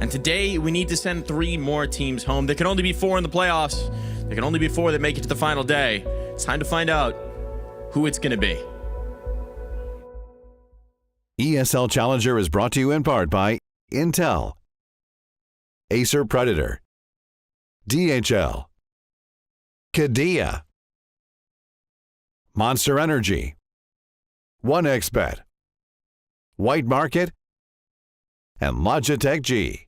And today, we need to send 3 more teams home. There can only be 4 in the playoffs. There can only be 4 that make it to the final day. It's time to find out who it's going to be. ESL Challenger is brought to you in part by Intel, Acer Predator, DHL, Kadia, Monster Energy, 1xBet, White Market, and Logitech G.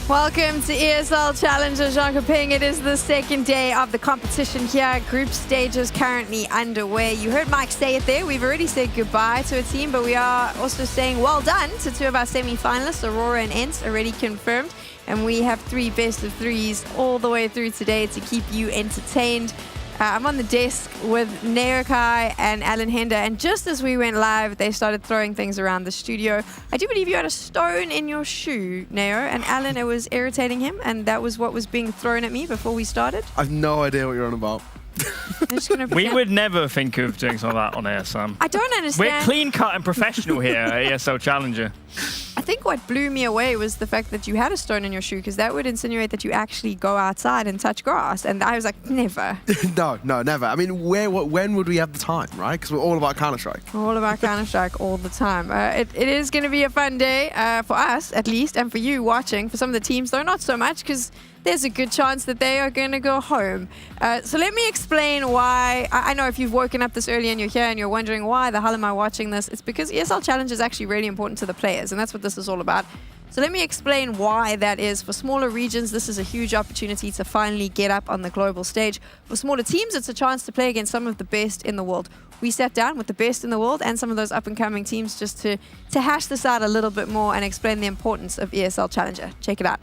Welcome to ESL Challenger Jönköping. It is the second day of the competition here. Group stage is currently underway. You heard Mike say it there. We've already said goodbye to a team, but we are also saying well done to 2 of our semi-finalists, Aurora and Ent, already confirmed. And we have 3 best of 3s all the way through today to keep you entertained. I'm on the desk with Neokai and Alan Hender, and just as we went live, they started throwing things around the studio. I do believe you had a stone in your shoe, Neo, and Alan, it was irritating him, and that was what was being thrown at me before we started. I've no idea what you're on about. We would never think of doing something like that on air, Sam. I don't understand. We're clean cut and professional here at ESL Challenger. I think what blew me away was the fact that you had a stone in your shoe, because that would insinuate that you actually go outside and touch grass. And I was like, never. No, never. I mean, when would we have the time, right? Because we're all about Counter-Strike. All about Counter-Strike all the time. It is going to be a fun day for us, at least, and for you watching. For some of the teams, though, not so much, because there's a good chance that they are going to go home. So let me explain why. I know if you've woken up this early and you're here and you're wondering why the hell am I watching this, it's because ESL Challenge is actually really important to the players, and that's what this is all about. So let me explain why that is. For smaller regions, this is a huge opportunity to finally get up on the global stage. For smaller teams, it's a chance to play against some of the best in the world. We sat down with the best in the world and some of those up-and-coming teams just to hash this out a little bit more and explain the importance of ESL Challenger. Check it out.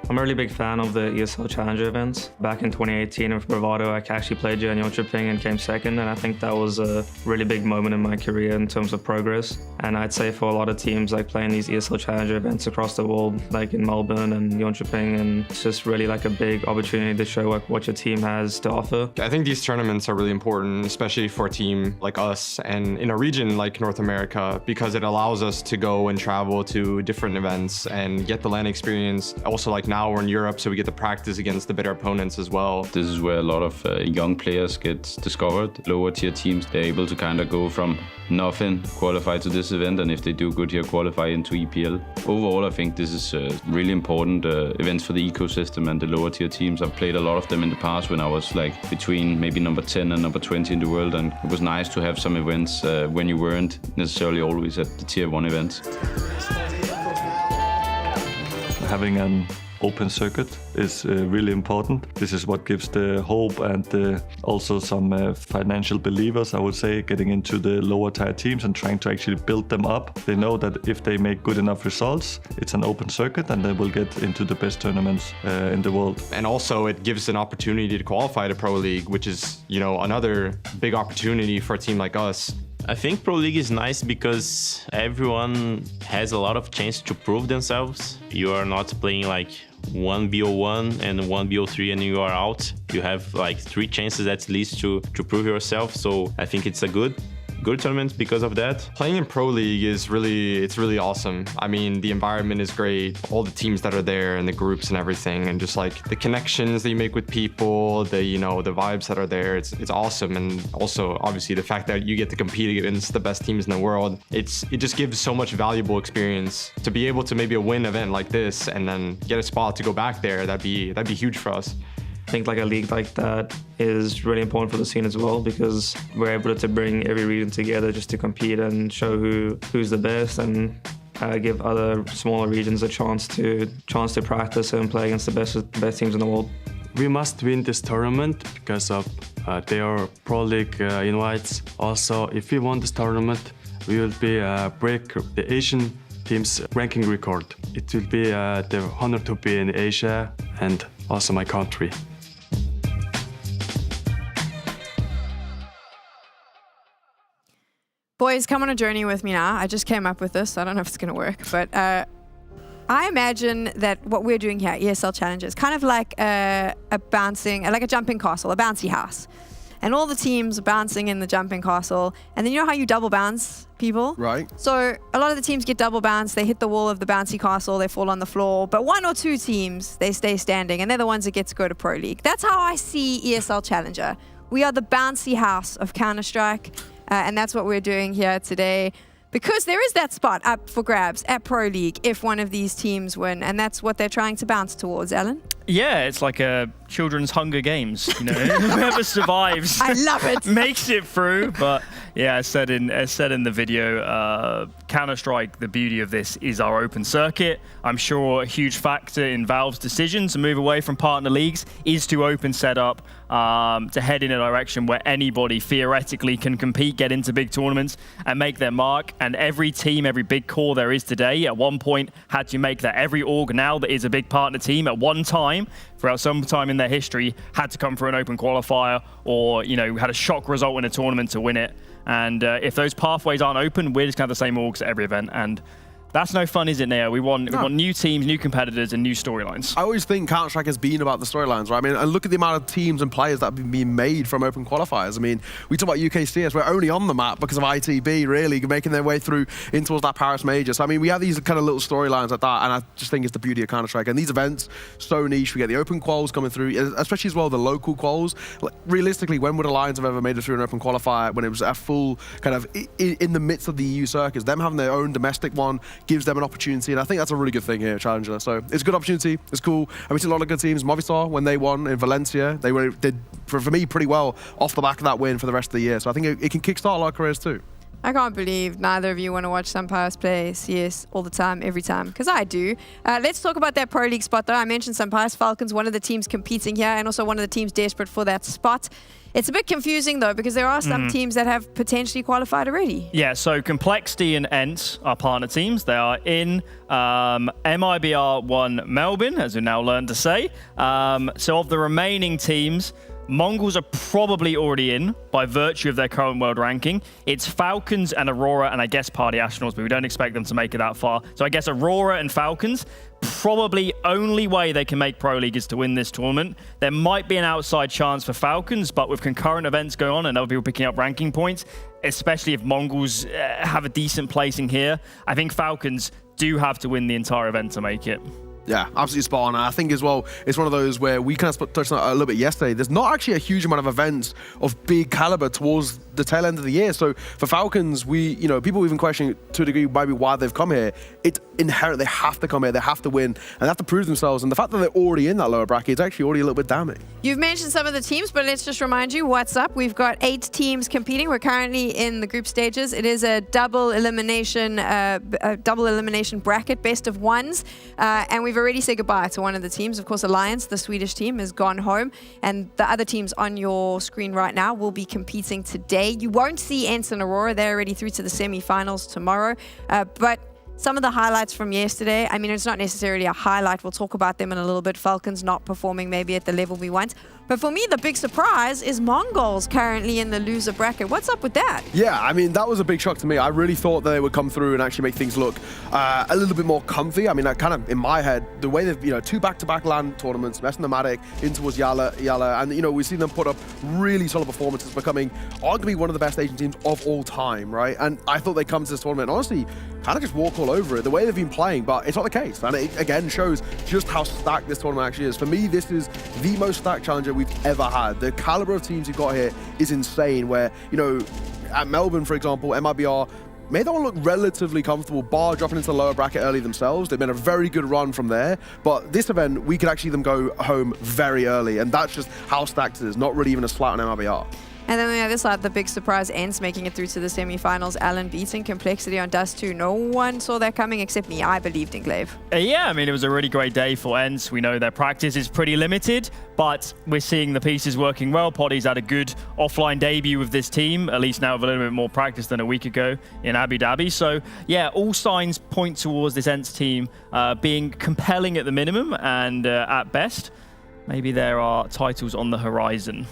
I'm a really big fan of the ESL Challenger events. Back in 2018 with Bravado, I actually played in Jönköping and came second, and I think that was a really big moment in my career in terms of progress. And I'd say for a lot of teams, like playing these ESL Challenger events across the world, like in Melbourne and Jönköping, and it's just really like a big opportunity to show what your team has to offer. I think these tournaments are really important, especially for a team like us and in a region like North America, because it allows us to go and travel to different events and get the LAN experience. Also, like now we're in Europe, so we get to practice against the better opponents as well. This is where a lot of young players get discovered. Lower tier teams, they're able to kind of go from nothing, qualify to this event, and if they do good here, qualify into EPL. Overall, I think this is really important events for the ecosystem and the lower tier teams. I've played a lot of them in the past when I was like between maybe number 10 and number 20 in the world, and it was nice to have some events when you weren't necessarily always at the tier 1 events. Having an open circuit is really important. This is what gives the hope and also some financial believers, I would say, getting into the lower tier teams and trying to actually build them up. They know that if they make good enough results, it's an open circuit and they will get into the best tournaments in the world. And also it gives an opportunity to qualify to Pro League, which is, you know, another big opportunity for a team like us. I think Pro League is nice because everyone has a lot of chance to prove themselves. You are not playing like 1v01 and 1v03 and you are out. You have like 3 chances at least to prove yourself. So I think it's a good tournament because of that. Playing in Pro League is really awesome. I mean, the environment is great, all the teams that are there and the groups and everything, and just like the connections that you make with people, the vibes that are there, it's awesome. And also obviously the fact that you get to compete against the best teams in the world, it just gives so much valuable experience. To be able to maybe win an event like this and then get a spot to go back there, that'd be huge for us. I think like a league like that is really important for the scene as well, because we're able to bring every region together just to compete and show who's the best. And give other smaller regions a chance to practice and play against the best teams in the world. We must win this tournament because of their Pro League invites. Also, if we won this tournament, we will break the Asian team's ranking record. It will be the honor to be in Asia and also my country. Boys, come on a journey with me now. I just came up with this. I don't know if it's going to work, but I imagine that what we're doing here at ESL Challenger is kind of like a jumping castle, a bouncy house. And all the teams are bouncing in the jumping castle. And then you know how you double bounce people? Right. So a lot of the teams get double bounced. They hit the wall of the bouncy castle. They fall on the floor. But 1 or 2 teams, they stay standing. And they're the ones that get to go to Pro League. That's how I see ESL Challenger. We are the bouncy house of Counter-Strike. And that's what we're doing here today. Because there is that spot up for grabs at Pro League if one of these teams win. And that's what they're trying to bounce towards, Alan. Yeah, it's like a children's Hunger Games, you know. Whoever survives, I love it, makes it through. But yeah, as said in the video, Counter-Strike, the beauty of this is our open circuit. I'm sure a huge factor in Valve's decision to move away from partner leagues is to open setup, to head in a direction where anybody theoretically can compete, get into big tournaments and make their mark. And every team, every big core there is today, at one point had to make that. Every org now that is a big partner team at one time, throughout some time in their history, had to come through an open qualifier or, you know, had a shock result in a tournament to win it. And if those pathways aren't open, we're just going to have the same orgs at every event. And that's no fun, is it, Neo? We want new teams, new competitors, and new storylines. I always think Counter-Strike has been about the storylines, right? I mean, and look at the amount of teams and players that have been being made from open qualifiers. I mean, we talk about UKCS, we're only on the map because of ITB, really, making their way through in towards that Paris major. So, I mean, we have these kind of little storylines like that, and I just think it's the beauty of Counter-Strike. And these events, so niche. We get the open quals coming through, especially as well the local quals. Like, realistically, when would Alliance have ever made it through an open qualifier when it was a full kind of in the midst of the EU circuits? Them having their own domestic one gives them an opportunity. And I think that's a really good thing here at Challenger. So it's a good opportunity. It's cool. And we see a lot of good teams. Movistar, when they won in Valencia, they did, for me, pretty well off the back of that win for the rest of the year. So I think it can kickstart a lot of careers too. I can't believe neither of you want to watch Sampayas play CS all the time, every time, because I do. Let's talk about that Pro League spot, though. I mentioned Sampayas Falcons, one of the teams competing here, and also one of the teams desperate for that spot. It's a bit confusing, though, because there are some teams that have potentially qualified already. Yeah, so Complexity and ENT are partner teams. They are in MIBR 1 Melbourne, as we now learned to say. So of the remaining teams, MongolZ are probably already in by virtue of their current world ranking. It's Falcons and Aurora and I guess Party Astronauts, but we don't expect them to make it that far. So I guess Aurora and Falcons, probably only way they can make Pro League is to win this tournament. There might be an outside chance for Falcons, but with concurrent events going on and other people picking up ranking points, especially if MongolZ have a decent placing here, I think Falcons do have to win the entire event to make it. Yeah, absolutely spot on. I think as well, it's one of those where we kind of touched on it a little bit yesterday. There's not actually a huge amount of events of big caliber towards the tail end of the year. So for Falcons, people even questioning to a degree maybe why they've come here. It's inherent. They have to come here. They have to win and they have to prove themselves. And the fact that they're already in that lower bracket is actually already a little bit damning. You've mentioned some of the teams, but let's just remind you what's up. We've got 8 teams competing. We're currently in the group stages. It is a double elimination bracket, best of ones, and we've already said goodbye to one of the teams. Of course, Alliance, the Swedish team, has gone home, and the other teams on your screen right now will be competing today. You won't see ENT and Aurora. They're already through to the semi-finals tomorrow, but some of the highlights from yesterday, I mean, it's not necessarily a highlight. We'll talk about them in a little bit. Falcons not performing maybe at the level we want. But for me, the big surprise is MongolZ currently in the loser bracket. What's up with that? Yeah, I mean, that was a big shock to me. I really thought that they would come through and actually make things look a little bit more comfy. I mean, I kind of, in my head, the way they've, 2 back-to-back LAN tournaments, messing the Matic in towards Yala, and, we've seen them put up really solid performances, becoming arguably one of the best Asian teams of all time, right? And I thought they'd come to this tournament and honestly kind of just walk all over it, the way they've been playing, but it's not the case. And it, again, shows just how stacked this tournament actually is. For me, this is the most stacked challenger we've ever had. The caliber of teams you've got here is insane, where, at Melbourne, for example, MIBR made that one look relatively comfortable, bar dropping into the lower bracket early themselves. They've made a very good run from there. But this event, we could actually them go home very early, and that's just how stacked it is. Not really even a slat on MIBR. And then on the other side, the big surprise, Ents making it through to the semifinals. Alan beating Complexity on Dust 2. No one saw that coming except me. I believed in Glaive. Yeah, I mean, it was a really great day for Ents. We know their practice is pretty limited, but we're seeing the pieces working well. Poddy's had a good offline debut with this team, at least now with a little bit more practice than a week ago in Abu Dhabi. So yeah, all signs point towards this Ents team being compelling at the minimum, and at best, maybe there are titles on the horizon.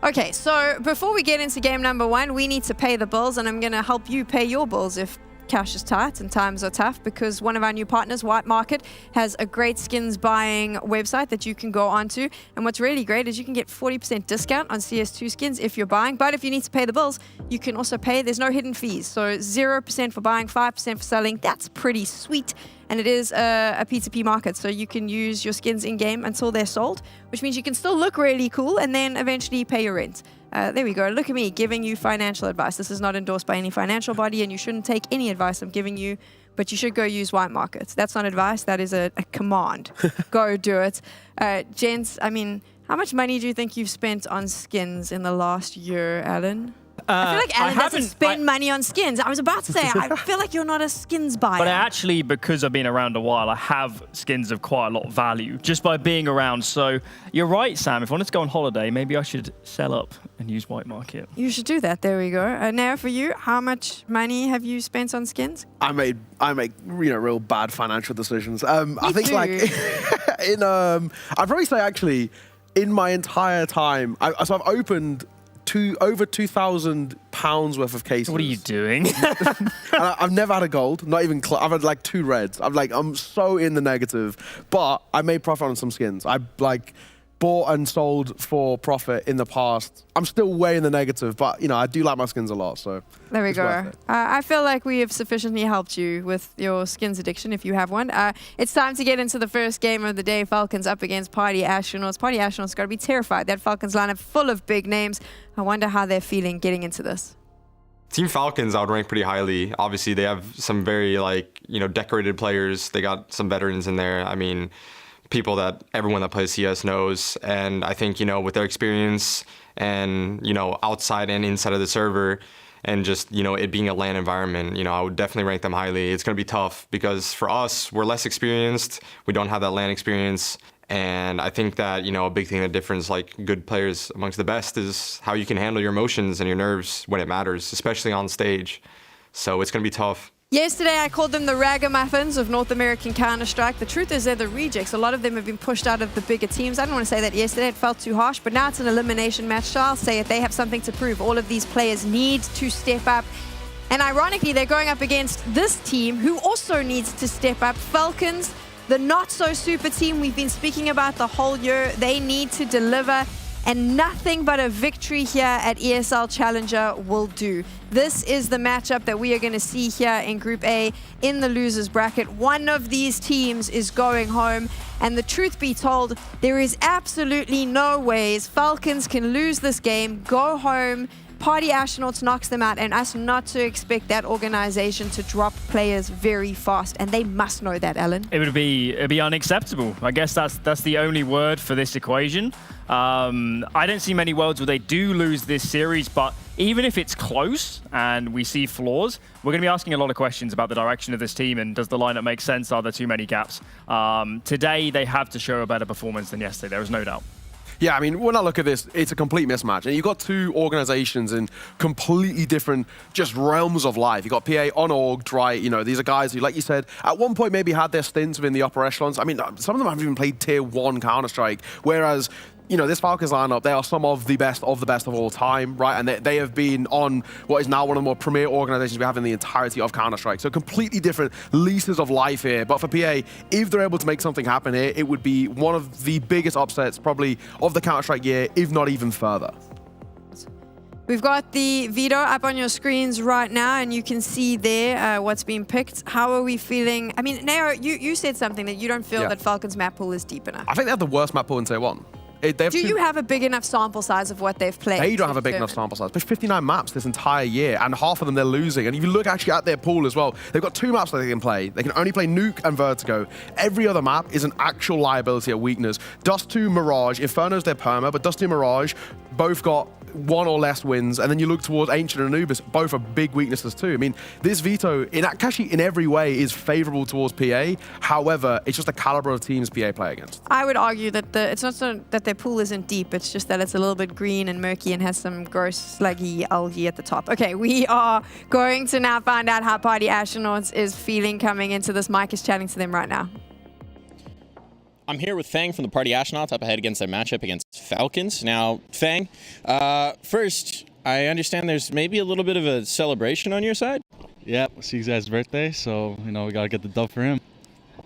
Okay, so before we get into game number 1, we need to pay the bills, and I'm going to help you pay your bills if cash is tight and times are tough, because one of our new partners, White Market, has a great skins buying website that you can go onto. And what's really great is you can get 40% discount on CS2 skins if you're buying. But if you need to pay the bills, you can also pay. There's no hidden fees. So 0% for buying, 5% for selling. That's pretty sweet. And it is a P2P market, so you can use your skins in-game until they're sold, which means you can still look really cool and then eventually pay your rent. There we go. Look at me giving you financial advice. This is not endorsed by any financial body, and you shouldn't take any advice I'm giving you, but you should go use White Market. That's not advice. That is a command. Go do it. Gents, I mean, how much money do you think you've spent on skins in the last year, Alan? I feel like Alan doesn't spend money on skins. I was about to say, I feel like you're not a skins buyer. But actually, because I've been around a while, I have skins of quite a lot of value just by being around. So you're right, Sam. If I wanted to go on holiday, maybe I should sell up and use White Market. You should do that. There we go. Now for you, how much money have you spent on skins? I make real bad financial decisions. I think too. like I'd probably say actually in my entire time, so I've opened over £2,000 worth of cases. What are you doing? And I've never had a gold, not even I've had like 2 reds. I'm so in the negative, but I made profit on some skins. I bought and sold for profit in the past. I'm still way in the negative, but I do like my skins a lot, so there we go. I feel like we have sufficiently helped you with your skins addiction if you have one. It's time to get into the first game of the day. Falcons up against Party Astronauts. Party Astronauts got to be terrified. That Falcons lineup full of big names. I wonder how they're feeling getting into this. Team Falcons, I would rank pretty highly. Obviously, they have some very decorated players. They got some veterans in there. I mean, people that everyone that plays CS knows. And I think, with their experience and, outside and inside of the server and just, it being a LAN environment, I would definitely rank them highly. It's going to be tough because for us, we're less experienced. We don't have that LAN experience. And I think that, a big thing that differs good players amongst the best is how you can handle your emotions and your nerves when it matters, especially on stage. So it's going to be tough. Yesterday, I called them the ragamuffins of North American Counter-Strike. The truth is they're the rejects. A lot of them have been pushed out of the bigger teams. I didn't want to say that yesterday. It felt too harsh, but now it's an elimination match. So I'll say it. They have something to prove. All of these players need to step up. And ironically, they're going up against this team who also needs to step up. Falcons, the not-so-super team we've been speaking about the whole year. They need to deliver. And nothing but a victory here at ESL Challenger will do. This is the matchup that we are going to see here in Group A in the losers bracket. One of these teams is going home. And the truth be told, there is absolutely no ways Falcons can lose this game, go home, Party Astronauts knocks them out, and us not to expect that organization to drop players very fast. And they must know that, Alan. It'd be unacceptable. I guess that's the only word for this equation. I don't see many worlds where they do lose this series, but even if it's close and we see flaws, we're going to be asking a lot of questions about the direction of this team and does the lineup make sense? Are there too many gaps? Today, they have to show a better performance than yesterday. There is no doubt. Yeah, I mean, when I look at this, it's a complete mismatch. And you've got 2 organizations in completely different just realms of life. You've got PA on Org, right? These are guys who, like you said, at one point maybe had their stints within the upper echelons. I mean, some of them haven't even played Tier 1 Counter-Strike, whereas this Falcons lineup, they are some of the best of all time, right? And they have been on what is now one of the more premier organizations we have in the entirety of Counter-Strike. So completely different leases of life here. But for PA, if they're able to make something happen here, it would be one of the biggest upsets probably of the Counter-Strike year, if not even further. We've got the Veto up on your screens right now, and you can see there what's been picked. How are we feeling? I mean, Neo, you said something that you don't feel that Falcons map pool is deep enough. I think they have the worst map pool in Tier 1. Do you have a big enough sample size of what they've played? They don't have a big enough sample size. There's 59 maps this entire year, and half of them they're losing. And if you look actually at their pool as well, they've got 2 maps that they can play. They can only play Nuke and Vertigo. Every other map is an actual liability or weakness. Dust 2, Mirage. Inferno's their perma, but Dust 2, Mirage both got one or less wins, and then you look towards Ancient and Anubis, both are big weaknesses too. I mean, this Veto, actually in every way, is favorable towards PA. However, it's just the caliber of teams PA play against. I would argue that it's not so that their pool isn't deep, it's just that it's a little bit green and murky and has some gross, sluggy algae at the top. Okay, we are going to now find out how Party Astronauts is feeling coming into this. Mike is chatting to them right now. I'm here with Fang from the Party Astronauts up ahead against their matchup against Falcons. Now, Fang, first, I understand there's maybe a little bit of a celebration on your side? Yeah, it's his guy's birthday, so, we got to get the dub for him.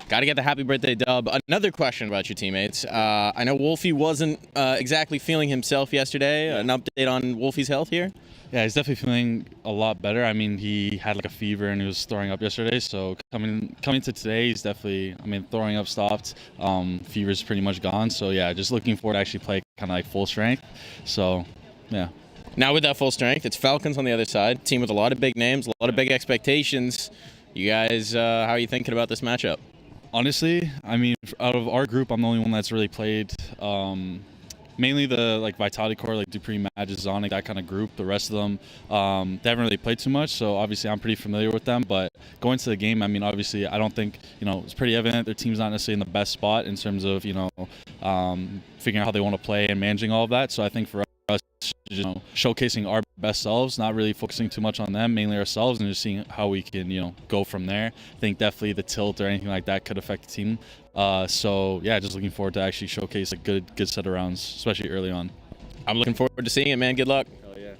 Got to get the happy birthday dub. Another question about your teammates. I know Wolfie wasn't exactly feeling himself yesterday. An update on Wolfie's health here? Yeah, he's definitely feeling a lot better. I mean, he had like a fever and he was throwing up yesterday. So coming to today, he's definitely, throwing up stopped. Fever's pretty much gone. So yeah, just looking forward to actually play kind of like full strength. So yeah. Now with that full strength, it's Falcons on the other side. Team with a lot of big names, a lot of big expectations. You guys, how are you thinking about this matchup? Honestly, out of our group, I'm the only one that's really played. Mainly the Vitality Core, Dupree, Magis, Zonic, that kind of group. The rest of them, they haven't really played too much, so obviously I'm pretty familiar with them. But going to the game, obviously I don't think, it's pretty evident their team's not necessarily in the best spot in terms of, figuring out how they want to play and managing all of that. So I think for us, showcasing our best selves, not really focusing too much on them, mainly ourselves, and just seeing how we can, go from there. I think definitely the tilt or anything like that could affect the team. So yeah, just looking forward to actually showcase a good set of rounds, especially early on. I'm looking forward to seeing it, man. Good luck. Oh yeah.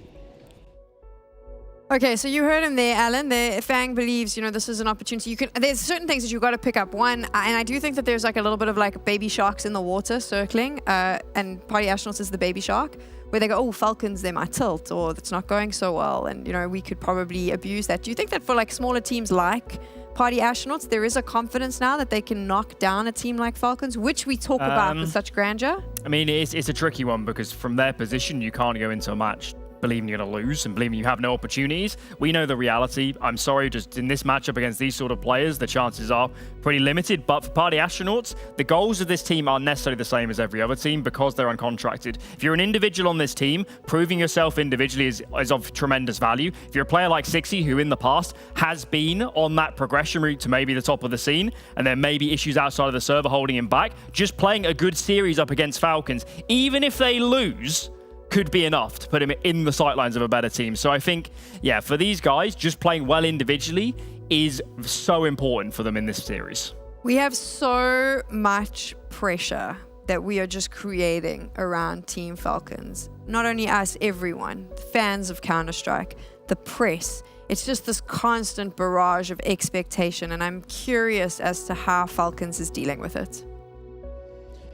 Okay, so you heard him there, Alan. Fang believes, this is an opportunity. There's certain things that you've got to pick up. One, and I do think that there's a little bit of baby sharks in the water circling, and Party Astronauts is the baby shark, where they go, oh, Falcons, they might tilt, or it's not going so well, and we could probably abuse that. Do you think that for smaller teams like Party Astronauts, there is a confidence now that they can knock down a team like Falcons, which we talk about with such grandeur? It's a tricky one because from their position, you can't go into a match believing you're going to lose and believing you have no opportunities. We know the reality. I'm sorry, just in this matchup against these sort of players, the chances are pretty limited. But for Party Astronauts, the goals of this team aren't necessarily the same as every other team because they're uncontracted. If you're an individual on this team, proving yourself individually is of tremendous value. If you're a player like Sixy, who in the past has been on that progression route to maybe the top of the scene, and there may be issues outside of the server holding him back, just playing a good series up against Falcons, even if they lose, could be enough to put him in the sightlines of a better team. So I think, yeah, for these guys, just playing well individually is so important for them in this series. We have so much pressure that we are just creating around Team Falcons. Not only us, everyone, fans of Counter-Strike, the press. It's just this constant barrage of expectation, and I'm curious as to how Falcons is dealing with it.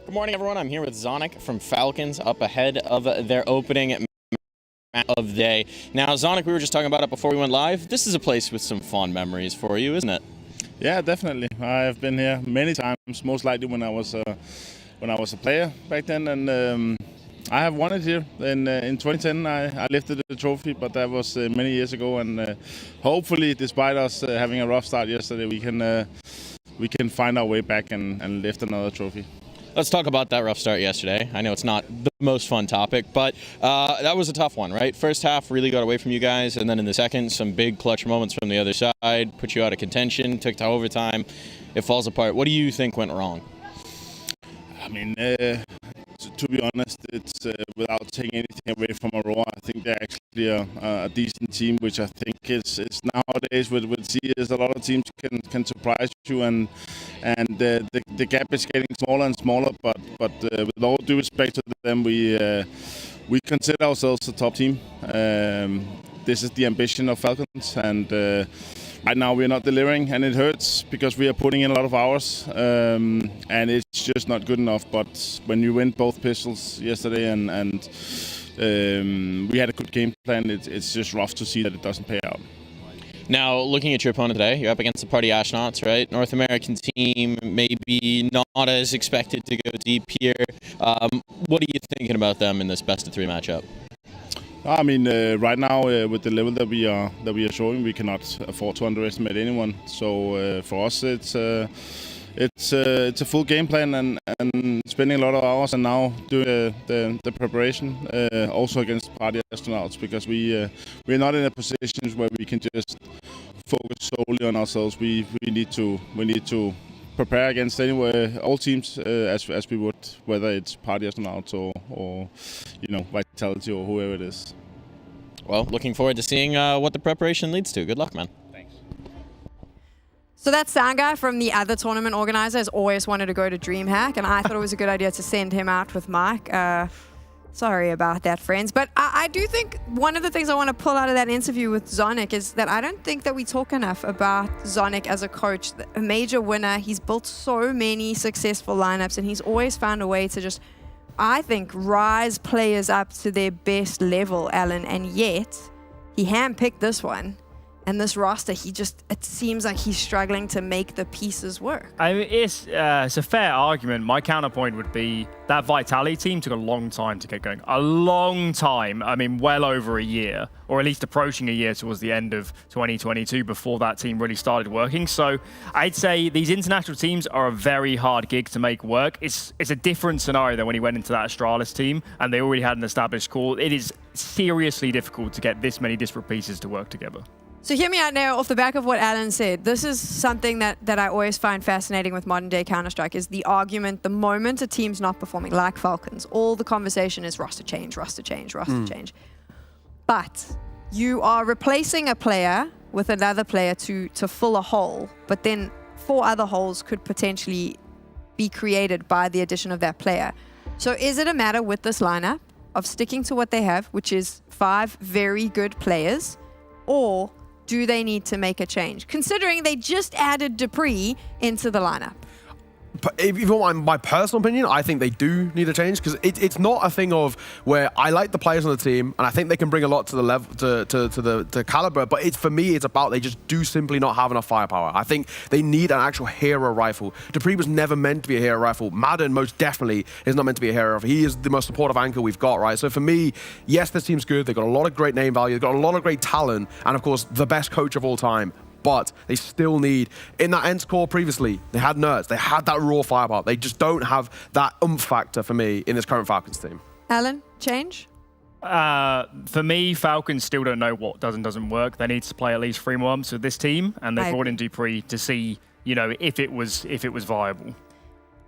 Good morning, everyone. I'm here with Zonic from Falcons up ahead of their opening match of the day. Now, Zonic, we were just talking about it before we went live. This is a place with some fond memories for you, isn't it? Yeah, definitely. I've been here many times, most likely when I was a player back then, and I have won it here. In 2010, I lifted the trophy, but that was many years ago, and hopefully, despite us having a rough start yesterday, we can find our way back and lift another trophy. Let's talk about that rough start yesterday. I know it's not the most fun topic, but that was a tough one, right? First half really got away from you guys, and then in the second, some big clutch moments from the other side, put you out of contention, took to overtime. It falls apart. What do you think went wrong? To be honest, it's without taking anything away from Aurora, I think they're actually a decent team, which I think is nowadays with CS, a lot of teams can surprise you, and the gap is getting smaller and smaller. But with all due respect to them, we consider ourselves a top team. This is the ambition of Falcons, and right now we're not delivering, and it hurts because we are putting in a lot of hours, and it's just not good enough. But when you win both pistols yesterday and we had a good game plan, it's just rough to see that it doesn't pay out. Now, looking at your opponent today, you're up against the Party Astronauts, right? North American team, maybe not as expected to go deep here. What are you thinking about them in this best-of-3 matchup? Right now with the level that we are showing, we cannot afford to underestimate anyone. So for us, it's a full game plan and spending a lot of hours and now doing the preparation also against party astronauts, because we're not in a position where we can just focus solely on ourselves. We need to prepare against all teams as we would, whether it's party astronauts or Vitality or whoever it is. Well, looking forward to seeing what the preparation leads to. Good luck, man. So that sound guy from the other tournament organizer has always wanted to go to DreamHack, and I thought it was a good idea to send him out with Mike. Sorry about that, friends. But I do think one of the things I want to pull out of that interview with Zonic is that I don't think that we talk enough about Zonic as a coach. A major winner. He's built so many successful lineups, and he's always found a way to just, I think, rise players up to their best level, Alan. And yet, he handpicked this one. And this roster, it seems like he's struggling to make the pieces work. I mean, it's a fair argument. My counterpoint would be that Vitality team took a long time to get going. A long time. I mean, well over a year, or at least approaching a year towards the end of 2022 before that team really started working. So I'd say these international teams are a very hard gig to make work. It's a different scenario than when he went into that Astralis team and they already had an established core. It is seriously difficult to get this many disparate pieces to work together. So hear me out now, off the back of what Alan said. This is something that I always find fascinating with modern day Counter-Strike, is the argument, the moment a team's not performing, like Falcons, all the conversation is roster change, roster change, roster change. But you are replacing a player with another player to fill a hole, but then 4 other holes could potentially be created by the addition of that player. So is it a matter with this lineup of sticking to what they have, which is 5 very good players, or do they need to make a change, considering they just added Dupree into the lineup? But if you want my personal opinion, I think they do need a change, because it's not a thing of where I like the players on the team and I think they can bring a lot to the level to the caliber. But for me, it's about they just do simply not have enough firepower. I think they need an actual hero rifle. Dupree was never meant to be a hero rifle. Madden most definitely is not meant to be a hero rifle. He is the most supportive anchor we've got, right? So for me, yes, this team's good. They've got a lot of great name value. They've got a lot of great talent, and of course, the best coach of all time. But they still need, in that end score previously, they had nerds, they had that raw firepower. They just don't have that oomph factor for me in this current Falcons team. Alan, change? For me, Falcons still don't know what does and doesn't work. They need to play at least 3 more months with this team, and they brought in Dupree to see, if it was viable.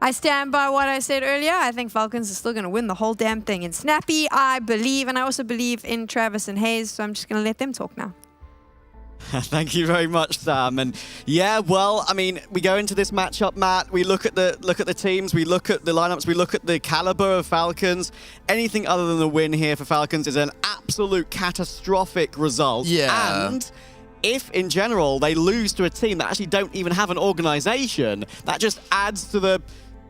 I stand by what I said earlier. I think Falcons are still going to win the whole damn thing. In Snappy, I believe, and I also believe in Travis and Hayes, so I'm just going to let them talk now. Thank you very much, Sam. And yeah, well, I mean, we go into this matchup, Matt. We look at the teams, we look at the lineups, we look at the caliber of Falcons. Anything other than a win here for Falcons is an absolute catastrophic result. Yeah. And if, in general, they lose to a team that actually don't even have an organization, that just adds to the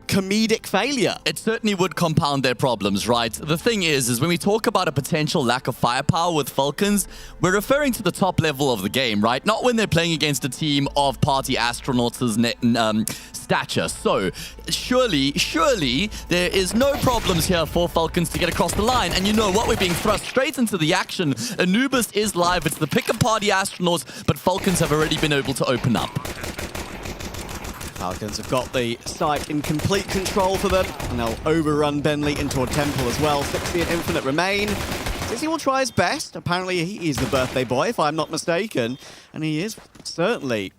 comedic failure. It certainly would compound their problems, right? The thing is when we talk about a potential lack of firepower with Falcons, we're referring to the top level of the game, right? Not when they're playing against a team of party astronauts' stature. So surely there is no problems here for Falcons to get across the line. And you know what? We're being thrust straight into the action. Anubis is live. It's the pick of party astronauts, but Falcons have already been able to open up. Falcons have got the site in complete control for them, and they'll overrun Bentley into a temple as well. 60 and Infinite remain. 60 will try his best. Apparently he is the birthday boy, if I'm not mistaken, and he is certainly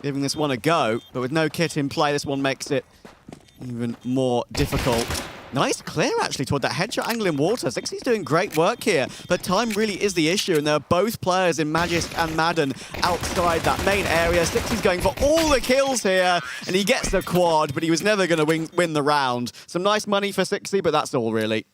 giving this one a go, but with no kit in play, this one makes it even more difficult. Nice clear, actually, toward that headshot angle in water. 60's doing great work here, but time really is the issue, and there are both players in Magisk and Madden outside that main area. 60's going for all the kills here, and he gets the quad, but he was never going to win the round. Some nice money for 60, but that's all, really.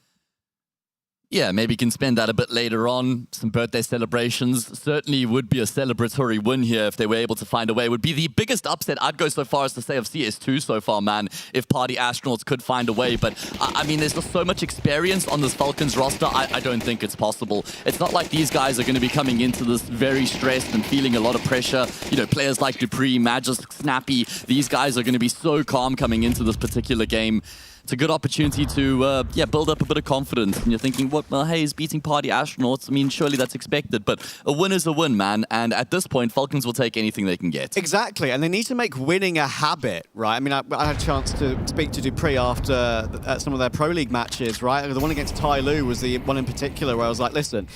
Yeah, maybe you can spend that a bit later on. Some birthday celebrations. Certainly would be a celebratory win here if they were able to find a way. It would be the biggest upset, I'd go so far as to say, of CS2 so far, man, if Party Astronauts could find a way. But, I mean, there's just so much experience on this Falcons roster, I don't think it's possible. It's not like these guys are going to be coming into this very stressed and feeling a lot of pressure. You know, players like Dupree, Magisk, Snappy, these guys are going to be so calm coming into this particular game. it's a good opportunity to build up a bit of confidence. And you're thinking, well, hey, he's beating Party Astronauts. I mean, surely that's expected, but a win is a win, man. And at this point, Falcons will take anything they can get. Exactly, and they need to make winning a habit, right? I mean, I had a chance to speak to Dupree after some of their Pro League matches, right? The one against Tai Lu was the one in particular where I was like, listen,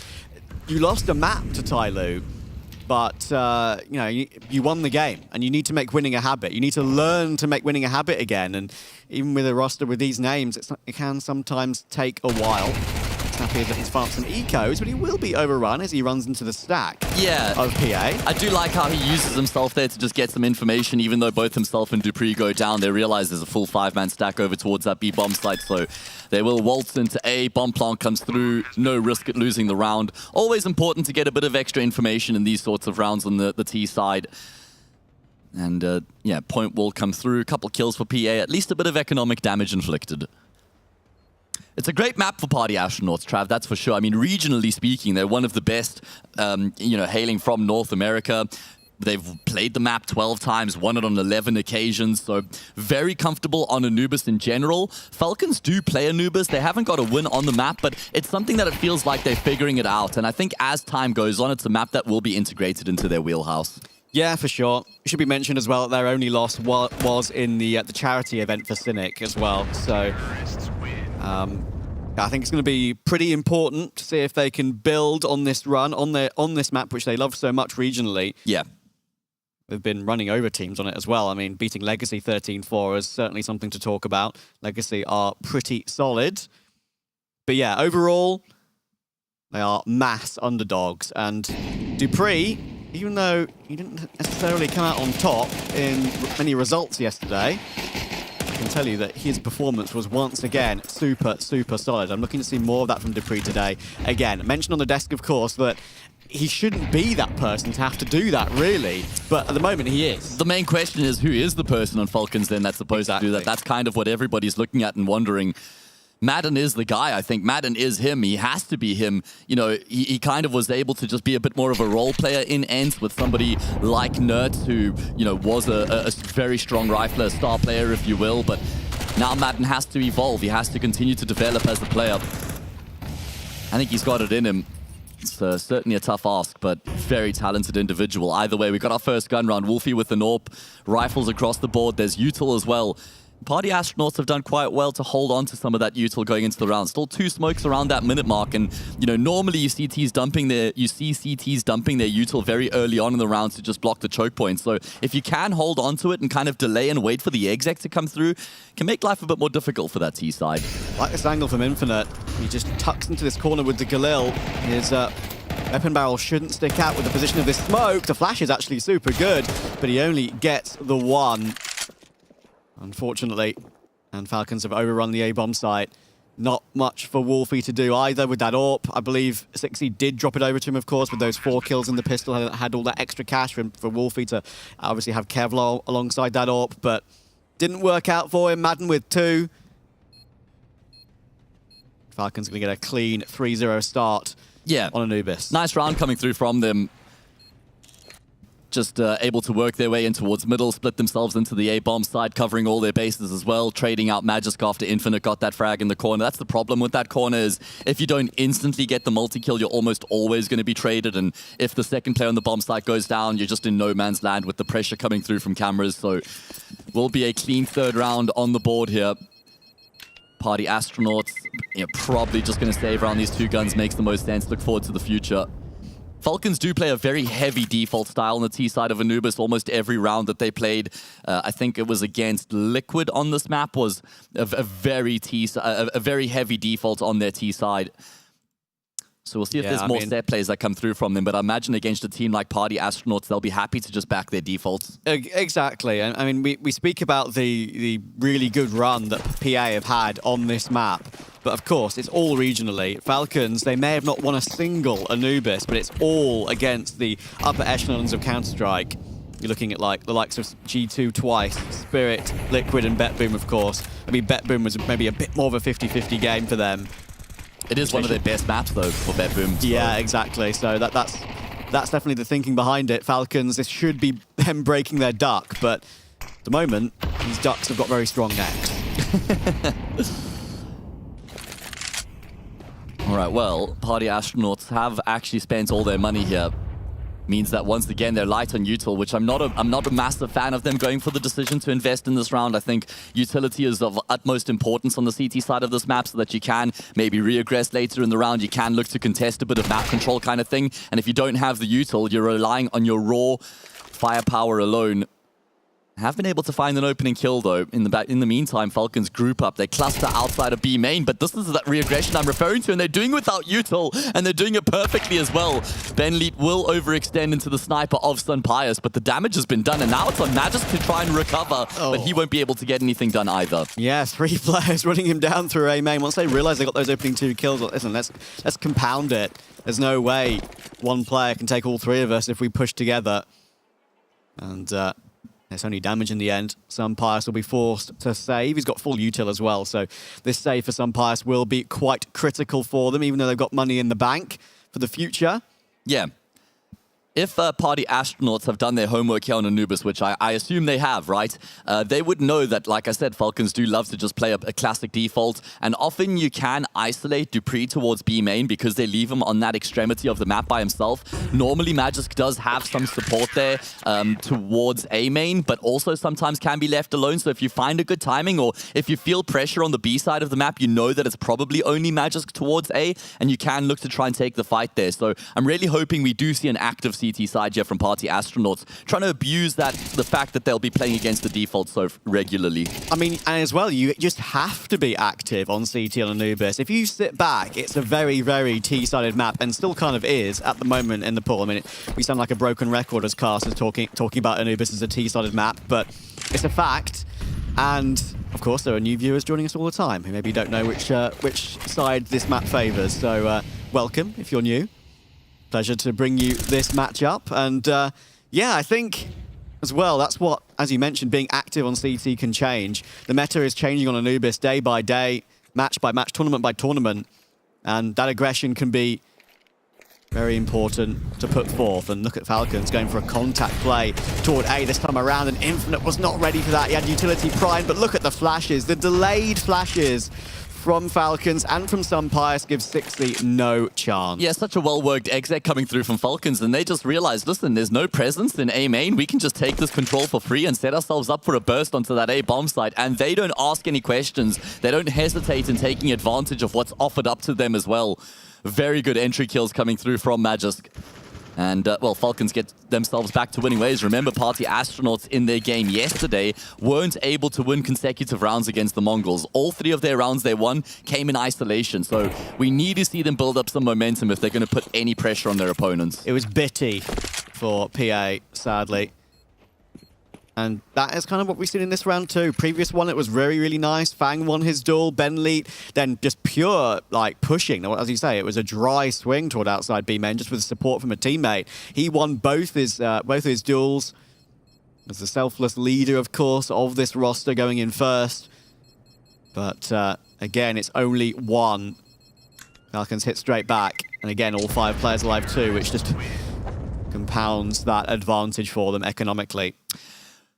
you lost a map to Tai Lu, but you know, you won the game, and you need to make winning a habit. You need to learn to make winning a habit again. And even with a roster with these names, it can sometimes take a while. Happy that he's farmed some ecos, but he will be overrun as he runs into the stack of PA. I do like how he uses himself there to just get some information, even though both himself and Dupree go down. They realize there's a full 5-man stack over towards that B bomb site, so they will waltz into A. Bomb plant comes through, no risk at losing the round. Always important to get a bit of extra information in these sorts of rounds on the T side. And yeah, point will come through, a couple kills for PA, at least a bit of economic damage inflicted. It's a great map for Party Astronauts, Trav, that's for sure. I mean, regionally speaking, they're one of the best, you know, hailing from North America. They've played the map 12 times, won it on 11 occasions, so very comfortable on Anubis in general. Falcons do play Anubis. They haven't got a win on the map, but it's something that it feels like they're figuring it out. And I think as time goes on, it's a map that will be integrated into their wheelhouse. Yeah, for sure. It should be mentioned as well that their only loss was in the charity event for Cynic as well. So I think it's going to be pretty important to see if they can build on this run, on this map, which they love so much regionally. Yeah. They've been running over teams on it as well. I mean, beating Legacy 13-4 is certainly something to talk about. Legacy are pretty solid. But yeah, overall, they are mass underdogs. And Dupree, even though he didn't necessarily come out on top in many results yesterday, I can tell you that his performance was once again super, super solid. I'm looking to see more of that from Dupree today. Again, mentioned on the desk, of course, that he shouldn't be that person to have to do that, really. But at the moment, he is. The main question is, who is the person on Falcons then that's supposed to do that? That's kind of what everybody's looking at and wondering. Madden is the guy, I think. Madden is him. He has to be him. You know, he kind of was able to just be a bit more of a role player in Ents with somebody like Nerds, who, you know, was a very strong rifler, a star player, if you will. But now Madden has to evolve. He has to continue to develop as a player. I think he's got it in him. It's certainly a tough ask, but very talented individual. Either way, we got our first gun round. Wolfie with the AWP, rifles across the board. There's util as well. Party Astronauts have done quite well to hold on to some of that util going into the round. Still 2 smokes around that minute mark, and you know, normally you see CTs dumping their util very early on in the rounds to just block the choke point. So if you can hold on to it and kind of delay and wait for the exec to come through, can make life a bit more difficult for that T side. Like this angle from Infinite, he just tucks into this corner with the Galil. His weapon barrel shouldn't stick out with the position of this smoke. The flash is actually super good, but he only gets the one. Unfortunately, and Falcons have overrun the A-bomb site. Not much for Wolfie to do either with that AWP. I believe 60 did drop it over to him, of course, with those 4 kills in the pistol. Had all that extra cash for Wolfie to obviously have Kevlar alongside that AWP, but didn't work out for him. Madden with 2. Falcons going to get a clean 3-0 start on Anubis. Nice round coming through from them. Just able to work their way in towards middle, split themselves into the A-bomb side, covering all their bases as well, trading out Magisk after Infinite got that frag in the corner. That's the problem with that corner, is if you don't instantly get the multi-kill, you're almost always going to be traded, and if the second player on the bomb site goes down, you're just in no man's land with the pressure coming through from cameras. So will be a clean 3rd round on the board here. Party Astronauts, you know, probably just going to save around these 2 guns, makes the most sense. Look forward to the future. Falcons do play a very heavy default style on the T side of Anubis. Almost every round that they played, I think it was against Liquid on this map, was a very heavy default on their T side. So we'll see if there's more set plays that come through from them. But I imagine against a team like Party Astronauts, they'll be happy to just back their defaults. Exactly. I mean, we speak about the really good run that PA have had on this map. But of course, it's all regionally. Falcons, they may have not won a single Anubis, but it's all against the upper echelons of Counter-Strike. You're looking at like the likes of G2 twice, Spirit, Liquid, and BetBoom, of course. I mean, BetBoom was maybe a bit more of a 50-50 game for them. It is one of their best maps, though, for BetBoom. So. Yeah, exactly. So that's definitely the thinking behind it. Falcons, this should be them breaking their duck, but at the moment, these ducks have got very strong necks. All right, well, Party Astronauts have actually spent all their money here. Means that once again they're light on util, which I'm not a massive fan of them going for the decision to invest in this round. I think utility is of utmost importance on the CT side of this map, so that you can maybe re-aggress later in the round. You can look to contest a bit of map control kind of thing. And if you don't have the util, you're relying on your raw firepower alone. Have been able to find an opening kill though. In the meantime, Falcons group up. They cluster outside of B main, but this is that re-aggression I'm referring to, and they're doing without util, and they're doing it perfectly as well. Benleet will overextend into the sniper of Sunpius, but the damage has been done, and now it's on Magisk to try and recover, but he won't be able to get anything done either. Yeah, 3 players running him down through A main. Once they realize they got those opening 2 kills, listen, let's compound it. There's no way one player can take all 3 of us if we push together. And it's only damage in the end. Sunpius will be forced to save. He's got full util as well, so this save for Sunpius will be quite critical for them, even though they've got money in the bank for the future. Yeah. If Party Astronauts have done their homework here on Anubis, which I assume they have, right? They would know that, like I said, Falcons do love to just play a classic default, and often you can isolate dupreeh towards B main because they leave him on that extremity of the map by himself. Normally, Magisk does have some support there towards A main, but also sometimes can be left alone. So if you find a good timing, or if you feel pressure on the B side of the map, you know that it's probably only Magisk towards A, and you can look to try and take the fight there. So I'm really hoping we do see an active CT side here from Party Astronauts, trying to abuse the fact that they'll be playing against the default so regularly. I mean, and as well, you just have to be active on CT on Anubis. If you sit back, it's a very, very T-sided map, and still kind of is at the moment in the pool. I mean, we sound like a broken record as casters talking about Anubis as a T-sided map, but it's a fact. And of course, there are new viewers joining us all the time who maybe don't know which side this map favors. So welcome if you're new. Pleasure to bring you this matchup. And yeah, I think as well, that's what, as you mentioned, being active on CT can change. The meta is changing on Anubis day by day, match by match, tournament by tournament. And that aggression can be very important to put forth. And look at Falcons going for a contact play toward A this time around, and Infinite was not ready for that. He had utility prime, but look at the flashes, the delayed flashes from Falcons and from Sunpius gives 60 no chance. Yeah, such a well-worked exec coming through from Falcons, and they just realized, listen, there's no presence in A main. We can just take this control for free and set ourselves up for a burst onto that A bomb site, and they don't ask any questions. They don't hesitate in taking advantage of what's offered up to them as well. Very good entry kills coming through from Magisk. And, well, Falcons get themselves back to winning ways. Remember, Party Astronauts in their game yesterday weren't able to win consecutive rounds against the Mongols. All 3 of their rounds they won came in isolation. So we need to see them build up some momentum if they're going to put any pressure on their opponents. It was bitty for PA, sadly. And that is kind of what we've seen in this round too. Previous one, it was really, really nice. Fang won his duel, Benleet, then just pure, like, pushing. As you say, it was a dry swing toward outside B-main, just with support from a teammate. He won both his duels. As the selfless leader, of course, of this roster going in first. But, again, it's only 1. Falcons hit straight back. And again, all 5 players alive too, which just compounds that advantage for them economically.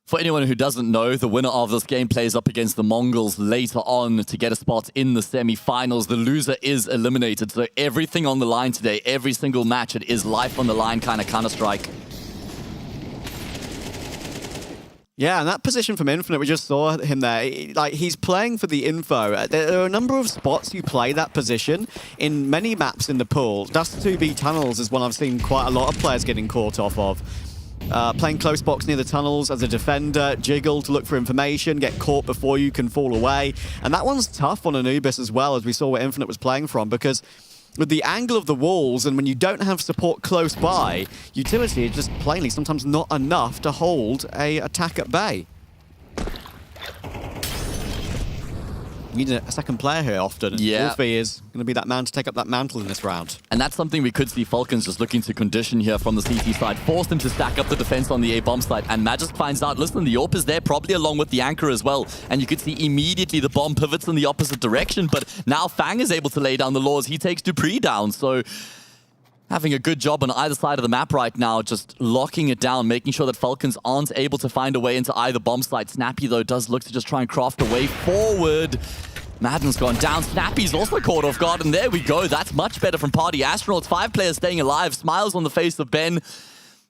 For anyone who doesn't know, the winner of this game plays up against the Mongols later on to get a spot in the semi-finals. The loser is eliminated, so everything on the line today, every single match, it is life on the line kind of Counter-Strike. Yeah, and that position from Infinite, we just saw him there. Like, he's playing for the info. There are a number of spots you play that position in many maps in the pool. Dust 2B tunnels is one I've seen quite a lot of players getting caught off of. Playing close box near the tunnels as a defender, jiggle to look for information, get caught before you can fall away. And that one's tough on Anubis as well, as we saw where Infinite was playing from, because with the angle of the walls and when you don't have support close by, utility is just plainly sometimes not enough to hold a attack at bay. You need a second player here often. Yeah. Wolfie is going to be that man to take up that mantle in this round. And that's something we could see Falcons just looking to condition here from the CT side. Force them to stack up the defense on the A-bomb side. And Magisk finds out, listen, the AWP is there probably along with the anchor as well. And you could see immediately the bomb pivots in the opposite direction. But now Fang is able to lay down the laws. He takes dupreeh down. So having a good job on either side of the map right now, just locking it down, making sure that Falcons aren't able to find a way into either bomb site. Snappy, though, does look to just try and craft a way forward. Madden's gone down. Snappy's also caught off guard, and there we go. That's much better from Party Astronauts. 5 players staying alive. Smiles on the face of Ben.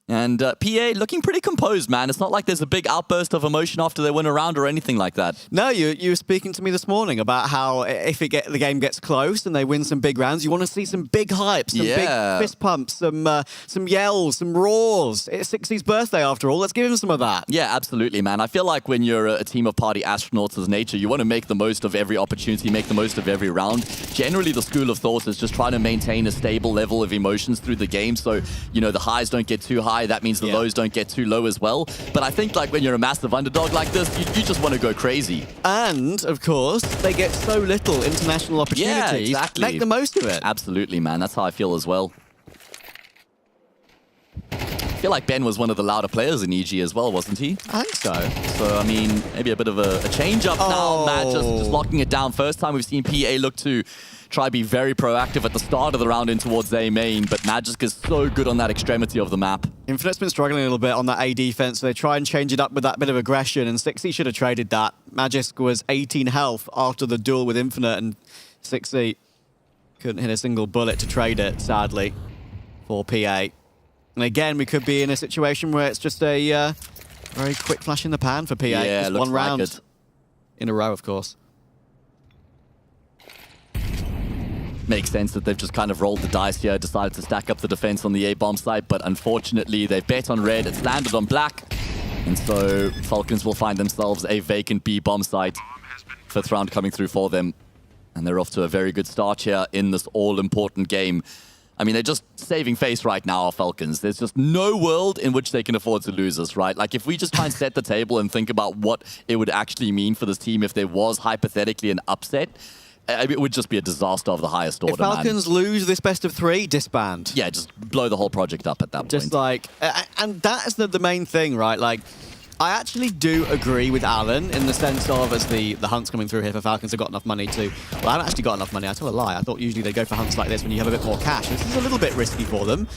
And PA looking pretty composed, man. It's not like there's a big outburst of emotion after they win a round or anything like that. No, you were speaking to me this morning about how if the game gets close and they win some big rounds, you want to see some big hype, some big fist pumps, some yells, some roars. It's 60's birthday after all. Let's give him some of that. Yeah, absolutely, man. I feel like when you're a team of Party Astronauts as nature, you want to make the most of every opportunity, make the most of every round. Generally, the school of thought is just trying to maintain a stable level of emotions through the game, so the highs don't get too high. That means the lows don't get too low as well. But I think like when you're a massive underdog like this, you just want to go crazy. And, of course, they get so little international opportunities. Yeah, exactly. Make the most of it. Absolutely, man. That's how I feel as well. I feel like Ben was one of the louder players in EG as well, wasn't he? I think so. So, I mean, maybe a bit of a change-up now. Matt just locking it down. First time we've seen PA look to try be very proactive at the start of the round in towards A main, but Magic is so good on that extremity of the map. Infinite's been struggling a little bit on that A defense, so they try and change it up with that bit of aggression, and 60 should have traded that. Magisk was 18 health after the duel with Infinite, and 60 couldn't hit a single bullet to trade it, sadly, for PA. And again, we could be in a situation where it's just a very quick flash in the pan for PA. Yeah, just looks one round like it. in a row, of course. Makes sense that they've just kind of rolled the dice here, decided to stack up the defense on the A-bomb side, but unfortunately they've bet on red, it's landed on black, and so Falcons will find themselves a vacant B-bomb site. 5th round coming through for them, and they're off to a very good start here in this all-important game. I mean, they're just saving face right now, our Falcons. There's just no world in which they can afford to lose us, right? Like, if we just try and set the table and think about what it would actually mean for this team if there was hypothetically an upset, it would just be a disaster of the highest order, If Falcons lose this best of 3, disband. Yeah, just blow the whole project up at that point. Just like, and that is the main thing, right? Like, I actually do agree with Alan in the sense of, as the hunts coming through here for Falcons have got enough money to... Well, I haven't actually got enough money, I tell a lie. I thought usually they go for hunts like this when you have a bit more cash. This is a little bit risky for them.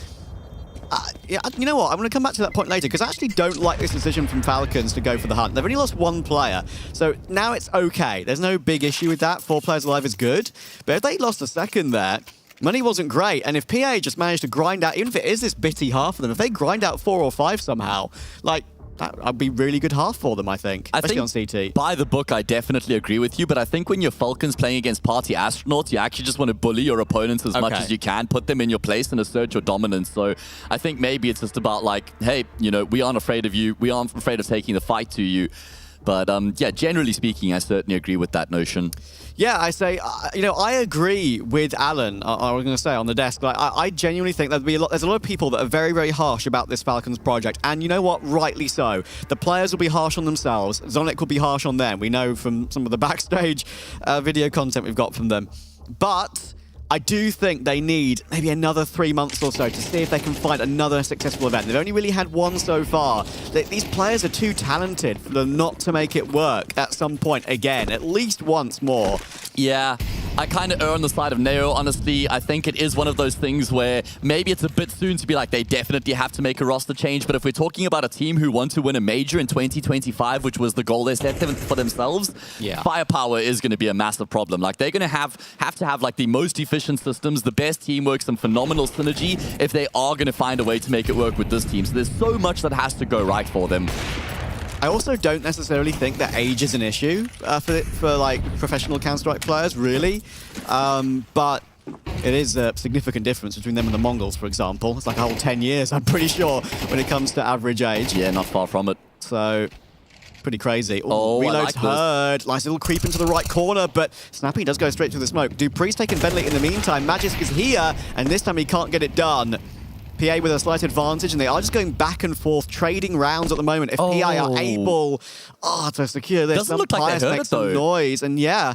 Yeah, you know what? I'm going to come back to that point later, because I actually don't like this decision from Falcons to go for the hunt. They've only lost 1 player, so now it's okay. There's no big issue with that. 4 players alive is good. But if they lost a second there, money wasn't great. And if PA just managed to grind out, even if it is this bitty half of them, if they grind out 4 or 5 somehow, like... That'd be really good half for them, I think. Especially on CT. By the book, I definitely agree with you, but I think when you're Falcons playing against Party Astronauts, you actually just want to bully your opponents as much as you can, put them in your place and assert your dominance. So I think maybe it's just about like, hey, we aren't afraid of you. We aren't afraid of taking the fight to you. But yeah, generally speaking, I certainly agree with that notion. Yeah, I say, I agree with Alan, I was going to say, on the desk. Like, I genuinely think there's a lot of people that are very, very harsh about this Falcons project. And you know what? Rightly so. The players will be harsh on themselves. Zonic will be harsh on them. We know from some of the backstage video content we've got from them. But I do think they need maybe another 3 months or so to see if they can find another successful event. They've only really had 1 so far. These players are too talented for them not to make it work at some point again, at least once more. Yeah, I kind of err on the side of Neo, honestly. I think it is one of those things where maybe it's a bit soon to be like, they definitely have to make a roster change, but if we're talking about a team who want to win a major in 2025, which was the goal they set for themselves, firepower is going to be a massive problem. Like, they're going to have to have like the most efficient systems, the best teamwork, some phenomenal synergy if they are going to find a way to make it work with this team. So there's so much that has to go right for them. I also don't necessarily think that age is an issue for like professional Counter-Strike players, really. But it is a significant difference between them and the Mongols, for example. It's like a whole 10 years, I'm pretty sure, when it comes to average age. Yeah, not far from it. So, pretty crazy. Oh, reload's heard. Nice little creep into the right corner, but Snappy does go straight through the smoke. Dupree's taking Bentley in the meantime. Magisk is here, and this time he can't get it done. PA with a slight advantage, and they are just going back and forth, trading rounds at the moment. If PA are able to secure this, doesn't look like they heard it, some noise. And yeah,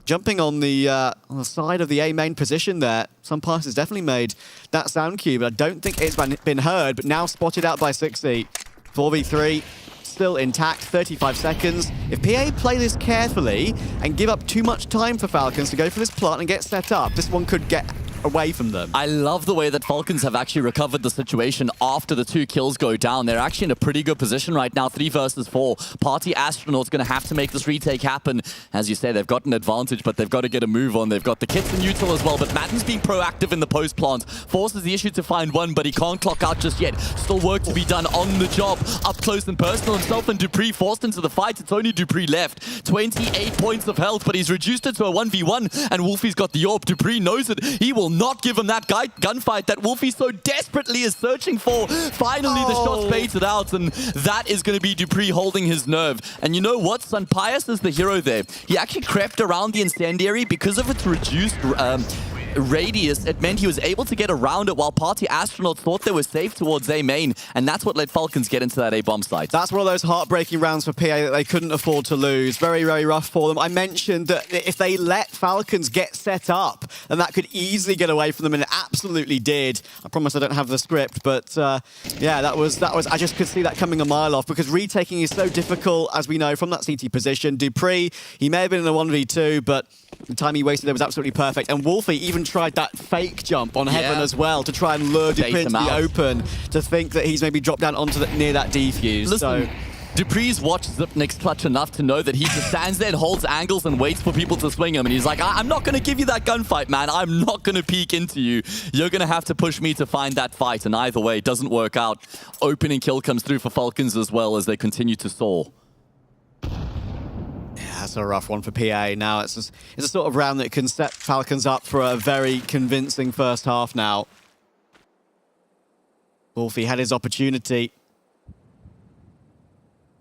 jumping on the side of the A main position there, some passes definitely made that sound cue, but I don't think it's been heard, but now spotted out by 60. 4v3. Still intact, 35 seconds. If PA play this carefully and give up too much time for Falcons to go for this plant and get set up, this one could get away from them. I love the way that Falcons have actually recovered the situation after the 2 kills go down. They're actually in a pretty good position right now, 3 versus 4. Party Astronaut's going to have to make this retake happen. As you say, they've got an advantage, but they've got to get a move on. They've got the kits and neutral as well, but Madden's being proactive in the post plant. Forces the issue to find one, but he can't clock out just yet. Still work to be done on the job. Up close and personal himself, and Dupree forced into the fight. It's only Dupree left. 28 points of health, but he's reduced it to a 1v1, and Wolfie's got the orb. Dupree knows it. He will not give him that gunfight that Wolfie so desperately is searching for. Finally, the shot's baited out, and that is going to be Dupree holding his nerve. And you know what? Sunpius is the hero there. He actually crept around the incendiary because of its reduced radius. It meant he was able to get around it while Party Astronauts thought they were safe towards A main, and that's what let Falcons get into that A bomb site. That's one of those heartbreaking rounds for PA that they couldn't afford to lose. Very, very rough for them. I mentioned that if they let Falcons get set up, then that could easily get away from them, and it absolutely did. I promise I don't have the script, but yeah, that was. I just could see that coming a mile off, because retaking is so difficult, as we know, from that CT position. Dupree, he may have been in a 1v2, but the time he wasted there was absolutely perfect. And Wolfie even tried that fake jump on Heaven as well to try and lure Dupree into the open, to think that he's maybe dropped down onto near that defuse. Listen, Dupree's watched Zipnik's clutch enough to know that he just stands there and holds angles and waits for people to swing him. And he's like, I'm not going to give you that gunfight, man. I'm not going to peek into you. You're going to have to push me to find that fight. And either way, it doesn't work out. Opening kill comes through for Falcons as well as they continue to soar. That's a rough one for PA. Now it's a sort of round that can set Falcons up for a very convincing first half now. Wolfie had his opportunity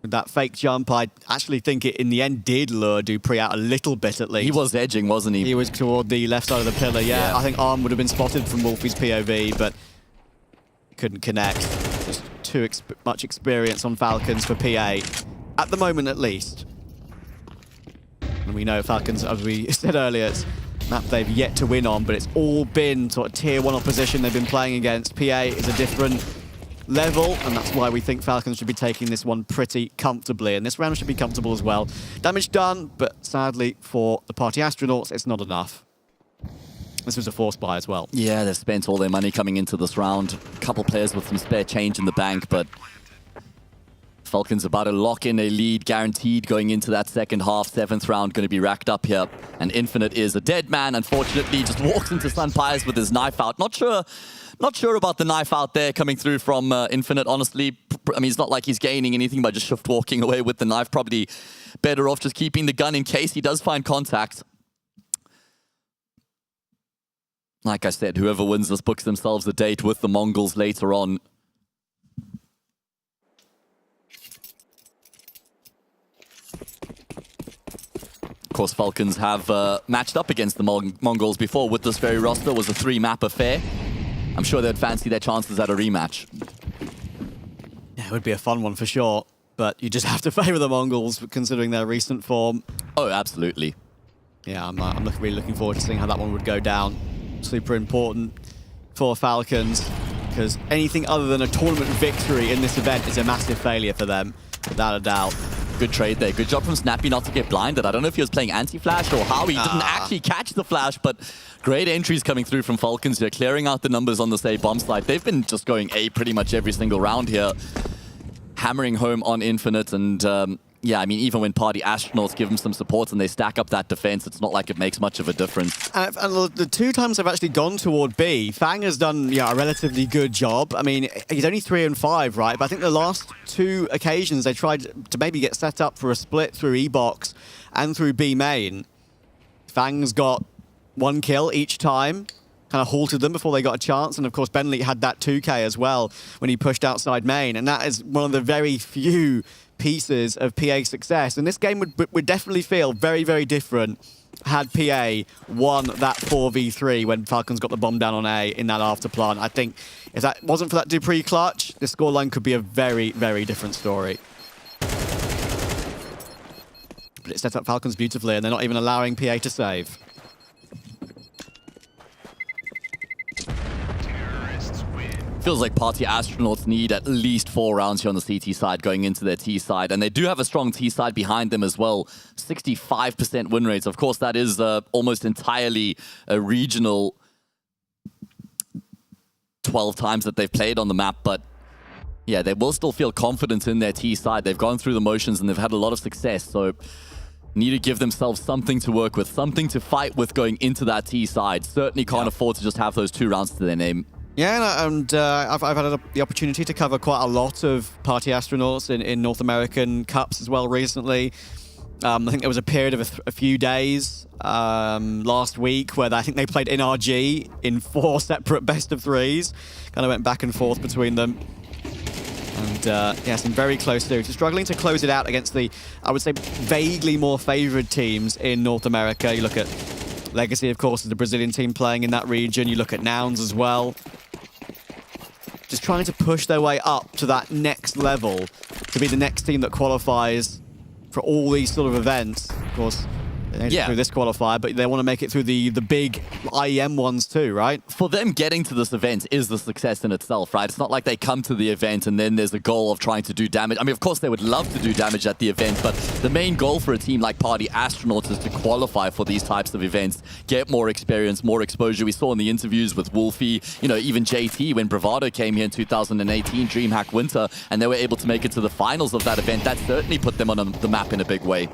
with that fake jump. I actually think it in the end did lure Dupree out a little bit at least. He was edging, wasn't he? He was toward the left side of the pillar, yeah. I think Arm would have been spotted from Wolfie's POV, but couldn't connect. Just too much experience on Falcons for PA, at the moment at least. And we know Falcons, as we said earlier, it's a map they've yet to win on, but it's all been sort of tier 1 opposition they've been playing against. PA is a different level, and that's why we think Falcons should be taking this one pretty comfortably. And this round should be comfortable as well. Damage done, but sadly for the Party Astronauts, it's not enough. This was a force buy as well. Yeah, they've spent all their money coming into this round. A couple players with some spare change in the bank, but Falcons about to lock in a lead, guaranteed going into that second half. 7th round going to be racked up here. And Infinite is a dead man, unfortunately. Just walks into Sunpius with his knife out. Not sure about the knife out there coming through from Infinite, honestly. I mean, it's not like he's gaining anything by just shift walking away with the knife. Probably better off just keeping the gun in case he does find contact. Like I said, whoever wins this books themselves a date with the Mongols later on. Of course, Falcons have matched up against the Mongols before with this very roster. It was a 3-map affair. I'm sure they'd fancy their chances at a rematch. Yeah, it would be a fun one for sure, but you just have to favour the Mongols considering their recent form. Oh, absolutely. Yeah, I'm really looking forward to seeing how that one would go down. Super important for Falcons, because anything other than a tournament victory in this event is a massive failure for them, without a doubt. Good trade there. Good job from Snappy not to get blinded. I don't know if he was playing anti-flash or how. He didn't actually catch the flash, but great entries coming through from Falcons here, clearing out the numbers on this A bomb site. They've been just going A pretty much every single round here, hammering home on Infinite. And yeah, I mean, even when Party Astronauts give them some support and they stack up that defense, it's not like it makes much of a difference. And the 2 times I've actually gone toward B, Fang has done a relatively good job. I mean, he's only 3 and 5, right? But I think the last 2 occasions they tried to maybe get set up for a split through E-Box and through B main. Fang's got 1 kill each time, kind of halted them before they got a chance. And of course, Bentley had that 2K as well when he pushed outside main. And that is one of the very few pieces of PA success. And this game would definitely feel very, very different had PA won that 4v3 when Falcons got the bomb down on A in that after plant. I think if that wasn't for that Dupree clutch, the scoreline could be a very, very different story. But it sets up Falcons beautifully, and they're not even allowing PA to save. Feels like Party Astronauts need at least 4 rounds here on the CT side going into their T side. And they do have a strong T side behind them as well. 65% win rates. Of course, that is almost entirely a regional 12 times that they've played on the map, but yeah, they will still feel confident in their T side. They've gone through the motions and they've had a lot of success, so need to give themselves something to work with, something to fight with going into that T side. Certainly can't afford to just have those 2 rounds to their name. Yeah, and I've had the opportunity to cover quite a lot of Party Astronauts in North American Cups as well recently. I think there was a period of a few days last week where I think they played NRG in 4 separate best of 3s. Kind of went back and forth between them. And yeah, some very close series. Struggling to close it out against the, I would say, vaguely more favored teams in North America. You look at Legacy, of course, is the Brazilian team playing in that region. You look at Nouns as well. Just trying to push their way up to that next level to be the next team that qualifies for all these sort of events. Of course, they made it through this qualifier, but they want to make it through the big IEM ones too, right? For them, getting to this event is the success in itself, right? It's not like they come to the event and then there's a goal of trying to do damage. I mean, of course, they would love to do damage at the event, but the main goal for a team like Party Astronauts is to qualify for these types of events, get more experience, more exposure. We saw in the interviews with Wolfie, you know, even JT, when Bravado came here in 2018, DreamHack Winter, and they were able to make it to the finals of that event. That certainly put them on the map in a big way.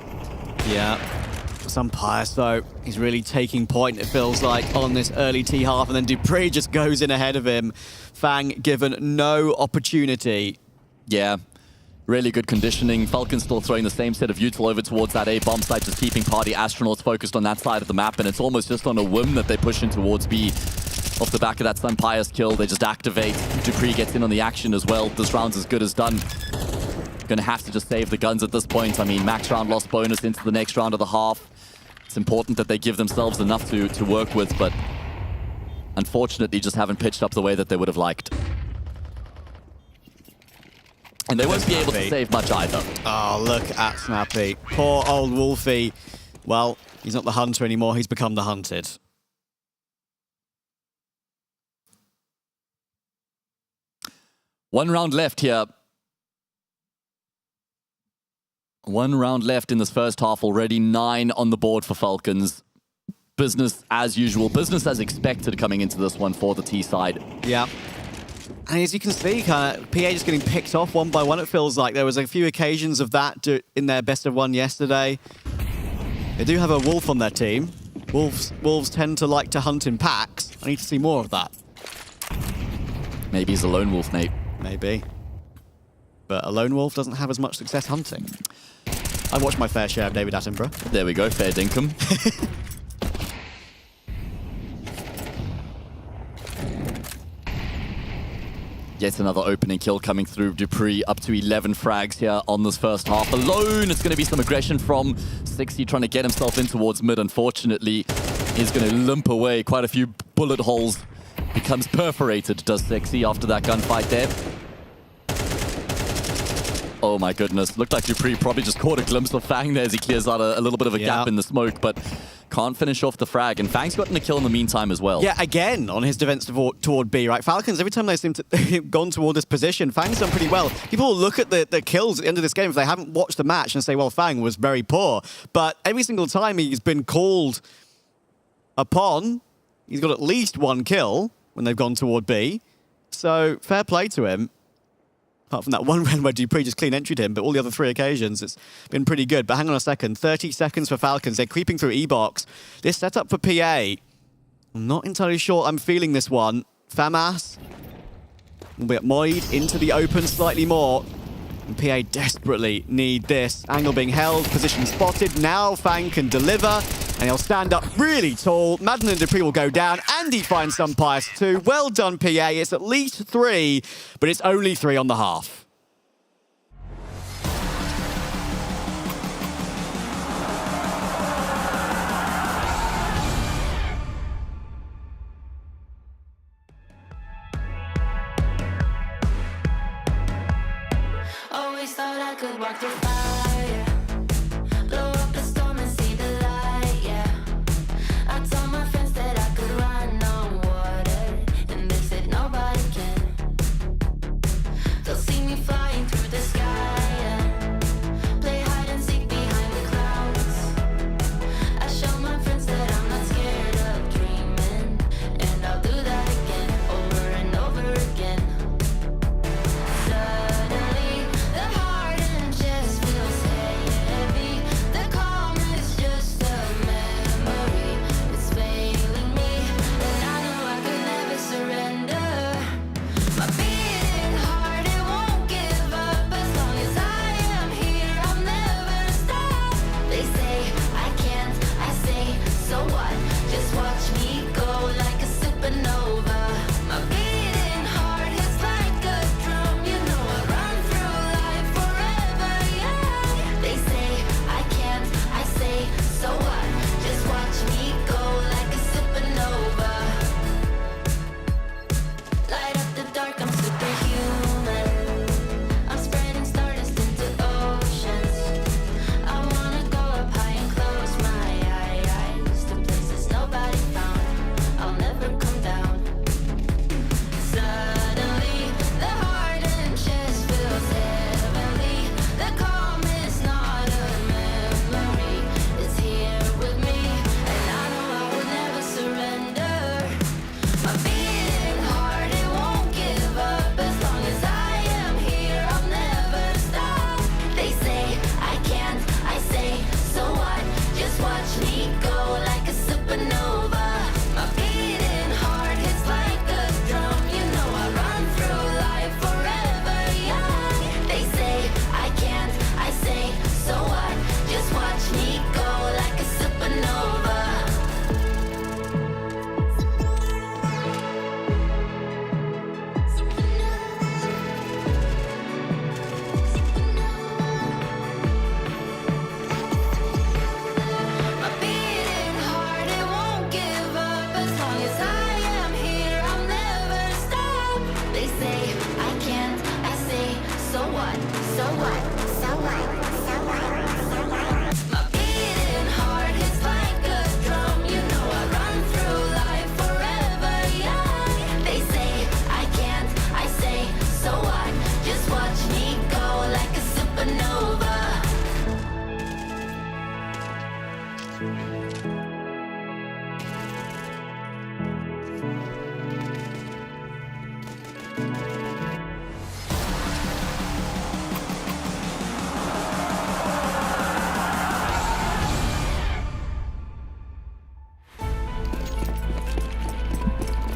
Yeah. Some Pius, though, he's really taking point, it feels like, on this early T-half, and then Dupree just goes in ahead of him. Fang given no opportunity. Yeah, really good conditioning. Falcons still throwing the same set of util over towards that A-bomb site, just keeping Party Astronauts focused on that side of the map, and it's almost just on a whim that they push in towards B. Off the back of that Sun Pius kill, they just activate. Dupree gets in on the action as well. This round's as good as done. Gonna have to just save the guns at this point. I mean, max round loss bonus into the next round of the half. It's important that they give themselves enough to work with, but unfortunately just haven't pitched up the way that they would have liked. And they won't be able to save much either. Oh, look at Snappy. Poor old Wolfie. Well, he's not the hunter anymore, he's become the hunted. One round left here. 1 round left in this first half already. 9 on the board for Falcons. Business as usual. Business as expected coming into this one for the T side. Yeah. And as you can see, PA just getting picked off one by one, it feels like. There was a few occasions of that in their best of 1 yesterday. They do have a wolf on their team. Wolves tend to like to hunt in packs. I need to see more of that. Maybe he's a lone wolf, Nate. Maybe. But a lone wolf doesn't have as much success hunting. I watched my fair share of David Attenborough. There we go, fair dinkum. Yet another opening kill coming through. Dupree up to 11 frags here on this first half alone. It's going to be some aggression from 60 trying to get himself in towards mid. Unfortunately, he's going to limp away. Quite a few bullet holes. Becomes perforated, does 60 after that gunfight there. Oh my goodness. Looked like Dupree probably just caught a glimpse of Fang there as he clears out a little bit of a gap in the smoke, but can't finish off the frag. And Fang's gotten a kill in the meantime as well. Yeah, again, on his defense toward B, right? Falcons, every time they seem to have gone toward this position, Fang's done pretty well. People will look at the kills at the end of this game if they haven't watched the match and say, well, Fang was very poor. But every single time he's been called upon, he's got at least 1 kill when they've gone toward B. So, fair play to him. Apart from that one round where Dupree just clean entry'd him, but all the other 3 occasions, it's been pretty good. But hang on a second, 30 seconds for Falcons. They're creeping through E-Box. This setup for PA, I'm not entirely sure I'm feeling this one. Famas will be at Moid into the open slightly more. And PA desperately need this. Angle being held, position spotted. Now Fang can deliver, and he'll stand up really tall. Madden and Dupree will go down, and he finds some Pius too. Well done, PA. It's at least 3, but it's only 3 on the half. Always thought I could walk through fire, blow up the storm and see the light, yeah. I told my friends that I could run on water, and they said nobody can. They'll see me flying through the sky, yeah. Play hide and seek behind the clouds. I show my friends that I'm not scared of dreaming, and I'll do that again over and over My beating heart is like a drum. You know I run through life forever young. They say I can't, I say so what? Just watch me go like a supernova.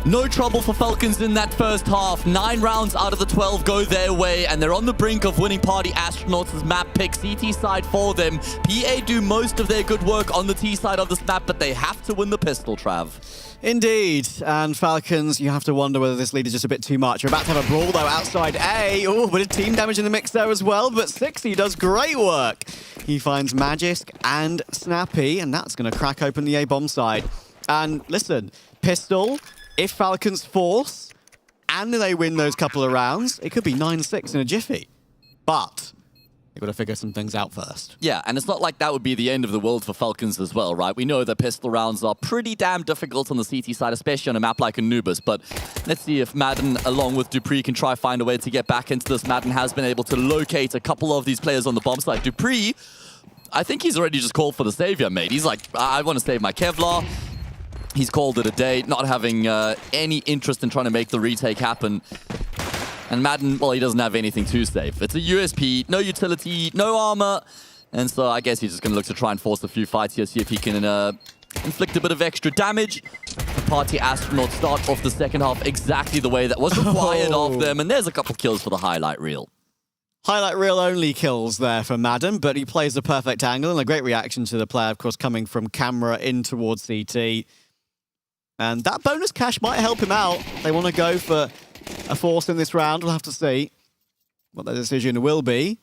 No trouble for Falcons in that first half. 9 rounds out of the 12 go their way, and they're on the brink of winning Party Astronauts' map pick. CT side for them. PA do most of their good work on the T side of this map, but they have to win the pistol, Trav. Indeed, and Falcons, you have to wonder whether this lead is just a bit too much. We're about to have a brawl, though, outside A. Oh, a bit of team damage in the mix there as well, but 60 does great work. He finds Magisk and Snappy, and that's going to crack open the A bomb side. And listen, pistol, if Falcons force, and they win those couple of rounds, it could be 9-6 in a jiffy. But they've got to figure some things out first. Yeah, and it's not like that would be the end of the world for Falcons as well, right? We know that pistol rounds are pretty damn difficult on the CT side, especially on a map like Anubis. But let's see if Madden, along with Dupree, can try find a way to get back into this. Madden has been able to locate a couple of these players on the bomb side. Dupree, I think he's already just called for the savior, mate. He's like, I want to save my Kevlar. He's called it a day, not having any interest in trying to make the retake happen. And Madden, well, he doesn't have anything to save. It's a USP, no utility, no armor. And so I guess he's just going to look to try and force a few fights here, see if he can inflict a bit of extra damage. The Party Astronauts start off the second half exactly the way that was required of them. And there's a couple kills for the highlight reel. Highlight reel only kills there for Madden, but he plays the perfect angle and a great reaction to the player, of course, coming from camera in towards CT. And that bonus cash might help him out. They want to go for a force in this round. We'll have to see what their decision will be.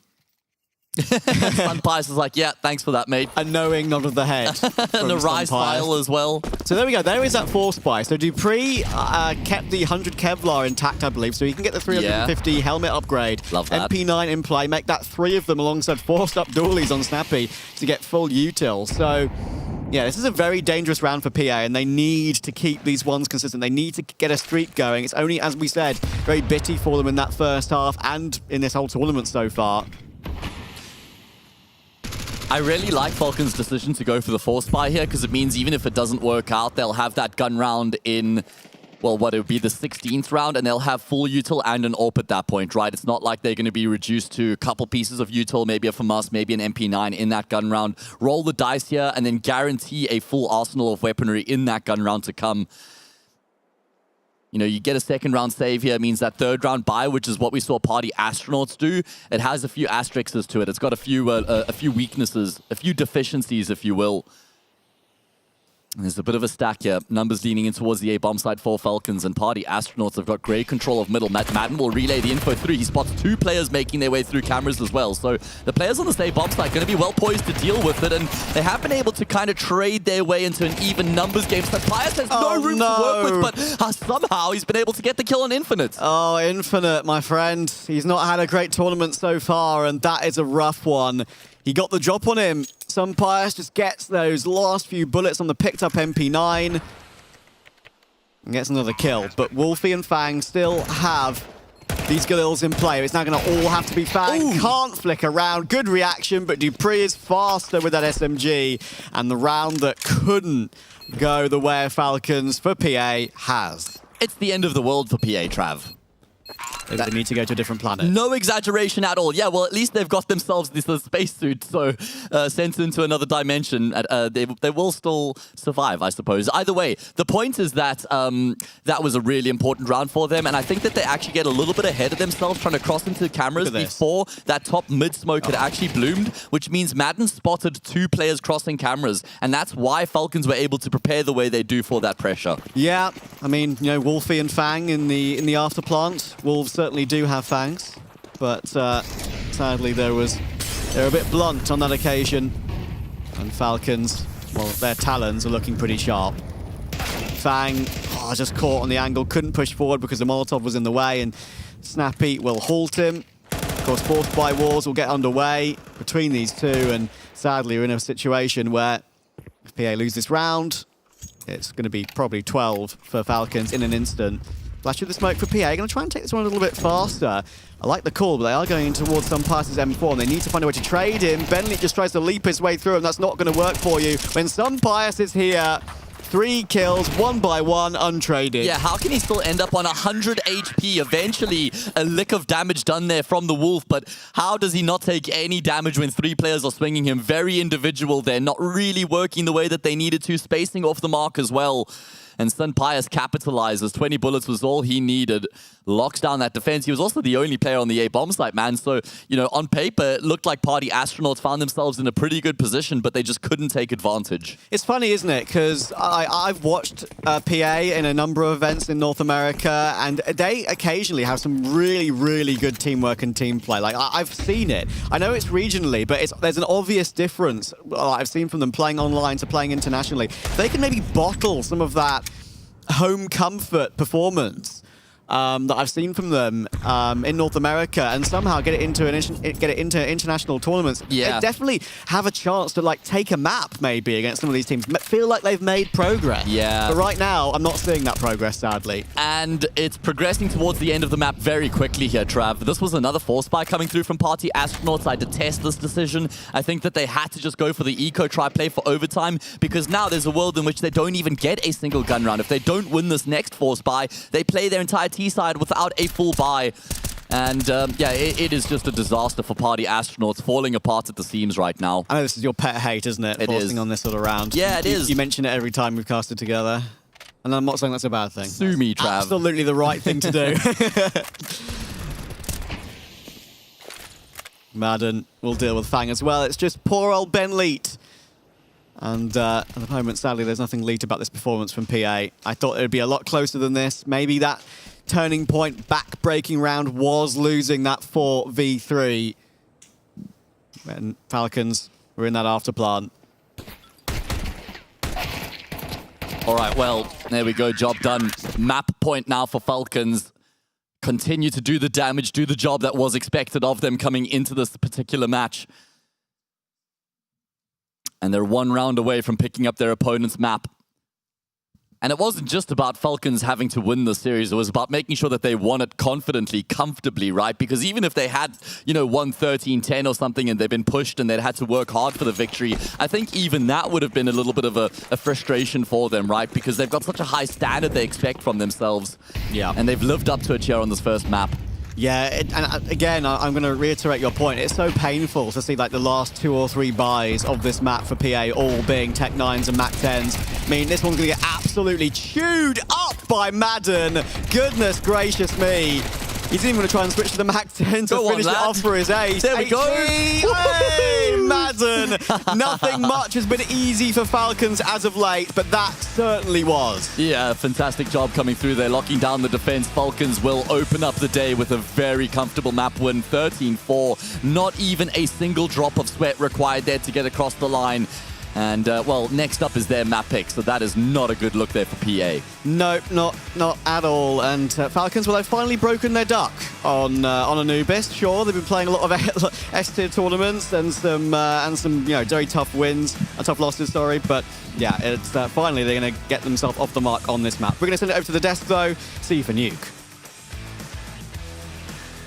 Sunpice is like, yeah, thanks for that, mate. A knowing nod of the head. And a rise file as well. So there we go. There is that force buy. So Dupree kept the 100 Kevlar intact, I believe, so he can get the 350 helmet upgrade. Love that. MP9 in play. Make that 3 of them alongside forced up dualies on Snappy to get full util. So yeah, this is a very dangerous round for PA, and they need to keep these ones consistent. They need to get a streak going. It's only, as we said, very bitty for them in that first half and in this whole tournament so far. I really like Falcons' decision to go for the force buy here, because it means even if it doesn't work out, they'll have that gun round in, well, what it would be the 16th round, and they'll have full util and an AWP at that point, right? It's not like they're going to be reduced to a couple pieces of util, maybe a FAMAS, maybe an MP9 in that gun round. Roll the dice here and then guarantee a full arsenal of weaponry in that gun round to come. You know, you get a second round save here, means that third round buy, which is what we saw Party Astronauts do, it has a few asterisks to it. It's got a few weaknesses, a few deficiencies, if you will. There's a bit of a stack here. Numbers leaning in towards the A-bomb side for Falcons, and Party Astronauts have got great control of middle. Madden will relay the info through. He spots 2 players making their way through cameras as well. So the players on the A-bomb side are going to be well poised to deal with it, and they have been able to kind of trade their way into an even numbers game. So Pius has no room to work with, but somehow he's been able to get the kill on Infinite. Oh, Infinite, my friend. He's not had a great tournament so far, and that is a rough one. He got the drop on him. Sunpius just gets those last few bullets on the picked up MP9 and gets another kill. But Wolfie and Fang still have these skills in play. It's now going to all have to be Fang. Ooh. Can't flick around. Good reaction, but Dupree is faster with that SMG. And the round that couldn't go the way of Falcons for PA has. It's the end of the world for PA, Trav. They need to go to a different planet. No exaggeration at all. Yeah, well, at least they've got themselves this spacesuit, so sent into another dimension. They will still survive, I suppose. Either way, the point is that that was a really important round for them, and I think that they actually get a little bit ahead of themselves trying to cross into the cameras before that top mid-smoke had actually bloomed, which means Madden spotted 2 players crossing cameras, and that's why Falcons were able to prepare the way they do for that pressure. Yeah, I mean, you know, Wolfie and Fang in the after plant. Wolves certainly do have fangs, but sadly they're a bit blunt on that occasion. And Falcons, well, their talons are looking pretty sharp. Fang, just caught on the angle, couldn't push forward because the Molotov was in the way, and Snappy will halt him. course, forced by walls will get underway between these two, and sadly we're in a situation where if PA lose this round, it's going to be probably 12 for Falcons in an instant. Flash with the smoke for PA. Going to try and take this one a little bit faster. I like the call, but they are going towards some passes M4, and they need to find a way to trade him. Bentley just tries to leap his way through, and that's not going to work for you. When some bias is here, 3 kills, 1 by 1, untraded. Yeah, how can he still end up on 100 HP? Eventually, a lick of damage done there from the Wolf, but how does he not take any damage when 3 players are swinging him? Very individual there, not really working the way that they needed to, spacing off the mark as well. And Sun Pius capitalizes. 20 bullets was all he needed. Locks down that defense. He was also the only player on the A bomb site, man. So, you know, on paper, it looked like Party Astronauts found themselves in a pretty good position, but they just couldn't take advantage. It's funny, isn't it? Because I've watched PA in a number of events in North America, and they occasionally have some really, really good teamwork and team play. Like, I've seen it. I know it's regionally, but there's an obvious difference I've seen from them playing online to playing internationally. They can maybe bottle some of that home comfort performance that I've seen from them in North America, and somehow get it into international tournaments. Yeah, they definitely have a chance to like take a map maybe against some of these teams. Feel like they've made progress. Yeah, but right now I'm not seeing that progress, sadly. And it's progressing towards the end of the map very quickly here, Trav. This was another force spy coming through from Party Astronauts. I detest this decision. I think that they had to just go for the eco try play for overtime, because now there's a world in which they don't even get a single gun round. If they don't win this next force spy, they play their entire T-side without a full buy. And yeah, it is just a disaster for Party Astronauts, falling apart at the seams right now. I know this is your pet hate, isn't it? It Forcing is. on this sort of round. Yeah, it is. You mention it every time we've casted together. And I'm not saying that's a bad thing. Sue me, Trav. Absolutely the right thing to do. Madden will deal with Fang as well. It's just poor old Ben Leet. And at the moment, sadly, there's nothing Leet about this performance from PA. I thought it would be a lot closer than this. Maybe that turning point back-breaking round was losing that 4v3. And Falcons were in that afterplan. All right, well, there we go. Job done. Map point now for Falcons. Continue to do the damage, do the job that was expected of them coming into this particular match. And they're 1 round away from picking up their opponent's map. And it wasn't just about Falcons having to win the series. It was about making sure that they won it confidently, comfortably, right? Because even if they had, you know, won 13-10 or something and they've been pushed and they'd had to work hard for the victory, I think even that would have been a little bit of a frustration for them, right? Because they've got such a high standard they expect from themselves. Yeah. And they've lived up to it here on this first map. Yeah, and again, I'm going to reiterate your point. It's so painful to see like the last 2 or 3 buys of this map for PA all being Tech 9s and Mac 10s. I mean, this one's going to get absolutely chewed up by Madden. Goodness gracious me. He's even going to try and switch to the Mac 10 to finish it off for his ace. There we go. Hey, Madden. Nothing much has been easy for Falcons as of late, but that certainly was. Yeah, fantastic job coming through there, locking down the defense. Falcons will open up the day with a very comfortable map win, 13-4. Not even a single drop of sweat required there to get across the line. And, well, next up is their map pick, so that is not a good look there for PA. No, not at all. And Falcons, well, they've finally broken their duck on Anubis. Sure, they've been playing a lot of S-tier tournaments and some you know, very tough wins, tough losses, sorry. But yeah, it's finally they're going to get themselves off the mark on this map. We're going to send it over to the desk though. See you for Nuke.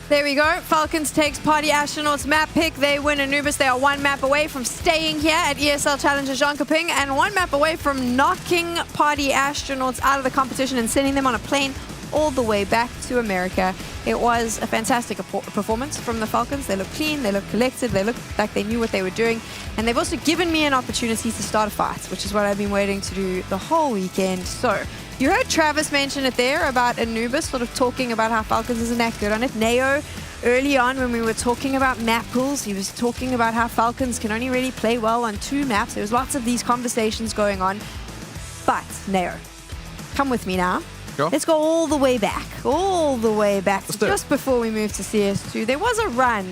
There we go. Falcons takes Party Astronauts map pick. They win Anubis. They are 1 map away from staying here at ESL Challenger Jönköping and 1 map away from knocking Party Astronauts out of the competition and sending them on a plane all the way back to America. It was a fantastic performance from the Falcons. They look clean, they look collected, they look like they knew what they were doing. And they've also given me an opportunity to start a fight, which is what I've been waiting to do the whole weekend. So, you heard Travis mention it there about Anubis, sort of talking about how Falcons isn't that good on it. Neo, early on when we were talking about map pools, he was talking about how Falcons can only really play well on 2 maps. There was lots of these conversations going on. But, Neo, come with me now. Sure. Let's go all the way back to just before we moved to CS2. There was a run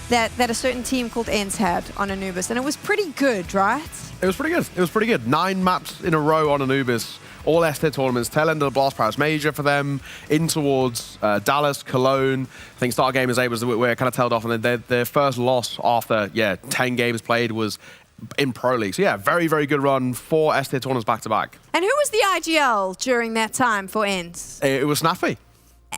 that a certain team called ENCE had on Anubis, and it was pretty good, right? It was pretty good. It was pretty good. 9 maps in a row on Anubis. All S-tier tournaments, tail end of the Blast Paris Major for them, in towards Dallas, Cologne. I think Start Game is able to where it kind of tailed off, and then their first loss after 10 games played was in Pro League. So yeah, very, very good run. 4 S-tier tournaments back to back. And who was the IGL during that time for ENCE? It was Snappy.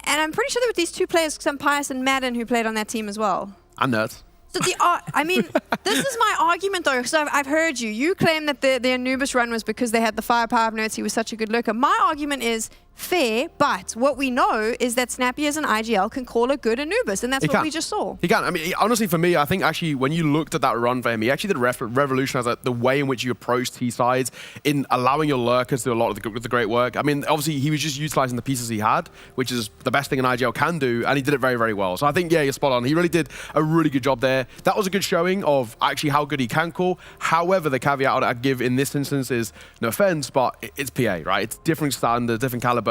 And I'm pretty sure there were these 2 players, some Pius and Madden, who played on that team as well. And Nerds. So I mean, this is my argument though. So I've heard you. You claim that the Anubis run was because they had the firepower of Nerds. He was such a good lurker. My argument is fair, but what we know is that Snappy as an IGL can call a good Anubis, and that's what we just saw. He can. I mean, honestly, for me, I think actually when you looked at that run for him, he actually did revolutionize the way in which you approach T-sides in allowing your lurkers to do a lot of the great work. I mean, obviously, he was just utilizing the pieces he had, which is the best thing an IGL can do, and he did it very, very well. So I think, yeah, you're spot on. He really did a really good job there. That was a good showing of actually how good he can call. However, the caveat I'd give in this instance is, no offense, but it's PA, right? It's different standard, different caliber.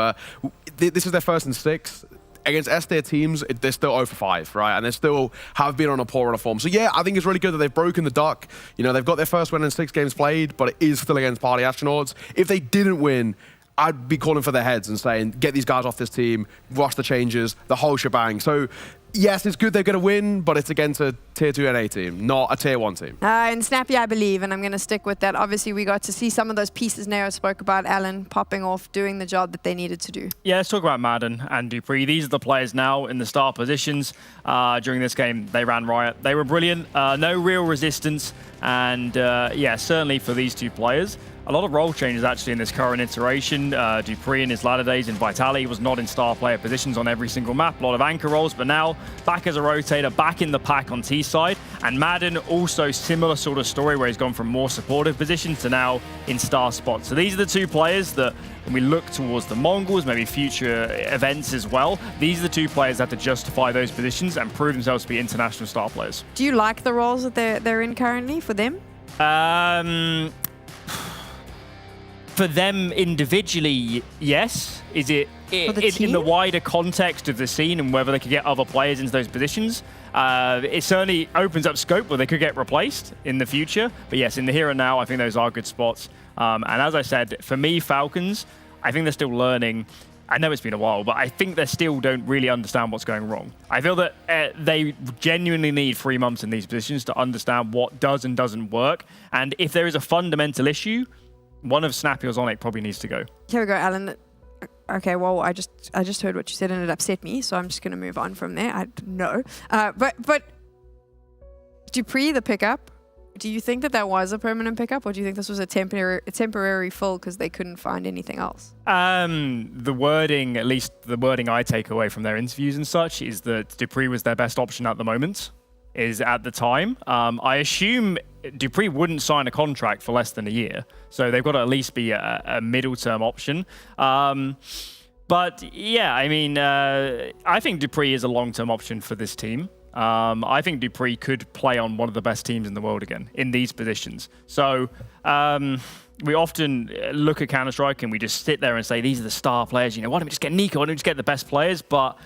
This is their first and 6. Against S-tier teams, they're still 0 for 5, right? And they still have been on a poor run of form. So yeah, I think it's really good that they've broken the duck. You know, they've got their first win in 6 games played, but it is still against Party Astronauts. If they didn't win, I'd be calling for their heads and saying, get these guys off this team, rush the changes, the whole shebang. So yes, it's good they're going to win, but it's against a Tier 2 NA team, not a Tier 1 team. And Snappy, I believe, and I'm going to stick with that. Obviously, we got to see some of those pieces Nero spoke about, Alan popping off, doing the job that they needed to do. Yeah, let's talk about Madden and Dupree. These are the players now in the star positions. During this game, they ran riot. They were brilliant, no real resistance, and yeah, certainly for these 2 players. A lot of role changes actually in this current iteration. Dupree in his latter days in Vitality was not in star player positions on every single map. A lot of anchor roles, but now back as a rotator, back in the pack on T-side. And Madden also similar sort of story where he's gone from more supportive positions to now in star spots. So these are the 2 players that when we look towards the Mongols, maybe future events as well, these are the 2 players that have to justify those positions and prove themselves to be international star players. Do you like the roles that they're in currently for them? For them individually, yes. Is it in the wider context of the scene and whether they could get other players into those positions? It certainly opens up scope where they could get replaced in the future. But yes, in the here and now, I think those are good spots. And as I said, for me, Falcons, I think they're still learning. I know it's been a while, but I think they still don't really understand what's going wrong. I feel that they genuinely need 3 months in these positions to understand what does and doesn't work. And if there is a fundamental issue, one of Snappy or Zonic probably needs to go. Here we go, Alan. Okay, well, I just heard what you said and it upset me, so I'm just going to move on from there. I don't know. But Dupree, the pickup, do you think that was a permanent pickup, or do you think this was a temporary fill because they couldn't find anything else? The wording, at least the wording I take away from their interviews and such, is that Dupree was their best option at the moment. Is at the time. I assume Dupree wouldn't sign a contract for less than a year, so they've got to at least be a middle-term option. But yeah, I mean, I think Dupree is a long-term option for this team. I think Dupree could play on one of the best teams in the world again in these positions. So we often look at Counter-Strike and we just sit there and say, these are the star players. You know, why don't we just get Nico? Why don't we just get the best players? But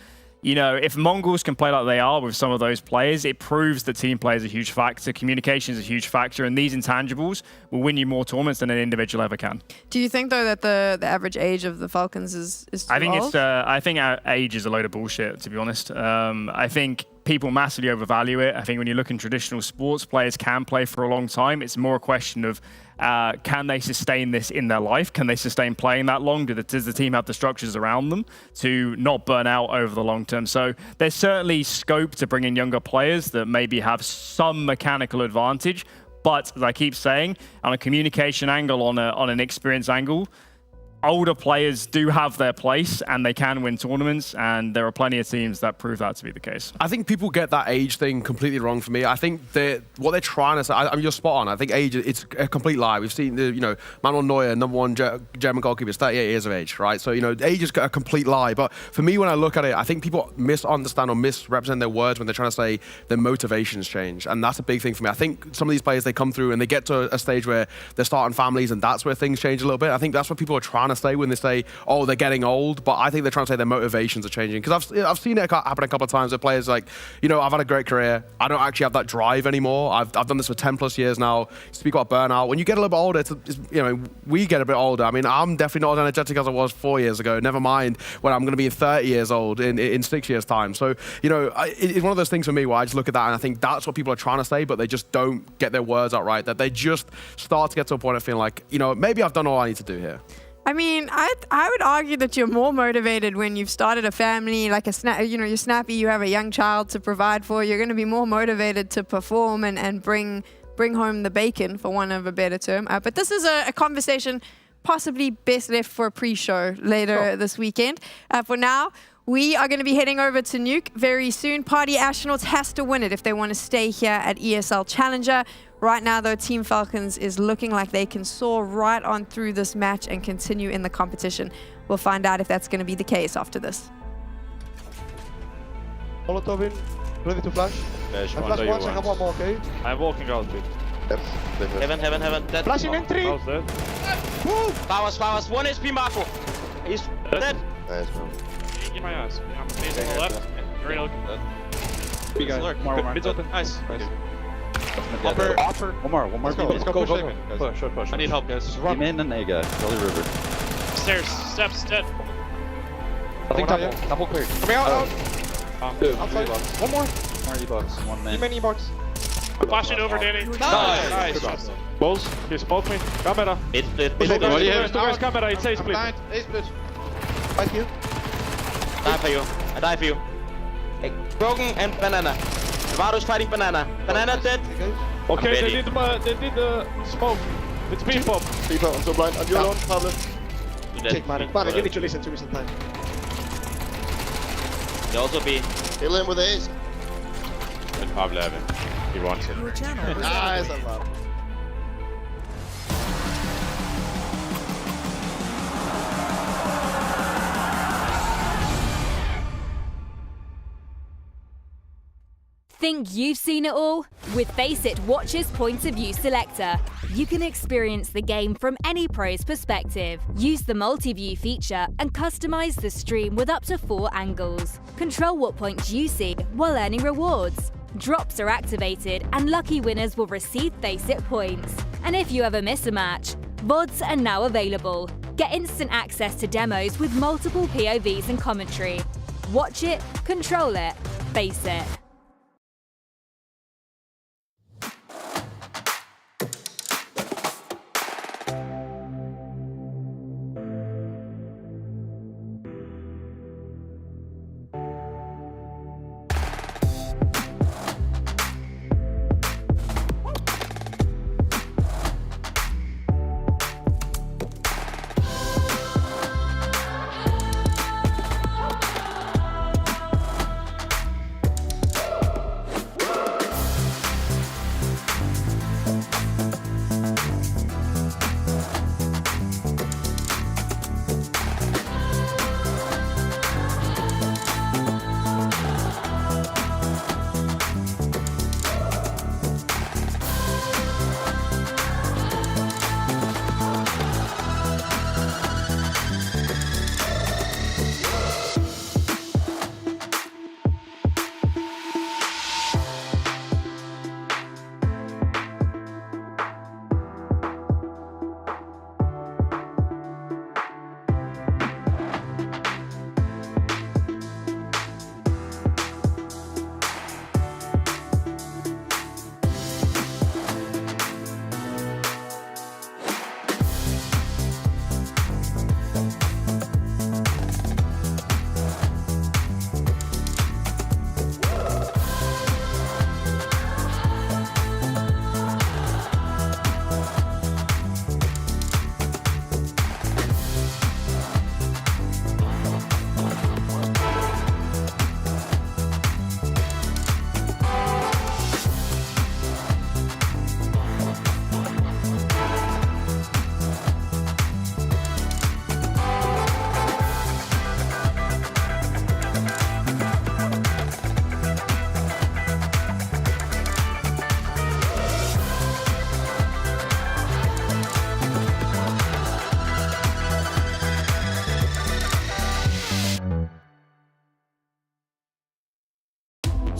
you know, if Mongols can play like they are with some of those players, it proves that team play is a huge factor, communication is a huge factor, and these intangibles will win you more tournaments than an individual ever can. Do you think, though, that the average age of the Falcons is too old? I think our age is a load of bullshit, to be honest. I think people massively overvalue it. I think when you look in traditional sports, players can play for a long time. It's more a question of can they sustain this in their life? Can they sustain playing that long? Does the team have the structures around them to not burn out over the long term? So there's certainly scope to bring in younger players that maybe have some mechanical advantage. But as I keep saying, on a communication angle, on an experience angle, older players do have their place and they can win tournaments, and there are plenty of teams that prove that to be the case. I think people get that age thing completely wrong for me. I think what they're trying to say, I mean, you're spot on. I think age, it's a complete lie. We've seen Manuel Neuer, #1 German goalkeeper, is 38 years of age, right? So, age is a complete lie. But for me, when I look at it, I think people misunderstand or misrepresent their words when they're trying to say their motivations change. And that's a big thing for me. I think some of these players, they come through and they get to a stage where they're starting families, and that's where things change a little bit. I think that's what people are trying to to say when they say, oh, they're getting old, but I think they're trying to say their motivations are changing. Because I've seen it happen a couple of times with players like, you know, I've had a great career. I don't actually have that drive anymore. I've done this for 10 plus years now. Speak about burnout. When you get a little bit older, you know, we get a bit older. I mean, I'm definitely not as energetic as I was 4 years ago. Never mind when I'm going to be 30 years old in 6 years' time. So, you know, it's one of those things for me where I just look at that and I think that's what people are trying to say, but they just don't get their words out right. That they just start to get to a point of feeling like, you know, maybe I've done all I need to do here. I mean, I would argue that you're more motivated when you've started a family, like you're snappy, you have a young child to provide for. You're going to be more motivated to perform and bring home the bacon, for one of a better term. But this is a conversation possibly best left for a pre-show later this weekend. For now, we are going to be heading over to Nuke very soon. Party Astronauts has to win it if they want to stay here at ESL Challenger. Right now, though, Team Falcons is looking like they can soar right on through this match and continue in the competition. We'll find out if that's going to be the case after this. Molotov in, ready to flash. I flash once, I have one more, okay? I'm walking out, bit. Heaven. Dead. Flashing in 3. How's that? Flowers. 1 HP, Marco. He's dead. Nice, bro. In my ass. I'm facing on the left. Very looking. Big guy. Mid's open. Nice. Offer. One more. Let's go. Push. I need help, guys. Team in and A guy. Jolly River. Stairs. Steps. Dead. Nothing double cleared. Coming out. Outside. One more. More E-box. One man. Many E-box. Flash it over, Danny. Nice. Balls. You spot me. Camera. Mid split. Two guys camera. It's A split. A split. Fight you. I die for you. Hey, Broken and Banana. Vado's fighting Banana. Banana dead. Okay, they did the smoke. It's P-pop. P-pop, I'm so blind. I'm alone, Pablo. Take man, you need to listen to me sometime. They also be. Kill him with Ace. Let Pablo have it. He wants it. Nice, I'm up. Think you've seen it all? With Faceit Watch's Point of View Selector, you can experience the game from any pro's perspective. Use the multi-view feature and customize the stream with up to 4 angles. Control what points you see while earning rewards. Drops are activated and lucky winners will receive Faceit points. And if you ever miss a match, VODs are now available. Get instant access to demos with multiple POVs and commentary. Watch it, control it, Faceit.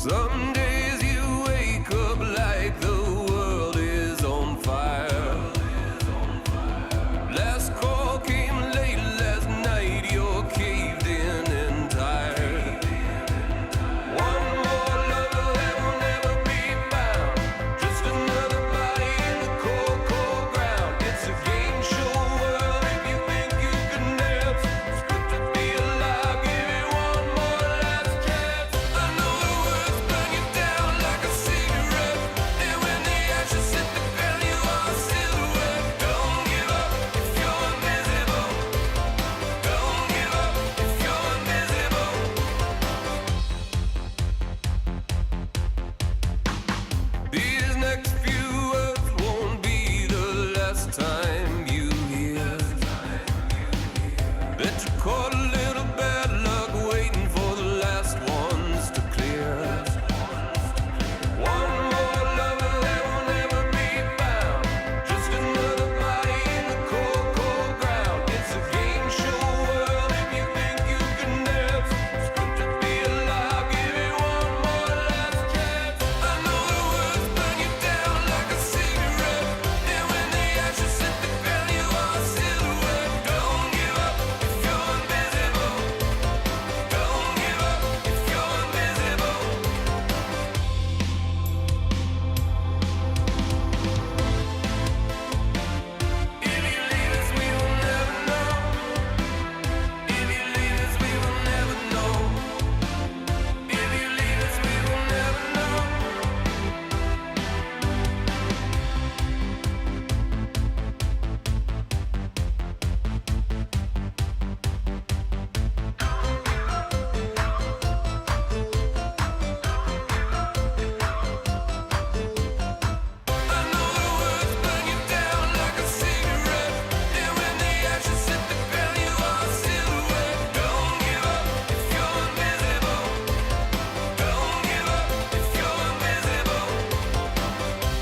Some days you wake up like the world is on fire. Last call came late last night, you're caved in and tired. One more lover that will never be found. Just another body in the cold, cold ground. It's a game show world if you think you can dance. It's good to be alive, give it one more last chance. I know the words burn you down like a cigarette, and when the ashes hit the ground, you are a silhouette. Don't give up if you're invisible. Don't give up if you're invisible. These next few words won't be the last time you hear that you caught a little bad luck waiting for the last ones to clear. One more lover that will never be found. Just another body in the cold, cold ground. It's a game show world if you think you can dance. It's good to be alive, give it one more last chance. I know the words burn you down like a cigarette, and when the ashes hit the ground, you are a silhouette. Don't give up if you're invisible. Don't give up if you're invisible. If you leave us, we will never know. If you leave us, we will never know. If you leave us, we will never know. I know the words burn you down like a cigarette, and when the ashes hit the ground, you are a silhouette. Don't give up if you're invisible. Don't give up if you're invisible.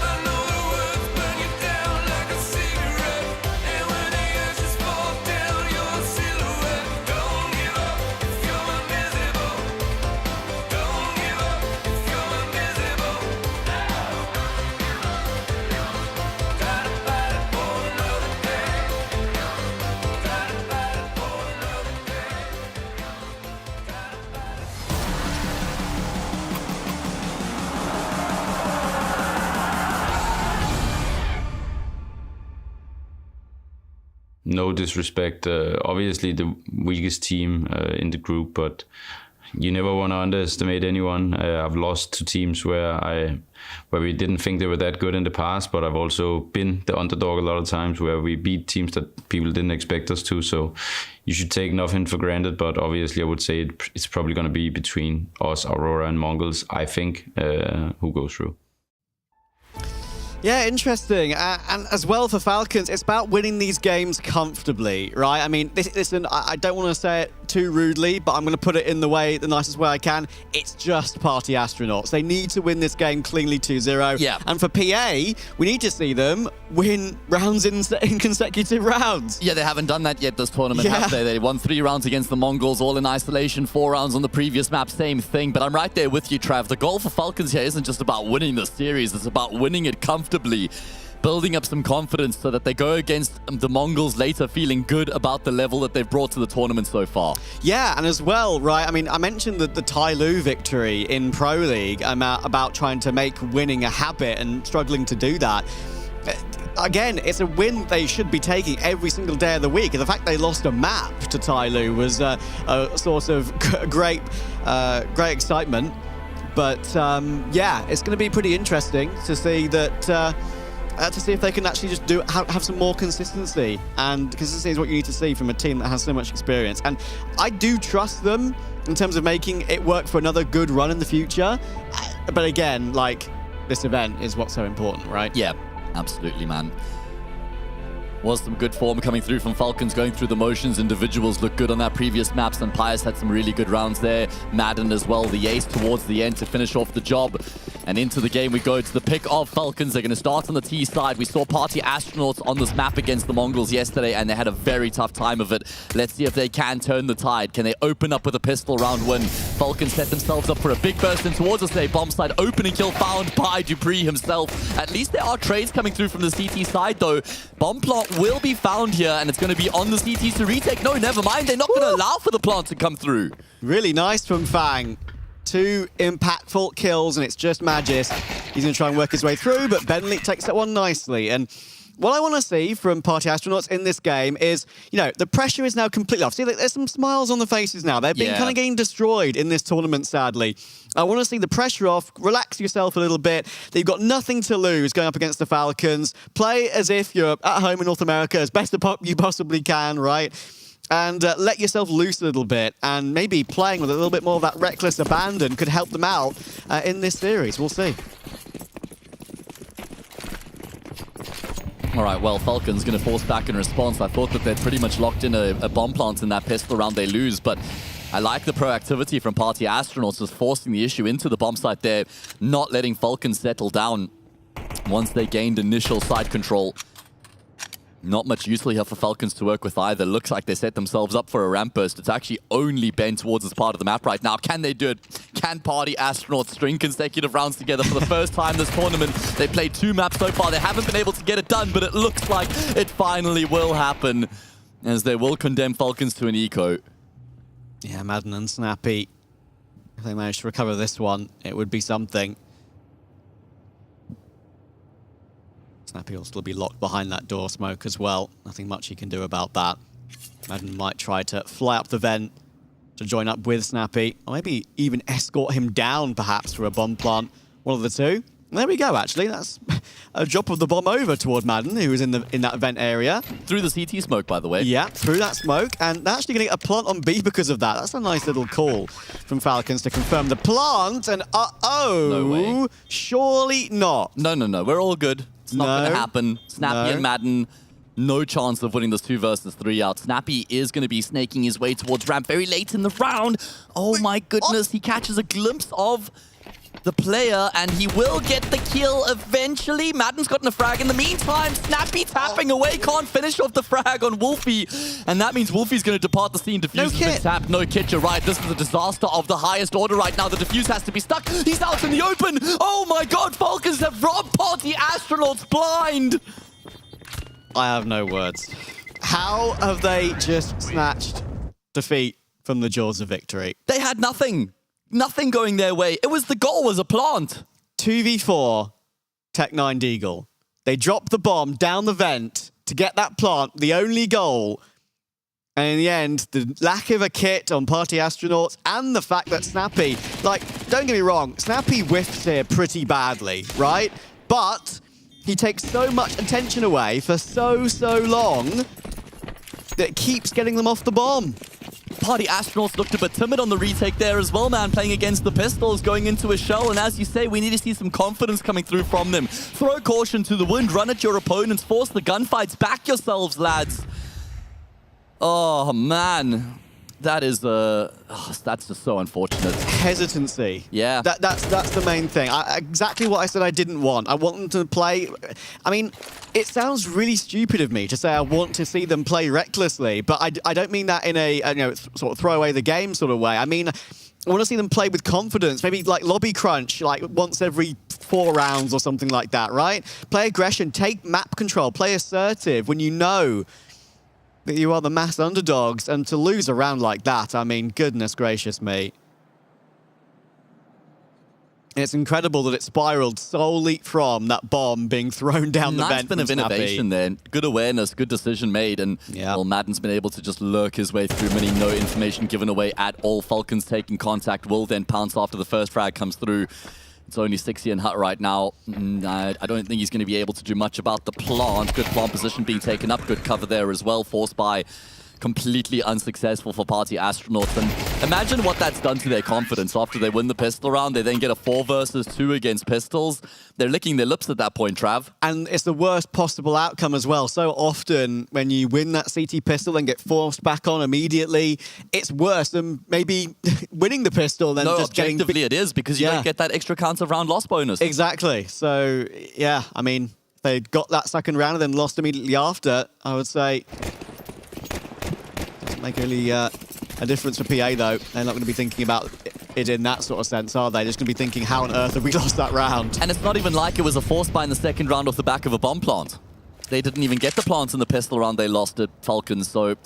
I know the words burn you down like a cigarette, and when the ashes fall down, you're a silhouette. Don't give up if you're invisible. Don't give up if you're invisible. Gotta fight it for another day. Gotta fight it for another day. No disrespect, obviously the weakest team in the group, but you never want to underestimate anyone. I've lost to teams where we didn't think they were that good in the past, but I've also been the underdog a lot of times where we beat teams that people didn't expect us to. So you should take nothing for granted, but obviously I would say it's probably going to be between us, Aurora and MongolZ, I think, who goes through. Yeah, interesting. And as well for Falcons, it's about winning these games comfortably, right? I mean, listen, I don't want to say it too rudely, but I'm going to put it in the nicest way I can. It's just Party Astronauts. They need to win this game cleanly 2-0. Yeah. And for PA, we need to see them win rounds in consecutive rounds. Yeah, they haven't done that yet this tournament, have they? They won 3 rounds against the MongolZ, all in isolation, 4 rounds on the previous map, same thing. But I'm right there with you, Trav. The goal for Falcons here isn't just about winning the series, it's about winning it comfortably, building up some confidence so that they go against the MongolZ later feeling good about the level that they've brought to the tournament so far. Yeah, and as well, right, I mean, I mentioned the Tyloo victory in Pro League about trying to make winning a habit and struggling to do that. Again, it's a win they should be taking every single day of the week. And the fact they lost a map to Tyloo was a source of great excitement. But yeah, it's going to be pretty interesting to see that. To see if they can actually just have some more consistency. And consistency is what you need to see from a team that has so much experience. And I do trust them in terms of making it work for another good run in the future. But again, like, this event is what's so important, right? Yeah, absolutely, man. Was some good form coming through from Falcons, going through the motions. Individuals look good on that previous map. And Pius had some really good rounds there. Madden as well, the ace towards the end to finish off the job. And into the game we go. To the pick of Falcons. They're going to start on the T side. We saw Party Astronauts on this map against the MongolZ yesterday, and they had a very tough time of it. Let's see if they can turn the tide. Can they open up with a pistol round win? Falcons set themselves up for a big burst in towards us today. Bomb side opening kill found by Dupree himself. At least there are trades coming through from the CT side though. Bomb plant will be found here, and it's going to be on the CTs to retake. No, never mind. They're not going to allow for the plant to come through. Really nice from Fang. 2 impactful kills, and it's just Magis. He's going to try and work his way through, but Bentley takes that one nicely. And what I want to see from Party Astronauts in this game is, you know, the pressure is now completely off. See, there's some smiles on the faces now. They've been kind of getting destroyed in this tournament, sadly. I want to see the pressure off, relax yourself a little bit. You've got nothing to lose going up against the Falcons. Play as if you're at home in North America as best you possibly can, right? And let yourself loose a little bit. And maybe playing with a little bit more of that reckless abandon could help them out in this series. We'll see. All right, well, Falcons going to force back in response. I thought that they'd pretty much locked in a bomb plant in that pistol round they lose, but I like the proactivity from Party Astronauts, just forcing the issue into the bomb site there, not letting Falcons settle down once they gained initial side control. Not much useful here for Falcons to work with either. Looks like they set themselves up for a ramp burst. It's actually only bent towards this part of the map right now. Can they do it? Can Party Astronauts string consecutive rounds together for the first time this tournament? They played 2 maps so far. They haven't been able to get it done, but it looks like it finally will happen, as they will condemn Falcons to an eco. Yeah, Madden and Snappy, if they manage to recover this one, it would be something. Snappy will still be locked behind that door smoke as well. Nothing much he can do about that. Madden might try to fly up the vent to join up with Snappy, or maybe even escort him down perhaps for a bomb plant. One of the two. And there we go, actually. That's a drop of the bomb over toward Madden, who is in that vent area. Through the CT smoke, by the way. Yeah, through that smoke. And they're actually going to get a plant on B because of that. That's a nice little call from Falcons to confirm the plant. And No way. Surely not. No. We're all good. It's not going to happen. Snappy and Madden, no chance of winning this 2 versus 3 out. Snappy is going to be snaking his way towards ramp very late in the round. Oh my goodness, he catches a glimpse of the player, and he will get the kill eventually. Madden's gotten a frag in the meantime. Snappy tapping away, can't finish off the frag on Wolfie. And that means Wolfie's going to depart the scene. Defuse has been tapped. No kit, you're right. This is a disaster of the highest order right now. The defuse has to be stuck. He's out in the open. Oh my god, Falcons have robbed Party Astronauts blind. I have no words. How have they just snatched defeat from the jaws of victory? They had nothing. Nothing going their way. It was the goal was a plant. 2v4, Tech9 Deagle. They dropped the bomb down the vent to get that plant, the only goal. And in the end, the lack of a kit on Party Astronauts and the fact that Snappy, like, don't get me wrong, Snappy whiffs here pretty badly, right? But he takes so much attention away for so long that it keeps getting them off the bomb. Party Astronauts looked a bit timid on the retake there as well, man, playing against the pistols, going into a shell, and as you say, we need to see some confidence coming through from them. Throw caution to the wind, run at your opponents, force the gunfights, back yourselves, lads. Oh, man. That is, that's just so unfortunate. Hesitancy. Yeah. That's the main thing. Exactly what I said I didn't want. I want them to play... I mean, it sounds really stupid of me to say I want to see them play recklessly, but I don't mean that in a sort of throw away the game sort of way. I mean, I want to see them play with confidence, maybe like lobby crunch, like once every 4 rounds or something like that, right? Play aggression, take map control, play assertive when you know that you are the mass underdogs, and to lose a round like that, I mean, goodness gracious me. It's incredible that it spiraled solely from that bomb being thrown down the vent. Nice bit of innovation there. Good awareness, good decision made, and well, Madden's been able to just lurk his way through many, no information given away at all. Falcons taking contact, will then pounce after the first frag comes through. It's only 60 in Hut right now. I don't think he's going to be able to do much about the plant. Good plant position being taken up. Good cover there as well, forced by completely unsuccessful for Party Astronauts. And imagine what that's done to their confidence after they win the pistol round. They then get a 4 versus 2 against pistols. They're licking their lips at that point, Trav. And it's the worst possible outcome as well. So often when you win that CT pistol and get forced back on immediately, it's worse than maybe winning the pistol than just getting... objectively it is, because you don't get that extra counter round loss bonus. Exactly. So, yeah, I mean, if they got that second round and then lost immediately after, I would say... doesn't make really a difference for PA, though. They're not going to be thinking about it in that sort of sense, are they? They're just going to be thinking, how on earth have we lost that round? And it's not even like it was a force buy in the second round off the back of a bomb plant. They didn't even get the plants in the pistol round they lost at Falcons, so...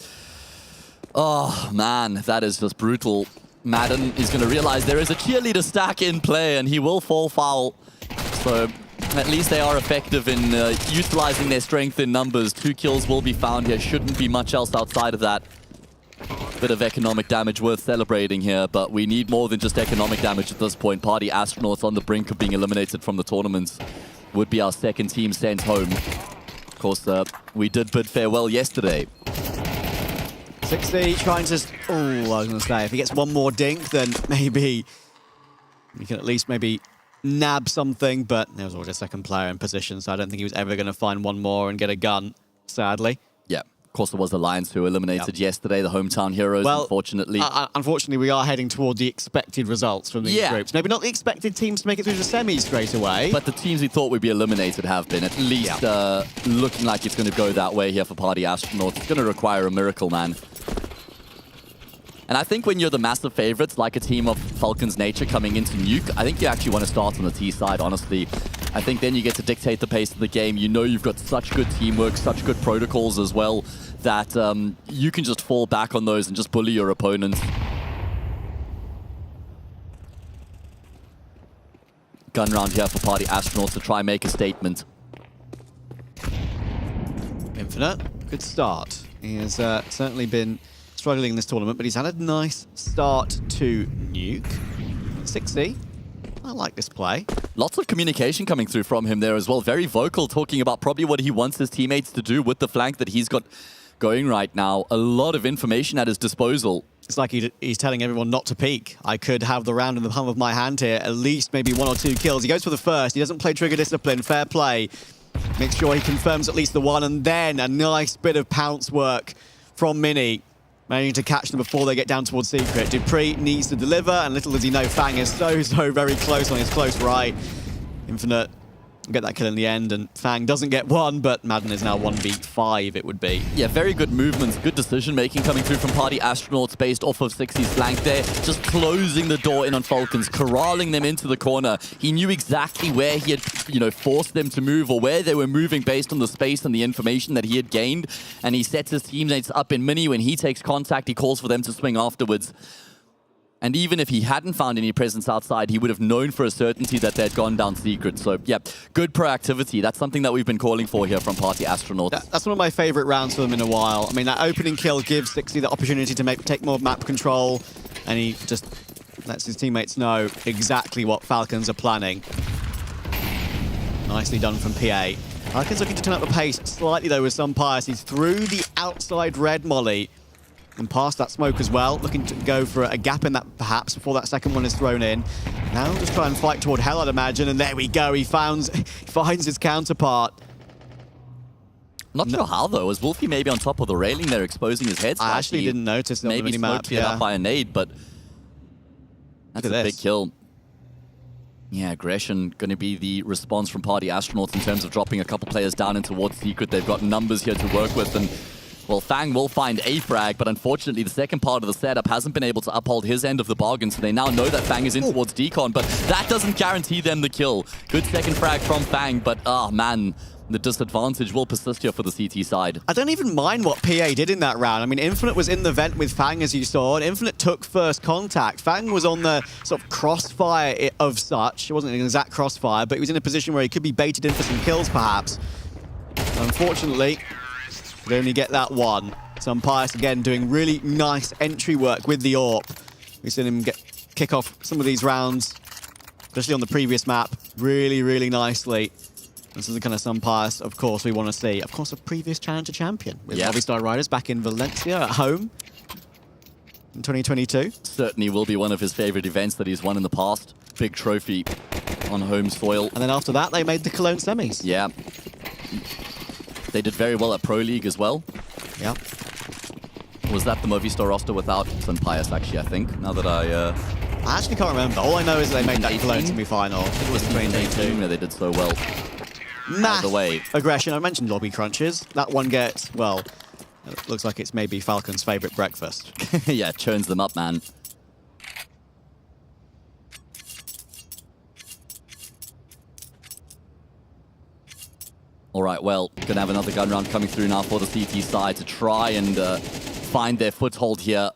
Oh, man, that is just brutal. Madden is going to realize there is a cheerleader stack in play, and he will fall foul. So at least they are effective in utilizing their strength in numbers. 2 kills will be found here. Shouldn't be much else outside of that. Bit of economic damage worth celebrating here, but we need more than just economic damage at this point. Party Astronauts on the brink of being eliminated from the tournament. Would be our second team sent home. Of course, we did bid farewell yesterday. 60 trying to... Oh, I was going to say, if he gets one more dink, then maybe he can at least maybe nab something, but there was already a second player in position, so I don't think he was ever going to find one more and get a gun, sadly. Yeah, of course there was Alliance who eliminated yesterday, the hometown heroes, unfortunately. Unfortunately, we are heading toward the expected results from these groups. Maybe not the expected teams to make it through the semis straight away. But the teams we thought would be eliminated have been, at least looking like it's going to go that way here for Party Astronauts. It's going to require a miracle, man. And I think when you're the massive favorites, like a team of Falcons' nature coming into Nuke, I think you actually want to start on the T side, honestly. I think then you get to dictate the pace of the game. You know you've got such good teamwork, such good protocols as well, that you can just fall back on those and just bully your opponents. Gun round here for Party Astronauts to try and make a statement. Infinite, good start. He has certainly been struggling in this tournament, but he's had a nice start to Nuke. 6C. I like this play. Lots of communication coming through from him there as well. Very vocal, talking about probably what he wants his teammates to do with the flank that he's got going right now. A lot of information at his disposal. It's like he's telling everyone not to peek. I could have the round in the palm of my hand here. At least maybe 1 or 2 kills. He goes for the first. He doesn't play trigger discipline. Fair play. Makes sure he confirms at least the 1, and then a nice bit of pounce work from Mini. Managing to catch them before they get down towards Secret. Dupree needs to deliver, and little does he know, Fang is so very close on his close right. Infinite will get that kill in the end, and Fang doesn't get 1, but Madden is now 1v5, it would be. Yeah, very good movements, good decision-making coming through from Party Astronauts based off of 60's flank there. Just closing the door in on Falcons, corralling them into the corner. He knew exactly where he had, forced them to move, or where they were moving based on the space and the information that he had gained. And he sets his teammates up in Mini. When he takes contact, he calls for them to swing afterwards. And even if he hadn't found any presence outside, he would have known for a certainty that they'd gone down Secret. So, yeah, good proactivity. That's something that we've been calling for here from Party Astronauts. That's one of my favorite rounds for them in a while. I mean, that opening kill gives 60 the opportunity to take more map control, and he just lets his teammates know exactly what Falcons are planning. Nicely done from PA. Falcons looking to turn up the pace slightly, though, with some pious. He's through the outside red molly and past that smoke as well, looking to go for a gap in that perhaps before that second one is thrown in. Now just try and fight toward hell, I'd imagine, and there we go. He finds his counterpart. Not sure how, though. Was Wolfie maybe on top of the railing there, exposing his head? I actually didn't notice on the maybe mini-map. smoked it up by a nade, but that's a big kill. Yeah, aggression going to be the response from Party Astronauts in terms of dropping a couple players down and towards Secret. They've got numbers here to work with, and well, Fang will find a frag, but unfortunately the second part of the setup hasn't been able to uphold his end of the bargain, so they now know that Fang is in towards Decon, but that doesn't guarantee them the kill. Good second frag from Fang, but man, the disadvantage will persist here for the CT side. I don't even mind what PA did in that round. I mean, Infinite was in the vent with Fang, as you saw, and Infinite took first contact. Fang was on the sort of crossfire of such. It wasn't an exact crossfire, but he was in a position where he could be baited in for some kills, perhaps. Unfortunately, could only get that 1. Some Pius, again, doing really nice entry work with the AWP. We've seen him kick off some of these rounds, especially on the previous map, really nicely. This is the kind of Sun Pius, of course, we want to see. Of course, a previous Challenger champion with Movistar Riders back in Valencia at home in 2022. Certainly will be one of his favorite events that he's won in the past. Big trophy on home soil. And then after that, they made the Cologne semis. Yeah. They did very well at Pro League as well. Yeah. Was that the Movistar roster without Sun Pius, actually, I think, now that I actually can't remember. All I know is they made that Cologne semi-final. It was 2018. Yeah, they did so well. Mass the way. aggression. I mentioned lobby crunches. That one gets, well, it looks like it's maybe Falcons' favorite breakfast. Yeah, churns them up, man. All right, well, gonna have another gun round coming through now for the CT side to try and find their foothold here.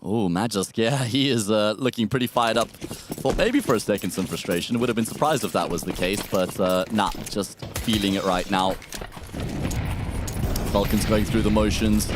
Oh, Magisk, yeah, he is looking pretty fired up. Well, maybe for a second some frustration. Would have been surprised if that was the case, but nah, just feeling it right now. Falcons going through the motions.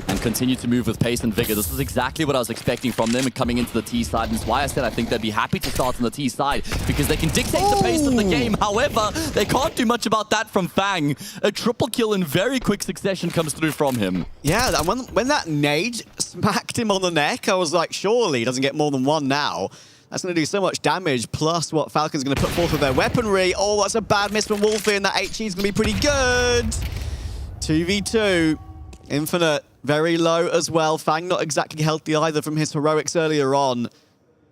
And continue to move with pace and vigor. This is exactly what I was expecting from them and coming into the T side. And that's why I said I think they'd be happy to start on the T side because they can dictate the pace of the game. However, they can't do much about that from Fang. A triple kill in very quick succession comes through from him. Yeah, when that nade smacked him on the neck, I was like, surely he doesn't get more than one now. That's going to do so much damage, plus what Falcon's going to put forth with their weaponry. Oh, that's a bad miss from Wolfie, and that HE is going to be pretty good. 2v2. Infinite, very low as well. Fang not exactly healthy either from his heroics earlier on.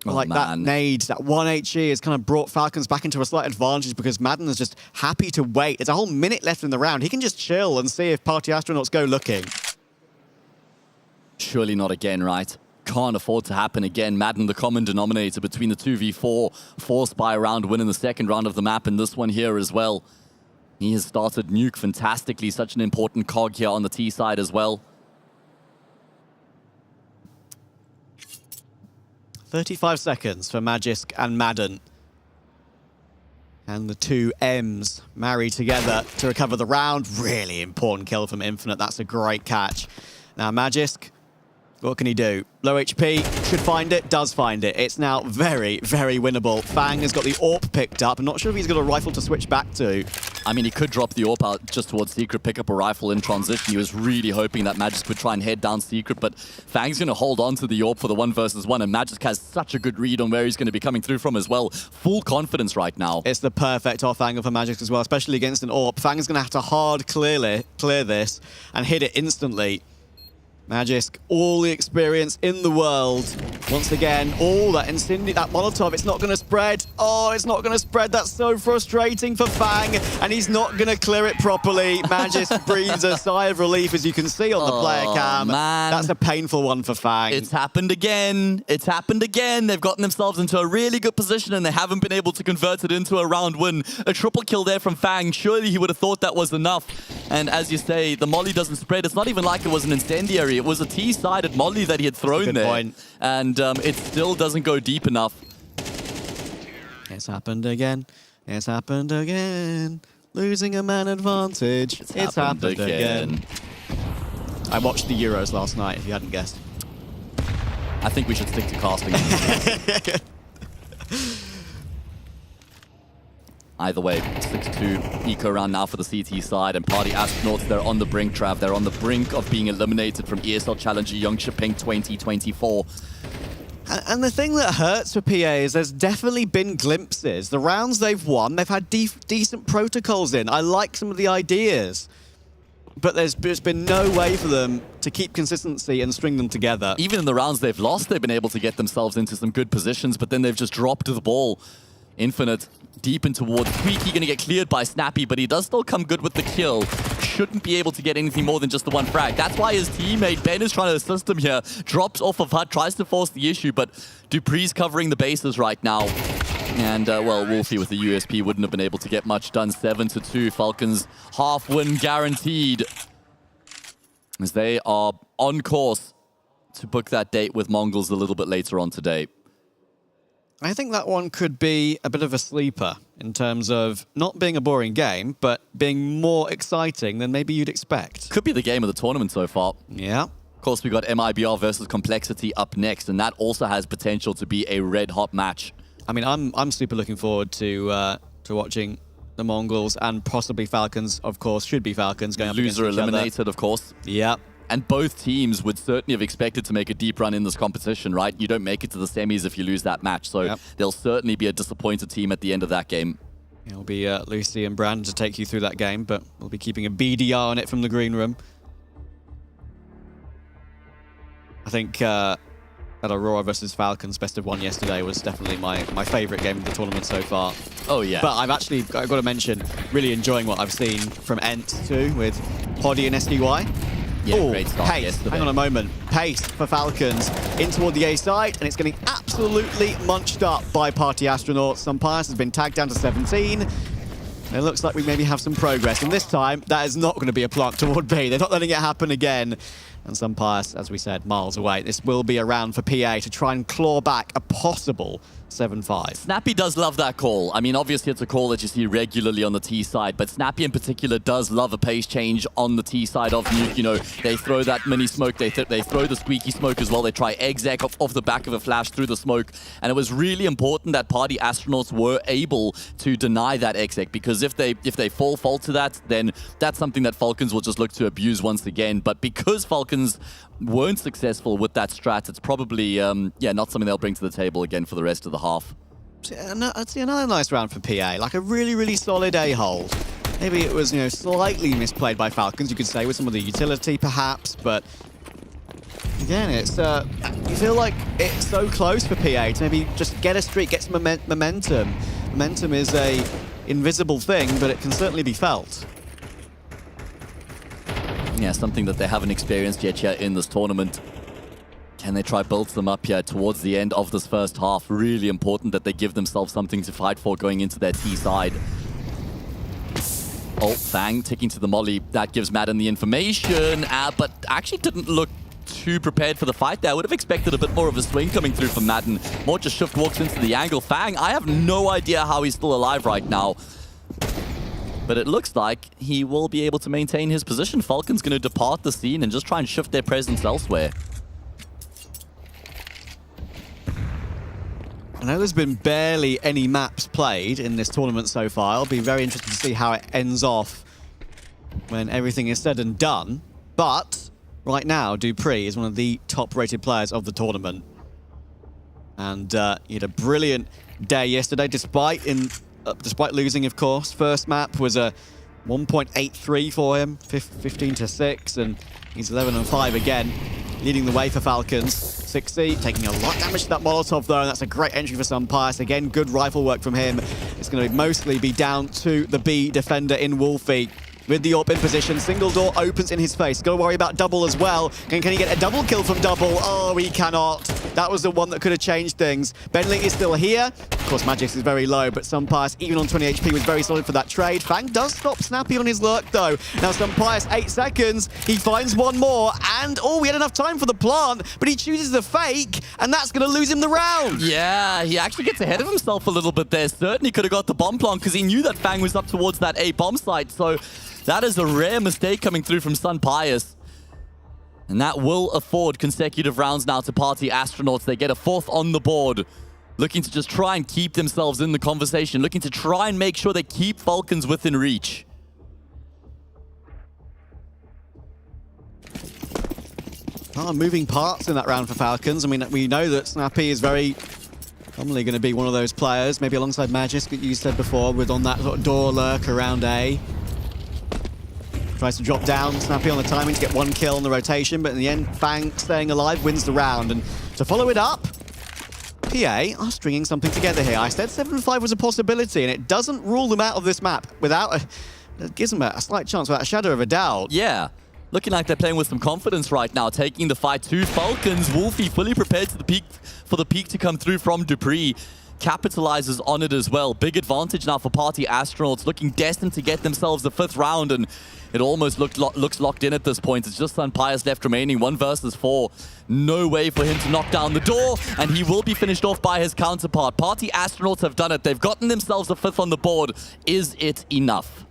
That nade, that 1 HE has kind of brought Falcons back into a slight advantage because Madden is just happy to wait. There's a whole minute left in the round. He can just chill and see if Party Astronauts go looking. Surely not again, right? Can't afford to happen again. Madden, the common denominator between the 2v4, forced by a round win in the second round of the map, and this one here as well. He has started Nuke fantastically, such an important cog here on the T side as well. 35 seconds for Magisk and Madden. And the two M's marry together to recover the round. Really important kill from Infinite. That's a great catch. Now Magisk, what can he do? Low HP, should find it, does find it. It's now very, very winnable. Fang has got the AWP picked up. I'm not sure if he's got a rifle to switch back to. I mean, he could drop the AWP out just towards Secret, pick up a rifle in transition. He was really hoping that Magisk would try and head down Secret, but Fang's going to hold on to the AWP for the 1 versus 1, and Magisk has such a good read on where he's going to be coming through from as well. Full confidence right now. It's the perfect off angle for Magisk as well, especially against an AWP. Fang's going to have to hard clear this and hit it instantly. Magisk, all the experience in the world. Once again, all that Incendiary, that Molotov, it's not going to spread. Oh, it's not going to spread. That's so frustrating for Fang, and he's not going to clear it properly. Magisk breathes a sigh of relief, as you can see on the player cam. Man. That's a painful one for Fang. It's happened again. It's happened again. They've gotten themselves into a really good position, and they haven't been able to convert it into a round win. A triple kill there from Fang. Surely he would have thought that was enough. And as you say, the molly doesn't spread. It's not even like it was an incendiary. It was a T-sided molly that he had thrown there. Point. And it still doesn't go deep enough. It's happened again. It's happened again. Losing a man advantage. It's happened again. I watched the Euros last night, if you hadn't guessed. I think we should stick to casting. Either way, 6-2 eco round now for the CT side, and Party Astronauts, they're on the brink, Trav. They're on the brink of being eliminated from ESL Challenger Jönköping 2024. And the thing that hurts for PA is there's definitely been glimpses. The rounds they've won, they've had decent protocols in. I like some of the ideas. But there's been no way for them to keep consistency and string them together. Even in the rounds they've lost, they've been able to get themselves into some good positions, but then they've just dropped the ball. Infinite deep in towards Tweaky, gonna get cleared by Snappy, but he does still come good with the kill. Shouldn't be able to get anything more than just the one frag. That's why his teammate Ben is trying to assist him here. Drops off of HUD, tries to force the issue, but Dupree's covering the bases right now. And, well, Wolfie with the USP wouldn't have been able to get much done. 7-2, Falcons half win guaranteed. As they are on course to book that date with MongolZ a little bit later on today. I think that one could be a bit of a sleeper in terms of not being a boring game, but being more exciting than maybe you'd expect. Could be the game of the tournament so far. Yeah. Of course, we got MIBR versus Complexity up next, and that also has potential to be a red-hot match. I mean, I'm super looking forward to watching the Mongols and possibly Falcons, of course, should be Falcons going up against Loser each other. eliminated, of course. Yeah. And both teams would certainly have expected to make a deep run in this competition, right? You don't make it to the semis if you lose that match, so there'll certainly be a disappointed team at the end of that game. It'll be Lucy and Brandon to take you through that game, but we'll be keeping a BDR on it from the green room. I think that Aurora versus Falcons best of one yesterday was definitely my favorite game of the tournament so far. Oh, yeah. But I've got to mention, really enjoying what I've seen from Ent too, with Poddy and SDY. Yeah, great start pace. yesterday. Hang on a moment. Pace for Falcons in toward the A side, and it's getting absolutely munched up by Party Astronauts. Sunpias has been tagged down to 17. It looks like we maybe have some progress, and this time that is not going to be a plant toward B. They're not letting it happen again. And Sunpias, as we said, miles away. This will be a round for PA to try and claw back a possible 7-5. Snappy does love that call. I mean, obviously it's a call that you see regularly on the T side, but Snappy in particular does love a pace change on the T side of Nuke. You know, they throw that mini smoke, they throw the squeaky smoke as well. They try exec off the back of a flash through the smoke, and it was really important that Party Astronauts were able to deny that exec, because if they fall to that, then that's something that Falcons will just look to abuse once again. But because Falcons weren't successful with that strat, it's probably not something they'll bring to the table again for the rest of the half. I'd see another nice round for PA, like a really solid A hold. Maybe it was, slightly misplayed by Falcons, you could say, with some of the utility perhaps, but again, it's you feel like it's so close for PA to maybe just get a streak, get some momentum. Momentum is a invisible thing, but it can certainly be felt. Yeah, something that they haven't experienced yet here in this tournament. Can they try build them up here towards the end of this first half? Really important that they give themselves something to fight for going into their T side. Oh, Fang ticking to the molly. That gives Madden the information, but actually didn't look too prepared for the fight there. I would have expected a bit more of a swing coming through from Madden. More just shift walks into the angle. Fang, I have no idea how he's still alive right now. But it looks like he will be able to maintain his position. Falcon's going to depart the scene and just try and shift their presence elsewhere. I know there's been barely any maps played in this tournament so far. I'll be very interested to see how it ends off when everything is said and done. But right now, Dupree is one of the top-rated players of the tournament. And he had a brilliant day yesterday, despite losing, of course. First map was a 1.83 for him, 15-6, and he's 11-5 again, leading the way for Falcons. 6C, taking a lot of damage to that Molotov though, and that's a great entry for Sunpias. Again, good rifle work from him. It's going to mostly be down to the B defender in Wolfie. With the AWP in position, single door opens in his face. Got to worry about double as well. Can he get a double kill from double? Oh, he cannot. That was the one that could have changed things. Bentley is still here. Of course, Magix is very low, but Sunpias, even on 20 HP, was very solid for that trade. Fang does stop Snappy on his lurk, though. Now, Sunpias, 8 seconds. He finds one more, and, we had enough time for the plant, but he chooses the fake, and that's going to lose him the round. Yeah, he actually gets ahead of himself a little bit there. Certainly could have got the bomb plant, because he knew that Fang was up towards that A bomb site, so that is a rare mistake coming through from Sunpias. And that will afford consecutive rounds now to Party Astronauts. They get a 4th on the board. Looking to just try and keep themselves in the conversation. Looking to try and make sure they keep Falcons within reach. Moving parts in that round for Falcons. I mean, we know that Snappy is very commonly going to be one of those players, maybe alongside Magis, that you said before, with on that sort of door lurk around A. Tries to drop down, Snappy on the timing to get 1 kill on the rotation, but in the end, Fang staying alive wins the round. And to follow it up, PA are stringing something together here. I said 7-5 was a possibility, and it doesn't rule them out of this map it gives them a slight chance without a shadow of a doubt. Yeah. Looking like they're playing with some confidence right now, taking the fight to Falcons. Wolfie fully prepared to for the peak to come through from Dupree. Capitalizes on it as well. Big advantage now for Party Astronauts, looking destined to get themselves the 5th round, and it almost looks locked in at this point. It's just Sunpias left remaining, 1 versus 4. No way for him to knock down the door, and he will be finished off by his counterpart. Party Astronauts have done it. They've gotten themselves the 5th on the board. Is it enough?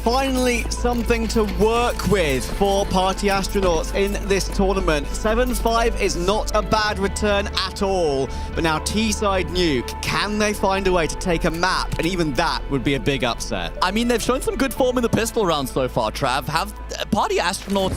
finally something to work with for Party Astronauts in this tournament. 7-5 is not a bad return at all. But now T-side Nuke, can they find a way to take a map? And even that would be a big upset. I mean, they've shown some good form in the pistol round so far, Trav. Have Party Astronauts,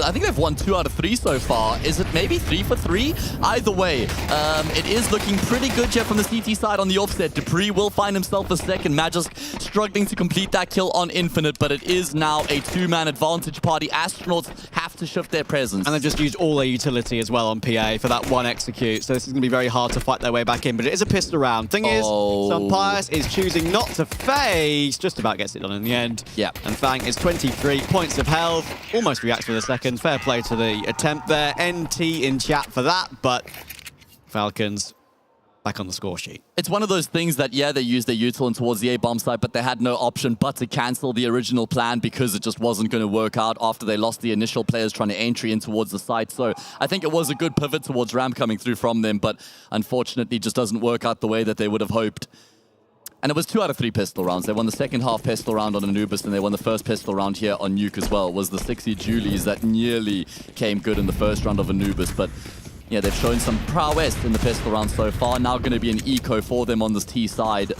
I think they've won 2 out of 3 so far. Is it maybe 3 for 3? Either way, it is looking pretty good here from the CT side on the offset. Dupree will find himself a second. Magisk struggling to complete that kill on Infinite, but it is now a 2-man advantage. Party Astronauts have to shift their presence. And they've just used all their utility as well on PA for that one execute, so this is going to be very hard to fight their way back in, but it is a pistol round. Thing is, Sunpius is choosing not to face, just about gets it done in the end. Yeah. And Fang is 23 points of health, almost reacts with a second. Fair play to the attempt there. NT in chat for that, but Falcons back on the score sheet. It's one of those things that, yeah, they used their util towards the A-bomb side, but they had no option but to cancel the original plan because it just wasn't going to work out after they lost the initial players trying to entry in towards the site. So I think it was a good pivot towards ramp coming through from them, but unfortunately just doesn't work out the way that they would have hoped. And it was 2 out of 3 pistol rounds. They won the second half pistol round on Anubis, and they won the first pistol round here on Nuke as well. It was the 60 Julies that nearly came good in the first round of Anubis, but yeah, they've shown some prowess in the pistol round so far. Now going to be an eco for them on this T side.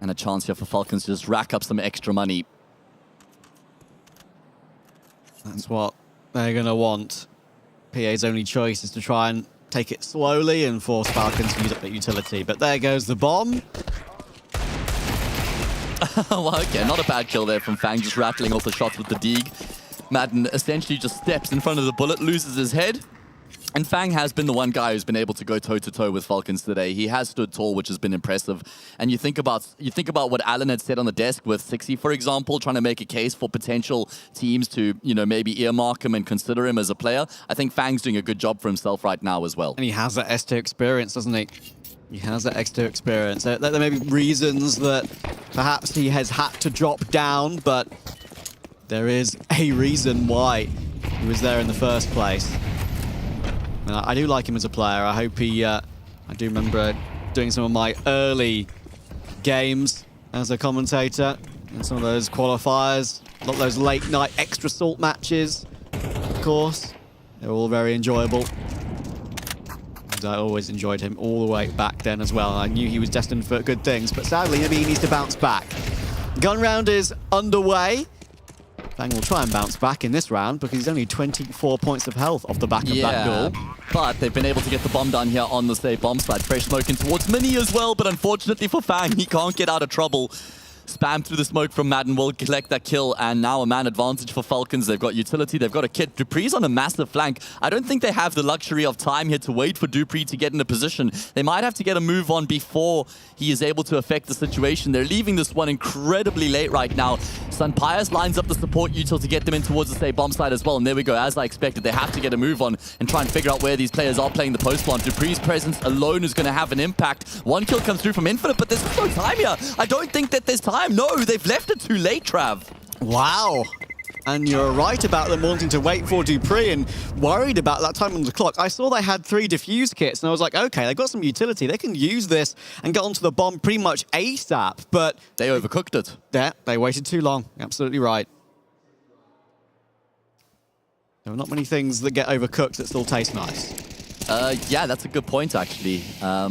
And a chance here for Falcons to just rack up some extra money. That's what they're going to want. PA's only choice is to try and take it slowly and force Falcons to use up that utility. But there goes the bomb. Well, okay, not a bad kill there from Fang, just rattling off the shots with the Deeg. Madden essentially just steps in front of the bullet, loses his head. And Fang has been the one guy who's been able to go toe-to-toe with Falcons today. He has stood tall, which has been impressive. And you think about what Alan had said on the desk with 60, for example, trying to make a case for potential teams to, you know, maybe earmark him and consider him as a player. I think Fang's doing a good job for himself right now as well. And he has that S2 experience, doesn't he? He has that X2 experience. There may be reasons that perhaps he has had to drop down, but there is a reason why he was there in the first place. I do like him as a player. I hope he... I do remember doing some of my early games as a commentator in some of those qualifiers. A lot of those late-night extra salt matches, of course. They're all very enjoyable. And I always enjoyed him all the way back then as well. I knew he was destined for good things, but sadly, maybe he needs to bounce back. Gun round is underway. Fang will try and bounce back in this round because he's only 24 points of health off the back of that goal. But they've been able to get the bomb down here on the safe bomb side. Fresh smoke in towards Mini as well, but unfortunately for Fang, he can't get out of trouble. Spam through the smoke from Madden will collect that kill, and now a man advantage for Falcons. They've got utility, they've got a kit. Dupree's on a massive flank. I don't think they have the luxury of time here to wait for Dupree to get in a position. They might have to get a move on before he is able to affect the situation. They're leaving this one incredibly late right now. Sunpius lines up the support util to get them in towards the safe bomb side as well, and there we go. As I expected, they have to get a move on and try and figure out where these players are playing the post plant. Dupree's presence alone is going to have an impact. One kill comes through from Infinite, but there's no time here. I don't think that there's time. No, they've left it too late, Trav. Wow. And you're right about them wanting to wait for Dupree and worried about that time on the clock. I saw they had 3 defuse kits, and I was like, okay, they've got some utility. They can use this and get onto the bomb pretty much ASAP, but... They overcooked it. Yeah, they waited too long. Absolutely right. There are not many things that get overcooked that still taste nice. Yeah, that's a good point, actually. Got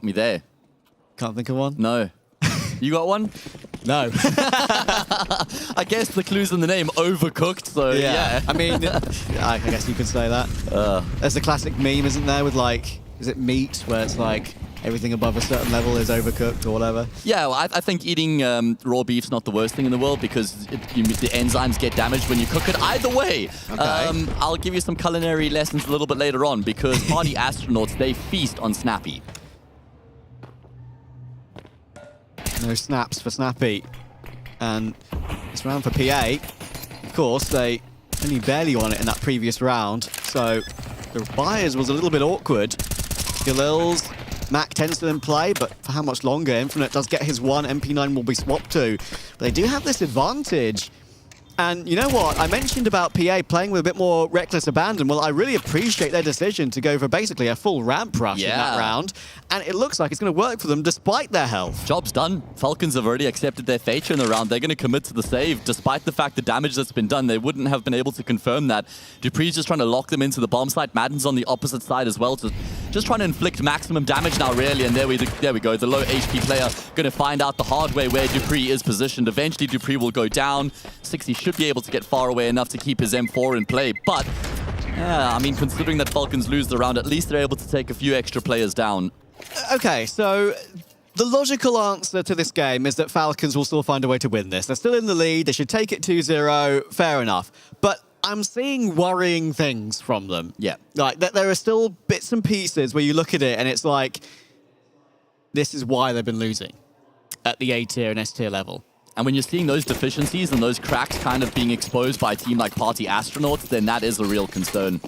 me there. Can't think of one? No. You got one? No. I guess the clue's in the name, overcooked, so yeah. I mean, I guess you could say that. There's the classic meme, isn't there, with like, is it meat, where it's like everything above a certain level is overcooked or whatever? Yeah, well, I think eating raw beef's not the worst thing in the world because the enzymes get damaged when you cook it. Either way, I'll give you some culinary lessons a little bit later on because Party Astronauts, they feast on Snappy. No snaps for Snappy. And this round for PA, of course, they only barely won it in that previous round. So the buyers was a little bit awkward. Galil's, Mac 10 still in play, but for how much longer? Infinite does get his one, MP9 will be swapped to. But they do have this advantage And you know what? I mentioned about PA playing with a bit more reckless abandon. Well, I really appreciate their decision to go for basically a full ramp rush in that round. And it looks like it's going to work for them despite their health. Job's done. Falcons have already accepted their fate in the round. They're going to commit to the save. Despite the fact the damage that's been done, they wouldn't have been able to confirm that. Dupree's just trying to lock them into the bomb site. Madden's on the opposite side as well. Just trying to inflict maximum damage now, really. And there we go. The low HP player going to find out the hard way where Dupree is positioned. Eventually, Dupree will go down. 60 should be able to get far away enough to keep his M4 in play. But, yeah, I mean, considering that Falcons lose the round, at least they're able to take a few extra players down. Okay, so the logical answer to this game is that Falcons will still find a way to win this. They're still in the lead. They should take it 2-0. Fair enough. But I'm seeing worrying things from them. Yeah. Like, there are still bits and pieces where you look at it and it's like, this is why they've been losing at the A tier and S tier level. And when you're seeing those deficiencies and those cracks kind of being exposed by a team like Party Astronauts, then that is a real concern.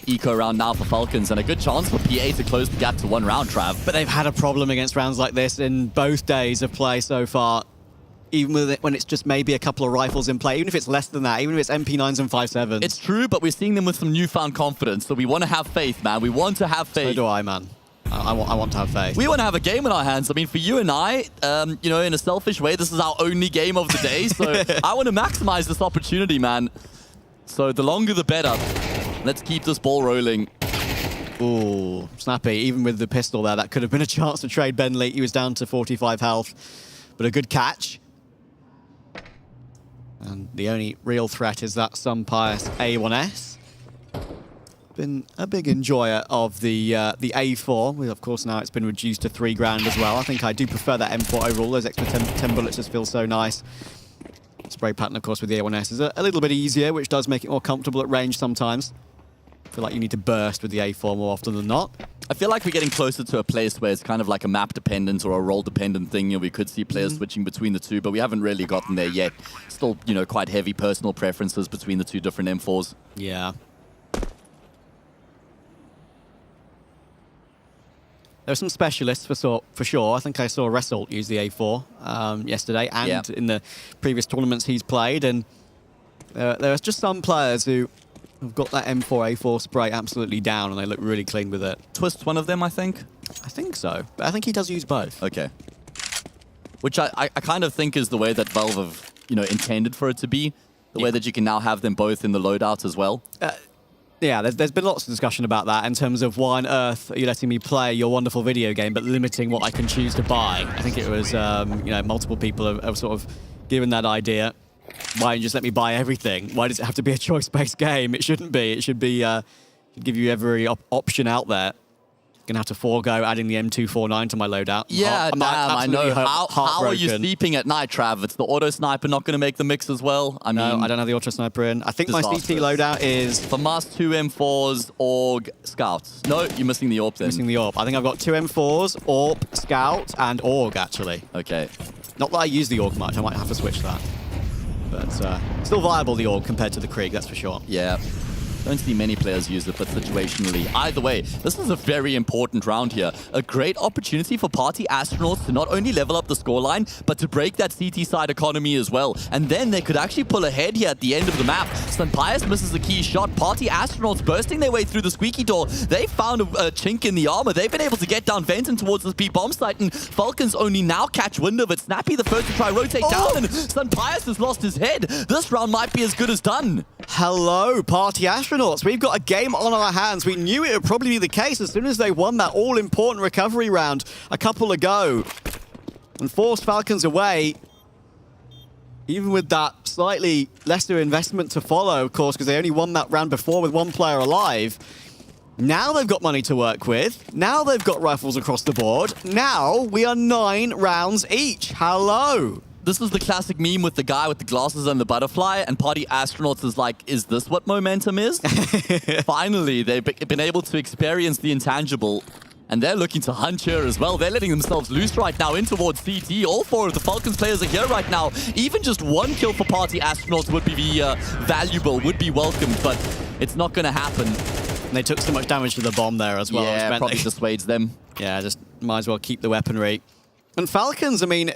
Eco round now for Falcons, and a good chance for PA to close the gap to 1 round, Trav. But they've had a problem against rounds like this in both days of play so far. Even with when it's just maybe a couple of rifles in play, even if it's less than that, even if it's MP9s and 5.7s. It's true, but we're seeing them with some newfound confidence, so we want to have faith, man. We want to have faith. So do I, man. I want to have faith. We want to have a game in our hands. I mean, for you and I, you know, in a selfish way, this is our only game of the day, so I want to maximize this opportunity, man. So the longer the better. Let's keep this ball rolling. Ooh, snappy. Even with the pistol there, that could have been a chance to trade Bentley. He was down to 45 health, but a good catch. And the only real threat is that some pious A1S. Been a big enjoyer of the A4. Well, of course, now it's been reduced to 3 grand as well. I think I do prefer that M4 overall. Those extra 10 bullets just feel so nice. Spray pattern, of course, with the A1S is a little bit easier, which does make it more comfortable at range sometimes. I feel like you need to burst with the A4 more often than not. I feel like we're getting closer to a place where it's kind of like a map-dependent or a role-dependent thing. You know, we could see players switching between the two, but we haven't really gotten there yet. Still, you know, quite heavy personal preferences between the two different M4s. Yeah. There are some specialists for sure. I think I saw Result use the A4 yesterday and in the previous tournaments he's played. And there are just some players who have got that M4 A4 spray absolutely down and they look really clean with it. Twist's one of them, I think? I think so. But I think he does use both. Okay. Which I kind of think is the way that Valve have, you know, intended for it to be. The way that you can now have them both in the loadout as well. Yeah, there's been lots of discussion about that in terms of why on earth are you letting me play your wonderful video game but limiting what I can choose to buy. I think it was, you know, multiple people have sort of given that idea. Why don't you just let me buy everything? Why does it have to be a choice-based game? It shouldn't be. It should be, give you every option out there. Gonna have to forego adding the M249 to my loadout. Yeah, damn, I know. How are you sleeping at night, Trav? It's the auto sniper not going to make the mix as well. I mean, no, I don't have the auto sniper in. I think my CT loadout is FAMAS 2 M4s, AUG, Scouts. No, you're missing the AWP then. Missing the AWP. I think I've got 2 M4s, AWP, Scout, and AUG actually. Okay. Not that I use the AUG much. I might have to switch that. But still viable, the AUG, compared to the Krieg, that's for sure. Yeah. Don't see many players use it, but situationally. Either way, this is a very important round here. A great opportunity for Party Astronauts to not only level up the scoreline, but to break that CT side economy as well. And then they could actually pull ahead here at the end of the map. Sunpius misses a key shot. Party Astronauts bursting their way through the squeaky door. They found a chink in the armor. They've been able to get down Venton towards this B bomb site, and Falcons only now catch wind of it. Snappy the first to try rotate down, and Sunpius has lost his head. This round might be as good as done. Hello, Party Astronauts. We've got a game on our hands. We knew it would probably be the case as soon as they won that all-important recovery round a couple ago and forced Falcons away. Even with that slightly lesser investment to follow, of course, because they only won that round before with 1 player alive. Now they've got money to work with. Now they've got rifles across the board. Now we are 9 rounds each. Hello. This is the classic meme with the guy with the glasses and the butterfly, and Party Astronauts is like, is this what momentum is? Finally, they've been able to experience the intangible, and they're looking to hunt here as well. They're letting themselves loose right now in towards CT. All 4 of the Falcons players are here right now. Even just 1 kill for Party Astronauts would be valuable, would be welcomed, but it's not going to happen. And they took so much damage to the bomb there as well. Yeah, probably dissuades them. Yeah, just might as well keep the weaponry. And Falcons, I mean,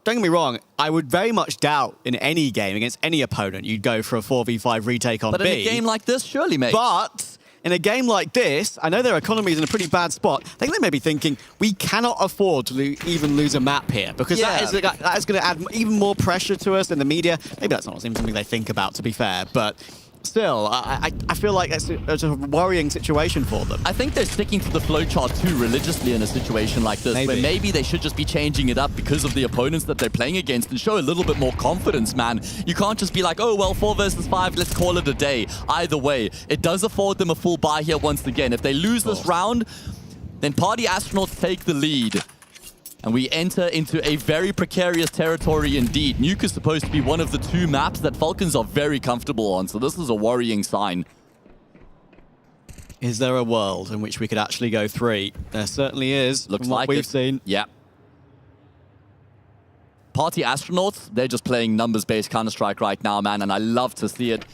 don't get me wrong, I would very much doubt in any game against any opponent you'd go for a 4v5 retake on But B. in a game like this, surely, mate. But in a game like this, I know their economy is in a pretty bad spot. I think they may be thinking, we cannot afford to even lose a map here, because that is going to add even more pressure to us in the media. Maybe that's not something they think about, to be fair, but still, I feel like it's a worrying situation for them. I think they're sticking to the flowchart too religiously in a situation like this, where maybe they should just be changing it up because of the opponents that they're playing against and show a little bit more confidence, man. You can't just be like, oh, well, 4 versus 5, let's call it a day. Either way, it does afford them a full buy here once again. If they lose this round, then Party Astronauts take the lead. And we enter into a very precarious territory indeed. Nuke is supposed to be one of the 2 maps that Falcons are very comfortable on, so this is a worrying sign. Is there a world in which we could actually go 3? There certainly is, Looks from what like we've it. seen. Yeah. Party Astronauts, they're just playing numbers-based Counter-Strike right now, man, and I love to see it.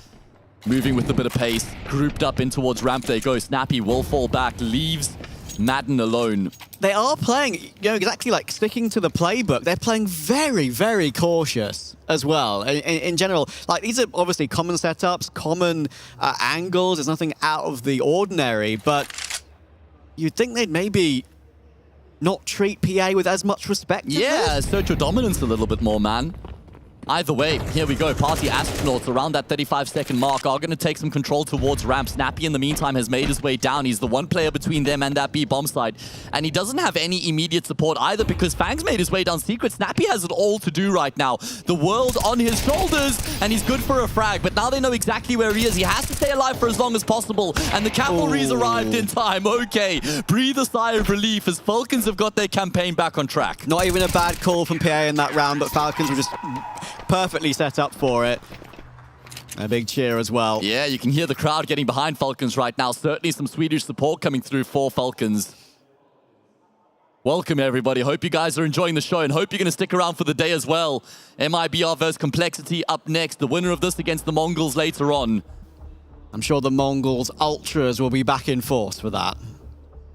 Moving with a bit of pace, grouped up in towards ramp they go. Snappy will fall back, leaves Madden alone. They are playing, exactly like sticking to the playbook. They're playing very, very cautious as well. In general, like these are obviously common setups, common angles. There's nothing out of the ordinary, but you'd think they'd maybe not treat PA with as much respect. Yeah, assert your dominance a little bit more, man. Either way, here we go. Party Astronauts around that 35-second mark are going to take some control towards ramp. Snappy, in the meantime, has made his way down. He's the one player between them and that B bomb side. And he doesn't have any immediate support either because Fang's made his way down secret. Snappy has it all to do right now. The world on his shoulders, and he's good for a frag. But now they know exactly where he is. He has to stay alive for as long as possible. And the cavalry's arrived in time. Okay, breathe a sigh of relief as Falcons have got their campaign back on track. Not even a bad call from PA in that round, but Falcons were just perfectly set up for it. A big cheer as well. Yeah, you can hear the crowd getting behind Falcons right now. Certainly some Swedish support coming through for Falcons. Welcome, everybody. Hope you guys are enjoying the show and hope you're going to stick around for the day as well. MIBR versus Complexity up next. The winner of this against the MongolZ later on. I'm sure the MongolZ Ultras will be back in force for that.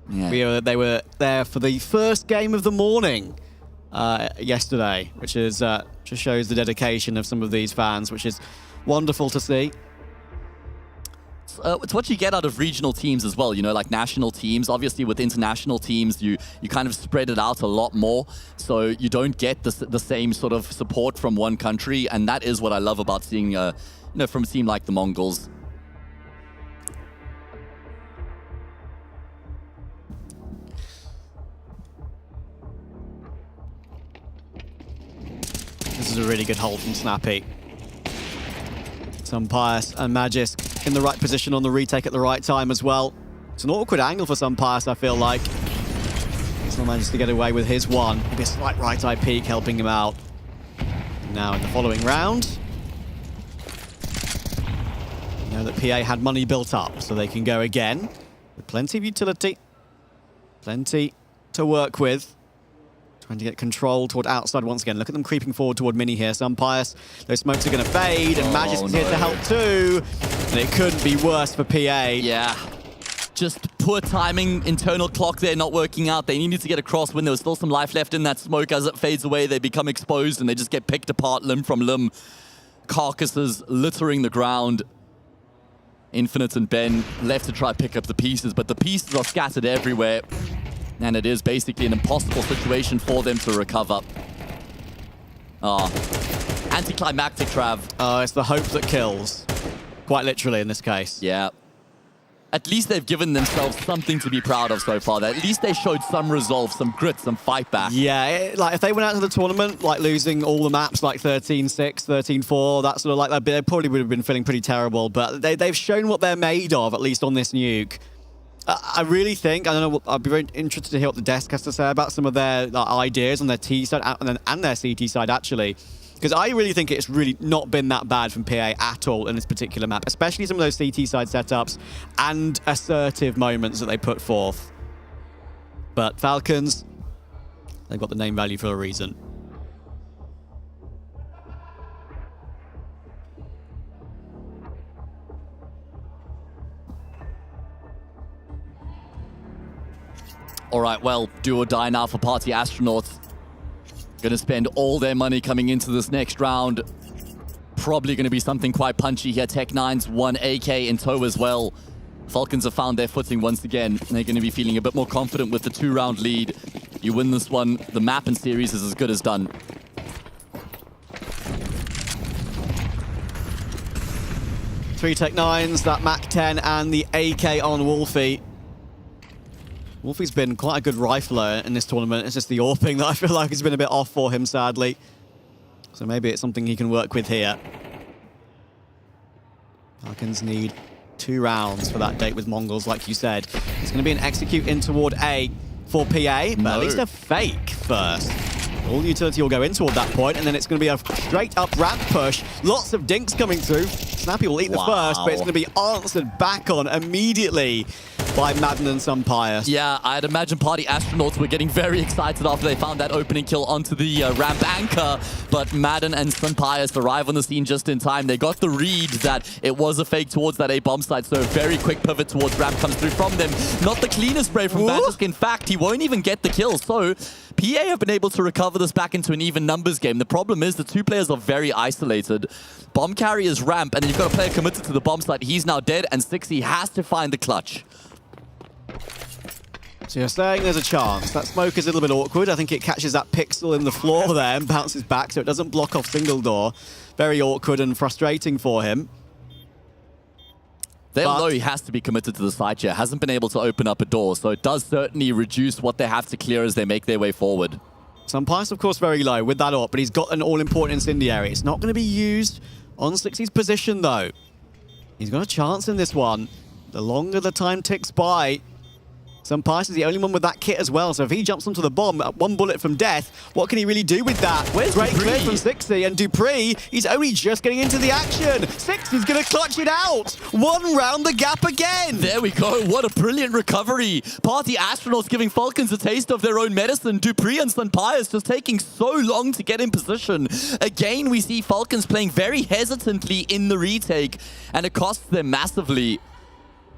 Yeah. They were there for the first game of the morning yesterday, which is just shows the dedication of some of these fans, which is wonderful to see. It's what you get out of regional teams as well, like national teams. Obviously, with international teams, you kind of spread it out a lot more, so you don't get the same sort of support from one country, and that is what I love about seeing, from a team like the MongolZ. This is a really good hold from Snappy. Some Pius and Magisk in the right position on the retake at the right time as well. It's an awkward angle for some Pius, I feel like. Still managed to get away with his one. Maybe a slight right eye peek helping him out. Now in the following round, you know that PA had money built up, so they can go again with plenty of utility, plenty to work with. Trying to get control toward outside once again. Look at them creeping forward toward Mini here. Some Pius, those smokes are going to fade, and Magisk is here to help too. And it couldn't be worse for PA. Yeah. Just poor timing, internal clock there not working out. They needed to get across when there was still some life left in that smoke. As it fades away, they become exposed and they just get picked apart limb from limb. Carcasses littering the ground. Infinite and Ben left to try pick up the pieces, but the pieces are scattered everywhere. And it is basically an impossible situation for them to recover. Anticlimactic, Trav. It's the hope that kills. Quite literally in this case. Yeah. At least they've given themselves something to be proud of so far. At least they showed some resolve, some grit, some fight back. Yeah, like if they went out to the tournament, like losing all the maps, like 13-6, 13-4, that sort of like that, they probably would have been feeling pretty terrible. But they've shown what they're made of, at least on this Nuke. I really think, I don't know, I'd be very interested to hear what the desk has to say about some of their ideas on their T side and their CT side, actually. Because I really think it's really not been that bad from PA at all in this particular map, especially some of those CT side setups and assertive moments that they put forth. But Falcons, they've got the name value for a reason. All right, well, do or die now for Party Astronauts. Going to spend all their money coming into this next round. Probably going to be something quite punchy here. Tech9's 1 AK in tow as well. Falcons have found their footing once again. They're going to be feeling a bit more confident with the 2-round lead. You win this one, the map and series is as good as done. Three Tech9s, that Mac-10 and the AK on Wolfie. Wolfie's been quite a good rifler in this tournament. It's just the AWPing that I feel like has been a bit off for him, sadly. So maybe it's something he can work with here. Falcons need 2 rounds for that date with MongolZ, like you said. It's going to be an execute in toward A for PA, but at least a fake first. All utility will go in toward that point, and then it's going to be a straight up ramp push. Lots of dinks coming through. Snappy will eat the first, but it's going to be answered back on immediately by Madden and Sunpius. Yeah, I'd imagine Party Astronauts were getting very excited after they found that opening kill onto the ramp anchor, but Madden and Sunpius arrive on the scene just in time. They got the read that it was a fake towards that A bomb site, so a very quick pivot towards ramp comes through from them. Not the cleanest spray from Magisk. In fact, he won't even get the kill, so PA have been able to recover this back into an even numbers game. The problem is the 2 players are very isolated. Bomb carrier's ramp, and then you've got a player committed to the bomb site. He's now dead, and 6E has to find the clutch. So you're saying there's a chance. That smoke is a little bit awkward. I think it catches that pixel in the floor there and bounces back, so it doesn't block off single door. Very awkward and frustrating for him. They'll know he has to be committed to the site here. Hasn't been able to open up a door, so it does certainly reduce what they have to clear as they make their way forward. Sunpius, of course, very low with that AWP, but he's got an all-important incendiary. It's not going to be used on 6E's position, though. He's got a chance in this one. The longer the time ticks by, Sunpius is the only one with that kit as well, so if he jumps onto the bomb at 1 bullet from death, what can he really do with that? Where's Great Dupree? clear from 6E, and Dupree, he's only just getting into the action. 6E's going to clutch it out. 1 round the gap again. There we go. What a brilliant recovery. Party Astronauts giving Falcons a taste of their own medicine. Dupree and Sunpius just taking so long to get in position. Again, we see Falcons playing very hesitantly in the retake, and it costs them massively.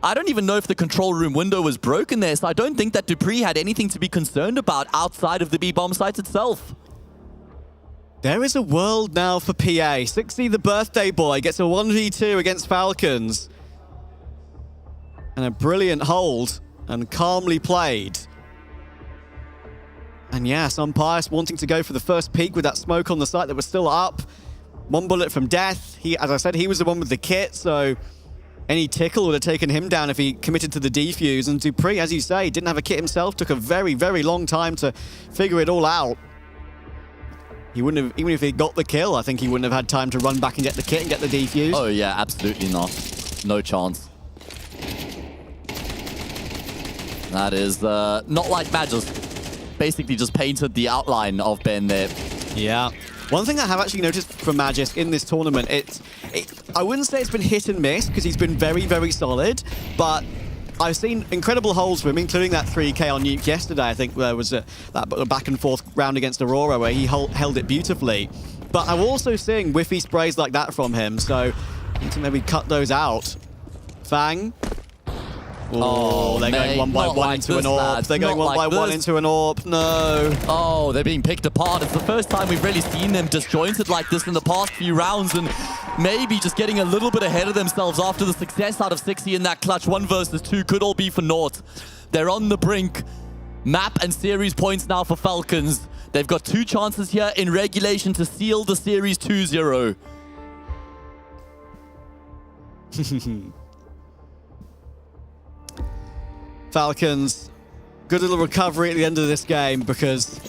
I don't even know if the control room window was broken there, so I don't think that Dupree had anything to be concerned about outside of the B bomb site itself. There is a world now for PA. 6E, the birthday boy, gets a 1v2 against Falcons. And a brilliant hold, and calmly played. And yeah, Sunpius wanting to go for the first peek with that smoke on the site that was still up. 1 bullet from death. He, as I said, he was the one with the kit, so any tickle would have taken him down if he committed to the defuse. And Dupree, as you say, didn't have a kit himself, took a very, very long time to figure it all out. He wouldn't have, even if he got the kill, I think he wouldn't have had time to run back and get the kit and get the defuse. Oh yeah, absolutely not. No chance. That is not like Magisk. Basically just painted the outline of Ben there. Yeah. One thing I have actually noticed from Magisk in this tournament, I wouldn't say it's been hit and miss because he's been very, very solid, but I've seen incredible holds for him, including that 3K on Nuke yesterday. I think there was that back and forth round against Aurora where he held it beautifully. But I'm also seeing whiffy sprays like that from him, so need to maybe cut those out. Fang. Oh, they're going one by one into an AWP. They're going one by one into an AWP. No. Oh, they're being picked apart. It's the first time we've really seen them disjointed like this in the past few rounds, and maybe just getting a little bit ahead of themselves after the success out of 6E in that clutch 1 versus 2 could all be for naught. They're on the brink. Map and series points now for Falcons. They've got 2 chances here in regulation to seal the series 2-0. Falcons, good little recovery at the end of this game because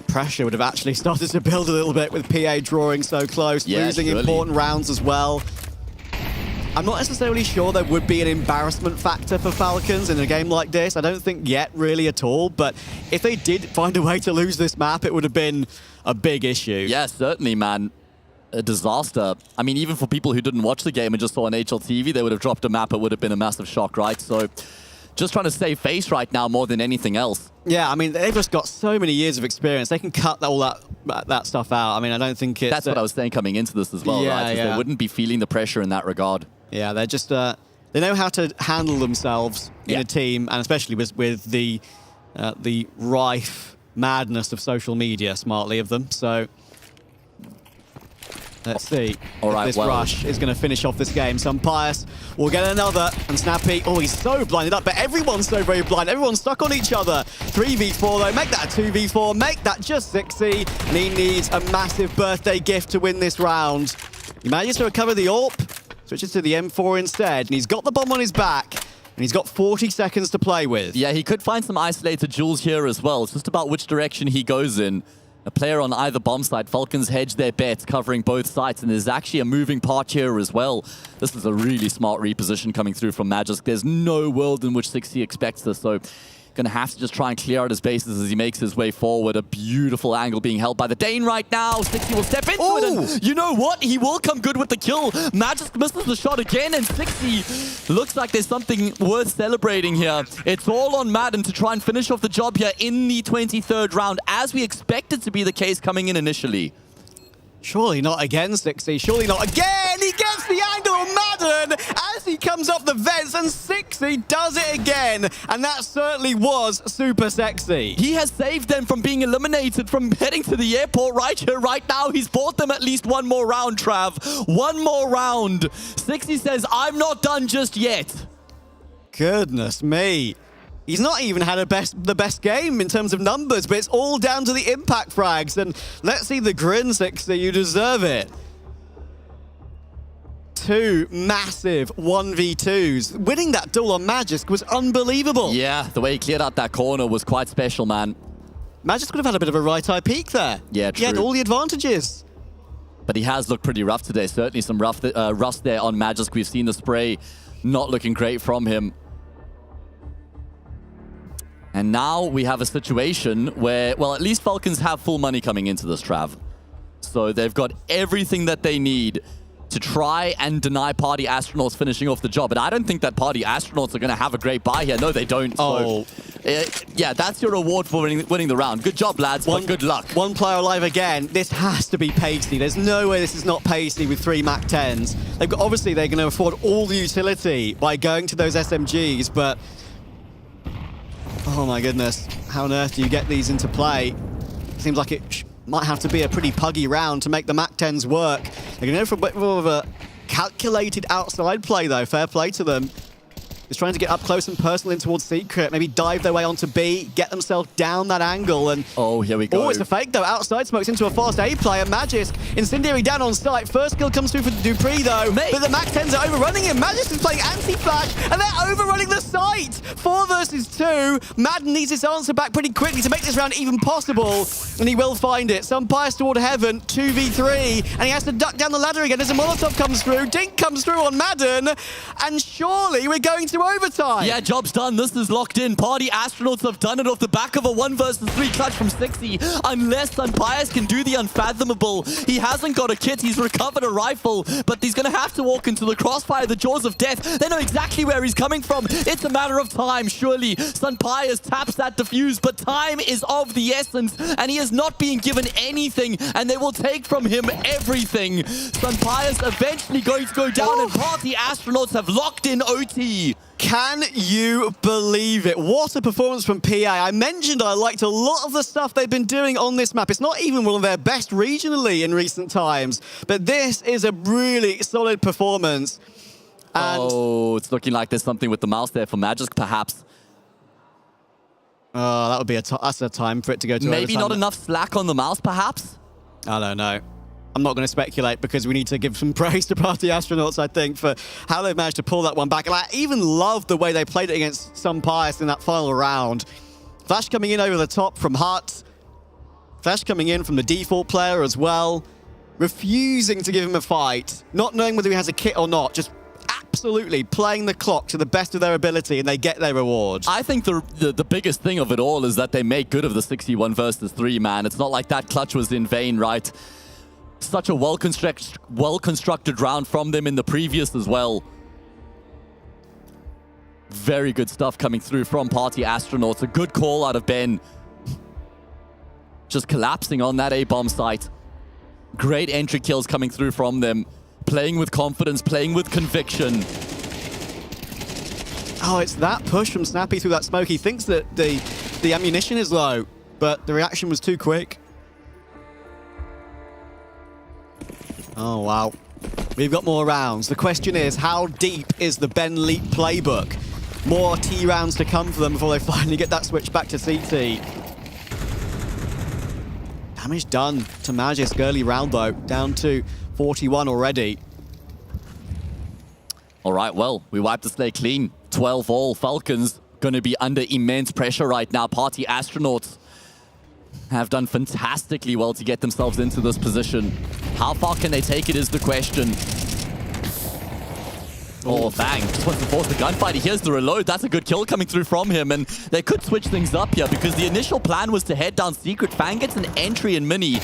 pressure would have actually started to build a little bit with PA drawing so close, losing important rounds as well. I'm not necessarily sure there would be an embarrassment factor for Falcons in a game like this. I don't think yet really at all, but if they did find a way to lose this map, it would have been a big issue. Yeah, certainly, man. A disaster. I mean, even for people who didn't watch the game and just saw on HLTV, they would have dropped a map. It would have been a massive shock, right? So just trying to save face right now more than anything else. Yeah, I mean, they've just got so many years of experience. They can cut all that stuff out. I mean, I don't think it's... That's what I was saying coming into this as well, right? They wouldn't be feeling the pressure in that regard. Yeah, they're just... they know how to handle themselves in a team, and especially with the rife madness of social media, smartly of them. So let's see if this rush is going to finish off this game. Pius will get another, and Snappy, oh, he's so blinded up, but everyone's so very blind. Everyone's stuck on each other. 3v4 though, make that a 2v4, make that just 60, and he needs a massive birthday gift to win this round. He manages to recover the AWP, switches to the M4 instead, and he's got the bomb on his back, and he's got 40 seconds to play with. Yeah, he could find some isolated jewels here as well. It's just about which direction he goes in. A player on either bomb side. Falcons hedge their bets, covering both sides, and there's actually a moving part here as well. This is a really smart reposition coming through from Magisk. There's no world in which 60 expects this, so gonna have to just try and clear out his bases as he makes his way forward. A beautiful angle being held by the Dane right now. 60 will step into it, and you know what? He will come good with the kill. Magisk misses the shot again, and 60 looks like there's something worth celebrating here. It's all on Madden to try and finish off the job here in the 23rd round, as we expected to be the case coming in initially. Surely not again, 60. Surely not again! He gets the angle on Madden as he comes up the vents, and 60 does it again. And that certainly was super sexy. He has saved them from being eliminated from heading to the airport right here, right now. He's bought them at least one more round, Trav. One more round. 60 says, I'm not done just yet. Goodness me. He's not even had the best game in terms of numbers, but it's all down to the impact frags. And let's see the grin, 60. You deserve it. 2 massive 1v2s. Winning that duel on Magisk was unbelievable. Yeah, the way he cleared out that corner was quite special, man. Magisk could have had a bit of a right-eye peek there. Yeah, true. He had all the advantages. But he has looked pretty rough today. Certainly some rust there on Magisk. We've seen the spray not looking great from him. And now we have a situation where, well, at least Falcons have full money coming into this, Trav. So they've got everything that they need to try and deny Party Astronauts finishing off the job. And I don't think that Party Astronauts are going to have a great buy here. No, they don't. Oh. So, yeah, that's your reward for winning the round. Good job, lads, but good luck. One player alive again. This has to be Pacey. There's no way this is not Pacey with 3 Mac 10s. Obviously, they're going to afford all the utility by going to those SMGs, but oh my goodness, how on earth do you get these into play? Seems like it might have to be a pretty puggy round to make the Mac 10s work. They're going to go for a bit more of a calculated outside play though, fair play to them. Just trying to get up close and personal in towards Secret, maybe dive their way onto B, get themselves down that angle, and oh, here we go. Oh, it's a fake though. Outside smokes into a fast A player. Magisk, Incendiary down on site. First kill comes through for Dupree though, but the Mac 10s are overrunning him. Magisk is playing anti-flash, and they're overrunning the site. 4 versus 2. Madden needs his answer back pretty quickly to make this round even possible, and he will find it. Some bias toward heaven, 2v3, and he has to duck down the ladder again as a Molotov comes through. Dink comes through on Madden, and surely we're going to overtime. Yeah, job's done. This is locked in. Party Astronauts have done it off the back of a 1 versus 3 clutch from 60. Unless Sunpius can do the unfathomable. He hasn't got a kit. He's recovered a rifle, but he's going to have to walk into the crossfire, the jaws of death. They know exactly where he's coming from. It's a matter of time, surely. Sunpius taps that defuse, but time is of the essence, and he is not being given anything, and they will take from him everything. Sunpius eventually going to go down, and Party Astronauts have locked in OT. Can you believe it? What a performance from PA. I mentioned I liked a lot of the stuff they've been doing on this map. It's not even one of their best regionally in recent times, but this is a really solid performance. And oh, it's looking like there's something with the mouse there for Magisk, perhaps. Oh, that would be that's a time for it to go to maybe overtime. Not enough slack on the mouse, perhaps? I don't know. I'm not going to speculate because we need to give some praise to Party Astronauts, I think, for how they've managed to pull that one back. And I even love the way they played it against Sunpius in that final round. Flash coming in over the top from Hut. Flash coming in from the default player as well. Refusing to give him a fight. Not knowing whether he has a kit or not. Just absolutely playing the clock to the best of their ability, and they get their reward. I think the biggest thing of it all is that they make good of the 61 versus 3, man. It's not like that clutch was in vain, right? Such a well-constructed round from them in the previous as well. Very good stuff coming through from Party Astronauts. A good call out of Ben. Just collapsing on that A-bomb site. Great entry kills coming through from them. Playing with confidence, playing with conviction. Oh, it's that push from Snappy through that smoke. He thinks that the ammunition is low. but the reaction was too quick. Oh, wow. We've got more rounds. The question is, how deep is the Ben Leap playbook? More T rounds to come for them before they finally get that switch back to CT. Damage done to Magisk early round, though. Down to 41 already. All right, well, we wiped the slate clean. 12 all. Falcons going to be under immense pressure right now. Party Astronauts have done fantastically well to get themselves into this position. How far can they take it is the question. Oh, bang. Just wants to force the gunfight. He hears the reload. That's a good kill coming through from him. And they could switch things up here because the initial plan was to head down Secret. Fang gets an entry in Mini.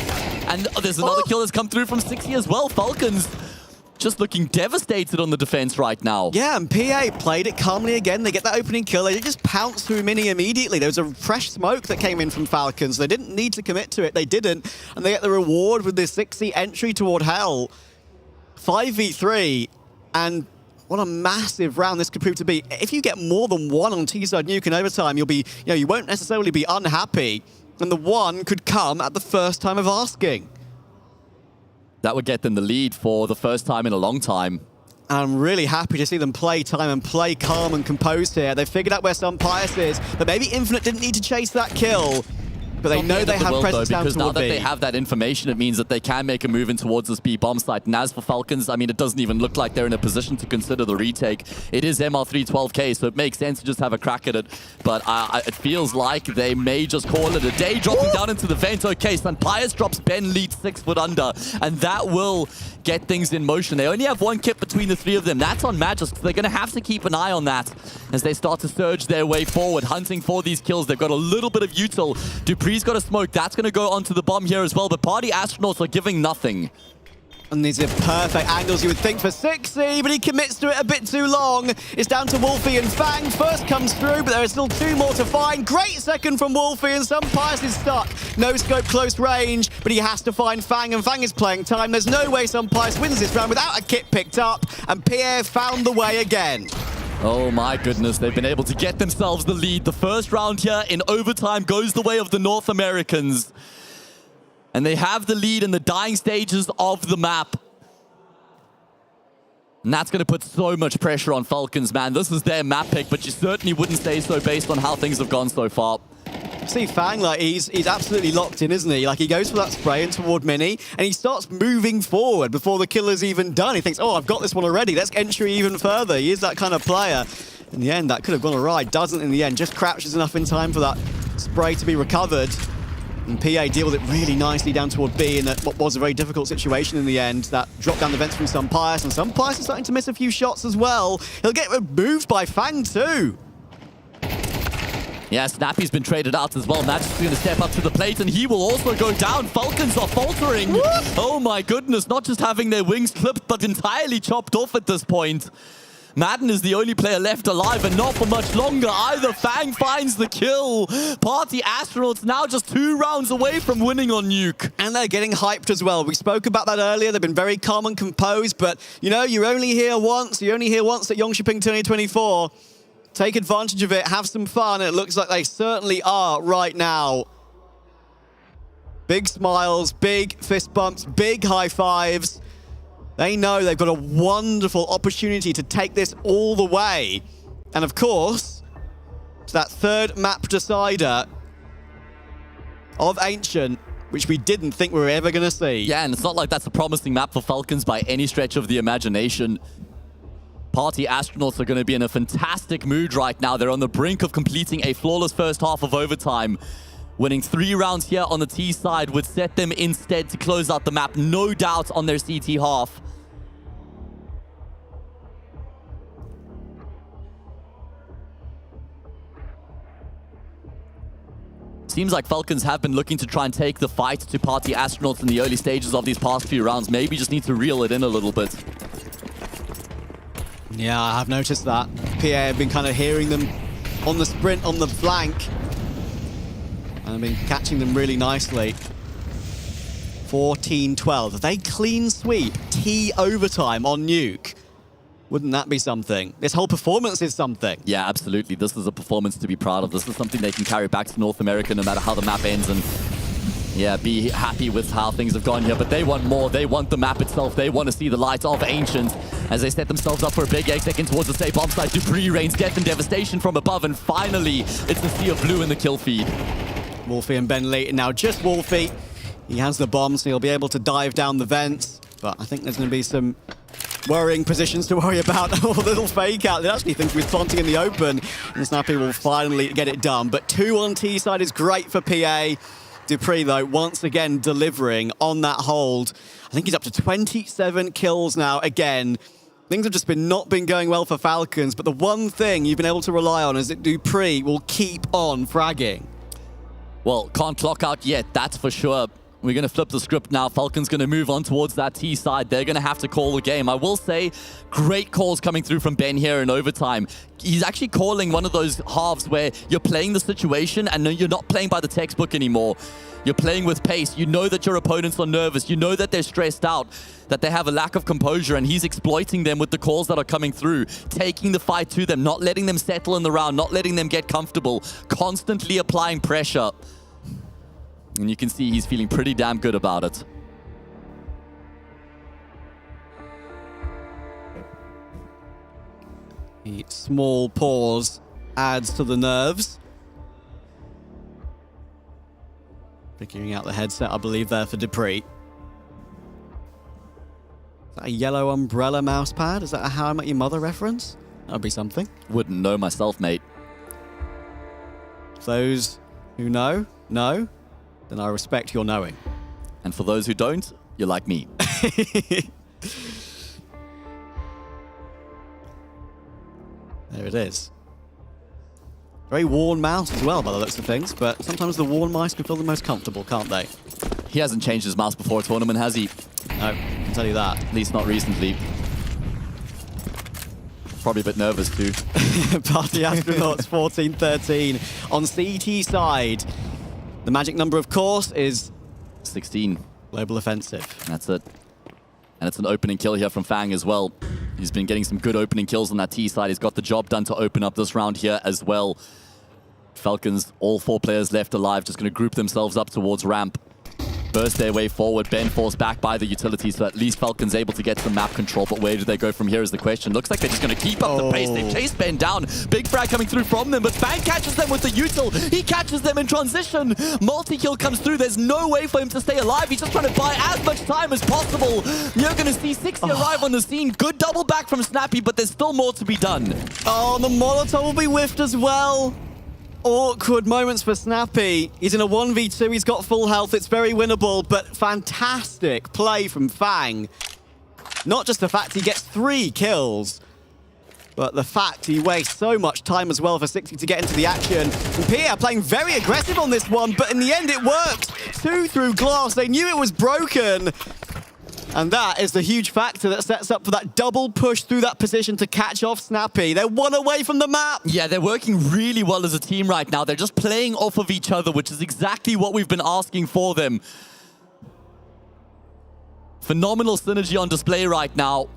And there's another kill that's come through from 60 as well. Falcons just looking devastated on the defense right now. Yeah, and PA played it calmly again. They get that opening kill. They just pounced through Mini immediately. There was a fresh smoke that came in from Falcons. They didn't need to commit to it. They didn't. And they get the reward with this 60 entry toward Hell. 5v3. And what a massive round this could prove to be. If you get more than one on T-side Nuke in overtime, you'll be, you won't necessarily be unhappy. And the one could come at the first time of asking. That would get them the lead for the first time in a long time. I'm really happy to see them play time and play calm and composed here. They've figured out where some Pius is, but maybe Infinite didn't need to chase that kill. But they know they have presence down because now toward that B. they have that information, it means that they can make a move in towards this B bomb site. And as for Falcons, I mean, it doesn't even look like they're in a position to consider the retake. It is MR312K, so it makes sense to just have a crack at it. But it feels like they may just call it a day, dropping down into the vent. Okay, Pius drops Ben lead 6 foot under, and that will get things in motion. They only have one kit between the three of them. That's on Magisk, so they're going to have to keep an eye on that as they start to surge their way forward, hunting for these kills. They've got a little bit of util. Dupree's got a smoke. That's going to go onto the bomb here as well, but Party Astronauts are giving nothing. And these are perfect angles, you would think, for 60, but he commits to it a bit too long. It's down to Wolfie and Fang. First comes through, but there are still two more to find. Great second from Wolfie, and some Pius is stuck. No scope, close range, but he has to find Fang, and Fang is playing time. There's no way some Pius wins this round without a kit picked up, and Pierre found the way again. Oh my goodness, they've been able to get themselves the lead. The first round here in overtime goes the way of the North Americans. And they have the lead in the dying stages of the map. And that's going to put so much pressure on Falcons, man. This is their map pick, but you certainly wouldn't say so based on how things have gone so far. See Fang, like, he's absolutely locked in, isn't he? Like, he goes for that spray in toward Mini, and he starts moving forward before the killer's even done. He thinks, oh, I've got this one already. Let's entry even further. He is that kind of player. In the end, that could have gone awry. Doesn't in the end. Just crouches enough in time for that spray to be recovered. And PA deal with it really nicely down toward B in what was a very difficult situation in the end. That drop down the vents from some Pius, and some Pius is starting to miss a few shots as well. He'll get moved by Fang too. Yeah, Snappy's been traded out as well. Magisk is going to step up to the plate, and he will also go down. Falcons are faltering. What? Oh my goodness, not just having their wings clipped, but entirely chopped off at this point. Madden is the only player left alive, and not for much longer either. Fang finds the kill. Party Astronauts now just 2 rounds away from winning on Nuke. And they're getting hyped as well. We spoke about that earlier. They've been very calm and composed, but, you know, you're only here once. You're only here once at Jönköping 2024. Take advantage of it. Have some fun. It looks like they certainly are right now. Big smiles, big fist bumps, big high fives. They know they've got a wonderful opportunity to take this all the way. And of course, it's that third map decider of Ancient, which we didn't think we were ever going to see. Yeah, and it's not like that's a promising map for Falcons by any stretch of the imagination. Party Astronauts are going to be in a fantastic mood right now. They're on the brink of completing a flawless first half of overtime. Winning 3 rounds here on the T side would set them instead to close out the map, no doubt, on their CT half. Seems like Falcons have been looking to try and take the fight to Party Astronauts in the early stages of these past few rounds. Maybe just need to reel it in a little bit. Yeah, I have noticed that. PA have been kind of hearing them on the sprint, on the flank. And I've been catching them really nicely. 14-12. They clean sweep. T overtime on Nuke. Wouldn't that be something? This whole performance is something. Yeah, absolutely. This is a performance to be proud of. This is something they can carry back to North America no matter how the map ends, and yeah, be happy with how things have gone here. But they want more. They want the map itself. They want to see the light of Ancient as they set themselves up for a big exit in towards the safe bomb site. Dupree rains death and devastation from above, and finally, it's the Sea of Blue in the kill feed. Wolfie and Bentley. Now just Wolfie. He has the bomb, so he'll be able to dive down the vents. But I think there's going to be some worrying positions to worry about. A little fake out. They actually think we're planting in the open, and Snappy will finally get it done. But 2 on T side is great for PA. Dupree, though, once again delivering on that hold. I think he's up to 27 kills now again. Things have just not been going well for Falcons, but the one thing you've been able to rely on is that Dupree will keep on fragging. Well, can't clock out yet, that's for sure. We're going to flip the script now. Falcons going to move on towards that T side. They're going to have to call the game. I will say, great calls coming through from Ben here in overtime. He's actually calling one of those halves where you're playing the situation and you're not playing by the textbook anymore. You're playing with pace. You know that your opponents are nervous. You know that they're stressed out, that they have a lack of composure, and he's exploiting them with the calls that are coming through, taking the fight to them, not letting them settle in the round, not letting them get comfortable, constantly applying pressure. And you can see he's feeling pretty damn good about it. The small pause adds to the nerves. Figuring out the headset, I believe, there for Dupree. Is that a yellow umbrella mouse pad? Is that a How I Met Your Mother reference? That would be something. Wouldn't know myself, mate. Those who know, then I respect your knowing. And for those who don't, you're like me. There it is. Very worn mouse as well, by the looks of things, but sometimes the worn mice can feel the most comfortable, can't they? He hasn't changed his mouse before a tournament, has he? No, I can tell you that. At least not recently. Probably a bit nervous too. Party Astronauts 14-13 on CT side. The magic number, of course, is 16. Global Offensive. That's it. And it's an opening kill here from Fang as well. He's been getting some good opening kills on that T side. He's got the job done to open up this round here as well. Falcons, all 4 players left alive, just going to group themselves up towards ramp. Burst their way forward. Ben forced back by the utility, so at least Falcons able to get some map control. But where do they go from here is the question. Looks like they're just going to keep up the pace. They've chased Ben down. Big frag coming through from them, but Fang catches them with the util. He catches them in transition. Multi-kill comes through. There's no way for him to stay alive. He's just trying to buy as much time as possible. You're going to see 60 arrive on the scene. Good double back from Snappy, but there's still more to be done. Oh, the Molotov will be whiffed as well. Awkward moments for Snappy. He's in a 1v2, he's got full health, it's very winnable, but fantastic play from Fang. Not just the fact he gets 3 kills, but the fact he wastes so much time as well for 60 to get into the action. And Pierre playing very aggressive on this one, but in the end it worked. 2 through glass, they knew it was broken. And that is the huge factor that sets up for that double push through that position to catch off Snappy. They're 1 away from the map. Yeah, they're working really well as a team right now. They're just playing off of each other, which is exactly what we've been asking for them. Phenomenal synergy on display right now.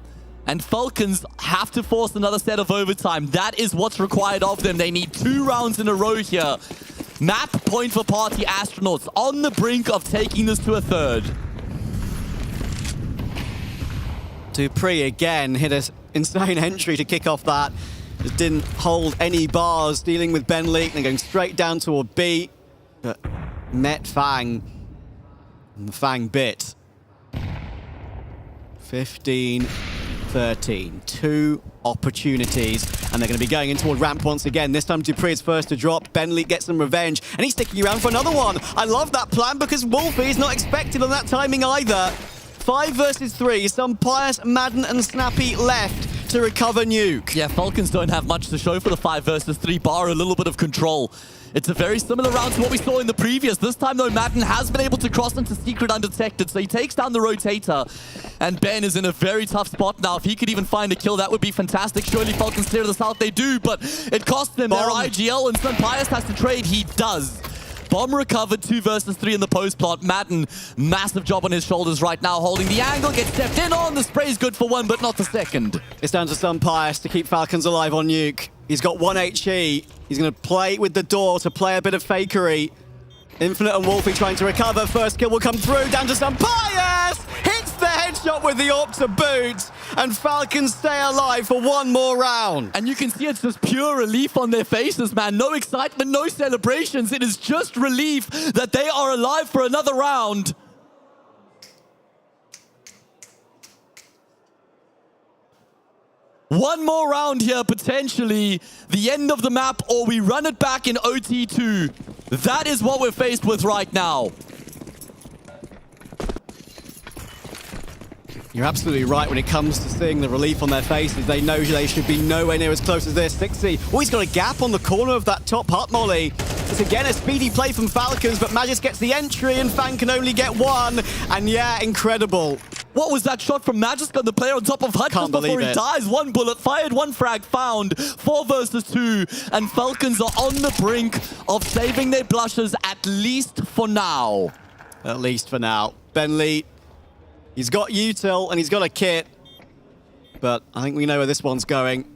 And Falcons have to force another set of overtime. That is what's required of them. They need 2 rounds in a row here. Map point for Party Astronauts on the brink of taking this to a 3rd. Dupree again hit an insane entry to kick off that. Just didn't hold any bars, dealing with Ben Leak and going straight down toward B. But met Fang. And the Fang bit. 15-13. 2 opportunities. And they're going to be going in toward ramp once again. This time Dupree is first to drop. Ben Leak gets some revenge. And he's sticking around for another one. I love that plan because Wolfie is not expected on that timing either. 5 versus 3, some Pius, Madden and Snappy left to recover Nuke. Yeah, Falcons don't have much to show for the 5 versus 3 bar, a little bit of control. It's a very similar round to what we saw in the previous. This time, though, Madden has been able to cross into Secret undetected, so he takes down the Rotator. And Ben is in a very tough spot now. If he could even find a kill, that would be fantastic. Surely Falcons clear the south, they do, but it costs them their IGL, and Sun Pius has to trade. He does. Bomb recovered, 2 versus 3 in the post plot. Madden, massive job on his shoulders right now, holding the angle, gets stepped in on. The spray's good for 1, but not the second. It's down to Sunpius to keep Falcons alive on Nuke. He's got 1 HE. He's going to play with the door to play a bit of fakery. Infinite and Wolfie trying to recover. First kill will come through. Down to Sunpius! Hits the headshot with the AWP to boot. And Falcons stay alive for 1 more round. And you can see it's just pure relief on their faces, man. No excitement, no celebrations. It is just relief that they are alive for another round. One more round here, potentially. The end of the map, or we run it back in OT2. That is what we're faced with right now. You're absolutely right when it comes to seeing the relief on their faces. They know they should be nowhere near as close as this. 60. Oh, he's got a gap on the corner of that top hut molly. It's again a speedy play from Falcons, but Magis gets the entry and Fang can only get 1. And yeah, incredible. What was that shot from Magic on the player on top of Hut just before he dies? 1 bullet fired, 1 frag found, 4 versus 2, and Falcons are on the brink of saving their blushes, at least for now. At least for now. Bentley, he's got util and he's got a kit, but I think we know where this one's going.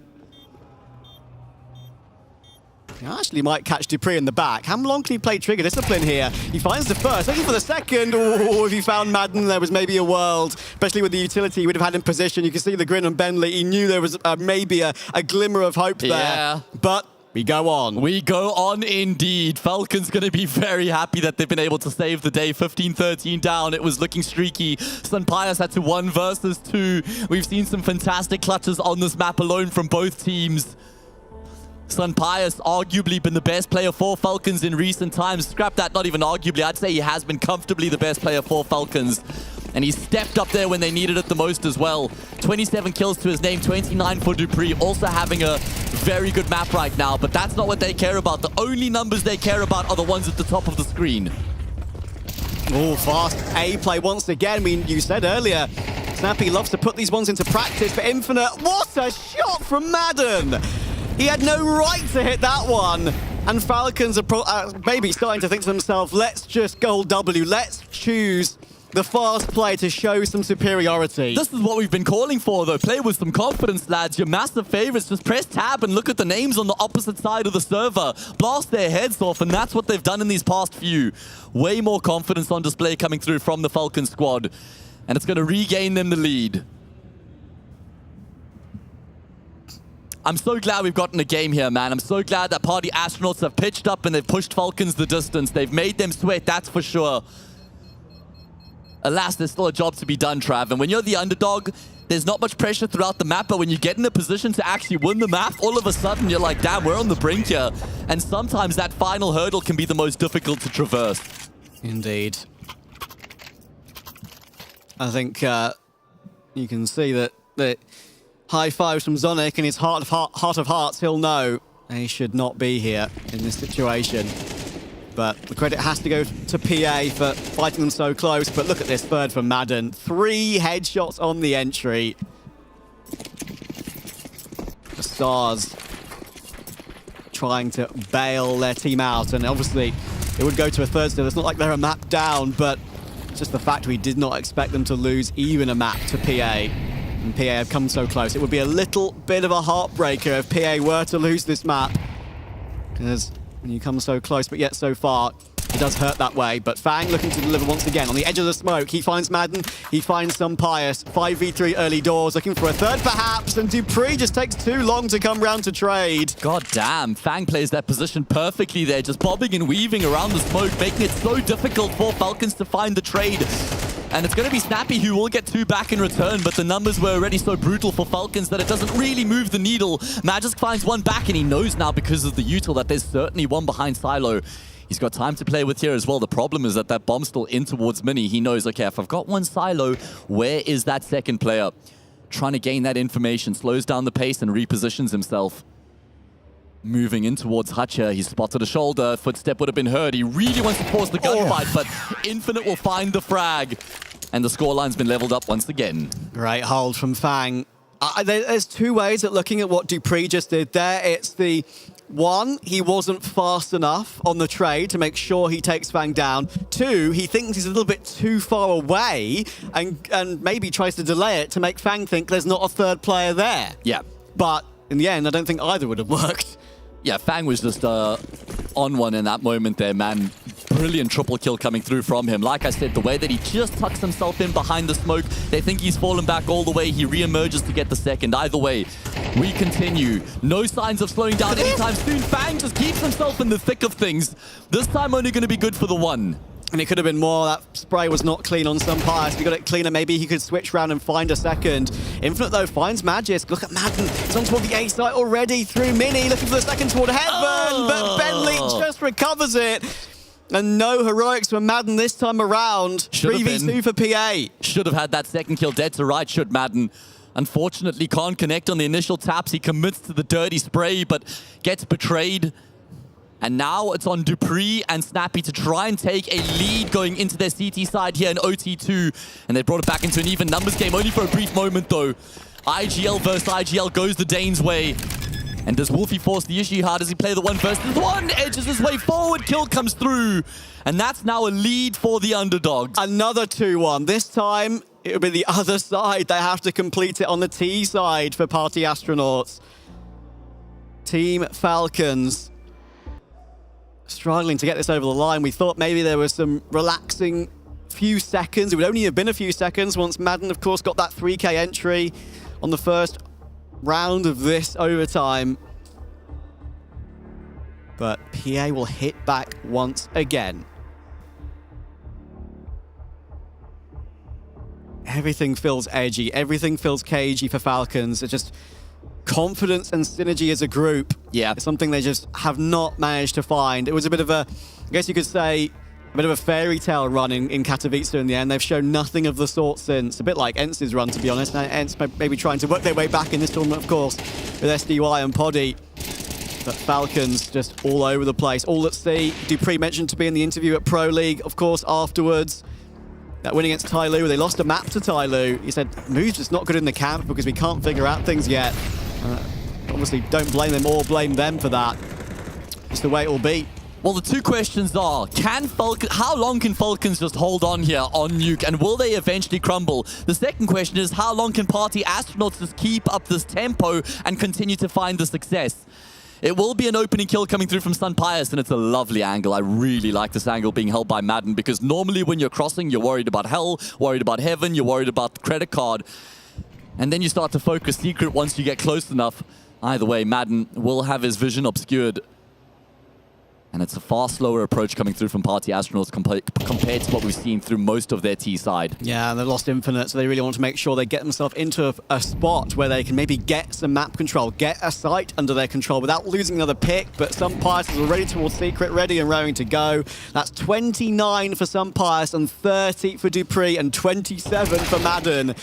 He actually might catch Dupree in the back. How long can he play trigger discipline here? He finds the first, looking for the second. Oh, if he found Madden, there was maybe a world, especially with the utility he would have had in position. You can see the grin on Bentley. He knew there was maybe a glimmer of hope there. Yeah. But we go on. We go on indeed. Falcons going to be very happy that they've been able to save the day. 15-13 down. It was looking streaky. Sunpius had to 1 versus 2. We've seen some fantastic clutches on this map alone from both teams. Sunpius arguably been the best player for Falcons in recent times. Scrap that, not even arguably. I'd say he has been comfortably the best player for Falcons. And he stepped up there when they needed it the most as well. 27 kills to his name, 29 for Dupree. Also having a very good map right now, but that's not what they care about. The only numbers they care about are the ones at the top of the screen. Oh, fast A play once again. I mean, you said earlier, Snappy loves to put these ones into practice, but Infinite, what a shot from Madden! He had no right to hit that one. And Falcons are maybe starting to think to themselves, let's just go W. Let's choose the fast play to show some superiority. This is what we've been calling for, though. Play with some confidence, lads. Your massive favorites, just press tab and look at the names on the opposite side of the server. Blast their heads off, and that's what they've done in these past few. Way more confidence on display coming through from the Falcons squad. And it's going to regain them the lead. I'm so glad we've gotten a game here, man. I'm so glad that Party Astronauts have pitched up and they've pushed Falcons the distance. They've made them sweat, that's for sure. Alas, there's still a job to be done, Trav. And when you're the underdog, there's not much pressure throughout the map, but when you get in a position to actually win the map, all of a sudden you're like, damn, we're on the brink here. And sometimes that final hurdle can be the most difficult to traverse. Indeed. I think you can see that high fives from Zonic in his heart of hearts. He'll know he should not be here in this situation. But the credit has to go to PA for fighting them so close. But look at this third from Madden. 3 headshots on the entry. The Stars trying to bail their team out. And obviously, it would go to a third still. It's not like they're a map down, but it's just the fact we did not expect them to lose even a map to PA. And PA have come so close. It would be a little bit of a heartbreaker if PA were to lose this map. Because when you come so close, but yet so far, it does hurt that way. But Fang looking to deliver once again. On the edge of the smoke, he finds Madden, he finds Sunpius. 5v3 early doors, looking for a third perhaps, and Dupree just takes too long to come round to trade. God damn, Fang plays that position perfectly there, just bobbing and weaving around the smoke, making it so difficult for Falcons to find the trade. And it's going to be Snappy who will get 2 back in return, but the numbers were already so brutal for Falcons that it doesn't really move the needle. Magic finds 1 back, and he knows now because of the util that there's certainly 1 behind Silo. He's got time to play with here as well. The problem is that that bomb's still in towards Mini. He knows, okay, if I've got 1 Silo, where is that second player? Trying to gain that information, slows down the pace and repositions himself. Moving in towards Hutcher, he's spotted a shoulder, footstep would have been heard. He really wants to force the gunfight, but Infinite will find the frag. And the scoreline's been leveled up once again. Great hold from Fang. There's 2 ways at looking at what Dupree just did there. It's the One, he wasn't fast enough on the trade to make sure he takes Fang down. Two, he thinks he's a little bit too far away and maybe tries to delay it to make Fang think there's not a third player there. Yeah. But in the end, I don't think either would have worked. Yeah, Fang was just on one in that moment there, man. Brilliant triple kill coming through from him. Like I said, the way that he just tucks himself in behind the smoke, they think he's fallen back all the way. He re-emerges to get the second. Either way, we continue. No signs of slowing down anytime soon. Fang just keeps himself in the thick of things. This time only going to be good for the one. And it could have been more. That spray was not clean on some pies. If he got it cleaner, maybe he could switch around and find a second. Infinite, though, finds Magisk. Look at Madden. He's on toward the A site already through Mini, looking for the second toward Heaven. But Bentley just recovers it. And no heroics for Madden this time around. 3v2 for PA. Should have had that second kill dead to right, should Madden. Unfortunately, can't connect on the initial taps. He commits to the dirty spray, but gets betrayed. And now it's on Dupree and Snappy to try and take a lead going into their CT side here in OT2. And they brought it back into an even numbers game, only for a brief moment though. IGL versus IGL goes the Dane's way. And does Wolfie force the issue? How does he play the one versus one? Edges his way forward, kill comes through. And that's now a lead for the underdogs. Another 2-1. This time, it'll be the other side. They have to complete it on the T side for Party Astronauts. Team Falcons struggling to get this over the line. We thought maybe there was some relaxing few seconds. It would only have been a few seconds once Madden, of course, got that 3K entry on the first round of this overtime. But PA will hit back once again. Everything feels edgy. Everything feels cagey for Falcons. It's just confidence and synergy as a group. Yeah. It's something they just have not managed to find. It was a bit of a, I guess you could say, a bit of a fairy tale run in Katowice in the end. They've shown nothing of the sort since. A bit like Ence's run, to be honest. Ence maybe trying to work their way back in this tournament, of course, with SDY and Poddy. But Falcons just all over the place. All at sea. Dupree mentioned to be in the interview at Pro League, of course, afterwards. That win against Tyloo, they lost a map to Tyloo. He said, move's just not good in the camp because we can't figure out things yet. Obviously, don't blame them or blame them for that. It's the way it will be. Well, the two questions are, how long can Falcons just hold on here on Nuke, and will they eventually crumble? The second question is, how long can Party Astronauts just keep up this tempo and continue to find the success? It will be an opening kill coming through from Sun Pius, and it's a lovely angle. I really like this angle being held by Madden, because normally when you're crossing, you're worried about Hell, worried about Heaven, you're worried about the credit card. And then you start to focus Secret once you get close enough. Either way, Madden will have his vision obscured. And it's a far slower approach coming through from Party Astronauts compared to what we've seen through most of their T side. Yeah, and they've lost Infinite, so they really want to make sure they get themselves into a spot where they can maybe get some map control, get a site under their control without losing another pick. But Sun Pius is already towards Secret, ready and raring to go. That's 29 for Sun Pius and 30 for Dupree and 27 for Madden.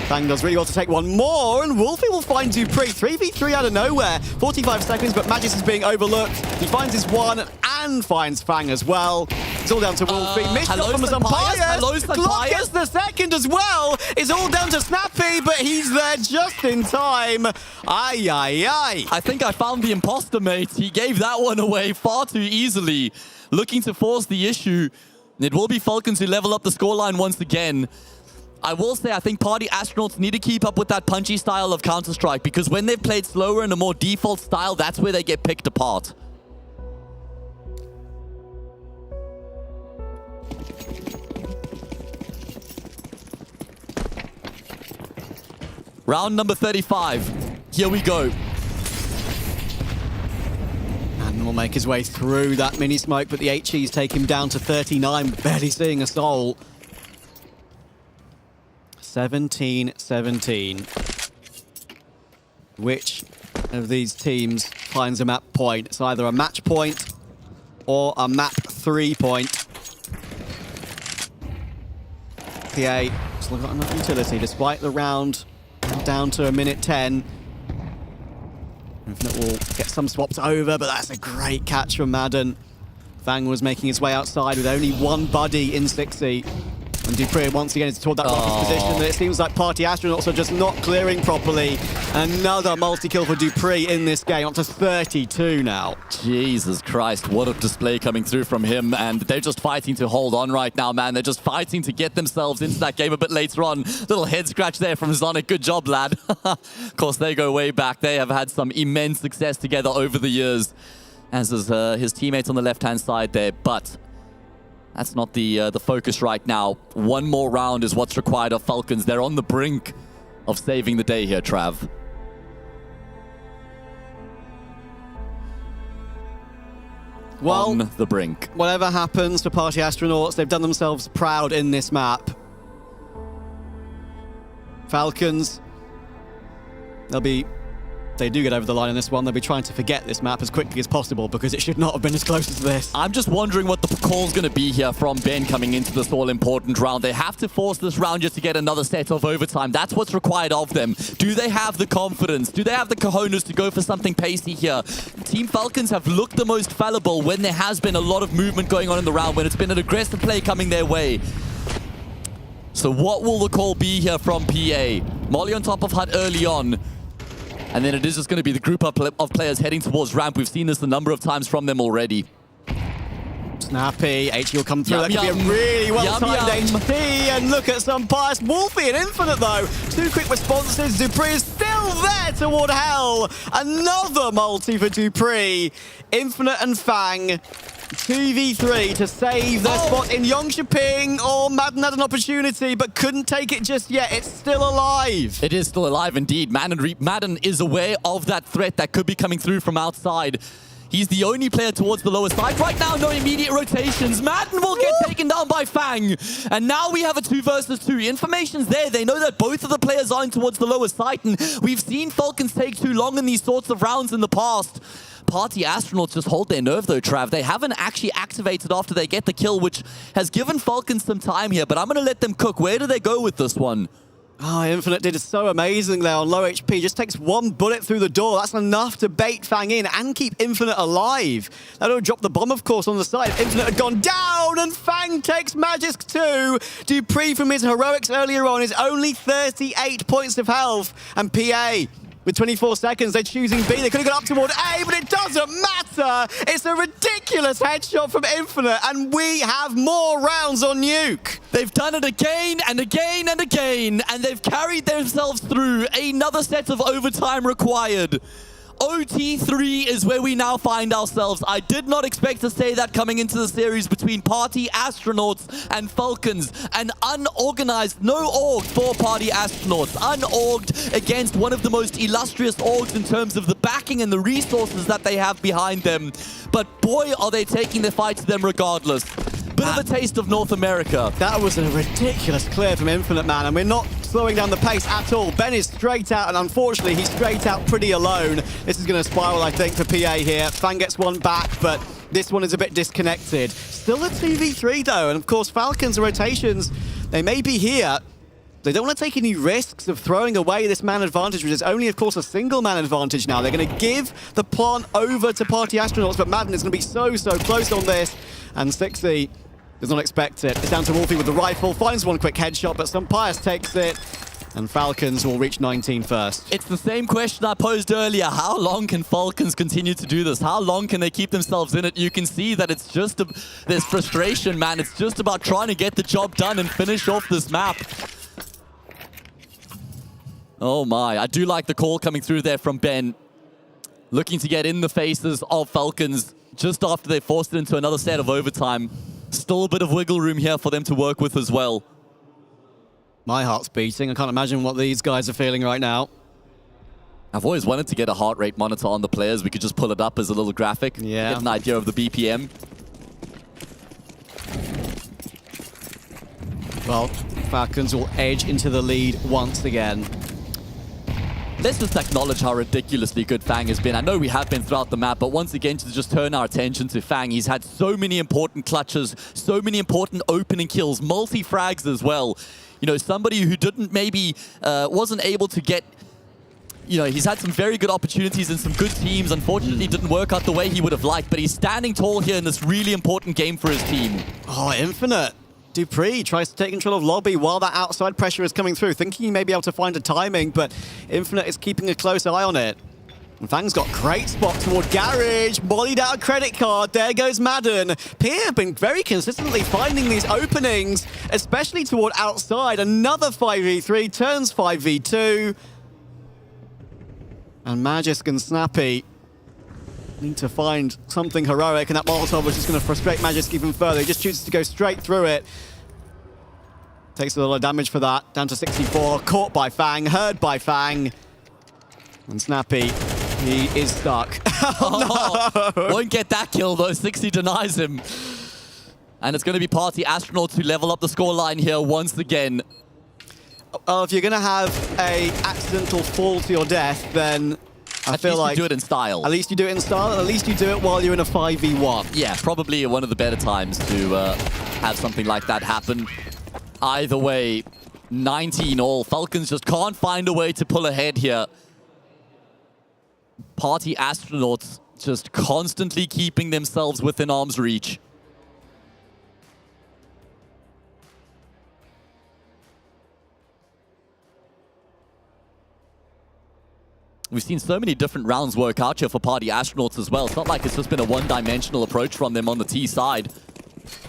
Fang does really well to take one more, and Wolfie will find Dupree. 3v3 out of nowhere. 45 seconds, but Magis is being overlooked. He finds his one and finds Fang as well. It's all down to Wolfie. Missed hello, from Sun Pius. Hello, Sun Glock Pius. gets the second as well. It's all down to Snappy, but he's there just in time. Ay, ay, ay. I think I found the imposter, mate. He gave that one away far too easily. Looking to force the issue. It will be Falcons who level up the scoreline once again. I will say, I think Party Astronauts need to keep up with that punchy style of Counter-Strike, because when they've played slower in a more default style, that's where they get picked apart. Round number 35. Here we go. And will make his way through that mini smoke, but the HEs take him down to 39, barely seeing a soul. 17-17. Which of these teams finds a map point? It's either a match point or a map 3 point. PA still got enough utility despite the round down to a minute 10. Infinite will get some swaps over, but that's a great catch from Madden. Fang was making his way outside with only one buddy in 60. And Dupree once again is toward that roughest position. And it seems like Party Astronauts are just not clearing properly. Another multi-kill for Dupree in this game, up to 32 now. Jesus Christ, what a display coming through from him. And they're just fighting to hold on right now, man. They're just fighting to get themselves into that game a bit later on. Little head scratch there from Zonic. Good job, lad. Of course, they go way back. They have had some immense success together over the years, as is his teammates on the left-hand side there. But that's not the focus right now. One more round is what's required of Falcons. They're on the brink of saving the day here, Trav. Well, on the brink. Whatever happens for Party Astronauts, they've done themselves proud in this map. Falcons, they do get over the line in this one, they'll be trying to forget this map as quickly as possible because it should not have been as close as this. I'm just wondering what the call's going to be here from Ben coming into this all-important round. They have to force this round just to get another set of overtime. That's what's required of them. Do they have the confidence? Do they have the cojones to go for something pacey here? Team Falcons have looked the most fallible when there has been a lot of movement going on in the round, when it's been an aggressive play coming their way. So what will the call be here from PA? Molly on top of Hut early on. And then it is just going to be the group of players heading towards ramp. We've seen this a number of times from them already. Snappy, HE will come through. Yum, that could yum. be a really well-timed Yum, yum. HT. And look at some bias. Wolfie and Infinite, though. 2 quick responses. Dupree is still there toward Hell. Another multi for Dupree. Infinite and Fang. 2v3 to save their spot in Jönköping. Oh, Madden had an opportunity, but couldn't take it just yet. It's still alive. It is still alive indeed. Madden is aware of that threat that could be coming through from outside. He's the only player towards the lower side. Right now, no immediate rotations. Madden will get taken down by Fang. And now we have a 2 versus 2. Information's there. They know that both of the players are in towards the lower side. And we've seen Falcons take too long in these sorts of rounds in the past. Party Astronauts just hold their nerve though, Trav. They haven't actually activated after they get the kill, which has given Falcons some time here. But I'm going to let them cook. Where do they go with this one? Oh, Infinite did so amazing there on low HP. Just takes 1 bullet through the door. That's enough to bait Fang in and keep Infinite alive. That'll drop the bomb, of course, on the side. Infinite had gone down, and Fang takes Magisk too. Dupree, from his heroics earlier on, is only 38 points of health. And PA, with 24 seconds, they're choosing B. They could have gone up toward A, but it doesn't matter. It's a ridiculous headshot from Infinite, and we have more rounds on Nuke. They've done it again and again and again, and they've carried themselves through. Another set of overtime required. OT3 is where we now find ourselves. I did not expect to say that coming into the series between Party Astronauts and Falcons. An unorganized, no org for Party Astronauts. Unorged against one of the most illustrious orgs in terms of the backing and the resources that they have behind them. But boy, are they taking the fight to them regardless. Bit of a taste of North America. That was a ridiculous clear from Infinite, man, and we're not slowing down the pace at all. Ben is straight out, and unfortunately, he's straight out pretty alone. This is going to spiral, I think, for PA here. Fang gets one back, but this one is a bit disconnected. Still a 2v3, though, and of course, Falcons' rotations, they may be here. They don't want to take any risks of throwing away this man advantage, which is only, of course, a single man advantage now. They're going to give the plant over to Party Astronauts, but Madden is going to be so close on this. And 6E does not expect it. It's down to Wolfie with the rifle, finds one quick headshot, but Pius takes it. And Falcons will reach 19 first. It's the same question I posed earlier. How long can Falcons continue to do this? How long can they keep themselves in it? You can see that it's just there's frustration, man. It's just about trying to get the job done and finish off this map. Oh my, I do like the call coming through there from Ben. Looking to get in the faces of Falcons just after they forced it into another set of overtime. Still a bit of wiggle room here for them to work with as well. My heart's beating. I can't imagine what these guys are feeling right now. I've always wanted to get a heart rate monitor on the players. We could just pull it up as a little graphic. Yeah. Get an idea of the BPM. Well, Falcons will edge into the lead once again. Let's just acknowledge how ridiculously good Fang has been. I know we have been throughout the map, but once again, to just turn our attention to Fang, he's had so many important clutches, so many important opening kills, multi-frags as well. You know, somebody who didn't maybe, wasn't able to get, you know, he's had some very good opportunities in some good teams. Unfortunately, didn't work out the way he would have liked, but he's standing tall here in this really important game for his team. Oh, Infinite. Dupree tries to take control of lobby while that outside pressure is coming through, thinking he may be able to find a timing, but Infinite is keeping a close eye on it. And Fang's got great spot toward Garage, mollied out a credit card, there goes Madden. Pierre have been very consistently finding these openings, especially toward outside. Another 5v3, turns 5v2. And Magisk and Snappy need to find something heroic, and that Molotov was just going to frustrate Magisk even further. He just chooses to go straight through it. Takes a lot of damage for that, down to 64. Caught by Fang, heard by Fang. And Snappy, he is stuck. Oh, no. Won't get that kill though, 60 denies him. And it's going to be Party Astronauts who level up the scoreline here once again. If you're going to have a accidental fall to your death, then I feel like you do it in style. At least you do it in style, and at least you do it while you're in a 5v1. Yeah, probably one of the better times to have something like that happen. Either way, 19 all. Falcons just can't find a way to pull ahead here. Party Astronauts just constantly keeping themselves within arm's reach. We've seen so many different rounds work out here for Party Astronauts as well. It's not like it's just been a one-dimensional approach from them on the T side.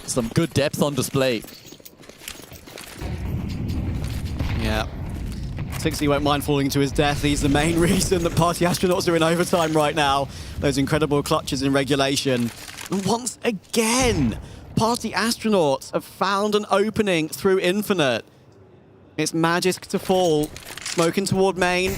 Some good depth on display. Yeah. 60 won't mind falling to his death. He's the main reason that Party Astronauts are in overtime right now. Those incredible clutches in regulation. And once again, Party Astronauts have found an opening through Infinite. It's Magisk to fall. Smoking toward main.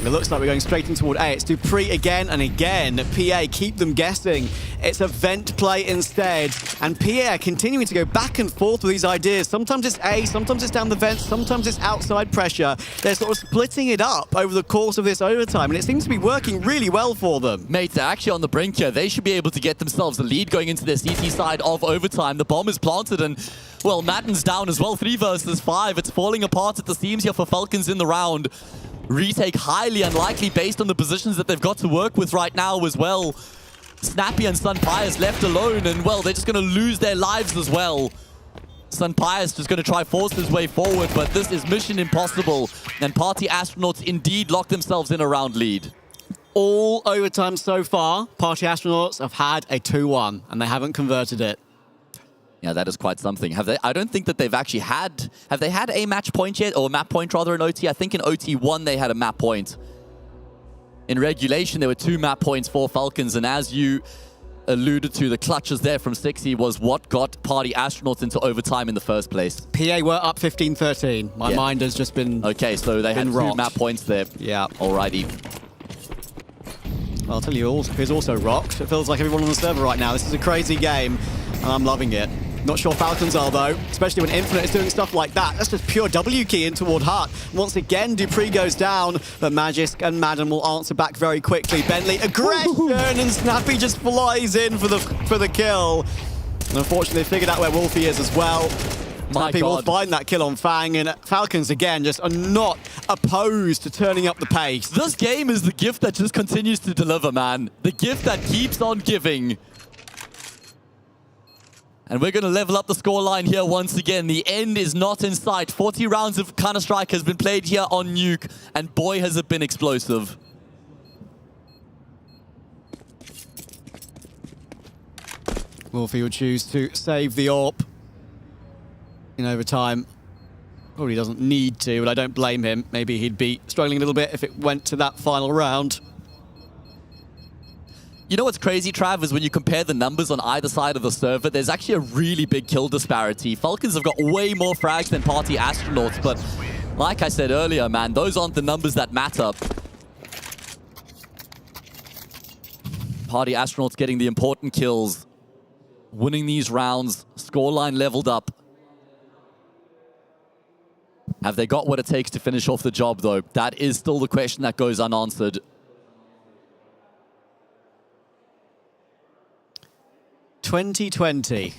It looks like we're going straight in toward A. It's Dupree again and again. PA keep them guessing. It's a vent play instead. And Pierre continuing to go back and forth with these ideas. Sometimes it's A, sometimes it's down the vent, sometimes it's outside pressure. They're sort of splitting it up over the course of this overtime, and it seems to be working really well for them. Mate, they're actually on the brink here. They should be able to get themselves a lead going into their CT side of overtime. The bomb is planted and, well, Madden's down as well. 3 versus 5. It's falling apart at the seams here for Falcons in the round. Retake highly unlikely based on the positions that they've got to work with right now as well. Snappy and Sunpire's left alone, and well, they're just going to lose their lives as well. Sunpire's just going to try force his way forward, but this is mission impossible. And Party Astronauts indeed lock themselves in a round lead. All overtime so far, Party Astronauts have had a 2-1, and they haven't converted it. Yeah, that is quite something. Have they? I don't think that they've actually had... Have they had a match point yet? Or map point, rather, in OT? I think in OT1 they had a map point. In regulation, there were 2 map points for Falcons, and as you alluded to, the clutches there from 60 was what got Party Astronauts into overtime in the first place. PA were up 15-13. My mind has just been Okay, so they had 2 map points there. Yeah. Alrighty. I'll tell you who's also rocked. It feels like everyone on the server right now. This is a crazy game, and I'm loving it. Not sure Falcons are, though, especially when Infinite is doing stuff like that. That's just pure W key in toward Hart. Once again, Dupree goes down, but Magisk and Madden will answer back very quickly. Bentley, aggression, and Snappy just flies in for the kill. And unfortunately, they figured out where Wolfie is as well. Snappy will find that kill on Fang, and Falcons, again, just are not opposed to turning up the pace. This game is the gift that just continues to deliver, man. The gift that keeps on giving. And we're going to level up the scoreline here once again. The end is not in sight. 40 rounds of Counter-Strike has been played here on Nuke, and boy, has it been explosive. Wolfie will choose to save the AWP in overtime. Probably doesn't need to, but I don't blame him. Maybe he'd be struggling a little bit if it went to that final round. You know what's crazy, Trav, is when you compare the numbers on either side of the server, there's actually a really big kill disparity. Falcons have got way more frags than Party Astronauts, but like I said earlier, man, those aren't the numbers that matter. Party Astronauts getting the important kills, winning these rounds, scoreline leveled up. Have they got what it takes to finish off the job, though? That is still the question that goes unanswered. 2020.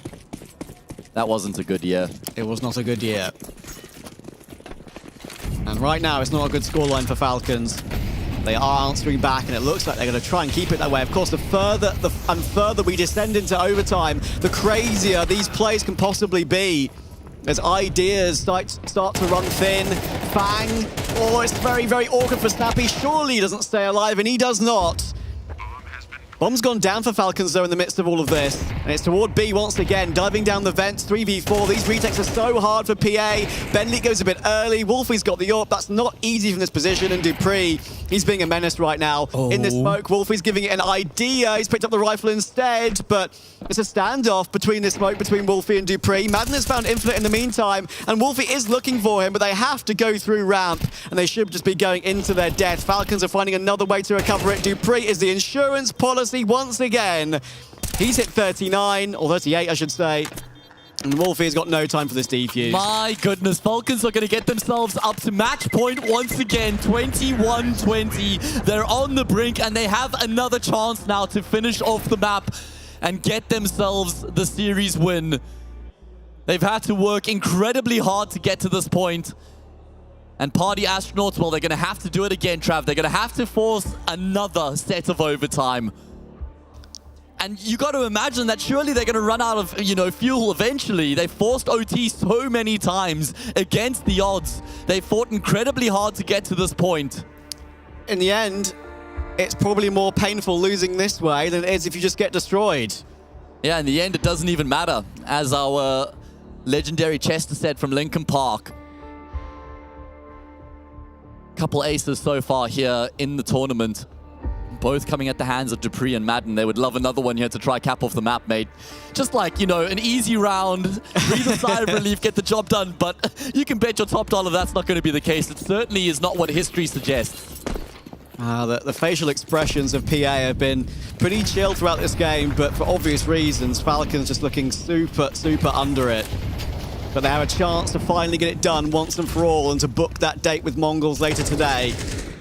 That wasn't a good year. It was not a good year. And right now, it's not a good scoreline for Falcons. They are answering back, and it looks like they're going to try and keep it that way. Of course, the further we descend into overtime, the crazier these plays can possibly be. as ideas start to run thin. Fang, oh, it's very, very awkward for Snappy. Surely he doesn't stay alive, and he does not. Bomb's gone down for Falcons, though, in the midst of all of this. And it's toward B once again, diving down the vents, 3v4. These retakes are so hard for PA. Bentley goes a bit early. Wolfie's got the AWP. That's not easy from this position. And Dupree, he's being a menace right now. In this smoke, Wolfie's giving it an idea. He's picked up the rifle instead, but it's a standoff between this smoke between Wolfie and Dupree. Madden has found Infinite in the meantime, and Wolfie is looking for him, but they have to go through ramp, and they should just be going into their death. Falcons are finding another way to recover it. Dupree is the insurance policy once again. He's hit 39, or 38, I should say. And Wolfie has got no time for this defuse. My goodness, Falcons are going to get themselves up to match point once again, 21-20. They're on the brink, and they have another chance now to finish off the map and get themselves the series win. They've had to work incredibly hard to get to this point. And Party Astronauts, well, they're going to have to do it again, Trav. They're going to have to force another set of overtime. And you got to imagine that surely they're going to run out of, you know, fuel eventually. They forced OT so many times against the odds. They fought incredibly hard to get to this point. In the end, it's probably more painful losing this way than it is if you just get destroyed. Yeah, in the end, it doesn't even matter. As our legendary Chester said from Lincoln Park. Couple aces so far here in the tournament. Both coming at the hands of Dupree and Madden. They would love another one here to try cap off the map, mate. Just like, you know, an easy round, breathe a sigh of relief, get the job done. But you can bet your top dollar that's not going to be the case. It certainly is not what history suggests. The facial expressions of PA have been pretty chill throughout this game, but for obvious reasons, Falcons just looking super, super under it. But they have a chance to finally get it done once and for all and to book that date with MongolZ later today.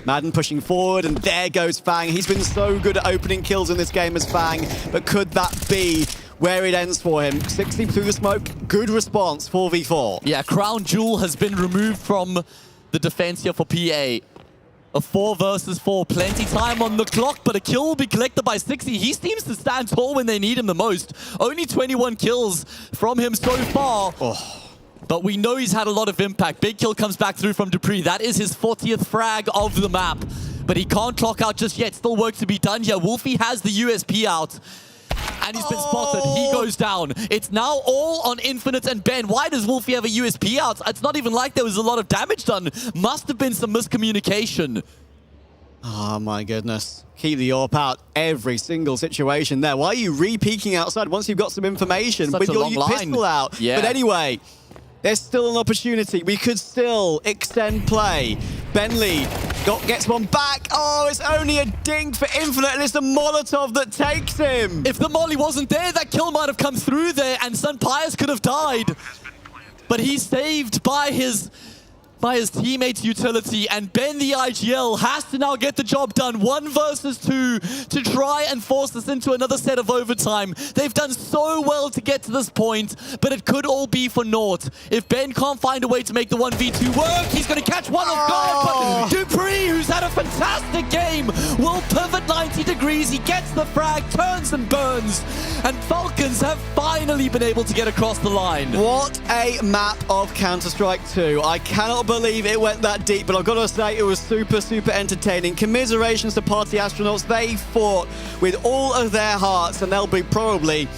Madden pushing forward, and there goes Fang. He's been so good at opening kills in this game as Fang, but could that be where it ends for him? 60 through the smoke, good response, 4v4. Yeah, Crown Jewel has been removed from the defense here for PA. A 4 versus 4, plenty time on the clock, but a kill will be collected by 60. He seems to stand tall when they need him the most. Only 21 kills from him so far. But we know he's had a lot of impact. Big kill comes back through from Dupree. That is his 40th frag of the map. But he can't clock out just yet. Still work to be done here. Wolfie has the USP out. And he's been spotted. He goes down. It's now all on Infinite and Ben. Why does Wolfie have a USP out? It's not even like there was a lot of damage done. Must have been some miscommunication. Oh my goodness. Keep the AWP out every single situation there. Why are you re-peeking outside once you've got some information with your pistol out? Yeah. But anyway, there's still an opportunity. We could still extend play. Bentley gets one back. Oh, it's only a dink for Infinite, and it's the Molotov that takes him. If the molly wasn't there, that kill might have come through there, and Sun Pius could have died. But he's saved by his teammate's utility, and Ben the IGL has to now get the job done. 1 versus 2 to try and force this into another set of overtime. They've done so well to get to this point, but it could all be for naught. If Ben can't find a way to make the 1v2 work, he's going to catch one off guard, but Dupree, who's had a fantastic game, will pivot 90 degrees. He gets the frag, turns and burns, and Falcons have finally been able to get across the line. What a map of Counter-Strike 2. I cannot believe it went that deep, but I've got to say it was super, super entertaining. Commiserations to Party Astronauts. They fought with all of their hearts, and they'll be probably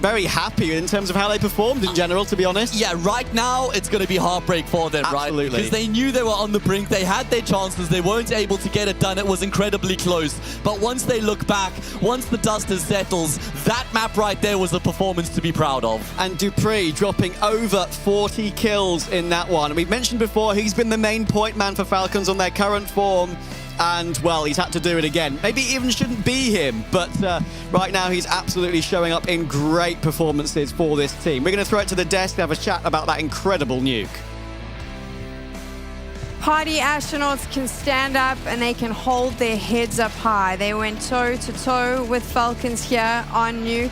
very happy in terms of how they performed in general, to be honest. Yeah, right now it's going to be heartbreak for them, right? Absolutely. Because they knew they were on the brink. They had their chances. They weren't able to get it done. It was incredibly close. But once they look back, once the dust has settled, that map right there was a performance to be proud of. And Dupree dropping over 40 kills in that one. We've mentioned before, he's been the main point man for Falcons on their current form. And, well, he's had to do it again. Maybe it even shouldn't be him, but right now he's absolutely showing up in great performances for this team. We're going to throw it to the desk and have a chat about that incredible nuke. Party Astronauts can stand up and they can hold their heads up high. They went toe-to-toe with Falcons here on Nuke.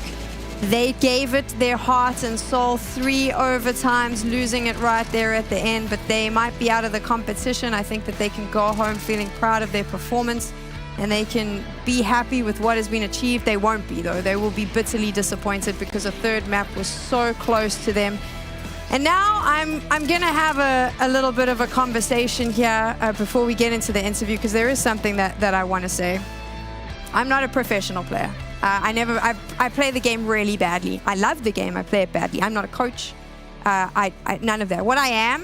They gave it their heart and soul, 3 overtimes, losing it right there at the end, but they might be out of the competition. I think that they can go home feeling proud of their performance and they can be happy with what has been achieved. They won't be, though. They will be bitterly disappointed because a third map was so close to them. And now I'm gonna have a little bit of a conversation here before we get into the interview, because there is something that I want to say. I'm not a professional player. I play the game really badly. I love the game. I play it badly. I'm not a coach. None of that. What I am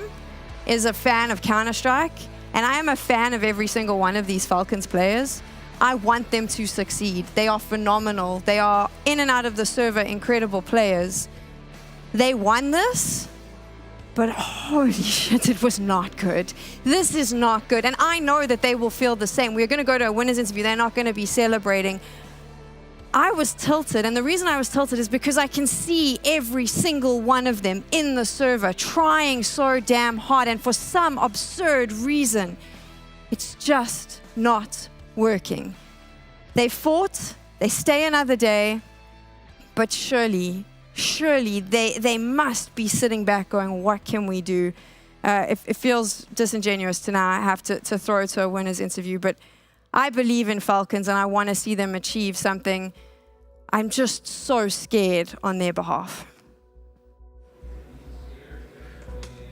is a fan of Counter-Strike, and I am a fan of every single one of these Falcons players. I want them to succeed. They are phenomenal. They are in and out of the server incredible players. They won this. But holy shit, it was not good. This is not good. And I know that they will feel the same. We're going to go to a winner's interview. They're not going to be celebrating. I was tilted. And the reason I was tilted is because I can see every single one of them in the server trying so damn hard. And for some absurd reason, it's just not working. They fought. They stay another day. But surely they must be sitting back going, what can we do? It feels disingenuous to now have to throw it to a winner's interview, but I believe in Falcons and I want to see them achieve something. I'm just so scared on their behalf.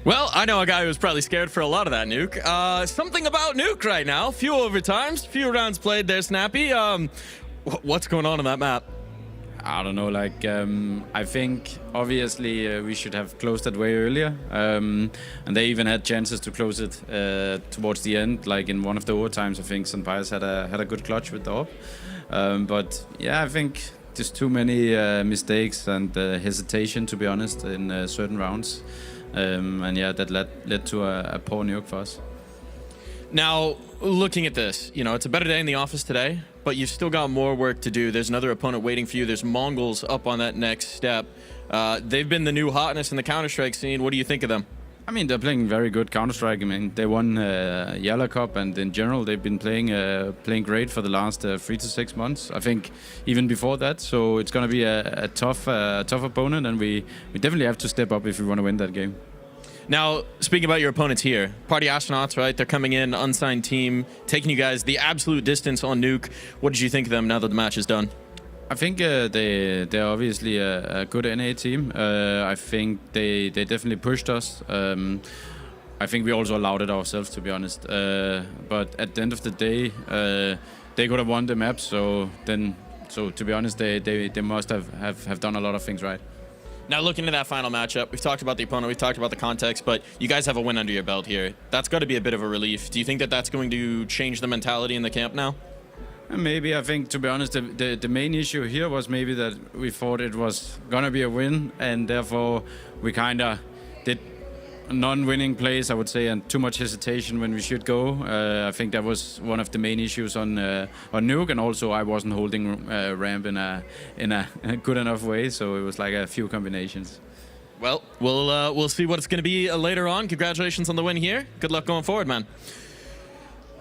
Well, I know a guy who's probably scared for a lot of that, Nuke. Something about Nuke right now. Few overtimes, few rounds played there, Snappy. What's going on that map? I don't know, like, I think obviously we should have closed it way earlier. And they even had chances to close it towards the end, like in one of the overtimes. I think Sunpire's had a good clutch with the op. But yeah, I think just too many mistakes and hesitation, to be honest, in certain rounds. And yeah, that led to a poor Nuke for us. Now, looking at this, you know, it's a better day in the office today, but you've still got more work to do. There's another opponent waiting for you. There's MongolZ up on that next step. They've been the new hotness in the Counter-Strike scene. What do you think of them? I mean, they're playing very good Counter-Strike. I mean, they won Yala Cup, and in general, they've been playing great for the last 3 to 6 months. I think even before that. So it's going to be a tough opponent, and we definitely have to step up if we want to win that game. Now, speaking about your opponents here, Party Astronauts, right? They're coming in, unsigned team, taking you guys the absolute distance on Nuke. What did you think of them now that the match is done? I think they're obviously a good NA team. I think they definitely pushed us. I think we also allowed it ourselves, to be honest. But at the end of the day, they could have won the map. So to be honest, they must have done a lot of things right. Now, looking at that final matchup, we've talked about the opponent, we've talked about the context, but you guys have a win under your belt here. That's got to be a bit of a relief. Do you think that that's going to change the mentality in the camp now? Maybe. I think, to be honest, the main issue here was maybe that we thought it was going to be a win, and therefore we kind of did non-winning plays, I would say, and too much hesitation when we should go. I think that was one of the main issues on Nuke, and also I wasn't holding ramp in a good enough way, so it was like a few combinations. Well, we'll see what it's going to be later on. Congratulations on the win here. Good luck going forward, man.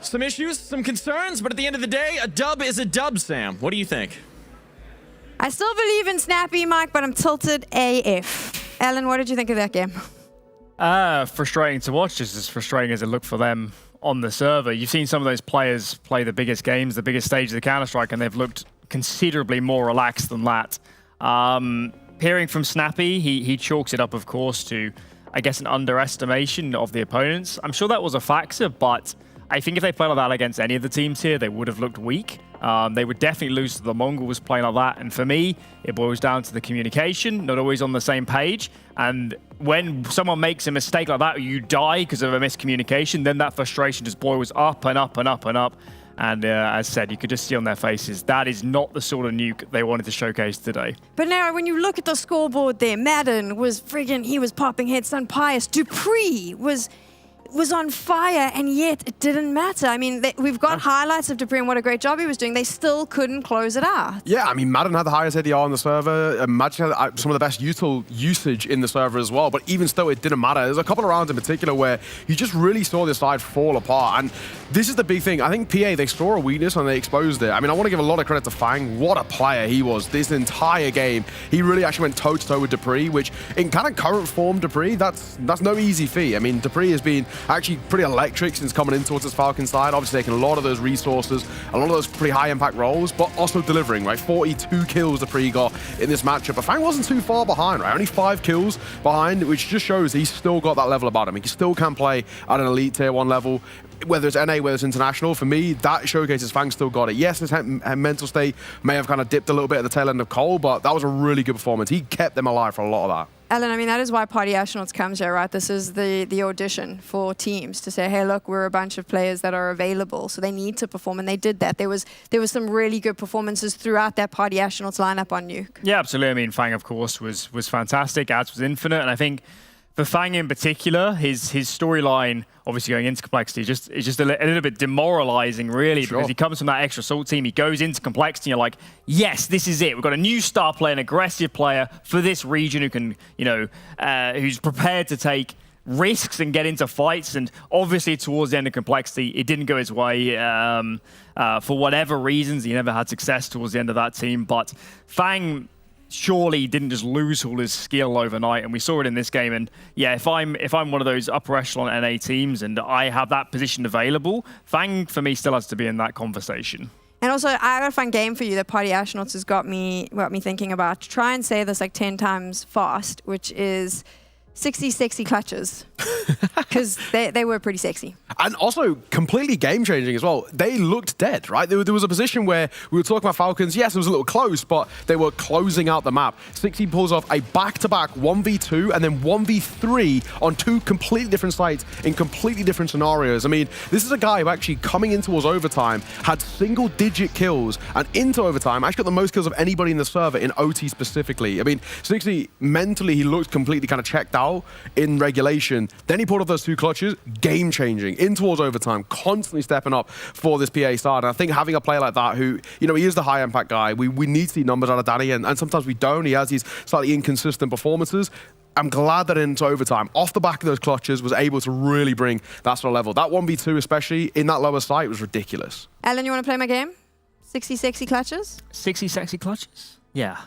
Some issues, some concerns, but at the end of the day, a dub is a dub, Sam. What do you think? I still believe in Snappy, Mike, but I'm tilted AF. Ellen, what did you think of that game? Frustrating to watch, just as frustrating as it looked for them on the server. You've seen some of those players play the biggest games, the biggest stage of the Counter-Strike, and they've looked considerably more relaxed than that. Hearing from Snappy, he chalks it up, of course, to, I guess, an underestimation of the opponents. I'm sure that was a factor, but I think if they played like that against any of the teams here, they would have looked weak. They would definitely lose to the MongolZ playing like that. And for me, it boils down to the communication, not always on the same page. And when someone makes a mistake like that, or you die because of a miscommunication, then that frustration just boils up and up and up and up. And as said, you could just see on their faces, that is not the sort of Nuke they wanted to showcase today. But now, when you look at the scoreboard there, Madden was friggin', he was popping heads, Sunpire's, Dupree was on fire, and yet it didn't matter. I mean, we've got highlights of Dupree and what a great job he was doing. They still couldn't close it out. Yeah, I mean, Madden had the highest ADR on the server. Magic had some of the best util usage in the server as well, but even still, it didn't matter. There's a couple of rounds in particular where you just really saw this side fall apart, and this is the big thing. I think PA, they saw a weakness and they exposed it. I mean, I want to give a lot of credit to Fang. What a player he was this entire game. He really actually went toe-to-toe with Dupree, which in kind of current form, Dupree, that's no easy feat. I mean, Dupree has been actually pretty electric since coming in towards this Falcons side. Obviously taking a lot of those resources, a lot of those pretty high impact roles, but also delivering, right? 42 kills the Pre got in this matchup. But Fang wasn't too far behind, right? Only 5 kills behind, which just shows he's still got that level about him. He still can play at an elite tier 1 level. Whether it's NA, whether it's international, for me, that showcases Fang still got it. Yes, his mental state may have kind of dipped a little bit at the tail end of Cole, but that was a really good performance. He kept them alive for a lot of that. Ellen, I mean, that is why Party Astronauts comes here, right? This is the audition for teams to say, hey, look, we're a bunch of players that are available, so they need to perform, and they did that. There was some really good performances throughout that Party Astronauts lineup on Nuke. Yeah, absolutely. I mean, Fang, of course, was fantastic. Ads was infinite, and I think for Fang in particular, his storyline, obviously going into Complexity, is just a little bit demoralizing, really, because he comes from that extra salt team. He goes into Complexity, and you're like, yes, this is it. We've got a new star player, an aggressive player for this region who can, who's prepared to take risks and get into fights. And obviously, towards the end of Complexity, it didn't go his way for whatever reasons. He never had success towards the end of that team. But Fang surely didn't just lose all his skill overnight, and we saw it in this game. And yeah, if I'm one of those upper echelon NA teams and I have that position available, Fang for me still has to be in that conversation. And also, I got a fun game for you that Party Astronauts has got me thinking about. Try and say this like 10 times fast, which is 60 sexy clutches, because they were pretty sexy. And also completely game-changing as well. They looked dead, right? There was a position where we were talking about Falcons. Yes, it was a little close, but they were closing out the map. 60 pulls off a back-to-back 1v2 and then 1v3 on 2 completely different sites in completely different scenarios. I mean, this is a guy who actually coming in towards overtime had single-digit kills, and into overtime actually got the most kills of anybody in the server in OT specifically. I mean, 60 mentally, he looked completely kind of checked out in regulation. Then he pulled off those 2 clutches, game-changing, in towards overtime, constantly stepping up for this PA side. And I think having a player like that who, he is the high-impact guy. We need to see numbers out of Danny, and sometimes we don't. He has these slightly inconsistent performances. I'm glad that into overtime, off the back of those clutches, was able to really bring that sort of level. That 1v2, especially in that lower site, was ridiculous. Alan, you want to play my game? 60 sexy clutches? 60 sexy clutches? Yeah,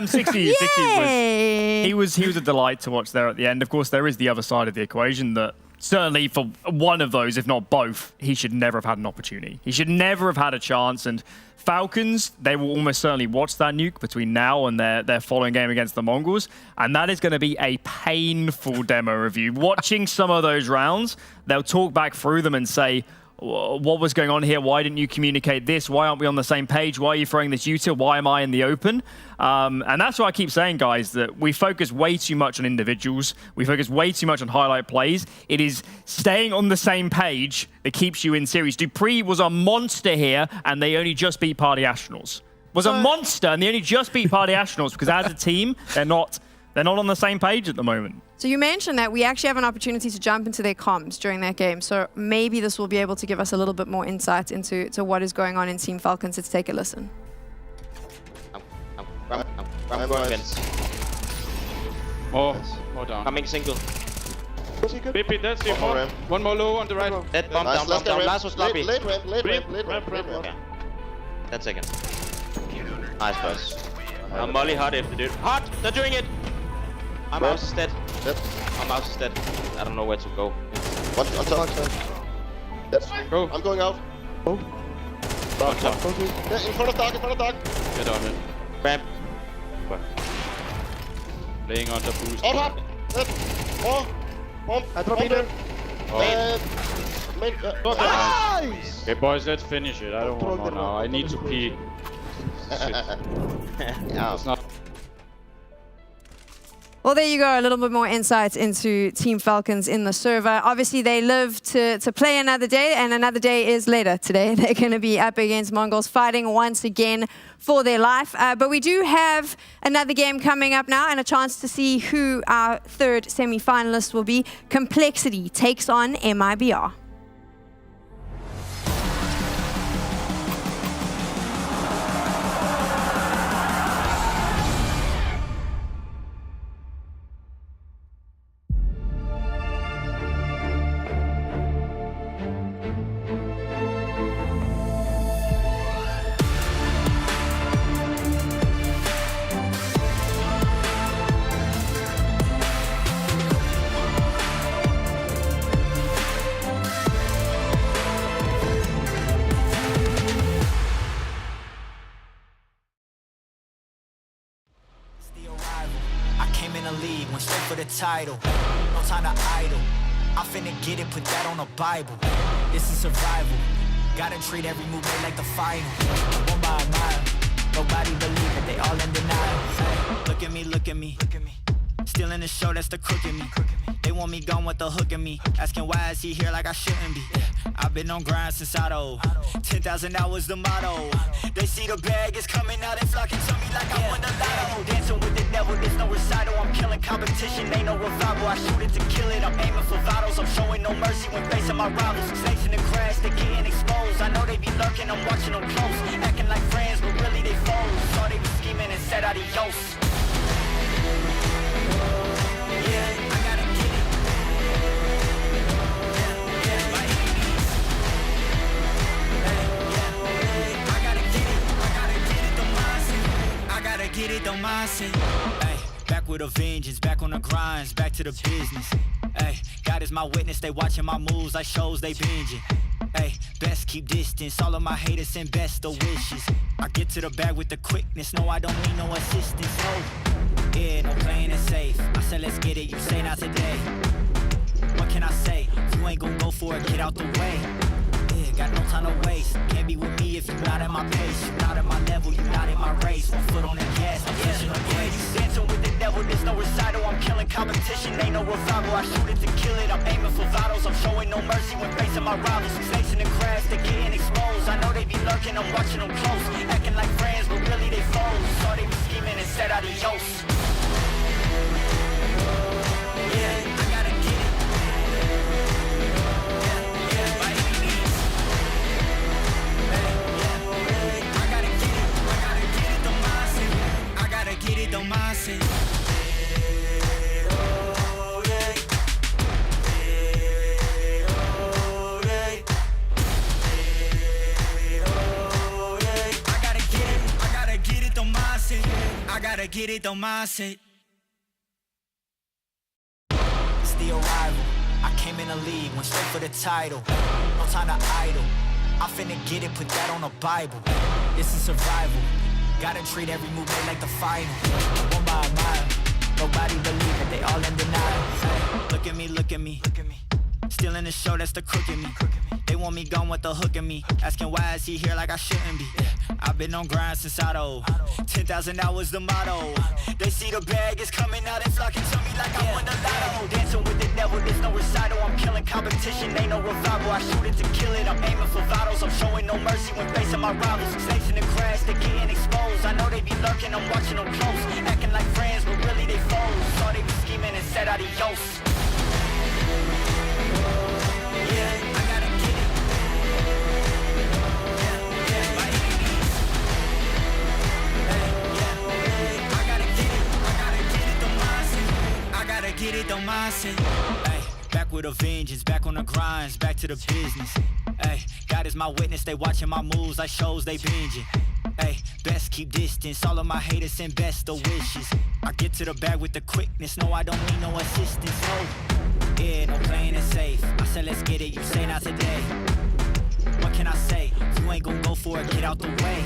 60 was a delight to watch there at the end. Of course, there is the other side of the equation that certainly for one of those, if not both, he should never have had an opportunity. He should never have had a chance. And Falcons, they will almost certainly watch that Nuke between now and their following game against the Mongols. And that is going to be a painful demo review. Watching some of those rounds, they'll talk back through them and say, what was going on here? Why didn't you communicate this? Why aren't we on the same page? Why are you throwing this util? Why am I in the open? And that's why I keep saying, guys, that we focus way too much on individuals. We focus way too much on highlight plays. It is staying on the same page that keeps you in series. Dupree was a monster here, and they only just beat Party Astronauts. Was a monster, and they only just beat Party Astronauts because as a team, they're not on the same page at the moment. So you mentioned that we actually have an opportunity to jump into their comms during that game. So maybe this will be able to give us a little bit more insight into what is going on in Team Falcons. Let's take a listen. I'm going against. More down. Coming single. BP, that's your more. One more low on the right. Dead bomb down. Last was sloppy. Late ramp. 10 seconds. Nice, boys. Molly hot if the dude. Hot! They're doing it! My mouse is dead. My mouse is dead. I don't know where to go. One on top. Yes. Go. I'm going out. Oh. On top. Yeah, in front of dark. Get on it. Ramp. Laying on the boost. Up. Bomb. I drop either. Nice! Okay, boys, let's finish it. I don't want more now. I need to pee. It's not. Well, there you go, a little bit more insights into Team Falcons in the server. Obviously, they live to play another day, and another day is later today. They're going to be up against Mongols, fighting once again for their life. But we do have another game coming up now, and a chance to see who our third semi-finalist will be. Complexity takes on MIBR. title. No time to idle. I finna get it, put that on a Bible. This is survival. Gotta treat every move made like the final. One by a mile. Nobody believe it, they all in denial. Hey, look at me, look at me. Still in the show, that's the crook in me. They want me gone with the hook in me. Asking why is he here like I shouldn't be. I've been on grind since Auto. 10,000 hours the motto. They see the bag is coming out and flocking to me like I won the lotto. Dancing with the devil, there's no recital. I'm killing competition, ain't no revival. I shoot it to kill it, I'm aiming for vitals. I'm showing no mercy when facing my rivals. Snakes in the grass, they getting exposed. I know they be lurking, I'm watching them close. Acting like friends, but really they foes. Thought they was scheming and said adios. Get it, don't mindset. Ay, back with a vengeance, back on the grinds, back to the business. Ay, God is my witness, they watching my moves like shows they binging. Ay, best keep distance, all of my haters send best of wishes. I get to the bag with the quickness, no I don't need no assistance. No, yeah, no playing it safe. I said let's get it, you say not today. What can I say? You ain't gon' go for it, get out the way. Yeah, got no time to waste. Can't be with me if you're not at my pace. You're not at my level, you're not in my race. One foot on the gas, I'm pushing the brakes. You dancing with the devil, there's no recital. I'm killing competition, ain't no revival. I shoot it to kill it, I'm aiming for vitals. I'm showing no mercy when facing my rivals. Snakes in the grass, they getting exposed. I know they be lurking, I'm watching them close. Acting like friends, but really they foes. Saw they be scheming and said adios. Yeah, I gotta get it. Get it, don't mindset. I gotta get it, don't mindset. I gotta get it, don't mindset. It's the arrival. I came in the league, went straight for the title. No time to idle. I finna get it, put that on a Bible. This is survival. Gotta treat every move made like the final. One by a mile. Nobody believe it, they all in denial. Hey, look at me, look at me. Still in the show, that's the crook in me. They want me gone with the hook in me. Asking why is he here like I shouldn't be. I've been on grind since Auto. 10,000 hours the motto. They see the bag is coming out and flocking to me like I won the lotto. Dancing with the devil, there's no recital. I'm killing competition, ain't no revival. I shoot it to kill it, I'm aiming for vitals. I'm showing no mercy when facing my rivals. Snakes in the grass, they getting exposed. I know they be lurking, I'm watching them close. Acting like friends, but really they foes. Saw they be scheming and said adios. Yeah, I gotta get it. I gotta get it, don't mindset. Ay, back with a vengeance, back on the grinds, back to the business. Ay, God is my witness, they watching my moves like shows they binging. Ay, best keep distance, all of my haters send best of wishes. I get to the bag with the quickness, no I don't need no assistance. No, yeah, no playing it safe. I said let's get it, you say not today. What can I say? You ain't gon' go for it, get out the way.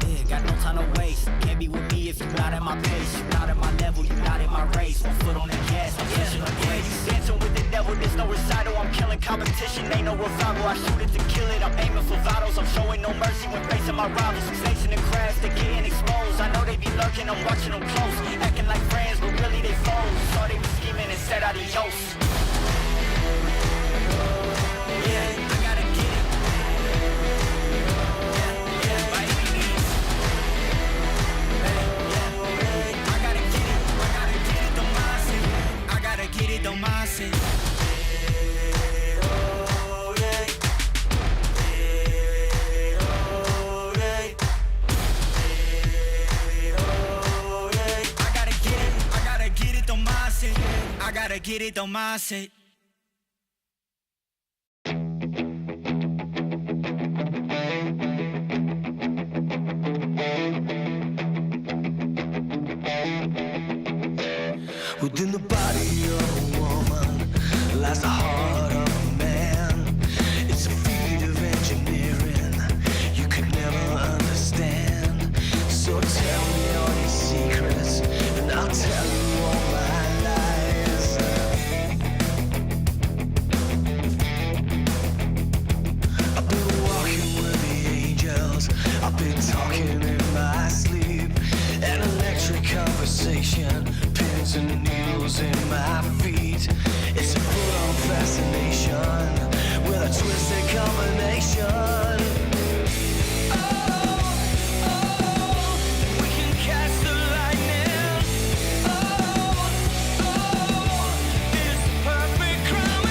Yeah, got no time to waste. Can't be with me if you're not at my pace. You're not at my level, you're not in my race. One foot on the gas, I'm pushing the brakes. Dancing with the devil, there's no recital. I'm killing competition, ain't no revival. I shoot it to kill it, I'm aiming for vitals. I'm showing no mercy when facing my rivals. Snakes in the grass, they getting exposed. I know they be lurking, I'm watching them close. Acting like friends, but really they foes. Saw they be scheming and said adios. Yeah, I gotta get it. Get it, don't mindset. I gotta get it, don't mindset. I gotta get it, don't mindset. Within the body of a woman lies the heart of a man. It's a feat of engineering you could never understand. So tell me all your secrets and I'll tell you all my lies. sensation, pins and needles in my feet. It's a full-on fascination with a twisted combination. We can catch the lightning. It's the perfect crime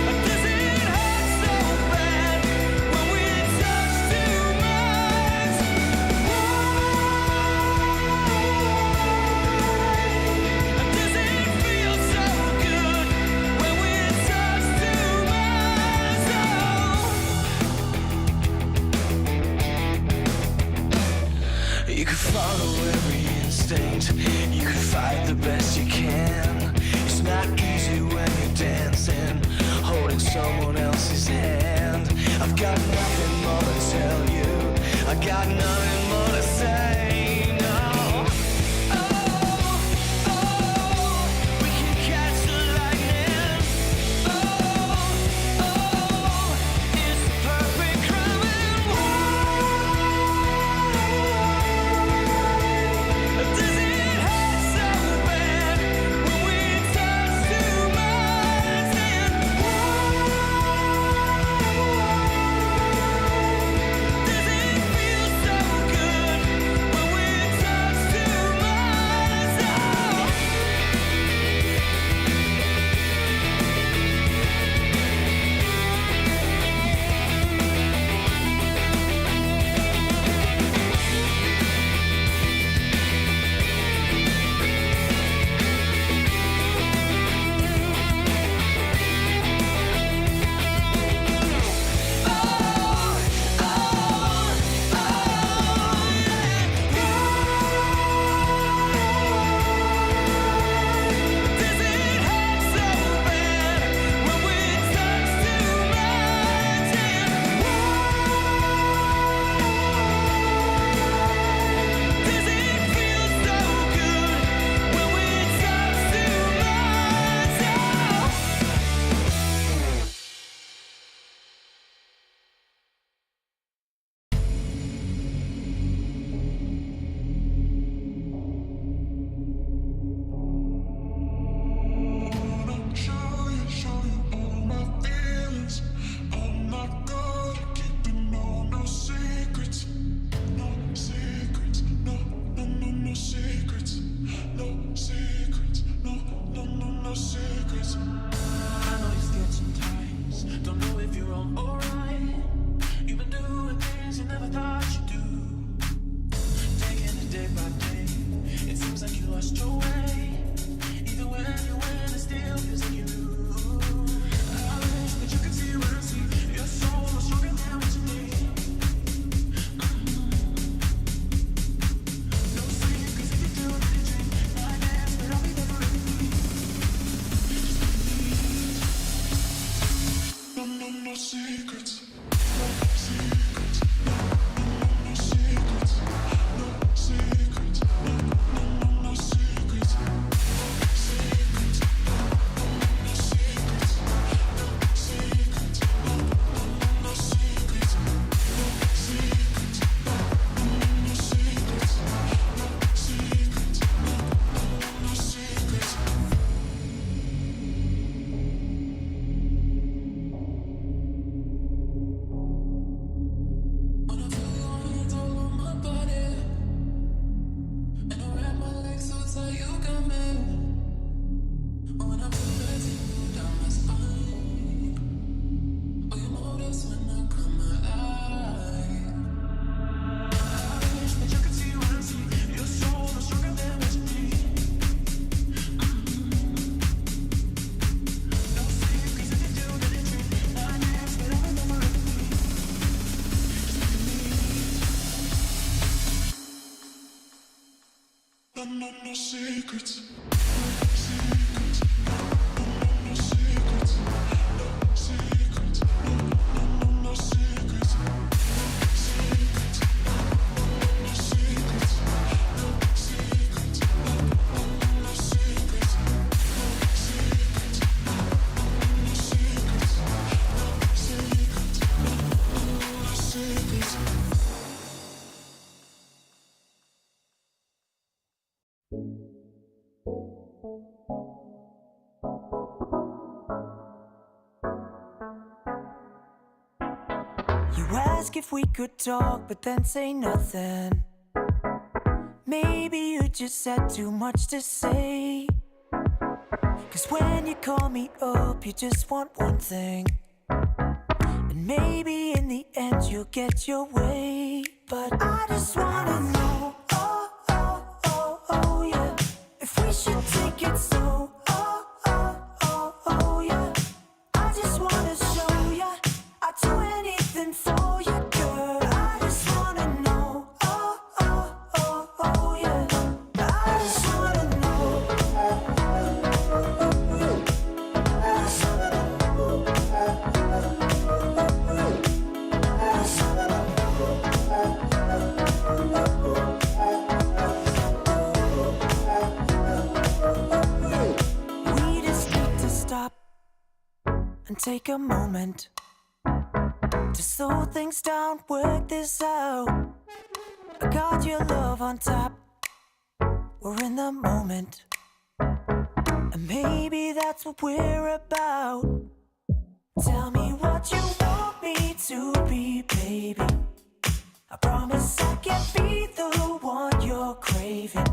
and does it hurt so bad when we touch too much? Does it feel so good when we touch too much? You can follow every instinct, you can fight the best you can. It's not easy when you're dancing, holding someone else's hand. I've got nothing more to tell you, I got nothing more to say, no. We can catch the lightning. It's the perfect crime and does it hurt so bad when we touch too much? Does it feel so good when we touch too much? Does it hurt so bad when we touch too much? Does it feel so good when we touch too much? I know you scared sometimes, don't know if you're wrong or right. You've been doing things you never thought you'd do. Taking it day by day, it seems like you lost your way. Even when you win, it still feels like you lose. I wish that you could see what I see. Your soul is stronger than what you need. No secrets if you do what you dream. I guess, but I'll be there for everything. No secrets. No secrets. No secrets. No secrets. No secrets. Secrets. No secrets. No secrets. No secrets. No secrets. No secrets. No secrets. When I feel your hands all on my body, and I wrap my legs so tight you got me. When I feel that tingle down my spine, oh, you notice when I come alive. I wish that you could see what I see. Your soul is stronger than what you need. No secrets if you do what you dream. I guess, but I remember everything. No secrets. No secrets. No secrets. No secrets. No secrets. Secrets. No secrets. No secrets. No secrets. Secrets. No secrets. No secrets. No secrets. ask if we could talk, but then say nothing. Maybe you just had too much to say. 'Cause when you call me up, you just want one thing. And maybe in the end you'll get your way. But I just wanna know, oh, oh, oh, oh, yeah, if we should take it slow, oh, oh, oh, oh, yeah. I just wanna show ya, I'd do anything for you, girl. I just wanna know, oh, oh, oh, oh, yeah. I just wanna know. We just need to stop and take a moment to slow things down, work this out. I got your love on top, we're in the moment, and maybe that's what we're about. Tell me what you want me to be, baby. I promise I can be the one you're craving.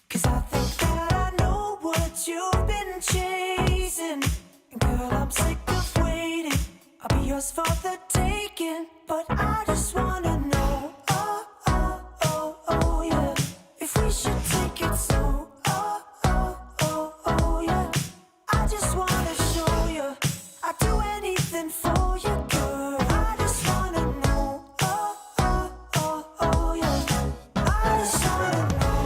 'Cause I think that I know what you've been chasing. And girl, I'm sick of waiting, I'll be yours for the taking. But I just wanna know, oh, oh, oh, oh, yeah, if we should take it slow, oh, oh, oh, oh, yeah. I just wanna show you, I'd do anything for you, girl. I just wanna know, oh, oh, oh, oh, yeah. I just wanna know.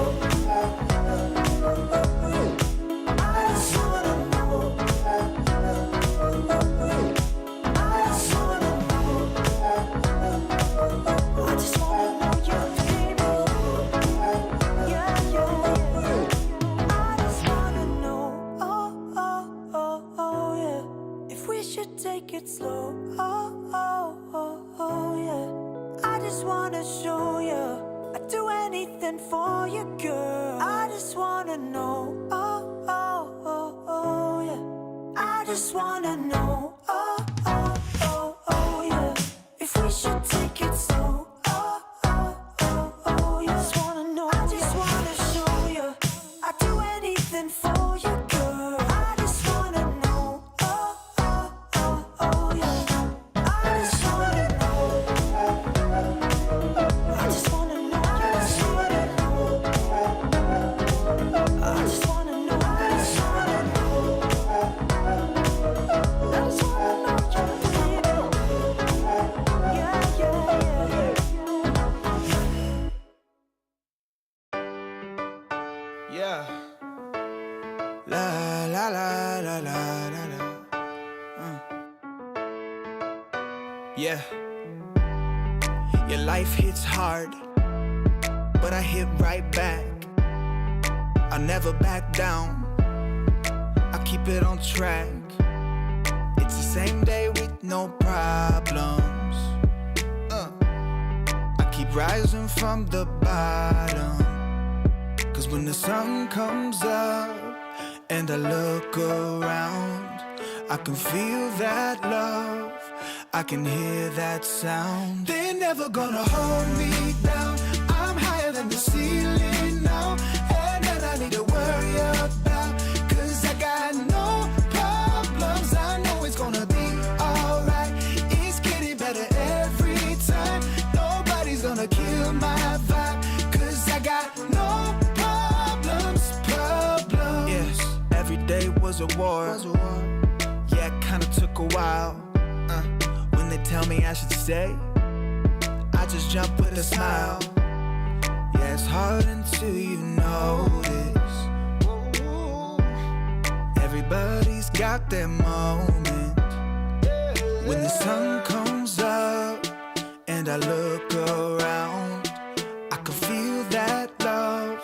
I just wanna know. I just wanna know. I just wanna know you, baby. Yeah, yeah, yeah. I just wanna know, oh, oh, oh, oh, yeah, if we should take it slow, oh, oh, oh, oh, yeah. I just wanna show you, I'd do anything for you, girl. I just wanna know, oh, oh, oh, oh, yeah. I just wanna know, oh, oh, oh, oh, yeah, if we should take it slow, oh, oh, oh, oh, yeah. I just wanna know, I just wanna show you, I'd do anything for you, girl. I just wanna know, oh, oh, oh, oh, yeah. I just wanna know. I just wanna know, I just wanna know. I just wanna know, I just wanna know. I just wanna know you, baby. Yeah, yeah, yeah. Yeah. La la la la la la la. Yeah. Your life hits hard, but I hit right back. I never back down, I keep it on track. It's the same day with no problems. I keep rising from the bottom. 'Cause when the sun comes up and I look around, I can feel that love, I can hear that sound. They're never gonna hold me down, I'm higher than the ceiling now. And then I need to worry about, 'cause I got no problems. I know it's gonna be alright, it's getting better every time. Nobody's gonna kill my vibe, 'cause I got no problems. Yes, every day was a war. Yeah, it kinda took a while. When they tell me I should stay, I just jump with a smile. Yeah, it's hard until you notice. Everybody's got their moment. When the sun comes up and I look around, I can feel that love,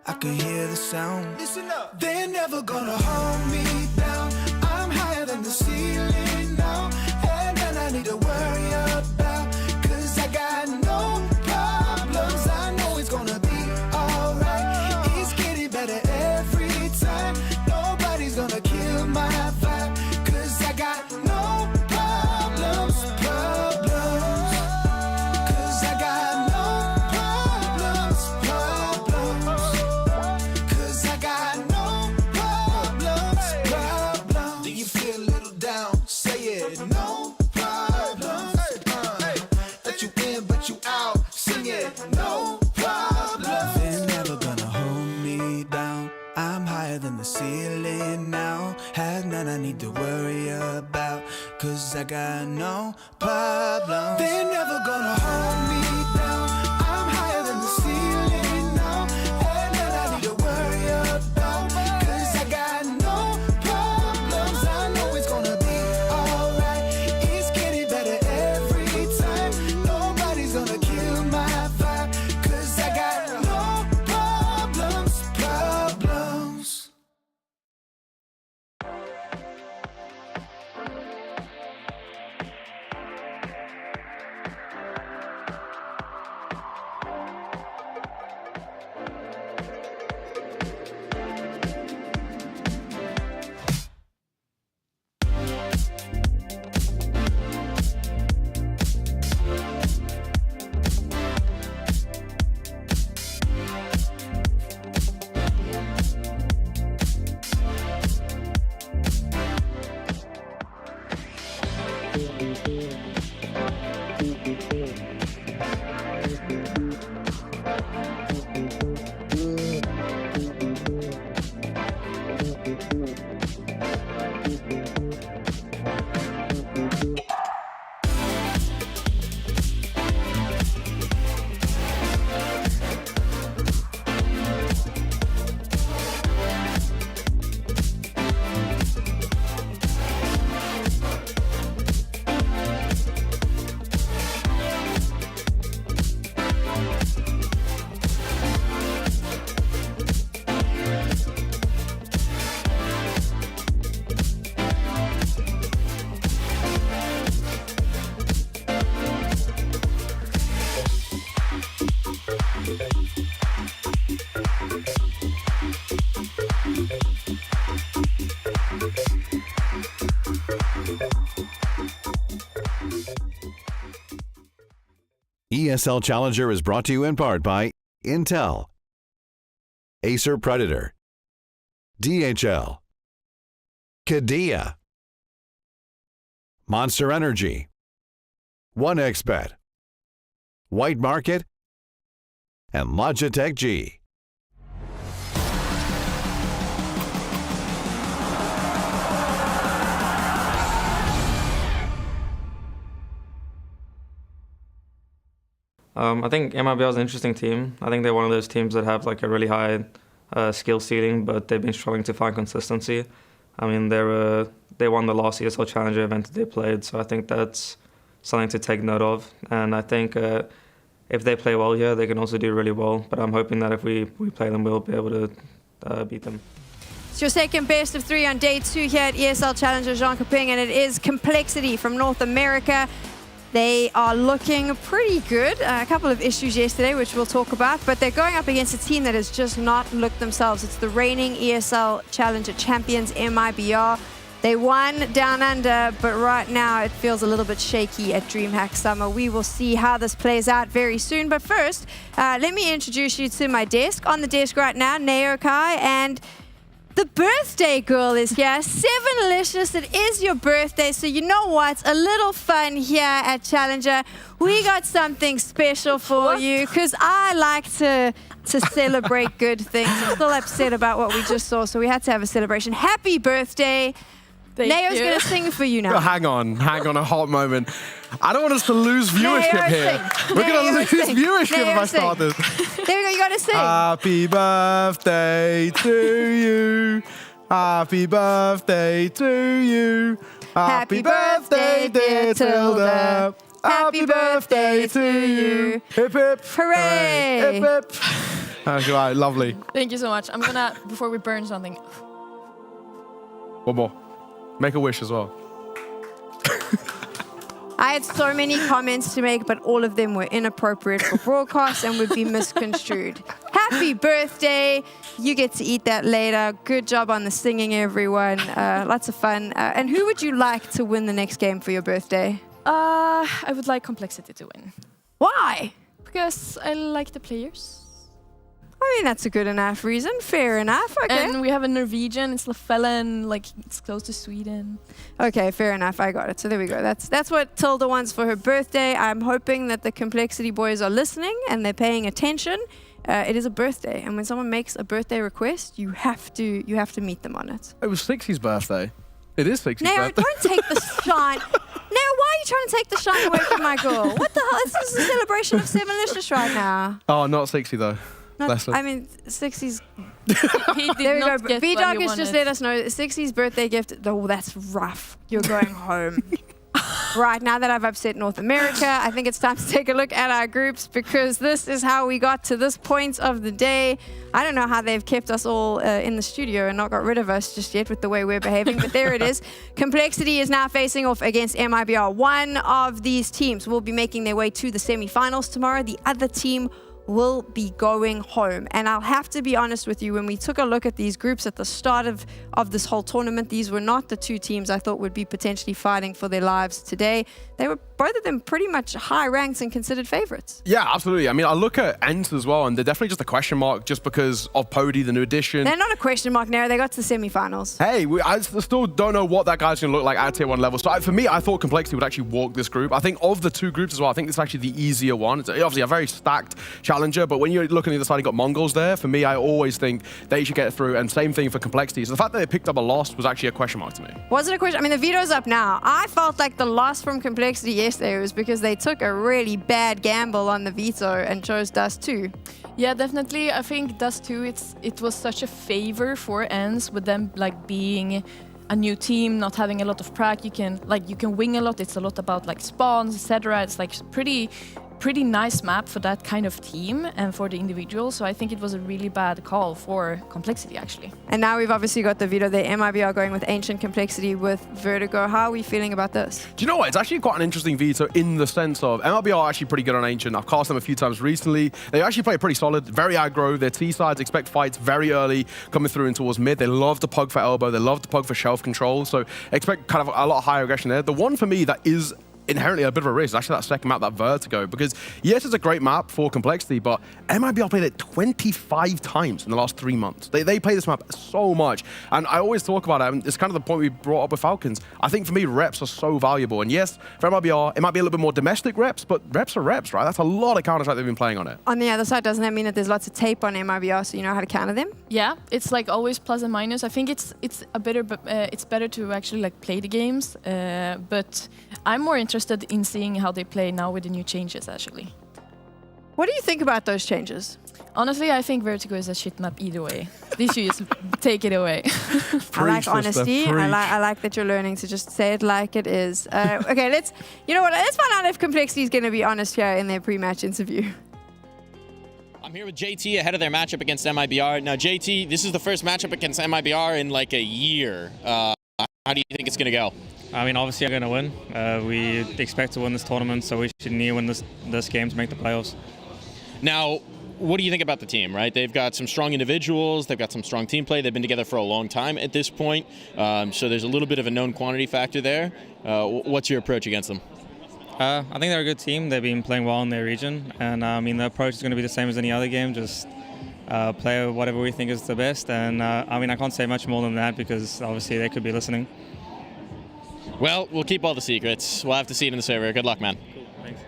I can hear the sound. Listen up. They're never gonna hold me down, I'm higher than the ceiling now. And then I need to worry about, 'cause I got no problems. I know it's gonna be alright, it's getting better every time. Nobody's gonna kill my vibe, 'cause I got no problems. a little down, say it, no problems. Let you in, but you out, sing it, no problems. They're never gonna hold me down. I'm higher than the ceiling now. Have none I need to worry about, cause I got no problems. They're never gonna hold me down. I'm higher than the ceiling now. Have none I need to worry about, cause I got no problems. I know it's gonna be alright. It's getting better every time. Nobody's gonna kill my vibe, cause I got no problems, problems. ESL Challenger is brought to you in part by Intel, Acer Predator, DHL, Kadia, Monster Energy, 1xBet, White Market, and Logitech G. I think MIBR is an interesting team. I think they're one of those teams that have like a really high skill ceiling, but they've been struggling to find consistency. I mean, they won the last ESL Challenger event that they played, so I think that's something to take note of. And I think if they play well here, they can also do really well. But I'm hoping that if we play them, we'll be able to beat them. It's your second best of 3 on day 2 here at ESL Challenger Jönköping, and it is Complexity from North America. They are looking pretty good. A couple of issues yesterday, which we'll talk about, but they're going up against a team that has just not looked themselves. It's the reigning ESL Challenger champions, MIBR. They won down under, but right now it feels a little bit shaky at DreamHack Summer. We will see how this plays out very soon. But first, let me introduce you to my desk. On the desk right now, Naokai, and the birthday girl is here. 7licious, it is your birthday, so you know what? A little fun here at Challenger. We got something special for you, because I like to celebrate good things. I'm still upset about what we just saw, so we had to have a celebration. Happy birthday. Nao's going to sing for you now. Hang on, a hot moment. I don't want us to lose viewership here. We're going to lose viewership if I start this. There we go, you got to sing. Happy birthday to you. Happy birthday to you. Happy birthday, dear Tilda. Happy birthday to you. Hip hip. Hooray. Hip hip. That's right, lovely. Thank you so much. I'm gonna, before we burn something. One more. Make a wish as well. I had so many comments to make, but all of them were inappropriate for broadcast and would be misconstrued. Happy birthday. You get to eat that later. Good job on the singing, everyone. Lots of fun. And who would you like to win the next game for your birthday? I would like Complexity to win. Why? Because I like the players. I mean, that's a good enough reason. Fair enough. Okay. And we have a Norwegian. It's Lafellen, like it's close to Sweden. Okay, fair enough. I got it. So there we go. That's what Tilda wants for her birthday. I'm hoping that the Complexity boys are listening and they're paying attention. It is a birthday, and when someone makes a birthday request, you have to meet them on it. It was 60's birthday. It is 60's Now, birthday. don't take the shine. Now, why are you trying to take the shine away from my girl? What the hell? This is a celebration of Sevenlicious right now. Oh, not 60 though. I mean, 60's. He did There we not go. get V what Dog he has just wanted. let us know 60's birthday gift. Oh, that's rough. You're going home. Right, now that I've upset North America, I think it's time to take a look at our groups because this is how we got to this point of the day. I don't know how they've kept us all in the studio and not got rid of us just yet with the way we're behaving, but there it is. Complexity is now facing off against MIBR. One of these teams will be making their way to the semi-finals tomorrow. The other team will be going home. And I'll have to be honest with you, when we took a look at these groups at the start of this whole tournament, these were not the two teams I thought would be potentially fighting for their lives today. They were both of them pretty much high ranks and considered favorites. Yeah, absolutely. I mean, I look at Ents as well, and they're definitely just a question mark just because of Pody, the new addition. They're not a question mark now. They got to the semi-finals. Hey, I still don't know what that guy's going to look like at tier 1 level. So for me, I thought Complexity would actually walk this group. I think of the two groups as well, I think this is actually the easier one. It's obviously a very stacked challenger, but when you're looking at the other side, you got MongolZ there. For me, I always think they should get through, and same thing for Complexity. So the fact that they picked up a loss was actually a question mark to me. Was it a question? I mean, the veto's up now. I felt like the loss from Complexity yesterday was because they took a really bad gamble on the veto and chose Dust 2. Yeah, definitely. I think Dust 2, it was such a favor for Ents with them like being a new team, not having a lot of prac. You can wing a lot. It's a lot about like spawns, etc. It's like pretty nice map for that kind of team and for the individual. So I think it was a really bad call for Complexity, actually. And now we've obviously got the veto there. MIBR going with Ancient Complexity with Vertigo. How are we feeling about this? Do you know what? It's actually quite an interesting veto in the sense of MLB are actually pretty good on Ancient. I've cast them a few times recently. They actually play pretty solid, very aggro. Their T-sides expect fights very early, coming through in towards mid. They love to pug for elbow. They love to pug for shelf control. So expect kind of a lot of higher aggression there. The one for me that is inherently a bit of a risk is actually that second map, that Vertigo, because yes, it's a great map for Complexity, but MIBR played it 25 times in the last 3 months. They play this map so much, and I always talk about it, and it's kind of the point we brought up with Falcons. I think for me, reps are so valuable, and yes, for MIBR, it might be a little bit more domestic reps, but reps are reps, right? That's a lot of Counter-Strike they've been playing on it. On the other side, doesn't that mean that there's lots of tape on MIBR, so you know how to counter them? Yeah, it's like always plus and minus. I think it's better to actually like play the games, but I'm more interested in seeing how they play now with the new changes, actually. What do you think about those changes? Honestly, I think Vertigo is a shit map either way. They should just take it away. I like honesty. I like that you're learning to just say it like it is. Okay, let's find out if Complexity is going to be honest here in their pre-match interview. I'm here with JT ahead of their matchup against MIBR. Now, JT, this is the first matchup against MIBR in like a year. How do you think it's going to go? I mean, obviously, I'm going to win. We expect to win this tournament, so we should need to win this game to make the playoffs. Now, what do you think about the team, right? They've got some strong individuals. They've got some strong team play. They've been together for a long time at this point. So there's a little bit of a known quantity factor there. What's your approach against them? I think they're a good team. They've been playing well in their region. And, I mean, the approach is going to be the same as any other game, just play whatever we think is the best. And, I mean, I can't say much more than that because, obviously, they could be listening. Well, we'll keep all the secrets. We'll have to see it in the server. Good luck, man. Cool. Thanks.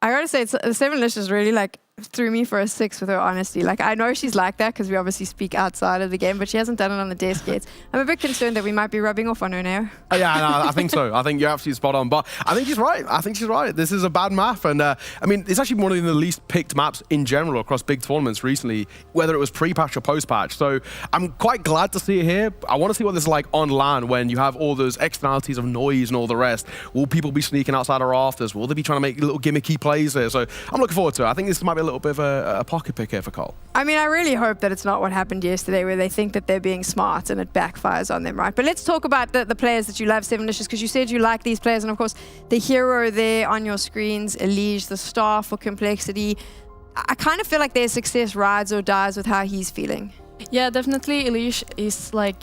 I gotta say, Sevenlicious really like threw me for a 6 with her honesty. Like, I know she's like that because we obviously speak outside of the game, but she hasn't done it on the desk yet. I'm a bit concerned that we might be rubbing off on her now. Yeah, no, I think so. I think you're absolutely spot on. But I think she's right. This is a bad map. And I mean, it's actually one of the least picked maps in general across big tournaments recently, whether it was pre-patch or post-patch. So I'm quite glad to see it here. I want to see what this is like on LAN when you have all those externalities of noise and all the rest. Will people be sneaking outside our rafters? Will they be trying to make little gimmicky plays there? So I'm looking forward to it. I think this might be a little bit of a pocket pick here for Cole. I mean, I really hope that it's not what happened yesterday where they think that they're being smart and it backfires on them, right? But let's talk about the players that you love, Sevenlicious, because you said you like these players. And of course, the hero there on your screens, Elige, the star for Complexity. I kind of feel like their success rides or dies with how he's feeling. Yeah, definitely. Elish is like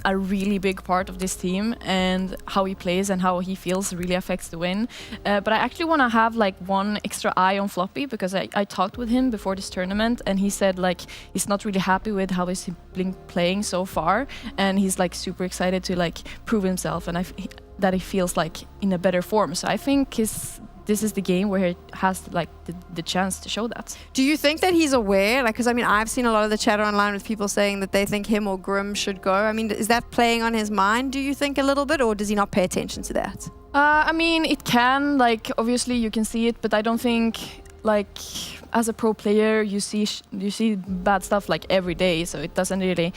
a really big part of this team, and how he plays and how he feels really affects the win. But I actually want to have like one extra eye on Floppy, because I talked with him before this tournament, and he said like he's not really happy with how he's been playing so far, and he's like super excited to like prove himself, and that he feels like in a better form. So I think this is the game where he has like the chance to show that. Do you think that he's aware? Like, because I mean, I've seen a lot of the chatter online with people saying that they think him or Grim should go. I mean, is that playing on his mind, do you think, a little bit, or does he not pay attention to that? I mean, it can, like, obviously you can see it, but I don't think, like, as a pro player, you see bad stuff like every day, so it doesn't really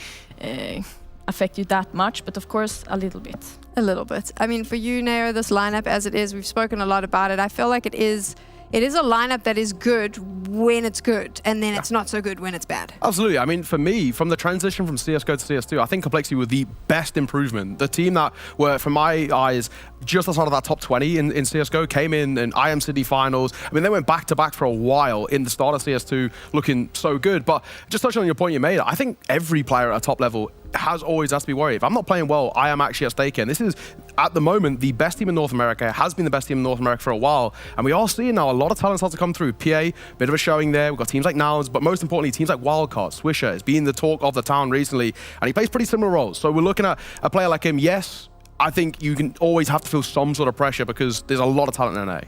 affect you that much, but of course a little bit. A little bit. I mean, for you, Neo, this lineup as it is, we've spoken a lot about it. I feel like it is a lineup that is good when it's good, and then it's not so good when it's bad. Absolutely. I mean, for me, from the transition from CSGO to CS2, I think Complexity were the best improvement. The team that were, from my eyes, just outside of that top 20 in CSGO, came in IM City finals. I mean, they went back-to-back for a while in the start of CS2, looking so good. But just touching on your point you made, I think every player at a top level has to be worried. If I'm not playing well, I am actually at stake. And this is, at the moment, the best team in North America, has been the best team in North America for a while. And we are seeing now a lot of talent start to come through. PA, bit of a showing there. We've got teams like Nouns, but most importantly, teams like Wildcard, Swisher has been the talk of the town recently. And he plays pretty similar roles. So we're looking at a player like him. Yes, I think you can always have to feel some sort of pressure because there's a lot of talent in NA.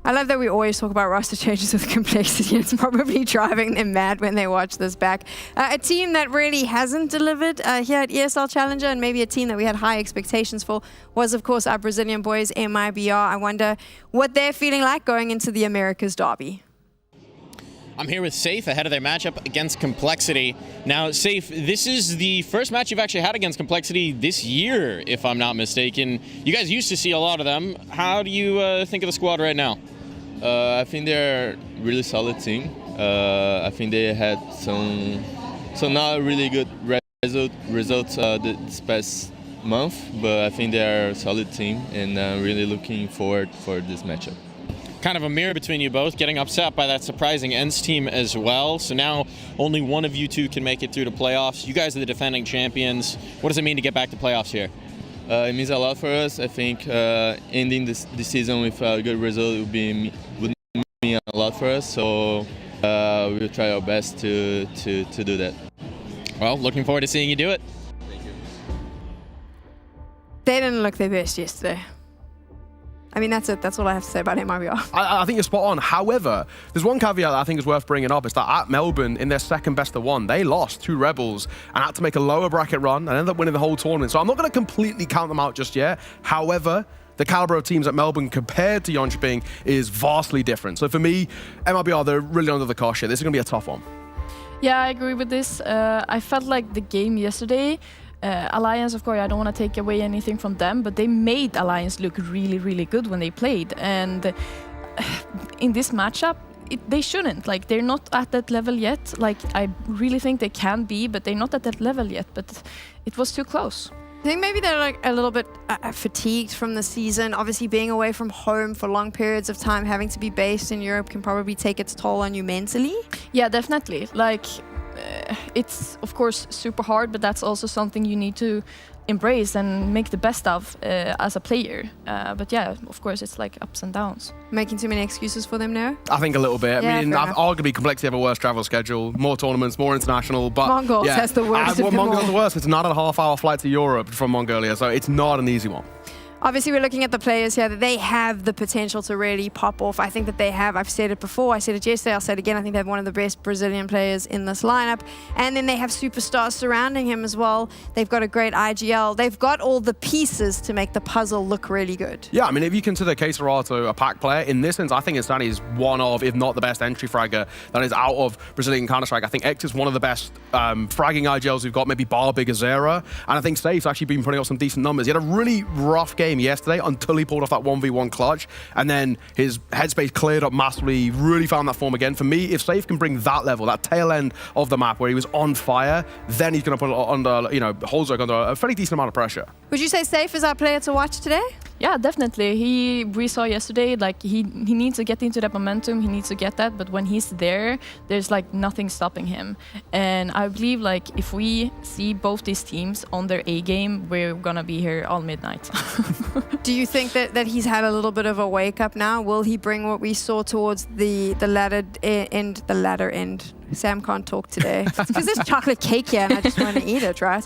I love that we always talk about roster changes with Complexity. It's probably driving them mad when they watch this back. A team that really hasn't delivered here at ESL Challenger, and maybe a team that we had high expectations for, was of course our Brazilian boys, MIBR. I wonder what they're feeling like going into the Americas Derby. I'm here with Safe ahead of their matchup against Complexity. Now, Safe, this is the first match you've actually had against Complexity this year, if I'm not mistaken. You guys used to see a lot of them. How do you think of the squad right now? I think they're a really solid team. I think they had some not really good results this past month, but I think they're a solid team, and I'm really looking forward for this matchup. Kind of a mirror between you both, getting upset by that surprising ENCE team as well. So now only one of you two can make it through to playoffs. You guys are the defending champions. What does it mean to get back to playoffs here? It means a lot for us. I think ending this season with a good result would mean a lot for us. So we will try our best to do that. Well, looking forward to seeing you do it. They didn't look their best yesterday. I mean, that's it. That's all I have to say about MIBR. I think you're spot on. However, there's one caveat that I think is worth bringing up. Is that at Melbourne, in their second best of one, they lost to Rebels and had to make a lower bracket run and ended up winning the whole tournament. So I'm not going to completely count them out just yet. However, the caliber of teams at Melbourne compared to Jönköping is vastly different. So for me, MIBR, they're really under the cosh here. This is going to be a tough one. Yeah, I agree with this. I felt like the game yesterday, Alliance, of course, I don't want to take away anything from them, but they made Alliance look really, really good when they played. And in this matchup, they shouldn't. Like, they're not at that level yet. Like, I really think they can be, but they're not at that level yet. But it was too close. I think maybe they're like a little bit fatigued from the season. Obviously, being away from home for long periods of time, having to be based in Europe can probably take its toll on you mentally. Yeah, definitely. Like, it's of course super hard, but that's also something you need to embrace and make the best of as a player. But yeah, of course, it's like ups and downs. Making too many excuses for them now? I think a little bit. Yeah, I mean, arguably Complexity have a worse travel schedule, more tournaments, more international. But MongolZ has the worst. MongolZ has the worst. It's a 9.5-hour flight to Europe from Mongolia, so it's not an easy one. Obviously, we're looking at the players here that they have the potential to really pop off. I think that they have. I've said it before. I said it yesterday. I'll say it again. I think they have one of the best Brazilian players in this lineup. And then they have superstars surrounding him as well. They've got a great IGL. They've got all the pieces to make the puzzle look really good. Yeah, I mean, if you consider Keserato a pack player, in this sense, I think Instani is one of, if not the best entry fragger that is out of Brazilian Counter-Strike. I think X is one of the best fragging IGLs we've got, maybe bar Big Azera. And I think Safe's actually been putting up some decent numbers. He had a really rough game yesterday until he pulled off that 1v1 clutch, and then his headspace cleared up massively, really found that form again. For me, if Safe can bring that level, that tail end of the map where he was on fire, then he's going to put it under, Holzerg under a fairly decent amount of pressure. Would you say Safe is our player to watch today? Yeah, definitely. We saw yesterday, like he needs to get into that momentum. He needs to get that, but when he's there, there's like nothing stopping him. And I believe like if we see both these teams on their A game, we're gonna be here all midnight. Do you think that he's had a little bit of a wake up now? Will he bring what we saw towards the latter end? Sam can't talk today. It's because there's chocolate cake here and I just want to eat it, right?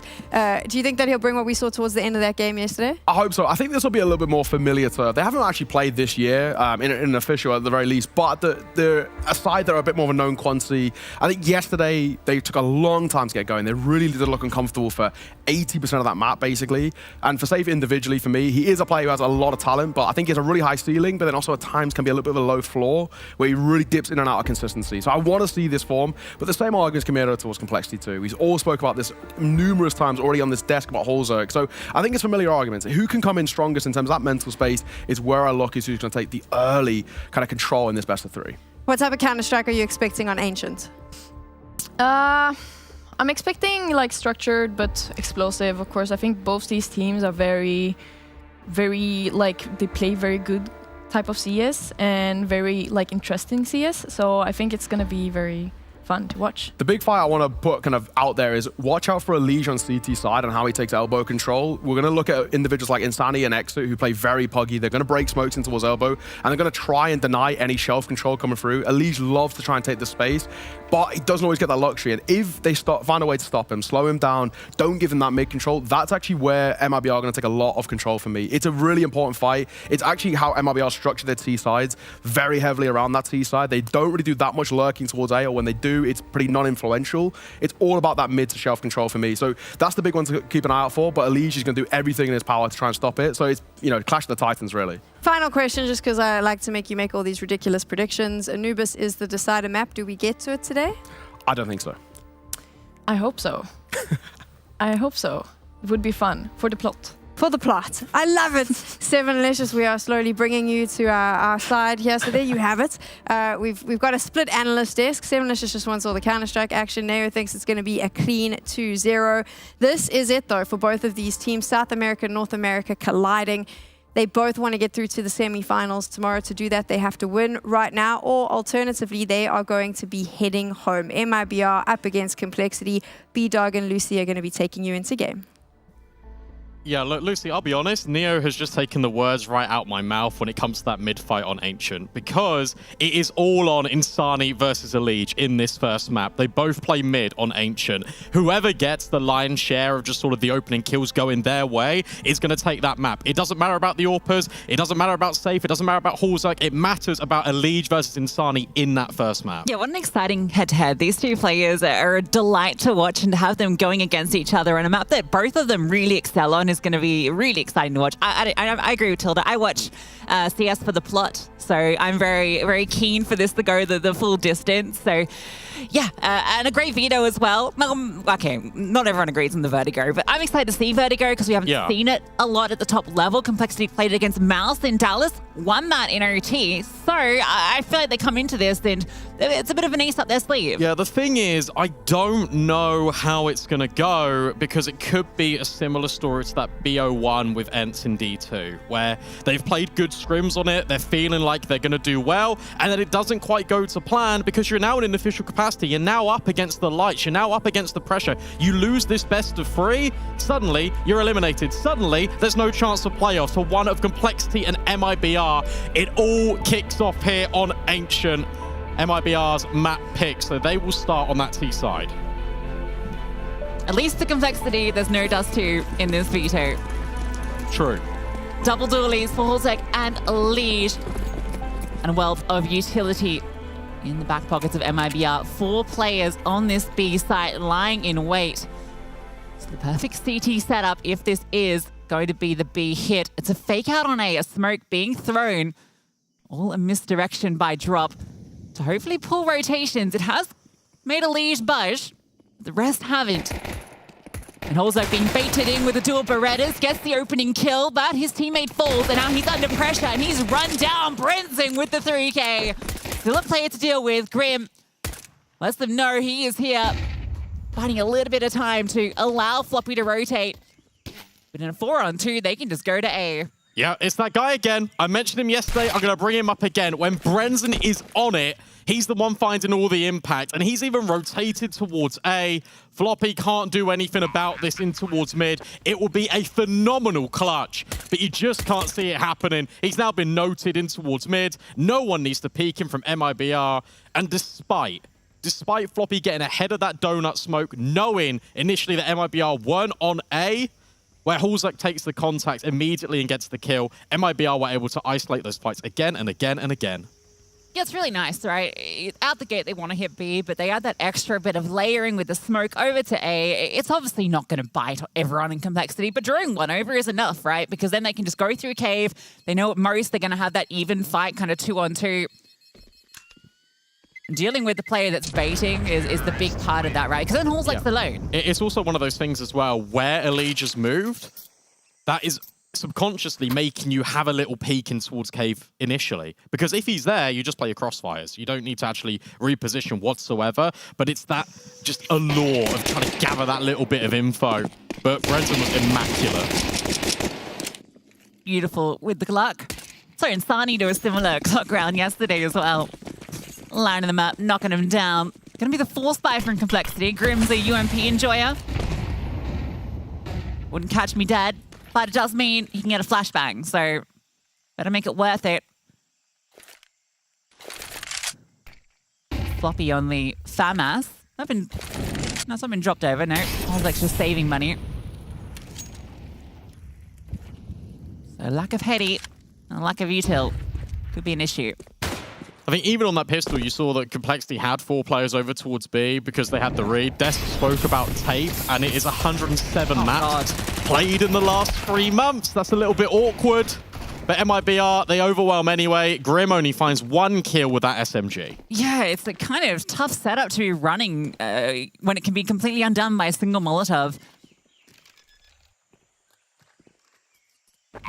Do you think that he'll bring what we saw towards the end of that game yesterday? I hope so. I think this will be a little bit more familiar to... They haven't actually played this year in an official at the very least, but they're a side that are a bit more of a known quantity. I think yesterday they took a long time to get going. They really did look uncomfortable for 80% of that map, basically. And for Safe individually, for me, he is a player who has a lot of talent, but I think he has a really high ceiling, but then also at times can be a little bit of a low floor where he really dips in and out of consistency. So I want to see this form. But the same arguments can be made towards complexity too. He's all spoke about this numerous times already on this desk about MongolZ. So I think it's familiar arguments. Who can come in strongest in terms of that mental space is where I look is who's going to take the early kind of control in this best of 3. What type of Counter-Strike are you expecting on Ancient? I'm expecting like structured but explosive. Of course, I think both these teams are very like they play very good type of CS and very like interesting CS. So I think it's gonna be very fun to watch. The big fight I want to put kind of out there is watch out for Elige on CT side and how he takes elbow control. We're going to look at individuals like Insani and Exit who play very puggy. They're going to break smokes into towards elbow and they're going to try and deny any shelf control coming through. Elige loves to try and take the space, but he doesn't always get that luxury. And if they find a way to stop him, slow him down, don't give him that mid control, that's actually where MIBR are going to take a lot of control for me. It's a really important fight. It's actually how MIBR structure their T sides very heavily around that T side. They don't really do that much lurking towards A, or when they do, it's pretty non-influential. It's all about that mid to shelf control for me. So that's the big one to keep an eye out for, but Elige is going to do everything in his power to try and stop it. So it's, you know, Clash of the Titans, really. Final question, just because I like to make you make all these ridiculous predictions. Anubis is the decider map. Do we get to it today? I don't think so. I hope so. I hope so. It would be fun for the plot. For the plot. I love it. 7Licious, we are slowly bringing you to our side here. So there you have it. We've got a split analyst desk. 7Licious just wants all the Counter-Strike action. Neo thinks it's going to be a clean 2-0. This is it, though, for both of these teams. South America, North America colliding. They both want to get through to the semi-finals tomorrow. To do that, they have to win right now, or alternatively, they are going to be heading home. MIBR up against Complexity. B-Dog and Lucy are going to be taking you into game. Yeah, look, Lucy, I'll be honest, Neo has just taken the words right out my mouth when it comes to that mid-fight on Ancient, because it is all on Insani versus Elige in this first map. They both play mid on Ancient. Whoever gets the lion's share of just sort of the opening kills going their way is going to take that map. It doesn't matter about the AWPers, it doesn't matter about Safe, it doesn't matter about MongolZ, it matters about Elige versus Insani in that first map. Yeah, what an exciting head-to-head. These two players are a delight to watch, and to have them going against each other on a map that both of them really excel on is going to be really exciting to watch. I agree with Tilda. I watch CS for the plot, so I'm very, very keen for this to go the full distance. So yeah, and a great Veto as well. Okay, not everyone agrees on the Vertigo, but I'm excited to see Vertigo because we haven't seen it a lot at the top level. Complexity played it against Mouse in Dallas, won that in OT. So I feel like they come into this and it's a bit of an ace up their sleeve. Yeah, the thing is, I don't know how it's going to go because it could be a similar story to that BO1 with Ents in D2, where they've played good scrims on it, they're feeling like they're going to do well, and then it doesn't quite go to plan because you're now in an official capacity, you're now up against the lights, you're now up against the pressure. You lose this best of 3, suddenly you're eliminated. Suddenly, there's no chance for playoffs for one of Complexity and MIBR. It all kicks off here on Ancient. MIBR's map pick, so they will start on that T side. At least the Complexity, there's no Dust 2 in this Veto. True. Double dualies for MongolZ and Elige. And a wealth of utility in the back pockets of MIBR. 4 players on this B site lying in wait. It's the perfect CT setup if this is going to be the B hit. It's a fake out on A, a smoke being thrown. All a misdirection by Drop to hopefully pull rotations. It has made Elige budge. The rest haven't. And MongolZ being baited in with the dual Berettas, gets the opening kill, but his teammate falls, and now he's under pressure, and he's run down Brenson with the 3K. Still a player to deal with. Grim lets them know he is here, finding a little bit of time to allow Floppy to rotate. But in a 4-on-2, they can just go to A. Yeah, it's that guy again. I mentioned him yesterday. I'm going to bring him up again. When Brendan is on it, he's the one finding all the impact. And he's even rotated towards A. Floppy can't do anything about this in towards mid. It will be a phenomenal clutch, but you just can't see it happening. He's now been noted in towards mid. No one needs to peek him from MIBR. And despite Floppy getting ahead of that donut smoke, knowing initially that MIBR weren't on A, where Halzak takes the contact immediately and gets the kill, MIBR were able to isolate those fights again and again and again. Yeah, it's really nice, right? Out the gate, they want to hit B, but they add that extra bit of layering with the smoke over to A. It's obviously not going to bite everyone in complexity, but drawing one over is enough, right? Because then they can just go through a cave. They know at most they're going to have that even fight, kind of 2-on-2. Dealing with the player that's baiting is the big part of that, right? Because then Halzak's alone. It's also one of those things as well, where Elige has moved, that is subconsciously making you have a little peek in towards cave initially. Because if he's there, you just play your crossfires. You don't need to actually reposition whatsoever, but it's that just allure of trying to gather that little bit of info. But Brenton was immaculate. Beautiful with the clock. So Insani do a similar clock round yesterday as well. Lining them up, knocking them down. Gonna be the fourth spy from complexity. Grim's a UMP enjoyer. Wouldn't catch me dead, but it does mean he can get a flashbang, so better make it worth it. Floppy on the FAMAS. That's not been dropped over, no. Halzak's just saving money. So lack of heady and lack of util could be an issue. I think even on that pistol, you saw that Complexity had 4 players over towards B because they had the read. Des spoke about tape, and it is 107 maps played in the last 3 months. That's a little bit awkward. But MIBR, they overwhelm anyway. Grim only finds 1 kill with that SMG. Yeah, it's a kind of tough setup to be running when it can be completely undone by a single Molotov.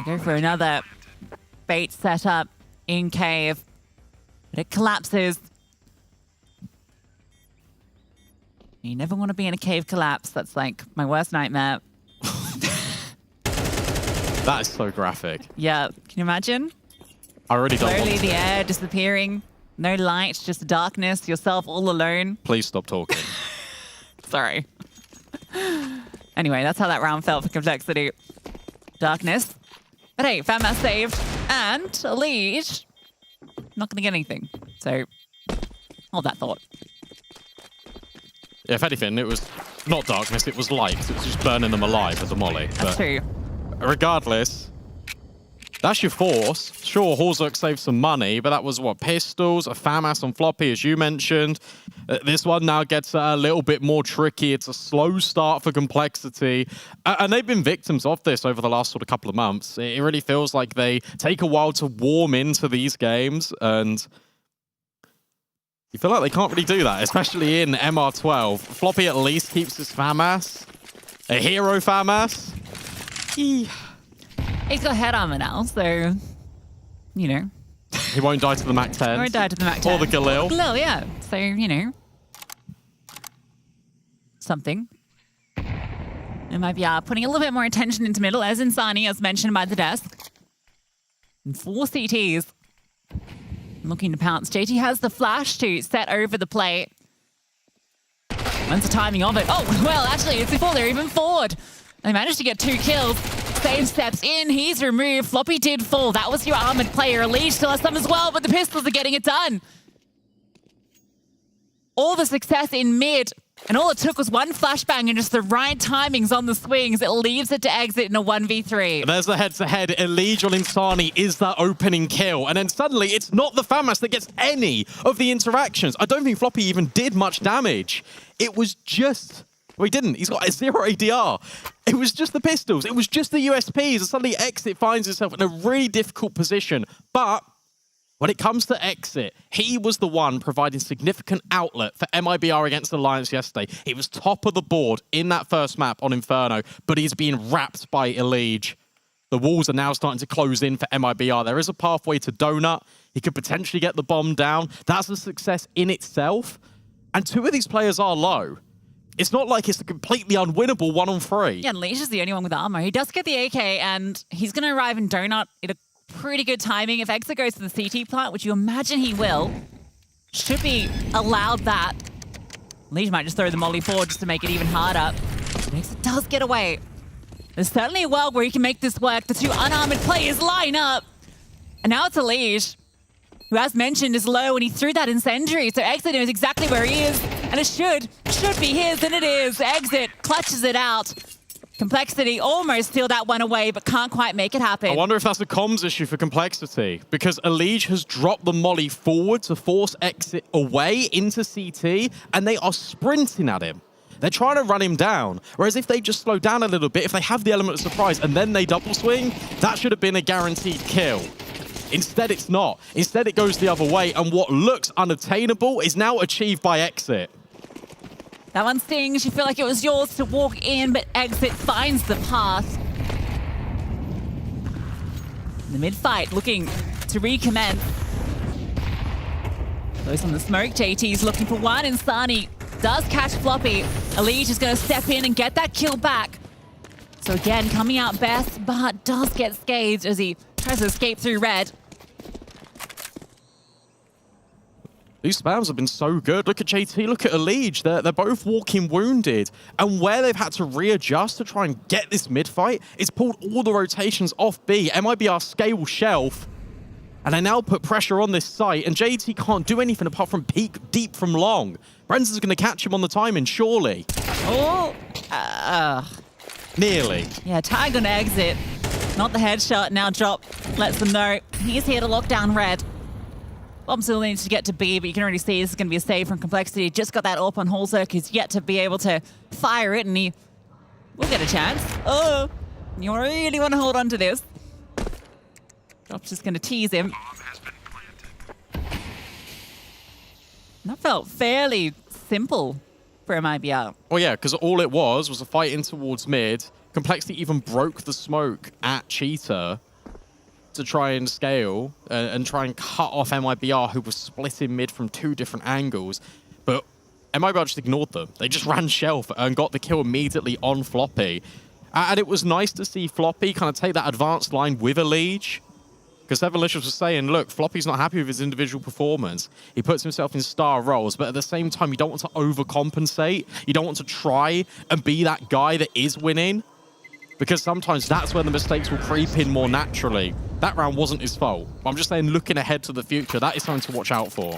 Go for another bait setup in cave. But it collapses. You never want to be in a cave collapse. That's like my worst nightmare. That is so graphic. Yeah, can you imagine? I already don't want Slowly to. the air disappearing. No light, just darkness. Yourself all alone. Please stop talking. Sorry. Anyway, that's how that round felt for complexity. Darkness. But hey, FAMAS saved. And Elige. Not going to get anything. So, hold that thought. Yeah, if anything, it was not darkness, it was light. It was just burning them alive with the molly. That's true. Regardless, that's your force. Sure, Halzak saved some money, but that was, what, pistols, a FAMAS on Floppy, as you mentioned. This one now gets a little bit more tricky. It's a slow start for complexity. And they've been victims of this over the last sort of couple of months. It really feels like they take a while to warm into these games, and you feel like they can't really do that, especially in MR12. Floppy at least keeps his FAMAS. A hero FAMAS. He's got head armor now, so, you know. He won't die to the Mac 10. He won't die to the Mac 10. Or the Galil. Galil, yeah. So, you know. Something. It might be putting a little bit more attention into middle, as Insani, as mentioned by the desk. And 4 CTs. Looking to pounce. JT has the flash to set over the play. When's the timing of it? Oh, well, actually, it's before they're even forward. They managed to get 2 kills. Save steps in. He's removed. Floppy did fall. That was your armored player. Elige still has some as well, but the pistols are getting it done. All the success in mid, and all it took was 1 flashbang and just the right timings on the swings. It leaves it to exit in a 1v3. There's the head-to-head. Elige on Insani is that opening kill. And then suddenly, it's not the FAMAS that gets any of the interactions. I don't think Floppy even did much damage. It was just... Well, he didn't. He's got a 0 ADR. It was just the pistols. It was just the USPs. And suddenly Exit finds himself in a really difficult position. But when it comes to Exit, he was the one providing significant outlet for MIBR against Alliance yesterday. He was top of the board in that first map on Inferno, but he's being wrapped by Elige. The walls are now starting to close in for MIBR. There is a pathway to Donut. He could potentially get the bomb down. That's a success in itself. And 2 of these players are low. It's not like it's a completely unwinnable 1-on-3. Yeah, and Leash is the only one with armor. He does get the AK, and he's going to arrive in Donut at a pretty good timing. If Exit goes to the CT plant, which you imagine he will, should be allowed that. Leash might just throw the molly forward just to make it even harder. But Exit does get away. There's certainly a world where he can make this work. The two unarmored players line up. And now it's a Leash, who, as mentioned, is low, and he threw that incendiary. So Exit knows exactly where he is, and it should be his, and it is. Exit clutches it out. Complexity almost steal that one away, but can't quite make it happen. I wonder if that's a comms issue for Complexity, because Elige has dropped the molly forward to force Exit away into CT, and they are sprinting at him. They're trying to run him down. Whereas if they just slow down a little bit, if they have the element of surprise and then they double swing, that should have been a guaranteed kill. Instead, it's not. Instead, it goes the other way, and what looks unattainable is now achieved by Exit. That one stings. You feel like it was yours to walk in, but Exit finds the path. The mid-fight looking to recommence. Goes on the smoke. JT's looking for one, and Sani does catch Floppy. Elige is going to step in and get that kill back. So again, coming out best, but does get scathed as he tries to escape through red. These spams have been so good. Look at JT, look at Elige. They're both walking wounded. And where they've had to readjust to try and get this mid-fight, it's pulled all the rotations off B. MIBR scale shelf. And they now put pressure on this site, and JT can't do anything apart from peek deep from long. Brenson's going to catch him on the timing, surely. Oh, Nearly. Yeah, tag on Exit. Not the headshot, now drop. Lets them know he's here to lock down red. Bomb still needs to get to B, but you can already see this is going to be a save from Complexity. Just got that up on Holzerk, who's yet to be able to fire it, and he will get a chance. Oh, you really want to hold on to this. Drop's just going to tease him. That felt fairly simple for MIBR. Well, yeah, because all it was a fight in towards mid. Complexity even broke the smoke at Cheetah to try and scale and try and cut off MIBR, who was splitting mid from two different angles. But MIBR just ignored them. They just ran shelf and got the kill immediately on Floppy. And it was nice to see Floppy kind of take that advanced line with Elige. Because Evalicious was saying, look, Floppy's not happy with his individual performance. He puts himself in star roles, but at the same time, you don't want to overcompensate. You don't want to try and be that guy that is winning. Because sometimes that's where the mistakes will creep in more naturally. That round wasn't his fault. I'm just saying, looking ahead to the future, that is something to watch out for.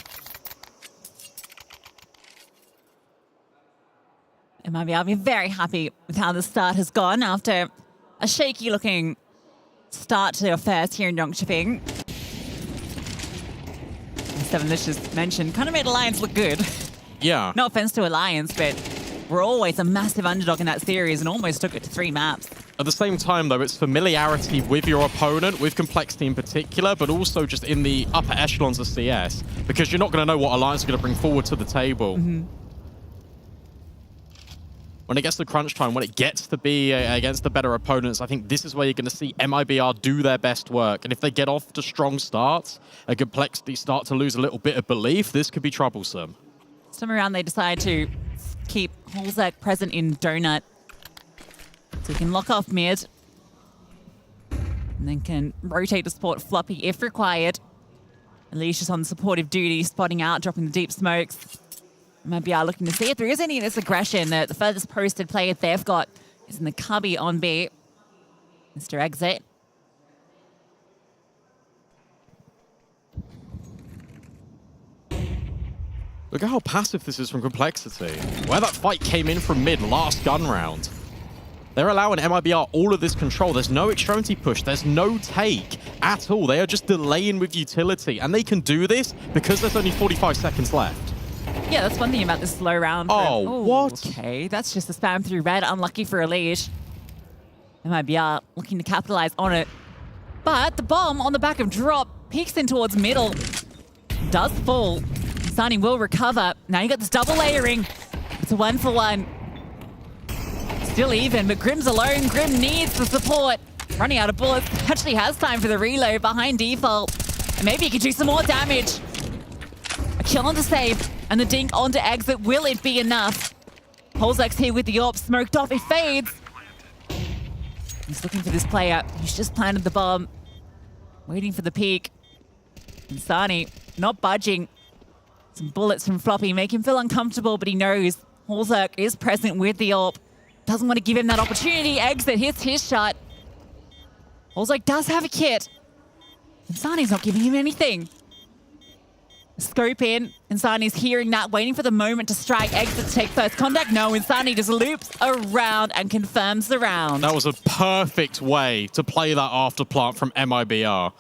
MIBR be very happy with how the start has gone after a shaky-looking start to affairs here in Jönköping. Seven just mentioned, kind of made Alliance look good. Yeah. No offense to Alliance, but we're always a massive underdog in that series and almost took it to 3 maps. At the same time, though, it's familiarity with your opponent, with Complexity in particular, but also just in the upper echelons of CS, because you're not going to know what Alliance are going to bring forward to the table. Mm-hmm. When it gets to crunch time, when it gets to be against the better opponents, I think this is where you're going to see MIBR do their best work. And if they get off to strong starts, a Complexity start to lose a little bit of belief, this could be troublesome. Some around they decide to keep Holzerk present in Donut. So he can lock off mid. And then can rotate to support Floppy if required. Alicia's on supportive duty, spotting out, dropping the deep smokes. MIBR looking to see if there is any of this aggression. The furthest posted player they've got is in the cubby on B. Mr. Exit. Look at how passive this is from Complexity. Where that fight came in from mid last gun round. They're allowing MIBR all of this control. There's no extremity push. There's no take at all. They are just delaying with utility. And they can do this because there's only 45 seconds left. Yeah, that's one thing about this slow round. Oh, what? Okay, that's just a spam through red. Unlucky for Elige. MIBR looking to capitalize on it. But the bomb on the back of drop peeks in towards middle. Does fall. Sani will recover. Now you got this double layering. It's a 1-for-1. Still even, but Grim's alone. Grim needs the support. Running out of bullets. Actually has time for the reload behind default. And maybe he could do some more damage. A kill on the save. And the dink onto Exit. Will it be enough? MongolZ here with the AWP, smoked off, it fades. He's looking for this player. He's just planted the bomb. Waiting for the peek. And Sani not budging. Some bullets from Floppy make him feel uncomfortable, but he knows MongolZ is present with the AWP. Doesn't want to give him that opportunity. Exit hits his shot. MongolZ does have a kit. And Sani's not giving him anything. Scope in. Insani's hearing that, waiting for the moment to strike. Exit to take first contact. No, Insani just loops around and confirms the round. That was a perfect way to play that after plant from MIBR.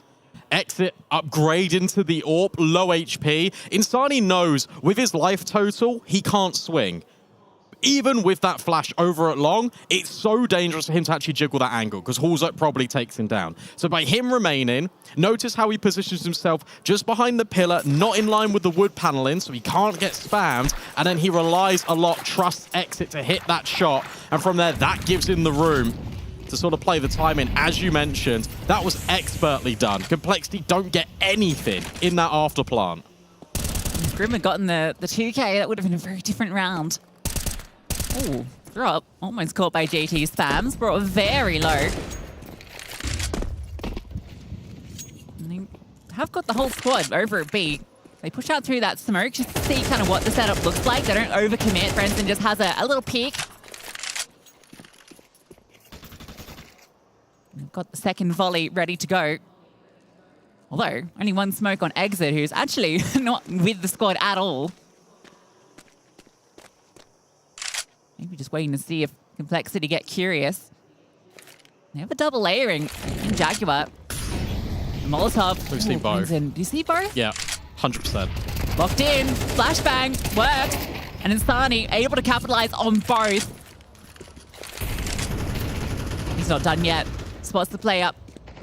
Exit, upgrade into the AWP, low HP. Insani knows with his life total, he can't swing. Even with that flash over at long, it's so dangerous for him to actually jiggle that angle because MongolZ probably takes him down. So by him remaining, notice how he positions himself just behind the pillar, not in line with the wood paneling, so he can't get spammed. And then he relies a lot, trusts Exit to hit that shot. And from there, that gives him the room to sort of play the timing. As you mentioned, that was expertly done. Complexity don't get anything in that after plant. If Grim had gotten the 2K, that would have been a very different round. Oh, drop. Almost caught by JT spams. Brought very low. And they have got the whole squad over at B. They push out through that smoke just to see kind of what the setup looks like. They don't overcommit. Brenton just has a little peek. They've got the second volley ready to go. Although, only one smoke on Exit, who's actually not with the squad at all. Maybe just waiting to see if Complexity get curious. They have a double layering in Jaguar. The Molotov. We see both. Do you see both? Yeah, 100%. Locked in. Flashbang. Worked. And Insani able to capitalize on both. He's not done yet. Spots the play up.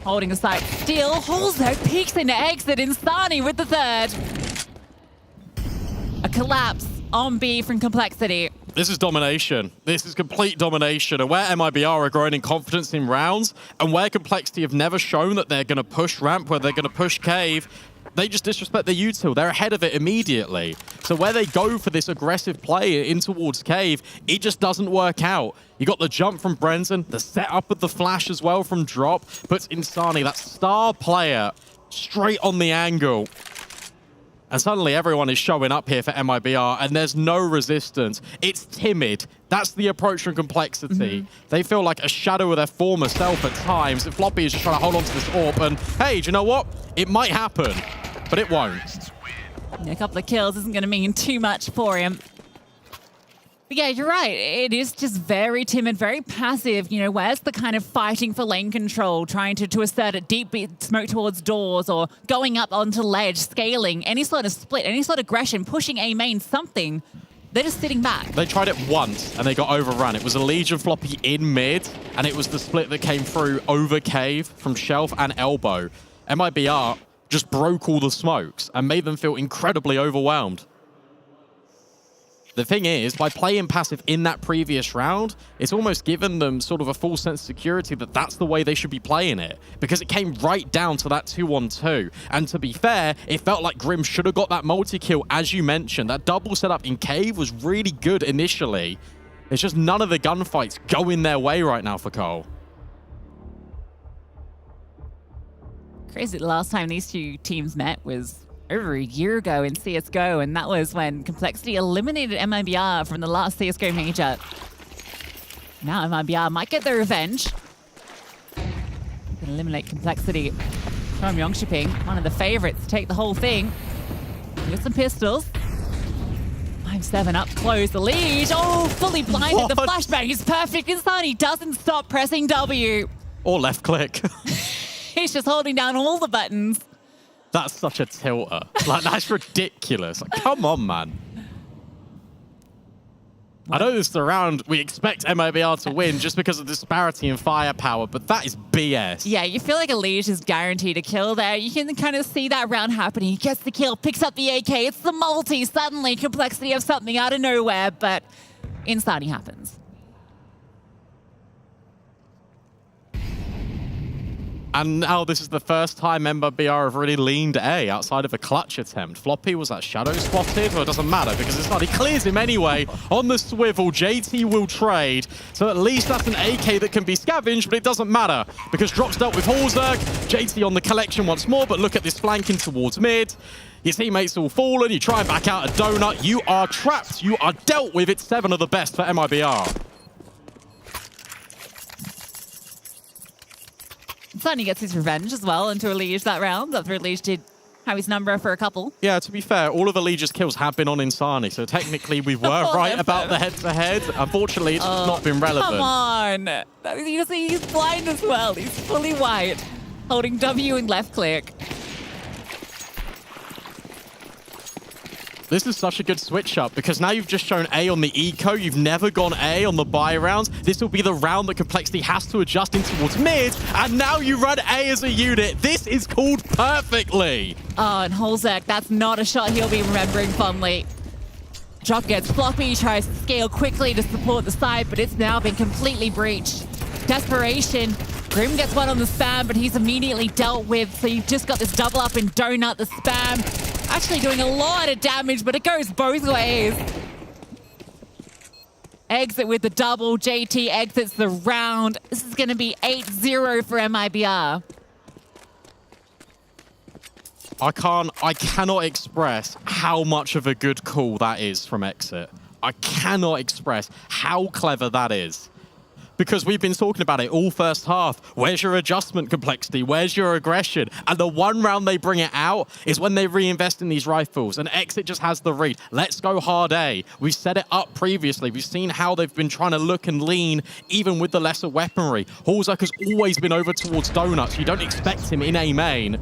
Holding a sight. Still, MongolZ peeks into Exit. Insani with the third. A collapse on B from Complexity. This is domination. This is complete domination. And where MIBR are growing in confidence in rounds, and where Complexity have never shown that they're going to push ramp, where they're going to push cave, they just disrespect their util. They're ahead of it immediately. So where they go for this aggressive play in towards cave, it just doesn't work out. You got the jump from Brenton, the setup of the flash as well from Drop, puts Insani, that star player, straight on the angle. And suddenly everyone is showing up here for MIBR, and there's no resistance. It's timid. That's the approach from Complexity. They feel like a shadow of their former self at times. And Floppy is just trying to hold on to this AWP, and hey, do you know what? It might happen, but it won't. A couple of kills isn't going to mean too much for him. But yeah, you're right. It is just very timid, very passive. You know, where's the kind of fighting for lane control, trying to assert a deep smoke towards doors or going up onto ledge, scaling, any sort of split, any sort of aggression, pushing A main, something. They're just sitting back. They tried it once and they got overrun. It was a Legion Floppy in mid, and it was the split that came through over cave from Shelf and Elbow. MIBR just broke all the smokes and made them feel incredibly overwhelmed. The thing is, by playing passive in that previous round, it's almost given them sort of a full sense of security that that's the way they should be playing it, because it came right down to that 2-on-2. And to be fair, it felt like Grim should have got that multi-kill, as you mentioned. That double setup in cave was really good initially. It's just none of the gunfights going their way right now for Cole. Crazy, the last time these two teams met was over a year ago in CSGO, and that was when Complexity eliminated MIBR from the last CSGO major. Now MIBR might get their revenge. Eliminate Complexity from Jönköping, one of the favorites to take the whole thing. With some pistols. 5-7 up close, the lead. Oh, fully blinded. What? The flashbang is perfect. Insani doesn't stop pressing W. Or left click. He's just holding down all the buttons. That's such a tilter. Like, that's ridiculous. Like, come on, man. I know this is the round we expect MIBR to win just because of disparity in firepower, but that is BS. Yeah, you feel like a Liege is guaranteed a kill there. You can kind of see that round happening. He gets the kill, picks up the AK. It's the multi. Suddenly, Complexity of something out of nowhere, but Insani happens. And now this is the first time MIBR have really leaned A outside of a clutch attempt. Floppy, was that shadow spotted? Well, it doesn't matter because it's not. He clears him anyway on the swivel. JT will trade. So at least that's an AK that can be scavenged, but it doesn't matter because Drop's dealt with Halzerg. JT on the collection once more, but look at this flanking towards mid. Your teammates all fallen. You try and back out a donut. You are trapped. You are dealt with. It's 7 of the best for MIBR. Sunny gets his revenge as well into Elige that round after Elige did have his number for a couple. Yeah, to be fair, all of Elige's kills have been on Insani, so technically we were right about the head-to-head. Unfortunately, it's not been relevant. Come on. You see, he's blind as well. He's fully white, holding W and left click. This is such a good switch up because now you've just shown A on the eco. You've never gone A on the buy rounds. This will be the round that Complexity has to adjust in towards mid. And now you run A as a unit. This is called perfectly. Oh, and Halzerg, that's not a shot he'll be remembering fondly. Drop gets floppy, tries to scale quickly to support the side, but it's now been completely breached. Desperation. Grim gets one on the spam, but he's immediately dealt with. So you've just got this double up in Donut, the spam. Actually doing a lot of damage, but it goes both ways. Exit with the double. JT exits the round. This is going to be 8-0 for MIBR. I cannot express how much of a good call that is from Exit. I cannot express how clever that is. Because we've been talking about it all first half. Where's your adjustment complexity? Where's your aggression? And the one round they bring it out is when they reinvest in these rifles. And Exit just has the read. Let's go hard A. We've set it up previously. We've seen how they've been trying to look and lean, even with the lesser weaponry. Halzerg has always been over towards Donuts. You don't expect him in A main.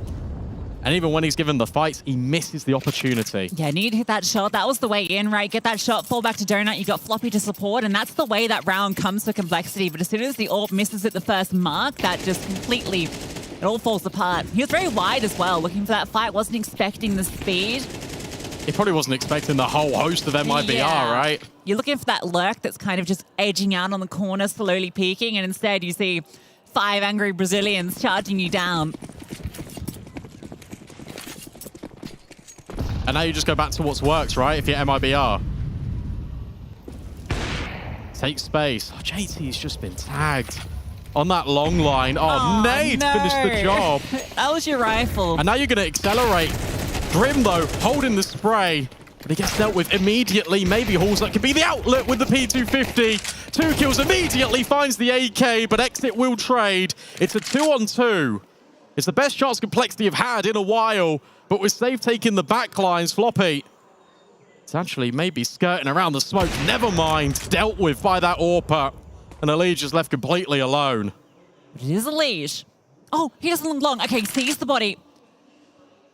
And even when he's given the fights, he misses the opportunity. Yeah, need to hit that shot. That was the way in, right? Get that shot, fall back to Donut. You got Floppy to support, and that's the way that round comes for Complexity. But as soon as the AWP misses at the first mark, that just completely, it all falls apart. He was very wide as well, looking for that fight. Wasn't expecting the speed. He probably wasn't expecting the whole host of MIBR, right? You're looking for that lurk that's kind of just edging out on the corner, slowly peeking, and instead you see 5 angry Brazilians charging you down. And now you just go back to what's worked, right? If you're MIBR. Take space. Oh, JT's just been tagged on that long line. Oh, Nate finished the job. That was your rifle. And now you're going to accelerate. Grim, though, holding the spray. But he gets dealt with immediately. Maybe Halzerg could be the outlet with the P250. 2 kills immediately, finds the AK, but Exit will trade. It's a 2-on-2. It's the best shots Complexity have had in a while. But with Safe taking the back lines, Floppy, it's actually maybe skirting around the smoke. Never mind. Dealt with by that AWPer. And Elige is left completely alone. It is Elige. Oh, he doesn't look long. Okay, he sees the body.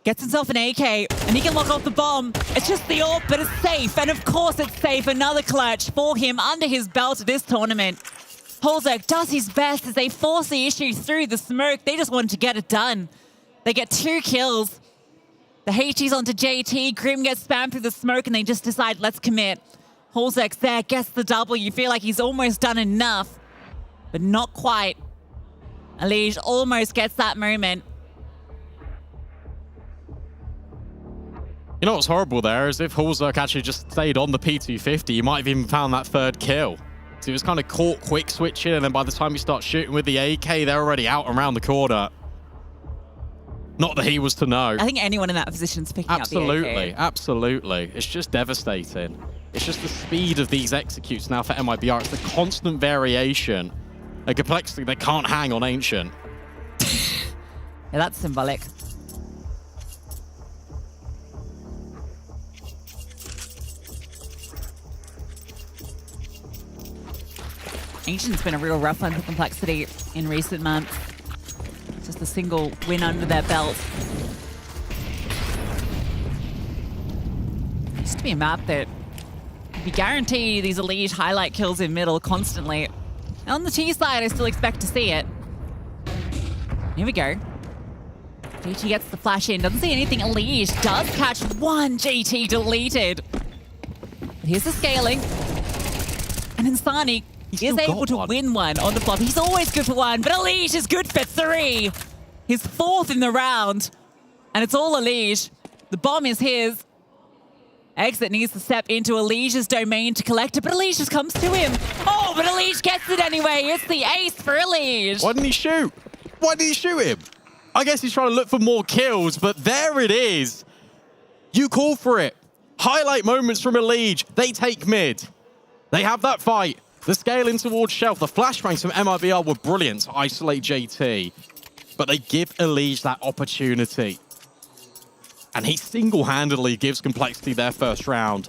Gets himself an AK, and he can lock off the bomb. It's just the AWP, but it's safe. And of course it's safe. Another clutch for him under his belt at this tournament. Halzerg does his best as they force the issue through the smoke. They just wanted to get it done. They get 2 kills. The HG's onto JT. Grim gets spammed through the smoke, and they just decide, let's commit. Halzerg's there, gets the double. You feel like he's almost done enough, but not quite. Elige almost gets that moment. You know what's horrible there is if Halzerg actually just stayed on the P250, you might have even found that 3rd kill. So he was kind of caught quick switching, and then by the time you start shooting with the AK, they're already out around the corner. Not that he was to know. I think anyone in that position's picking up the AK. Absolutely, absolutely. It's just devastating. It's just the speed of these executes now for MIBR. It's the constant variation. A complexity they can't hang on Ancient. Yeah, that's symbolic. Ancient's been a real rough one for Complexity in recent months. Just a single win under their belt. Used to be a map that would be guaranteed these Elige highlight kills in middle constantly. And on the T side, I still expect to see it. Here we go. JT gets the flash in, doesn't see anything. Elige does catch one. JT deleted. Here's the scaling. And Insani is able to win one on the flop. He's always good for 1, but Elige is good for 3. His 4th in the round. And it's all Elige. The bomb is his. Exit needs to step into Elige's domain to collect it, but Elige just comes to him. Oh, but Elige gets it anyway. It's the ace for Elige. Why didn't he shoot? Why did he shoot him? I guess he's trying to look for more kills, but there it is. You call for it. Highlight moments from Elige. They take mid. They have that fight. The scaling towards Shelf. The flashbangs from MIBR were brilliant to isolate JT, but they give Elige that opportunity. And he single-handedly gives Complexity their first round.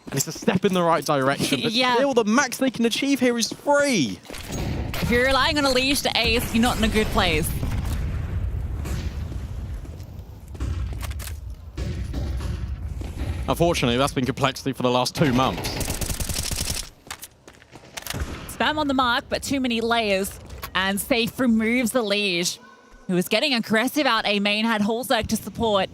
And it's a step in the right direction, but still the max they can achieve here is 3. If you're relying on Elige to ace, you're not in a good place. Unfortunately, that's been Complexity for the last 2 months. Spam on the mark, but too many layers. And Safe removes Elige, who was getting aggressive out A main, had MongolZ to support.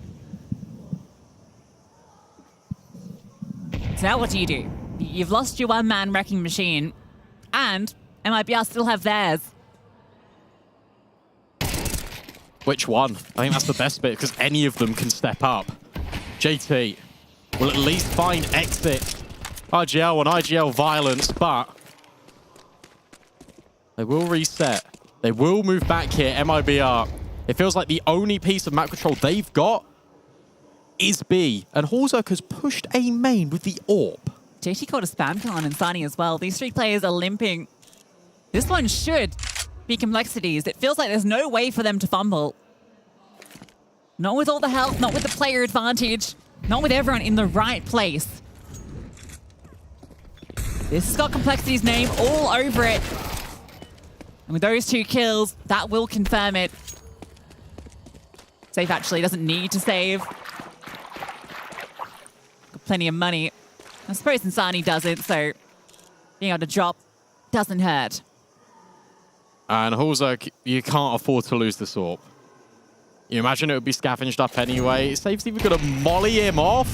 So now what do? You've lost your one-man wrecking machine, and MIBR still have theirs. Which one? I think that's the best bit, because any of them can step up. JT will at least find exit. IGL and IGL violence, but they will reset. They will move back here, MIBR. It feels like the only piece of map control they've got is B. And MongolZ has pushed A main with the AWP. JT caught a spam kill on Insani as well. These 3 players are limping. This one should be Complexities. It feels like there's no way for them to fumble. Not with all the health, not with the player advantage, not with everyone in the right place. This has got Complexity's name all over it. And with those 2 kills, that will confirm it. Safe actually doesn't need to save. Got plenty of money. I suppose Insani doesn't, so being able to drop doesn't hurt. And MongolZ, you can't afford to lose this AWP. You imagine it would be scavenged up anyway. Safe's even going to molly him off.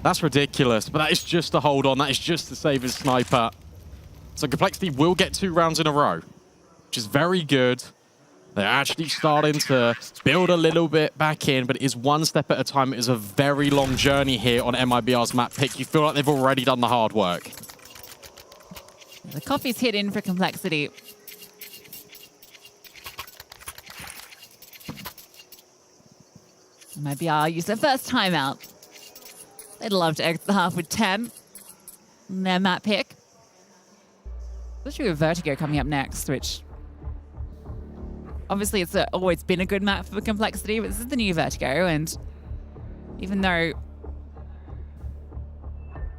That's ridiculous, but that is just to hold on. That is just to save his sniper. So Complexity will get 2 rounds in a row, which is very good. They're actually starting to build a little bit back in, but it is one step at a time. It is a very long journey here on MIBR's map pick. You feel like they've already done the hard work. The coffee's hit in for Complexity. MIBR used their first timeout. They'd love to exit the half with 10 on their map pick. Especially with Vertigo coming up next, which obviously it's always been a good map for Complexity, but this is the new Vertigo, and even though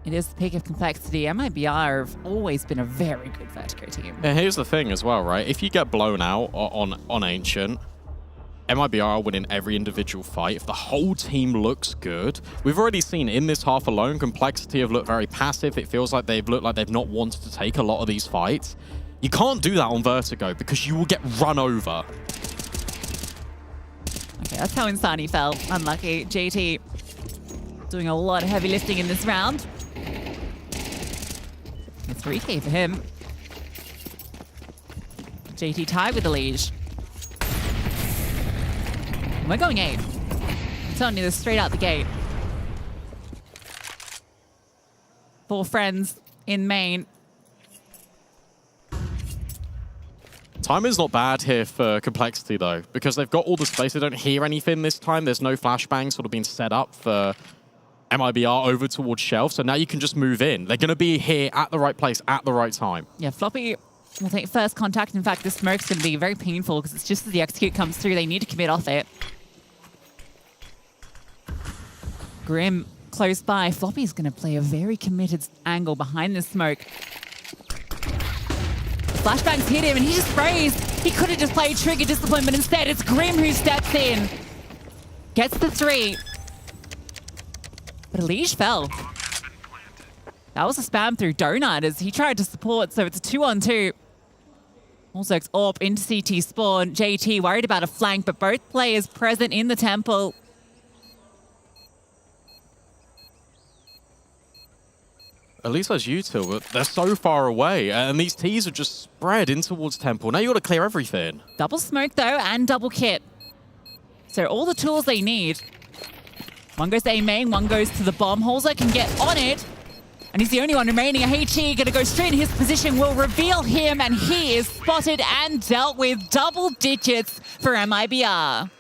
it is the pick of Complexity, MIBR have always been a very good Vertigo team. And here's the thing as well, right? If you get blown out on Ancient, MIBR are winning every individual fight. If the whole team looks good, we've already seen in this half alone, Complexity have looked very passive. It feels like they've looked like they've not wanted to take a lot of these fights. You can't do that on Vertigo because you will get run over. Okay, that's how Insani felt. Unlucky. JT doing a lot of heavy lifting in this round. It's 3K for him. JT tied with Elige. We're going 8. I'm telling you this straight out the gate. 4 friends in main. Timing's not bad here for Complexity, though, because they've got all the space. They don't hear anything this time. There's no flashbangs sort of being set up for MIBR over towards Shelf, so now you can just move in. They're going to be here at the right place at the right time. Yeah, Floppy will take first contact. In fact, this smoke's going to be very painful because it's just as the execute comes through, they need to commit off it. Grim close by. Floppy's going to play a very committed angle behind the smoke. Flashbangs hit him and he just sprays. He could have just played Trigger Discipline, but instead it's Grim who steps in. Gets the 3. But Elige fell. That was a spam through Donut as he tried to support, so it's a 2-on-2. MongolZ's AWP into CT spawn. JT worried about a flank, but both players present in the temple. at least there's you two, but they're so far away, and these Ts are just spread in towards Temple. Now you got to clear everything. Double smoke, though, and double kit. So all the tools they need. One goes to A main, one goes to the bomb. MongolZ can get on it, and he's the only one remaining. A HE gonna go straight in his position, will reveal him, and he is spotted and dealt with. Double digits for MIBR.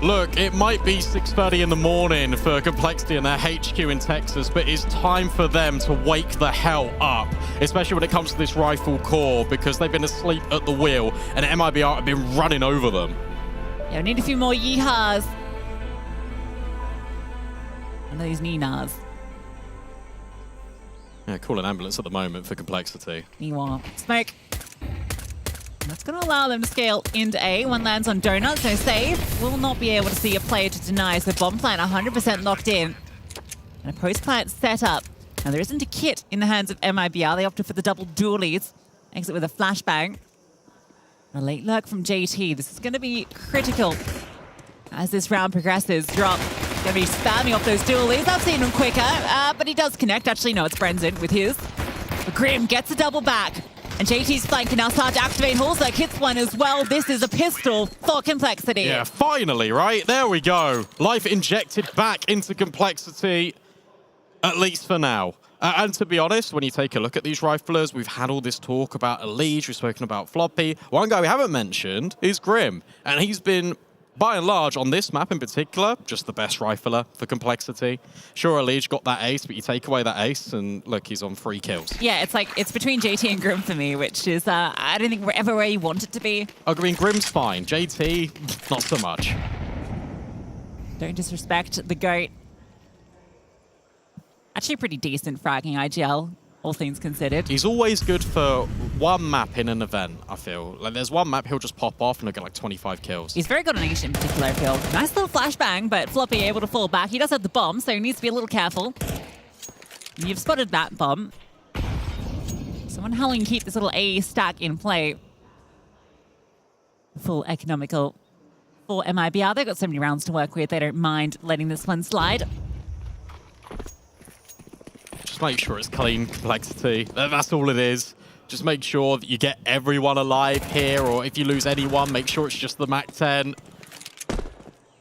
Look, it might be 6:30 in the morning for Complexity and their HQ in Texas, but it's time for them to wake the hell up, especially when it comes to this rifle core, because they've been asleep at the wheel and MIBR have been running over them. Yeah, we need a few more yeehaws. And these ninas. Yeah, call an ambulance at the moment for Complexity. Meanwhile, smoke. That's going to allow them to scale into A. One lands on Donuts, no save. Will not be able to see a player to deny, so bomb plant 100% locked in. And a post plant set up. Now there isn't a kit in the hands of MIBR. They opted for the double dualies. Exit with a flashbang. A late lurk from JT. This is going to be critical as this round progresses. Drop. Going to be spamming off those dualies. I've seen him quicker, but he does connect. Actually, no, it's Brendan with his. But Grim gets a double back. And JT's flank can now start to activate. MongolZ hits one as well. This is a pistol for Complexity. Yeah, finally, right? There we go. Life injected back into Complexity, at least for now. And to be honest, when you take a look at these riflers, we've had all this talk about Elise, we've spoken about Floppy. One guy we haven't mentioned is Grim, and he's been, by and large, on this map in particular, just the best rifler for complexity. Sure, Elise got that ace, but you take away that ace, and look, he's on 3 kills. Yeah, it's like, it's between JT and Grim for me, which is, I don't think we're ever where you want it to be. I mean, Grim's fine. JT, not so much. Don't disrespect the GOAT. Actually pretty decent fragging IGL, all things considered. He's always good for one map in an event, I feel. Like, there's one map he'll just pop off and he'll get like 25 kills. He's very good on Ace in particular, I feel. Nice little flashbang, but Floppy able to fall back. He does have the bomb, so he needs to be a little careful. You've spotted that bomb. Someone helping keep this little A stack in play. Full economical for MIBR. They've got so many rounds to work with, they don't mind letting this one slide. Just make sure it's clean complexity. That's all it is. Just make sure that you get everyone alive here, or if you lose anyone, make sure it's just the MAC-10.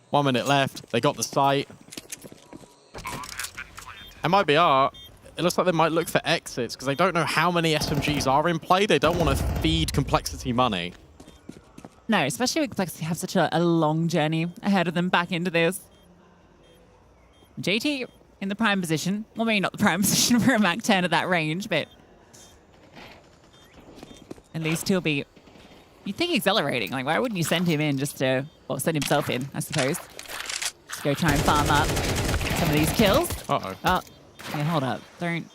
1 minute left. They got the site. MIBR, it looks like they might look for exits because they don't know how many SMGs are in play. They don't want to feed complexity money. No, especially when complexity have such a long journey ahead of them back into this. JT in the prime position. Well, maybe not the prime position for a MAC-10 at that range, but at least he'll be, you'd think, accelerating. Like, why wouldn't you send him in just to, or send himself in, I suppose. Just go try and farm up some of these kills. Uh-oh. Oh, yeah, hold up. Don't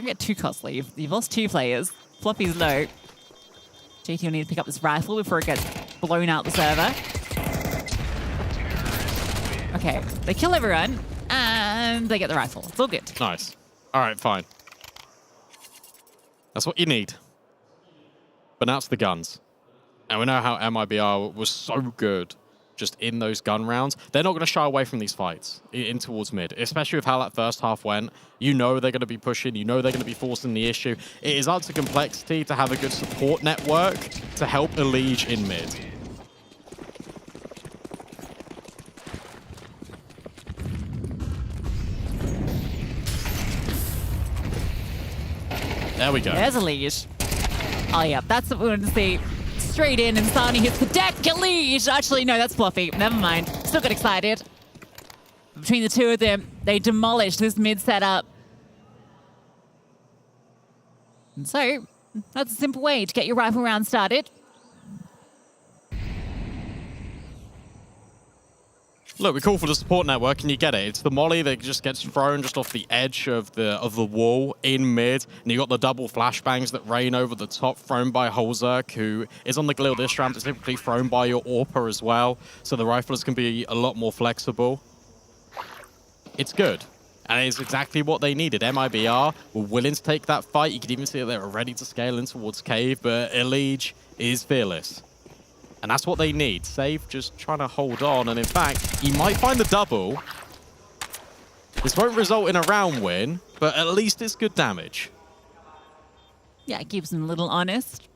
get too costly. You've lost 2 players. Floppy's low. JT will need to pick up this rifle before it gets blown out the server. Okay, they kill everyone, and they get the rifle. It's all good. Nice. All right, fine. That's what you need. But now it's the guns. And we know how MIBR was so good just in those gun rounds. They're not going to shy away from these fights in towards mid, especially with how that first half went. You know they're going to be pushing. You know they're going to be forcing the issue. It is up to complexity to have a good support network to help Elise in mid. There we go. There's Elise. Oh, yeah, that's what we wanted to see. Straight in, and Sani hits the deck. Elise! Actually, no, that's Fluffy. Never mind. Still got excited. Between the two of them, they demolished this mid setup. And so, that's a simple way to get your rifle round started. Look, we call for the support network, and you get it. It's the molly that just gets thrown just off the edge of the wall in mid, and you got the double flashbangs that rain over the top, thrown by MongolZ, who is on the Glil this ramp. It's typically thrown by your AWPer as well, so the riflers can be a lot more flexible. It's good, and it's exactly what they needed. MIBR were willing to take that fight. You could even see that they were ready to scale in towards Cave, but Elise is fearless. And that's what they need. Save just trying to hold on. And in fact, he might find the double. This won't result in a round win, but at least it's good damage. Yeah, it keeps him a little honest.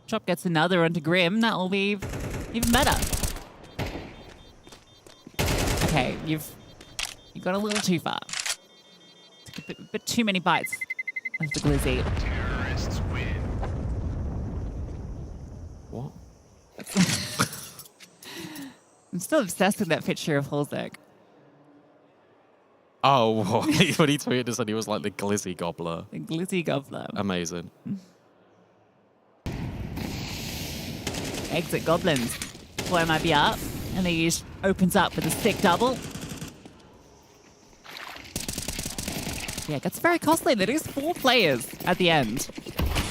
Chop gets another onto Grim. That will be even better. Okay, you've gone a little too far. Took a bit too many bites of the glizzy. Terrorists win. What? I'm still obsessed with that picture of MongolZ. Oh, when he tweeted us and he was like the glizzy gobbler. The glizzy gobbler. Amazing. Exit goblins for MIBR. And he opens up with a sick double. Yeah, it gets very costly. They lose 4 players at the end.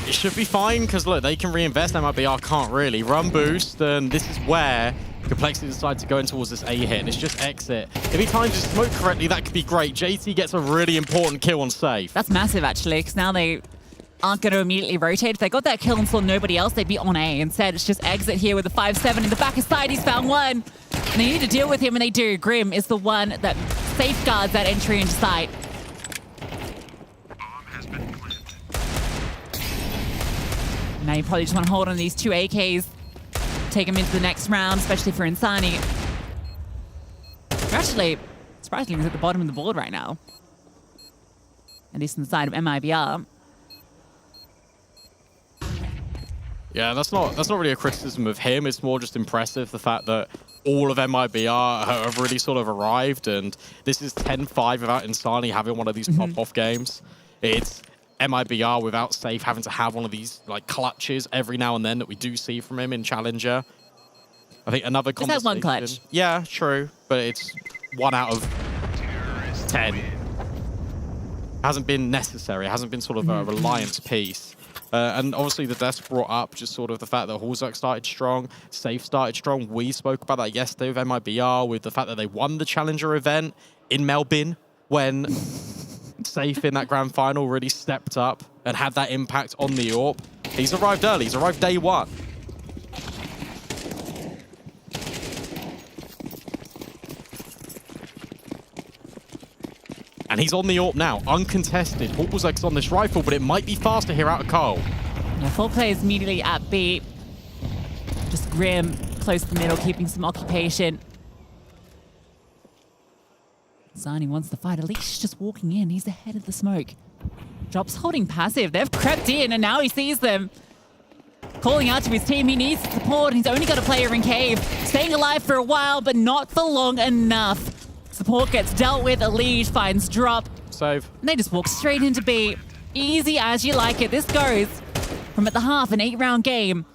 It should be fine, because look, they can reinvest. MIBR can't really. Run boost, and this is where complexity decides to go in towards this A hit, and it's just exit. If he times his smoke correctly, that could be great. JT gets a really important kill on safe. That's massive, actually, because now they aren't going to immediately rotate. If they got that kill and saw nobody else, they'd be on A. Instead, it's just exit here with a 5-7 in the back of side. He's found one, and they need to deal with him, and they do. Grim is the one that safeguards that entry into sight. Now you probably just want to hold on these 2 AKs, take them into the next round, especially for Insani. They're actually, surprisingly, at the bottom of the board right now. at least on the side of MIBR. Yeah, that's not really a criticism of him. It's more just impressive, the fact that all of MIBR have really sort of arrived, and this is 10-5 without Insani having one of these pop-off games. It's MIBR without Safe having to have one of these like clutches every now and then that we do see from him in Challenger. I think another conversation. Just had one clutch. Yeah, true, but it's 1 out of 10. Hasn't been necessary. It hasn't been sort of a reliance piece. And obviously the desk brought up just sort of the fact that Halzak started strong, Safe started strong. We spoke about that yesterday with MIBR, with the fact that they won the Challenger event in Melbourne when Safe in that grand final really stepped up and had that impact on the AWP. He's arrived early. He's arrived day one. And he's on the AWP now, uncontested. Halzak's on this rifle, but it might be faster here out of Cole. Yeah, 4 players immediately at B. Just Grim close to the middle, keeping some occupation. Zani wants to fight. Alish just walking in. He's ahead of the smoke. Drops holding passive. They've crept in, and now he sees them. Calling out to his team. He needs support. He's only got a player in cave. Staying alive for a while, but not for long enough. Support gets dealt with. Alish finds drop. Save. And they just walk straight into B. Easy as you like it. This goes from at the half an 8-round game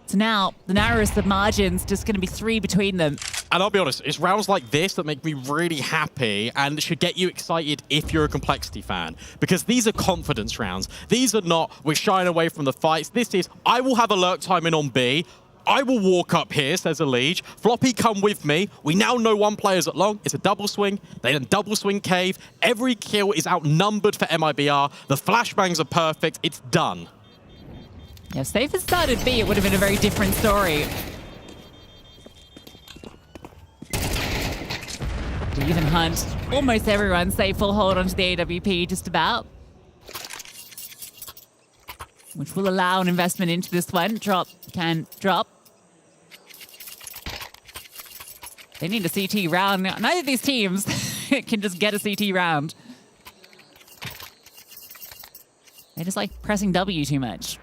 to now the narrowest of margins. Just going to be 3 between them. And I'll be honest, it's rounds like this that make me really happy and should get you excited if you're a Complexity fan. Because these are confidence rounds. These are not, we're shying away from the fights. This is, I will have a lurk time in on B. I will walk up here, says Alish. Floppy, come with me. We now know 1 player's at long. It's a double swing. They then double swing cave. Every kill is outnumbered for MIBR. The flashbangs are perfect. It's done. Yeah, if Safe had started B, it would have been a very different story. Even Hunt, almost everyone Safe will hold onto the AWP just about. Which will allow an investment into this one. Drop can drop. They need a CT round. Neither of these teams can just get a CT round. They just like pressing W too much.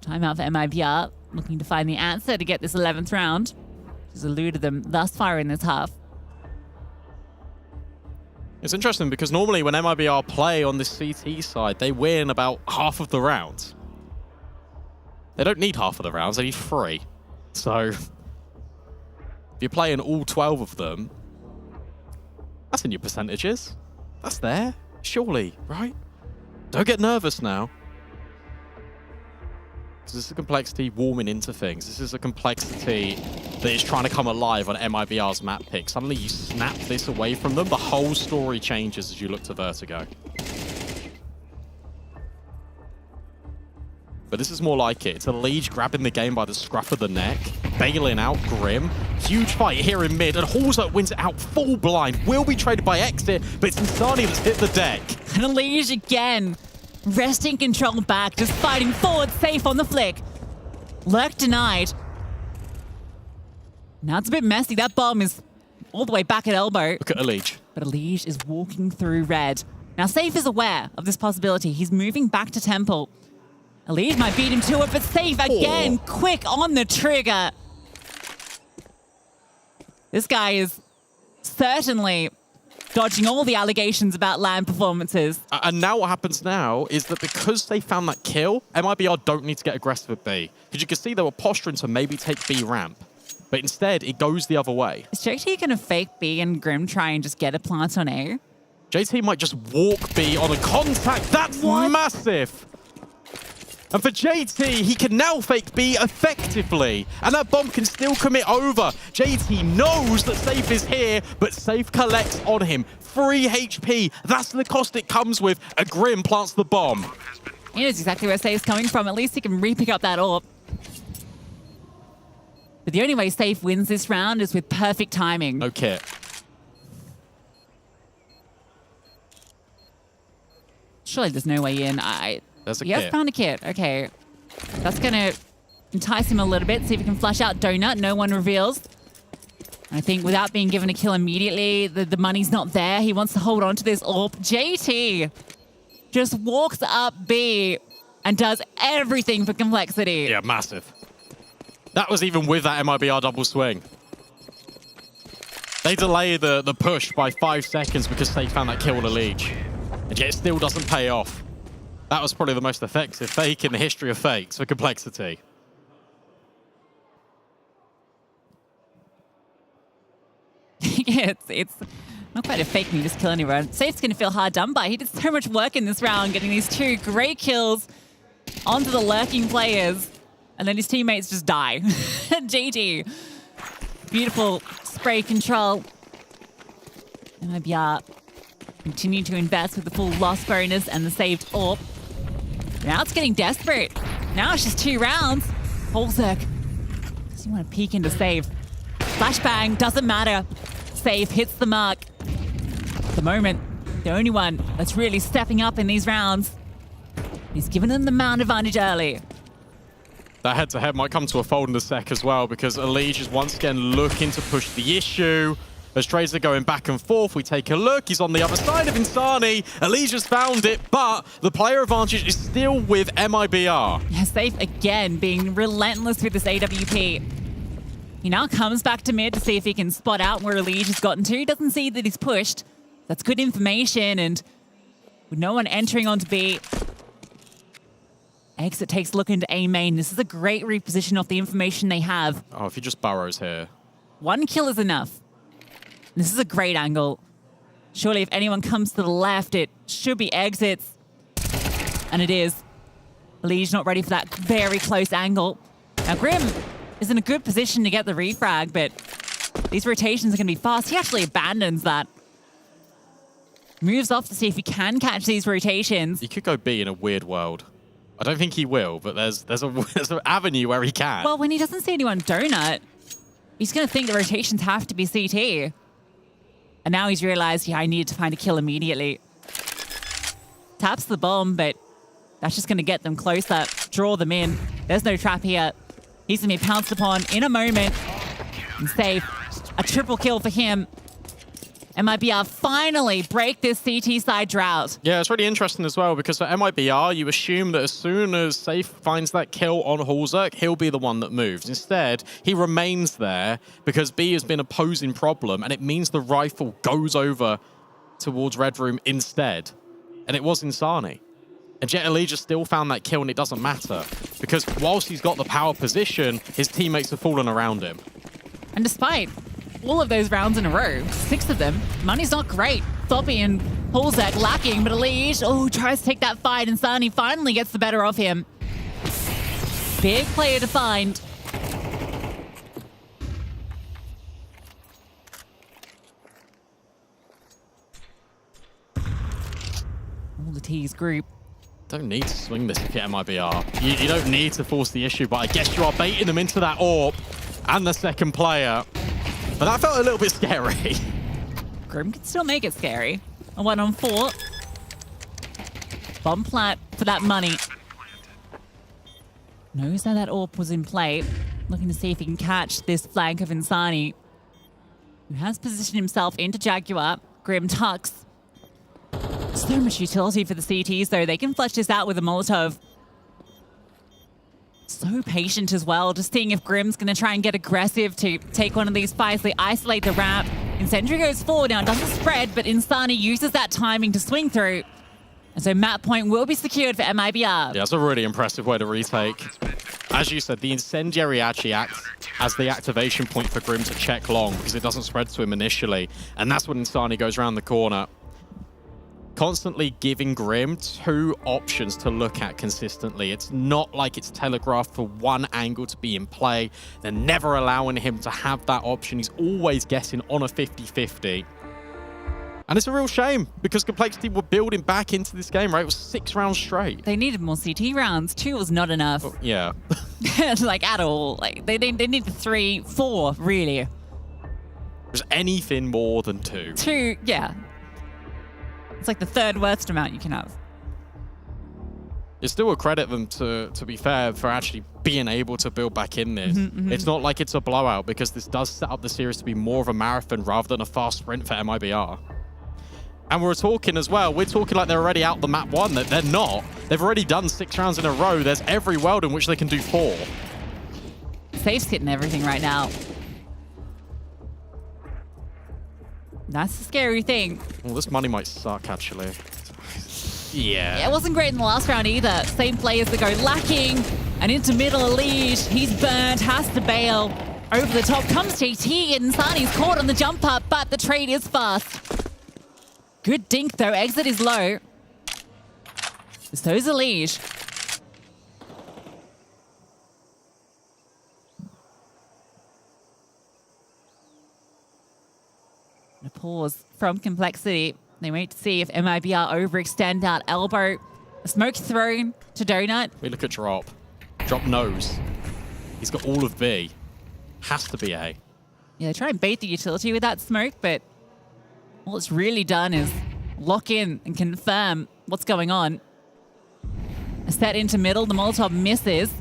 Timeout for MIBR, looking to find the answer to get this 11th round. Has eluded them thus far in this half. It's interesting because normally when MIBR play on this CT side, they win about half of the rounds. They don't need half of the rounds, they need 3. So if you're playing all 12 of them, that's in your percentages. That's there, surely, right? Don't get nervous now. This is a Complexity warming into things. This is a Complexity that is trying to come alive on MIBR's map pick. Suddenly you snap this away from them, the whole story changes as you look to Vertigo. But this is more like it. It's Alish grabbing the game by the scruff of the neck, bailing out Grim. Huge fight here in mid, and Halzak wins it out full blind. Will be traded by exit, but it's Insani that's hit the deck. And Alish again. Wresting control back, just fighting forward, Safe on the flick. Lurk denied. Now it's a bit messy. That bomb is all the way back at elbow. Look at Alish. But Alish is walking through red. Now Safe is aware of this possibility. He's moving back to Temple. Alish might beat him to it, but Safe again, quick on the trigger. This guy is certainly dodging all the allegations about LAN performances. And now what happens now is that because they found that kill, MIBR don't need to get aggressive at B. Because you can see they were posturing to maybe take B ramp. But instead, it goes the other way. Is JT going to fake B and Grim try and just get a plant on A? JT might just walk B on a contact. That's massive! And for JT, he can now fake B effectively. And that bomb can still commit over. JT knows that Safe is here, but Safe collects on him. 3 HP. That's the cost it comes with. A Grim plants the bomb. He knows exactly where Safe's coming from. At least he can re-pick up that AWP. But the only way Safe wins this round is with perfect timing. No kit. Surely there's no way in. There's a kit. kit. Found a kit. Okay. That's going to entice him a little bit. See if he can flush out Donut. No one reveals. I think without being given a kill immediately, the money's not there. He wants to hold on to this AWP. JT just walks up B and does everything for complexity. Yeah, massive. That was even with that MIBR double swing. They delay the push by 5 seconds because they found that kill with a leech. And yet it still doesn't pay off. That was probably the most effective fake in the history of fakes for complexity. Yeah, it's not quite a fake when you just kill anyone. Safe's going to feel hard done by. He did so much work in this round, getting these 2 great kills onto the lurking players, and then his teammates just die. GG. Beautiful spray control. MIBR continue to invest with the full loss bonus and the saved AWP. Now it's getting desperate. Now it's just 2 rounds. MongolZ, does he want to peek into save? Flashbang, doesn't matter. Save hits the mark. At the moment, the only one that's really stepping up in these rounds. He's given them the man advantage early. That head-to-head might come to a fold in a sec as well, because Elige is once again looking to push the issue. As trades are going back and forth, we take a look. He's on the other side of Insani. Elige has found it, but the player advantage is still with MIBR. Yeah, Safe again being relentless with this AWP. He now comes back to mid to see if he can spot out where Elige has gotten to. He doesn't see that he's pushed. That's good information, and with no one entering onto B, Exit takes a look into A main. This is a great reposition off the information they have. Oh, if he just burrows here. 1 kill is enough. This is a great angle. Surely if anyone comes to the left, it should be Exits. And it is. Elige not ready for that very close angle. Now Grim is in a good position to get the refrag, but these rotations are going to be fast. He actually abandons that. Moves off to see if he can catch these rotations. He could go B in a weird world. I don't think he will, but there's an avenue where he can. Well, when he doesn't see anyone donut, he's going to think the rotations have to be CT. And now he's realized, yeah, I needed to find a kill immediately. Taps the bomb, but that's just going to get them closer, draw them in. There's no trap here. He's going to be pounced upon in a moment. And Safe, a triple kill for him. MIBR finally break this CT side drought. Yeah, it's really interesting as well, because for MIBR, you assume that as soon as Safe finds that kill on MongolZ, he'll be the one that moves. Instead, he remains there because B has been a posing problem, and it means the rifle goes over towards Red Room instead. And it was Insani. And Jet Elige still found that kill, and it doesn't matter, because whilst he's got the power position, his teammates have fallen around him. And despite all of those rounds in a row, 6 of them, money's not great. Thoppy and MongolZ lacking, but Elige, tries to take that fight, and Insani finally gets the better of him. Big player to find. All the T's group. Don't need to swing this if you're MIBR. You don't need to force the issue, but I guess you are baiting them into that AWP and the second player. But that felt a little bit scary. Grim can still make it scary. A 1-on-4. Bomb plant for that money. Knows how that AWP was in play. Looking to see if he can catch this flank of Insani, who has positioned himself into Jaguar. Grim tucks. So much utility for the CTs, though. They can flush this out with a Molotov. So patient as well, just seeing if Grim's going to try and get aggressive to take one of these fights. They isolate the ramp. Incendiary goes forward now, doesn't spread, but Insani uses that timing to swing through. And so map point will be secured for MIBR. Yeah, that's a really impressive way to retake. As you said, the Incendiary actually acts as the activation point for Grim to check long, because it doesn't spread to him initially. And that's when Insani goes around the corner. Constantly giving Grim 2 options to look at consistently. It's not like it's telegraphed for one angle to be in play. They're never allowing him to have that option. He's always guessing on a 50-50. And it's a real shame, because Complexity were building back into this game, right? It was 6 rounds straight. They needed more CT rounds. 2 was not enough. Oh, yeah. Like, at all. Like, they needed 3, 4, really. There's anything more than 2. 2, yeah. It's like the 3rd worst amount you can have. It's still a credit them to be fair for actually being able to build back in this. It's not like it's a blowout because this does set up the series to be more of a marathon rather than a fast sprint for MIBR. And we're talking as well, we're talking like they're already out the map 1. They're not. They've already done 6 rounds in a row. There's every world in which they can do 4. Safe's hitting everything right now. That's the scary thing. Well, this money might suck, actually. Yeah. It wasn't great in the last round either. Same players that go lacking and into middle lead. He's burned, has to bail. Over the top comes JT and Sani's caught on the jump up, but the trade is fast. Good dink though, exit is low. So's Elige. A pause from Complexity. They wait to see if MIBR overextend out elbow. A smoke thrown to Donut. We look at Drop. Drop knows. He's got all of B. Has to be A. Yeah, they try and bait the utility with that smoke, but all it's really done is lock in and confirm what's going on. A set into middle, the Molotov misses.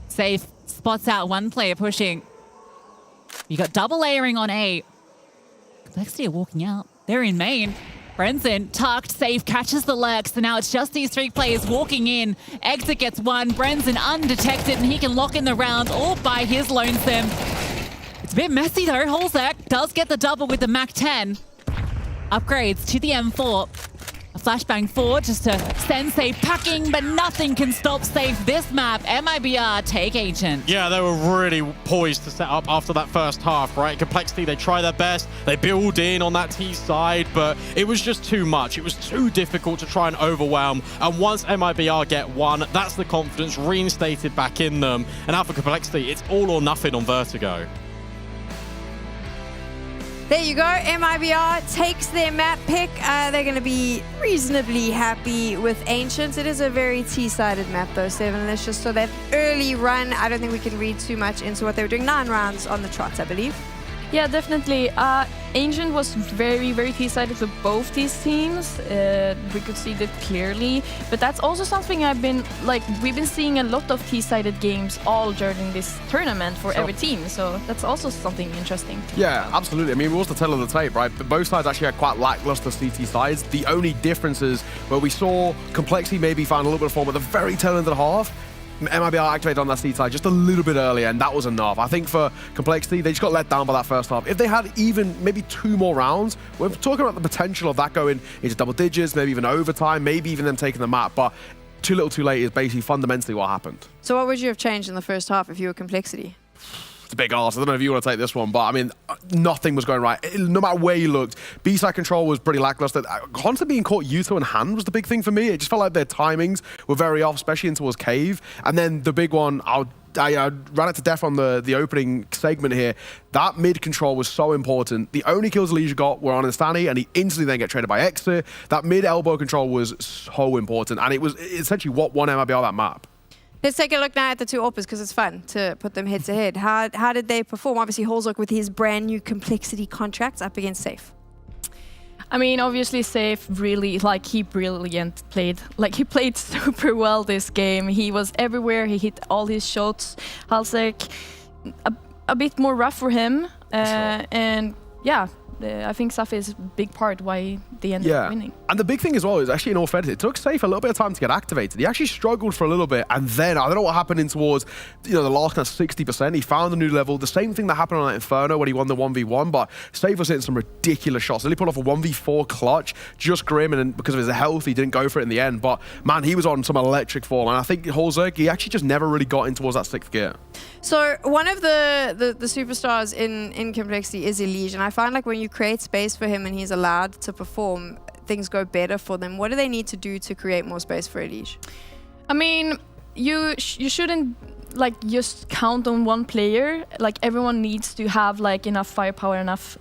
Safe spots out one player pushing. You got double layering on A. Complexity are walking out. They're in main. Brenson tucked, Safe catches the lurks, and now it's just these 3 players walking in. Exit gets 1, Brenson undetected, and he can lock in the round all by his lonesome. It's a bit messy though. holzek does get the double with the MAC-10. Upgrades to the M4. A flashbang forward just to send Safe packing, but nothing can stop Safe this map. MIBR take Agent. Yeah, they were really poised to set up after that first half, right? Complexity, they try their best. They build in on that T side, but it was just too much. It was too difficult to try and overwhelm. And once MIBR get 1, that's the confidence reinstated back in them. And now for Complexity, it's all or nothing on Vertigo. There you go. MIBR takes their map pick. They're going to be reasonably happy with Ancients. It is a very T-sided map, though, Sevenlicious. So that early run, I don't think we can read too much into what they were doing. 9 rounds on the trot, I believe. Yeah, definitely. Ancient was very, very T-sided for both these teams. We could see that clearly. But that's also something we've been seeing a lot of T-sided games all during this tournament for every team. So that's also something interesting. Yeah, absolutely. I mean, what's the tell of the tape, right? But both sides actually had quite lackluster CT sides. The only difference is where we saw Complexity maybe find a little bit of form at the very tail end of the half. MIBR activated on that C side just a little bit earlier, and that was enough. I think for Complexity, they just got let down by that first half. If they had even maybe 2 more rounds, we're talking about the potential of that going into double digits, maybe even overtime, maybe even them taking the map. But too little too late is basically fundamentally what happened. So what would you have changed in the first half if you were Complexity? It's a big ask. I don't know if you want to take this one, but I mean, nothing was going right. No matter where you looked, B-side control was pretty lackluster. Constantly being caught Yuto in hand was the big thing for me. It just felt like their timings were very off, especially in towards Cave. And then the big one, I ran it to death on the opening segment here. That mid control was so important. The only kills Elige got were on Instani, and he instantly then get traded by Exit. That mid elbow control was so important, and it was essentially what won MIBR that map. Let's take a look now at the 2 Oppers because it's fun to put them head to head. How did they perform? Obviously, holzek with his brand new Complexity contracts up against Safe. I mean, obviously Safe really, he played super well this game. He was everywhere, he hit all his shots. holzek, a bit more rough for him. And yeah, I think Safi is a big part why they ended up winning. And the big thing as well is actually in all fairness, it took Safe a little bit of time to get activated. He actually struggled for a little bit, and then I don't know what happened in towards the last kind of 60%. He found a new level. The same thing that happened on that Inferno when he won the 1v1, but Safe was hitting some ridiculous shots. He pulled off a 1v4 clutch, just grim, and because of his health, he didn't go for it in the end. But man, he was on some electric form, and I think holzek, he actually just never really got in towards that 6th gear. So one of the superstars in Complexity is Elige, and I find like when you create space for him and he's allowed to perform, things go better for them. What do they need to do to create more space for Elige? I mean, you shouldn't just count on one player. Everyone needs to have enough firepower, enough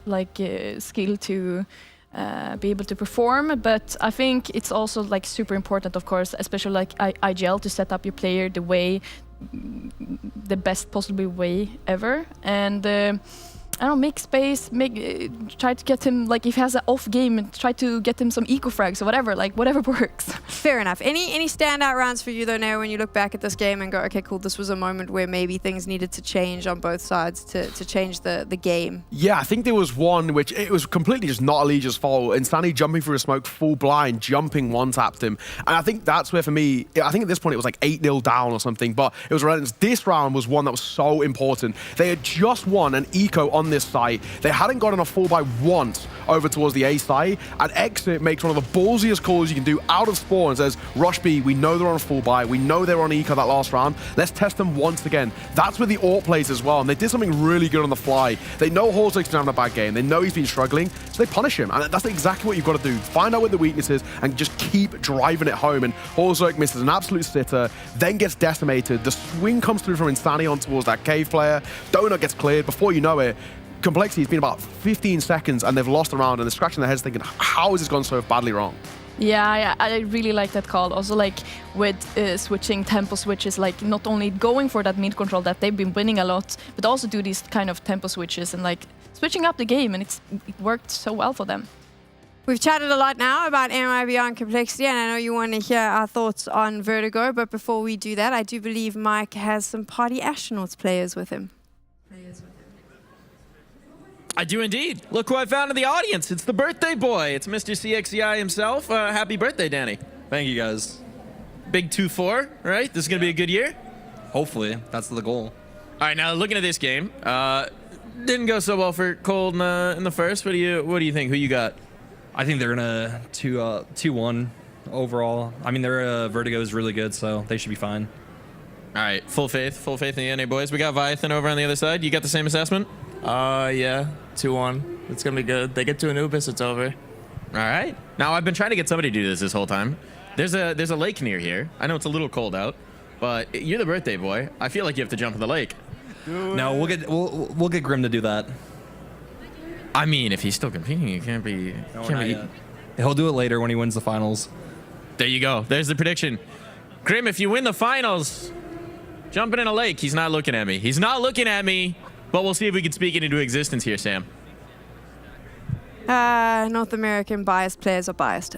skill to be able to perform. But I think it's also super important, of course, especially IGL, to set up your player the best possible way ever. And I don't know, make space, try to get him, like if he has an off game, try to get him some eco frags or whatever, like whatever works. Fair enough. Any standout rounds for you though now when you look back at this game and go, okay, cool, this was a moment where maybe things needed to change on both sides to change the game? Yeah, I think there was one which it was completely just not Alicia's fault. Insanity jumping through a smoke full blind, jumping one-tapped him. And I think that's where for me, I think at this point it was like 8-0 down or something, but it was relentless. This round was one that was so important. They had just won an eco on this site. They hadn't gotten a full buy once over towards the A site, and Exit makes one of the ballsiest calls you can do out of spawn and says, Rush B, we know they're on a full buy, we know they're on eco that last round, let's test them once again. That's where the AWP plays as well, and they did something really good on the fly. They know Horsley's been having a bad game, they know he's been struggling, so they punish him, and that's exactly what you've got to do. Find out what the weakness is and just keep driving it home, and Horsley misses an absolute sitter, then gets decimated. The swing comes through from Insanity on towards that cave player. Donut gets cleared. Before you know it, Complexity has been about 15 seconds and they've lost the round, and they're scratching their heads thinking, how has this gone so badly wrong? Yeah, I really like that call. Also, like with switching tempo switches, like not only going for that mid control that they've been winning a lot, but also do these kind of tempo switches and like switching up the game, and it worked so well for them. We've chatted a lot now about MIBR and Complexity, and I know you want to hear our thoughts on Vertigo, but before we do that, I do believe Mike has some Party Astronauts players with him. I do indeed. Look who I found in the audience. It's the birthday boy. It's Mr. CXCI himself. Happy birthday, Danny. Thank you, guys. Big 2-4, right? This is going to be a good year? Hopefully. That's the goal. All right, now looking at this game, didn't go so well for Cold in the first. What do you think? Who you got? I think they're going to 2-1 overall. I mean, their Vertigo is really good, so they should be fine. All right, full faith in the NA boys. We got Viathan over on the other side. You got the same assessment? Yeah, 2-1. It's gonna be good. They get to Anubis, it's over. All right. Now I've been trying to get somebody to do this whole time. There's a lake near here. I know it's a little cold out, but you're the birthday boy. I feel like you have to jump in the lake. No, we'll get Grim to do that. I mean, if he's still competing, you can't be. He'll do it later when he wins the finals. There you go. There's the prediction. Grim, if you win the finals, jumping in a lake. He's not looking at me. He's not looking at me. But we'll see if we can speak it into existence here, Sam. North American biased players are biased.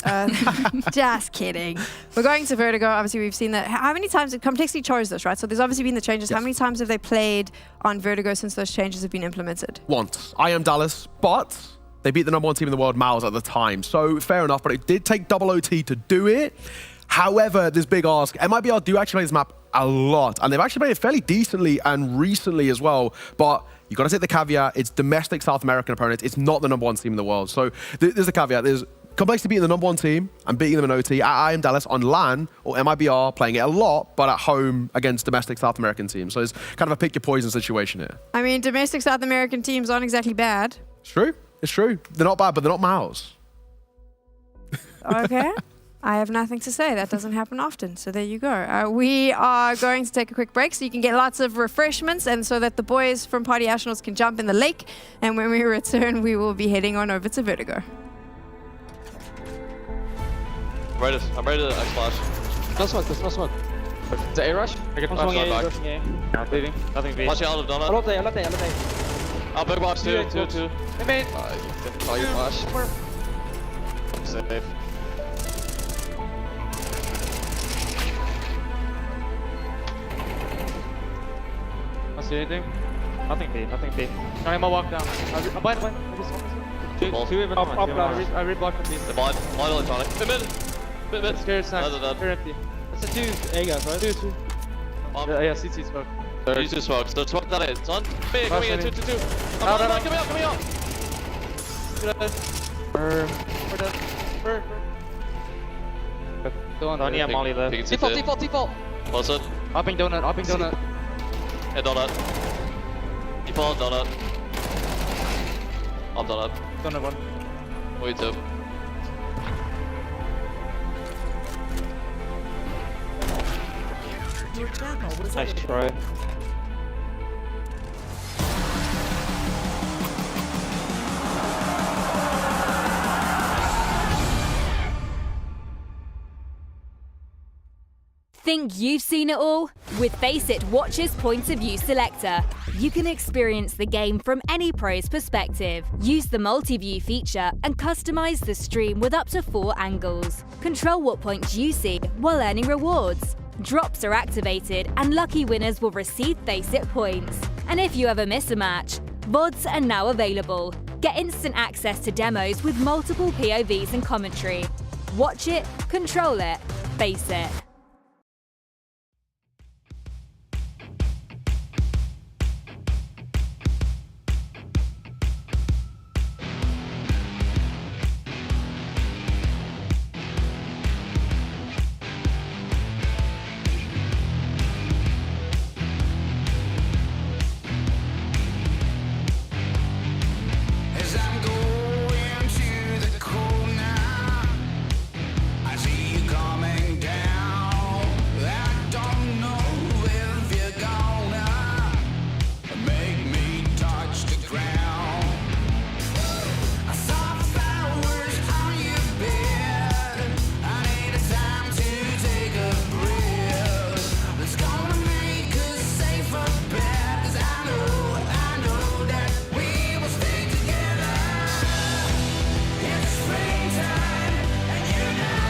Just kidding. We're going to Vertigo. Obviously, we've seen that. How many times Complexity chose this, right? So there's obviously been the changes. Yes. How many times have they played on Vertigo since those changes have been implemented? Once. I am Dallas, but they beat the #1 team in the world, Miles, at the time. So fair enough, but it did take double OT to do it. However, this big ask, MIBR do actually play this map a lot, and they've actually played it fairly decently and recently as well, but you got to take the caveat, it's domestic South American opponents, it's not the #1 team in the world. So there's a caveat, there's Complexity beating the #1 team and beating them in OT. I am Dallas on LAN, or MIBR playing it a lot, but at home against domestic South American teams. So it's kind of a pick your poison situation here. I mean, domestic South American teams aren't exactly bad. It's true, it's true. They're not bad, but they're not Miles. Okay. I have nothing to say. That doesn't happen often. So there you go. We are going to take a quick break so you can get lots of refreshments and so that the boys from Party Astronauts can jump in the lake. And when we return, we will be heading on over to Vertigo. I'm ready to X-Flash. No smoke, there's no smoke. Is it A-Rush? I get rushing A, rushing A. Yeah, bleeding. Nothing B. Watch out of donut. I love that. Oh, big box, two. Hey, mate. Oh, you flash. Safe. See anything? Nothing B. Try him, I'll walk down. I'll blind. Two even. I reblocked the B. The blind electronic. Bit. Scared snack. They're empty. That's a 2 A guys, right? 2. Yeah, CT smoke. Use 2 smokes. The smoke that is. Son. B, coming in. 2. Coming out. We're dead. Don't need a molly there. Default. Close it. Hopping donut. Hey, donut. Default, donut. I'm donut. Donut 1. Wait, 2. Nice try. Think you've seen it all? With Faceit Watch's Point of View Selector, you can experience the game from any pro's perspective. Use the multi-view feature and customize the stream with up to 4 angles. Control what points you see while earning rewards. Drops are activated and lucky winners will receive Faceit points. And if you ever miss a match, VODs are now available. Get instant access to demos with multiple POVs and commentary. Watch it, control it, Faceit. As I'm going to the corner, I see you coming down. I don't know if you're gonna make me touch the ground. I saw flowers on your bed. I need a time to take a breath. It's gonna make us safer bet. 'Cause I know that we will stay together. It's springtime, and you know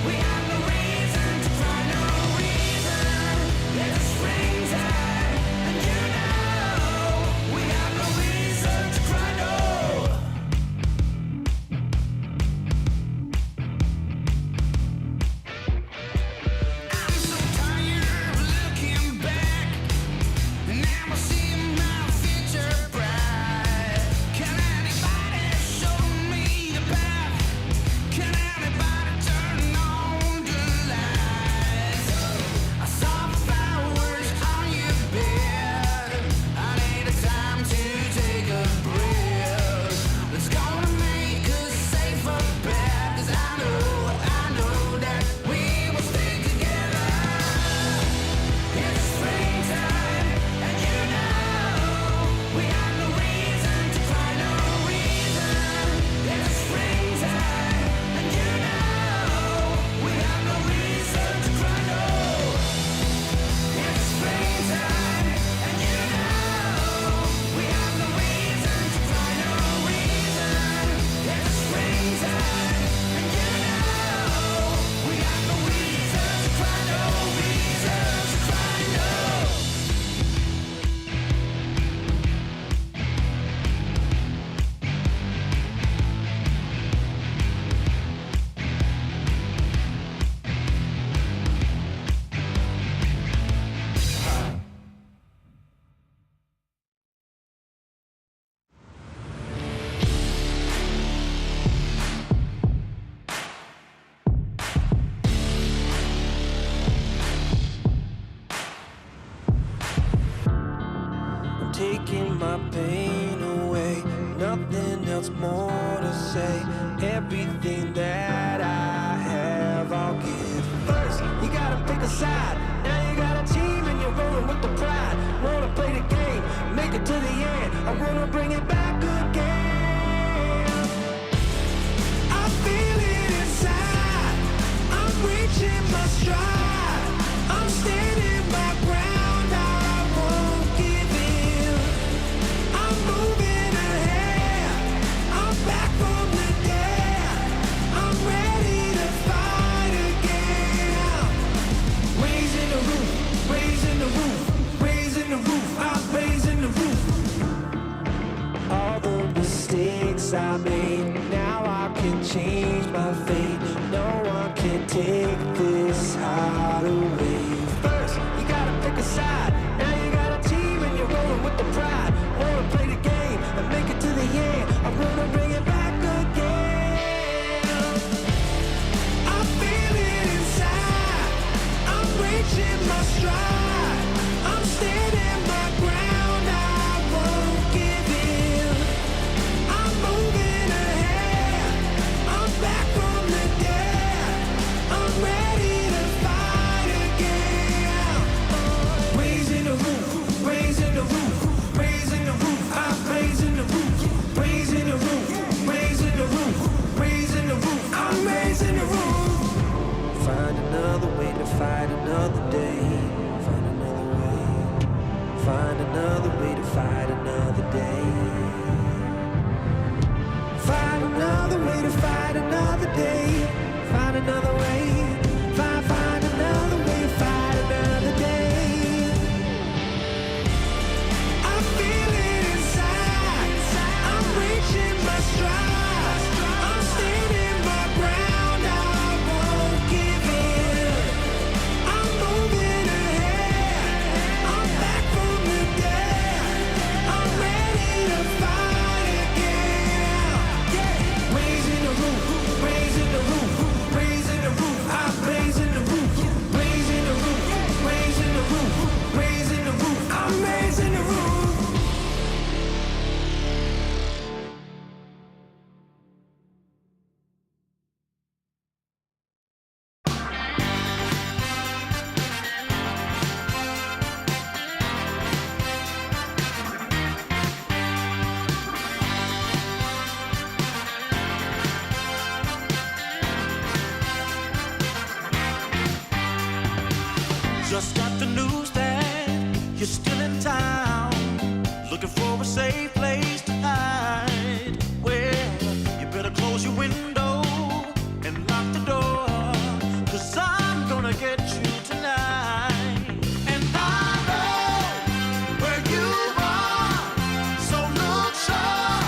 we have no reason to cry, no reason. It's springtime, and you know we have no reason to cry, no. I'm so tired of looking back. Now I see my future bright. Can anybody show me the path? Can anybody turn on the lights? I saw flowers on your bed. I need a time to take a breath. It's gonna make us safer bet. 'Cause I know that we will stay together. It's springtime, and you know we have no reason to cry, no reason. It's springtime, and you know we have no reason to cry, no. It's springtime, and you know we have no reason to cry, no reason. It's springtime, and you know we have no reason to cry, no reason to cry, no. I'm taking my pain away. Nothing else more to say. Everything that I have, I'll give. First, you gotta pick a side. Now you got a team and you're rolling with the pride. Wanna play the game, make it to the end. I wanna bring it back again. I feel it inside. I'm reaching my stride. I'm standing my ground. I won't give in. I'm moving ahead. I'm back from the dead. I'm ready to fight again. Raising the roof, raising the roof, raising the roof. I'm raising the roof. All the mistakes I made, now I can change my fate. No one can take this heart away. First, you gotta pick a side. Now you got a team and you're rolling with the pride. Wanna play the game and make it to the end. I wanna bring it back again. I feel it inside. I'm reaching my stride. I'm standing my ground. I won't give in. I'm moving ahead. I'm back from the dead. I'm ready to fight again. another day, find another way, find another way to fight another day. Find another way to fight another day, find another way, find another way to fight another day. I feel it inside, I'm reaching my stride, I'm standing my ground, I won't give in. I'm moving ahead, I'm back from the dead, I'm ready to fight again. Yeah. Raising the roof, raising the roof, raising the roof, I'm raising the roof, raising the roof, raising the roof, raising the roof, I'm raising the roof. Just got the news that you're still in town, looking for a safe place to hide. Well, you better close your window and lock the door, 'cause I'm gonna get you tonight. And I know where you are, so look sharp,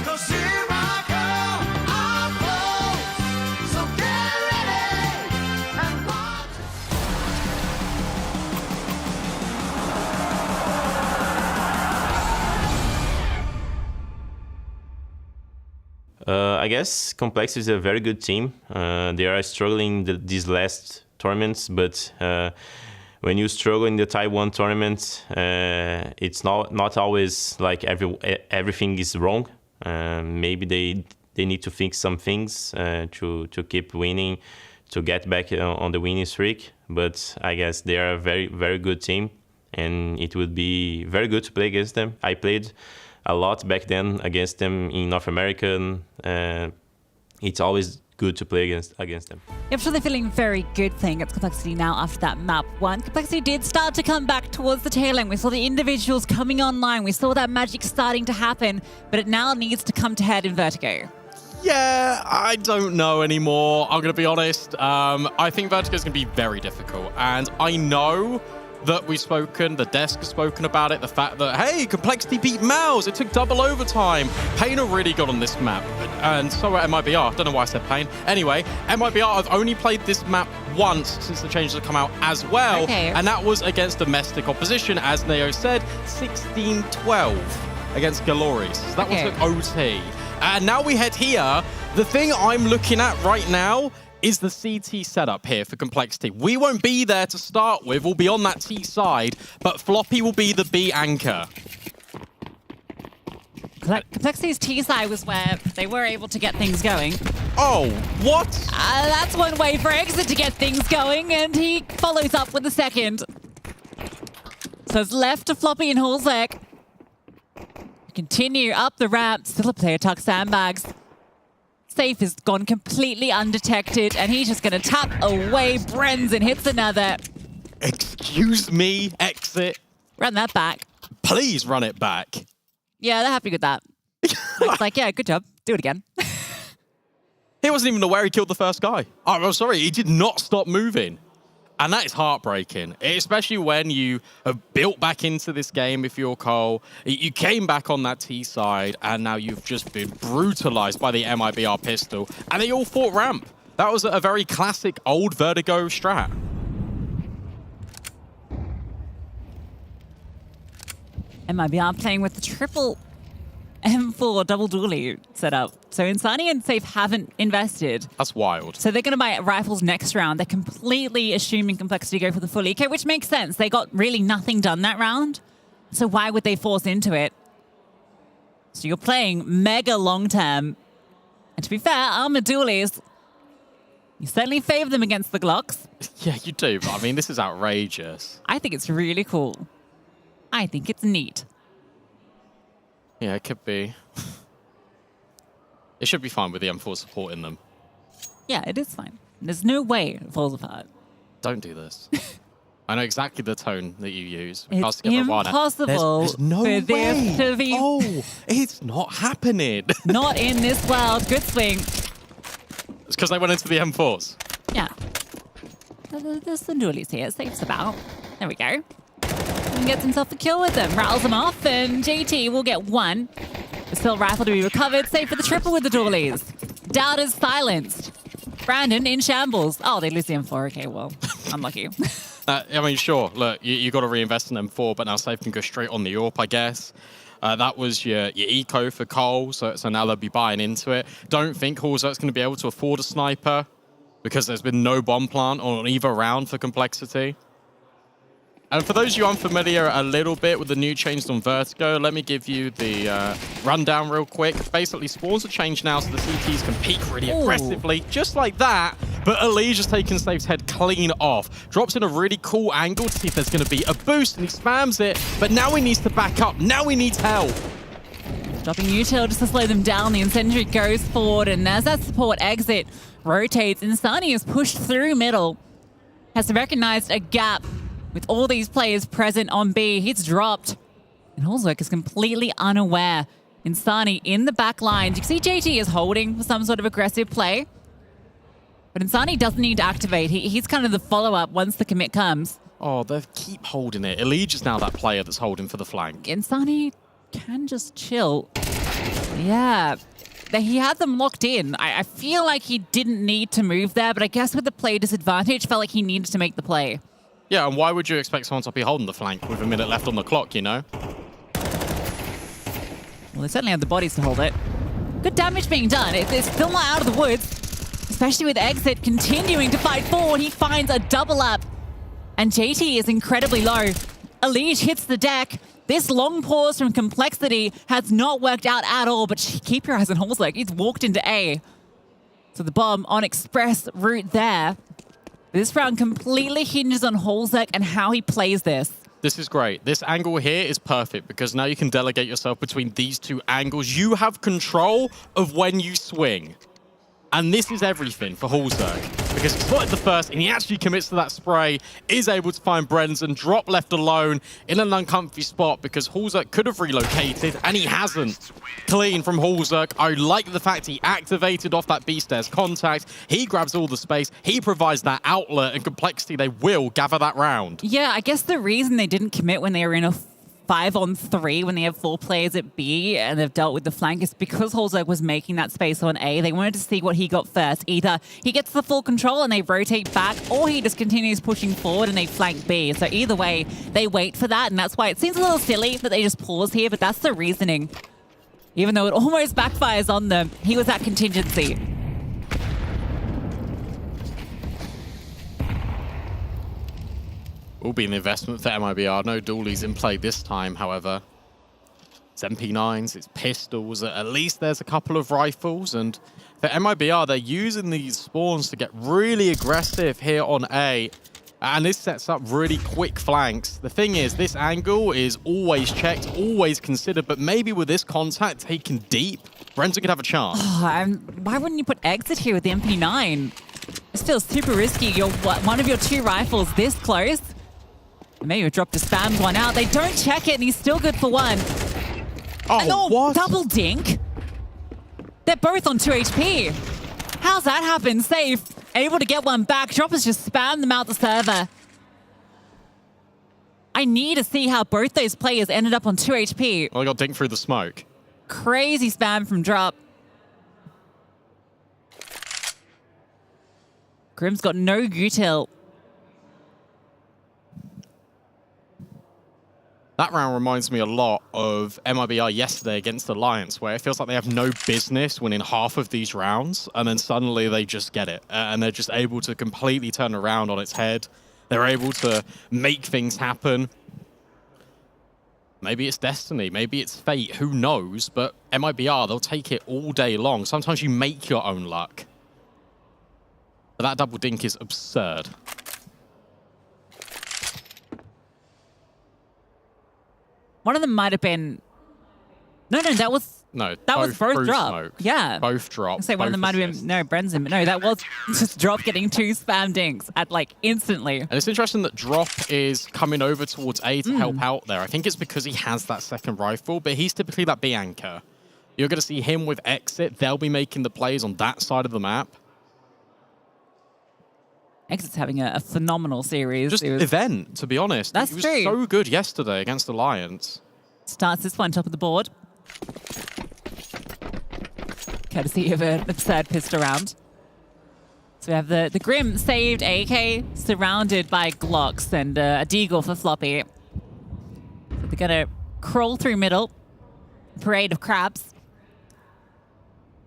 'cause here I come, I'm close, so get ready and watch. I guess Complexity is a very good team. They are struggling these last tournaments, but when you struggle in the Taiwan tournament, it's not always like everything is wrong. Maybe they need to fix some things to keep winning, to get back on the winning streak. But I guess they are a very, very good team, and it would be very good to play against them. I played a lot back then against them in North America. It's always good to play against them. I'm sure they're feeling very good playing against Complexity now after that map one. Complexity did start to come back towards the tail end. We saw the individuals coming online. We saw that magic starting to happen, but it now needs to come to head in Vertigo. Yeah, I don't know anymore. I'm going to be honest. I think Vertigo is going to be very difficult. And I know that we've spoken, the desk has spoken about it, the fact that, hey, Complexity beat Mouse, it took double overtime. Pain are really good on this map, and so at MIBR. I don't know why I said Pain. Anyway, MIBR, I've only played this map once since the changes have come out as well, and that was against domestic opposition, as Neo said, 16-12 against Galoris. So that was an OT. And now we head here. The thing I'm looking at right now is the CT setup here for Complexity. We won't be there to start with. We'll be on that T side, but Floppy will be the B anchor. Complexity's T side was where they were able to get things going. Oh, what? That's one way for Exit to get things going, and he follows up with the second. So it's left to Floppy and MongolZ. Continue up the ramp. Still a player tuck sandbags. Safe has gone completely undetected, and he's just going to tap away Brenz and hits another. Excuse me, Exit. Run that back. Please run it back. Yeah, they're happy with that. It's like, yeah, good job. Do it again. He wasn't even aware he killed the first guy. Oh, I'm sorry, he did not stop moving. And that is heartbreaking, especially when you have built back into this game, if you're Cole. You came back on that T side, and now you've just been brutalized by the MIBR pistol. And they all fought ramp. That was a very classic old Vertigo strat. MIBR playing with the triple M4 double dually setup. So Insani and Safe haven't invested. That's wild. So they're going to buy rifles next round. They're completely assuming Complexity go for the full eco, which makes sense. They got really nothing done that round. So why would they force into it? So you're playing mega long term. And to be fair, armored dualies, you certainly favor them against the Glocks. Yeah, you do. But I mean, this is outrageous. I think it's really cool. I think it's neat. Yeah, it could be. It should be fine with the M4 supporting them. Yeah, it is fine. There's no way it falls apart. Don't do this. I know exactly the tone that you use. It's impossible There's no for this way. to be. Oh, it's not happening. Not in this world. Good swing. It's because they went into the M4s. Yeah. There's some dualies here. Saves about. There we go. And gets himself a kill with them. Rattles them off, and JT will get one. The still rifle to be recovered. Save for the triple with the dualies. Doubt is silenced. Brandon in shambles. Oh, they lose the M4. Okay, well, unlucky. I mean, sure, look, you got to reinvest in M4, but now Safe can go straight on the AWP, I guess. That was your eco for Cole, so now they'll be buying into it. Don't think MongolZ's going to be able to afford a sniper because there's been no bomb plant on either round for complexity. And for those of you unfamiliar a little bit with the new changes on Vertigo, let me give you the rundown real quick. Basically, spawns are changed now so the CTs can peek really aggressively, just like that. But Elige has taken Safe's head clean off. Drops in a really cool angle to see if there's going to be a boost, and he spams it. But now he needs to back up. Now he needs help. Dropping util just to slow them down. The incendiary goes forward, and as that support exit rotates, Insani is pushed through middle. Has recognized a gap with all these players present on B. He's dropped. And MongolZ is completely unaware. Insani in the back line. You can see JT is holding for some sort of aggressive play. But Insani doesn't need to activate. He's kind of the follow-up once the commit comes. Oh, they keep holding it. Elige is now that player that's holding for the flank. Insani can just chill. Yeah. He had them locked in. I feel like he didn't need to move there, but I guess with the play disadvantage, felt like he needed to make the play. Yeah, and why would you expect someone to be holding the flank with a minute left on the clock, you know? Well, they certainly have the bodies to hold it. Good damage being done. It's still not out of the woods, especially with Exit continuing to fight forward. He finds a double up, and JT is incredibly low. Elige hits the deck. This long pause from Complexity has not worked out at all, but keep your eyes on MongolZ. He's walked into A. So the bomb on express route there. This round completely hinges on MongolZ and how he plays this. This is great. This angle here is perfect because now you can delegate yourself between these two angles. You have control of when you swing. And this is everything for MongolZ because he spotted the first and he actually commits to that spray, is able to find Brendan, drop left alone in an uncomfy spot because MongolZ could have relocated and he hasn't. Clean from MongolZ. I like the fact he activated off that B-stairs contact. He grabs all the space. He provides that outlet and Complexity. They will gather that round. Yeah, I guess the reason they didn't commit when they were in a 5-on-3 when they have 4 players at B and they've dealt with the flank is because MongolZ was making that space on A. They wanted to see what he got first. Either he gets the full control and they rotate back, or he just continues pushing forward and they flank B. So either way, they wait for that, and that's why it seems a little silly that they just pause here, but that's the reasoning. Even though it almost backfires on them, he was that contingency. Will be an investment for MIBR. No dualies in play this time, however. It's MP9s, it's pistols. At least there's a couple of rifles. And for MIBR, they're using these spawns to get really aggressive here on A. And this sets up really quick flanks. The thing is, this angle is always checked, always considered. But maybe with this contact taken deep, Brendan could have a chance. Oh, why wouldn't you put Exit here with the MP9? This feels super risky. You're one of your 2 rifles this close. Maybe dropped a spam one out. They don't check it, and he's still good for 1. Oh, what? Double dink? They're both on 2 HP. How's that happen? Safe, able to get one back. Droppers just spam them out the server. I need to see how both those players ended up on 2 HP. Well, I got dinked through the smoke. Crazy spam from Drop. Grim's got no util. That round reminds me a lot of MIBR yesterday against Alliance, where it feels like they have no business winning half of these rounds, and then suddenly they just get it. And they're just able to completely turn around on its head. They're able to make things happen. Maybe it's destiny, maybe it's fate, who knows? But MIBR, they'll take it all day long. Sometimes you make your own luck. But that double dink is absurd. One of them might have been... No, that was No, That was both drop. smoke. Yeah. Both drop. I say one of them might have been, no, Bren's in, but no, that was just drop getting 2 spam dinks at like instantly. And it's interesting that Drop is coming over towards A to help out there. I think it's because he has that second rifle, but he's typically that B anchor. You're going to see him with Exit. They'll be making the plays on that side of the map. Exit's having a phenomenal series. Just event, to be honest. That's he was true. so good yesterday against Alliance. Starts this one top of the board. Courtesy of an absurd pistol round. So we have the Grim saved AK, surrounded by Glocks and a Deagle for Floppy. So they're gonna crawl through middle. Parade of crabs.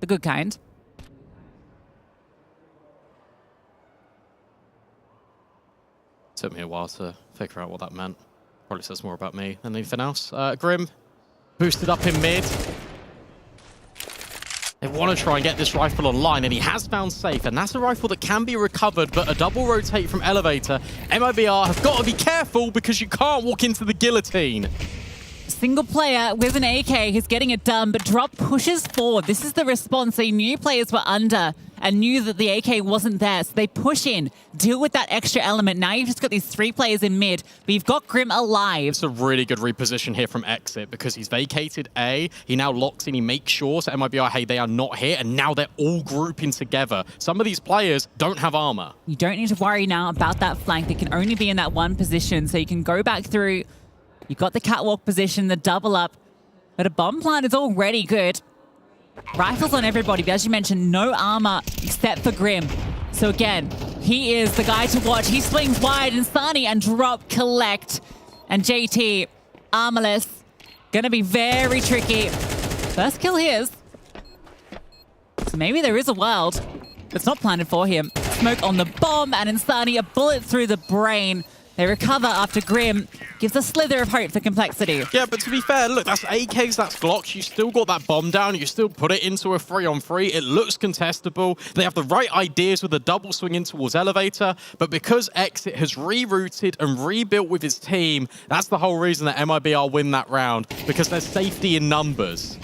The good kind. Took me a while to figure out what that meant. Probably says more about me than anything else. Grim, boosted up in mid. They want to try and get this rifle online, and he has found safe, and that's a rifle that can be recovered, but a double rotate from Elevator. MIBR have got to be careful because you can't walk into the guillotine. Single player with an AK, he's getting it done, but Drop pushes forward. This is the response. They knew players were under and knew that the AK wasn't there, so they push in, deal with that extra element. Now you've just got these 3 players in mid, but you've got Grim alive. It's a really good reposition here from Exit because he's vacated A. He now locks in, he makes sure to MIBR, hey, they are not here, and now they're all grouping together. Some of these players don't have armor. You don't need to worry now about that flank. They can only be in that one position, so you can go back through. You've got the catwalk position, the double up, but a bomb plant is already good. Rifles on everybody, but as you mentioned, no armor except for Grim. So again, he is the guy to watch. He swings wide, and Sunny and Drop collect. And JT, armorless, gonna be very tricky. First kill his. So maybe there is a world that's not planted for him. Smoke on the bomb, and Insani, a bullet through the brain. They recover after Grim gives a slither of hope for Complexity. Yeah, but to be fair, look, that's AKs, that's Glocks. You still got that bomb down. You still put it into a 3-on-3. It looks contestable. They have the right ideas with the double swing in towards Elevator. But because Exit has rerouted and rebuilt with his team, that's the whole reason that MIBR win that round. Because there's safety in numbers.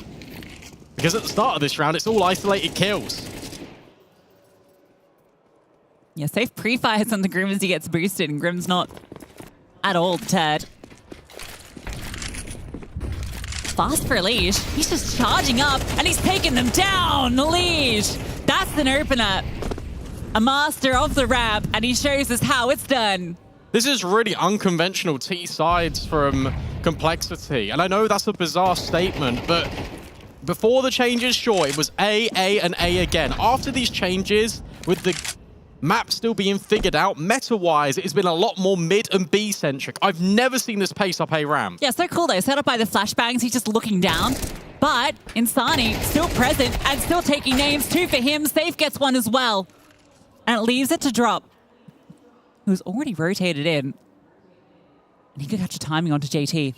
Because at the start of this round, it's all isolated kills. Yeah, safe pre-fires on the Grim as he gets boosted, and Grim's not at all deterred. Fast for Leash. He's just charging up, and he's taking them down. Leash, that's an opener. A master of the rap, and he shows us how it's done. This is really unconventional T-sides from Complexity. And I know that's a bizarre statement, but before the changes, sure, it was A, and A again. After these changes, with the map still being figured out, meta-wise, it has been a lot more mid and B-centric. I've never seen this pace up a ramp. Yeah, so cool though. Set up by the flashbangs, he's just looking down. But Insani still present and still taking names. 2 for him. Safe gets 1 as well. And it leaves it to Drop, who's already rotated in. And he could catch a timing onto JT.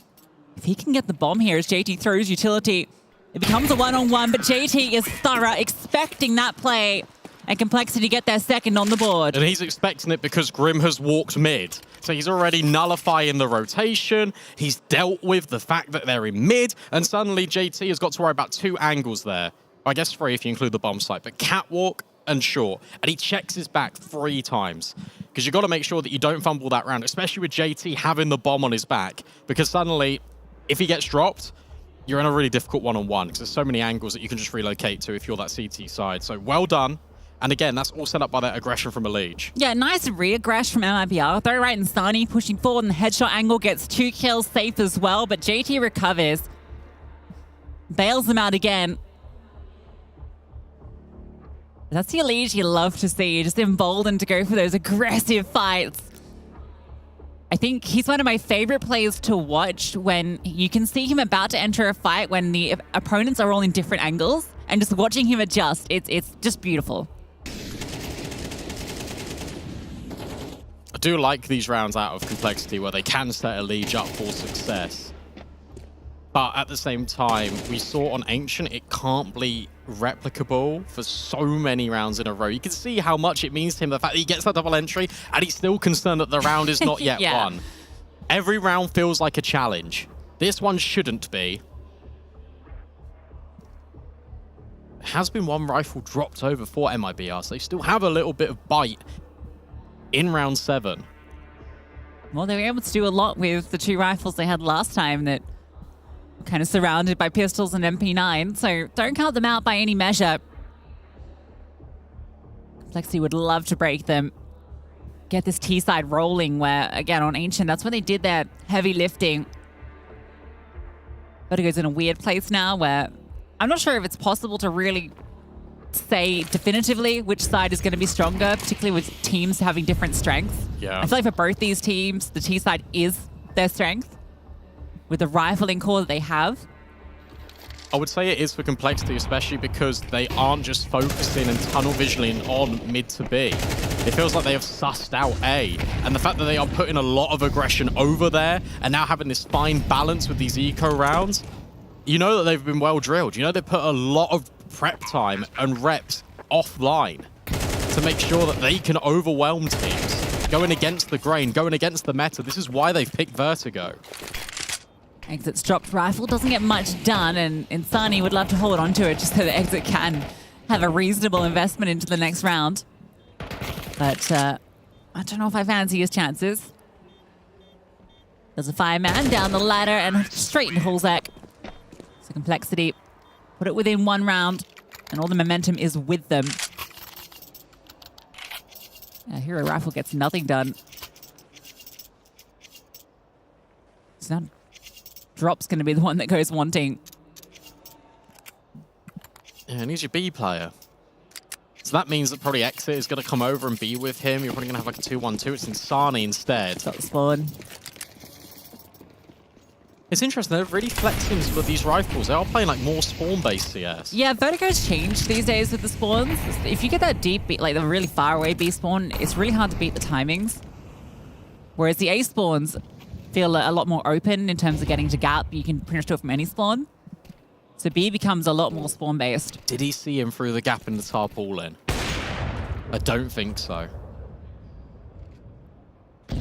If he can get the bomb here as JT throws utility, it becomes a 1-on-1, but JT is thorough, expecting that play. And Complexity get their second on the board. And he's expecting it because Grim has walked mid. So he's already nullifying the rotation. He's dealt with the fact that they're in mid. And suddenly JT has got to worry about 2 angles there. I guess 3 if you include the bomb site. But catwalk and short. And he checks his back 3 times. Because you've got to make sure that you don't fumble that round. Especially with JT having the bomb on his back. Because suddenly, if he gets dropped, you're in a really difficult 1-on-1. Because there's so many angles that you can just relocate to if you're that CT side. So well done. And again, that's all set up by that aggression from Elige. Yeah, nice re-aggress from MIBR. Throw right and Insani pushing forward, and the headshot angle gets 2 kills safe as well, but JT recovers. Bails them out again. That's the Elige you love to see, just emboldened to go for those aggressive fights. I think he's one of my favorite players to watch when you can see him about to enter a fight when the opponents are all in different angles, and just watching him adjust, it's just beautiful. I do like these rounds out of Complexity where they can set Elige up for success. But at the same time, we saw on Ancient, it can't be replicable for so many rounds in a row. You can see how much it means to him, the fact that he gets that double entry, and he's still concerned that the round is not yet won. Every round feels like a challenge. This one shouldn't be. has been one rifle dropped over for MIBR, so they still have a little bit of bite in round 7. Well, they were able to do a lot with the 2 rifles they had last time that were kind of surrounded by pistols and MP9, so don't count them out by any measure. Complexity would love to break them. Get this T side rolling where, again, on Ancient, that's where they did their heavy lifting. Vertigo's in a weird place now where I'm not sure if it's possible to really say definitively which side is going to be stronger, particularly with teams having different strengths. Yeah. I feel like for both these teams, the T side is their strength with the rifling core that they have. I would say it is for Complexity, especially because they aren't just focusing and tunnel visioning on mid to B. It feels like they have sussed out A, and the fact that they are putting a lot of aggression over there and now having this fine balance with these eco rounds, you know that they've been well drilled. You know they put a lot of prep time and reps offline to make sure that they can overwhelm teams. Going against the grain, going against the meta. This is why they've picked Vertigo. Exit's dropped rifle, doesn't get much done, and Insani would love to hold on to it just so that Exit can have a reasonable investment into the next round. But I don't know if I fancy his chances. There's a fireman down the ladder and straight into Hulzak. So Complexity put it within 1 round, and all the momentum is with them. Yeah, Hero Rifle gets nothing done. It's not... Drop's going to be the one that goes wanting. Yeah, and he's your B player. So that means that probably Exit is going to come over and be with him. You're probably going to have like a 2-1-2. It's Insani instead. Got the spawn. It's interesting. They're really flexing with these rifles. They are playing like more spawn-based CS. Yeah, Vertigo's changed these days with the spawns. If you get that deep, like the really far away B spawn, it's really hard to beat the timings. Whereas the A spawns feel a lot more open in terms of getting to gap. You can pretty much do it from any spawn. So B becomes a lot more spawn-based. Did he see him through the gap in the tarpaulin? I don't think so.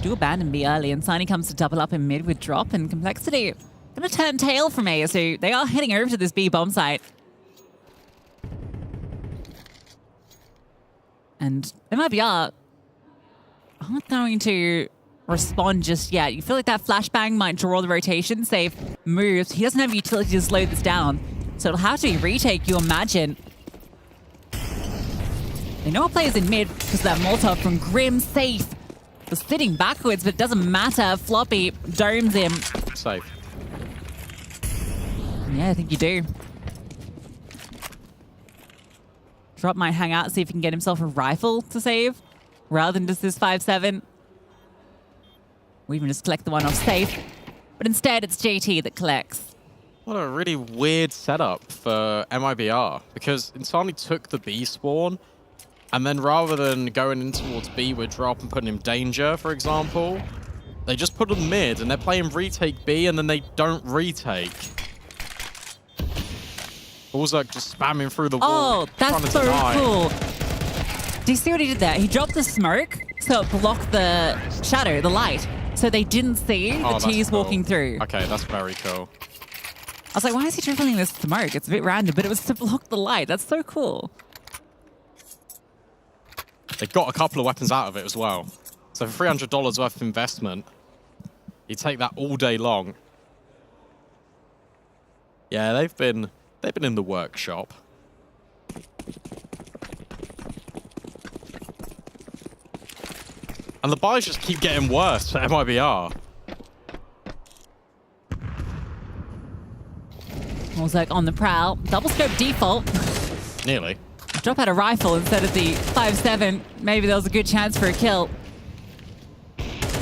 Do abandon B early, and Insani comes to double up in mid with drop, and Complexity gonna turn tail from ASU. They are heading over to this B bomb site. And MIBR aren't going to respond just yet. You feel like that flashbang might draw the rotation, save moves. He doesn't have utility to slow this down, so it'll have to be retake, you imagine. They know what players in mid because of that Molotov from Grim. Safe. Was sitting backwards, but it doesn't matter. Floppy domes him. Safe. Yeah, I think you do. Drop might hang out, see if he can get himself a rifle to save, rather than just this 5-7. Or even just collect the one off safe. But instead, it's JT that collects. What a really weird setup for MIBR, because Insani took the B spawn, and then rather than going in towards B with drop and putting him danger, for example, they just put him mid, and they're playing retake B, and then they don't retake. Hulzak just spamming through the wall. Oh, that's so cool. Do you see what he did there? He dropped the smoke, so it blocked the shadow, the light. So they didn't see the T's walking through. Okay, that's very cool. I was like, why is he dribbling this smoke? It's a bit random, but it was to block the light. That's so cool. They got a couple of weapons out of it as well. So for $300 worth of investment, you take that all day long. Yeah, they've been in the workshop. And the buys just keep getting worse for MIBR. Hulzak on the prowl. Double scope default. Nearly. Drop out a rifle instead of the 5-7. Maybe there was a good chance for a kill.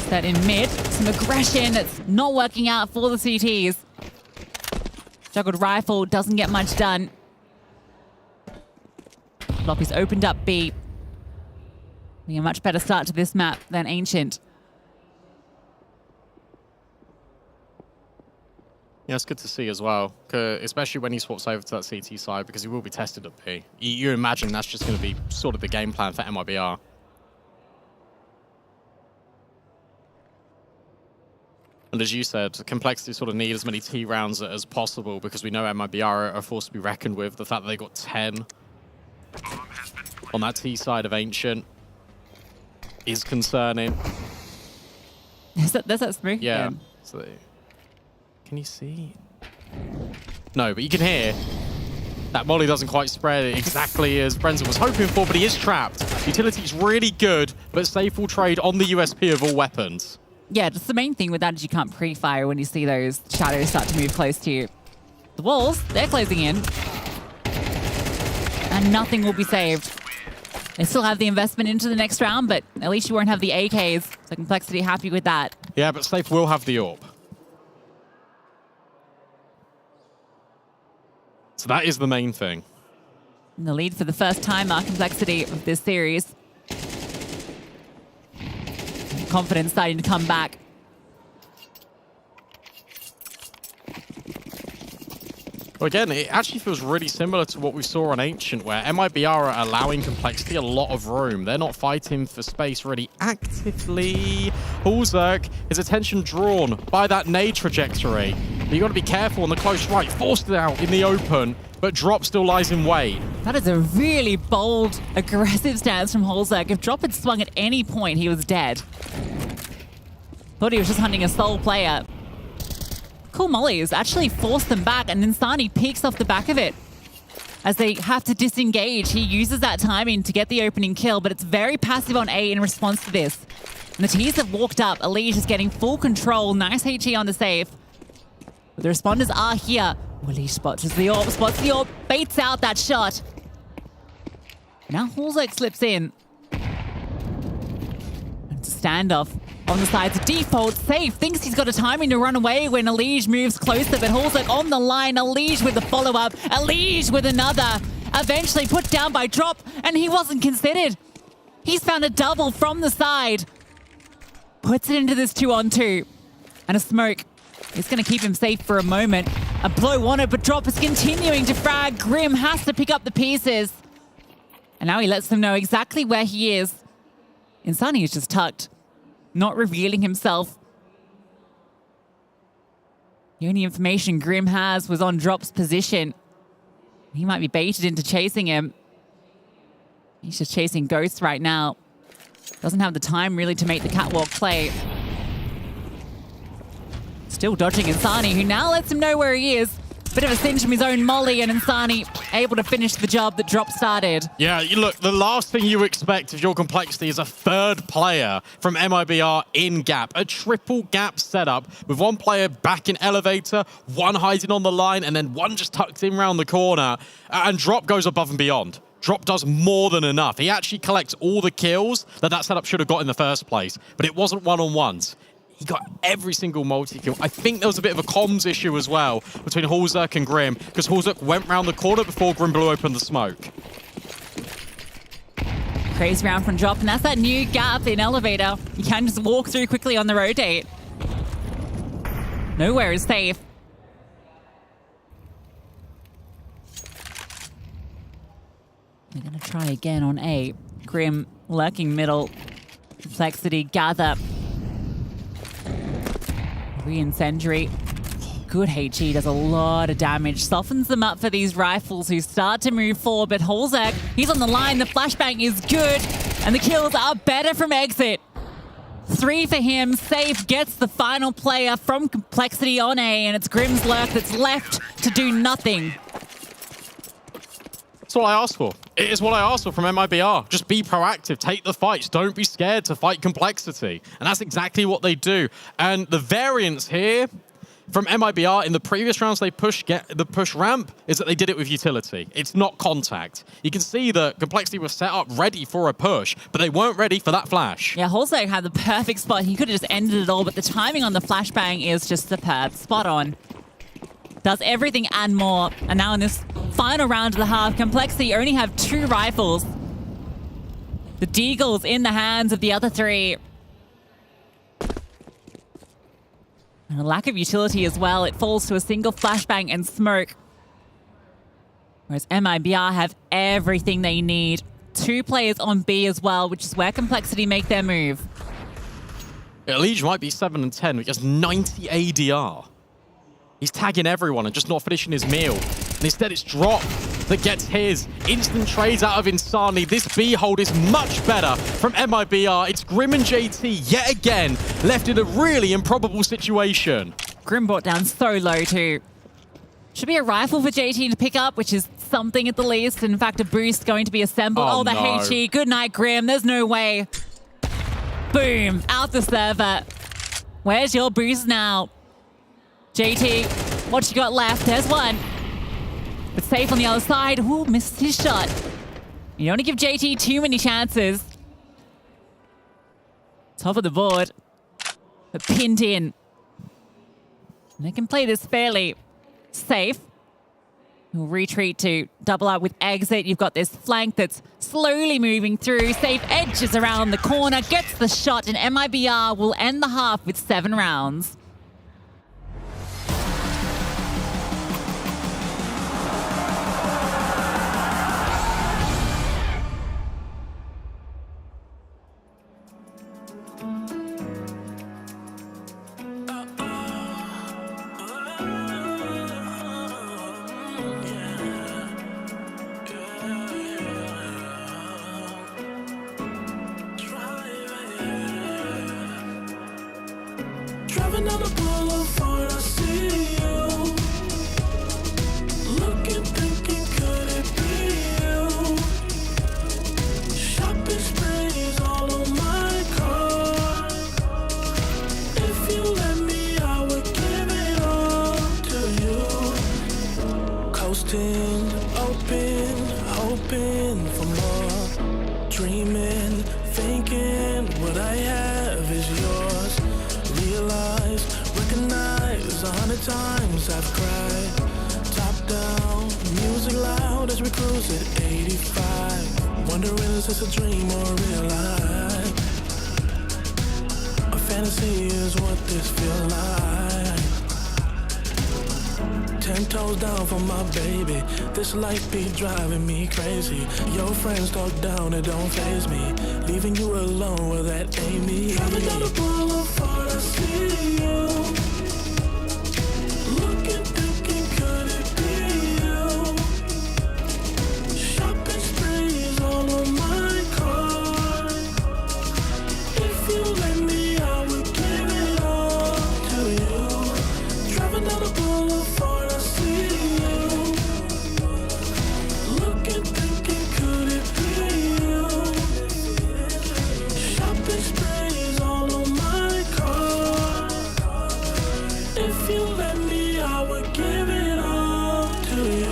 That in mid. Some aggression that's not working out for the CTs. Juggled rifle doesn't get much done. Floppy's opened up B. Being a much better start to this map than Ancient. Yeah, it's good to see as well, especially when he swaps over to that CT side, because he will be tested at B. You imagine that's just going to be sort of the game plan for MIBR. And as you said, Complexity sort of need as many T rounds as possible because we know MIBR are a force to be reckoned with. The fact that they got 10 on that T side of Ancient is concerning. There's that smooth. Yeah. So, can you see? No, but you can hear that Molly doesn't quite spread it exactly as Brenton was hoping for, but he is trapped. Utility's really good, but Safe will trade on the USP of all weapons. Yeah, just the main thing with that is you can't pre-fire when you see those shadows start to move close to you. The walls, they're closing in. And nothing will be saved. They still have the investment into the next round, but at least you won't have the AKs. So Complexity happy with that. Yeah, but Safe will have the AWP. So that is the main thing. In the lead for the first time, our Complexity of this series. Confidence starting to come back. Well, again, it actually feels really similar to what we saw on Ancient, where MIBR are allowing Complexity a lot of room. They're not fighting for space really actively. MongolZ, his attention drawn by that nade trajectory. But you got to be careful on the close right. Forced it out in the open, but Drop still lies in wait. That is a really bold, aggressive stance from MongolZ. If Drop had swung at any point, he was dead. Thought he was just hunting a sole player. Cool Mollies actually forced them back, and Insani peeks off the back of it. As they have to disengage, he uses that timing to get the opening kill, but it's very passive on A in response to this. And the T's have walked up. Elise is getting full control. Nice HE on the save. But the responders are here. Elise spots the AWP, baits out that shot. Now MongolZ slips in. It's a standoff. On the sides, default Safe thinks he's got a timing to run away when Elige moves closer, but MongolZ on the line. Elige with the follow-up. Elige with another. Eventually put down by Drop, and he wasn't considered. He's found a double from the side. Puts it into this 2-on-2. And a smoke. It's going to keep him safe for a moment. A blow on it, but Drop is continuing to frag. Grim has to pick up the pieces. And now he lets them know exactly where he is. Insani is just tucked. Not revealing himself. The only information Grim has was on Drop's position. He might be baited into chasing him. He's just chasing Ghosts right now. Doesn't have the time really to make the catwalk play. Still dodging Insani, who now lets him know where he is. Bit of a cinch from his own Molly, and Insani able to finish the job that Drop started. Yeah, look, the last thing you expect of your Complexity is a third player from MIBR in gap. A triple gap setup with one player back in elevator, one hiding on the line, and then one just tucked in around the corner. And Drop goes above and beyond. Drop does more than enough. He actually collects all the kills that setup should have got in the first place, but it wasn't one-on-ones. He got every single multi-kill. I think there was a bit of a comms issue as well between MongolZ and Grim, because MongolZ went round the corner before Grim blew open the smoke. Crazy round from Drop, and that's that new gap in elevator. You can just walk through quickly on the rotate. Nowhere is safe. They're going to try again on A. Grim lurking middle. Complexity gather. Re-incendiary. Good HE, does a lot of damage. Softens them up for these rifles who start to move forward, but MongolZ, he's on the line. The flashbang is good, and the kills are better from exit. 3 for him. Safe gets the final player from Complexity on A, and it's Grim's lurk that's left to do nothing. That's what I asked for. It is what I asked for from MIBR. Just be proactive, take the fights, don't be scared to fight Complexity. And that's exactly what they do. And the variance here from MIBR in the previous rounds they the push ramp is that they did it with utility. It's not contact. You can see that Complexity was set up ready for a push, but they weren't ready for that flash. Yeah, MongolZ had the perfect spot. He could have just ended it all, but the timing on the flashbang is just superb. Spot on. Does everything and more. And now in this final round of the half, Complexity only have 2 rifles. The Deagle's in the hands of the other 3. And a lack of utility as well. It falls to a single flashbang and smoke. Whereas MIBR have everything they need. 2 players on B as well, which is where Complexity make their move. Liege might be 7 and 10, but he has 90 ADR. He's tagging everyone and just not finishing his meal. And instead it's Drop that gets his. Instant trades out of Insani. This B hold is much better from MIBR. It's Grim and JT yet again left in a really improbable situation. Grim brought down so low too. Should be a rifle for JT to pick up, which is something at the least. In fact, a boost going to be assembled. Oh, the no. HE. Good night, Grim. There's no way. Boom. Out the server. Where's your boost now? JT, what you got left? There's one. But safe on the other side. Ooh, missed his shot. You don't want to give JT too many chances. Top of the board. But pinned in. And they can play this fairly safe. You'll retreat to double up with exit. You've got this flank that's slowly moving through. Safe edges around the corner, gets the shot, and MIBR will end the half with 7 rounds. Driving down the boulevard, I see you. Looking, thinking, could it be you? Shopping sprees all on my car. If you let me, I would give it all to you. Coasting, open, hoping for more. Dreaming, thinking what I have is yours. Realize, recognize 100 times I've cried. Top down, music loud as we cruise at 85. Wondering is this a dream or real life? A fantasy is what this feel like. 10 toes down for my baby. This life be driving me crazy. Your friends talk down, it don't faze me. Leaving you alone, well that ain't me. Driving down the boulevard, I see you. Looking, thinking, could it be you? Shopping sprees all on my car. If you let me, I would give it all to you. Driving down the boulevard, I see you. Looking, thinking, could it be you? Shopping sprees all on my car. If you let me, I would give it all to you.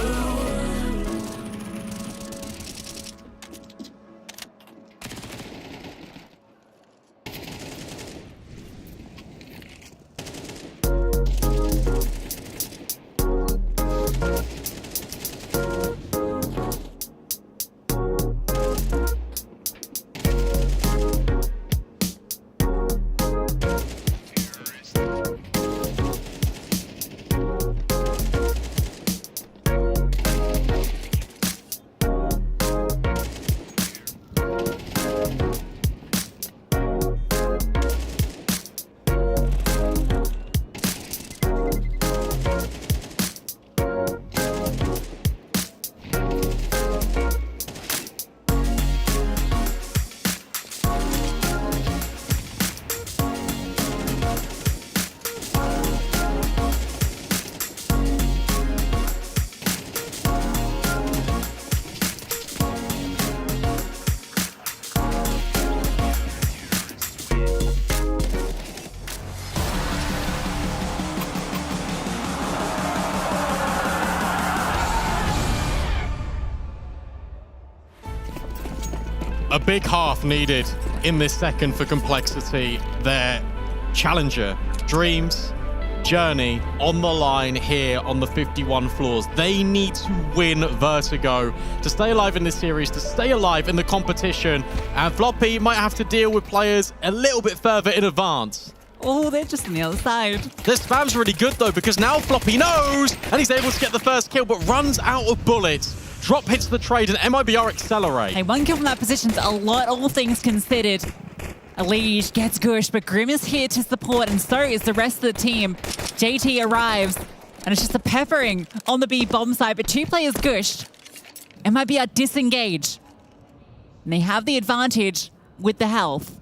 A big half needed in this second for Complexity. Their challenger, Dreams, Journey on the line here on the 51 floors. They need to win Vertigo to stay alive in this series, to stay alive in the competition. And Floppy might have to deal with players a little bit further in advance. Oh, they're just on the other side. This spam's really good though, because now Floppy knows and he's able to get the first kill, but runs out of bullets. Drop hits the trade and MIBR accelerate. Hey, one kill from that position's a lot, all things considered. Elige gets Gush, but Grim is here to support, and so is the rest of the team. JT arrives, and it's just a peppering on the B bomb side, but 2 players gushed. MIBR disengage. And they have the advantage with the health.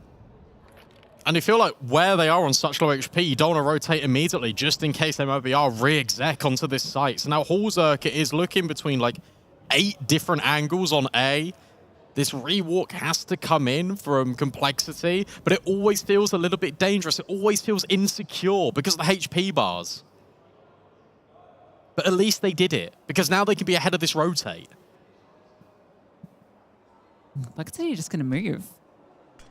And you feel like where they are on such low HP, you don't want to rotate immediately just in case MIBR re-exec onto this site. So now MongolZ is looking between like 8 different angles on A. This rewalk has to come in from Complexity, but it always feels a little bit dangerous. It always feels insecure because of the HP bars. But at least they did it, because now they can be ahead of this rotate. Complexity are just going to move.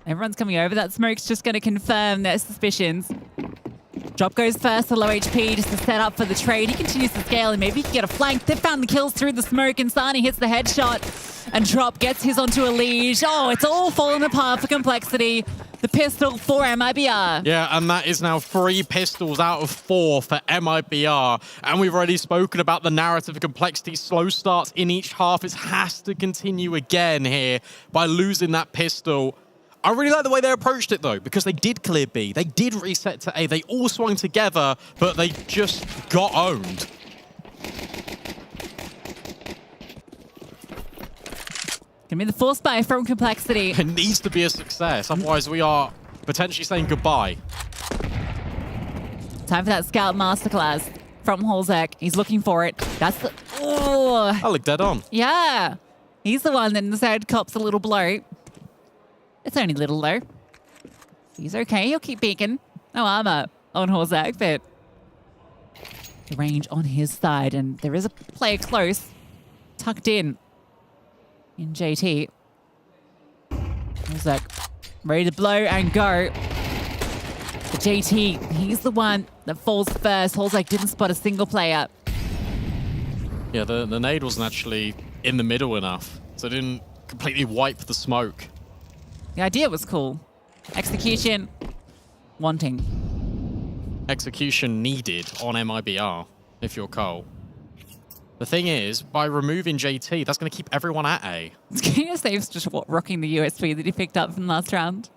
Everyone's coming over. That smoke's just going to confirm their suspicions. Drop goes first to low HP just to set up for the trade. He continues to scale and maybe he can get a flank. They've found the kills through the smoke and Sani hits the headshot and Drop gets his onto Elige. Oh, it's all falling apart for Complexity. The pistol for MIBR. Yeah, and that is now 3 pistols out of 4 for MIBR. And we've already spoken about the narrative of Complexity. Slow starts in each half. It has to continue again here by losing that pistol. I really like the way they approached it, though, because they did clear B. They did reset to A. They all swung together, but they just got owned. Gonna be the force buy from Complexity. It needs to be a success, otherwise we are potentially saying goodbye. Time for that scout masterclass from MongolZ. He's looking for it. That's the... Oh! I look dead on. Yeah. He's the one that instead cops a little blow. It's only little, though. He's okay. He'll keep beacon. No armor on MongolZ, but the range on his side. And there is a player close, tucked in JT. MongolZ ready to blow and go. But JT, he's the one that falls first. MongolZ didn't spot a single player. Yeah, the nade wasn't actually in the middle enough, so it didn't completely wipe the smoke. The idea was cool. Execution, wanting. Execution needed on MIBR, if you're Cole. The thing is, by removing JT, that's going to keep everyone at A. KSA's just rocking the USP that he picked up from last round.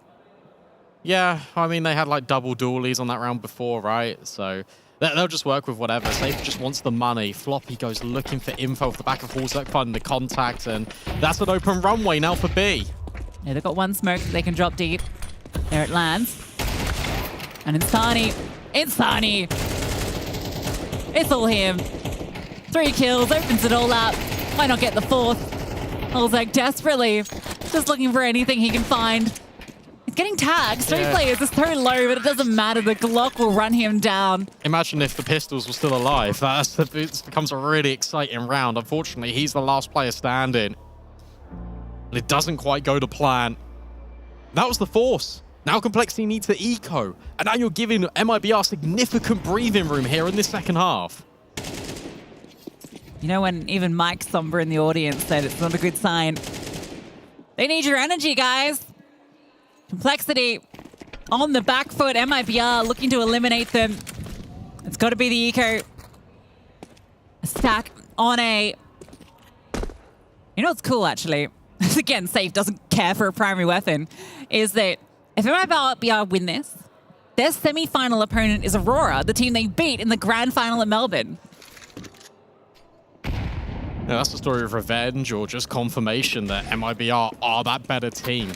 Yeah, I mean, they had like double dualies on that round before, right? So they'll just work with whatever. Safe just wants the money. Floppy goes looking for info off the back of MongolZ, finding the contact, and that's an open runway now for B. Yeah, they've got one smoke that they can drop deep. There it lands. And Insani. Insani! It's all him. 3 kills, opens it all up. Why not get the 4th? MongolZ desperately just looking for anything he can find. He's getting tagged. 3 players is so low, but it doesn't matter. The Glock will run him down. Imagine if the pistols were still alive. It becomes a really exciting round. Unfortunately, he's the last player standing. But it doesn't quite go to plan. That was the force. Now Complexity needs the eco. And now you're giving MIBR significant breathing room here in this second half. You know when even Mike Somber in the audience said it's not a good sign? They need your energy, guys. Complexity on the back foot. MIBR looking to eliminate them. It's got to be the eco. A stack on A. You know what's cool, actually? Again, Safe doesn't care for a primary weapon. Is that if MIBR win this, their semi-final opponent is Aurora, the team they beat in the grand final at Melbourne. Yeah, that's the story of revenge or just confirmation that MIBR are that better team.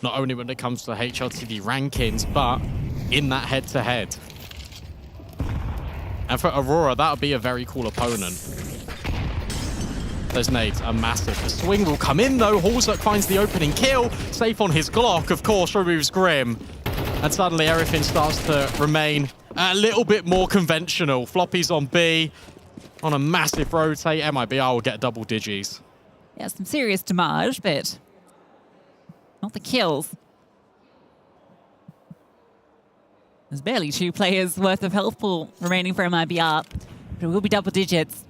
Not only when it comes to HLTV rankings, but in that head-to-head. And for Aurora, that would be a very cool opponent. Those nades are massive. The swing will come in, though. MongolZ finds the opening kill. Safe on his Glock, of course, removes Grim. And suddenly everything starts to remain a little bit more conventional. Floppy's on B. On a massive rotate, MIBR will get double digis. Yeah, some serious damage, but not the kills. There's barely 2 players worth of health pool remaining for MIBR, but it will be double digits.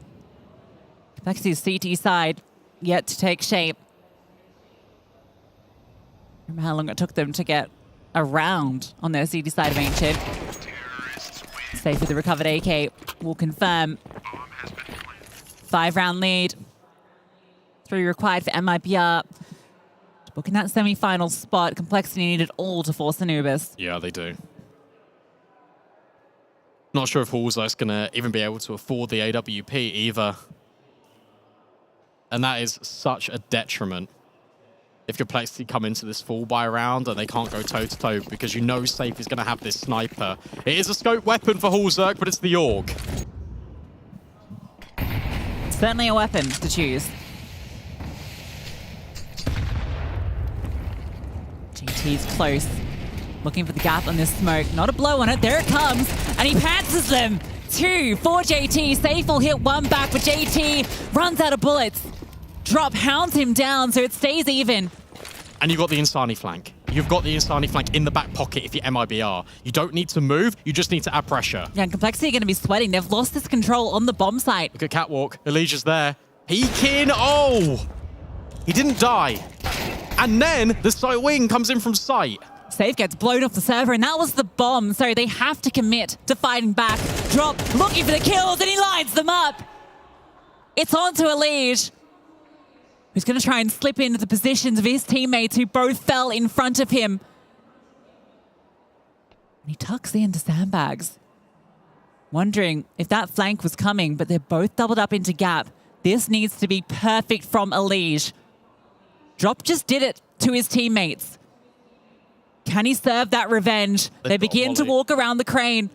Complexity's CT side yet to take shape. Remember how long it took them to get around on their CT side of Ancient. Safe with the recovered AK will confirm. 5-round lead. 3 required for MIBR to Booking that semi-final spot, Complexity needed all to force Anubis. Yeah, they do. Not sure if MongolZ's going to even be able to afford the AWP either. And that is such a detriment. If Complexity come into this full buy round and they can't go toe-to-toe because you know Safe is going to have this sniper. It is a scope weapon for MongolZ, but it's the AUG. Certainly a weapon to choose. GT's close. Looking for the gap on this smoke. Not a blow on it. There it comes. And he pantses them. 2 for JT. Safe will hit 1 back, but JT runs out of bullets. Drop hounds him down, so it stays even. And you've got the Insani flank. You've got the Insani flank in the back pocket if you're MIBR. You don't need to move. You just need to add pressure. Yeah, and Complexity are going to be sweating. They've lost this control on the bomb site. Look at Catwalk. Elijah's there. Peeking. Oh! He didn't die. And then the site wing comes in from sight. Safe gets blown off the server, and that was the bomb, so they have to commit to fighting back. Drop, looking for the kills, and he lines them up. It's on to Elige, who's going to try and slip into the positions of his teammates who both fell in front of him. And he tucks into sandbags, wondering if that flank was coming, but they're both doubled up into gap. This needs to be perfect from Elige. Drop just did it to his teammates. Can he serve that revenge? They begin to walk around the crane.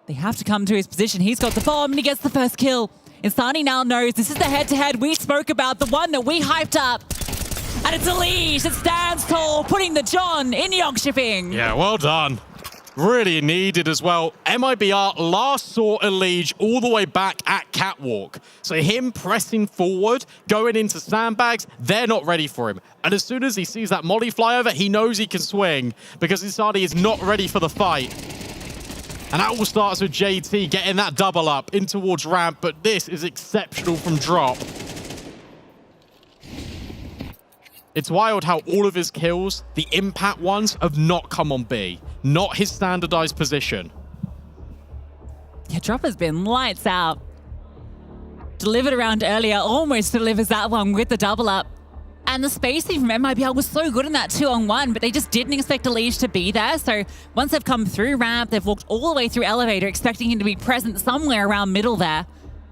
They have to come to his position. He's got the bomb and he gets the first kill. Insani now knows this is the head-to-head we spoke about, the one that we hyped up. And it's Elige that stands tall, putting the John in Jönköping. Yeah, well done. Really needed as well. MIBR last saw Elige all the way back at Catwalk. So him pressing forward, going into sandbags, they're not ready for him. And as soon as he sees that molly flyover, he knows he can swing because Insani is not ready for the fight. And that all starts with JT getting that double up in towards ramp, but this is exceptional from Drop. It's wild how all of his kills, the impact ones, have not come on B. Not his standardized position. Yeah, Drop has been lights out. Delivered around earlier, almost delivers that one with the double up. And the spacing from MIBR was so good in that 2-on-1, but they just didn't expect Elige to be there. So once they've come through ramp, they've walked all the way through elevator, expecting him to be present somewhere around middle there.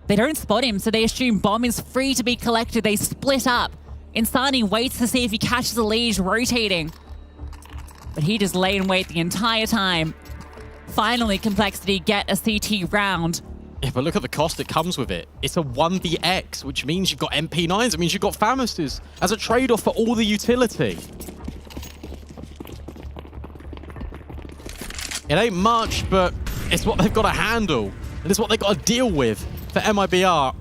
They don't spot him, so they assume bomb is free to be collected. They split up. Insani waits to see if he catches Elige rotating. But he just lay in wait the entire time. Finally, Complexity get a CT round. Yeah, but look at the cost that comes with it. It's a 1vx, which means you've got MP9s. It means you've got Famouses as a trade-off for all the utility. It ain't much, but it's what they've got to handle. And it's what they've got to deal with for MIBR.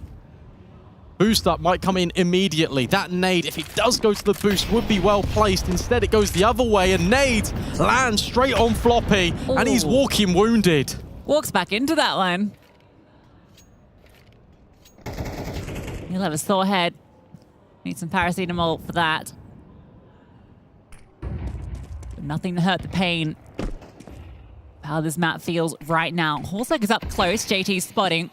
Boost up might come in immediately. That nade, if it does go to the boost, would be well placed. Instead, it goes the other way, and nade lands straight on Floppy, and he's walking wounded. Walks back into that one. He'll have a sore head. Need some paracetamol for that. But nothing to hurt the pain. How this map feels right now. MongolZ is up close. JT's spotting.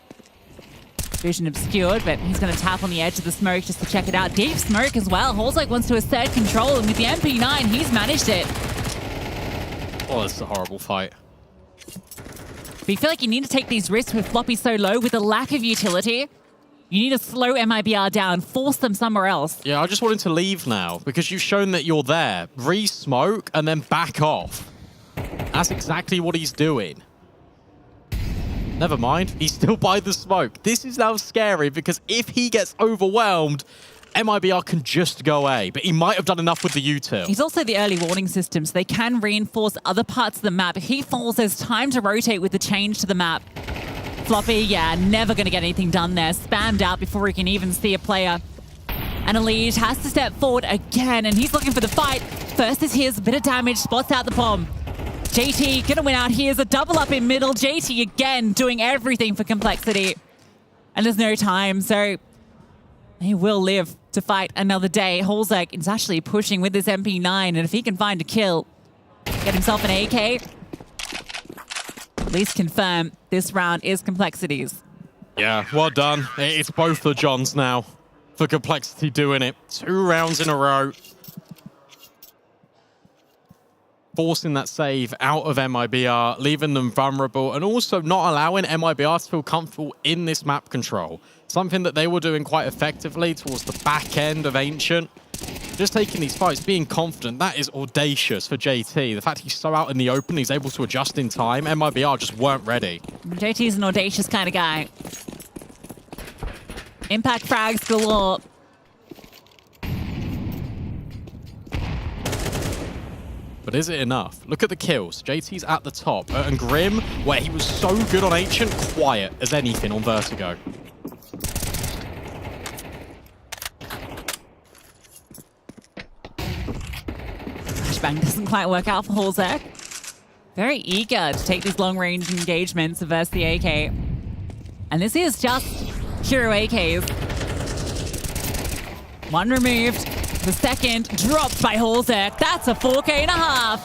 Vision obscured, but he's going to tap on the edge of the smoke just to check it out. Deep smoke as well. MongolZ wants to assert control, and with the MP9, he's managed it. Oh, this is a horrible fight. But you feel like you need to take these risks with Floppy so low with a lack of utility. You need to slow MIBR down, force them somewhere else. Yeah, I just wanted to leave now because you've shown that you're there. Re-smoke and then back off. That's exactly what he's doing. Never mind, he's still by the smoke. This is now scary because if he gets overwhelmed, MIBR can just go A, but he might have done enough with the util. He's also the early warning system, so they can reinforce other parts of the map. If he falls, there's time to rotate with the change to the map. Floppy, yeah, never going to get anything done there. Spammed out before he can even see a player. And Elige has to step forward again, and he's looking for the fight. First is his, a bit of damage, spots out the bomb. JT gonna win out. Here's a double up in middle. JT again doing everything for Complexity. And there's no time, so he will live to fight another day. MongolZ is actually pushing with this MP9, and if he can find a kill, get himself an AK, at least confirm this round is Complexity's. Yeah, well done. It's both the Johns now for Complexity doing it. 2 rounds in a row. forcing that save out of MIBR, leaving them vulnerable, and also not allowing MIBR to feel comfortable in this map control. Something that they were doing quite effectively towards the back end of Ancient. Just taking these fights, being confident, that is audacious for JT. The fact he's so out in the open, he's able to adjust in time. MIBR just weren't ready. JT's an audacious kind of guy. Impact frags galore. But is it enough? Look at the kills. JT's at the top. And Grim, where he was so good on Ancient, quiet as anything on Vertigo. Flashbang doesn't quite work out for MongolZ. Very eager to take these long-range engagements versus the AK. And this is just hero AKs. One removed. The second dropped by MongolZ. That's a 4K.5.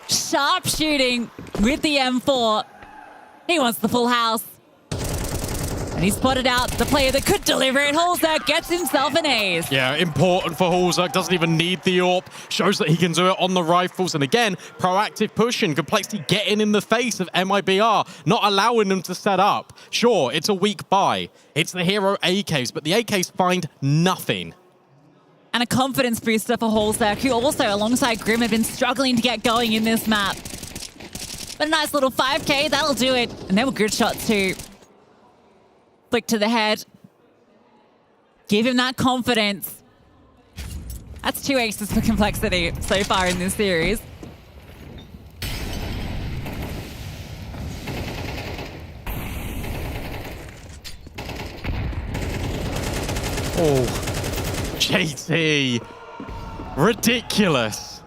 Sharp shooting with the M4. He wants the full house. And he spotted out the player that could deliver it. MongolZ gets himself an ace. Yeah, important for MongolZ. Doesn't even need the AWP. Shows that he can do it on the rifles. And again, proactive pushing. Complexity getting in the face of MIBR. Not allowing them to set up. Sure, it's a weak buy. It's the hero AKs, but the AKs find nothing. And a confidence booster for MongolZ, who also, alongside Grim, have been struggling to get going in this map. But a nice little 5K, that'll do it. And they were good shots too. Flick to the head. Give him that confidence. That's 2 aces for Complexity so far in this series. Oh, JT. Ridiculous.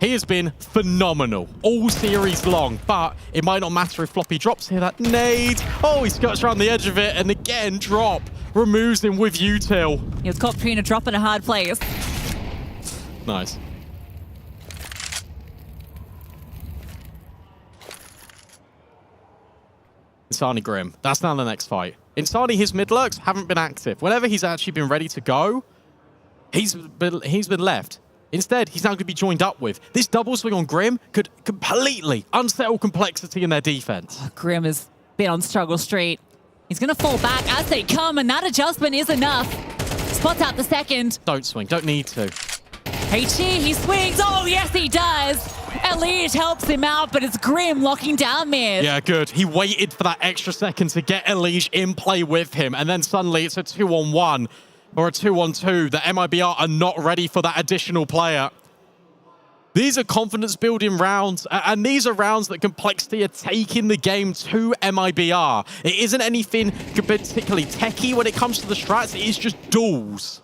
He has been phenomenal all series long, but it might not matter if Floppy drops here. That nade. Oh, he skirts around the edge of it, and again, drop. Removes him with util. He was caught between a drop and a hard place. Nice. Insani Grim. That's now the next fight. Insani, his mid lurks haven't been active. Whenever he's actually been ready to go, he's been left. Instead, he's now going to be joined up with. This double swing on Grim could completely unsettle Complexity in their defense. Oh, Grim has been on struggle street. He's going to fall back as they come, and that adjustment is enough. Spots out the second. Don't swing. Don't need to. HG, he swings. Oh, yes, he does. Elite helps him out, but it's Grim locking down mid. Yeah, good. He waited for that extra second to get Elige in play with him, and then suddenly it's a 2-on-1. Or a 2-on-2. The MIBR are not ready for that additional player. These are confidence-building rounds, and these are rounds that Complexity are taking the game to MIBR. It isn't anything particularly techie when it comes to the strats. It is just duels.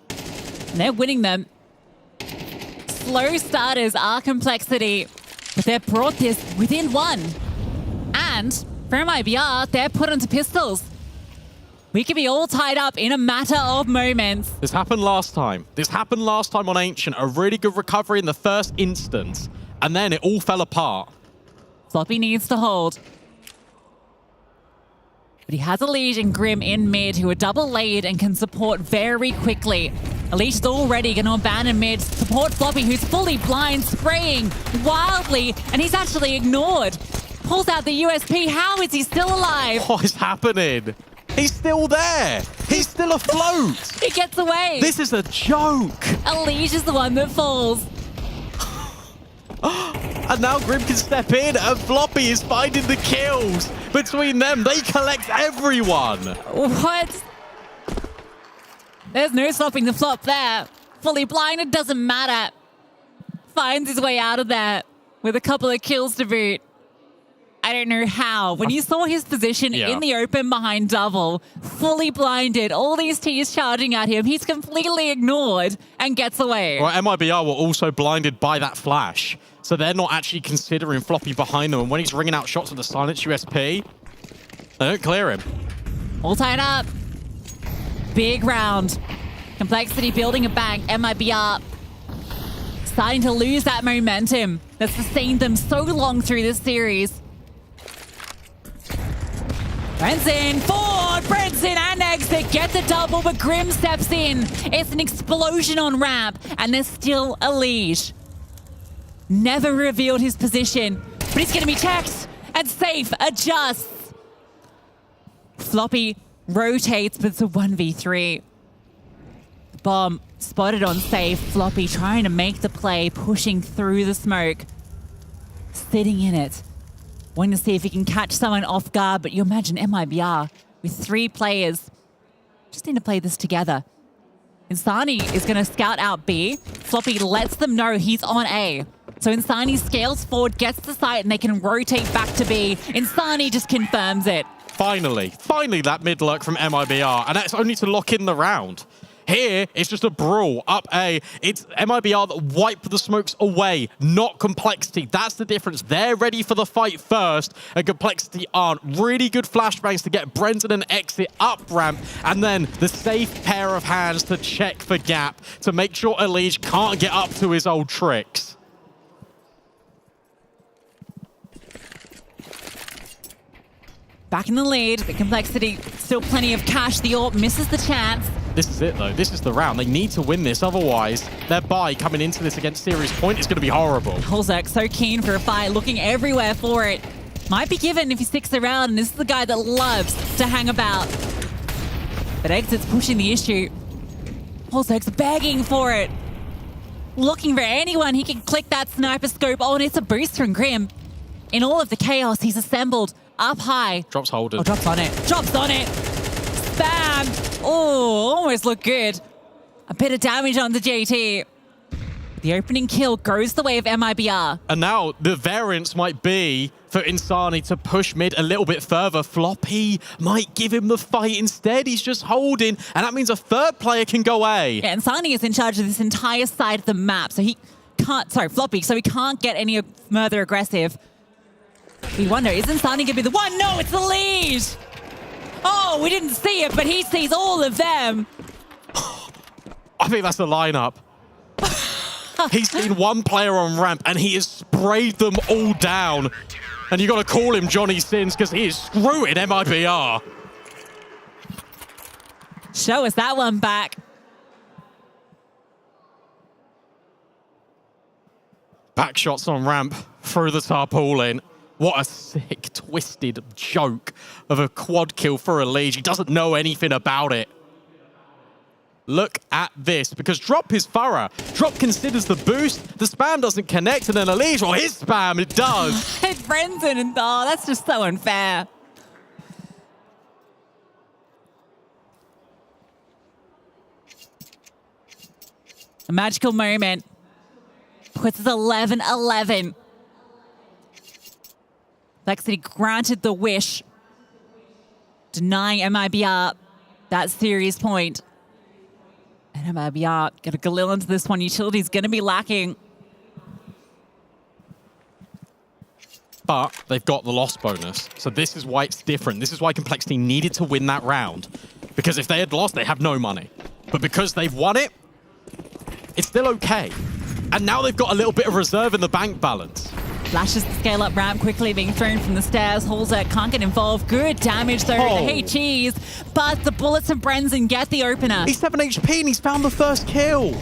And they're winning them. Slow starters are Complexity, but they've brought this within one. And for MIBR, they're put onto pistols. We could be all tied up in a matter of moments. This happened last time. This happened last time on Ancient. A really good recovery in the first instance. And then it all fell apart. Floppy needs to hold. But he has Elige and Grim in mid, who are double laid and can support very quickly. Elige is already going to abandon mid, support Floppy, who's fully blind, spraying wildly, and he's actually ignored. Pulls out the USP. How is he still alive? What is happening? He's still there. He's still afloat. He gets away. This is a joke. Elige is the one that falls. And now Grim can step in, and Floppy is finding the kills. Between them, they collect everyone. What? There's no stopping the flop there. Fully blinded, doesn't matter. Finds his way out of that with a couple of kills to boot. I don't know how. When you saw his position in the open behind double, fully blinded, all these T's charging at him, he's completely ignored and gets away. Well, MIBR were also blinded by that flash, so they're not actually considering Floppy behind them. And when he's ringing out shots with the silent USP, they don't clear him. All tied up. Big round. Complexity building a bank. MIBR starting to lose that momentum that's sustained them so long through this series. Brenson forward, Brenson and exit, get the double, but Grim steps in. It's an explosion on ramp, and there's still Elige. Never revealed his position, but he's going to be checked and safe adjusts. Floppy rotates, but it's a 1v3. Bomb spotted on safe. Floppy trying to make the play, pushing through the smoke. Sitting in it. Wanting to see if he can catch someone off guard, but you imagine MIBR with 3 players. Just need to play this together. Insani is going to scout out B. Floppy lets them know he's on A. So Insani scales forward, gets the site, and they can rotate back to B. Insani just confirms it. Finally that mid lurk from MIBR, and that's only to lock in the round. Here, it's just a brawl up A. It's MIBR that wipe the smokes away, not Complexity. That's the difference. They're ready for the fight first, and Complexity aren't. Really good flashbangs to get Brenton and Exit up ramp, and then the safe pair of hands to check for gap to make sure Elige can't get up to his old tricks. Back in the lead, but Complexity, still plenty of cash. The AWP misses the chance. This is it, though. This is the round. They need to win this. Otherwise, their bye coming into this against Series Point is going to be horrible. MongolZ so keen for a fight, looking everywhere for it. Might be given if he sticks around, and this is the guy that loves to hang about. But Exit's pushing the issue. MongolZ's begging for it. Looking for anyone he can click that sniper scope on. It's a boost from Grim. In all of the chaos he's assembled, up high. Drops Holden. Oh, drops on it. Drops on it. Spam. Oh, almost looked good. A bit of damage on the JT. The opening kill goes the way of MIBR. And now the variance might be for Insani to push mid a little bit further. Floppy might give him the fight instead. He's just holding, and that means a third player can go A. Yeah, Insani is in charge of this entire side of the map, so he can't, Floppy, so he can't get any further aggressive. We wonder, is Insani going to be the one? No, it's the lead! Oh, we didn't see it, but he sees all of them. I think that's the lineup. He's seen one player on ramp, and he has sprayed them all down. And you got to call him Johnny Sins, because he is screwing MIBR. Show us that one back. Back shots on ramp, through the tarpaulin. What a sick, twisted joke of a quad kill for Elige. He doesn't know anything about it. Look at this, because Drop is thorough. Drop considers the boost, the spam doesn't connect, and then Elige, or his spam, it does. It's Brenton, and oh, that's just so unfair. A magical moment. Puts us 11-11. Complexity granted the wish, denying MIBR that series point. And MIBR got a Galil into this one. Utility's going to be lacking. But they've got the loss bonus. So this is why it's different. This is why Complexity needed to win that round. Because if they had lost, they have no money. But because they've won it, it's still okay. And now they've got a little bit of reserve in the bank balance. Flashes the scale-up ramp quickly, being thrown from the stairs. MongolZ can't get involved. Good damage, though, to the HEs. But the bullets of Brenton get the opener. He's 7 HP, and he's found the first kill.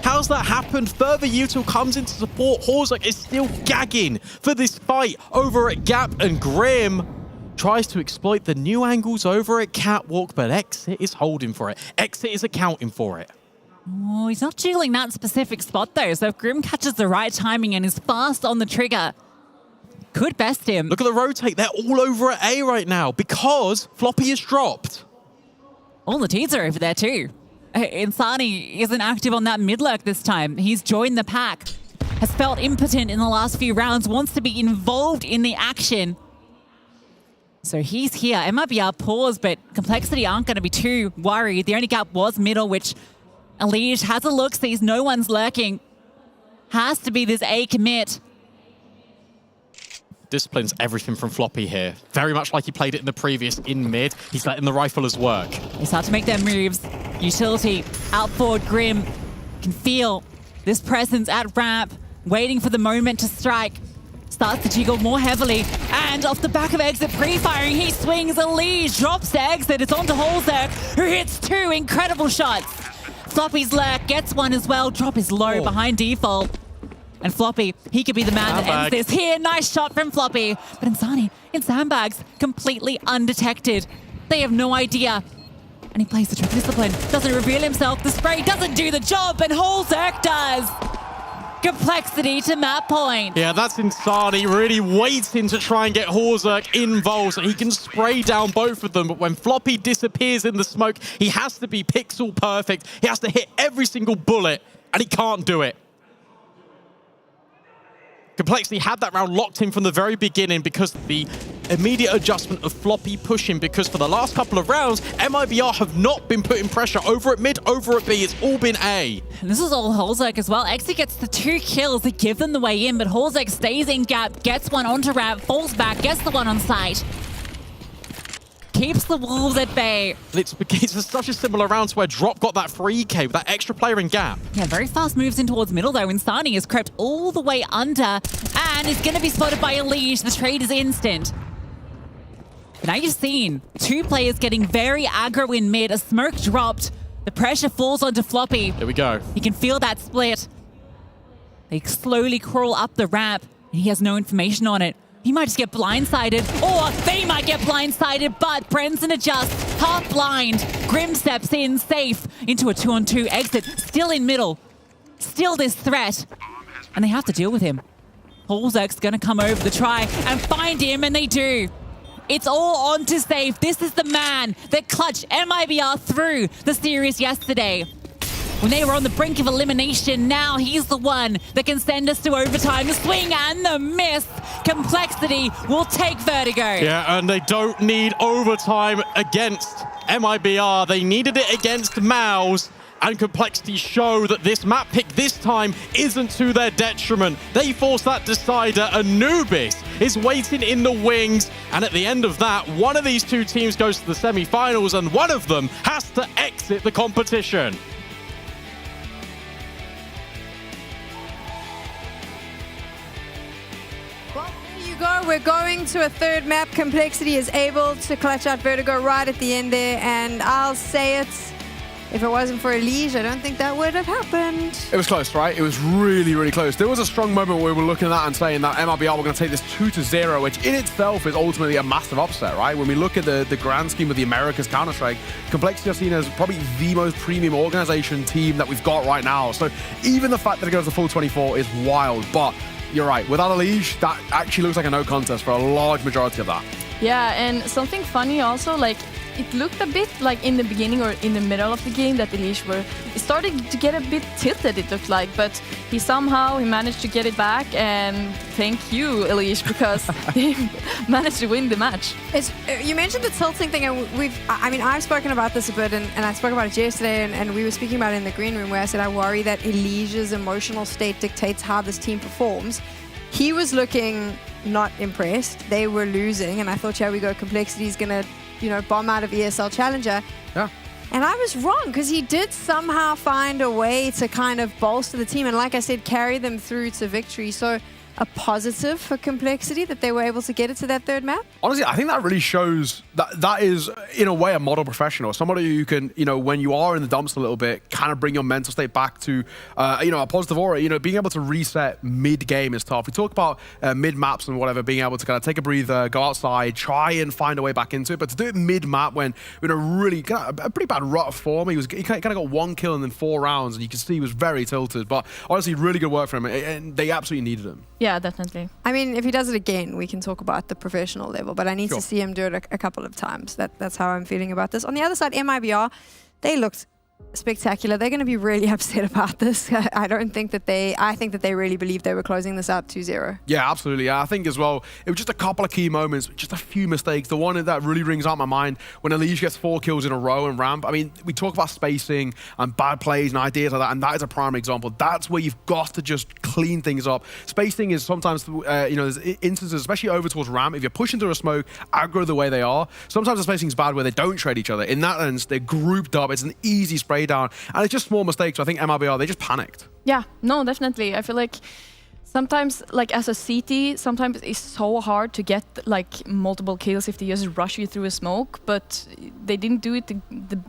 How's that happened? Further Util comes into support. MongolZ is still gagging for this fight over at Gap, and Grim tries to exploit the new angles over at Catwalk, but Exit is holding for it. Exit is accounting for it. Oh, he's not jiggling that specific spot, though. So if Grim catches the right timing and is fast on the trigger, could best him. Look at the rotate. They're all over at A right now because Floppy is dropped. All the T's are over there, too. Insani isn't active on that mid-lurk this time. He's joined the pack. Has felt impotent in the last few rounds. Wants to be involved in the action. So he's here. MIBR paused, but Complexity aren't going to be too worried. The only gap was middle, which Elige has a look, sees no one's lurking. Has to be this A commit. Disciplines everything from Floppy here. Very much like he played it in the previous in mid. He's letting the riflers work. They start to make their moves. Utility, out forward, Grim. Can feel this presence at ramp, waiting for the moment to strike. Starts to jiggle more heavily, and off the back of Exit pre-firing, he swings Elige, drops to Exit. It's on to MongolZ, who hits 2 incredible shots. Floppy's lurk gets one as well. Drop is low behind default. And Floppy, he could be the man that ends this here. Nice shot from Floppy. But Insani, in sandbags, completely undetected. They have no idea. And he plays the trick discipline. Doesn't reveal himself. The spray doesn't do the job, and MongolZ does. Complexity to map point. Yeah, that's Insani really waiting to try and get MongolZ involved so he can spray down both of them. But when Floppy disappears in the smoke, he has to be pixel perfect. He has to hit every single bullet, and he can't do it. Complexity had that round locked in from the very beginning because of the immediate adjustment of Floppy pushing, because for the last couple of rounds, MIBR have not been putting pressure over at mid, over at B. It's all been A. And this is all MongolZ as well. Exi gets the 2 kills to give them the way in, but MongolZ stays in gap, gets one onto ramp, falls back, gets the one on site. Keeps the Wolves at bay. It's such a similar round to where Drop got that 3K with that extra player in gap. Yeah, very fast moves in towards middle though. Insani has crept all the way under and is going to be spotted by Elish. The trade is instant. But now you've seen 2 players getting very aggro in mid. A smoke dropped. The pressure falls onto Floppy. Here we go. You can feel that split. They slowly crawl up the ramp and he has no information on it. He might just get blindsided, or they might get blindsided, but Brenson adjusts, half blind. Grim steps in, safe, into a 2-on-2 exit, still in middle. Still this threat, and they have to deal with him. MongolZ's gonna come over the try and find him, and they do. It's all on to safe. This is the man that clutched MIBR through the series yesterday. When they were on the brink of elimination, now he's the one that can send us to overtime. The swing and the miss. Complexity will take Vertigo. Yeah, and they don't need overtime against MIBR. They needed it against Mouse. And Complexity show that this map pick this time isn't to their detriment. They force that decider. Anubis is waiting in the wings. And at the end of that, one of these 2 teams goes to the semi-finals and one of them has to exit the competition. Go. We're going to a 3rd map. Complexity is able to clutch out Vertigo right at the end there, and I'll say it, if it wasn't for Elish, I don't think that would have happened. It was close, right? It was really, really close. There was a strong moment where we were looking at that and saying that MIBR were going to take this 2-0, which in itself is ultimately a massive upset, right? When we look at the grand scheme of the Americas Counter-Strike, Complexity are seen as probably the most premium organization team that we've got right now. So even the fact that it goes to full 24 is wild, but you're right. Without Elish, that actually looks like a no contest for a large majority of that. Yeah, and something funny also, like, it looked a bit like in the beginning or in the middle of the game that Elish started to get a bit tilted, it looked like, but he managed to get it back, and thank you, Elish, because they managed to win the match. You mentioned the tilting thing, and I've spoken about this a bit, and I spoke about it yesterday, and we were speaking about it in the green room, where I said I worry that Elish's emotional state dictates how this team performs. He was looking not impressed. They were losing, and I thought, here we go, Complexity's gonna bomb out of ESL Challenger. Yeah. And I was wrong, because he did somehow find a way to kind of bolster the team and, like I said, carry them through to victory. So a positive for Complexity that they were able to get it to that 3rd map? Honestly, I think that really shows that is, in a way, a model professional. Somebody who can, when you are in the dumps a little bit, kind of bring your mental state back to, a positive aura. Being able to reset mid-game is tough. We talk about mid-maps and whatever, being able to kind of take a breather, go outside, try and find a way back into it. But to do it mid-map when we're in a really, a pretty bad rut of form, he kind of got 1 kill in 4 rounds, and you can see he was very tilted. But honestly, really good work for him, and they absolutely needed him. Yeah, definitely. I mean, if he does it again, we can talk about the professional level, but I need to see him do it a couple of times. That's how I'm feeling about this. On the other side, MIBR, they looked spectacular. They're going to be really upset about this. I think that they really believe they were closing this out 2-0. Yeah, absolutely. Yeah, I think as well, it was just a couple of key moments, just a few mistakes. The one that really rings out my mind, when Elish gets 4 kills in a row in ramp. I mean, we talk about spacing and bad plays and ideas like that, and that is a prime example. That's where you've got to just clean things up. Spacing is sometimes, there's instances, especially over towards ramp, if you're pushing through a smoke, aggro the way they are, sometimes the spacing is bad where they don't trade each other. In that sense, they're grouped up. It's an easy spray down, and it's just small mistakes. So I think MIBR, they just panicked. Yeah, no, definitely. I feel like sometimes, like as a CT, sometimes it's so hard to get like multiple kills if they just rush you through a smoke, but they didn't do it the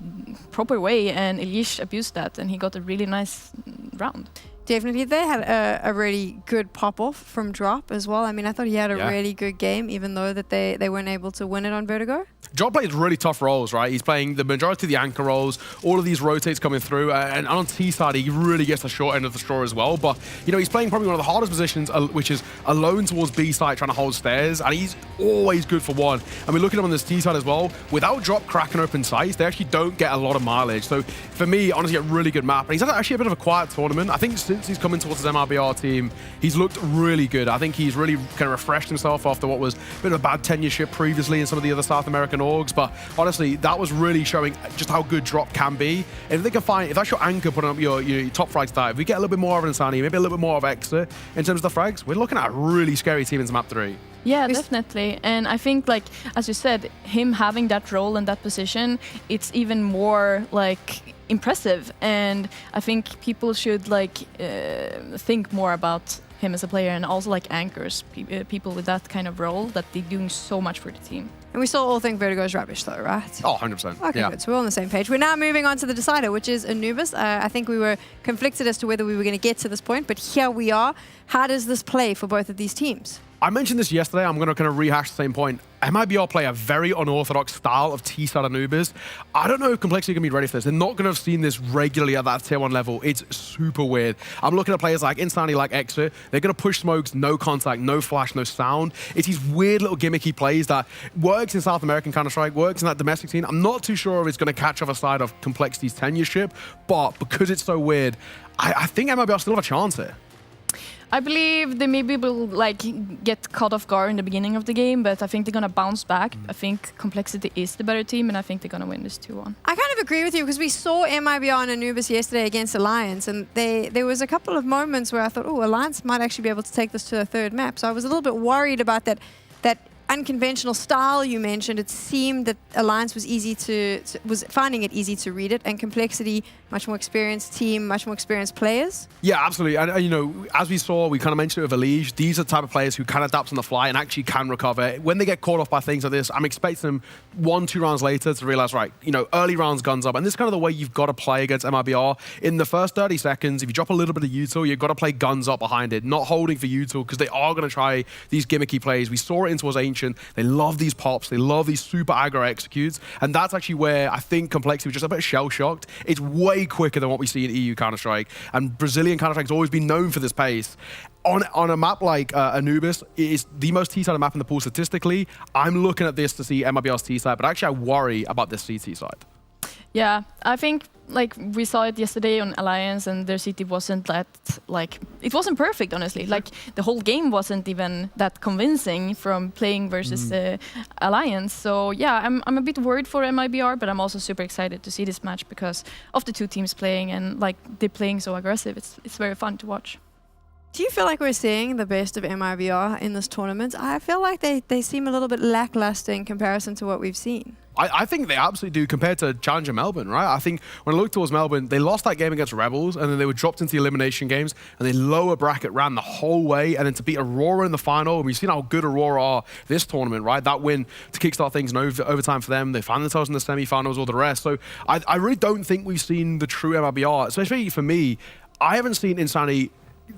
proper way, and Elish abused that, and he got a really nice round. Definitely. They had a really good pop-off from Drop as well. I mean, I thought he had a really good game, even though that they weren't able to win it on Vertigo. Drop plays really tough roles, right? He's playing the majority of the anchor roles, all of these rotates coming through, and on T side, he really gets the short end of the straw as well. But, you know, he's playing probably one of the hardest positions, which is alone towards B side, trying to hold stairs, and he's always good for one. I mean, looking at him on this T side as well, without Drop cracking open sights, they actually don't get a lot of mileage. So, for me, honestly, a really good map. And he's had actually a bit of a quiet tournament. I think since he's coming towards his MIBR team, he's looked really good. I think he's really kind of refreshed himself after what was a bit of a bad tenureship previously in some of the other South American orgs. But honestly, that was really showing just how good Drop can be. And if they can find, if that's your anchor putting up your top frag start, if we get a little bit more of an Insani, maybe a little bit more of Exa in terms of the frags, we're looking at a really scary team into map 3. Yeah, definitely. And I think, like, as you said, him having that role and that position, it's even more, like, impressive. And I think people should, like, think more about him as a player, and also, like, anchors, people with that kind of role, that they're doing so much for the team. And we still all think Vertigo is rubbish, though, right? Oh, 100%. Okay, good. So we're on the same page. We're now moving on to the decider, which is Anubis. I think we were conflicted as to whether we were going to get to this point, but here we are. How does this play for both of these teams? I mentioned this yesterday. I'm going to kind of rehash the same point. MIBR play a very unorthodox style of T-side Anubis. I don't know if Complexity can be ready for this. They're not going to have seen this regularly at that tier 1 level. It's super weird. I'm looking at players like Insani, like Exa. They're going to push smokes, no contact, no flash, no sound. It's these weird little gimmicky plays that works in South American Counter-Strike, works in that domestic scene. I'm not too sure if it's going to catch off a side of Complexity's tenureship, but because it's so weird, I think MIBR still have a chance here. I believe they maybe will like get caught off guard in the beginning of the game, but I think they're gonna bounce back. I think Complexity is the better team, and I think they're gonna win this 2-1. I kind of agree with you, because we saw MIBR and Anubis yesterday against Alliance, and there was a couple of moments where I thought, oh, Alliance might actually be able to take this to a third map. So I was a little bit worried about that unconventional style you mentioned. It seemed that Alliance was was finding it easy to read it, and Complexity, much more experienced team, much more experienced players. Yeah, absolutely. And you know, as we saw, we kind of mentioned it with Elige, these are the type of players who can adapt on the fly and actually can recover. When they get caught off by things like this, I'm expecting them 1-2 rounds later to realize, right, you know, early rounds, guns up. And this is kind of the way you've got to play against MIBR. In the first 30 seconds, if you drop a little bit of util, you've got to play guns up behind it, not holding for util, because they are going to try these gimmicky plays. We saw it in towards Ancient. They love these pops. They love these super aggro executes. And that's actually where I think Complexity was just a bit shell-shocked. It's way quicker than what we see in EU Counter-Strike. And Brazilian Counter-Strike's always been known for this pace. On a map like Anubis, it is the most T-side map in the pool statistically. I'm looking at this to see MIBR's T-side, but actually I worry about this CT side. Yeah, I think like we saw it yesterday on Alliance, and their CT wasn't that, like, it wasn't perfect, honestly. Like, the whole game wasn't even that convincing from playing versus Alliance. So yeah, I'm a bit worried for MIBR, but I'm also super excited to see this match because of the two teams playing, and like they're playing so aggressive. It's very fun to watch. Do you feel like we're seeing the best of MIBR in this tournament? I feel like they seem a little bit lackluster in comparison to what we've seen. I think they absolutely do compared to Challenger Melbourne, right? I think when I look towards Melbourne, they lost that game against Rebels, and then they were dropped into the elimination games, and they lower bracket ran the whole way, and then to beat Aurora in the final, and we've seen how good Aurora are this tournament, right? That win to kickstart things in overtime for them. They found themselves in the semi-finals, all the rest. So I really don't think we've seen the true MIBR, especially for me. I haven't seen Insani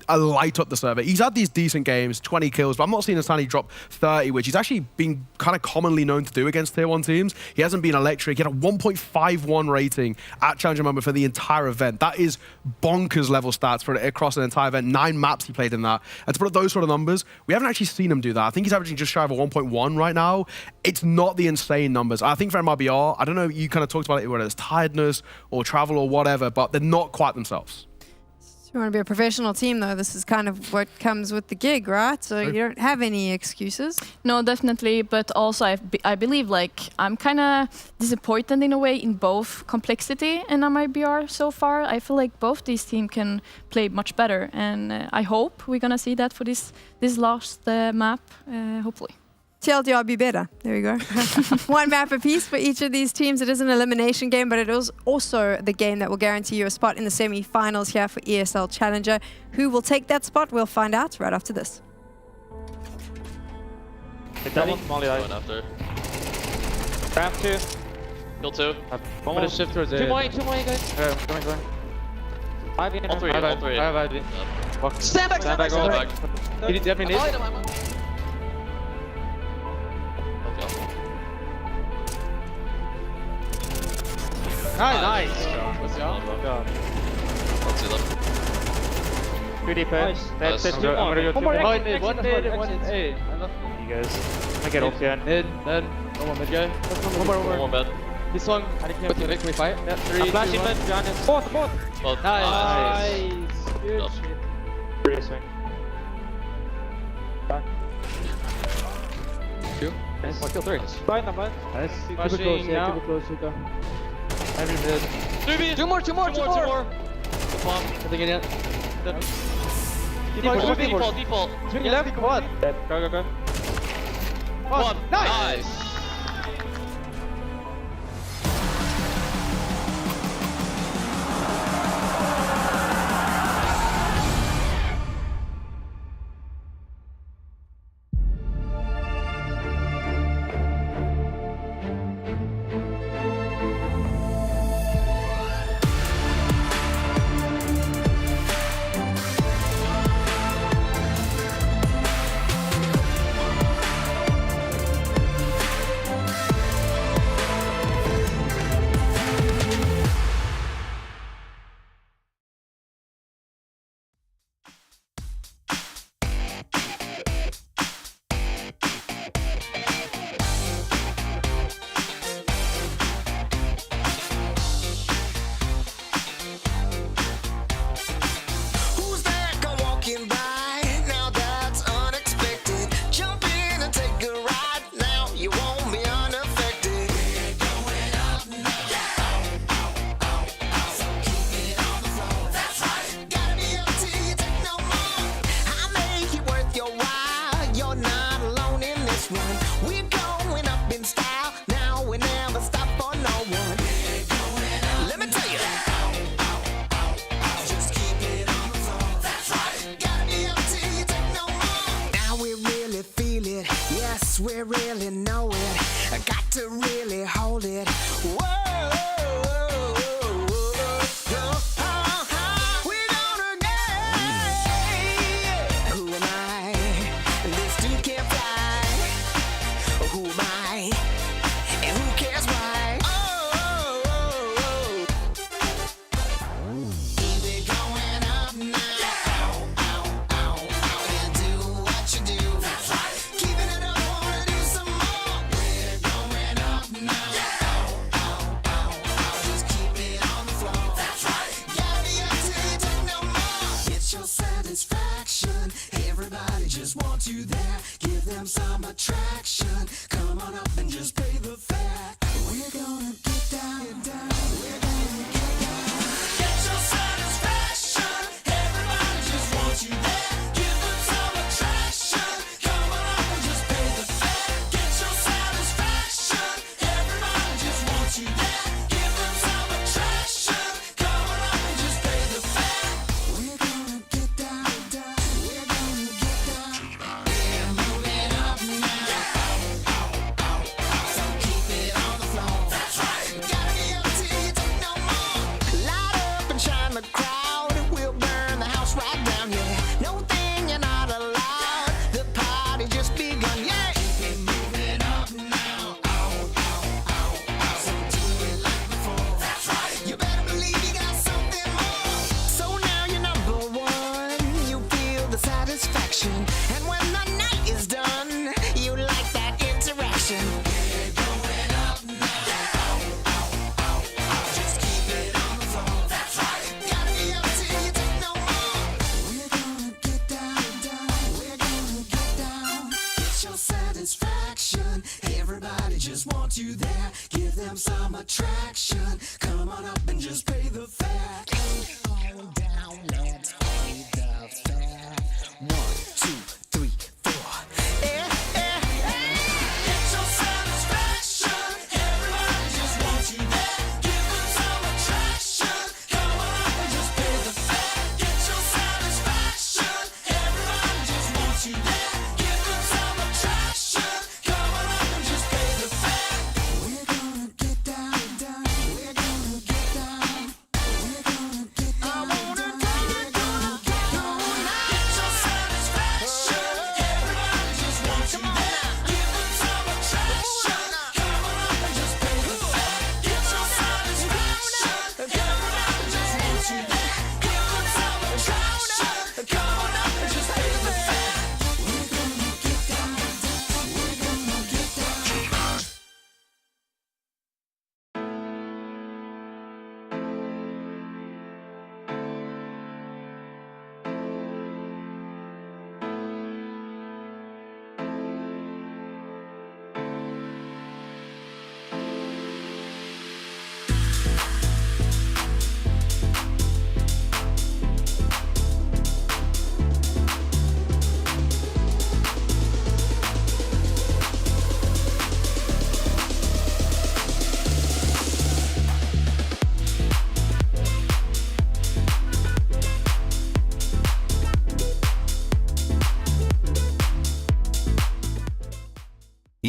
light up the server. He's had these decent games, 20 kills, but I'm not seeing Insani drop 30, which he's actually been kind of commonly known to do against tier 1 teams. He hasn't been electric. He had a 1.51 rating at Challenger Melbourne for the entire event. That is bonkers level stats for across an entire event. 9 maps he played in that. And to put up those sort of numbers, we haven't actually seen him do that. I think he's averaging just shy of a 1.1 right now. It's not the insane numbers. I think for MIBR, I don't know, you kind of talked about it, whether it's tiredness or travel or whatever, but they're not quite themselves. If you want to be a professional team, though, this is kind of what comes with the gig, right? So you don't have any excuses. No, definitely. But also, I believe, like, I'm kind of disappointed in a way in both Complexity and MIBR so far. I feel like both these teams can play much better. And I hope we're going to see that for this last map, hopefully. TLDR be better. There we go. One map apiece for each of these teams. It is an elimination game, but it is also the game that will guarantee you a spot in the semi-finals here for ESL Challenger. Who will take that spot? We'll find out right after this. Double Molly Going after. Ramp 2. Kill 2. I'm gonna shift towards it. 2 more, guys. Going. All three. Stand back. Stand back. You definitely need. Nice. Let's go. Let's see them. 2D push. That's it. I'm gonna go 2 mid. One mid. I love you guys. I'm gonna get ult again. Mid. Then one more mid guy. One more mid. He swung. I can't. Can we fight? Yeah. 3. I'm flashing mid. Giannis. Both. Nice. Good shit. Pretty swing. Back. 2. Nice. Kill 3. Fine. Nice. Pushing now. Every mid. 3B. Two more. Good bomb. Nothing in yet. Default. Swing left. Quad. Go. One. Nice. We really know it. I got to really hold it. Whoa. We're gonna get. Who am I? This dude can't fly. Who am I? And who cares why? Keep it going up now. And do what you do. That's right. Keeping it up. Want you there, give them some attraction. Come on up and just pay the fare. We're gonna get down. We're gonna get down. Get your satisfaction. Everybody just wants you there. Give them some attraction. Come on up and just pay the fare. Get your satisfaction. Everybody just wants you there. Give them some attraction. Come on up and just pay the fare. We're gonna get down. We're gonna get down. We're moving up now. So keep it on the floor. That's right. Gotta be up till you take no more. Light up and shine the crowd. We'll burn the house right down, yeah. No thing you're not allowed. The party just begun, yeah. Keep it moving up now. So do it like before. That's right. You better believe you got something more. So now you're number one. You feel the satisfaction. And when the night is done, you like that interaction. We're going up now. Just keep it on the floor. That's right. Gotta be up till you take no more. We're gonna get down. We're gonna get down. Get your satisfaction. Everybody just wants you there. Give them some attraction. Come on up and just pay the fare. Come on down, let's pay the fare. 1, 2, 3, 4. Get your satisfaction. Everybody just wants you there. Give them some attraction. Come on up and just pay the fare. Get your satisfaction. Everybody just wants you there. Give them some attraction. Come on up and just pay the fare. We're gonna get down.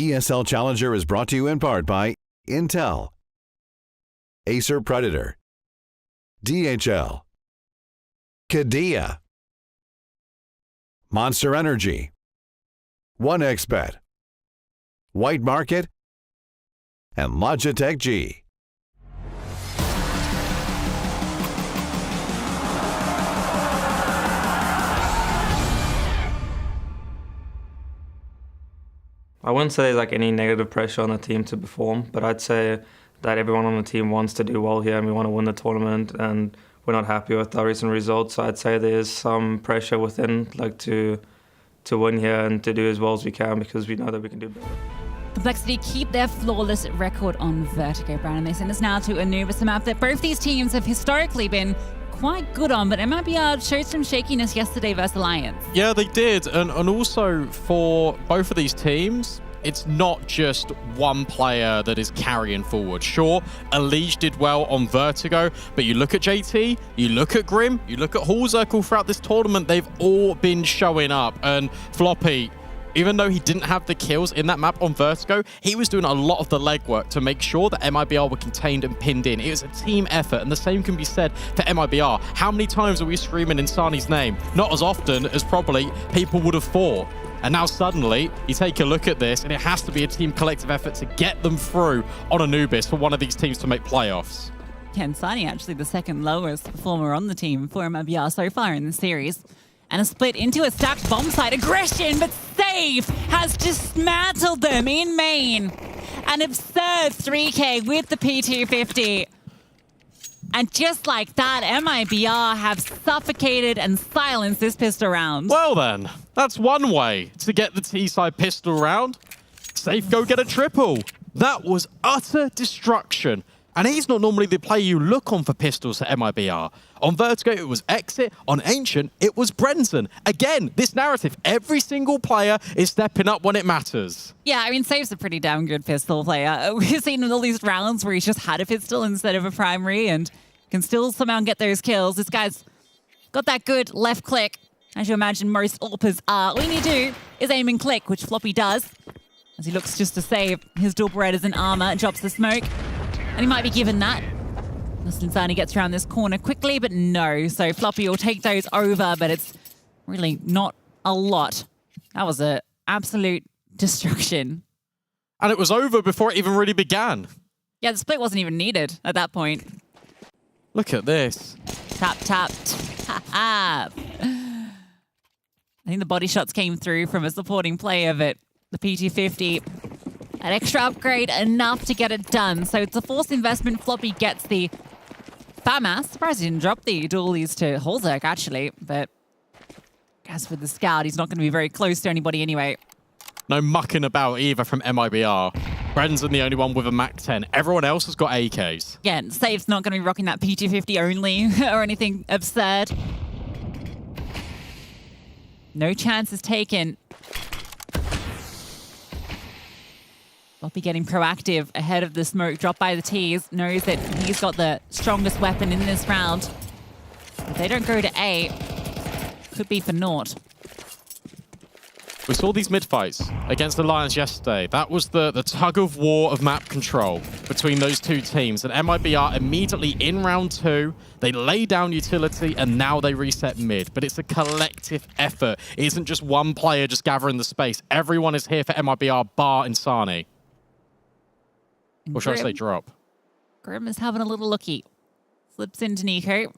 ESL Challenger is brought to you in part by Intel, Acer Predator, DHL, Kadia, Monster Energy, 1xBet, White Market, and Logitech G. I wouldn't say there's like any negative pressure on the team to perform, but I'd say that everyone on the team wants to do well here and we want to win the tournament, and we're not happy with our recent results. So I'd say there's some pressure within, like to win here and to do as well as we can, because we know that we can do better. Complexity keep their flawless record on Vertigo, Brandon. They send us now to Anubis, a map that both these teams have historically been quite good on, but MIBR showed some shakiness yesterday versus Alliance. Yeah, they did. And also for both of these teams, it's not just one player that is carrying forward. Sure, Elige did well on Vertigo, but you look at JT, you look at Grim, you look at Hallzirkle throughout this tournament, they've all been showing up. And Floppy, even though he didn't have the kills in that map on Vertigo, he was doing a lot of the legwork to make sure that MIBR were contained and pinned in. It was a team effort, and the same can be said for MIBR. How many times are we screaming Insani's name? Not as often as probably people would have thought. And now suddenly, you take a look at this, and it has to be a team collective effort to get them through on Anubis for one of these teams to make playoffs. Insani actually the second lowest performer on the team for MIBR so far in the series. And a split into a stacked bomb site aggression, but Save has dismantled them in main. An absurd 3K with the P250. And just like that, MIBR have suffocated and silenced this pistol round. Well then, that's one way to get the T-side pistol round. Safe go get a triple. That was utter destruction. And he's not normally the player you look on for pistols at MIBR. On Vertigo, it was Exit. On Ancient, it was Brenton. Again, this narrative, every single player is stepping up when it matters. Yeah, I mean, Save's a pretty damn good pistol player. We've seen all these rounds where he's just had a pistol instead of a primary and can still somehow get those kills. This guy's got that good left click, as you imagine most AWPers are. All you need to do is aim and click, which Floppy does, as he looks just to save his dual Berettas in armor, drops the smoke. And he might be given that. Insani gets around this corner quickly, but no. So Floppy will take those over, but it's really not a lot. That was an absolute destruction. And it was over before it even really began. Yeah, the split wasn't even needed at that point. Look at this. Tap, tap, tap. I think the body shots came through from a supporting player, but the P250... an extra upgrade, enough to get it done. So it's a forced investment. Floppy gets the FAMAS. Surprised he didn't drop the dualies to Hallzirkle, actually. But as for the scout, he's not going to be very close to anybody anyway. No mucking about either from MIBR. Brendan the only one with a MAC-10. Everyone else has got AKs. Yeah, Safe's not going to be rocking that P250 only or anything absurd. No chances taken. Floppy getting proactive ahead of the smoke drop by the T's. Knows that he's got the strongest weapon in this round. If they don't go to A, could be for naught. We saw these mid-fights against Alliance yesterday. That was the tug of war of map control between those two teams. And MIBR immediately in round 2, they lay down utility and now they reset mid. But it's a collective effort. It isn't just one player just gathering the space. Everyone is here for MIBR bar Insani. Or should I say drop? Grim is having a little looky. Slips into Nico.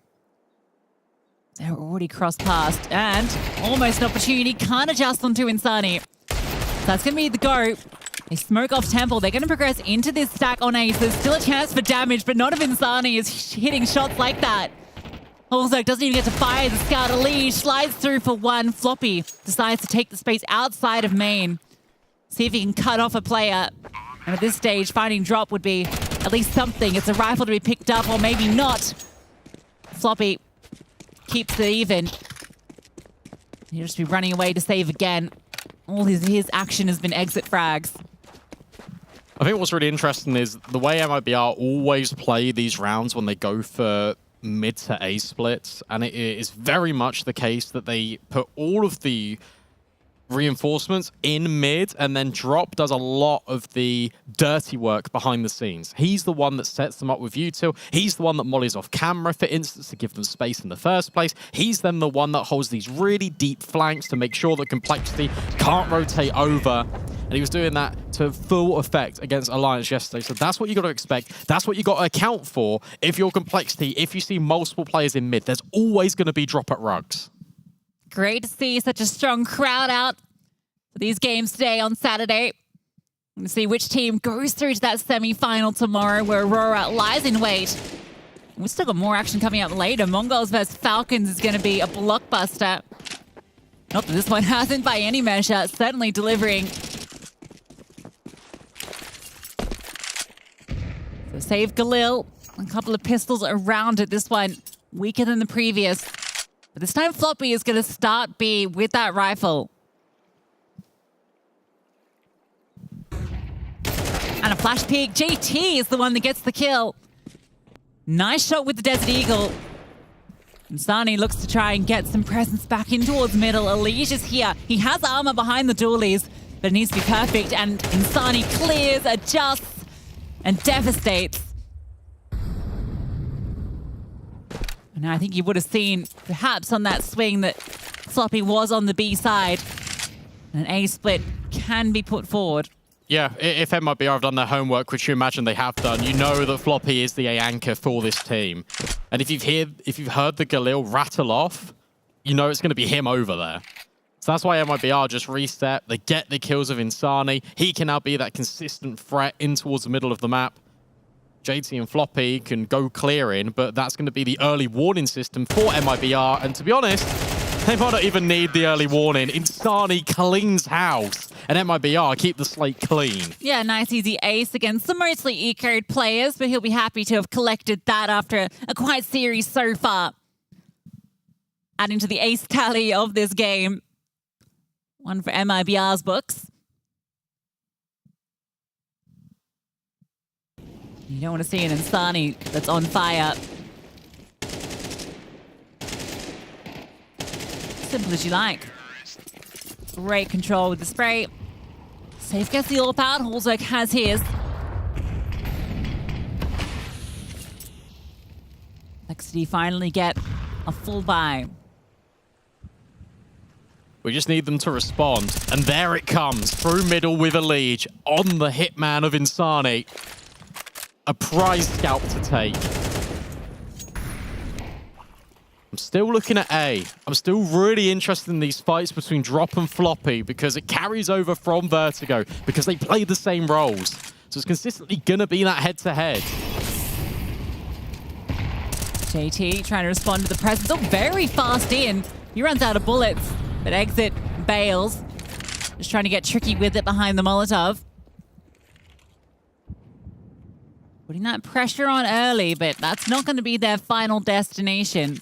They're already crossed past and almost an opportunity. Can't adjust onto Insani. So that's going to be the go. They smoke off Temple. They're going to progress into this stack on Ace. There's still a chance for damage, but not if Insani is hitting shots like that. Hallzirkle doesn't even get to fire the scout. Elige slides through for one. Floppy decides to take the space outside of main. See if he can cut off a player. And at this stage, finding drop would be at least something. It's a rifle to be picked up, or maybe not. Floppy keeps it even. He'll just be running away to save again. All his action has been exit frags. I think what's really interesting is the way MIBR always play these rounds when they go for mid to A splits. And it is very much the case that they put all of the reinforcements in mid, and then Drop does a lot of the dirty work behind the scenes. He's the one that sets them up with util. He's the one that mollies off camera, for instance, to give them space in the first place. He's then the one that holds these really deep flanks to make sure that Complexity can't rotate over. And he was doing that to full effect against Alliance yesterday. So that's what you got to expect. That's what you got to account for if you're Complexity. If you see multiple players in mid, there's always going to be Drop at rugs. Great to see such a strong crowd out for these games today on Saturday. We're going to see which team goes through to that semi-final tomorrow where Aurora lies in wait. We've still got more action coming up later. MongolZ versus Falcons is going to be a blockbuster. Not that this one hasn't by any measure, certainly delivering. So save Galil. A couple of pistols around it. This one weaker than the previous. But this time Floppy is going to start B with that rifle. And a flash peek. JT is the one that gets the kill. Nice shot with the Desert Eagle. And Sani looks to try and get some presence back in towards middle. Elige is here. He has armor behind the dualies, but it needs to be perfect. And Insani clears, adjusts, and devastates. And I think you would have seen, perhaps on that swing, that Floppy was on the B side. And an A split can be put forward. Yeah, if MIBR have done their homework, which you imagine they have done, you know that Floppy is the A anchor for this team. And if you've heard the Galil rattle off, you know it's going to be him over there. So that's why MIBR just reset. They get the kills of Insani. He can now be that consistent threat in towards the middle of the map. JT and Floppy can go clearing, but that's going to be the early warning system for MIBR. And to be honest, they might not even need the early warning. Insani cleans house, and MIBR keep the slate clean. Yeah, nice easy ace against some mostly ecoed players, but he'll be happy to have collected that after a quiet series so far. Adding to the ace tally of this game. One for MIBR's books. You don't want to see an Insani that's on fire. Simple as you like. Great control with the spray. Safe gets the AWP out. MongolZ has his. Complexity finally get a full buy. We just need them to respond. And there it comes. Through middle with Elige. On the hitman of Insani. A prize scalp to take. I'm still looking at A. I'm still really interested in these fights between Drop and Floppy because it carries over from Vertigo because they play the same roles. So it's consistently going to be that head-to-head. JT trying to respond to the presence. Oh, very fast in. He runs out of bullets, but exit bails. Just trying to get tricky with it behind the Molotov. Putting that pressure on early, but that's not going to be their final destination.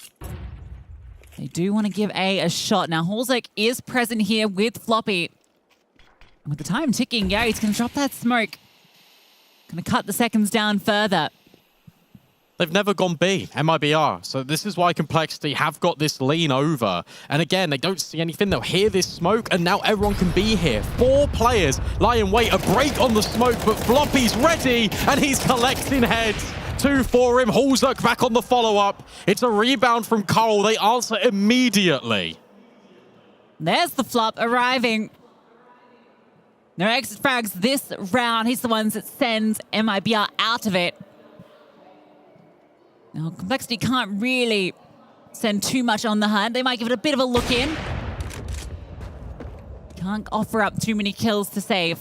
They do want to give A shot. Now, MongolZ is present here with Floppy. And with the time ticking, yeah, he's going to drop that smoke. Going to cut the seconds down further. They've never gone B, MIBR. So this is why Complexity have got this lean over. And again, they don't see anything. They'll hear this smoke, and now everyone can be here. 4 players lie in wait. A break on the smoke, but Floppy's ready, and he's collecting heads. 2 for him. MongolZ back on the follow-up. It's a rebound from Cole. They answer immediately. There's the flop arriving. No exit frags this round. He's the ones that sends MIBR out of it. Now, Complexity can't really send too much on the hunt. They might give it a bit of a look in. Can't offer up too many kills to save.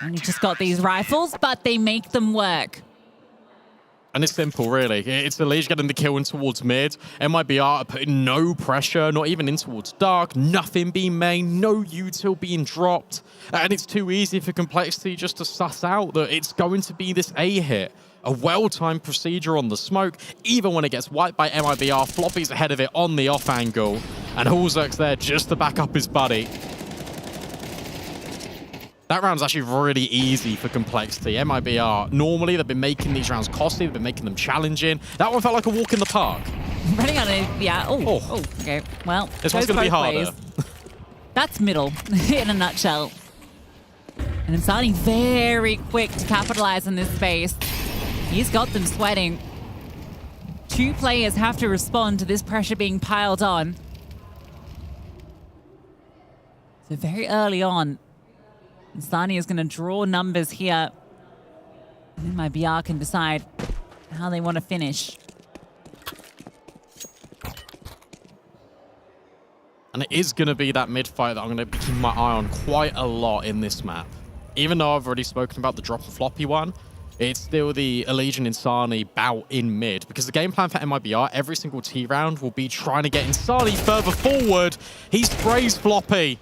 And you've just got these rifles, but they make them work. And it's simple, really. It's Elige getting the kill in towards mid. MIBR are putting no pressure, not even in towards dark. Nothing being made, no util being dropped. And it's too easy for Complexity just to suss out that it's going to be this A hit. A well-timed procedure on the smoke. Even when it gets wiped by MIBR, Floppy's ahead of it on the off angle. And MongolZ's there just to back up his buddy. That round's actually really easy for Complexity. MIBR, normally they've been making these rounds costly, they've been making them challenging. That one felt like a walk in the park. Running on it, yeah. Oh, okay. Well, this one's going to be harder. That's middle in a nutshell. And Insani very quick to capitalize on this space. He's got them sweating. 2 players have to respond to this pressure being piled on. So very early on, Insani is going to draw numbers here. And then MIBR can decide how they want to finish. And it is going to be that mid fight that I'm going to be keeping my eye on quite a lot in this map. Even though I've already spoken about the drop and floppy one, it's still the Allegiant Insani bout in mid. Because the game plan for MIBR, every single T round will be trying to get Insani further forward. He sprays floppy,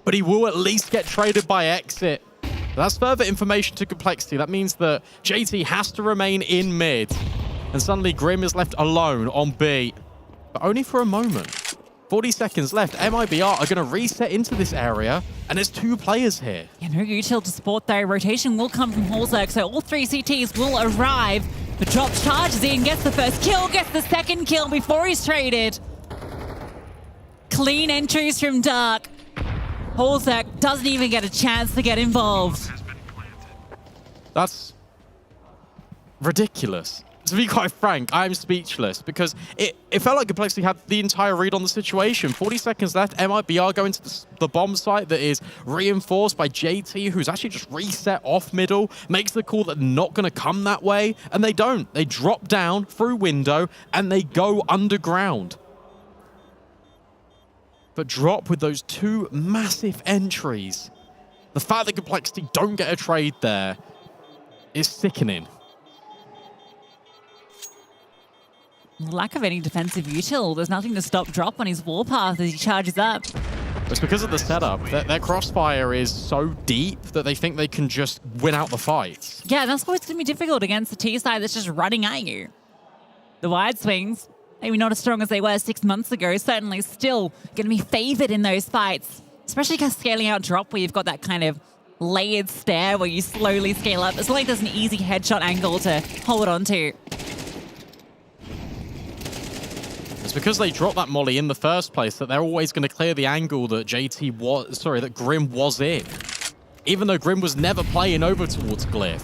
but he will at least get traded by exit. That's further information to Complexity. That means that JT has to remain in mid. And suddenly Grim is left alone on B, but only for a moment. 40 seconds left. MIBR are going to reset into this area, and there's 2 players here. Yeah, no util to support though. Rotation will come from MongolZ, so all 3 CTs will arrive. But Drop charges in, gets the first kill, gets the second kill before he's traded. Clean entries from Dark. MongolZ doesn't even get a chance to get involved. That's ridiculous. To be quite frank, I'm speechless because it felt like Complexity had the entire read on the situation. 40 seconds left. MIBR going to the bomb site that is reinforced by JT, who's actually just reset off middle, makes the call that they're not going to come that way, and they don't. They drop down through window and they go underground. But Drop with those 2 massive entries, the fact that Complexity don't get a trade there is sickening. Lack of any defensive util. There's nothing to stop Drop on his warpath as he charges up. It's because of the setup. Their crossfire is so deep that they think they can just win out the fights. Yeah, that's why it's going to be difficult against the T side that's just running at you. The wide swings, maybe not as strong as they were 6 months ago, certainly still going to be favored in those fights. Especially scaling out Drop where you've got that kind of layered stare where you slowly scale up. It's like there's an easy headshot angle to hold on to. It's because they dropped that molly in the first place that they're always going to clear the angle that that Grim was in. Even though Grim was never playing over towards Glyph.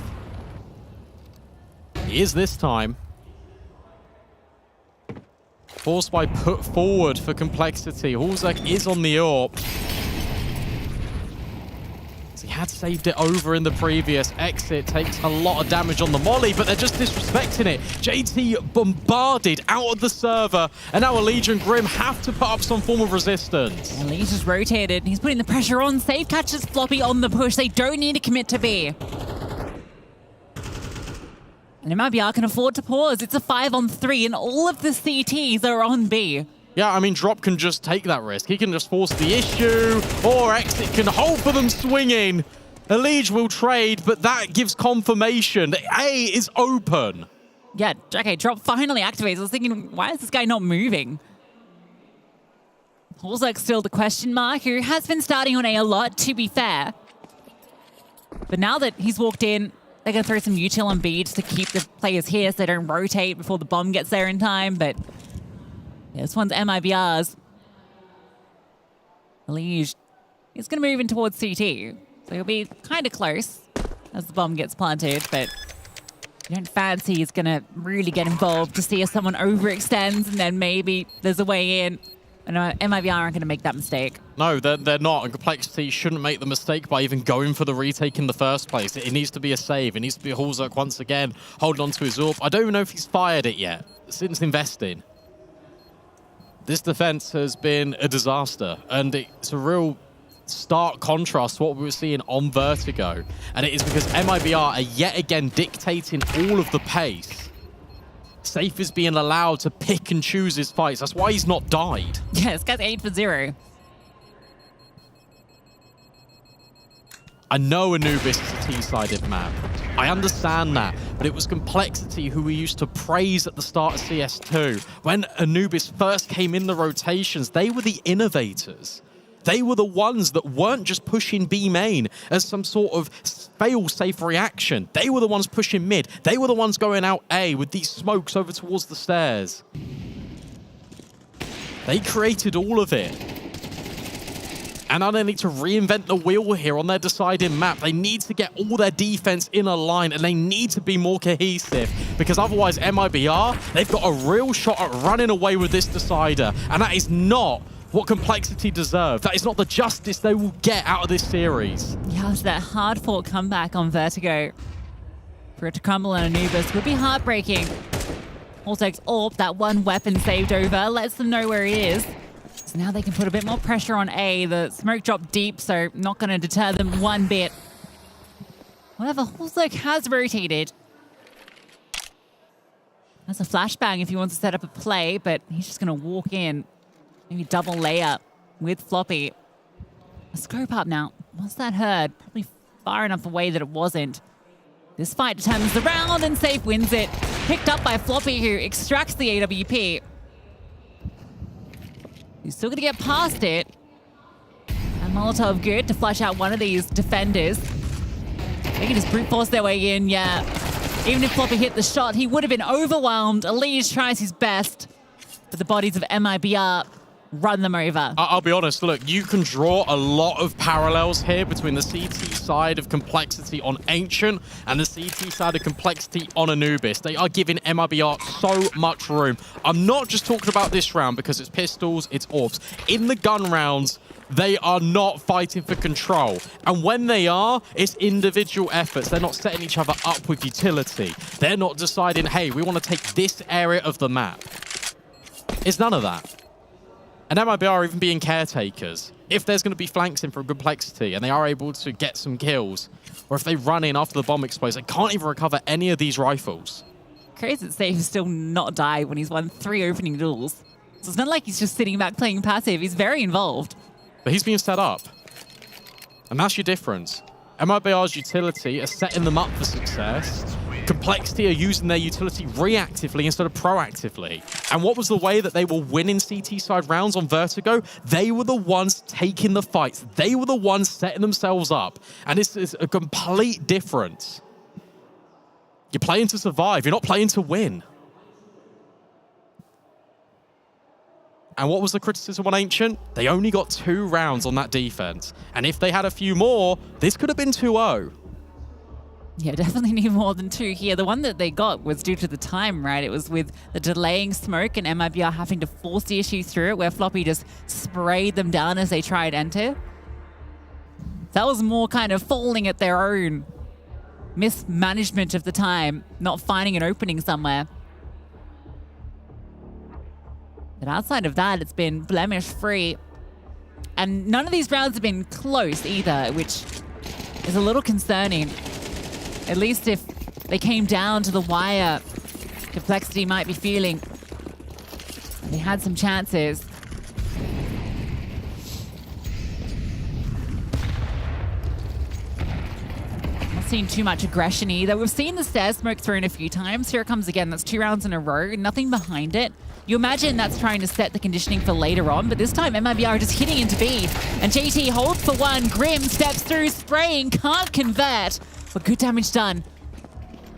He is this time. Forced by put forward for Complexity. MongolZ is on the AWP. He had saved it over in the previous exit. Takes a lot of damage on the molly, but they're just disrespecting it. JT bombarded out of the server, and now Allegiant Grim have to put up some form of resistance. Allegiant's rotated. He's putting the pressure on. Save catches Floppy on the push. They don't need to commit to B. And MIBR can afford to pause. It's a 5-on-3, and all of the CTs are on B. Yeah, I mean, Drop can just take that risk. He can just force the issue, or Exit can hold for them swinging. Allegiant will trade, but that gives confirmation that A is open. Yeah, okay, Drop finally activates. I was thinking, why is this guy not moving? MongolZ still the question mark, who has been starting on A a lot, to be fair. But now that he's walked in, they're going to throw some util on B just to keep the players here so they don't rotate before the bomb gets there in time, but yeah, this one's MIBR's. Allegiant is going to move in towards CT, so he'll be kind of close as the bomb gets planted, but you don't fancy he's going to really get involved to see if someone overextends and then maybe there's a way in. And MIBR aren't going to make that mistake. No, they're not, and Complexity shouldn't make the mistake by even going for the retake in the first place. It needs to be a save. It needs to be MongolZ once again, holding on to his AWP. I don't even know if he's fired it yet, since investing. This defense has been a disaster, and it's a real stark contrast to what we were seeing on Vertigo. And it is because MIBR are yet again dictating all of the pace. Safe is being allowed to pick and choose his fights. That's why he's not died. Yeah, this guy's 8 for 0. I know Anubis is a T-sided map. I understand that, but it was Complexity who we used to praise at the start of CS2. When Anubis first came in the rotations, they were the innovators. They were the ones that weren't just pushing B main as some sort of fail-safe reaction. They were the ones pushing mid. They were the ones going out A with these smokes over towards the stairs. They created all of it. And now they need to reinvent the wheel here on their deciding map. They need to get all their defense in a line, and they need to be more cohesive, because otherwise MIBR, they've got a real shot at running away with this decider, and that is not what Complexity deserve. That is not the justice they will get out of this series. Yeah, it's that hard-fought comeback on Vertigo. For it to crumble on Anubis would be heartbreaking. Holtek's AWP, that one weapon saved over, lets them know where he is. So now they can put a bit more pressure on A. The smoke dropped deep, so not going to deter them one bit. However, Holtek has rotated. That's a flashbang if he wants to set up a play, but he's just going to walk in. Maybe double layup with Floppy. A scope up now. Was that heard? Probably far enough away that it wasn't. This fight determines the round, and Safe wins it. Picked up by Floppy, who extracts the AWP. He's still going to get past it. And Molotov good to flush out one of these defenders. They can just brute force their way in, yeah. Even if Floppy hit the shot, he would have been overwhelmed. Elise tries his best, but the bodies of MIBR run them over. I'll be honest, look, you can draw a lot of parallels here between the CT side of Complexity on Ancient and the CT side of Complexity on Anubis. They are giving MIBR so much room. I'm not just talking about this round because it's pistols, it's AWPs. In the gun rounds, they are not fighting for control. And when they are, it's individual efforts. They're not setting each other up with utility. They're not deciding, hey, we want to take this area of the map. It's none of that. And MIBR are even being caretakers. If there's going to be flanks in from Complexity and they are able to get some kills, or if they run in after the bomb explodes, they can't even recover any of these rifles. Crazy that Safe still not died when he's won 3 opening duels. So it's not like he's just sitting back playing passive. He's very involved. But he's being set up. And that's your difference. MIBR's utility are setting them up for success. Complexity are using their utility reactively instead of proactively. And what was the way that they were winning CT side rounds on Vertigo? They were the ones taking the fights. They were the ones setting themselves up. And this is a complete difference. You're playing to survive. You're not playing to win. And what was the criticism on Ancient? They only got 2 rounds on that defense. And if they had a few more, this could have been 2-0. Yeah, definitely need more than 2 here. The one that they got was due to the time, right? It was with the delaying smoke and MIBR having to force the issue through it, where Floppy just sprayed them down as they tried enter. That was more kind of falling at their own mismanagement of the time, not finding an opening somewhere. But outside of that, it's been blemish-free. And none of these rounds have been close either, which is a little concerning. At least if they came down to the wire, Complexity might be feeling they had some chances. Not seeing too much aggression either. We've seen the stairs smoke thrown a few times. Here it comes again. That's 2 rounds in a row. Nothing behind it. You imagine that's trying to set the conditioning for later on, but this time MIBR are just hitting into B. And JT holds for one. Grim steps through, spraying, can't convert. But good damage done.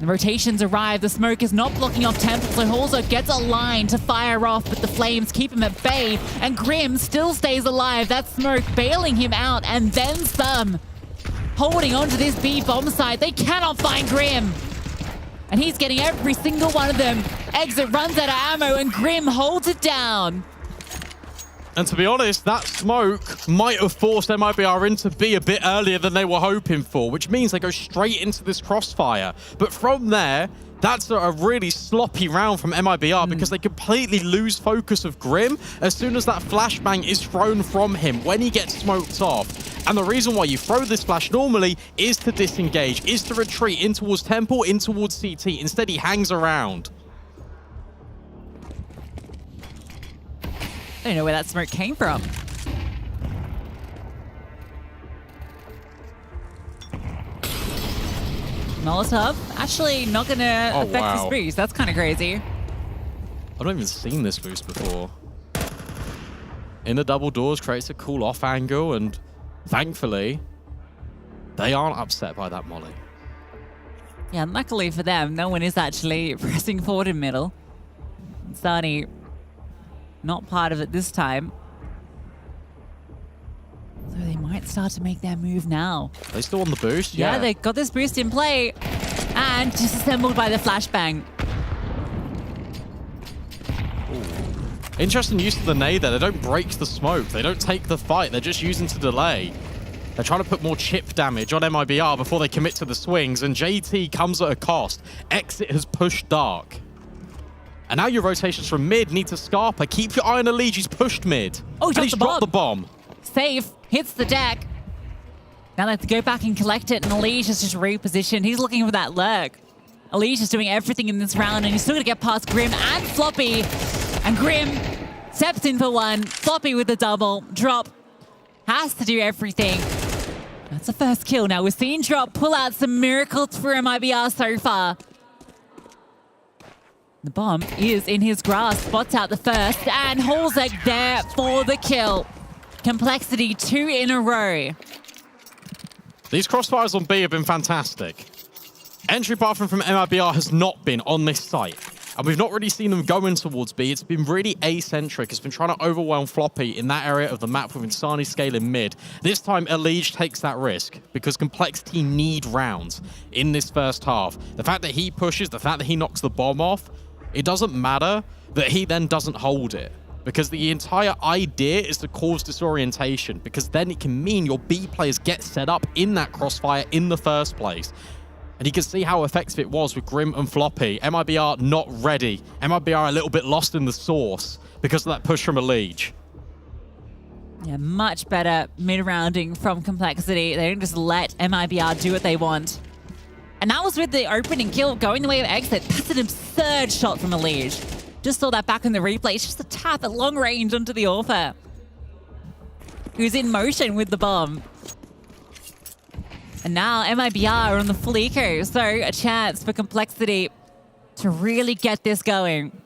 The rotations arrive. The smoke is not blocking off Temple, so MongolZ gets a line to fire off, but the flames keep him at bay. And Grim still stays alive. That smoke bailing him out, and then some. Holding onto this B bomb site. They cannot find Grim. And he's getting every single one of them. Exit runs out of ammo, and Grim holds it down. And to be honest, that smoke might have forced MIBR into B a bit earlier than they were hoping for, which means they go straight into this crossfire. But from there, that's a really sloppy round from MIBR because they completely lose focus of Grim as soon as that flashbang is thrown from him when he gets smoked off. And the reason why you throw this flash normally is to disengage, is to retreat in towards Temple, in towards CT. Instead, he hangs around. I don't know where that smoke came from. Molotov actually not going to affect this boost. That's kind of crazy. I've not even seen this boost before. In the double doors creates a cool off angle, and thankfully, they aren't upset by that molly. Yeah, luckily for them, no one is actually pressing forward in middle. Sani not part of it this time. So start to make their move now. They still on the boost? Yeah, they got this boost in play and disassembled by the flashbang. Interesting use of the nade there. They don't break the smoke. They don't take the fight. They're just using to delay. They're trying to put more chip damage on MIBR before they commit to the swings, and JT comes at a cost. Exit has pushed Dark. And now your rotations from mid need to Scarpa. Keep your eye on Elige. He's pushed mid. Oh, he's dropped the bomb. Safe. Hits the deck. Now they have to go back and collect it, and Elige is just repositioned. He's looking for that lurk. Elige is doing everything in this round, and he's still going to get past Grim and Floppy. And Grim steps in for one. Floppy with the double. Drop has to do everything. That's the first kill. Now we're seeing Drop pull out some miracles for MIBR so far. The bomb is in his grasp. Spots out the first, and MongolZ there for the kill. Complexity 2 in a row. These crossfires on B have been fantastic. Entry path from MIBR has not been on this site. And we've not really seen them going towards B. It's been really A-centric. It's been trying to overwhelm Floppy in that area of the map with Insani scaling mid. This time, Elige takes that risk because Complexity need rounds in this first half. The fact that he pushes, the fact that he knocks the bomb off, it doesn't matter that he then doesn't hold it. Because the entire idea is to cause disorientation, because then it can mean your B players get set up in that crossfire in the first place. And you can see how effective it was with Grim and Floppy. MIBR not ready. MIBR a little bit lost in the sauce because of that push from Elige. Yeah, much better mid-rounding from Complexity. They don't just let MIBR do what they want. And that was with the opening kill going the way of Exit. That's an absurd shot from Elige. Just saw that back in the replay. It's just a tap at long range onto the Orpha, who's in motion with the bomb. And now MIBR are on the full eco, so a chance for Complexity to really get this going.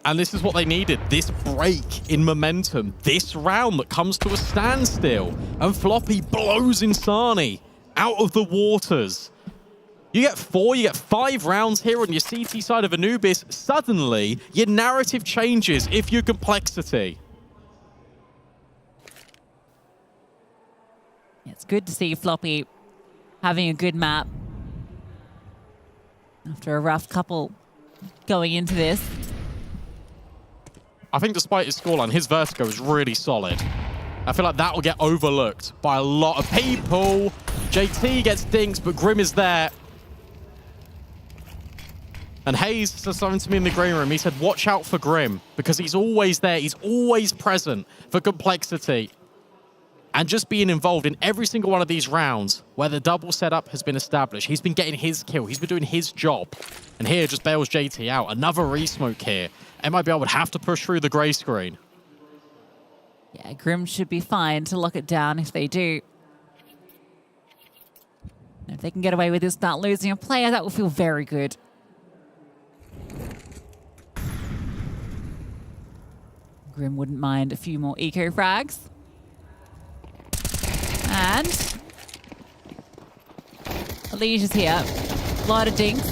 And this is what they needed, this break in momentum, this round that comes to a standstill. And Floppy blows Insani out of the waters. You get 4, you get 5 rounds here on your CT side of Anubis. Suddenly, your narrative changes if you're Complexity. It's good to see Floppy having a good map after a rough couple going into this. I think despite his scoreline, his Vertigo is really solid. I feel like that will get overlooked by a lot of people. JT gets dinks, but Grim is there. And Hayes said something to me in the green room. He said, watch out for Grim, because he's always there. He's always present for Complexity. And just being involved in every single one of these rounds where the double setup has been established. He's been getting his kill. He's been doing his job. And here just bails JT out. Another re-smoke here. MIBR would have to push through the grey screen. Yeah, Grim should be fine to lock it down if they do. And if they can get away with this, not losing a player, that will feel very good. Grim wouldn't mind a few more eco frags. And Elige is here. A lot of dinks.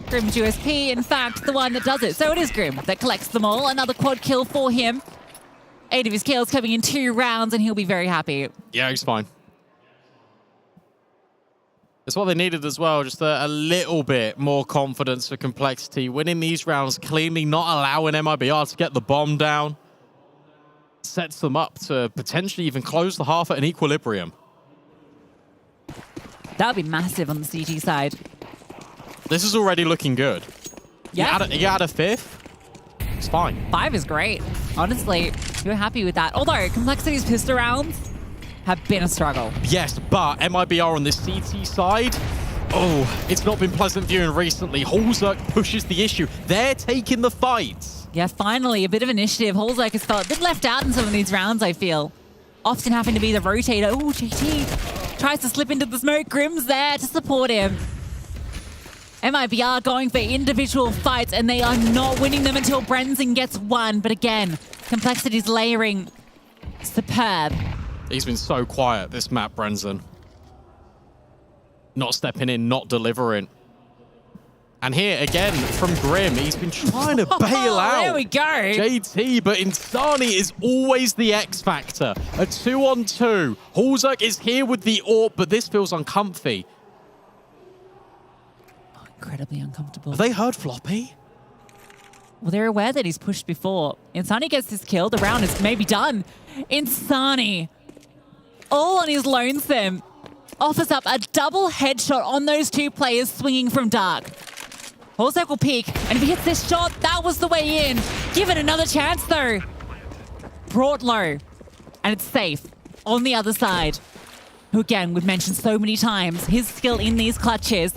Grim's USP, in fact, the one that does it. So it is Grim that collects them all. Another quad kill for him. 8 of his kills coming in 2 rounds, and he'll be very happy. Yeah, he's fine. It's what they needed as well, just a little bit more confidence for Complexity. Winning these rounds cleanly, not allowing MIBR to get the bomb down. Sets them up to potentially even close the half at an equilibrium. That would be massive on the CT side. This is already looking good. Yeah. You add a 5th, it's fine. 5 is great. Honestly, you're happy with that. Although, Complexity's pistol rounds have been a struggle. Yes, but MIBR on this CT side, oh, it's not been pleasant viewing recently. MongolZ pushes the issue. They're taking the fights. Yeah, finally, a bit of initiative. MongolZ has felt a bit left out in some of these rounds, I feel. Often having to be the rotator. Oh, JT tries to slip into the smoke. Grim's there to support him. MIBR going for individual fights, and they are not winning them until Brenzen gets one. But again, Complexity's layering. Superb. He's been so quiet, this map, Brenzen. Not stepping in, not delivering. And here, again, from Grim, he's been trying to bail out There we go. JT, but Insani is always the X factor. A 2-on-2. Halzak is here with the AWP, but this feels uncomfy. Incredibly uncomfortable. Have they heard Floppy? Well, they're aware that he's pushed before. Insani gets this kill. The round is maybe done. Insani, all on his lonesome, offers up a double headshot on those two players swinging from dark. Halzak will peek, and if he hits this shot, that was the way in. Give it another chance, though. Brought low, and it's safe on the other side. Who, again, we've mentioned so many times, his skill in these clutches.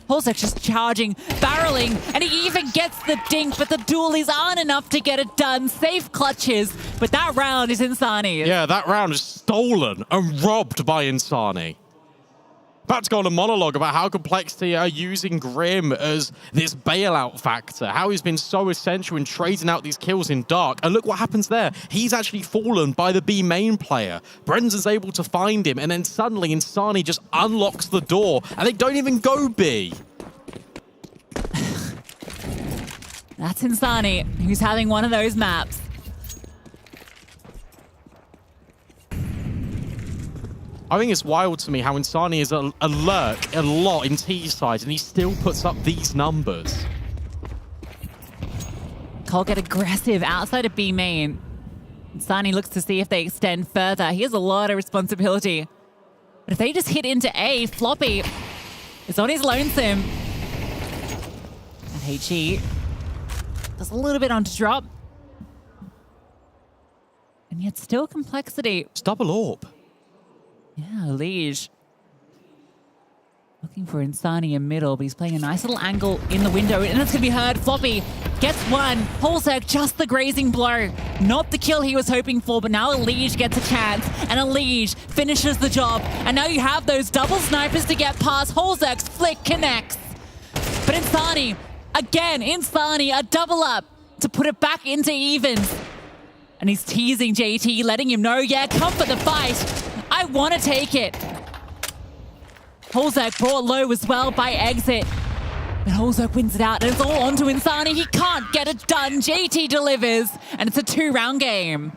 Halzak just charging, barreling, and he even gets the dink, but the dualies aren't enough to get it done. Safe clutches, but that round is Insani. Yeah, that round is stolen and robbed by Insani. About to go on a monologue about how Complexity are using Grim as this bailout factor, how he's been so essential in trading out these kills in dark. And look what happens there. He's actually fallen by the B main player. Brendan's able to find him, and then suddenly Insani just unlocks the door, and they don't even go B. That's Insani, who's having one of those maps. I think it's wild to me how Insani is alert a lot in T side, and he still puts up these numbers. Cole get aggressive outside of B main. Insani looks to see if they extend further. He has a lot of responsibility. But if they just hit into A, Floppy is on his lonesome. And HE does a little bit on to drop. And yet still Complexity. It's double AWP. Yeah, Liege. Looking for Insani in middle, but he's playing a nice little angle in the window, and it's going to be heard. Floppy gets one. Halzak, just the grazing blow. Not the kill he was hoping for, but now a Liege gets a chance, and a Liege finishes the job. And now you have those double snipers to get past. Halzak's flick connects. But Insani, again, Insani, a double up to put it back into evens. And he's teasing JT, letting him know, yeah, come for the fight. I want to take it. Halzak brought low as well by exit. But Halzak wins it out, and it's all onto Insani. He can't get it done. JT delivers, and it's a 2-round game.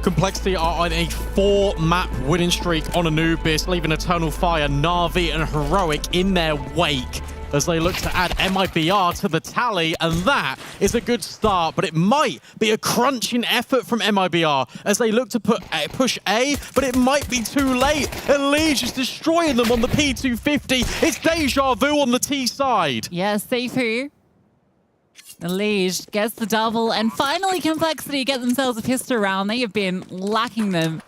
Complexity are on a 4-map winning streak on Anubis, leaving Eternal Fire, Na'Vi, and Heroic in their wake as they look to add MIBR to the tally, and that is a good start, but it might be a crunching effort from MIBR as they look to push A, but it might be too late. Elige is destroying them on the P250. It's deja vu on the T side. Yes, Seifu. Elige gets the double, and finally Complexity get themselves a pistol round. They have been lacking them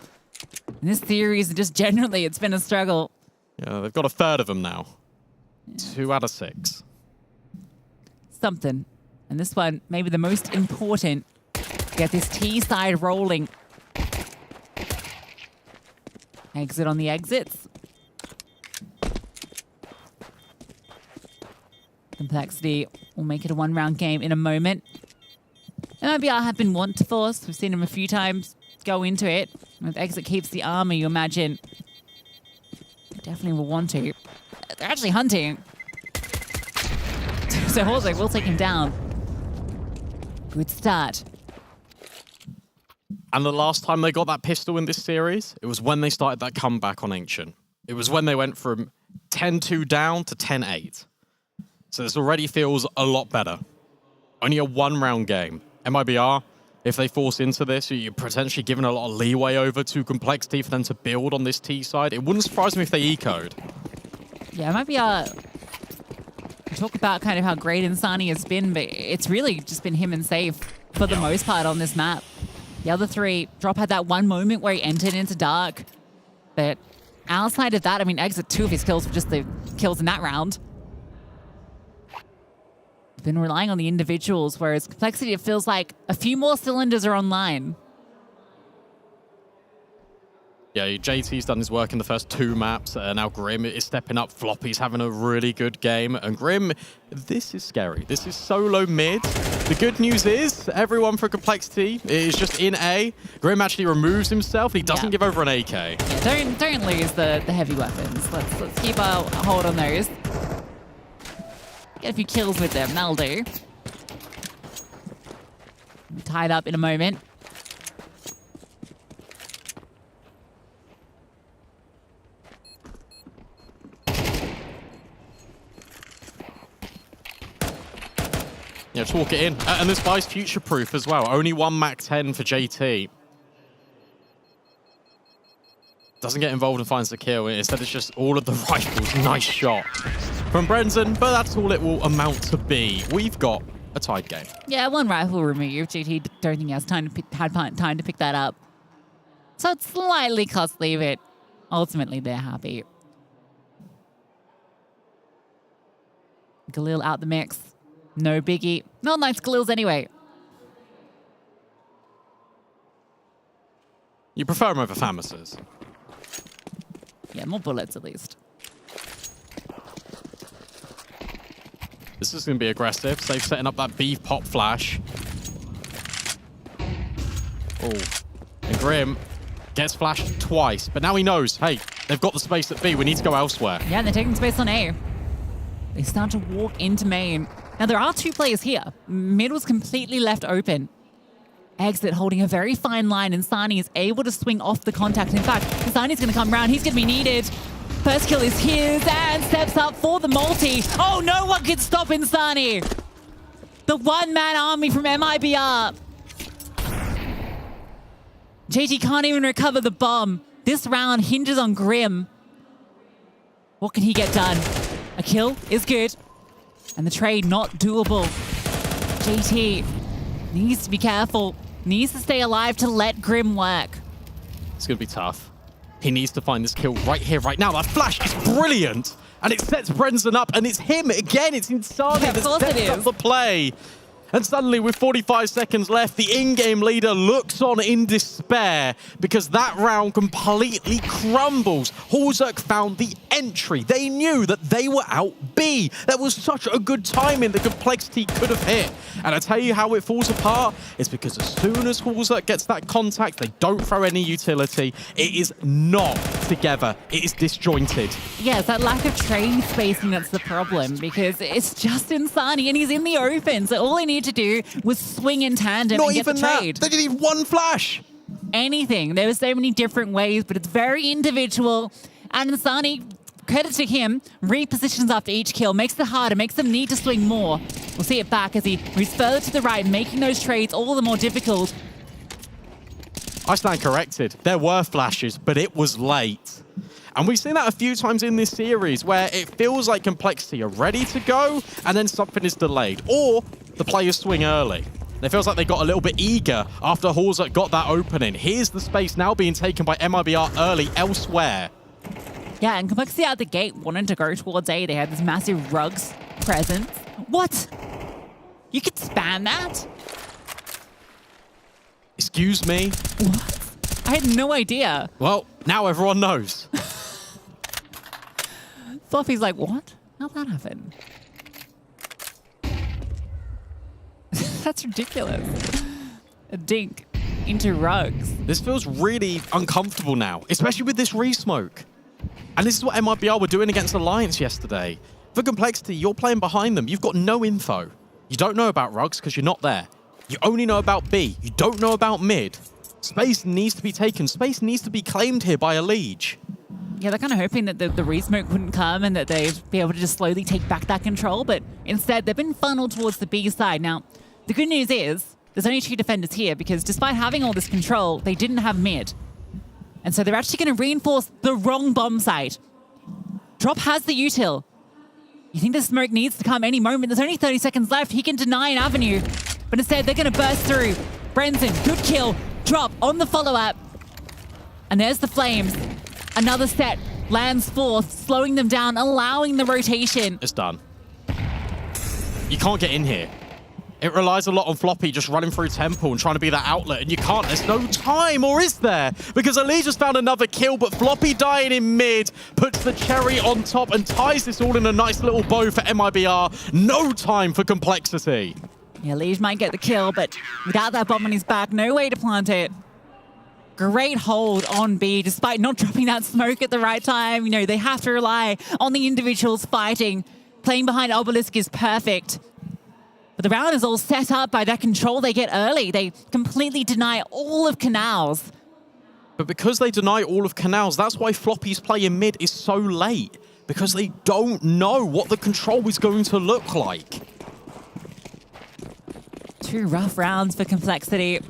in this series, and just generally it's been a struggle. Yeah, they've got a third of them now. 2 out of 6. Something. And this one, maybe the most important. Get this T side rolling. Exit on the exits. Complexity will make it a 1-round game in a moment. MIBR have been want to force. We've seen them a few times go into it. If exit keeps the armor, you imagine they definitely will want to. They're actually hunting. So Horzek will take him down. Good start. And the last time they got that pistol in this series, it was when they started that comeback on Ancient. It was when they went from 10-2 down to 10-8. So this already feels a lot better. Only a 1-round game. MIBR, if they force into this, you're potentially giving a lot of leeway over to Complexity for them to build on this T side. It wouldn't surprise me if they eco'd. Yeah, it might be talk about kind of how great Insani has been, but it's really just been him and Safe for the most part on this map. The other 3, Drop had that one moment where he entered into Dark, but outside of that, I mean, Exit 2 of his kills were just the kills in that round. Been relying on the individuals, whereas Complexity, it feels like a few more cylinders are online. Yeah, JT's done his work in the first 2 maps. Now Grim is stepping up. Floppy's having a really good game. And Grim, this is scary. This is solo mid. The good news is everyone for Complexity is just in A. Grim actually removes himself. He doesn't give over an AK. Yeah, don't lose the heavy weapons. Let's keep a hold on those. Get a few kills with them. That'll do. Tied up in a moment. Yeah, just walk it in. And this guy's future-proof as well. Only 1 Mac 10 for JT. Doesn't get involved and finds the kill. Instead, it's just all of the rifles. Nice shot from Brendan, but that's all it will amount to be. We've got a tied game. Yeah, 1 rifle removed. JT don't think he has time to pick that up. So it's slightly costly, but ultimately they're happy. Galil out the mix. No biggie. Not nice Galils anyway. You prefer him over Famuses? Yeah, more bullets at least. This is going to be aggressive. Safe setting up that beef pop flash. Oh, and Grim gets flashed twice, but now he knows, hey, they've got the space at B. We need to go elsewhere. Yeah, they're taking space on A. They start to walk into main. Now, there are 2 players here. Mid was completely left open. Exit holding a very fine line, and Insani is able to swing off the contact. In fact, Insani's going to come around. He's going to be needed. First kill is his, and steps up for the multi. Oh, no one can stop Insani. The 1-man army from MIBR. JT can't even recover the bomb. This round hinges on Grim. What can he get done? A kill is good. And the trade not doable. JT needs to be careful. Needs to stay alive to let Grim work. It's going to be tough. He needs to find this kill right here, right now. That flash is brilliant. And it sets Brendan up. And it's him again. It's Insani that sets up the play. And suddenly, with 45 seconds left, the in-game leader looks on in despair because that round completely crumbles. Horzek found the entry. They knew that they were out B. That was such a good timing the Complexity could have hit. And I tell you how it falls apart. It's because as soon as Horzek gets that contact, they don't throw any utility. It is not together. It is disjointed. Yeah, it's that lack of trade spacing that's the problem because it's just Insani and he's in the open. So all they need to do was swing in tandem and get the trade. They just need 1 flash. anything. There were so many different ways, but it's very individual. And Insani, credit to him, repositions after each kill, makes it harder, makes them need to swing more. We'll see it back as he moves further to the right, making those trades all the more difficult. I stand corrected. There were flashes, but it was late. And we've seen that a few times in this series where it feels like Complexity are ready to go and then something is delayed. Or the players swing early. It feels like they got a little bit eager after Horza got that opening. Here's the space now being taken by MIBR early elsewhere. Yeah, and Complexity out the gate wanted to go towards A. They had this massive rugs presence. What? You could spam that? Excuse me? What? I had no idea. Well, now everyone knows. Floppy's like, what? How'd that happen? That's ridiculous. A dink into rugs. This feels really uncomfortable now, especially with this re-smoke. And this is what MIBR were doing against Alliance yesterday. For Complexity, you're playing behind them. You've got no info. You don't know about rugs because you're not there. You only know about B. You don't know about mid. Space needs to be taken. Space needs to be claimed here by a Liege. Yeah, they're kind of hoping that the re-smoke wouldn't come and that they'd be able to just slowly take back that control, but instead they've been funneled towards the B side. Now, the good news is there's only 2 defenders here because despite having all this control, they didn't have mid. And so they're actually going to reinforce the wrong bomb site. Drop has the util. You think the smoke needs to come any moment. There's only 30 seconds left. He can deny an avenue, but instead they're going to burst through. Brenson, good kill. Drop on the follow-up. And there's the flames. Another set lands forth, slowing them down, allowing the rotation. It's done. You can't get in here. It relies a lot on Floppy just running through Temple and trying to be that outlet, and you can't. There's no time, or is there? Because Ali just found another kill, but Floppy dying in mid puts the cherry on top and ties this all in a nice little bow for MIBR. No time for Complexity. Yeah, Liege might get the kill, but without that bomb on his back, no way to plant it. Great hold on B, despite not dropping that smoke at the right time. You know, they have to rely on the individuals fighting. Playing behind Obelisk is perfect. But the round is all set up by that control they get early. They completely deny all of Canals. But because they deny all of Canals, that's why Floppy's play in mid is so late. Because they don't know what the control is going to look like. 2 rough rounds for Complexity.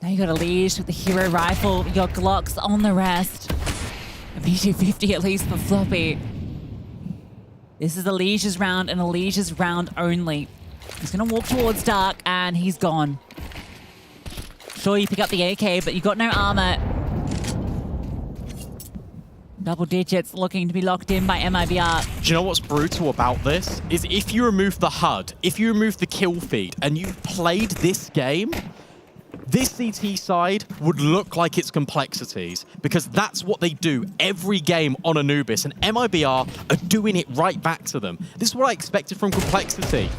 Now you got a Liege with the hero rifle. You got Glocks on the rest. A P250 at least for Floppy. This is a Liege's round and a Liege's round only. He's going to walk towards Dark and he's gone. Sure, you pick up the AK, but you got no armor. Double digits looking to be locked in by MIBR. Do you know what's brutal about this? Is if you remove the HUD, if you remove the kill feed, and you played this game, this CT side would look like its Complexities, because that's what they do every game on Anubis, and MIBR are doing it right back to them. This is what I expected from Complexity.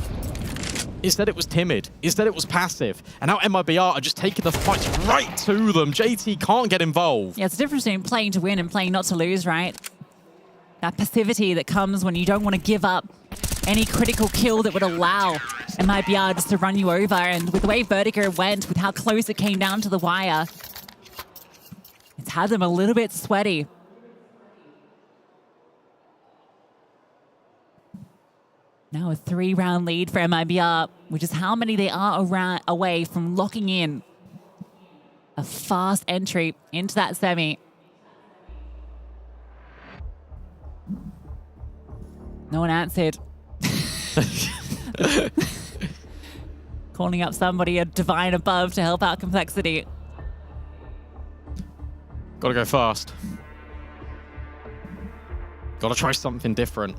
Instead it was timid, instead it was passive, and now MIBR are just taking the fights right to them. JT can't get involved. Yeah, it's the difference between playing to win and playing not to lose, right? That passivity that comes when you don't want to give up any critical kill that would allow MIBR just to run you over. And with the way Vertigo went, with how close it came down to the wire, it's had them a little bit sweaty. Now a 3-round lead for MIBR, which is how many they are away from locking in a fast entry into that semi. No one answered. Calling up somebody, a divine above, to help out Complexity. Gotta go fast. Gotta try something different.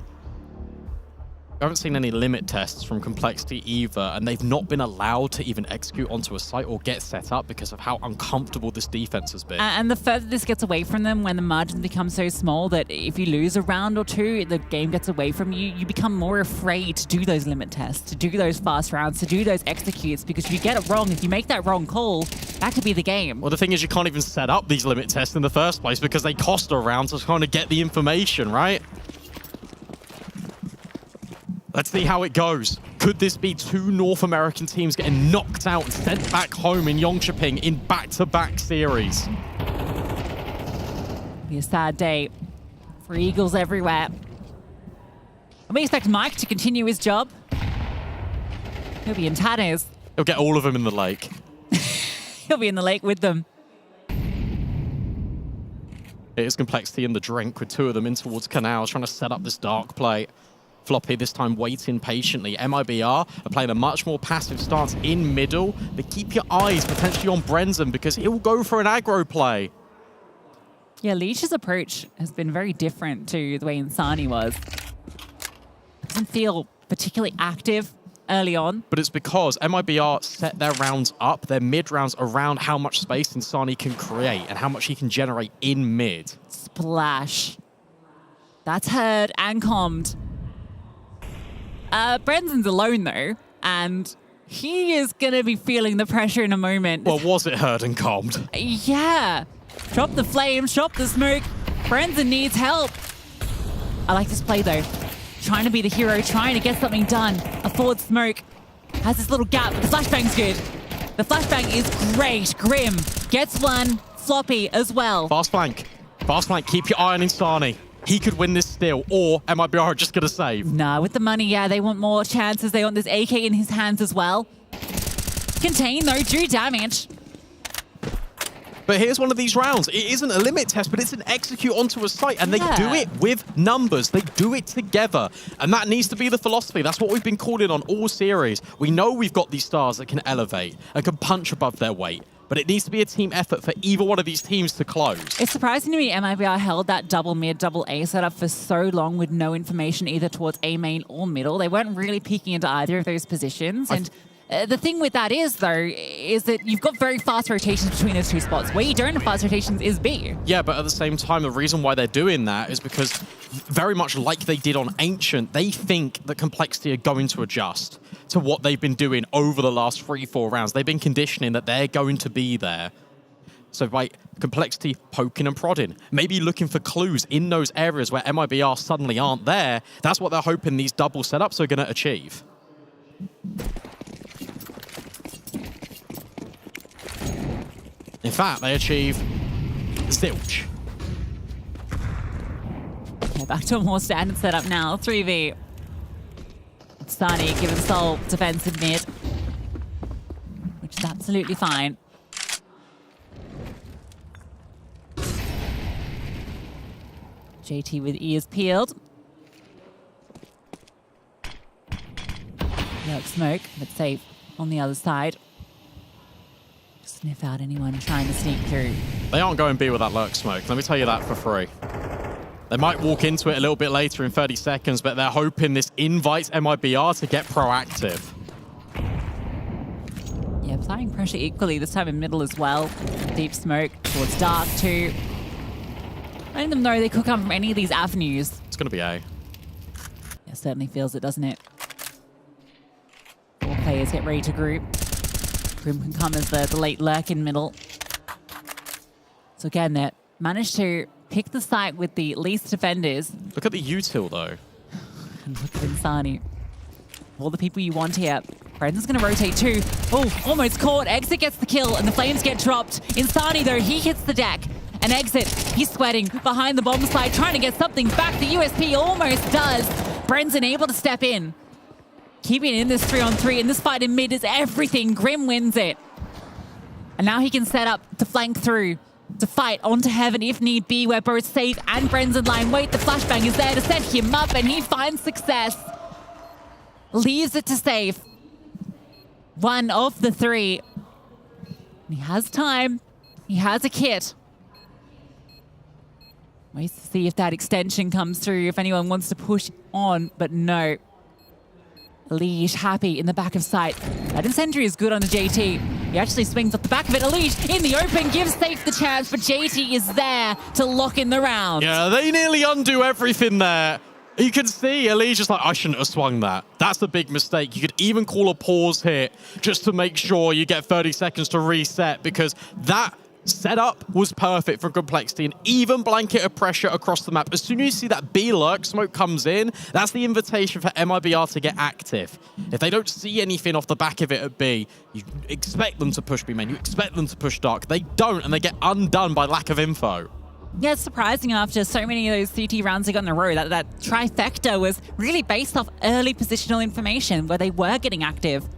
I haven't seen any limit tests from Complexity either, and they've not been allowed to even execute onto a site or get set up because of how uncomfortable this defense has been. And the further this gets away from them, when the margins become so small that if you lose a round or two, the game gets away from you, you become more afraid to do those limit tests, to do those fast rounds, to do those executes, because if you get it wrong, if you make that wrong call, that could be the game. Well, the thing is, you can't even set up these limit tests in the first place because they cost a round to kind of get the information, right? Let's see how it goes. Could this be two North American teams getting knocked out and sent back home in Jönköping in back-to-back series? Be a sad day for Eagles everywhere. And we expect Mike to continue his job. He'll be in Tanner's. He'll get all of them in the lake. He'll be in the lake with them. It is complexity in the drink with two of them in towards Canals, trying to set up this dark play. Floppy this time waiting patiently. MIBR are playing a much more passive stance in middle, but keep your eyes potentially on Brendan because he'll go for an aggro play. Yeah, Leash's approach has been very different to the way Insani was. Doesn't feel particularly active early on. But it's because MIBR set their rounds up, their mid rounds around how much space Insani can create and how much he can generate in mid. Splash. That's heard and commed. Brendan's alone though, and he is going to be feeling the pressure in a moment. Well, was it heard and calmed? Yeah. Drop the flames, drop the smoke. Brendan needs help. I like this play though. Trying to be the hero, trying to get something done. A forward smoke. Has this little gap. The flashbang's good. The flashbang is great. Grim gets one. Floppy as well. Fast flank. Fast flank. Keep your eye on Insani. He could win this still, or MIBR just going to save. Nah, with the money, yeah, they want more chances. They want this AK in his hands as well. Contain, though, do damage. But here's one of these rounds. It isn't a limit test, but it's an execute onto a site, and they do it with numbers. They do it together, and that needs to be the philosophy. That's what we've been calling on all series. We know we've got these stars that can elevate and can punch above their weight, but it needs to be a team effort for either one of these teams to close. It's surprising to me MIBR held that double mid, double A setup for so long with no information either towards A main or middle. They weren't really peeking into either of those positions. And the thing with that is, though, is that you've got very fast rotations between those two spots. Where you don't have fast rotations is B. Yeah, but at the same time, the reason why they're doing that is because very much like they did on Ancient, they think that Complexity are going to adjust to what they've been doing over the last 3-4 rounds. They've been conditioning that they're going to be there. So by Complexity poking and prodding, maybe looking for clues in those areas where MIBR suddenly aren't there, that's what they're hoping these double setups are going to achieve. In fact, they achieve zilch. Yeah, back to a more standard setup now. 3v. Sunny giving Soul defensive mid, which is absolutely fine. JT with ears peeled. Yep, smoke, but safe on the other side. Sniff out anyone trying to sneak through. They aren't going B with that lurk smoke. Let me tell you that for free. They might walk into it a little bit later in 30 seconds, but they're hoping this invites MIBR to get proactive. Yeah, applying pressure equally, this time in middle as well. Deep smoke towards dark too. Letting them know they could come from any of these avenues. It's going to be A. Yeah, certainly feels it, doesn't it? All players get ready to group. Grim can come as the late lurk in middle. So again, they managed to pick the site with the least defenders. Look at the util though. And look at Insani. All the people you want here. Brendan's going to rotate too. Oh, almost caught. Exit gets the kill and the flames get dropped. Insani though, he hits the deck. And Exit, he's sweating behind the bomb side, trying to get something back. The USP almost does. Brendan able to step in. Keeping in this 3-on-3, and this fight in mid is everything. Grim wins it. And now he can set up to flank through, to fight onto Heaven if need be, where both Safe and Brendan line wait. The flashbang is there to set him up, and he finds success. Leaves it to Safe. One of the three. He has time. He has a kit. Waits to see if that extension comes through, if anyone wants to push on, but no. Elish happy in the back of sight. That incendiary is good on the JT. He actually swings off the back of it. Elish in the open gives Safe the chance, but JT is there to lock in the round. Yeah, they nearly undo everything there. You can see Elish just like, I shouldn't have swung that. That's a big mistake. You could even call a pause here just to make sure you get 30 seconds to reset, because that Setup was perfect for Complexity, an even blanket of pressure across the map. As soon as you see that B lurk smoke comes in, that's the invitation for MIBR to get active. If they don't see anything off the back of it at B, you expect them to push B main, you expect them to push dark. They don't, and they get undone by lack of info. Yeah, it's surprising after so many of those CT rounds they got in a row that trifecta was really based off early positional information where they were getting active.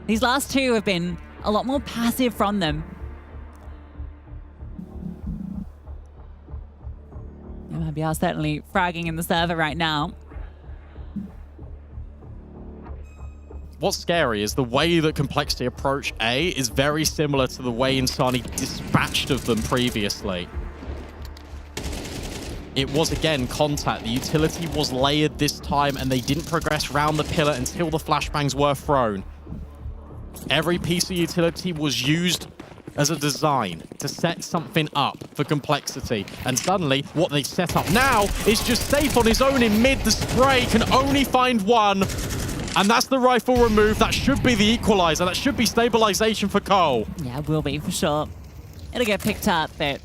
These last two have been a lot more passive from them. MIBR certainly fragging in the server right now. What's scary is the way that Complexity approach A is very similar to the way Insani dispatched of them previously. It was, again, contact. The utility was layered this time, and they didn't progress round the pillar until the flashbangs were thrown. Every piece of utility was used as a design to set something up for Complexity. And suddenly, what they set up now is just safe on his own in mid. The spray can only find one. And that's the rifle remove. That should be the equalizer. That should be stabilization for Cole. Yeah, it will be for sure. It'll get picked up, but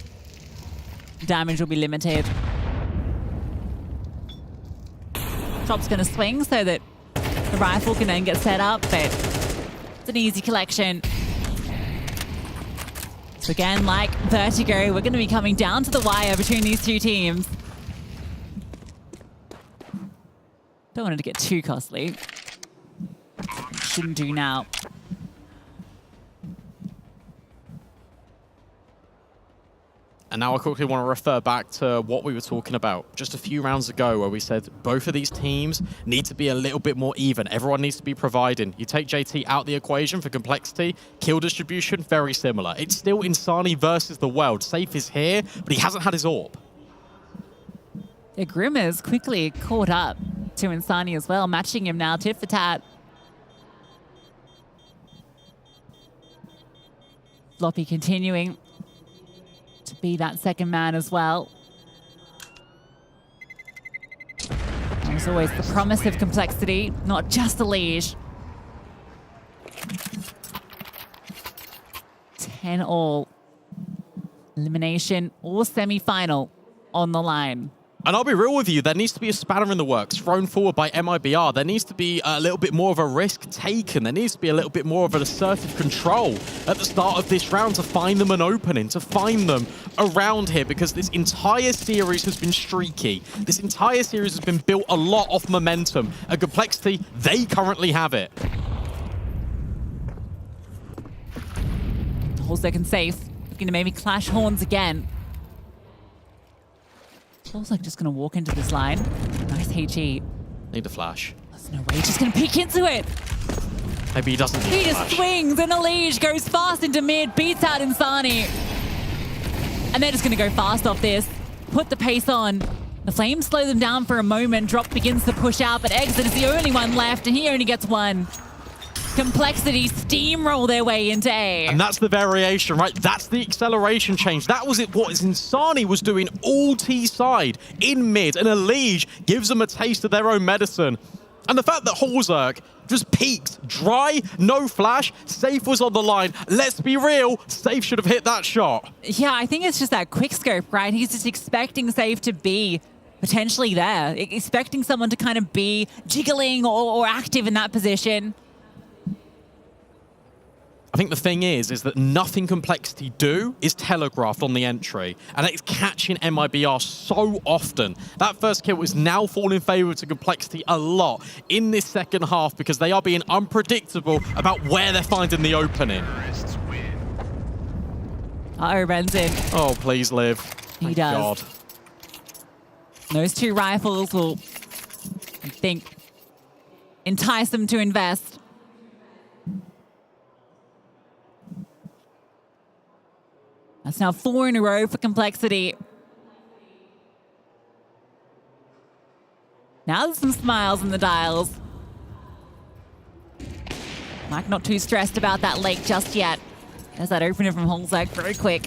damage will be limited. Top's going to swing so that the rifle can then get set up, but it's an easy collection. So again, like Vertigo, we're going to be coming down to the wire between these two teams. Don't want it to get too costly. Shouldn't do now. And now I quickly want to refer back to what we were talking about just a few rounds ago where we said both of these teams need to be a little bit more even. Everyone needs to be providing. You take JT out the equation for Complexity, kill distribution, very similar. It's still Insani versus the world. Safe is here, but he hasn't had his AWP. Yeah, Grim is quickly caught up to Insani as well, matching him now tit for tat. Floppy continuing to be that second man as well. There's always the promise of Complexity, not just a Liege. 10 all. Elimination or semi-final on the line. And I'll be real with you, there needs to be a spanner in the works thrown forward by MIBR. There needs to be a little bit more of a risk taken. There needs to be a little bit more of an assertive control at the start of this round to find them an opening, to find them around here, because this entire series has been streaky. This entire series has been built a lot off momentum. And Complexity, they currently have it. Whole second safe. Looking to maybe clash horns again. Feels like just going to walk into this line. Nice HE. Need a flash. There's no way. Just going to peek into it. Maybe he doesn't need He a just flash. swings, and Elige goes fast into mid, beats out Insani. And they're just going to go fast off this. Put the pace on. The flames slow them down for a moment. Drop begins to push out, but Exit is the only one left, and he only gets one. Complexity steamroll their way into A. And that's the variation, right? That's the acceleration change. That was what Insani was doing all T-side in mid, and Elige gives them a taste of their own medicine. And the fact that Holzerk just peeked, dry, no flash, Safe was on the line. Let's be real, Safe should have hit that shot. Yeah, I think it's just that quick scope, right? He's just expecting Safe to be potentially there, expecting someone to kind of be jiggling or active in that position. I think the thing is that nothing Complexity do is telegraphed on the entry, and it's catching MIBR so often. That first kill is now falling in favor to Complexity a lot in this second half because they are being unpredictable about where they're finding the opening. Uh-oh, Renzen. Oh, please live. He Thank does. God. Those two rifles will, I think, entice them to invest. That's now 4 in a row for Complexity. Now there's some smiles in the dials. Mike not too stressed about that lake just yet. There's that opener from Holzerk very quick.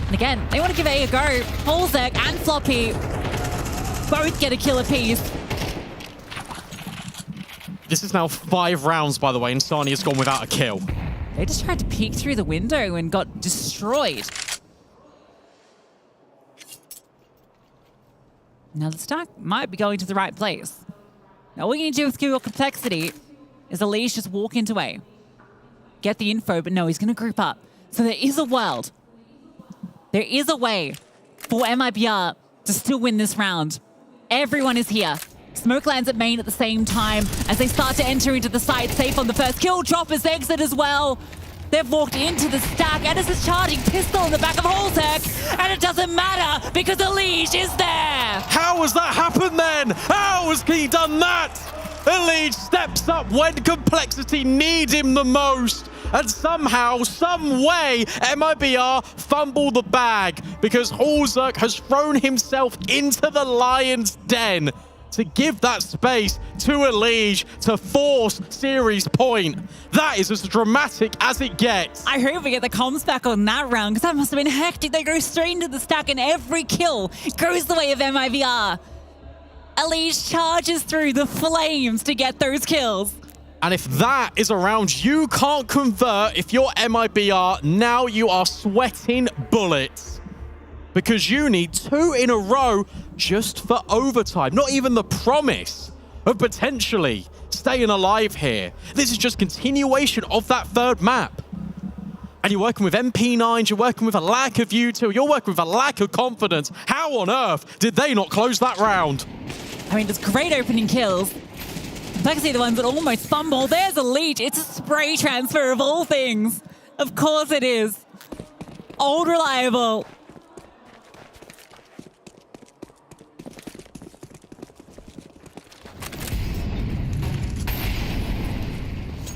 And again, they want to give A a go. Holzerk and Floppy both get a kill apiece. This is now 5 rounds, by the way, and Sani has gone without a kill. They just tried to peek through the window and got destroyed. Now the stack might be going to the right place. Now all you need to do with skill complexity is Elise just walk into A. Get the info, but no, he's going to group up. So there is a world. There is a way for MIBR to still win this round. Everyone is here. Smoke lands at main at the same time as they start to enter into the site. Safe on the first kill. Droppers exit as well. They've walked into the stack. Edis is charging pistol in the back of Holzek. And it doesn't matter because Elige is there. How has that happened then? How has he done that? Elige steps up when complexity need him the most. And somehow, some way, MIBR fumble the bag because Holzek has thrown himself into the lion's den to give that space to Elige to force series point. That is as dramatic as it gets. I hope we get the comms back on that round because that must have been hectic. They go straight into the stack and every kill goes the way of MIBR. Elige charges through the flames to get those kills. And if that is a round you can't convert, if you're MIBR, now you are sweating bullets. Because you need 2 in a row just for overtime. Not even the promise of potentially staying alive here. This is just continuation of that third map. And you're working with MP9s, you're working with a lack of util, you're working with a lack of confidence. How on earth did they not close that round? I mean, it's great opening kills. Complexity, the ones that almost fumble. There's a leech. It's a spray transfer of all things. Of course it is. Old reliable.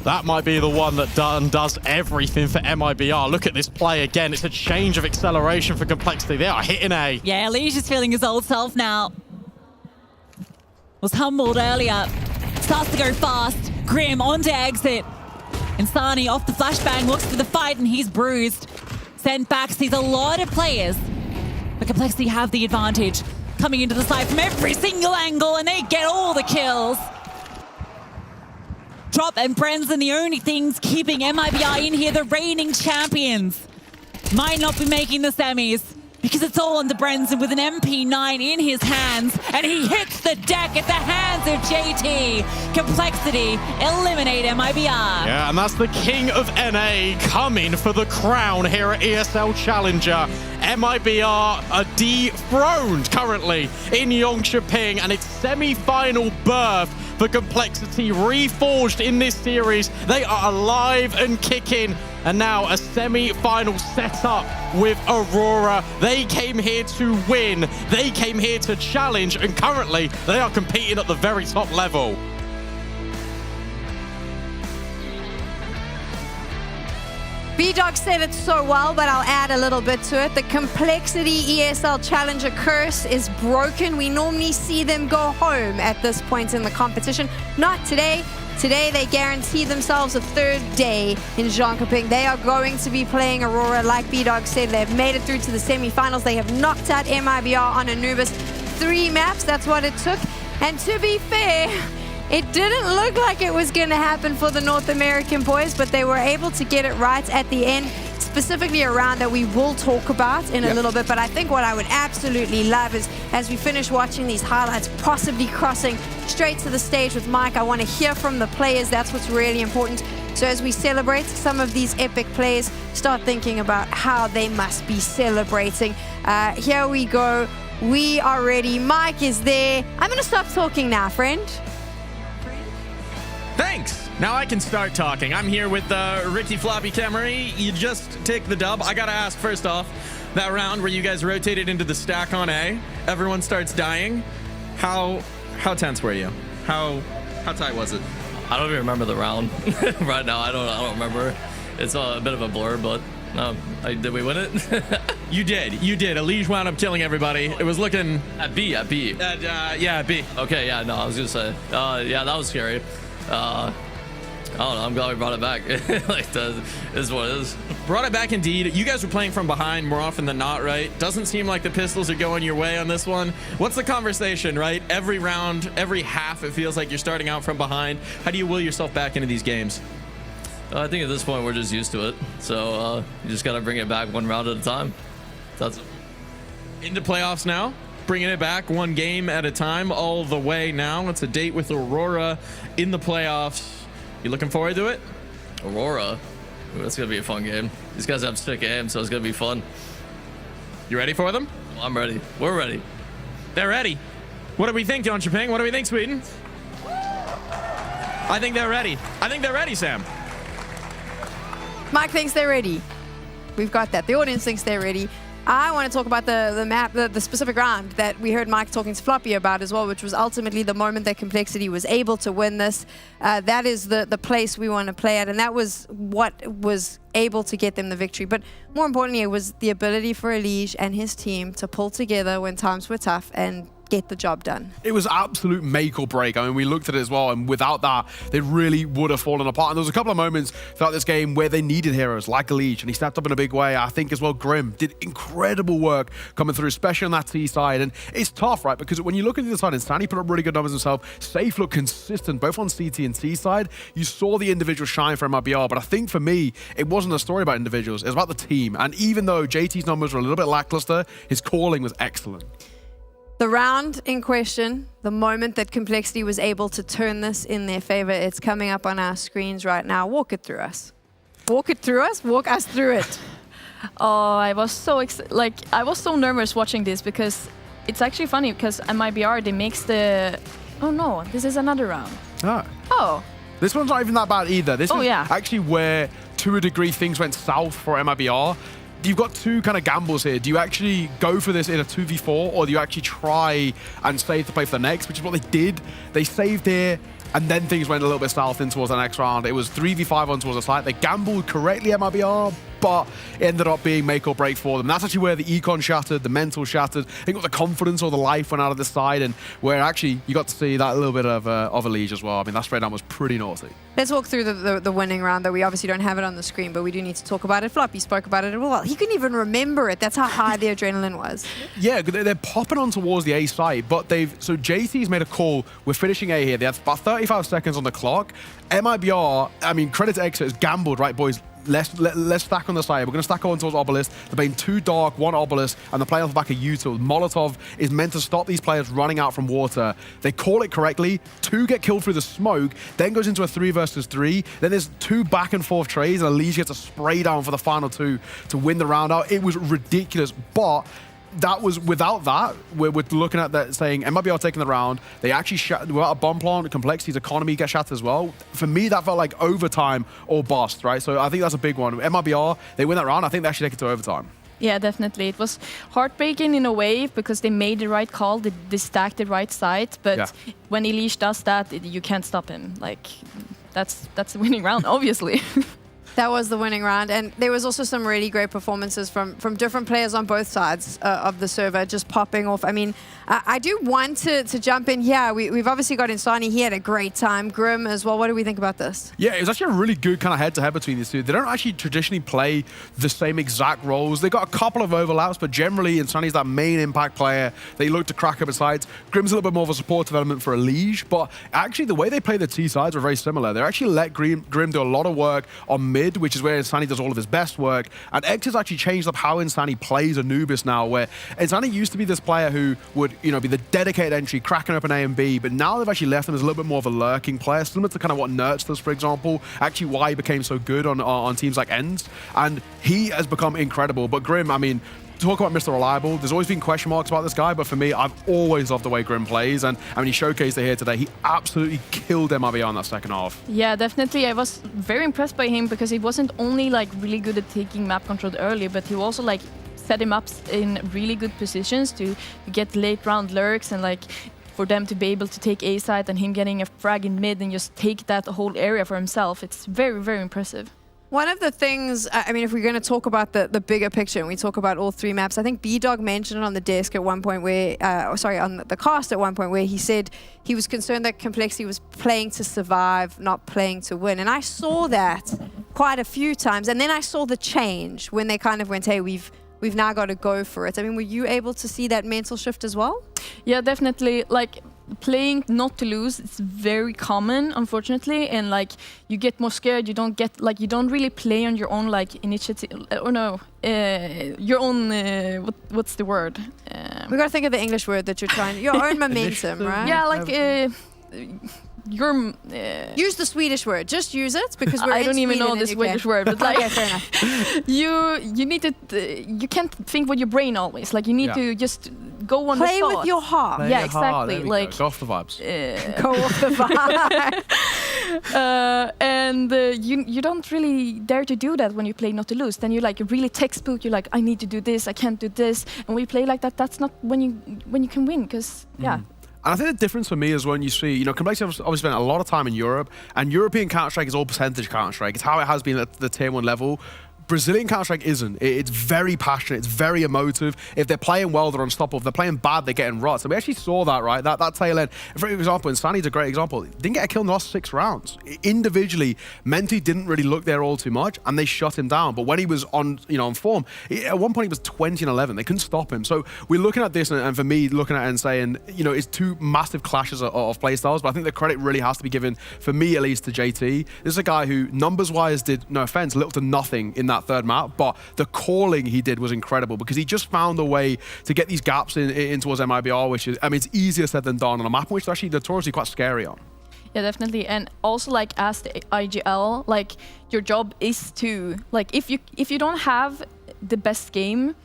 That might be the one that does everything for MIBR. Look at this play again. It's a change of acceleration for complexity. They are hitting A. Yeah, Leash is feeling his old self now. Was humbled earlier. Starts to go fast. Grim on to exit. Insani off the flashbang, looks for the fight, and he's bruised. Sent back, sees a lot of players. But Complexity have the advantage. Coming into the side from every single angle, and they get all the kills. Drop and Brendan, the only things keeping MIBR in here, the reigning champions. Might not be making the semis because it's all on to Brendan with an MP9 in his hands, and he hits the deck at the hands of JT. Complexity eliminate MIBR. Yeah, and that's the king of NA coming for the crown here at ESL Challenger. MIBR are dethroned currently in Jönköping, and it's semi-final berth for Complexity, reforged in this series. They are alive and kicking, and now a semi-final setup with Aurora. They came here to win, they came here to challenge, and currently they are competing at the very top level. B-Dog said it so well, but I'll add a little bit to it. The Complexity ESL Challenger curse is broken. We normally see them go home at this point in the competition. Not today. Today, they guarantee themselves a third day in Jönköping. They are going to be playing Aurora. Like B-Dog said, they've made it through to the semifinals. They have knocked out MIBR on Anubis. 3 maps, that's what it took. And to be fair, it didn't look like it was going to happen for the North American boys, but they were able to get it right at the end, specifically a round that we will talk about in a little bit. But I think what I would absolutely love is, as we finish watching these highlights, possibly crossing straight to the stage with Mike. I want to hear from the players. That's what's really important. So as we celebrate some of these epic plays, start thinking about how they must be celebrating. Here we go. We are ready. Mike is there. I'm going to stop talking now, friend. Thanks. Now I can start talking. I'm here with Ricky Floppy Kemery. You just take the dub. I gotta ask first off, that round where you guys rotated into the stack on A, everyone starts dying. How tense were you? How tight was it? I don't even remember the round right now. I don't remember. It's a bit of a blur, but did we win it? You did. Elige wound up killing everybody. It was looking at B. Yeah, at B. Okay, yeah, no, I was gonna say, yeah, that was scary. I don't know, I'm glad we brought it back. Like, that is what it is. Brought it back indeed. You guys were playing from behind more often than not, right? Doesn't seem like the pistols are going your way on this one. What's the conversation, right? Every round, every half, it feels like you're starting out from behind. How do you will yourself back into these games? I think at this point we're just used to it. So you just got to bring it back one round at a time. That's it. Into playoffs now. Bringing it back one game at a time all the way now. It's a date with Aurora in the playoffs. You looking forward to it? Aurora? Ooh, that's going to be a fun game. These guys have sick aim, so it's going to be fun. You ready for them? I'm ready. We're ready. They're ready. What do we think, Jönköping? What do we think, Sweden? I think they're ready. I think they're ready, Sam. Mike thinks they're ready. We've got that. The audience thinks they're ready. I want to talk about the map, the specific round that we heard Mike talking to Floppy about as well, which was ultimately the moment that Complexity was able to win this. That is the place we want to play at, and that was what was able to get them the victory. But more importantly, it was the ability for Elige and his team to pull together when times were tough and get the job done. It was absolute make or break. I mean, we looked at it as well, and without that, they really would have fallen apart. And there was a couple of moments throughout this game where they needed heroes like Elige, and he stepped up in a big way. I think as well, Grim did incredible work coming through, especially on that T side. And it's tough, right? Because when you look at the other side, and Stanley put up really good numbers himself, Safe looked consistent, both on CT and T side. You saw the individual shine for MIBR, but I think for me, it wasn't a story about individuals. It was about the team. And even though JT's numbers were a little bit lackluster, his calling was excellent. The round in question, the moment that Complexity was able to turn this in their favor, it's coming up on our screens right now. Walk it through us. Walk it through us? Walk us through it. Oh, I was so I was so nervous watching this because it's actually funny because MIBR, they makes the... Oh no, this is another round. Oh. This one's not even that bad either. This is yeah. actually where, to a degree, things went south for MIBR. You've got two kind of gambles here. Do you actually go for this in a 2v4, or do you actually try and save to play for the next, which is what they did. They saved here, and then things went a little bit south in towards the next round. It was 3v5 on towards the side. They gambled correctly at MIBR, but it ended up being make or break for them. That's actually where the econ shattered, the mental shattered. I think the confidence or the life went out of the side, and where actually you got to see that little bit of Elige as well. I mean, that spread down was pretty naughty. Let's walk through the winning round, though. We obviously don't have it on the screen, but we do need to talk about it. Floppy spoke about it as well. He couldn't even remember it. That's how high the adrenaline was. Yeah, they're popping on towards the A side, but so JT's made a call. We're finishing A here. They have about 35 seconds on the clock. MIBR, I mean, credit to Exit, has gambled, right, boys? Let's stack on the side. We're going to stack on towards Obelisk. They're playing 2 Dark, 1 Obelisk, and they're playing off the back of Util. Molotov is meant to stop these players running out from water. They call it correctly. 2 get killed through the smoke, then goes into a 3 versus 3. Then there's 2 back and forth trades, and Elige gets a spray down for the final 2 to win the round out. It was ridiculous, but that was without that. We're looking at that saying MIBR taking the round. They actually without a bomb plant, Complexity's economy gets shattered as well. For me, that felt like overtime or bust, right? So I think that's a big one. MIBR, they win that round. I think they actually take it to overtime. Yeah, definitely. It was heartbreaking in a way because they made the right call. They stacked the right side, but when Elige does that, you can't stop him. Like that's a winning round, obviously. That was the winning round, and there was also some really great performances from different players on both sides of the server, just popping off. I mean, I do want to jump in here. We've obviously got Insani. He had a great time. Grim as well. What do we think about this? Yeah, it was actually a really good kind of head-to-head between these two. They don't actually traditionally play the same exact roles. They got a couple of overlaps, but generally Insani's that main impact player. They look to crack up his sides. Grim's a little bit more of a support development for Elige, but actually the way they play the T sides were very similar. They actually let Grim do a lot of work on mid, which is where Insani does all of his best work. And X has actually changed up how Insani plays Anubis now, where Insani used to be this player who would, be the dedicated entry, cracking up an A and B, but now they've actually left him as a little bit more of a lurking player, similar to kind of what Nertz does, for example. Actually why he became so good on teams like Ends. And he has become incredible. But Grim, I mean, talk about Mr. Reliable. There's always been question marks about this guy, but for me, I've always loved the way Grim plays. And I mean, he showcased it here today. He absolutely killed MIBR in that second half. Yeah, definitely. I was very impressed by him because he wasn't only like really good at taking map control early, but he also like set him up in really good positions to get late round lurks and like for them to be able to take A side and him getting a frag in mid and just take that whole area for himself. It's very, very impressive. One of the things, I mean, if we're going to talk about the bigger picture and we talk about all 3 maps, I think B-Dog mentioned it on the desk at one point where, on the cast at one point where he said he was concerned that Complexity was playing to survive, not playing to win. And I saw that quite a few times. And then I saw the change when they kind of went, hey, we've now got to go for it. I mean, were you able to see that mental shift as well? Yeah, definitely. Like, playing not to lose, it's very common, unfortunately, and like you get more scared. You don't really play on your own like initiative, or no, your own. What's the word? We gotta think of the English word that you're trying. Your own momentum, right? Yeah, like. Use the Swedish word. Just use it because we're I in don't even Sweden know the and you Swedish can. word, but like Okay, fair enough. you need to you can't think with your brain always. Like you need to just go on Play the with thoughts. your heart. Play Yeah, your heart. exactly. There we Like go off the vibes. Go off the vibe. and you don't really dare to do that when you play not to lose. Then you like really textbook. You're like, I need to do this. I can't do this. And when you play like that, that's not when you can win. Because yeah. And I think the difference for me is when you see, you know, Complexity obviously spent a lot of time in Europe, and European Counter-Strike is all percentage Counter-Strike. It's how it has been at the Tier 1 level. Brazilian Counter-Strike isn't. It's very passionate. It's very emotive. If they're playing well, they're unstoppable. If they're playing bad, they're getting rots. And we actually saw that, right? That tail end. For example, and Sunny's a great example. Didn't get a kill in the last 6 rounds. Individually, Menti didn't really look there all too much, and they shut him down. But when he was on form, at one point he was 20-11. They couldn't stop him. So we're looking at this, and for me, looking at it and saying, you know, it's 2 massive clashes of play styles. But I think the credit really has to be given, for me at least, to JT. This is a guy who, numbers-wise, did, no offense, little to nothing in that 3rd map. But the calling he did was incredible because he just found a way to get these gaps in towards MIBR, which is, I mean, it's easier said than done on a map which is actually notoriously quite scary on. Yeah, definitely. And also, like, as the IGL, like, your job is to, like, if you don't have the best game,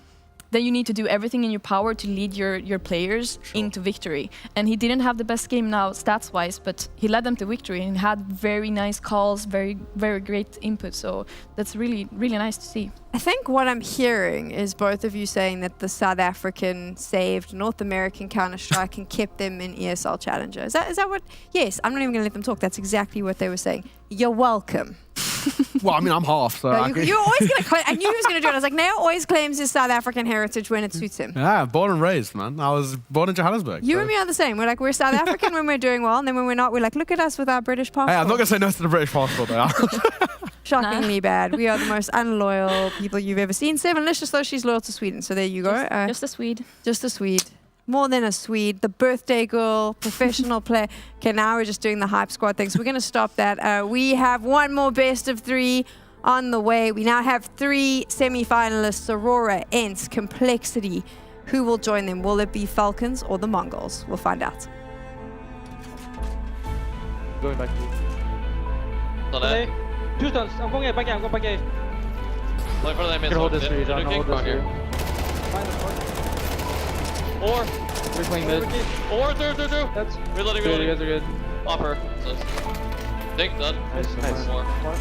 then you need to do everything in your power to lead your players into victory. And he didn't have the best game now, stats-wise, but he led them to victory and had very nice calls, very, very great input. So that's really, really nice to see. I think what I'm hearing is both of you saying that the South African saved North American Counter-Strike and kept them in ESL Challenger. Is that what? Yes, I'm not even going to let them talk. That's exactly what they were saying. You're welcome. Well, I mean, I'm half, so you're always going to. I knew he was going to do it. I was like, Nao always claims his South African heritage when it suits him. Yeah, born and raised, man. I was born in Johannesburg. You and me are the same. We're like, we're South African when we're doing well, and then when we're not, we're like, look at us with our British passport. Hey, I'm not going to say no to the British passport, though. Shockingly bad. We are the most unloyal people you've ever seen. Seven, let's just though she's loyal to Sweden. So there you go. Just a Swede. Just a Swede. More than a Swede. The birthday girl, professional player. Okay, now we're just doing the hype squad thing. So we're going to stop that. We have one more best of 3 on the way. We now have 3 semi-finalists, Aurora, Ents, Complexity. Who will join them? Will it be Falcons or the MongolZ? We'll find out. Going back to you. 2 stuns. I'm going A, back A, I'm going back A. Wait for them. Can hold this for you, John. Hold this for you. Or. We're playing mid. Or through. That's Reloading. good. You guys are good. Upper. Think done. Nice. More. Good.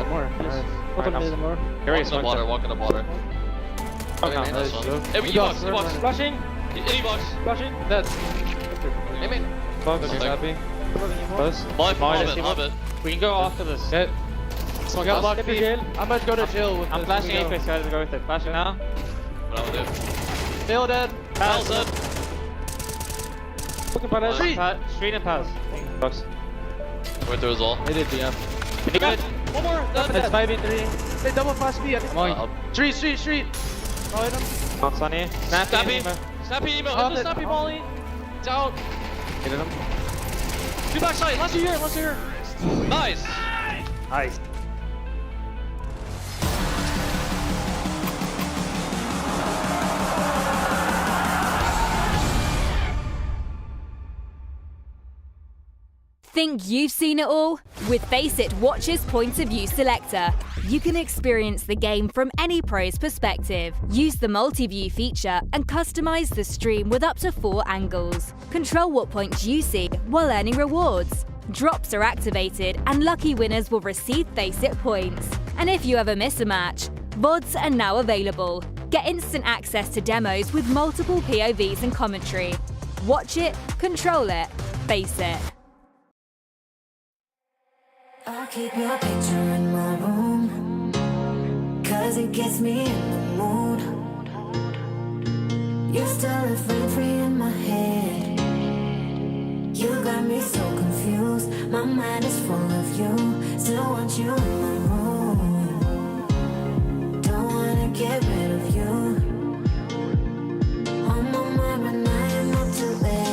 More. Nice. Hold on mid more. Walk in the water. Okay, nice one. nice. Hey, E-box. Flashing. E-box. Flashing. Dead. Hey, man. Box. Happy. Close. Love it. We can go after this. Hit. So got locked in. I'm about to go to jail with I'm flashing Apex, guys. Go with it. Flashing now. What I'm gonna do? Fail dead. Pass it. Looking for that. Street and pass. Box. Went through his all. They did DM. Good. One more. That's 5v3. They double fast B. I'm on. Street. Follow them. Not Sunny. Snappy emo. Hit the snappy volley. It's out. Hit him. 2 backside. Last year. Nice. Think you've seen it all? With Faceit Watch's Point of View Selector, you can experience the game from any pro's perspective. Use the multi-view feature and customize the stream with up to 4 angles. Control what points you see while earning rewards. Drops are activated and lucky winners will receive Faceit points. And if you ever miss a match, VODs are now available. Get instant access to demos with multiple POVs and commentary. Watch it, control it, Faceit. I'll keep your picture in my room, 'cause it gets me in the mood. You're still a free in my head. You got me so confused. My mind is full of you. Still want you in my room. Don't wanna get rid of you. On my mind, but I am not too late.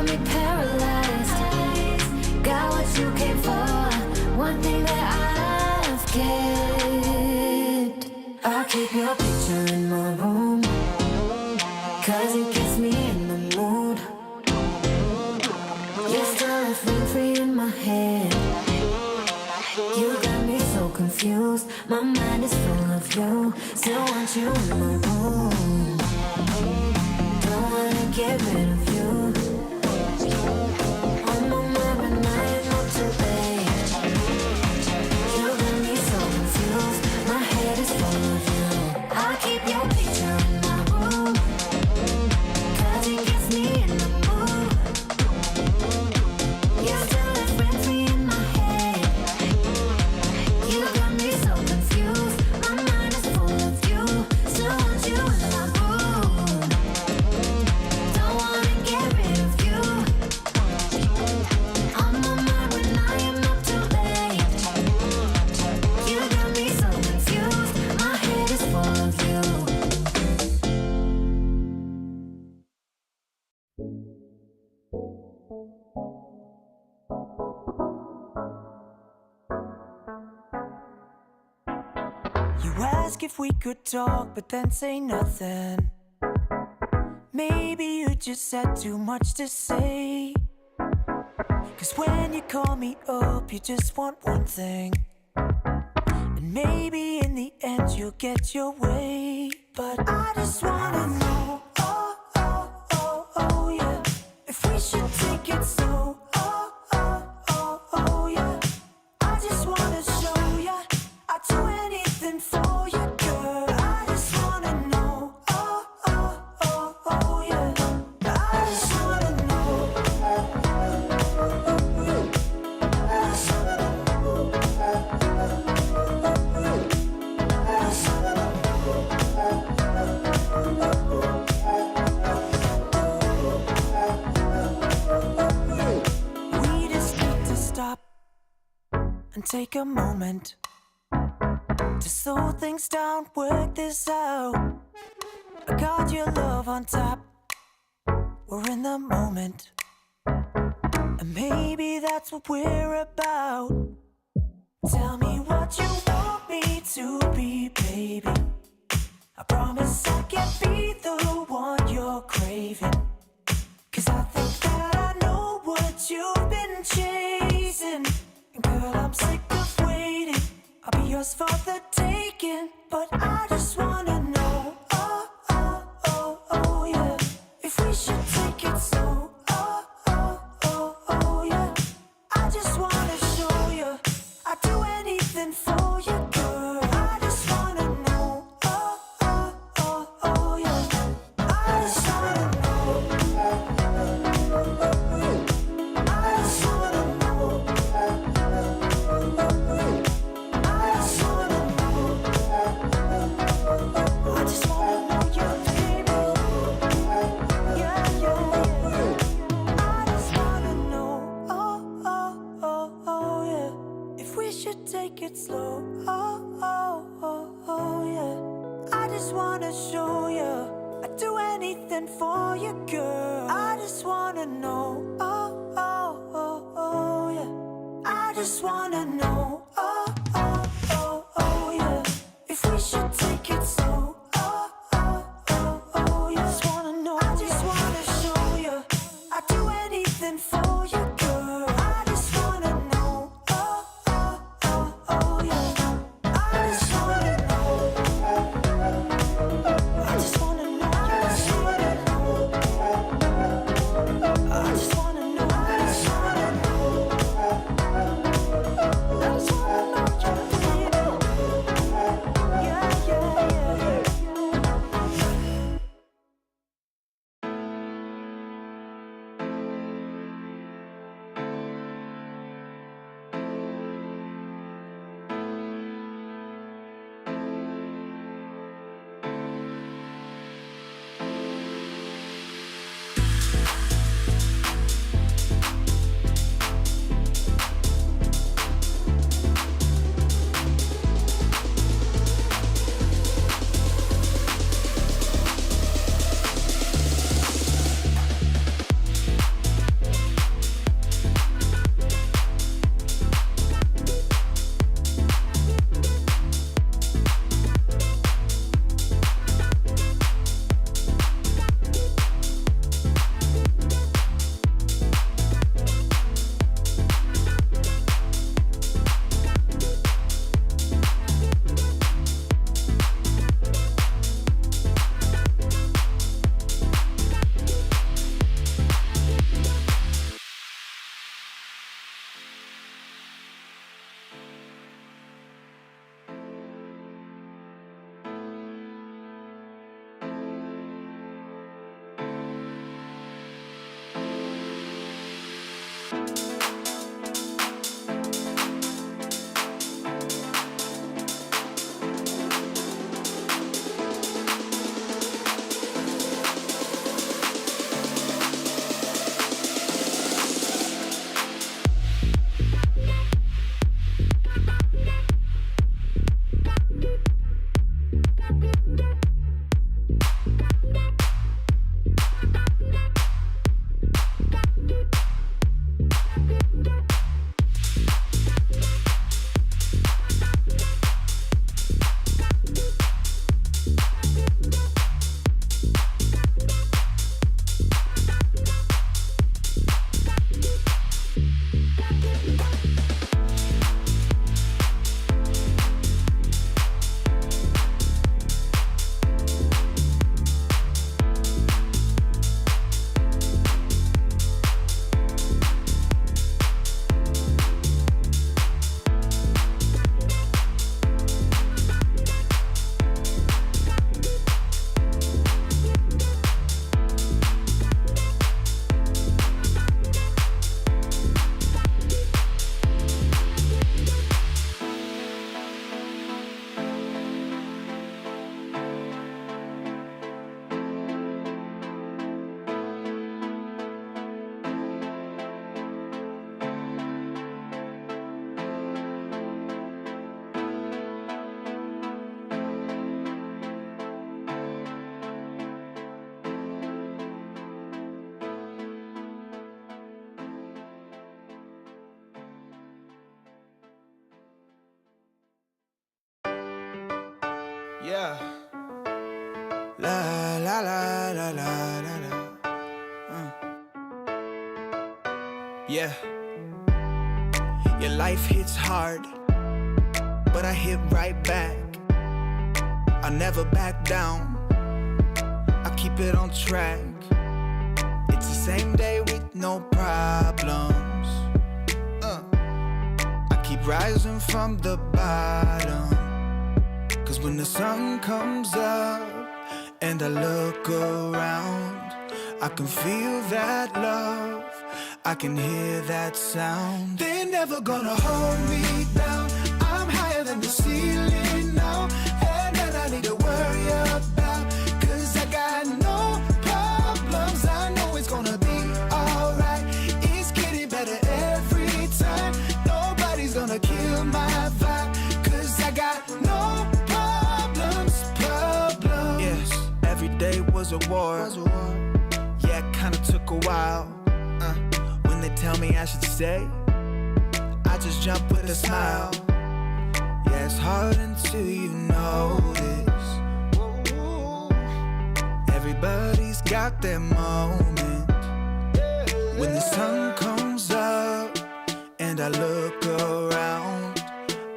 got me paralyzed. Got what you came for, one thing that I've kept. I'll keep your picture in my room, 'cause it gets me in the mood. You're still a friend free in my head. You got me so confused, my mind is full of you. Still want you in my room, don't wanna get rid of you. On my mind when I am not too late. You got me so confused, my head is full of you. I'll keep your picture in my room, 'cause it gets me in the mood. You're still a friend free in my head. You got me so confused, my mind is full of you. Still want you in my room, don't wanna get rid of you. On my mind when I am not too late. You got me so confused, my head is full of you. You ask if we could talk, but then say nothing. Maybe you just had too much to say. 'Cause when you call me up, you just want one thing. And maybe in the end you'll get your way. But I just wanna know, oh, oh, oh, oh, yeah, if we should take it slow, oh, oh, oh, oh, yeah. I just wanna show ya I'd do anything for you, girl. I just wanna know, oh, oh, oh, oh, yeah. I just wanna know. We just need to stop and take a moment to slow things down, work this out. I got your love on top, we're in the moment, and maybe that's what we're about. Tell me what you want me to be, baby. I promise I can be the one you're craving. 'Cause I think that I know what you've been chasing. And girl, I'm sick of waiting, I'll be yours for the taking. But I just wanna know, oh, oh, oh, oh, yeah, if we should take it slow, oh, oh, oh, oh, yeah. I just wanna show you I'd do anything for you, girl. I just wanna know, oh, oh, oh, oh, yeah. I just wanna know. I just wanna know. I just wanna know. I just wanna know you, baby. Yeah, yeah, yeah. I just wanna know, oh, oh, oh, oh, yeah, if we should take it slow, oh, oh, oh, oh, yeah. I just wanna show you I'd do anything for you, girl. I just wanna know, oh, oh, oh, oh, yeah. I just wanna know, oh, oh, oh, oh, yeah, if we should take it slow, oh, oh, oh, oh, yeah. I just wanna know, I just wanna show you I'd do anything for you, girl. I just wanna know, oh, oh, oh, oh, yeah. I just wanna know. I just wanna know. I just wanna know. I just wanna know. I just wanna know. I just wanna know you, baby. Yeah, yeah, yeah. Yeah. La la la la la la la. Yeah. Your life hits hard, but I hit right back. I never back down. I keep it on track. It's the same day with no problems. I keep rising from the bottom. Cause when the sun comes up and I look around, I can feel that love, I can hear that sound. They're never gonna hold me down. I'm higher than the ceiling now, and then I need to worry about. Cause I got no problems, I know it's gonna be alright. It's getting better every time. Nobody's gonna kill my vibe. Cause I got no problems. Yes, every day was a war. Yeah, it kinda took a while. When they tell me I should stay, I just jump with a smile. Yeah, it's hard until you notice. Everybody's got their moment. When the sun comes up and I look around,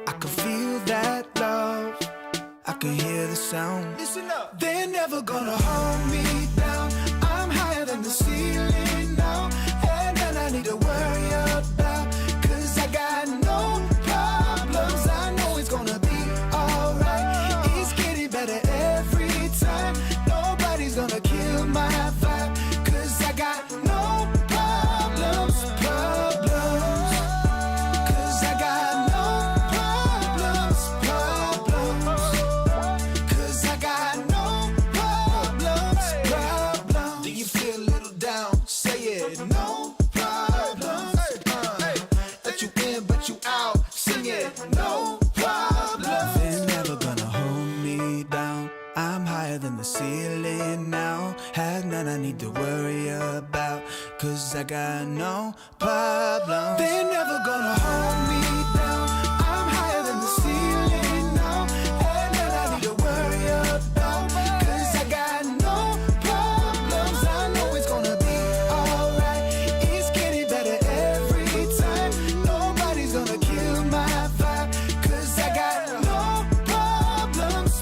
I can feel that love, I can hear the sound. Listen up. They're never gonna hold me down. I'm higher than the ceiling now, and then I need to worry about. Cause I got no problems, I know it's gonna be alright. It's getting better every time. Nobody's gonna kill my vibe. Cause I got no problems. Cause I got no problems. Cause I got no problems. Do you feel a little down? Say it. No problems. Let you in but you out. Sing it. No problems. They're never gonna hold me down. I'm higher than the ceiling now. Have none I need to worry about. Cause I got no problems. They're never gonna hold me down. I'm higher than the ceiling now. Have none I need to worry about. Cause I got no problems. I know it's gonna be alright. It's getting better every time. Nobody's gonna kill my vibe. Cause I got no problems.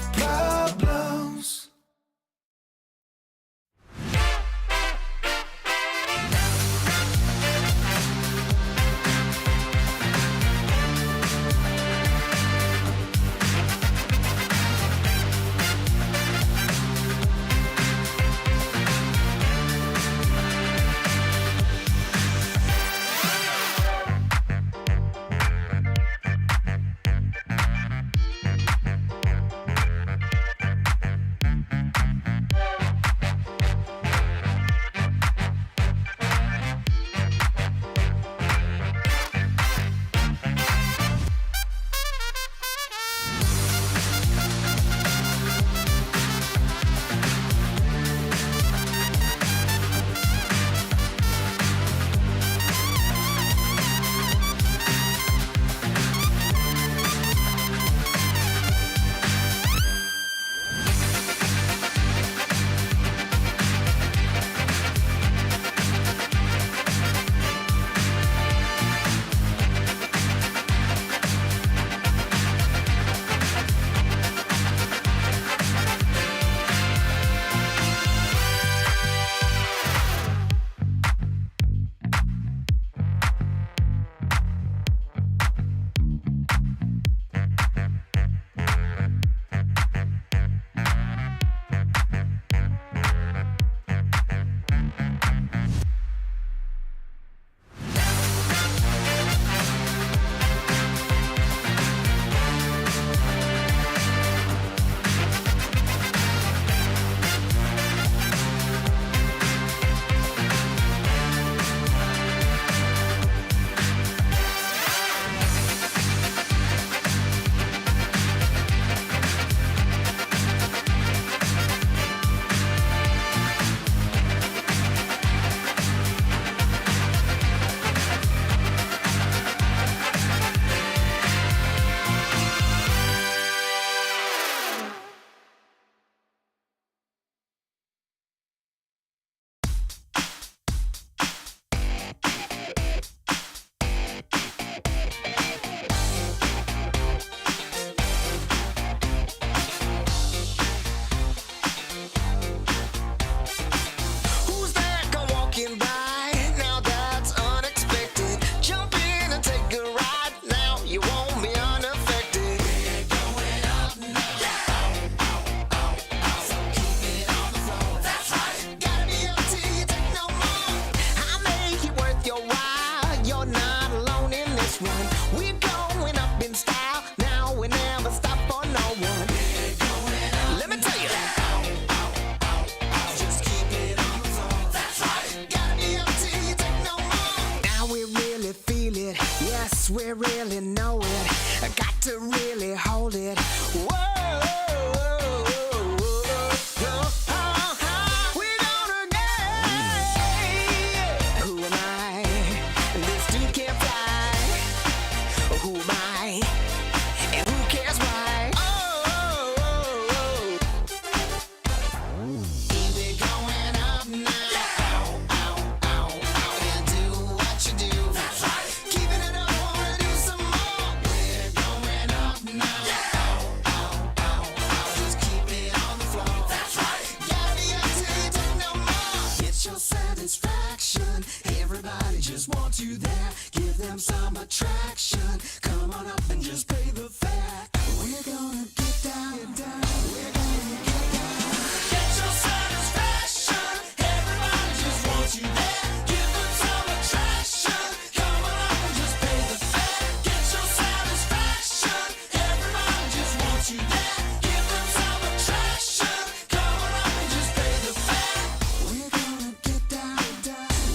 satisfaction. Everybody just wants you there. Give them some attraction. Come on up and just pay the fare. We're gonna get down, We're gonna get down. Get your satisfaction. Everybody just wants you there. Give them some attraction. Come on up and just pay the fare. Get your satisfaction. Everybody just wants you there. Give them some attraction. Come on up and just pay the fare. We're gonna get down,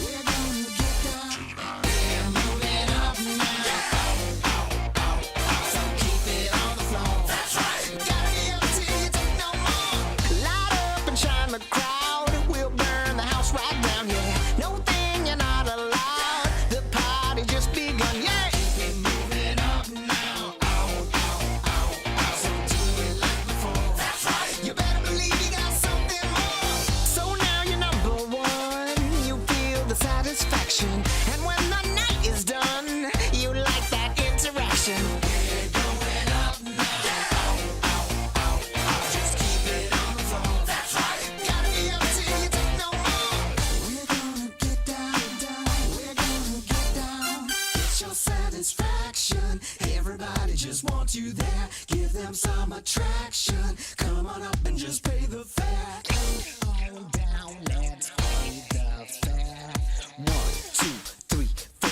We're gonna get down. We're moving up now. So keep it on the floor. That's right. Gotta be up till you take no more. Light up and shine the crowd. We'll burn the house right down here. No thing you're not allowed. The party just begun. Yeah. Keep it moving up now. So do it like before. That's right. You better believe you got something more. So now you're number one. You feel the satisfaction. And when the night is done, you like that interaction. We're going up now. Just keep it on the floor. That's right. Gotta be up till you take no more. We're gonna get down. We're gonna get down. Get your satisfaction. Everybody just wants you there. Give them some attraction. Come on up and just pay the fare. Come on down, let's pay the fare. 1, 2, 3, 4.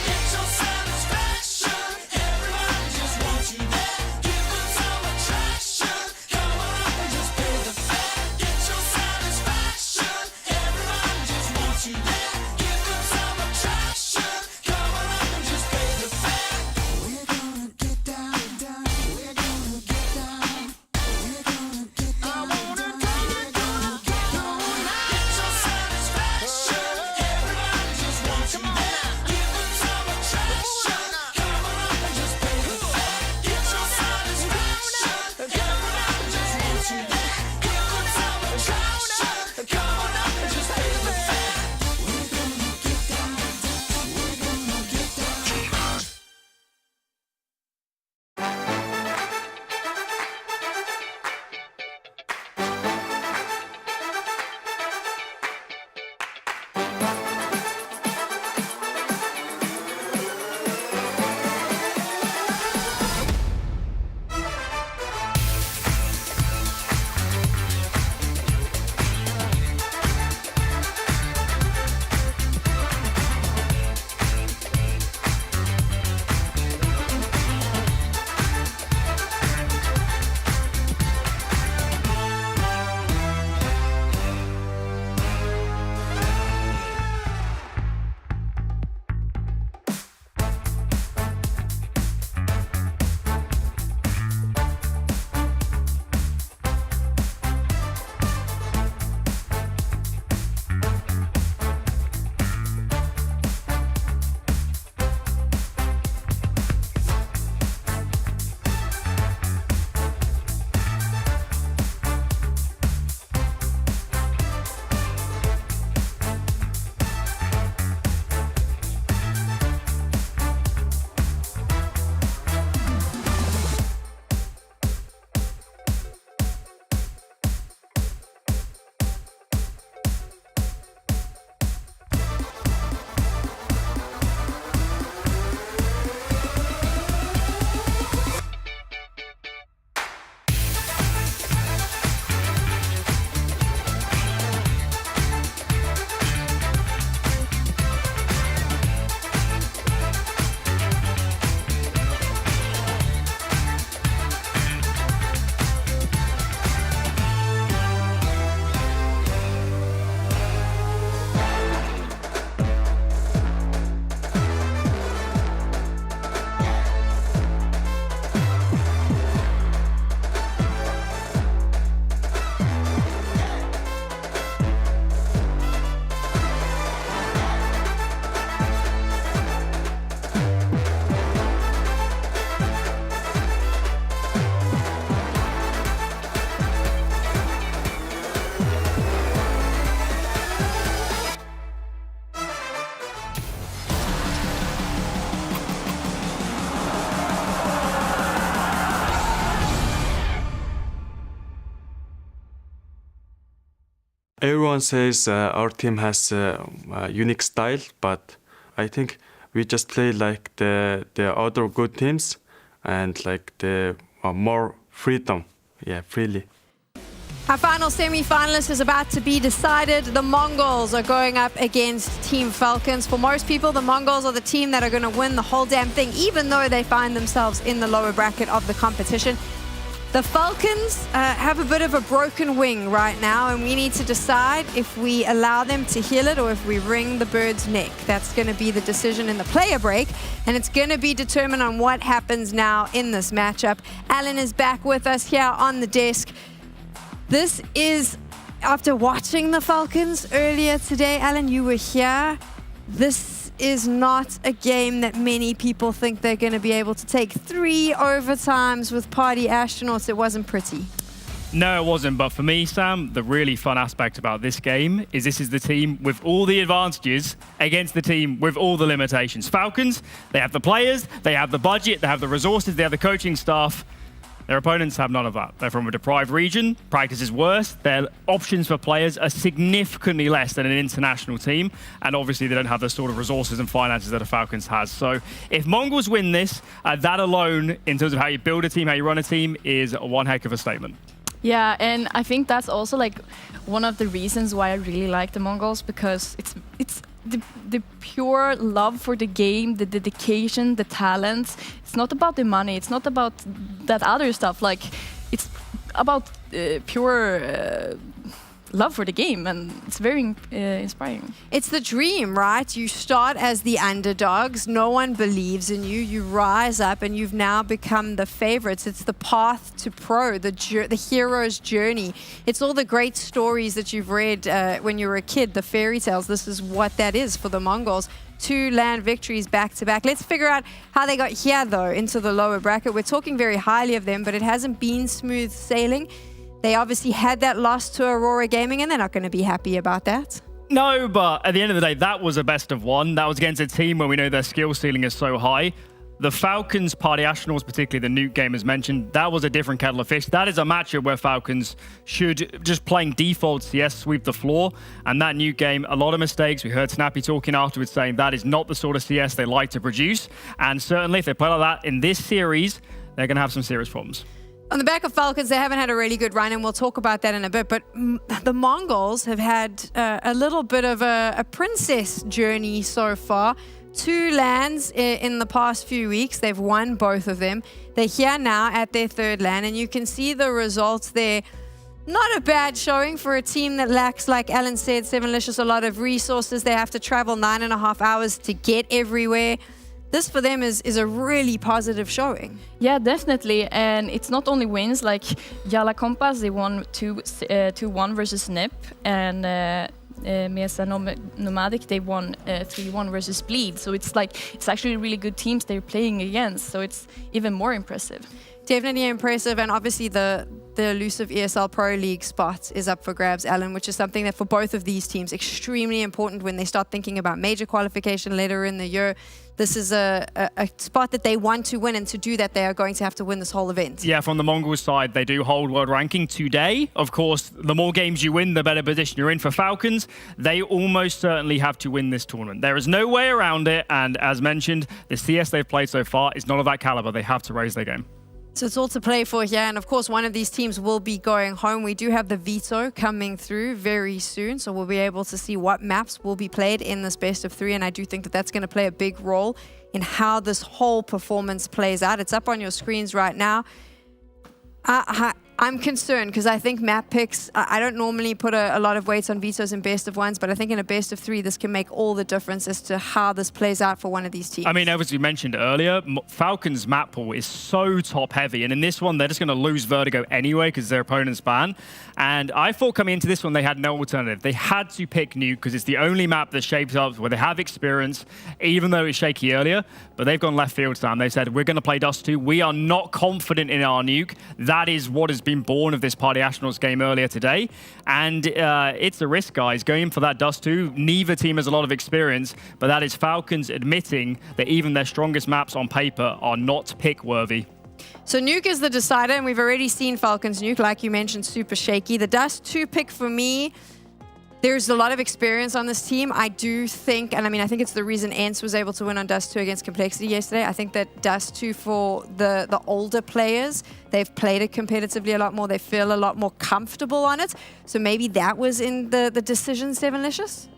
Get your satisfaction. Everybody just wants you there. Give them some attraction. Come on up and just pay the fare. Get your satisfaction. Everybody just wants you there. Give them some attraction. Come on up and just pay the fare. We're gonna get down. everyone says our team has a unique style, but I think we just play like the other good teams and like the more freedom, freely. Our final semi-finalist is about to be decided. The Mongols are going up against Team Falcons. For most people, the Mongols are the team that are going to win the whole damn thing, even though they find themselves in the lower bracket of the competition. The Falcons have a bit of a broken wing right now, and we need to decide if we allow them to heal it or if we wring the bird's neck. That's going to be the decision in the player break, and it's going to be determined on what happens now in this matchup. Alan is back with us here on the desk. This is, after watching the Falcons earlier today, Alan, you were here. This is not a game that many people think they're going to be able to take. 3 overtimes with Party Astronauts. It wasn't pretty. No, it wasn't. But for me, Sam, the really fun aspect about this game is this is the team with all the advantages against the team with all the limitations. Falcons, they have the players, they have the budget, they have the resources, they have the coaching staff. Their opponents have none of that. They're from a deprived region, practice is worse, their options for players are significantly less than an international team, and obviously they don't have the sort of resources and finances that a Falcons has. So if Mongols win this, that alone, in terms of how you build a team, how you run a team, is one heck of a statement. Yeah, and I think that's also like one of the reasons why I really like the Mongols, because it's the pure love for the game, the dedication, the talent. It's not about the money. It's not about that other stuff. Like, it's about pure love for the game, and it's very inspiring. It's the dream, right? You start as the underdogs. No one believes in you. You rise up, and you've now become the favorites. It's the path to pro, the hero's journey. It's all the great stories that you've read when you were a kid, the fairy tales. This is what that is for the Mongols. 2 land victories back-to-back. Let's figure out how they got here, though, into the lower bracket. We're talking very highly of them, but it hasn't been smooth sailing. They obviously had that loss to Aurora Gaming, and they're not going to be happy about that. No, but at the end of the day, that was a best of 1. That was against a team where we know their skill ceiling is so high. The Falcons, Party Astronauts, particularly the Nuke game as mentioned, that was a different kettle of fish. That is a matchup where Falcons should, just playing default CS, sweep the floor. And that Nuke game, a lot of mistakes. We heard Snappy talking afterwards saying that is not the sort of CS they like to produce. And certainly if they play like that in this series, they're going to have some serious problems. On the back of Falcons, they haven't had a really good run, and we'll talk about that in a bit. But the Mongols have had a little bit of a princess journey so far. 2 lands in the past few weeks. They've won both of them. They're here now at their 3rd land, and you can see the results there. Not a bad showing for a team that lacks, like Alan said, 7licious, a lot of resources. They have to travel 9.5 hours to get everywhere. This for them is a really positive showing. Yeah, definitely. And it's not only wins, like Yala Compass, they won 2-1 versus NIP, and Mesa Nomadic, they won 3-1 versus Bleed. So it's actually really good teams they're playing against. So it's even more impressive. Definitely impressive, and obviously the elusive ESL Pro League spot is up for grabs, Alan, which is something that for both of these teams extremely important when they start thinking about major qualification later in the year. This is a spot that they want to win, and to do that, they are going to have to win this whole event. Yeah, from the Mongols side, they do hold world ranking today. Of course, the more games you win, the better position you're in. For Falcons, they almost certainly have to win this tournament. There is no way around it, and as mentioned, the CS they've played so far is not of that caliber. They have to raise their game. So it's all to play for here, and of course one of these teams will be going home. We do have the Veto coming through very soon, so we'll be able to see what maps will be played in this best of 3, and I do think that that's going to play a big role in how this whole performance plays out. It's up on your screens right now. I'm concerned because I think map picks, I don't normally put a lot of weights on Veto's in best of 1s, but I think in a best of 3, this can make all the difference as to how this plays out for one of these teams. I mean, as we mentioned earlier, Falcons' map pool is so top heavy, and in this one, they're just going to lose Vertigo anyway because their opponent's ban. And I thought coming into this one, they had no alternative. They had to pick Nuke because it's the only map that shapes up where they have experience, even though it's shaky earlier. But they've gone left field, Sam. They said, we're going to play Dust 2. We are not confident in our Nuke. That is what has been born of this Party Astronauts game earlier today. And it's a risk, guys. Going in for that Dust 2, neither team has a lot of experience, but that is Falcons admitting that even their strongest maps on paper are not pick-worthy. So Nuke is the decider, and we've already seen Falcons Nuke, like you mentioned, super shaky. The Dust 2 pick for me, There's a lot of experience on this team. I do think, and I think it's the reason ENCE was able to win on Dust 2 against Complexity yesterday. I think that Dust 2, for the older players, they've played it competitively a lot more. They feel a lot more comfortable on it. So maybe that was in the decision, Sevenlicious?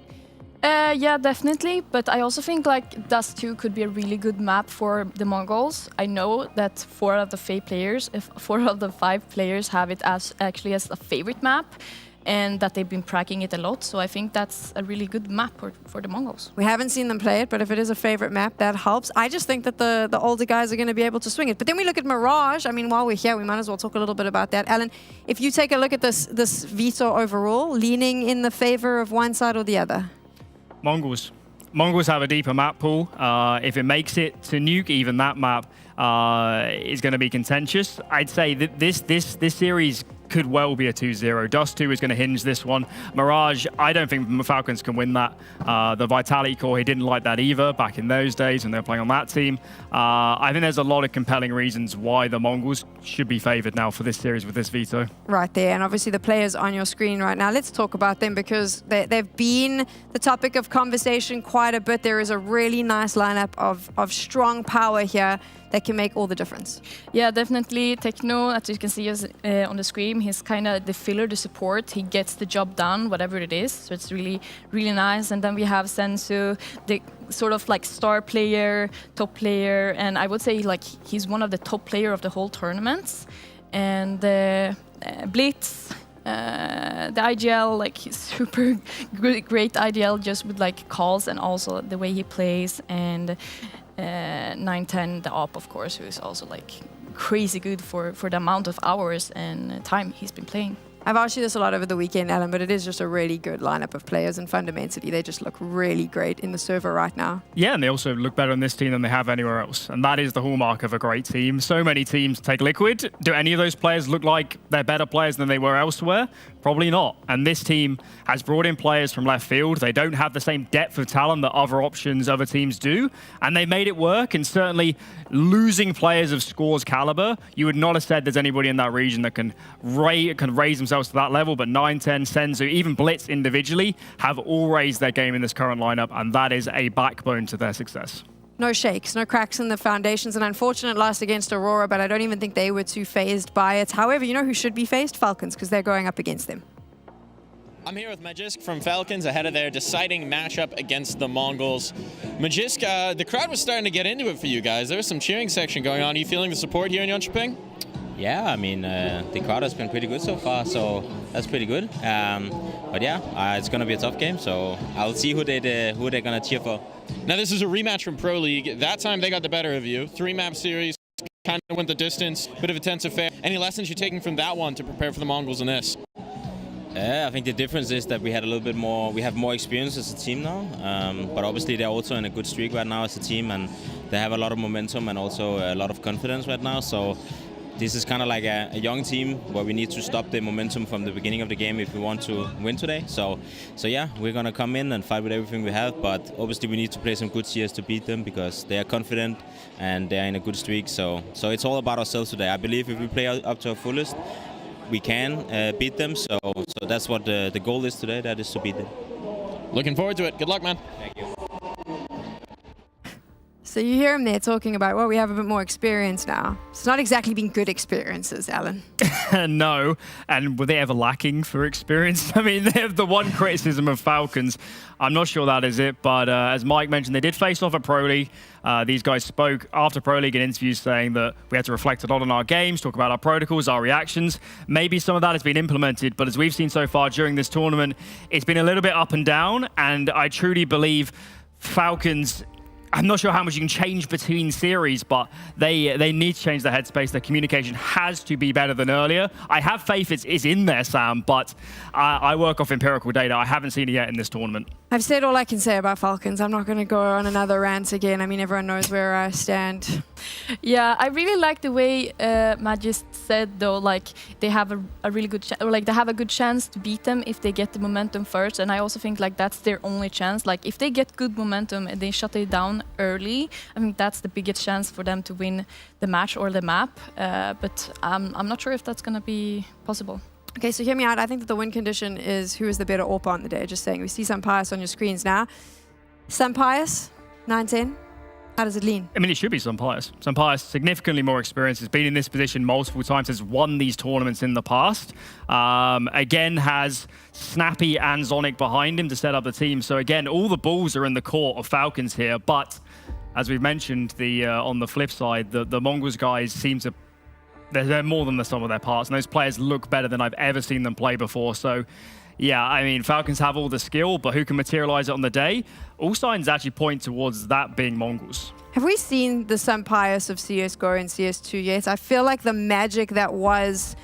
Yeah, definitely. But I also think like Dust 2 could be a really good map for the Mongols. I know that 4 out of the 5 players have it as a favorite map, and that they've been practicing it a lot. So I think that's a really good map for the Mongols. We haven't seen them play it, but if it is a favorite map, that helps. I just think that the older guys are going to be able to swing it. But then we look at Mirage. I mean, while we're here, we might as well talk a little bit about that. Alan, if you take a look at this Veto overall, leaning in the favor of one side or the other? Mongols. Mongols have a deeper map pool. If it makes it to Nuke, even that map is going to be contentious. I'd say that this series could well be a 2-0. Dust 2 is going to hinge this one. Mirage, I don't think Falcons can win that. The Vitality core, he didn't like that either back in those days when they were playing on that team. I think there's a lot of compelling reasons why the Mongols should be favored now for this series with this Veto. Right there, and obviously the players on your screen right now, let's talk about them because they've been the topic of conversation quite a bit. There is a really nice lineup of strong power here that can make all the difference. Yeah, definitely. Techno, as you can see on the screen, he's kind of the filler, the support. He gets the job done, whatever it is. So it's really, really nice. And then we have Sensu, the sort of like star player, top player, and I would say like he's one of the top player of the whole tournaments. And Blitz, the IGL, like he's super great IGL just with like calls and also the way he plays, and 910, the op, of course, who is also like crazy good for the amount of hours and time he's been playing. I've asked you this a lot over the weekend, Alan, but it is just a really good lineup of players, and fundamentally, they just look really great in the server right now. Yeah, and they also look better on this team than they have anywhere else, and that is the hallmark of a great team. So many teams take Liquid. Do any of those players look like they're better players than they were elsewhere? Probably not. And this team has brought in players from left field. They don't have the same depth of talent that other teams do, and they made it work. And certainly losing players of Score's caliber, you would not have said there's anybody in that region that can raise themselves to that level, but 910, Senzu, even Blitz individually have all raised their game in this current lineup, and that is a backbone to their success. No shakes, no cracks in the foundations. An unfortunate loss against Aurora, but I don't even think they were too phased by it. However, you know who should be phased? Falcons, because they're going up against them. I'm here with Magisk from Falcons ahead of their deciding matchup against the Mongols. Magisk, the crowd was starting to get into it for you guys. There was some cheering section going on. Are you feeling the support here in Jönköping? Yeah, I mean, the crowd has been pretty good so far, so that's pretty good. But yeah, it's going to be a tough game, so I'll see who they're going to cheer for. Now, this is a rematch from Pro League. That time, they got the better of you. 3-map series, kind of went the distance, bit of a tense affair. Any lessons you're taking from that one to prepare for the Mongols in this? I think the difference is that we have more experience as a team now, but obviously they're also in a good streak right now as a team, and they have a lot of momentum and also a lot of confidence right now, so this is kind of like a young team where we need to stop the momentum from the beginning of the game if we want to win today. So yeah, we're going to come in and fight with everything we have, but obviously we need to play some good CS to beat them because they are confident and they are in a good streak. So it's all about ourselves today. I believe if we play up to our fullest, we can beat them. So that's what the goal is today, that is to beat them. Looking forward to it. Good luck, man. Thank you. So you hear him there talking about, well, we have a bit more experience now. It's not exactly been good experiences, Alan. No, and were they ever lacking for experience? I mean, they have the one criticism of Falcons. I'm not sure that is it, but as Mike mentioned, they did face off at Pro League. These guys spoke after Pro League in interviews saying that we had to reflect a lot on our games, talk about our protocols, our reactions. Maybe some of that has been implemented, but as we've seen so far during this tournament, it's been a little bit up and down, and I truly believe Falcons, I'm not sure how much you can change between series, but they need to change their headspace. Their communication has to be better than earlier. I have faith it's in there, Sam, but I work off empirical data. I haven't seen it yet in this tournament. I've said all I can say about Falcons. I'm not going to go on another rant again. I mean, everyone knows where I stand. Yeah, I really like the way Magist said, though, like they have a really good they have a good chance to beat them if they get the momentum first, and I also think like that's their only chance. Like if they get good momentum and they shut it down early, I think that's the biggest chance for them to win the match or the map. But I'm not sure if that's going to be possible. Okay, so hear me out. I think that the win condition is who is the better AWP on the day. Just saying. We see Sampayas on your screens now. Sampayas, 9-10. How does it lean? I mean, it should be Sampayas. Sampayas, significantly more experience, has been in this position multiple times, has won these tournaments in the past. Again, has Snappy and Zonic behind him to set up the team. So again, all the balls are in the court of Falcons here. But as we've mentioned, on the flip side, the MongolZ guys seem to... They're more than the sum of their parts. And those players look better than I've ever seen them play before. So yeah, I mean, Falcons have all the skill, but who can materialize it on the day? All signs actually point towards that being MongolZ. Have we seen the Sampayas of CSGO and CS2 yet? I feel like the magic that was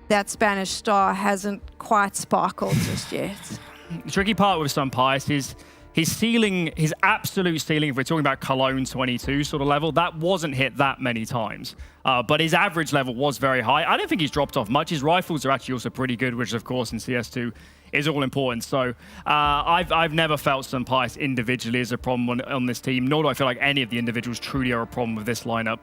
that Spanish star hasn't quite sparkled just yet. The tricky part with Sampayas is his ceiling, his absolute ceiling, if we're talking about Cologne 22 sort of level, that wasn't hit that many times. But his average level was very high. I don't think he's dropped off much. His rifles are actually also pretty good, which of course in CS2 is all important. So I've never felt Sampayas individually as a problem on this team, nor do I feel like any of the individuals truly are a problem with this lineup.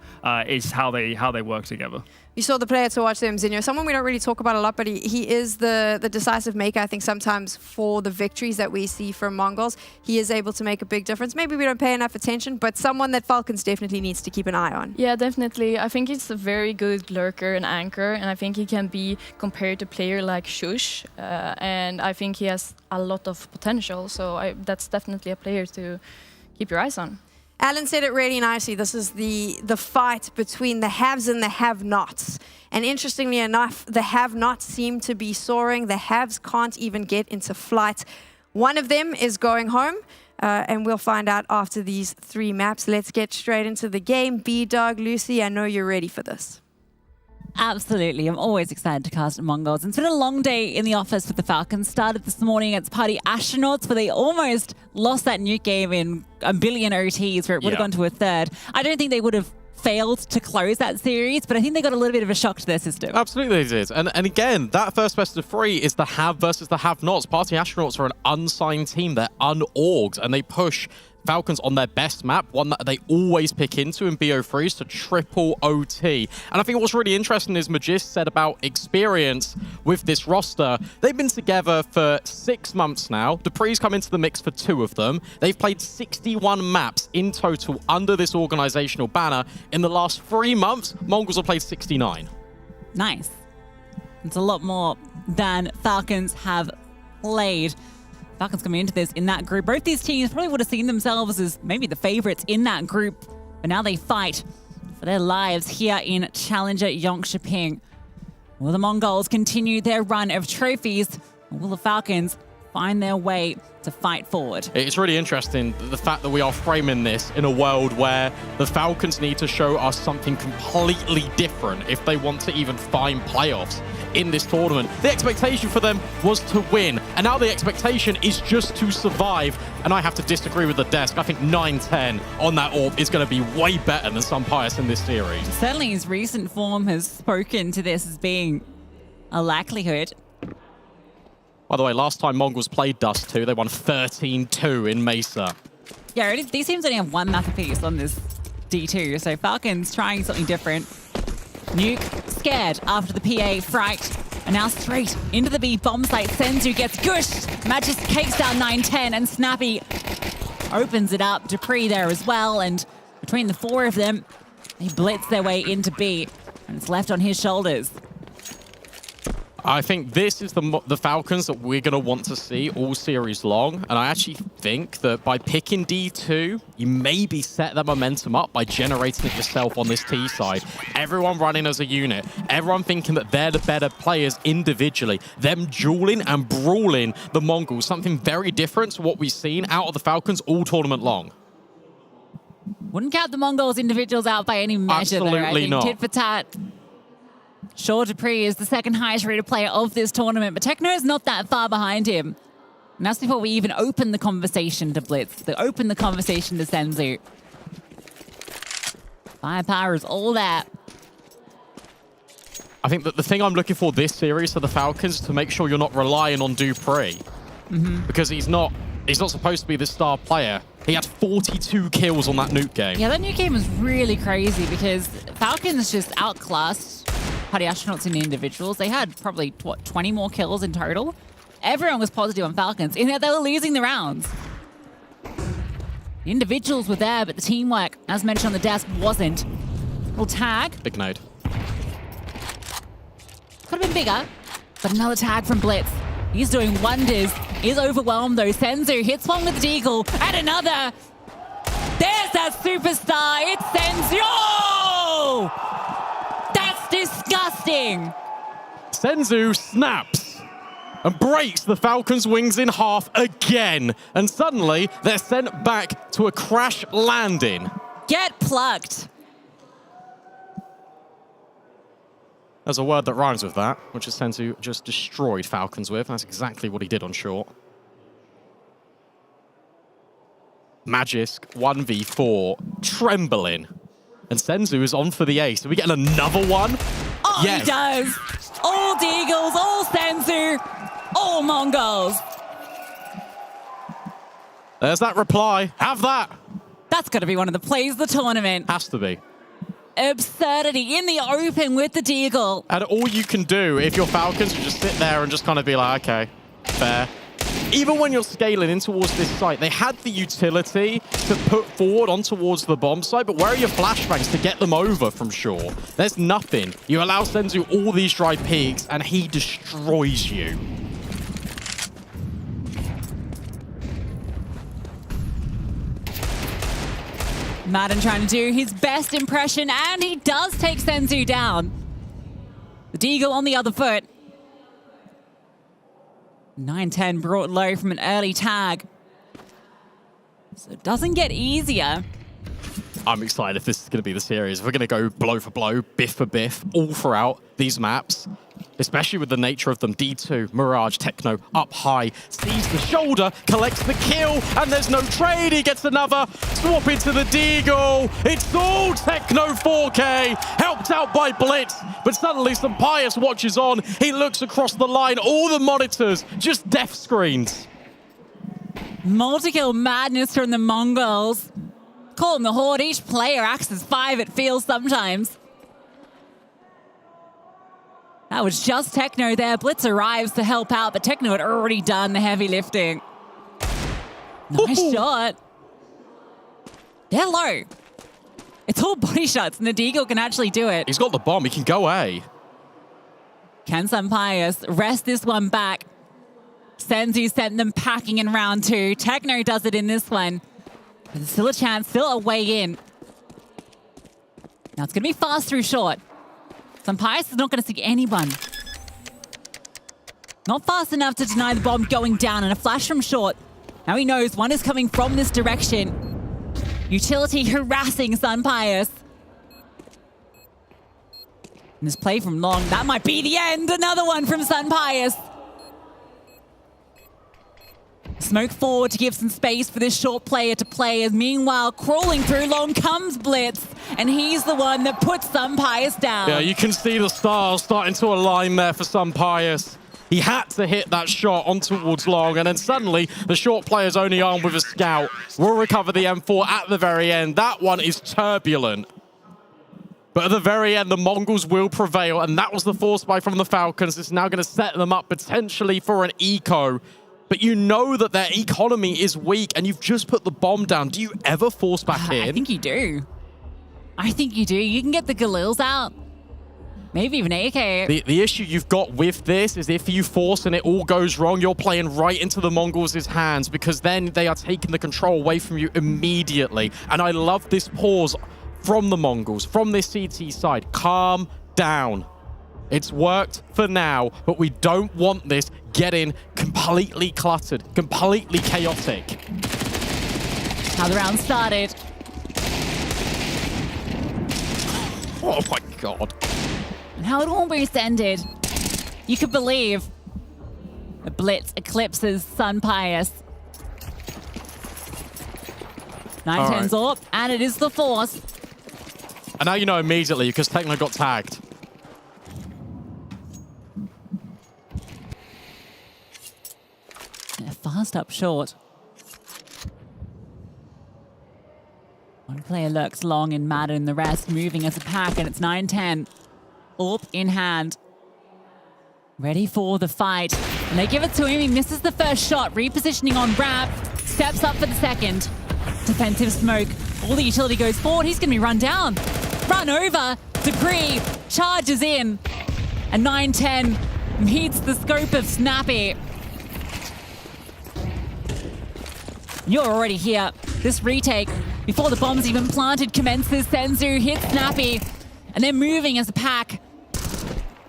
Is how they work together. You saw the player to watch them, Zinho. Someone we don't really talk about a lot, but he is the decisive maker, I think, sometimes for the victories that we see from MongolZ. He is able to make a big difference. Maybe we don't pay enough attention, but someone that Falcons definitely needs to keep an eye on. Yeah, definitely. I think he's a very good lurker and anchor, and I think he can be compared to a player like Shush, and I think he has a lot of potential, so that's definitely a player to keep your eyes on. Alan said it really nicely. This is the fight between the haves and the have-nots. And interestingly enough, the have-nots seem to be soaring. The haves can't even get into flight. One of them is going home, and we'll find out after these 3 maps. Let's get straight into the game. B-Dog, Lucy, I know you're ready for this. Absolutely. I'm always excited to cast MongolZ. It's been a long day in the office for the Falcons. Started this morning against Party Astronauts, where they almost lost that Nuke game in a billion OTs, where it would have gone to a third. I don't think they would have failed to close that series, but I think they got a little bit of a shock to their system. Absolutely they did. And again, that first best of 3 is the have versus the have-nots. Party Astronauts are an unsigned team. They're unorged, and they push Falcons on their best map, one that they always pick into in BO3s, to triple OT. And I think what's really interesting is MongolZ said about experience with this roster. They've been together for 6 months now. Dupree's come into the mix for 2 of them. They've played 61 maps in total under this organizational banner. In the last 3 months, MongolZ have played 69. Nice. It's a lot more than Falcons have played. Falcons coming into this in that group. Both these teams probably would have seen themselves as maybe the favorites in that group, but now they fight for their lives here in Challenger Jönköping. Will the MongolZ continue their run of trophies, or will the Falcons find their way to fight forward? It's really interesting, the fact that we are framing this in a world where the Falcons need to show us something completely different if they want to even find playoffs in this tournament. The expectation for them was to win, and now the expectation is just to survive. And I have to disagree with the desk. I think 9-10 on that AWP is going to be way better than Sampayas in this series. Certainly his recent form has spoken to this as being a likelihood. By the way, last time MongolZ played Dust 2, they won 13-2 in Mesa. Yeah, these teams only have 1 map apiece on this D2, so Falcons trying something different. Nuke scared after the PA fright, and now straight into the B bomb site. Senzu gets gushed. Magis cakes down 9-10, and Snappy opens it up. Dupree there as well, and between the 4 of them, they blitz their way into B, and it's left on his shoulders. I think this is the Falcons that we're going to want to see all series long. And I actually think that by picking D2, you maybe set that momentum up by generating it yourself on this T side. Everyone running as a unit. Everyone thinking that they're the better players individually. Them dueling and brawling the MongolZ. Something very different to what we've seen out of the Falcons all tournament long. Wouldn't count the MongolZ individuals out by any measure. Absolutely though. I think not. Tit for tat. Sure, Dupree is the 2nd highest rated player of this tournament, but Techno is not that far behind him. And that's before we even open the conversation to Blitz, open the conversation to Senzu. Firepower is all that. I think that the thing I'm looking for this series for the Falcons is to make sure you're not relying on Dupree. Because he's not supposed to be the star player. He had 42 kills on that Nuke game. Yeah, that Nuke game was really crazy because Falcons just outclassed Party Astronauts in the individuals. They had probably, what, 20 more kills in total? Everyone was positive on Falcons, in that they were losing the rounds. The individuals were there, but the teamwork, as mentioned on the desk, wasn't. Little tag. Big nade. Could have been bigger, but another tag from Blitz. He's doing wonders. He's overwhelmed though. Senzu hits one with Deagle, and another. There's that superstar. It's Senzu. Oh! That's disgusting. Senzu snaps and breaks the Falcons' wings in half again. And suddenly, they're sent back to a crash landing. Get plucked. There's a word that rhymes with that, which is Senzu just destroyed Falcons with. That's exactly what he did on short. Magisk 1v4, trembling. And Senzu is on for the ace. Are we getting another one? Oh, yes. He does. All Deagles, all Senzu, all Mongols. There's that reply. Have that. That's got to be one of the plays of the tournament. Has to be. Absurdity in the open with the Deagle. And all you can do if you're Falcons is just sit there and just kind of be like, okay, fair. Even when you're scaling in towards this site, they had the utility to put forward on towards the bomb site, but where are your flashbangs to get them over from shore? There's nothing. You allow Senzu all these dry peaks, and he destroys you. Madden trying to do his best impression, and he does take Senzu down. The Deagle on the other foot. 9-10 brought low from an early tag. So it doesn't get easier. I'm excited if this is going to be the series. We're going to go blow for blow, biff for biff, all throughout these maps. Especially with the nature of them. D2, Mirage, Techno, up high, sees the shoulder, collects the kill, and there's no trade. He gets another swap into the Deagle. It's all Techno 4K, helped out by Blitz, but suddenly some Pius watches on. He looks across the line, all the monitors, just death screens. Multi-kill madness from the Mongols. Call them the Horde. Each player acts as 5, it feels sometimes. That was just Techno there. Blitz arrives to help out, but Techno had already done the heavy lifting. Nice shot. They're low. It's all body shots, and the Deagle can actually do it. He's got the bomb. He can go A. Can Pius rest this one back? Senzu sent them packing in round 2. Techno does it in this one. But there's still a chance, still a way in. Now it's going to be fast through short. Pius is not going to see anyone. Not fast enough to deny the bomb going down, and a flash from short. Now he knows one is coming from this direction. Utility harassing Pius. And this play from long, that might be the end. Another one from Pius. Smoke forward to give some space for this short player to play, as meanwhile, crawling through long comes Blitz, and he's the one that puts Pius down. Yeah, you can see the stars starting to align there for Pius. He had to hit that shot on towards long, and then suddenly the short player's only armed with a scout will recover the M4 at the very end. That one is turbulent. But at the very end, the Mongols will prevail, and that was the force buy from the Falcons. It's now going to set them up potentially for an eco. But you know that their economy is weak, and you've just put the bomb down. Do you ever force back in? I think you do. I think you do. You can get the Galils out. Maybe even AK. The issue you've got with this is if you force and it all goes wrong, you're playing right into the Mongols' hands, because then they are taking the control away from you immediately. And I love this pause from the Mongols, from this CT side. Calm down. It's worked for now, but we don't want this getting completely cluttered, completely chaotic. How the round started. Oh my God. And how it almost ended. You could believe the Blitz eclipses Pius. 9-10's up, and it is the force. And now you know immediately, because Techno got tagged. Fast up short. One player lurks long in Madden, the rest moving as a pack, and it's 9-10. AWP in hand. Ready for the fight. And they give it to him. He misses the first shot. Repositioning on ramp. Steps up for the second. Defensive smoke. All the utility goes forward. He's going to be run down. Run over. Dupree charges in. And 9-10 meets the scope of Snappy. You're already here. This retake, before the bomb's even planted, commences. Senzu hits Snappy. And they're moving as a pack.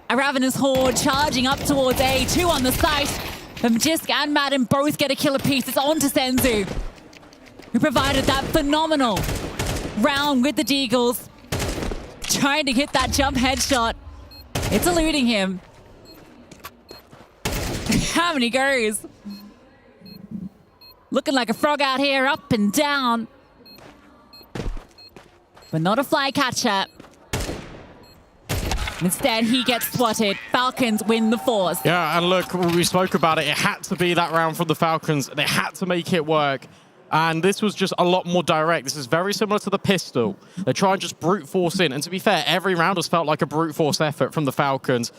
A Ravenous Horde charging up towards A. 2 on the site. But Magisk and Madden both get a kill apiece. It's on to Senzu, who provided that phenomenal round with the Deagles. Trying to hit that jump headshot. It's eluding him. How many goes? Looking like a frog out here, up and down. But not a flycatcher. Instead, he gets swatted. Falcons win the fourth. Yeah, and look, we spoke about it. It had to be that round from the Falcons. They had to make it work. And this was just a lot more direct. This is very similar to the pistol. They try and just brute force in. And to be fair, every round has felt like a brute force effort from the Falcons.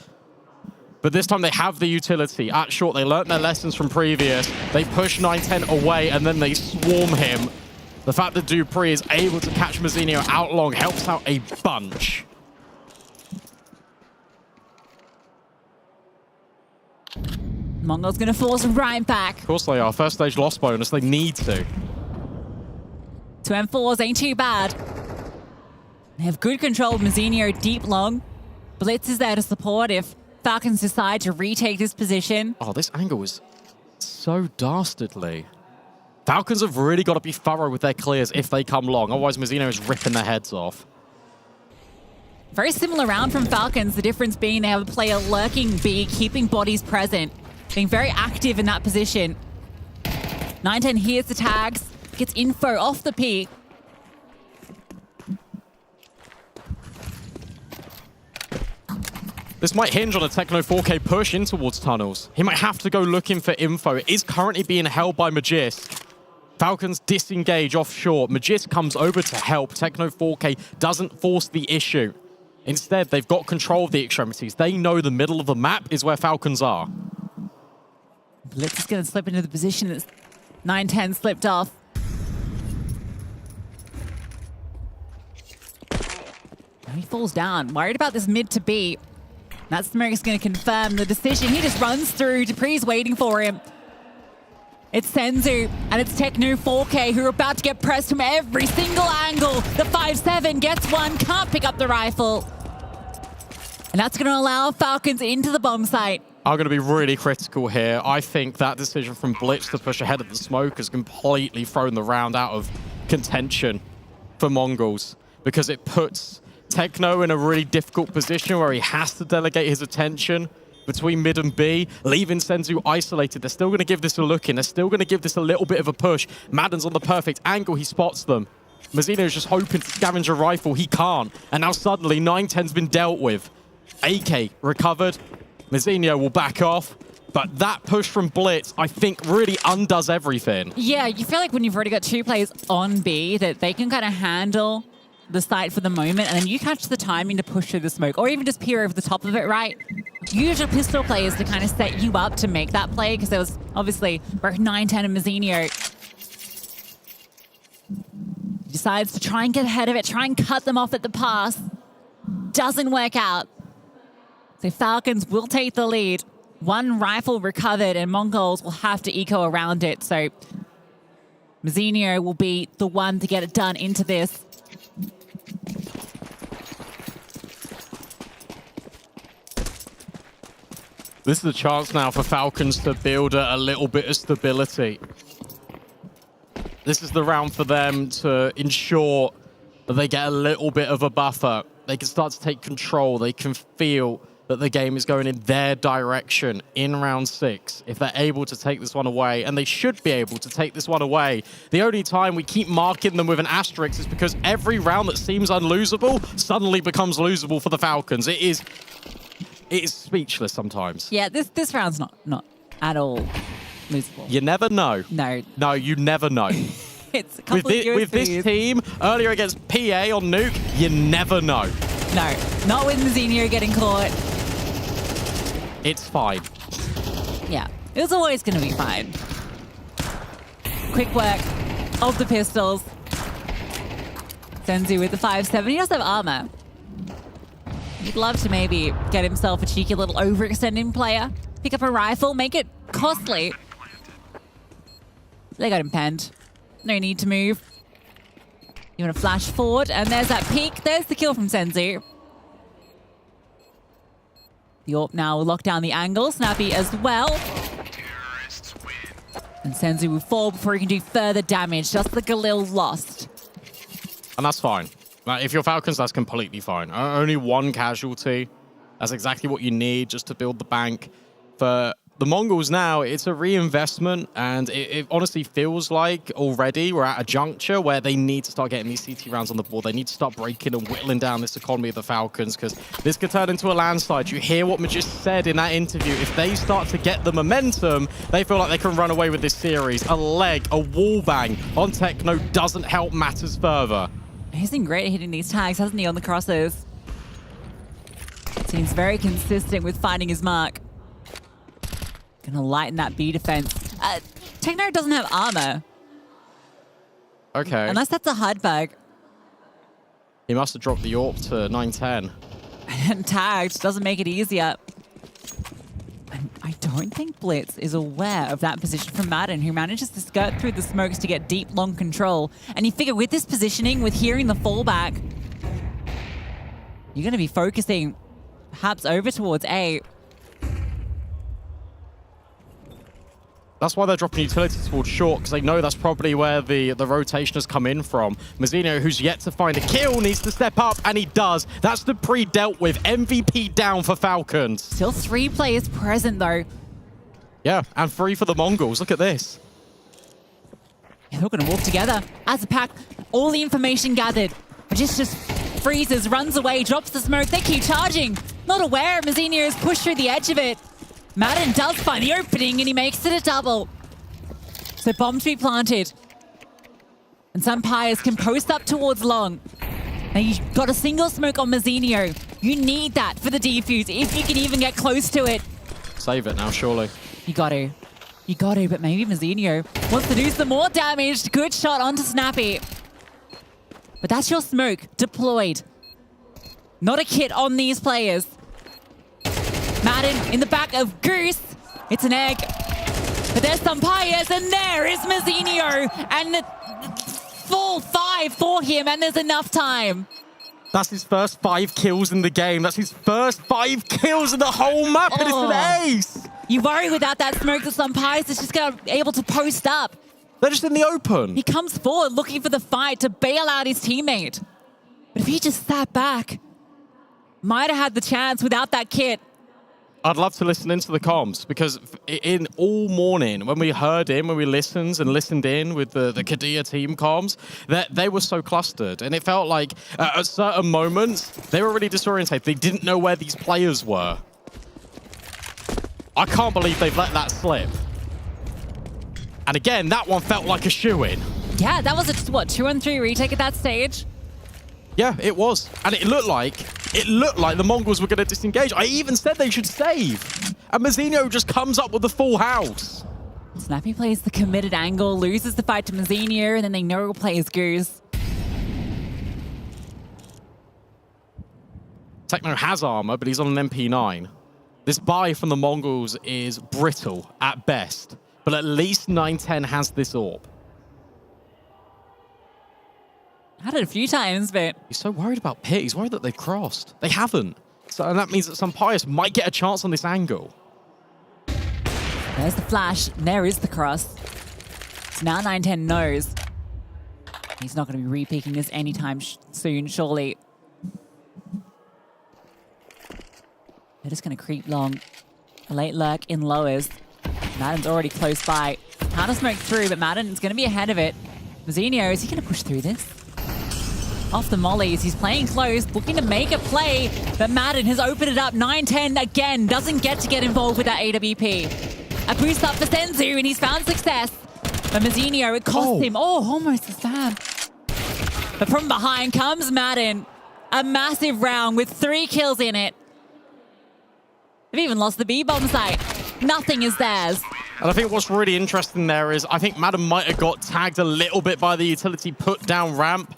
But this time they have the utility. At short, they learnt their lessons from previous. They push 9-10 away, and then they swarm him. The fact that Dupree is able to catch Mazzinho out long helps out a bunch. Mongol's going to force right back. Of course they are. First stage loss bonus. They need to. 2 M4s ain't too bad. They have good control of Mazzinho deep long. Blitz is there to support if Falcons decide to retake this position. Oh, this angle is so dastardly. Falcons have really got to be thorough with their clears if they come long. Otherwise, Mazzinho is ripping their heads off. Very similar round from Falcons. The difference being they have a player lurking B, keeping bodies present, being very active in that position. 9-10 hears the tags, gets info off the P. This might hinge on a Techno 4K push in towards tunnels. He might have to go looking for info. It is currently being held by Magisk. Falcons disengage off short. Magisk comes over to help. Techno 4K doesn't force the issue. Instead, they've got control of the extremities. They know the middle of the map is where Falcons are. Blitz is going to slip into the position that's 9-10 slipped off. And he falls down. Worried about this mid to B. That's Smirk's going to confirm the decision. He just runs through. Dupree's waiting for him. It's Senzu and it's Techno 4K who are about to get pressed from every single angle. The 5-7 gets one, can't pick up the rifle. And that's going to allow Falcons into the bomb site. I'm going to be really critical here. I think that decision from Blitz to push ahead of the smoke has completely thrown the round out of contention for MongolZ, because it puts Techno in a really difficult position where he has to delegate his attention between mid and B, leaving Senzu isolated. They're still going to give this a look in. They're still going to give this a little bit of a push. Madden's on the perfect angle. He spots them. Mazzinho's just hoping to scavenge a rifle. He can't. And now suddenly 9-10's been dealt with. AK recovered. Mazzinho will back off. But that push from Blitz, I think, really undoes everything. Yeah, you feel like when you've already got 2 players on B, that they can kind of handle the site for the moment, and then you catch the timing to push through the smoke, or even just peer over the top of it, right? Use your pistol players to kind of set you up to make that play, because there was obviously both 9-10 and Mazzinho. Decides to try and get ahead of it, try and cut them off at the pass. Doesn't work out. So Falcons will take the lead. 1 rifle recovered, and MongolZ will have to eco around it. So Mazzinho will be the one to get it done into this. This is a chance now for Falcons to build a little bit of stability. This is the round for them to ensure that they get a little bit of a buffer. They can start to take control. They can feel that the game is going in their direction in round 6 if they're able to take this one away, and they should be able to take this one away. The only time we keep marking them with an asterisk is because every round that seems unlosable suddenly becomes losable for the Falcons. It is speechless sometimes. Yeah, this round's not at all losable. You never know. No, you never know. It's a couple of with this team earlier against PA on Nuke, you never know. No, not with Mazinho getting caught. It's fine. Yeah, it was always going to be fine. Quick work of the pistols. Senzu with the 5-7. He does have armor. He'd love to maybe get himself a cheeky little overextending player. Pick up a rifle, make it costly. They got him penned. No need to move. You want to flash forward, and there's that peek. There's the kill from Senzu. The AWP now will lock down the angle. Snappy as well. And Senzu will fall before he can do further damage. Just the Galil lost. And that's fine. Like, if you're Falcons, that's completely fine. Only one casualty. That's exactly what you need just to build the bank. For the Mongols now, it's a reinvestment, and it honestly feels like already we're at a juncture where they need to start getting these CT rounds on the board. They need to start breaking and whittling down this economy of the Falcons, because this could turn into a landslide. You hear what Magis said in that interview. If they start to get the momentum, they feel like they can run away with this series. A leg, a wall bang on Techno doesn't help matters further. He's been great at hitting these tags, hasn't he, on the crosses? Seems very consistent with finding his mark. Gonna lighten that B defense. Techno doesn't have armor. Okay. Unless that's a HUD bug. He must have dropped the AWP to 910. And tagged doesn't make it easier. And I don't think Blitz is aware of that position from Madden, who manages to skirt through the smokes to get deep, long control. And you figure with this positioning, with hearing the fallback, you're going to be focusing perhaps over towards A. That's why they're dropping utility towards short, because they know that's probably where the rotation has come in from. Mazinho, who's yet to find a kill, needs to step up, and he does. That's the pre-dealt with. MVP down for Falcons. Still 3 players present, though. Yeah, and 3 for the Mongols. Look at this. Yeah, they're going to walk together as a pack. All the information gathered. Just freezes, runs away, drops the smoke. They keep charging. Not aware. Mazinho has pushed through the edge of it. Madden does find the opening, and he makes it a double. So bomb to be planted. And some Pyres can post up towards long. Now you've got a single smoke on Mazinho. You need that for the defuse, if you can even get close to it. Save it now, surely. You got to. You got to, but maybe Mazinho wants to do some more damage. Good shot onto Snappy. But that's your smoke deployed. Not a kit on these players. Madden in the back of Goose. It's an egg. But there's some Pyres, and there is Mazinho. And full 5 for him, and there's enough time. That's his first 5 kills in the game. That's his first 5 kills in the whole map, and it's an ace. You worry without that smoke that some Pyres is just gonna be able to post up. They're just in the open. He comes forward looking for the fight to bail out his teammate. But if he just sat back, might have had the chance without that kit. I'd love to listen into the comms, because in all morning, when we heard him, when we listened in with the Qiddiya team comms, they were so clustered. And it felt like at certain moments, they were really disorientated. They didn't know where these players were. I can't believe they've let that slip. And again, that one felt like a shoo-in. Yeah, that was a, 2-on-3 retake at that stage? Yeah, it was. And it looked like the Mongols were going to disengage. I even said they should save. And Mazinho just comes up with the full house. Snappy plays the committed angle, loses the fight to Mazinho, and then they know he'll play as Goose. Techno has armor, but he's on an MP9. This buy from the Mongols is brittle at best, but at least 910 has this AWP. Had it a few times, but... He's so worried about Pit. He's worried that they've crossed. They haven't. So that means that some Pyres might get a chance on this angle. There's the flash. There is the cross. So now 910 knows. He's not going to be re-peeking this anytime soon, surely. They're just going to creep long. A late lurk in lowers. Madden's already close by. Counter smoke through, but Madden is going to be ahead of it. Mazinho, is he going to push through this? Off the mollies, he's playing close, looking to make a play, but Madden has opened it up. 910 again, doesn't get involved with that AWP. A boost up for Senzu, and he's found success. But Mazinho, it cost him. Oh, almost a stab. But from behind comes Madden. A massive round with 3 kills in it. They've even lost the B-bomb site. Nothing is theirs. And I think what's really interesting there is I think Madden might have got tagged a little bit by the utility put down ramp,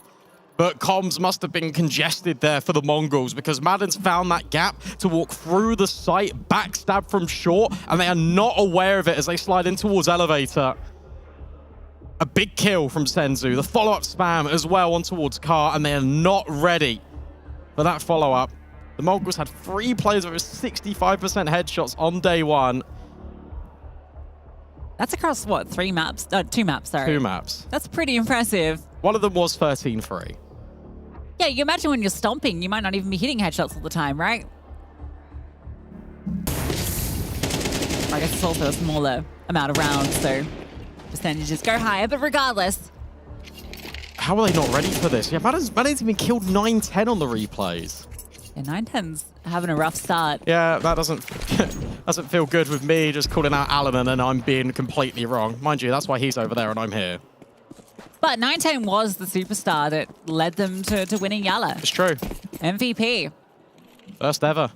but comms must have been congested there for the Mongols because Madden's found that gap to walk through the site, backstab from short, and they are not aware of it as they slide in towards elevator. A big kill from Senzu, the follow-up spam as well on towards Car, and they are not ready for that follow-up. The Mongols had 3 players over 65% headshots on day 1. That's across, what, 2 maps, sorry. 2 maps. That's pretty impressive. One of them was 13-3. Yeah, you imagine when you're stomping, you might not even be hitting headshots all the time, right? I guess it's also a smaller amount of rounds, so percentages go higher, but regardless. How are they not ready for this? Yeah, Madden's even killed 9-10 on the replays. Yeah, 9-10's having a rough start. Yeah, that doesn't feel good with me just calling out Alan and then I'm being completely wrong. Mind you, that's why he's over there and I'm here. But 9-10 was the superstar that led them to winning Yalla. It's true. MVP. First ever.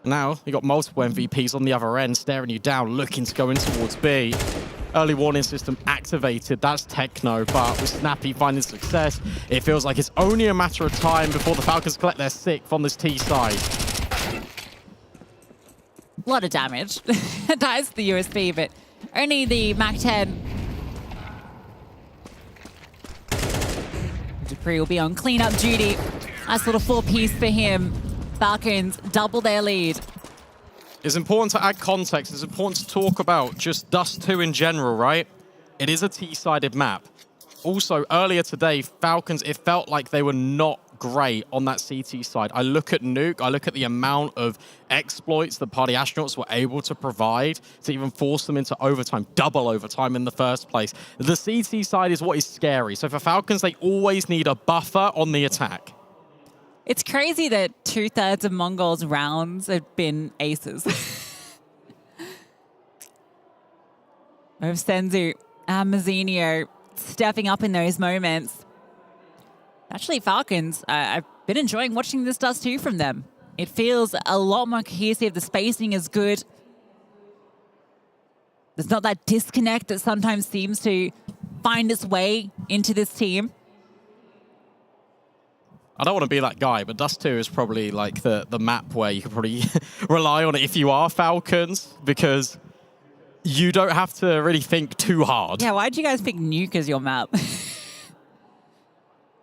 Now, you got multiple MVPs on the other end staring you down, looking to go in towards B. Early warning system activated. That's Techno, but with Snappy finding success, it feels like it's only a matter of time before the Falcons collect their 6th on this T side. A lot of damage. Dies the USB, but only the MAC-10. Dupree will be on cleanup duty. Nice little 4-piece for him. Falcons double their lead. It's important to add context. It's important to talk about just Dust 2 in general, right? It is a T-sided map. Also, earlier today, Falcons, it felt like they were not great on that CT side. I look at Nuke, I look at the amount of exploits that Party Astronauts were able to provide to even force them into overtime, double overtime in the first place. The CT side is what is scary. So for Falcons, they always need a buffer on the attack. It's crazy that 2/3 of MongolZ rounds have been aces. We have Senzu and Mazzinho stepping up in those moments. Actually, Falcons, I've been enjoying watching this Dust 2 from them. It feels a lot more cohesive. The spacing is good. There's not that disconnect that sometimes seems to find its way into this team. I don't want to be that guy, but Dust 2 is probably like the map where you can probably rely on it if you are Falcons, because you don't have to really think too hard. Yeah, why did you guys pick Nuke as your map?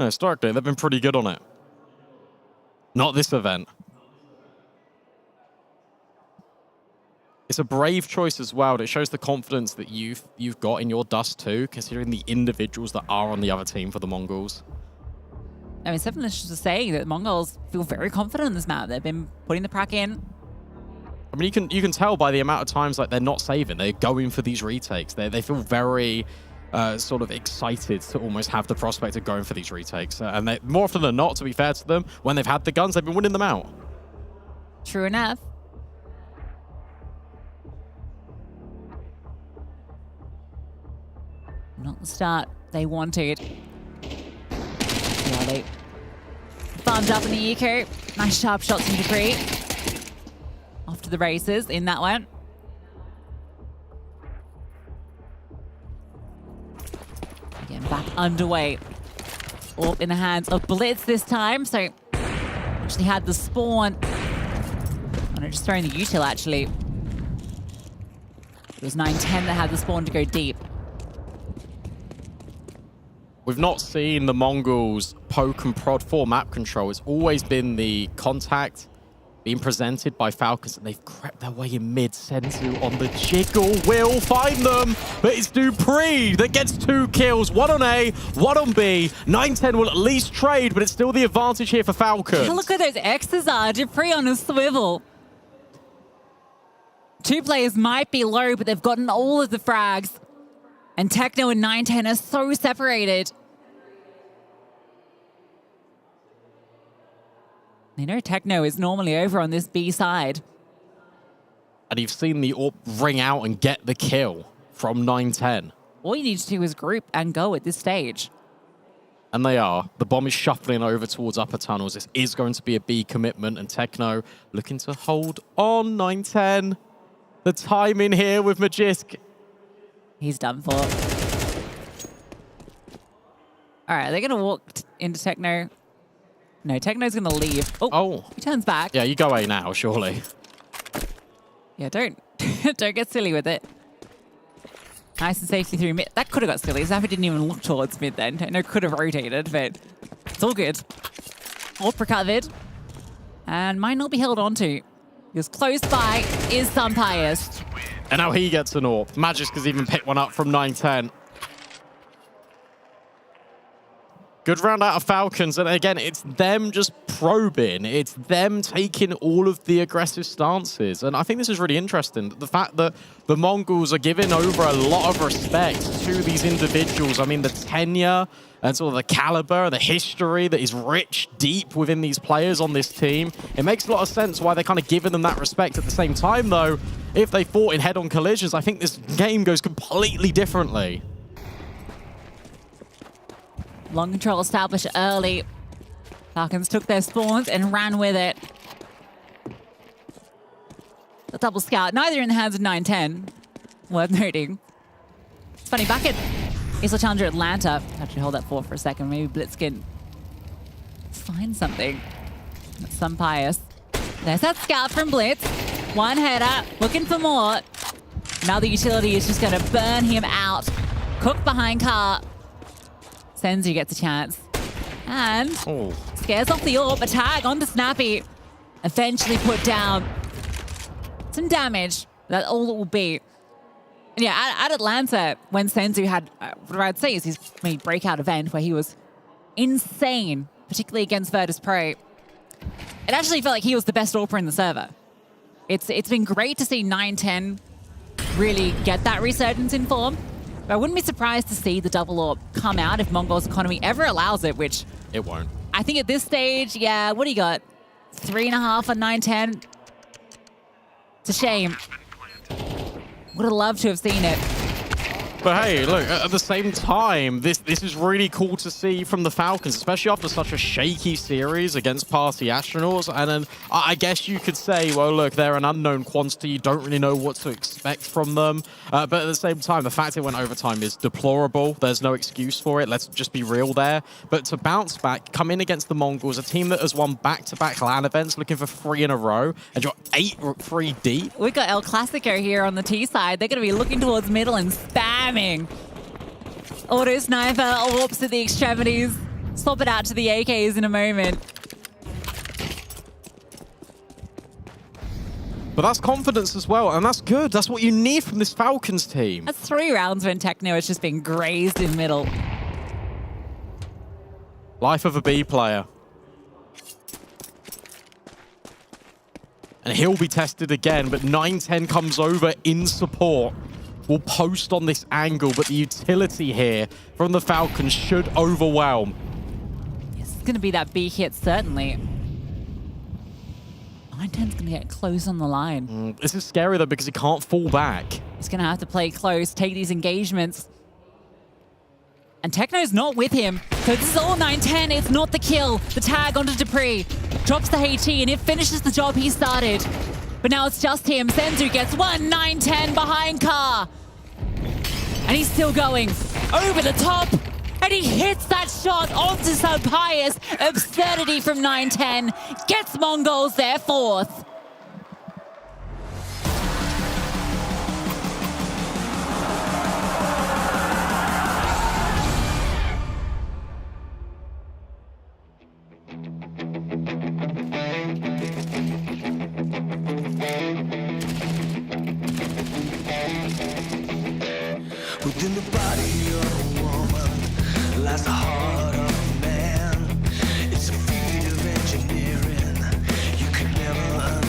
No, historically, they've been pretty good on it. Not this event. It's a brave choice as well. It shows the confidence that you've got in your Dust 2, considering the individuals that are on the other team for the Mongols. I mean, Seven is just saying that Mongols feel very confident in this map. They've been putting the prac in. I mean, you can tell by the amount of times like they're not saving. They're going for these retakes. They feel very sort of excited to almost have the prospect of going for these retakes. And they, more often than not, to be fair to them, when they've had the guns, they've been winning them out. True enough. Not the start they wanted. Yeah, they farmed up in the eco. Nice sharp shots from Dupree. Off to the races in that one. Again, back underway. Orb in the hands of Blitz this time. So actually had the spawn. Oh no, just throwing the util actually. It was 9-10 that had the spawn to go deep. We've not seen the Mongols poke and prod for map control. It's always been the contact being presented by Falcons, and they've crept their way in mid. Senzu on the jiggle will find them, but it's Dupree that gets 2 kills. 1 on A, 1 on B. 9-10 will at least trade, but it's still the advantage here for Falcons. Look at those X's are. Dupree on a swivel. 2 players might be low, but they've gotten all of the frags. And Techno and 9-10 are so separated. They know Techno is normally over on this B side. And you've seen the AWP ring out and get the kill from 9-10. All you need to do is group and go at this stage. And they are. The bomb is shuffling over towards upper tunnels. This is going to be a B commitment, and Techno looking to hold on. 9-10. The timing here with Magisk. He's done for. All right, they're going to walk into Techno. No, Techno's going to leave. Oh, he turns back. Yeah, you go A now, surely. Yeah, don't get silly with it. Nice and safely through mid. That could have got silly. Zappa didn't even look towards mid then. Techno could have rotated, but it's all good. Ult recovered. And might not be held onto. Because close by is Sunpius. And now he gets an AWP. Magisk has even picked one up from 9-10. Good round out of Falcons, and again, it's them just probing. It's them taking all of the aggressive stances, and I think this is really interesting. The fact that the Mongols are giving over a lot of respect to these individuals. I mean, the tenure and sort of the caliber and the history that is rich, deep within these players on this team. It makes a lot of sense why they're kind of giving them that respect. At the same time, though, if they fought in head-on collisions, I think this game goes completely differently. Long control established early. Falcons took their spawns and ran with it. The double scout, neither in the hands of 9-10. Worth noting. It's funny, back at ESL Challenger Atlanta, actually hold that fort for a second, maybe Blitz can find something. That's Sunpius. There's that scout from Blitz. One header, looking for more. Now the utility is just gonna burn him out. Cook behind car. Senzu gets a chance. And scares off the AWP. A tag onto Snappy. Eventually put down. Some damage. That's all it will be. And yeah, at Atlanta, when Senzu had, what I'd say is his breakout event where he was insane, particularly against Virtus Pro. It actually felt like he was the best AWPer in the server. It's been great to see 9-10 really get that resurgence in form. But I wouldn't be surprised to see the double AWP come out if MongolZ economy ever allows it, which... It won't. I think at this stage, yeah, what do you got? 3.5 on 9-10? It's a shame. Would have loved to have seen it. But hey, look, at the same time, this is really cool to see from the Falcons, especially after such a shaky series against Party Astronauts. And then I guess you could say, well, look, they're an unknown quantity. You don't really know what to expect from them. But at the same time, the fact it went overtime is deplorable. There's no excuse for it. Let's just be real there. But to bounce back, come in against the Mongols, a team that has won back-to-back LAN events, looking for 3 in a row, and you're 8-3 deep. We've got El Clasico here on the T side. They're going to be looking towards middle and spamming. Auto sniper, AWPs at the extremities. Swap it out to the AKs in a moment. But that's confidence as well, and that's good. That's what you need from this Falcons team. That's 3 rounds when Techno has just been grazed in middle. Life of a B player. And he'll be tested again, but 9-10 comes over in support. Will post on this angle, but the utility here from the Falcons should overwhelm. Yes, it's going to be that B hit, certainly. 9-10's going to get close on the line. This is scary, though, because he can't fall back. He's going to have to play close, take these engagements. And Techno's not with him. So this is all 9-10. It's not the kill. The tag onto Dupree. Drops the HT, and it finishes the job he started. But now it's just him. Senzu gets 1, 9-10 behind Car. And he's still going over the top. And he hits that shot onto Sunpius. Absurdity from 9-10. Gets MongolZ their 4th. Within the body of a woman lies the heart of a man. It's a feat of engineering you could never understand.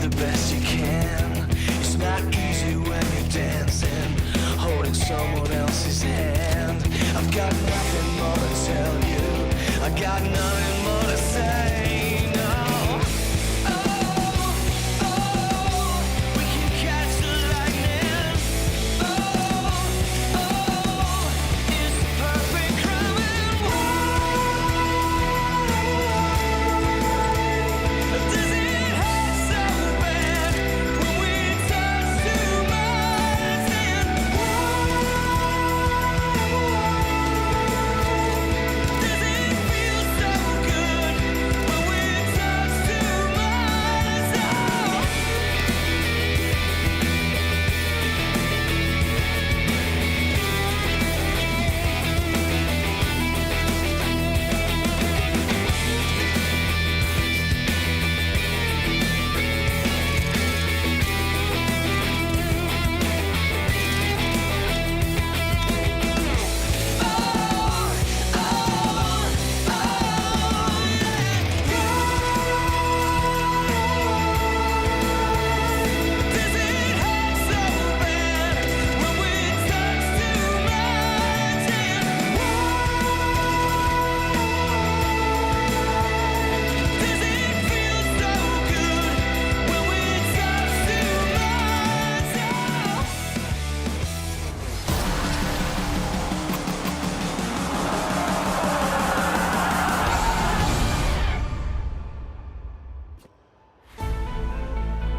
the best you can. It's not easy when you're dancing, holding someone else's hand. I've got nothing more to tell you, I got nothing more to say, no. We can catch the lightning. It's the perfect crime and does it hurt so bad when we touch too much and does it feel so good when we touch too much?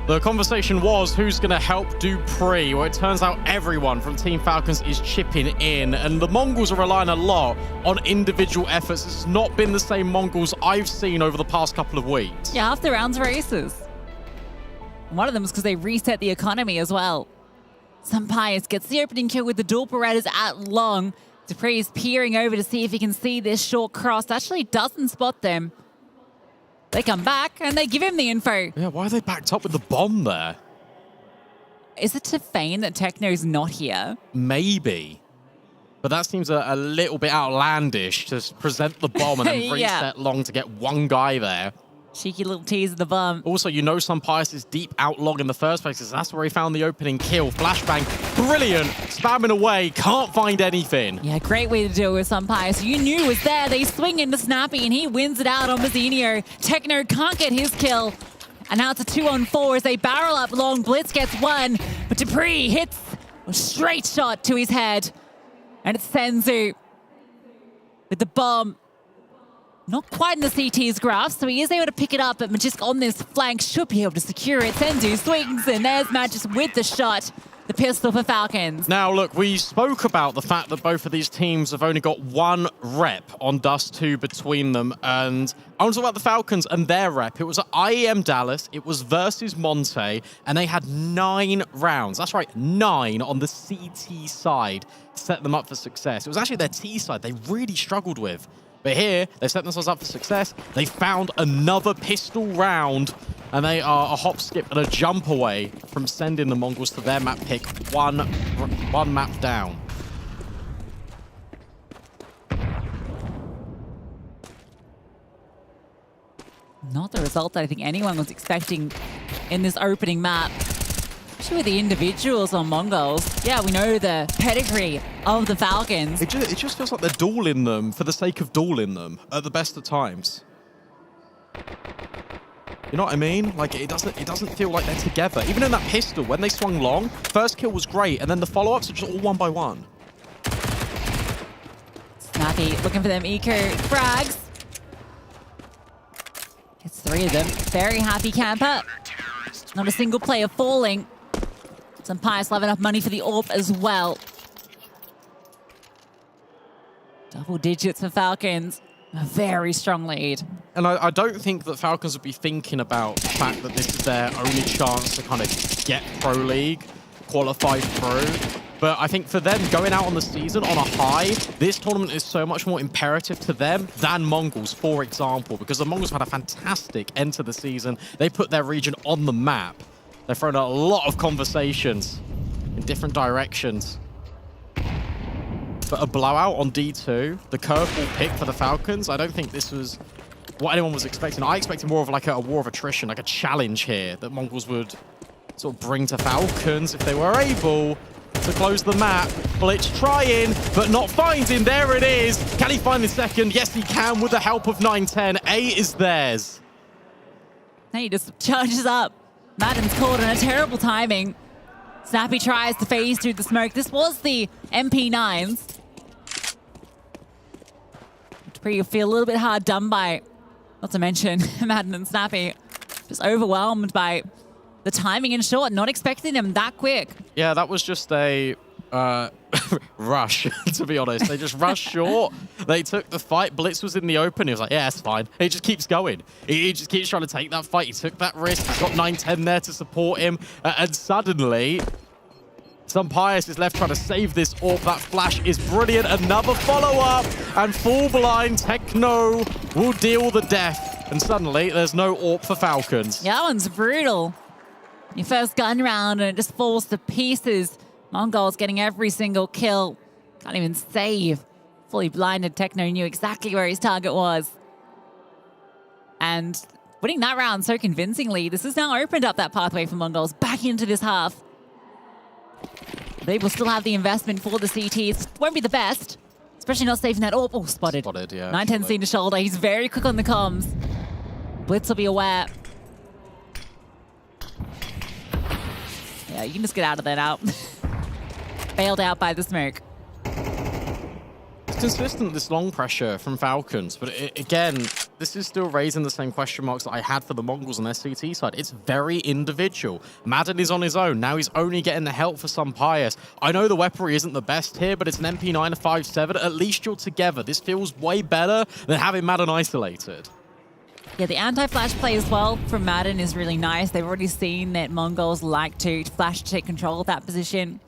The conversation was who's going to help Dupree. Well, it turns out everyone from Team Falcons is chipping in, and the Mongols are relying a lot on individual efforts. It's not been the same Mongols I've seen over the past couple of weeks. Yeah, half the rounds were aces. One of them was because they reset the economy as well. Sampaius gets the opening kill with the dual Berettas at long. Dupree is peering over to see if he can see this short cross. Actually doesn't spot them. They come back and they give him the info. Yeah, why are they backed up with the bomb there? Is it to feign that Techno's not here? Maybe. But that seems a little bit outlandish to present the bomb and then Yeah. reset long to get one guy there. Cheeky little tease of the bomb. Also, you know Sampaius is deep out long in the first place because that's where he found the opening kill. Flashbang, brilliant, spamming away, can't find anything. Yeah, great way to deal with Sampaius. You knew it was there. They swing into Snappy and he wins it out on Bazzinio. Techno can't get his kill. And now it's a 2-on-4 as they barrel up long. Blitz gets one, but Dupree hits a straight shot to his head. And it's Senzu with the bomb. Not quite in the CT's grasp, so he is able to pick it up, but Magisk on this flank should be able to secure it. Senzu swings, and there's Magisk with the shot. The pistol for Falcons. Now, look, we spoke about the fact that both of these teams have only got one rep on Dust 2 between them, and I want to talk about the Falcons and their rep. It was at IEM Dallas, it was versus Monte, and they had 9 rounds. That's right, 9 on the CT side to set them up for success. It was actually their T side they really struggled with. But here, they set themselves up for success. They found another pistol round, and they are a hop, skip, and a jump away from sending the Mongols to their map pick, one map down. Not the result that I think anyone was expecting in this opening map. Especially with the individuals on MongolZ. Yeah, we know the pedigree of the Falcons. It just feels like they're dueling them for the sake of dueling them at the best of times. You know what I mean? Like, it doesn't feel like they're together. Even in that pistol, when they swung long, first kill was great, and then the follow-ups are just all one by one. Snappy looking for them eco frags. Gets 3 of them. Very happy camper. Not a single player falling. Sampaius will have enough money for the AWP as well. Double digits for Falcons. A very strong lead. And I don't think that Falcons would be thinking about the fact that this is their only chance to kind of get Pro League, qualify through. But I think for them, going out on the season on a high, this tournament is so much more imperative to them than Mongols, for example, because the Mongols had a fantastic end to the season. They put their region on the map. They've thrown out a lot of conversations in different directions. But a blowout on D2, the curveball pick for the Falcons, I don't think this was what anyone was expecting. I expected more of like a war of attrition, like a challenge here that Mongols would sort of bring to Falcons if they were able to close the map. Blitz trying, but not finding. There it is. Can he find the second? Yes, he can with the help of 910. A is theirs. He just charges up. Madden's caught in a terrible timing. Snappy tries to phase through the smoke. This was the MP9s. Dupree feel a little bit hard done by, not to mention Madden and Snappy, just overwhelmed by the timing in short, not expecting him that quick. Yeah, that was just a rush, to be honest. They just rushed short. They took the fight. Blitz was in the open. He was like, yeah, it's fine. He just keeps going. He just keeps trying to take that fight. He took that risk. He's got 910 there to support him. And suddenly, some Pius is left trying to save this AWP. That flash is brilliant. Another follow-up. And full blind, Techno will deal the death. And suddenly, there's no AWP for Falcons. Yeah, that one's brutal. Your first gun round and it just falls to pieces. MongolZ getting every single kill. Can't even save. Fully blinded Techno knew exactly where his target was. And winning that round so convincingly, this has now opened up that pathway for MongolZ back into this half. They will still have the investment for the CTs. Won't be the best, especially not saving that AWP. Oh, spotted. Spotted, yeah. 910 seen the shoulder. He's very quick on the comms. Blitz will be aware. Yeah, you can just get out of there now. Bailed out by the smoke. It's consistent, this long pressure from Falcons, but again, this is still raising the same question marks that I had for the Mongols on their CT side. It's very individual. Madden is on his own. Now he's only getting the help for some Pius. I know the weaponry isn't the best here, but it's an MP9, a 5.7. At least you're together. This feels way better than having Madden isolated. Yeah, the anti-flash play as well from Madden is really nice. They've already seen that Mongols like to flash to take control of that position.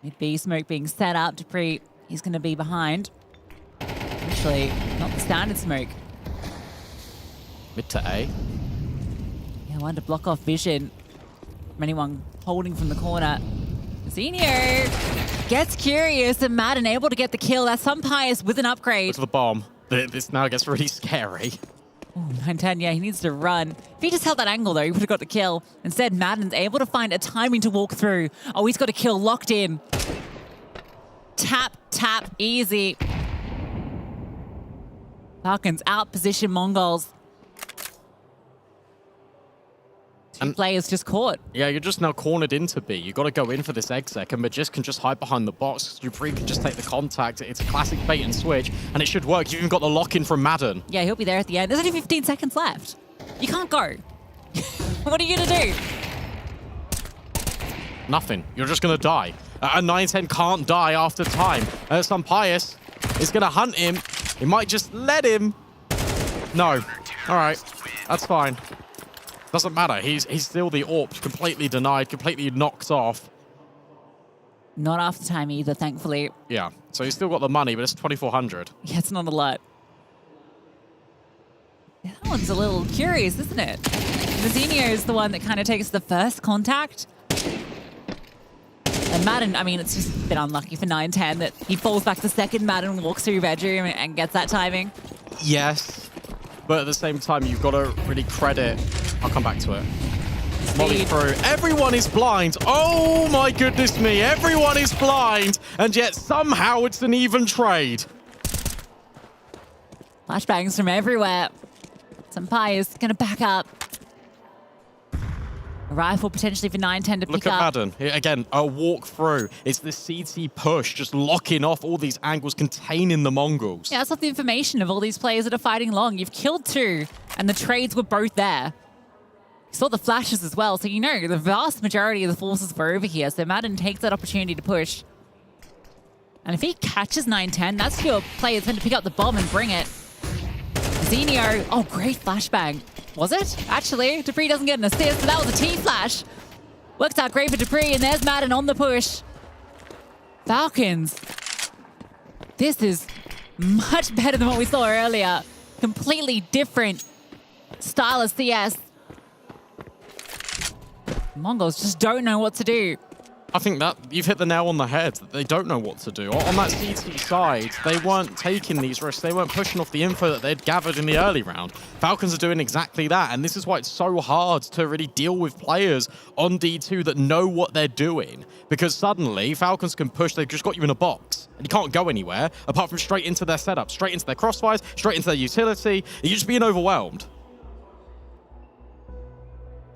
Mid-B smoke being set up. Dupree, he's going to be behind. Actually, not the standard smoke. Mid to A. Yeah, one to block off vision from anyone holding from the corner. Zenio gets curious and Madden able to get the kill. That's some Pius with an upgrade. To the bomb. This now gets really scary. Oh, 910, yeah, he needs to run. If he just held that angle, though, he would have got the kill. Instead, Madden's able to find a timing to walk through. Oh, he's got a kill locked in. Tap, tap, easy. Falcons outposition MongolZ. Two players just caught. Yeah, you're just now cornered into B. You got to go in for this exec, and Magis can just hide behind the box. Dupree can just take the contact. It's a classic bait and switch, and it should work. You've even got the lock-in from Madden. Yeah, he'll be there at the end. There's only 15 seconds left. You can't go. What are you going to do? Nothing. You're just going to die. A 910 can't die after time. Some Pius is going to hunt him. He might just let him. No. All right. That's fine. Doesn't matter. He's still the AWP, completely denied, completely knocked off. Not after time either, thankfully. Yeah. So he's still got the money, but it's 2,400. Yeah, it's not a lot. Yeah, that one's a little curious, isn't it? Zenio is the one that kind of takes the first contact. And Madden, I mean, it's just a bit unlucky for 910 that he falls back the second Madden walks through bedroom and gets that timing. Yes. But at the same time, you've got to really credit... I'll come back to it. Molly through. Everyone is blind. Oh my goodness me. Everyone is blind. And yet somehow it's an even trade. Flashbangs from everywhere. Some Pius going to back up. A rifle potentially for 910 to pick up. Look at Madden. Again, a walk through. It's the CT push, just locking off all these angles, containing the Mongols. Yeah, that's not the information of all these players that are fighting long. You've killed two, and the trades were both there. You saw the flashes as well, so you know the vast majority of the forces were over here, so Madden takes that opportunity to push. And if he catches 910, that's your player that's meant to pick up the bomb and bring it. Zenio, oh, great flashbang. Was it? Actually, Dupree doesn't get an assist, but that was a T-flash. Worked out great for Dupree, and there's Madden on the push. Falcons. This is much better than what we saw earlier. Completely different style of CS. Mongols just don't know what to do. I think that you've hit the nail on the head. They don't know what to do. On that CT side, they weren't taking these risks. They weren't pushing off the info that they'd gathered in the early round. Falcons are doing exactly that, and this is why it's so hard to really deal with players on D2 that know what they're doing. Because suddenly, Falcons can push, they've just got you in a box, and you can't go anywhere apart from straight into their setup, straight into their crossfires, straight into their utility. You're just being overwhelmed.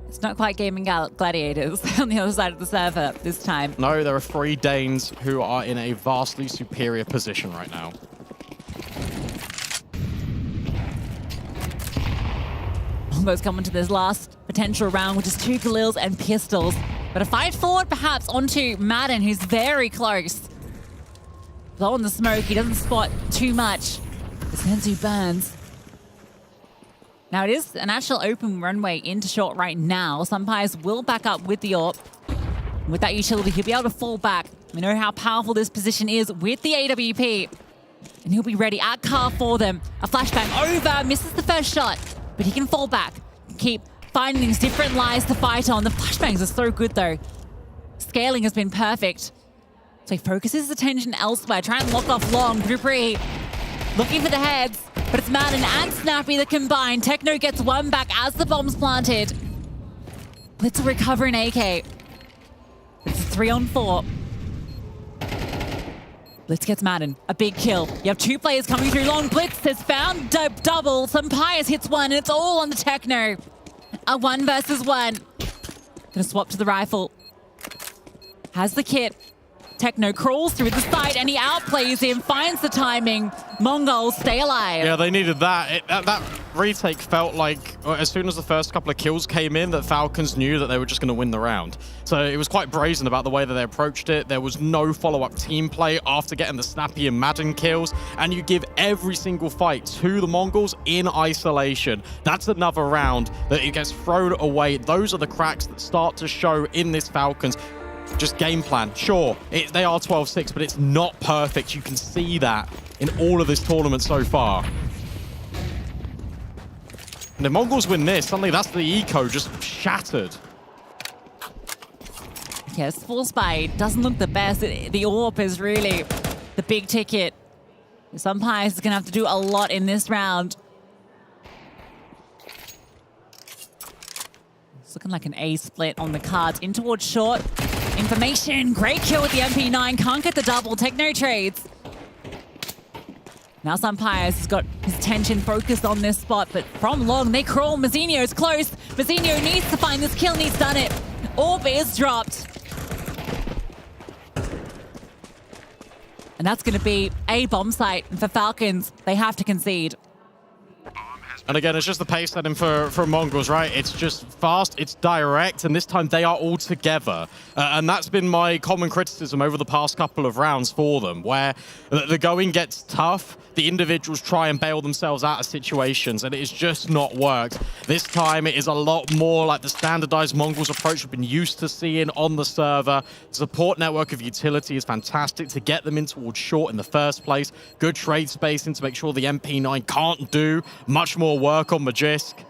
It's not quite gaming gladiators on the other side of the server this time. No, there are 3 Danes who are in a vastly superior position right now. Almost coming to this last potential round, which is 2 Galils and pistols. But a fight forward perhaps onto Madden, who's very close. Low in the smoke, he doesn't spot too much. The Senzu burns. Now, it is an actual open runway into short right now. Sumpires will back up with the AWP. With that utility, he'll be able to fall back. We know how powerful this position is with the AWP. And he'll be ready at car for them. A flashbang over, misses the first shot. But he can fall back, keep finding these different lies to fight on. The flashbangs are so good, though. Scaling has been perfect. So he focuses his attention elsewhere, trying to lock off long. Dupree looking for the heads. But it's Madden and Snappy that combine. Techno gets one back as the bomb's planted. Blitz will recover an AK. It's a 3-on-4. Blitz gets Madden. A big kill. You have 2 players coming through long. Blitz has found double. Sumpires hits one, and it's all on the Techno. A 1 versus 1. Gonna swap to the rifle. Has the kit. Techno crawls through the side and he outplays him, finds the timing. MongolZ stay alive. Yeah, they needed that. That retake felt like, as soon as the first couple of kills came in, that Falcons knew that they were just going to win the round. So it was quite brazen about the way that they approached it. There was no follow-up team play after getting the Snappy and Madden kills. And you give every single fight to the MongolZ in isolation. That's another round that it gets thrown away. Those are the cracks that start to show in this Falcons. Just game plan. Sure, they are 12-6, but it's not perfect. You can see that in all of this tournament so far. And if MongolZ win this, suddenly that's the eco just shattered. Yes, full spy doesn't look the best. The AWP is really the big ticket. Sumpires is going to have to do a lot in this round. It's looking like an A split on the cards. In towards short. Information. Great kill with the MP9. Can't get the double. Techno trades. Now Sumpires has got his attention focused on this spot, but from long they crawl. Mazzinho's close. Mazzinho needs to find this kill and he's done it. AWP is dropped. And that's going to be a bomb site. And for Falcons, they have to concede. And again, it's just the pace setting for MongolZ, right? It's just fast, it's direct, and this time they are all together. And that's been my common criticism over the past couple of rounds for them, where the going gets tough, the individuals try and bail themselves out of situations, and it has just not worked. This time, it is a lot more like the standardized MongolZ approach we've been used to seeing on the server. The support network of utility is fantastic to get them in towards short in the first place. Good trade spacing to make sure the MP9 can't do much more work on Magisk.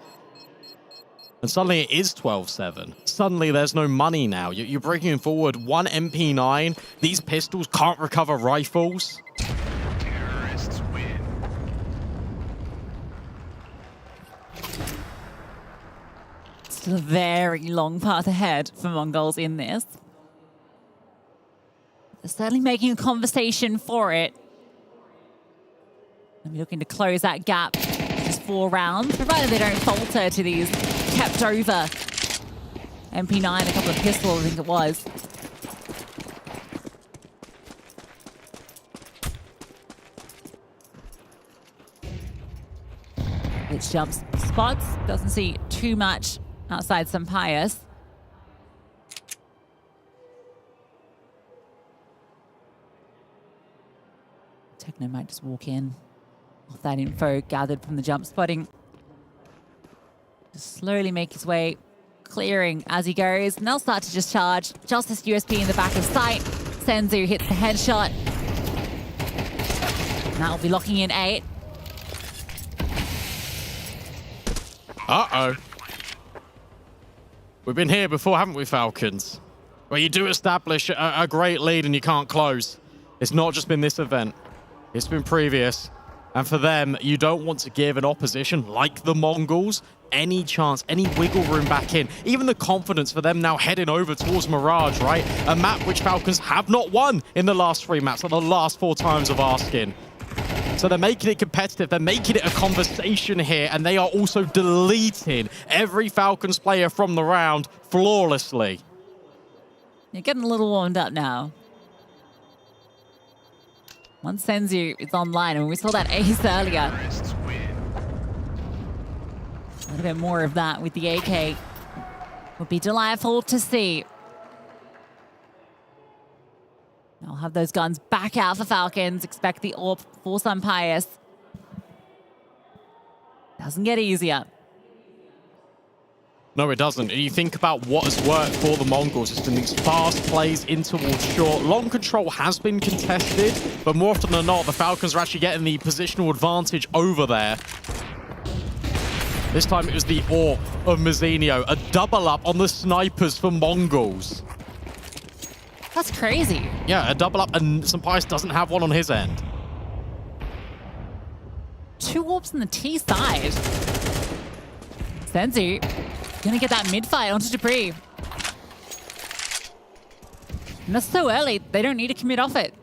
And suddenly it is 12-7. Suddenly there's no money now. You're bringing forward one MP9. These pistols can't recover rifles. Terrorists win. Still a very long path ahead for MongolZ in this. They're certainly making a conversation for it. They'll be looking to close that gap. Just 4 rounds, provided they don't falter to these kept over MP9, a couple of pistols, I think it was. It jumps spots, doesn't see too much outside Sumpires. Techno might just walk in off that info gathered from the jump spotting. Just slowly make his way, clearing as he goes. And they'll start to just charge. Justice USP in the back of sight. Senzu hits the headshot. And that'll be locking in 8. Uh-oh. We've been here before, haven't we, Falcons? Well, you do establish a great lead and you can't close. It's not just been this event. It's been previous. And for them, you don't want to give an opposition like the Mongols any chance, any wiggle room back in. Even the confidence for them now heading over towards Mirage, right? A map which Falcons have not won in the last 3 maps, or the last 4 times of asking. So they're making it competitive. They're making it a conversation here, and they are also deleting every Falcons player from the round flawlessly. You're getting a little warmed up now. Once Senzu is online, and we saw that ace earlier. A little bit more of that with the AK would be delightful to see. I'll have those guns back out for Falcons. Expect the AWP for some Pius. Doesn't get easier. No, it doesn't. And you think about what has worked for the Mongols. It's been these fast plays in towards short. Long control has been contested, but more often than not, the Falcons are actually getting the positional advantage over there. This time it was the AWP of Mazinho. A double up on the snipers for Mongols. That's crazy. Yeah, a double up, and Sampaius doesn't have one on his end. 2 AWPs on the T side. Senzu gonna get that mid-fight onto Dupree. And that's so early, they don't need to commit off it.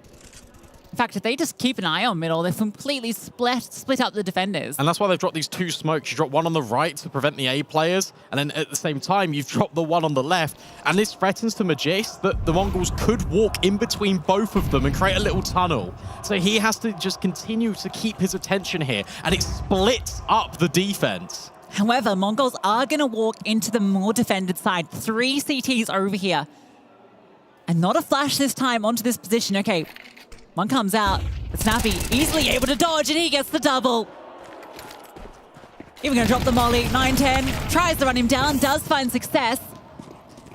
In fact, if they just keep an eye on middle, they've completely split up the defenders. And that's why they've dropped these 2 smokes. You drop one on the right to prevent the A players, and then at the same time, you've dropped the one on the left. And this threatens to Magist that the Mongols could walk in between both of them and create a little tunnel. So he has to just continue to keep his attention here, and it splits up the defense. However, Mongols are going to walk into the more defended side. 3 CTs over here. And not a flash this time onto this position. Okay, one comes out. But Snappy easily able to dodge, and he gets the double. Even going to drop the molly. 9-10 tries to run him down, does find success.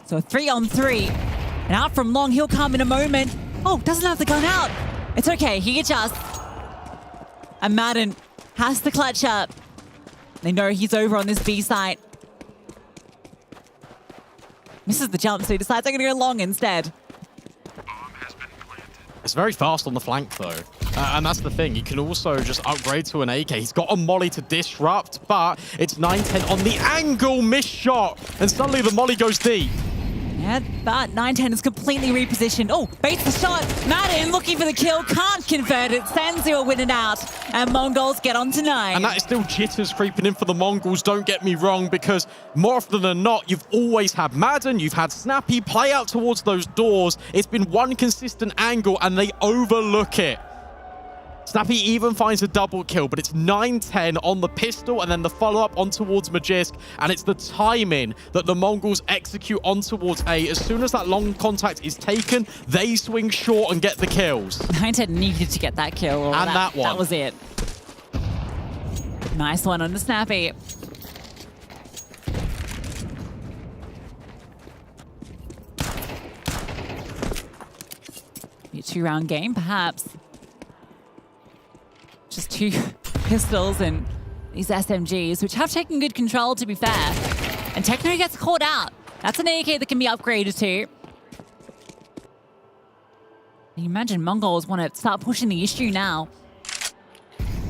So 3-on-3. And out from long, he'll come in a moment. Oh, doesn't have the gun out. It's okay, he adjusts. And Madden has to clutch up. They know he's over on this B site. Misses the jump, so he decides I'm going to go long instead. It's very fast on the flank, though. And that's the thing. You can also just upgrade to an AK. He's got a molly to disrupt, but it's 9-10 on the angle. Missed shot. And suddenly the molly goes deep. Yeah, but 9-10 is completely repositioned. Oh, baits the shot. Madden looking for the kill. Can't convert it. Senzu are winning out. And Mongols get on to 9. And that is still jitters creeping in for the Mongols, don't get me wrong, because more often than not, you've always had Madden, you've had Snappy play out towards those doors. It's been one consistent angle, and they overlook it. Snappy even finds a double kill, but it's 9-10 on the pistol, and then the follow-up on towards Magisk, and it's the timing that the Mongols execute on towards A. As soon as that long contact is taken, they swing short and get the kills. 9-10 needed to get that kill. And that one. That was it. Nice one on the Snappy. Be a 2-round game, perhaps. Just 2 pistols and these SMGs, which have taken good control, to be fair. And Techno gets caught out. That's an AK that can be upgraded to. You imagine Mongols want to start pushing the issue now.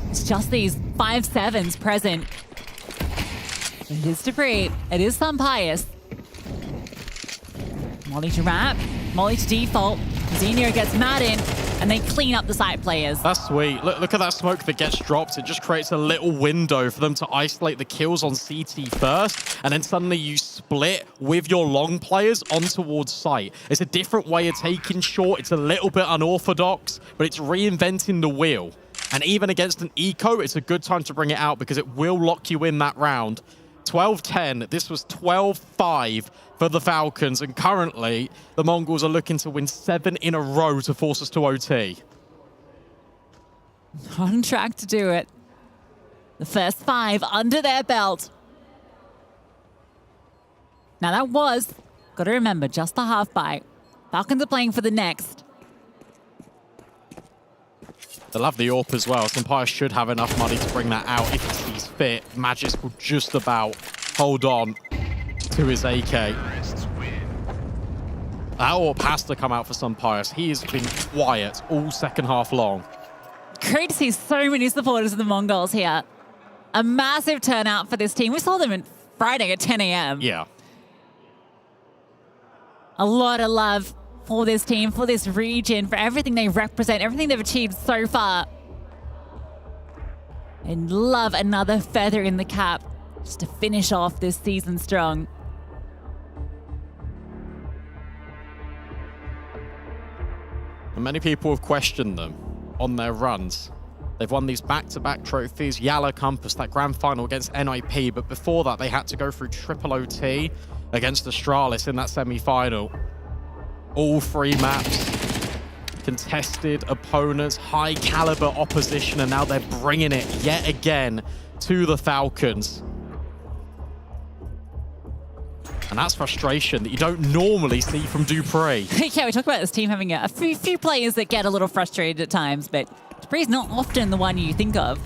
It's just these 5-7s present. It is Dupree. It is Sampaius. Molly to wrap. Molly to default. Zenio gets Madden, and they clean up the side players. That's sweet. Look at that smoke that gets dropped. It just creates a little window for them to isolate the kills on CT first, and then suddenly you split with your long players on towards site. It's a different way of taking short. It's a little bit unorthodox, but it's reinventing the wheel. And even against an eco, it's a good time to bring it out because it will lock you in that round. 12-10. This was 12-5 for the Falcons, and currently the Mongols are looking to win 7 in a row to force us to OT. On track to do it. The first 5 under their belt. Now that was, got to remember, just the half bite. Falcons are playing for the next. They'll have the AWP as well. Sampaius should have enough money to bring that out if he sees fit. Magisk will just about hold on to his AK. That AWP has to come out for Sunpius. He has been quiet all second half long. Great to see so many supporters of the Mongols here. A massive turnout for this team. We saw them on Friday at 10 a.m. Yeah. A lot of love for this team, for this region, for everything they represent, everything they've achieved so far. And love another feather in the cap just to finish off this season strong. And many people have questioned them on their runs. They've won these back-to-back trophies, Yala Compass, that grand final against NIP, but before that they had to go through triple OT against Astralis in that semi-final. All 3 maps, contested opponents, high-caliber opposition, and now they're bringing it yet again to the Falcons. And that's frustration that you don't normally see from Dupree. Yeah, we talk about this team having a few players that get a little frustrated at times, but Dupree's not often the one you think of.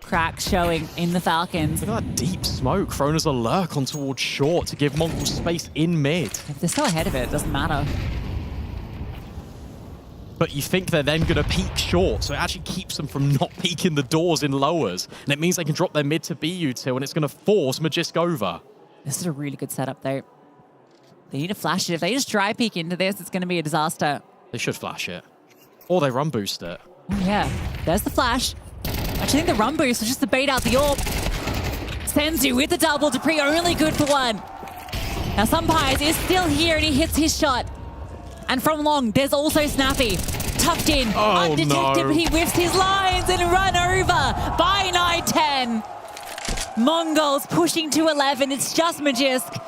Crack showing in the Falcons. Look at that deep smoke thrown as a lurk on towards short to give Mongol space in mid. If they're still ahead of it, it doesn't matter. But you think they're then going to peek short, so it actually keeps them from not peeking the doors in lowers. And it means they can drop their mid to BU2, and it's going to force Magisk over. This is a really good setup, though. They need to flash it. If they just dry peek into this, it's going to be a disaster. They should flash it. Or they run boost it. Oh, yeah. There's the flash. Actually, I think the run boost was just to bait out the AWP. Senzu with the double. Dupree only good for 1. Now, Sunpius is still here, and he hits his shot. And from long, there's also Snappy. Tucked in, undetected, no. but he whiffs his lines and run over by 9-10. Mongols pushing to 11. It's just Magisk.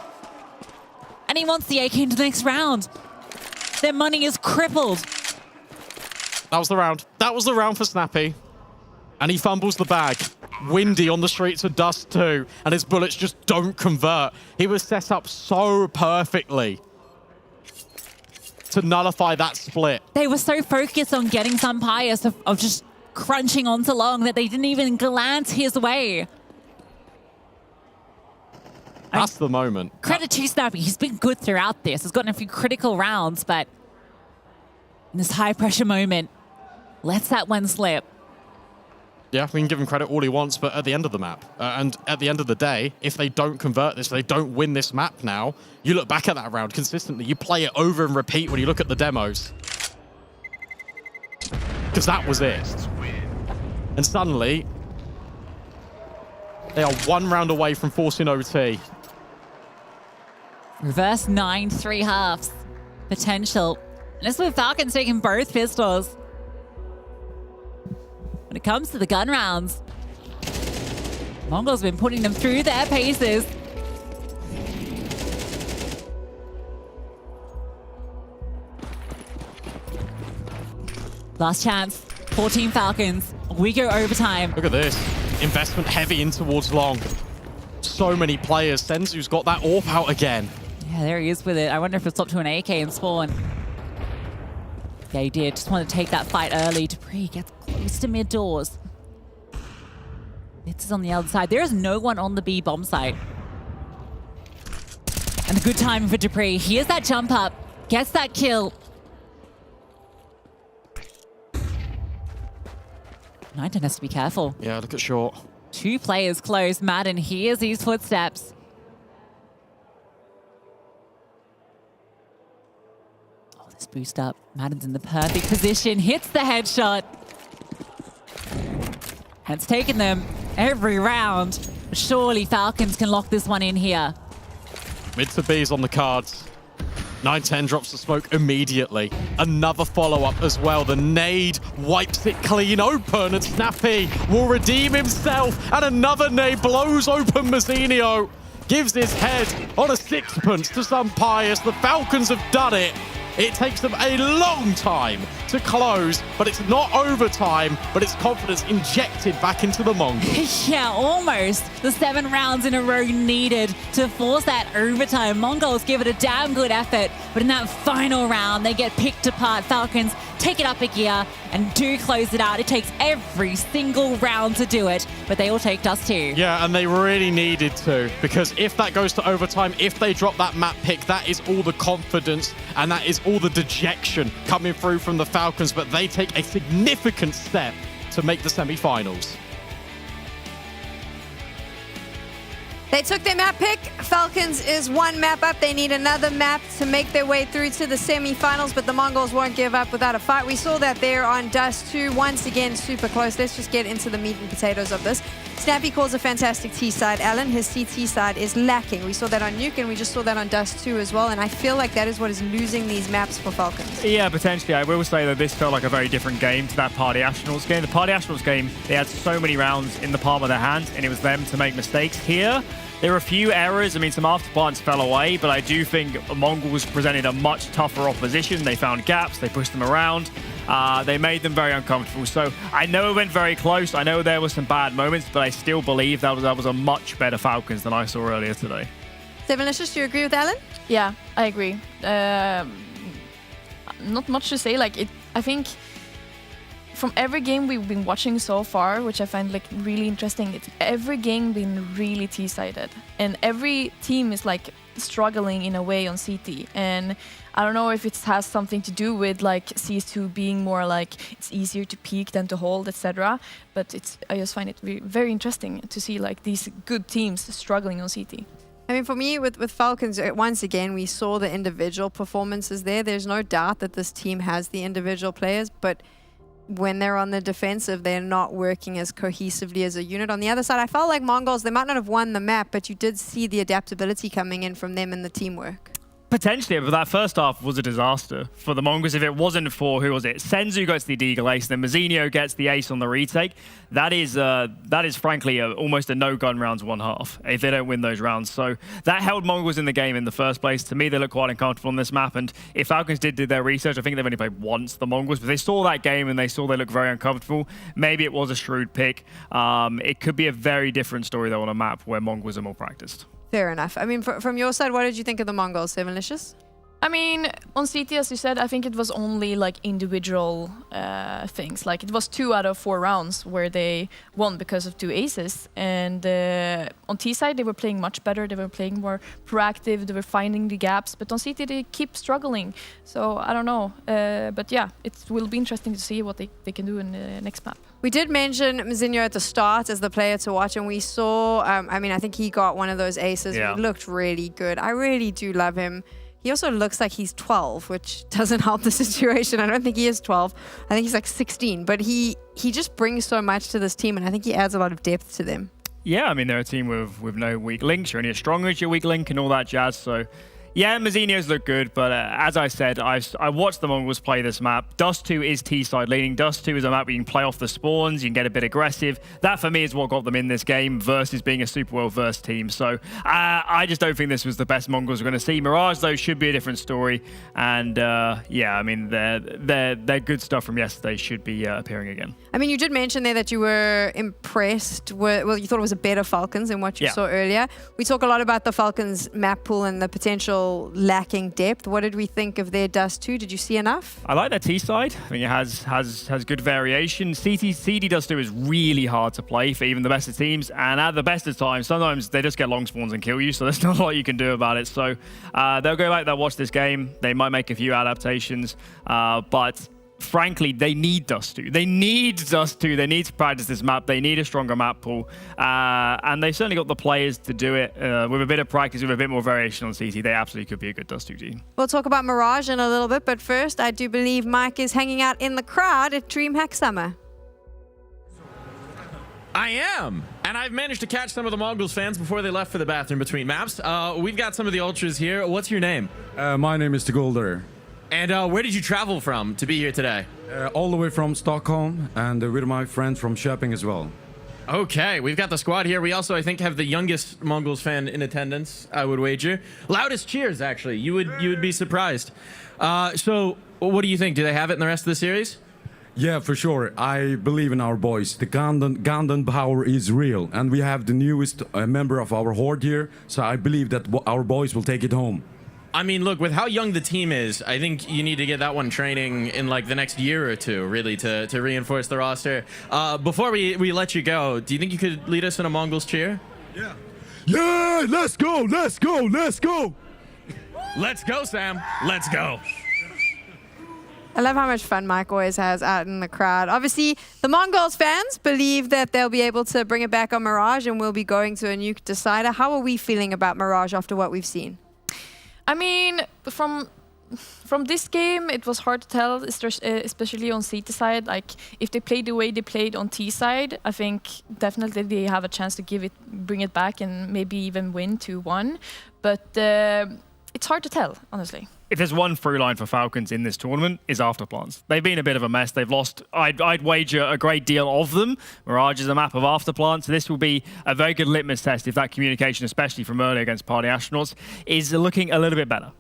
And he wants the AK into the next round. Their money is crippled. That was the round. That was the round for Snappy. And he fumbles the bag. Windy on the streets of Dust too. And his bullets just don't convert. He was set up so perfectly to nullify that split. They were so focused on getting Sunpius of just crunching onto long that they didn't even glance his way. That's the moment. Credit to Snappy. He's been good throughout this. He's gotten a few critical rounds, but in this high-pressure moment, lets that one slip. Yeah, we can give him credit all he wants, but at the end of the map, and at the end of the day, if they don't convert this, they don't win this map now, you look back at that round consistently, you play it over and repeat when you look at the demos. Because that was it. And suddenly, they are 1 round away from forcing OT. Reverse 9, 3 halves. Potential. And this is with Falcons taking both pistols. When it comes to the gun rounds, Mongols have been putting them through their paces. Last chance for Team Falcons. We go overtime. Look at this. Investment heavy in towards long. So many players. Senzu's got that AWP out again. Yeah, there he is with it. I wonder if he'll stop to an AK and spawn. Yeah, he did. Just wanted to take that fight early. Dupree gets close to mid doors. This is on the other side. There is no one on the B bomb site. And a good timing for Dupree. Here's that jump up. Gets that kill. 9-10 has to be careful. Yeah, look at short. 2 players close. Madden hears these footsteps. This boost up. Madden's in the perfect position. Hits the headshot. And it's taken them every round. Surely Falcons can lock this one in here. Mid to B's on the cards. 9-10 drops the smoke immediately. Another follow-up as well. The nade wipes it clean open, and Snappy will redeem himself. And another nade blows open Mazzinho. Gives his head on a sixpence to Sunpius. The Falcons have done it. It takes them a long time to close, but it's not overtime, but it's confidence injected back into the Mongols. Yeah, almost. The 7 rounds in a row needed to force that overtime. Mongols give it a damn good effort, but in that final round, they get picked apart. Falcons take it up a gear and do close it out. It takes every single round to do it, but they all take Dust 2. Yeah, and they really needed to, because if that goes to overtime, if they drop that map pick, that is all the confidence and that is all the dejection coming through from the Falcons, but they take a significant step to make the semi-finals. They took their map pick. Falcons is one map up. They need another map to make their way through to the semi-finals, but the Mongols won't give up without a fight. We saw that there on Dust 2. Once again, super close. Let's just get into the meat and potatoes of this. Snappy calls a fantastic T side. Alan, his CT side is lacking. We saw that on Nuke, and we just saw that on Dust 2 as well, and I feel like that is what is losing these maps for Falcons. Yeah, potentially. I will say that this felt like a very different game to that Party Astronauts game. The Party Astronauts game, they had so many rounds in the palm of their hand, and it was them to make mistakes. Here, there were a few errors. I mean, some afterplants fell away, but I do think Mongols presented a much tougher opposition. They found gaps, they pushed them around, they made them very uncomfortable. So I know it went very close. I know there were some bad moments, but I still believe that was a much better Falcons than I saw earlier today. Sevenlicious, do you agree with Alan? Yeah, I agree. Not much to say. I think from every game we've been watching so far, which I find really interesting, it's every game been really T-sided, and every team is struggling in a way on CT. And I don't know if it has something to do with CS2 being more it's easier to peek than to hold, etc. But I just find it very interesting to see these good teams struggling on CT. I mean, for me, with Falcons, once again, we saw the individual performances there. There's no doubt that this team has the individual players, but when they're on the defensive, they're not working as cohesively as a unit. On the other side, I felt like Mongols, they might not have won the map, but you did see the adaptability coming in from them and the teamwork. Potentially, but that first half was a disaster for the Mongols. If it wasn't for, who was it? Senzu gets the Deagle ace, then Mazzinho gets the ace on the retake. That is frankly almost a no-gun rounds one half if they don't win those rounds. So that held Mongols in the game in the first place. To me, they look quite uncomfortable on this map. And if Falcons did their research, I think they've only played once, the Mongols, but they saw that game and they saw they look very uncomfortable. Maybe it was a shrewd pick. It could be a very different story, though, on a map where Mongols are more practiced. Fair enough. I mean, from your side, what did you think of the Mongols, Sevenlicious? I mean, on CT, as you said, I think it was only individual things. It was 2 out of 4 rounds where they won because of 2 aces. And on T side, they were playing much better. They were playing more proactive. They were finding the gaps. But on CT, they keep struggling. So I don't know. But yeah, it will be interesting to see what they can do in the next map. We did mention Mazzinho at the start as the player to watch, and we saw, I think he got one of those aces. Yeah. He looked really good. I really do love him. He also looks like he's 12, which doesn't help the situation. I don't think he is 12. I think he's 16, but he just brings so much to this team, and I think he adds a lot of depth to them. Yeah, I mean, they're a team with no weak links. You're only as strong as your weak link and all that jazz, so... Yeah, Mazzinho's look good, but as I said, I watched the Mongols play this map. Dust 2 is T-side leaning. Dust 2 is a map where you can play off the spawns, you can get a bit aggressive. That, for me, is what got them in this game versus being a super well-versed team. So I just don't think this was the best Mongols we're going to see. Mirage, though, should be a different story. And yeah, I mean, their good stuff from yesterday should be appearing again. I mean, you did mention there that you were impressed with, well, you thought it was a better Falcons than what you saw earlier. We talk a lot about the Falcons map pool and the potential lacking depth. What did we think of their Dust 2? Did you see enough? I like their T side. I think it has good variation. CD Dust 2 is really hard to play for even the best of teams, and at the best of times, sometimes they just get long spawns and kill you, so there's not a lot you can do about it. So they'll go back, they'll watch this game. They might make a few adaptations, but frankly, they need Dust 2. They need Dust 2. They need to practice this map. They need a stronger map pool. And they've certainly got the players to do it. With a bit of practice, with a bit more variation on CT, they absolutely could be a good Dust 2 team. We'll talk about Mirage in a little bit, but first, I do believe Mike is hanging out in the crowd at DreamHack Summer. I am, and I've managed to catch some of the Mongols fans before they left for the bathroom between maps. We've got some of the ultras here. What's your name? My name is Golder. And where did you travel from to be here today? All the way from Stockholm, and with my friend from Jönköping as well. Okay, we've got the squad here. We also, I think, have the youngest Mongols fan in attendance, I would wager. Loudest cheers, actually. You would be surprised. So, what do you think? Do they have it in the rest of the series? Yeah, for sure. I believe in our boys. The Gundam power is real, and we have the newest member of our horde here, so I believe that our boys will take it home. I mean, look, with how young the team is, I think you need to get that one training in like the next year or two, really, to reinforce the roster. Before we let you go, do you think you could lead us in a MongolZ cheer? Yeah. Yeah, let's go, let's go, let's go. Let's go, Sam. Let's go. I love how much fun Mike always has out in the crowd. Obviously, the MongolZ fans believe that they'll be able to bring it back on Mirage and we'll be going to a Nuke decider. How are we feeling about Mirage after what we've seen? I mean, from this game, it was hard to tell, especially on CT side. Like, if they played the way they played on T side, I think definitely they have a chance to bring it back and maybe even win 2-1. But it's hard to tell, honestly. If there's one through line for Falcons in this tournament, is afterplants. They've been a bit of a mess. They've lost, I'd wager, a great deal of them. Mirage is a map of afterplants, so this will be a very good litmus test if that communication, especially from earlier against Party Astronauts, is looking a little bit better.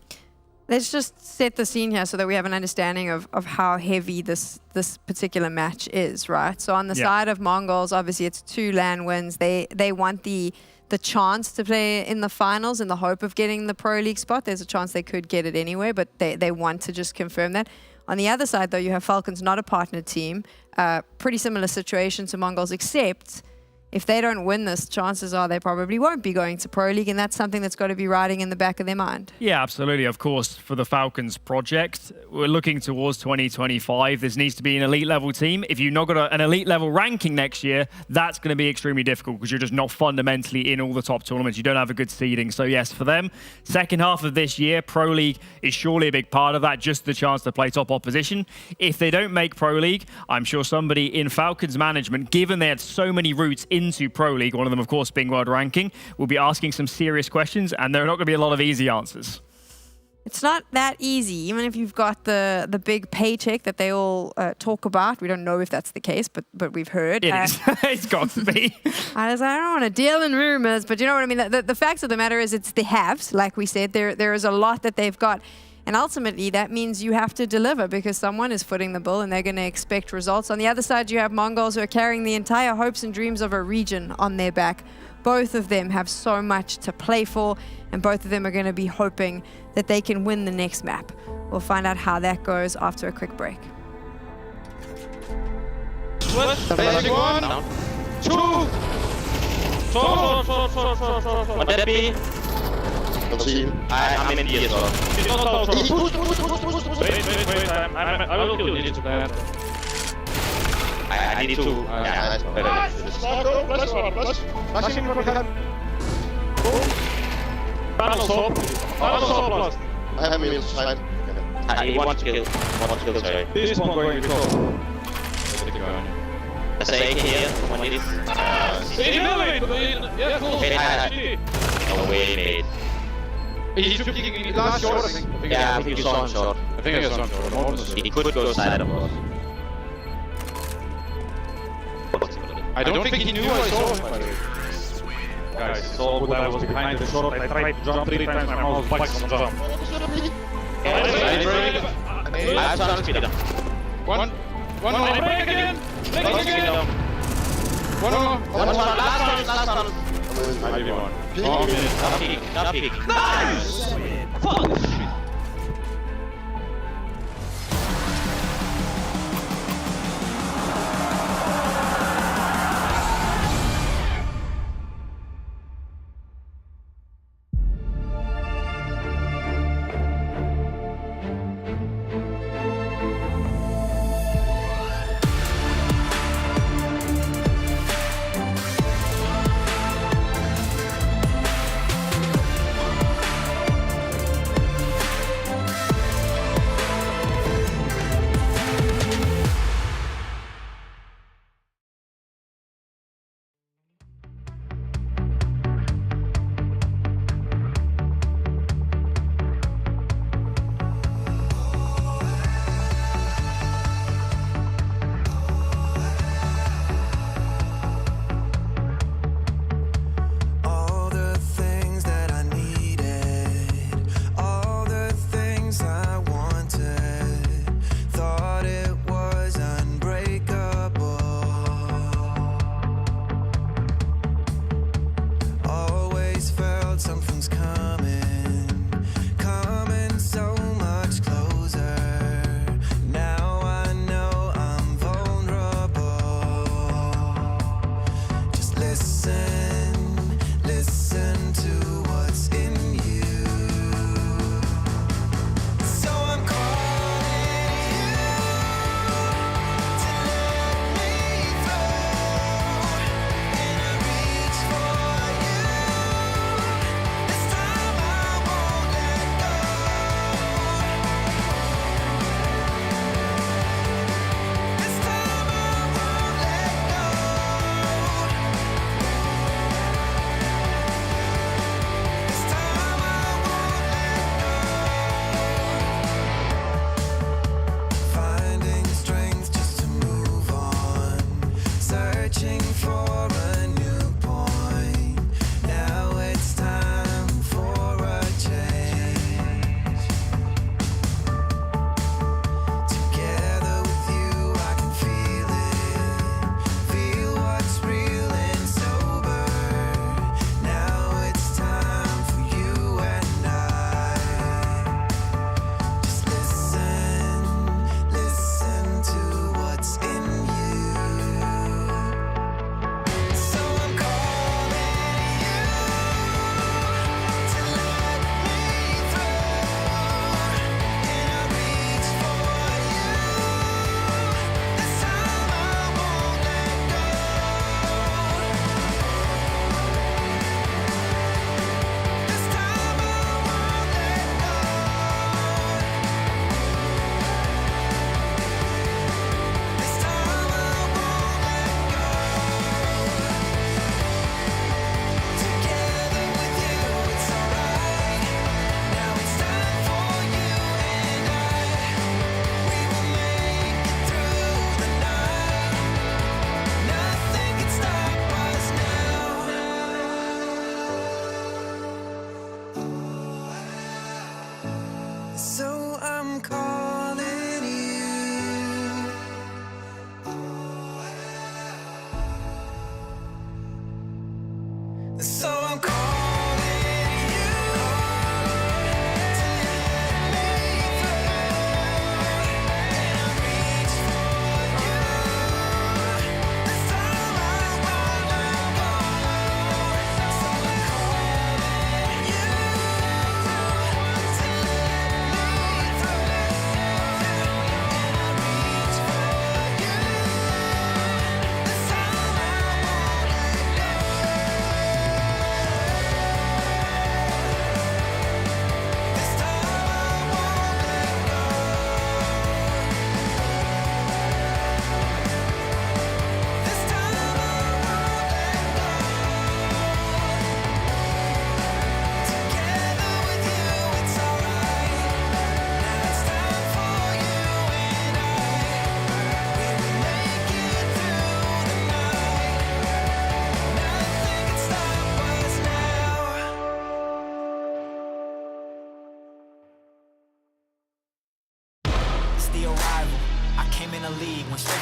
Let's just set the scene here so that we have an understanding of how heavy this particular match is, right? So on the side of MongolZ, obviously it's 2 LAN wins. They want the chance to play in the finals in the hope of getting the Pro League spot. There's a chance they could get it anyway, but they want to just confirm that. On the other side, though, you have Falcons, not a partner team. Pretty similar situation to MongolZ, except if they don't win this, chances are they probably won't be going to Pro League, and that's something that's got to be riding in the back of their mind. Yeah, absolutely. Of course, for the Falcons project, we're looking towards 2025. This needs to be an elite level team. If you've not got an elite level ranking next year, that's going to be extremely difficult because you're just not fundamentally in all the top tournaments. You don't have a good seeding. So yes, for them, second half of this year, Pro League is surely a big part of that, just the chance to play top opposition. If they don't make Pro League, I'm sure somebody in Falcons management, given they had so many routes into Pro League, one of them of course being world ranking, will be asking some serious questions, and there are not going to be a lot of easy answers. It's not that easy, even if you've got the big paycheck that they all talk about. We don't know if that's the case, but we've heard. It is. It's got to be. I don't want to deal in rumors, but you know what I mean? The facts of the matter is it's the haves, like we said. There is a lot that they've got. And ultimately, that means you have to deliver because someone is footing the bill and they're going to expect results. On the other side, you have MongolZ who are carrying the entire hopes and dreams of a region on their back. Both of them have so much to play for, and both of them are going to be hoping that they can win the next map. We'll find out how that goes after a quick break. Basic 1, 2, Would that be? I'm in ESL. Wait. I will kill you to that. I need to. Yeah, I have me inside. He wants to kill. Sorry. This one going to go. Let's say here. One is. Yeah, cool. No way, mate. He's picking last short, I think. Yeah, I think you saw him short. I think I saw him short. He could go side of us. I don't think he knew I saw him, by the way. Guys, it's all good that I was behind the short. I tried to jump 3 times, my mouse bites on jump. I have some speed up. One more, break again! One more. Last one. Maybe one. Not peek. Nice! Fuck! So I'm calling you. So I'm calling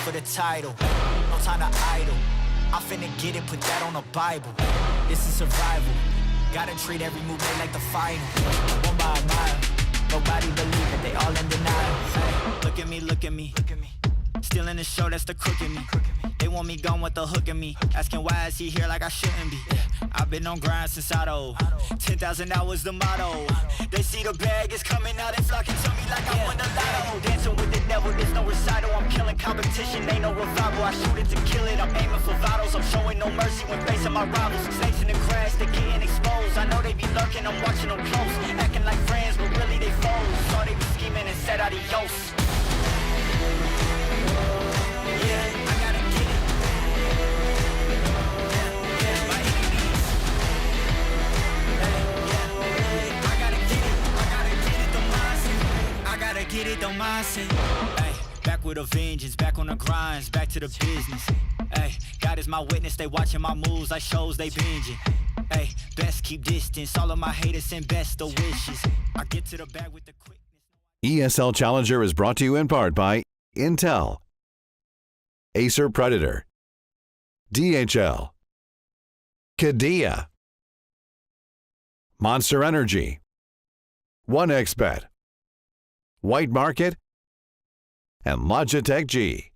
for the title, no time to idle. I'm finna get it, put that on the Bible. This is survival. Gotta treat every move made like the final. One by a mile. Nobody believe it, they all in denial. Hey, look at me, look at me. Still in the show, that's the crook in me. They want me gone with the hook in me. Asking why is he here like I shouldn't be. I've been on grind since Auto. 10,000 hours the motto. They see the bag is coming out and flocking to me like I won the lotto. Dancing with the devil, there's no recital. I'm killing competition, ain't no revival. I shoot it to kill it, I'm aiming for vitals. I'm showing no mercy when facing my rivals. Snakes in the grass, they getting exposed. I know they be lurking, I'm watching them close. Acting like friends, but really they foes. Saw they be scheming and said adios. Get it, don't mind it. Ay, back with a vengeance, back on the grinds, back to the business. Ay, God is my witness, they watching my moves like shows they binging. Ay, best keep distance, all of my haters send best of wishes. I get to the bag with the quick. ESL Challenger is brought to you in part by Intel, Acer Predator, DHL, Kadia, Monster Energy, 1xBet, White Market, and Logitech G.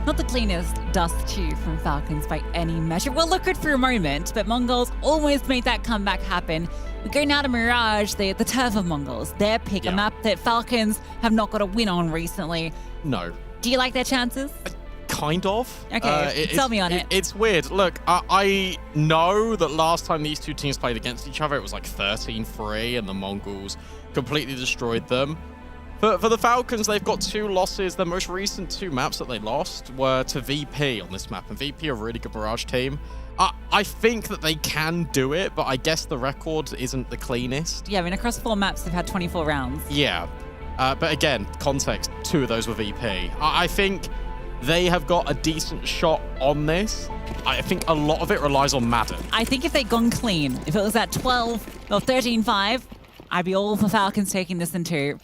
Not the cleanest dust too from Falcons by any measure. Well, look good for a moment, but MongolZ almost made that comeback happen. We go now to Mirage, the turf of MongolZ. Their pick, a map that Falcons have not got a win on recently. No. Do you like their chances? Kind of. Okay, tell me on it. It's weird. Look, I know that last time these two teams played against each other, it was like 13-3, and the Mongols completely destroyed them. For the Falcons, they've got 2 losses. The most recent 2 maps that they lost were to VP on this map, and VP are a really good Mirage team. I think that they can do it, but I guess the record isn't the cleanest. Yeah, I mean, across 4 maps, they've had 24 rounds. Yeah. But again, context, 2 of those were VP. I think they have got a decent shot on this. I think a lot of it relies on Madden. I think if they'd gone clean, if it was at 12 or 13-5, I'd be all for Falcons taking this in 2.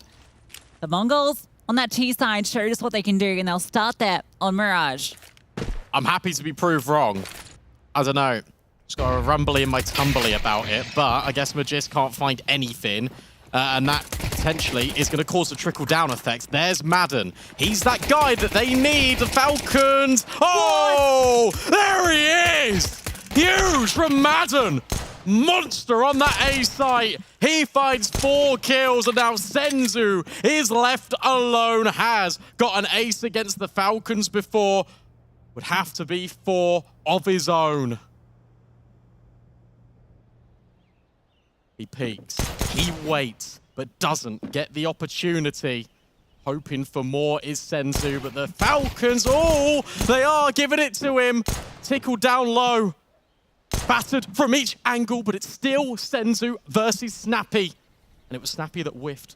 The MongolZ on that T side showed us what they can do, and they'll start that on Mirage. I'm happy to be proved wrong. I don't know. Just got a rumbly in my tumbly about it, but I guess Magis can't find anything. And that potentially is going to cause a trickle-down effect. There's Madden. He's that guy that they need. The Falcons. Oh, there he is. Huge from Madden. Monster on that A site. He finds 4 kills, and now Senzu is left alone. Has got an ace against the Falcons before. Would have to be 4 of his own. He peeks, he waits, but doesn't get the opportunity. Hoping for more is Senzu, but the Falcons, oh, they are giving it to him. Tickled down low. Battered from each angle, but it's still Senzu versus Snappy. And it was Snappy that whiffed.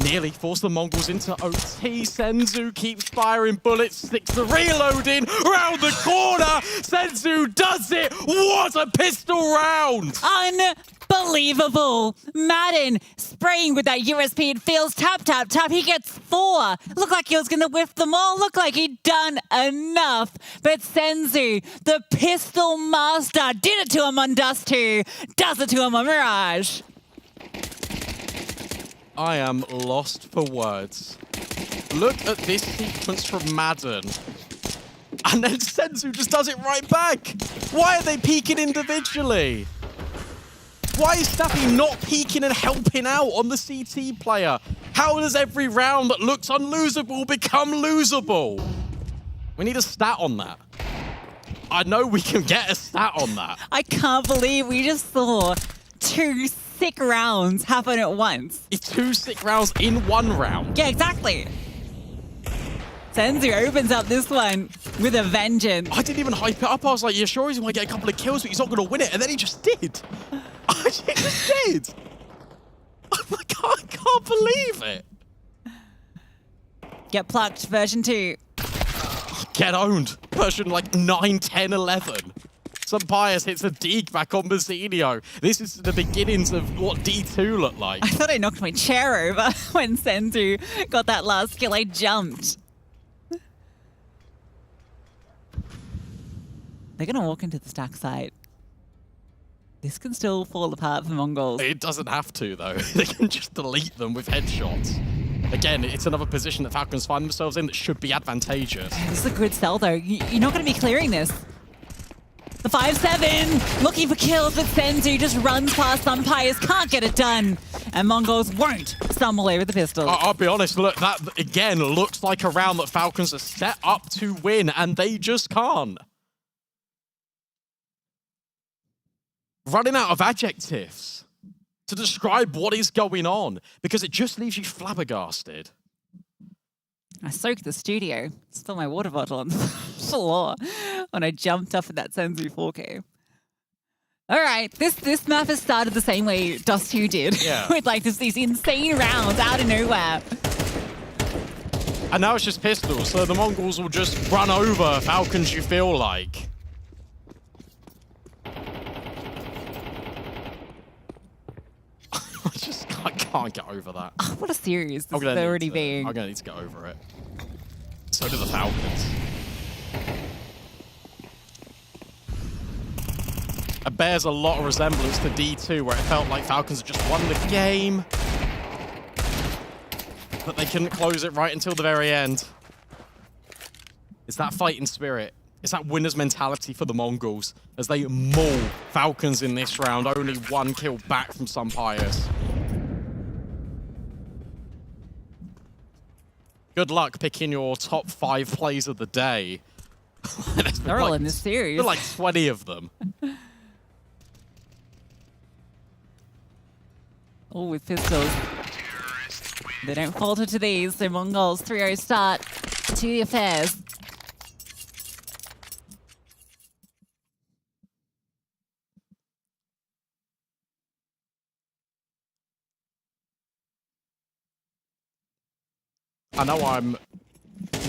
Nearly forced the Mongols into OT. Senzu keeps firing bullets, sticks the reload in, round the corner. Senzu does it. What a pistol round. Unbelievable. Madden spraying with that USP. It feels tap, tap, tap. He gets 4. Looked like he was going to whiff them all. Looked like he'd done enough. But Senzu, the pistol master, did it to him on Dust 2. Does it to him on Mirage. I am lost for words. Look at this sequence from Madden. And then Senzu just does it right back. Why are they peeking individually? Why is Staffy not peeking and helping out on the CT player? How does every round that looks unlosable become losable? We need a stat on that. I know we can get a stat on that. I can't believe we just saw 2 sick rounds happen at once. It's 2 sick rounds in 1 round. Yeah, exactly. Senzu opens up this one with a vengeance. I didn't even hype it up. I was like, yeah, sure, he's going to get a couple of kills, but he's not going to win it. And then he just did. He just did. I can't believe it. Get plucked, version 2. Get owned. Version like 9, 10, 11. Some bias hits a deke back on Bazinio. This is the beginnings of what D2 looked like. I thought I knocked my chair over when Senzu got that last kill. I jumped. They're going to walk into the stack site. This can still fall apart for Mongols. It doesn't have to, though. They can just delete them with headshots. Again, it's another position that Falcons find themselves in that should be advantageous. This is a good sell, though. You're not going to be clearing this. The 5-7, looking for kills, but Senzu just runs past umpires, can't get it done. And Mongols won't stumble over the pistol. I'll be honest, look, that again looks like a round that Falcons are set up to win, and they just can't. Running out of adjectives to describe what is going on, because it just leaves you flabbergasted. I soaked the studio, spilled my water bottle on the floor when I jumped off at that Senzu 4K. All right, this map has started the same way Dust 2 did, yeah. with like these insane rounds out of nowhere. And now it's just pistols, so the Mongols will just run over Falcons, you feel like. I can't get over that. Oh, what a series this is already being. I'm going to need to get over it. So do the Falcons. It bears a lot of resemblance to D2, where it felt like Falcons had just won the game, but they couldn't close it right until the very end. It's that fighting spirit. It's that winner's mentality for the Mongols as they maul Falcons in this round. Only 1 kill back from Sumpires. Good luck picking your top 5 plays of the day. They're all in this series. There are like 20 of them. All with pistols. They don't falter to these, so Mongols 3-0 start to the affairs. I know I'm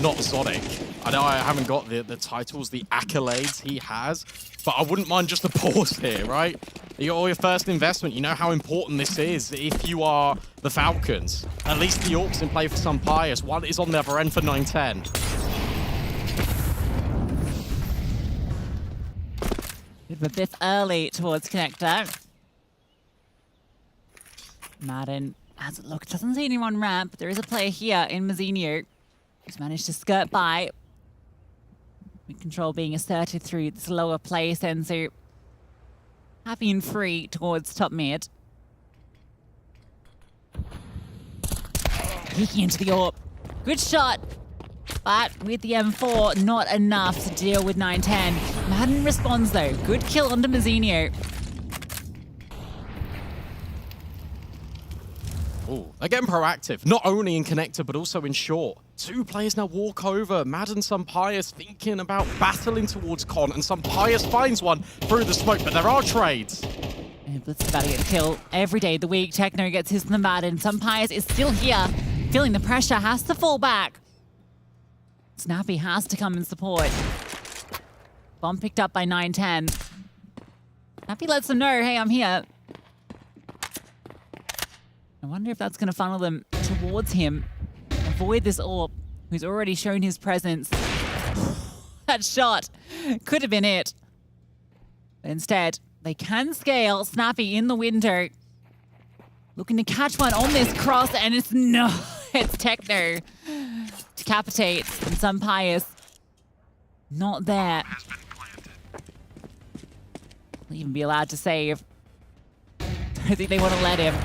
not Sonic. I know I haven't got the titles, the accolades he has, but I wouldn't mind just a pause here, right? You got all your first investment. You know how important this is if you are the Falcons. At least the Orcs in play for some bias. One is on the other end for 9-10. Bit of a biff early towards connector. Madden has a look. Doesn't see anyone ramp, but there is a player here in Mazinho who's managed to skirt by. With control being asserted through this lower play, Senzu happy and free towards top mid. Peeking into the AWP. Good shot, but with the M4, not enough to deal with 9-10. Madden responds though. Good kill onto Mazinho. Ooh, they're getting proactive, not only in connector, but also in short. 2 players now walk over. Madden Sumpires thinking about battling towards Con, and Sumpires finds one through the smoke, but there are trades. And Blitz is about to get a kill every day of the week. Techno gets his from the Madden. Sumpires is still here. feeling the pressure, has to fall back. Snappy has to come and support. Bomb picked up by 9-10. Snappy lets them know, hey, I'm here. I wonder if that's going to funnel them towards him. Avoid this AWP, who's already shown his presence. That shot could have been it. But instead, they can scale. Snappy in the window. Looking to catch one on this cross, and it's Techno. Decapitates, and some Pious not there. Will even be allowed to save. Don't think they want to let him.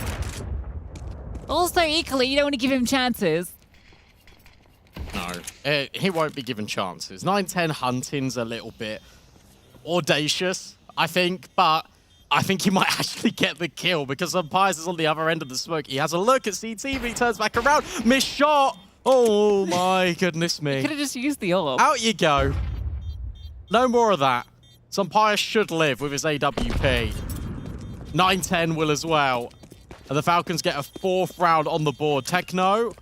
Also, equally, you don't want to give him chances. No, he won't be given chances. 9-10 hunting's a little bit audacious, I think, but I think he might actually get the kill because Pious is on the other end of the smoke. He has a look at CT, but he turns back around. Missed shot! Oh my goodness me. Could have just used the AWP. Out you go. No more of that. Pious should live with his AWP. 9-10 will as well. And the Falcons get a 4th round on the board. Techno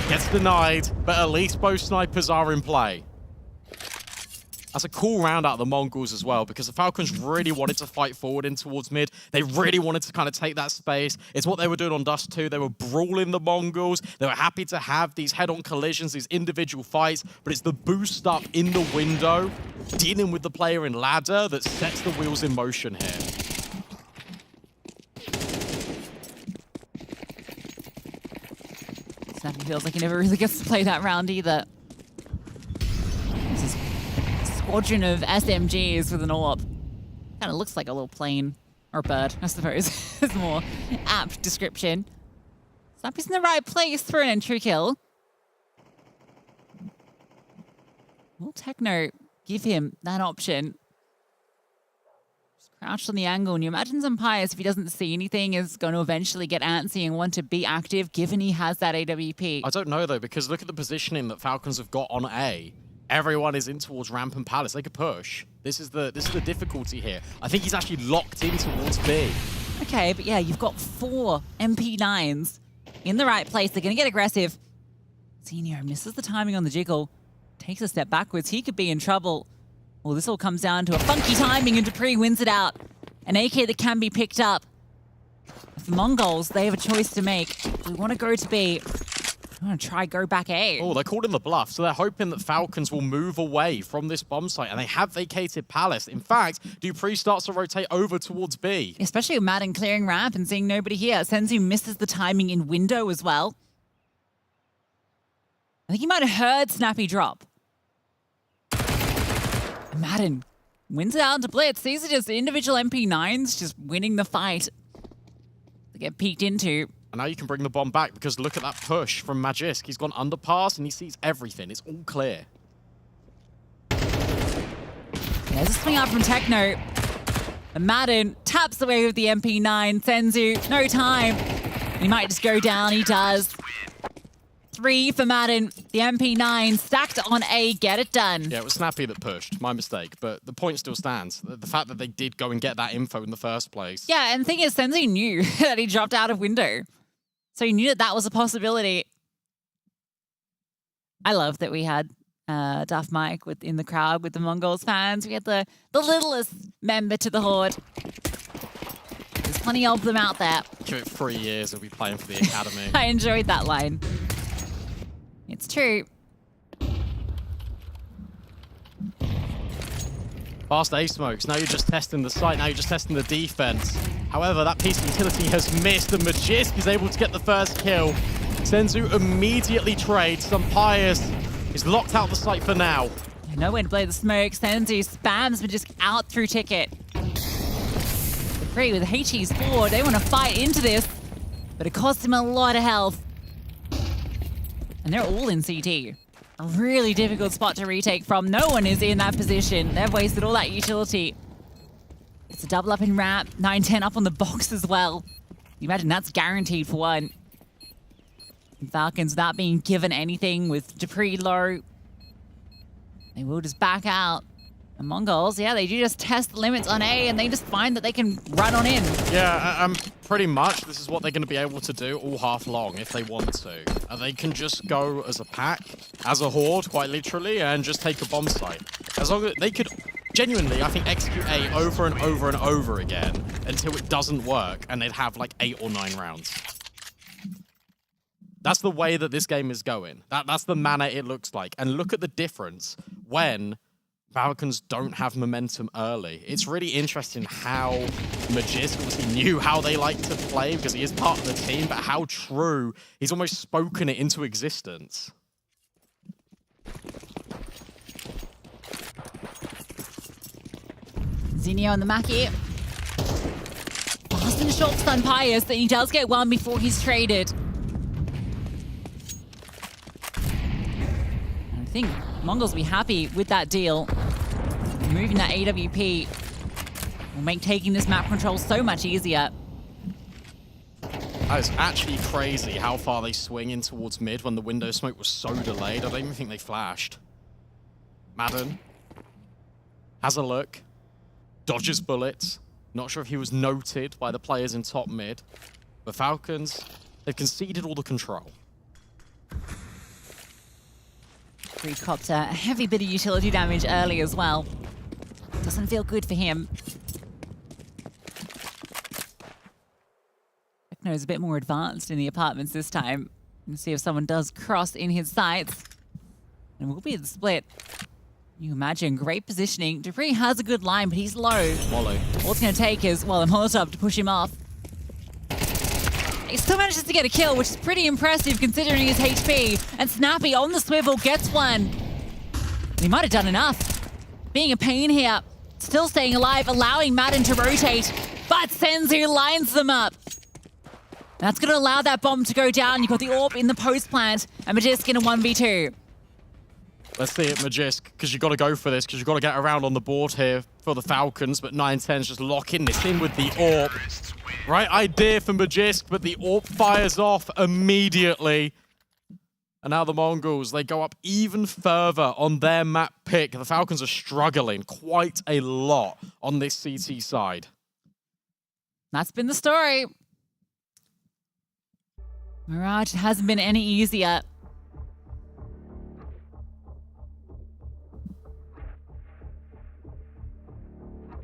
gets denied, but at least both snipers are in play. That's a cool round out of the Mongols as well, because the Falcons really wanted to fight forward in towards mid. They really wanted to kind of take that space. It's what they were doing on Dust 2. They were brawling the Mongols. They were happy to have these head-on collisions, these individual fights, but it's the boost up in the window, dealing with the player in ladder, that sets the wheels in motion here. Snappy feels like he never really gets to play that round either. This is a squadron of SMGs with an AWP. Kind of looks like a little plane or bird, I suppose. It's a more apt description. Snappy's in the right place for an entry kill. Will Techno give him that option? Crouched on the angle, and you imagine some Pious, if he doesn't see anything, is going to eventually get antsy and want to be active, given he has that AWP. I don't know, though, because look at the positioning that Falcons have got on A. Everyone is in towards Ramp and Palace. They could push. This is the difficulty here. I think he's actually locked in towards B. Okay, but yeah, you've got 4 MP9s in the right place. They're going to get aggressive. Senior misses the timing on the jiggle. Takes a step backwards. He could be in trouble. Well, this all comes down to a funky timing, and Dupree wins it out. An AK that can be picked up. For Mongols, they have a choice to make. We want to go to B. We want to try go back A. Oh, they're calling the bluff, so they're hoping that Falcons will move away from this bomb site, and they have vacated Palace. In fact, Dupree starts to rotate over towards B. Especially with Madden clearing ramp and seeing nobody here. Senzu misses the timing in window as well. I think he might have heard Snappy drop. Madden wins it out into Blitz. These are just individual MP9s just winning the fight. They get peeked into. And now you can bring the bomb back, because look at that push from Magisk. He's gone underpass and he sees everything. It's all clear. There's a swing out from Techno. And Madden taps away with the MP9. Senzu, no time. He might just go down. He does. 3 for Madden. The MP9 stacked on A. Get it done. Yeah, it was Snappy that pushed. My mistake. But the point still stands. The fact that they did go and get that info in the first place. Yeah, and the thing is, Senzu knew that he dropped out of window. So he knew that that was a possibility. I love that we had Duff Mike in the crowd with the Mongols fans. We had the littlest member to the Horde. There's plenty of them out there. Give it 3 years, we'll be playing for the academy. I enjoyed that line. It's true. Fast A smokes. Now you're just testing the site. Now you're just testing the defense. However, that piece of utility has missed, and Magisk is able to get the first kill. Senzu immediately trades. Some Pious is locked out the site for now. No way to play the smoke. Senzu spams Magisk out through ticket. Dupree with HE's forward. They want to fight into this, but it costs him a lot of health. And they're all in CT. A really difficult spot to retake from. No one is in that position. They've wasted all that utility. It's a double up in ramp. 9-10 up on the box as well. You imagine that's guaranteed for one. And Falcons not being given anything with Dupree low. They will just back out. And MongolZ, yeah, they do just test the limits on A, and they just find that they can run on in. Yeah, pretty much this is what they're going to be able to do all half long if they want to. They can just go as a pack, as a horde, quite literally, and just take a bomb site. As long as they could genuinely, I think, execute A over and over and over again until it doesn't work, and they'd have like 8 or 9 rounds. That's the way that this game is going. That's the manner it looks like. And look at the difference when Falcons don't have momentum early. It's really interesting how MongolZ obviously knew how they like to play because he is part of the team, but how true he's almost spoken it into existence. Zinio and the Maki. Fast and short stun Pius, that he does get one before he's traded. I think MongolZ will be happy with that deal. Moving that AWP will make taking this map control so much easier. That is actually crazy how far they swing in towards mid when the window smoke was so delayed. I don't even think they flashed. Madden has a look, dodges bullets. Not sure if he was noted by the players in top mid. The Falcons, they've conceded all the control. He copped a heavy bit of utility damage early as well. Doesn't feel good for him. Vecno is a bit more advanced in the apartments this time. Let's see if someone does cross in his sights. And we'll be the split. You imagine great positioning. dupreeh has a good line, but he's low. Molly. All it's going to take is, well, a Molotov to push him off. He still manages to get a kill, which is pretty impressive considering his HP. And Snappy on the swivel gets one. He might have done enough. Being a pain here. Still staying alive, allowing Madden to rotate. But Senzu lines them up. That's going to allow that bomb to go down. You've got the AWP in the post plant. And MongolZ in a 1v2. Let's see it, MongolZ, because you've got to go for this, because you've got to get around on the board here for the Falcons, but 9-10's just locking this in with the AWP. Right idea for MongolZ, but the AWP fires off immediately. And now the Mongols, they go up even further on their map pick. The Falcons are struggling quite a lot on this CT side. That's been the story. Mirage hasn't been any easier.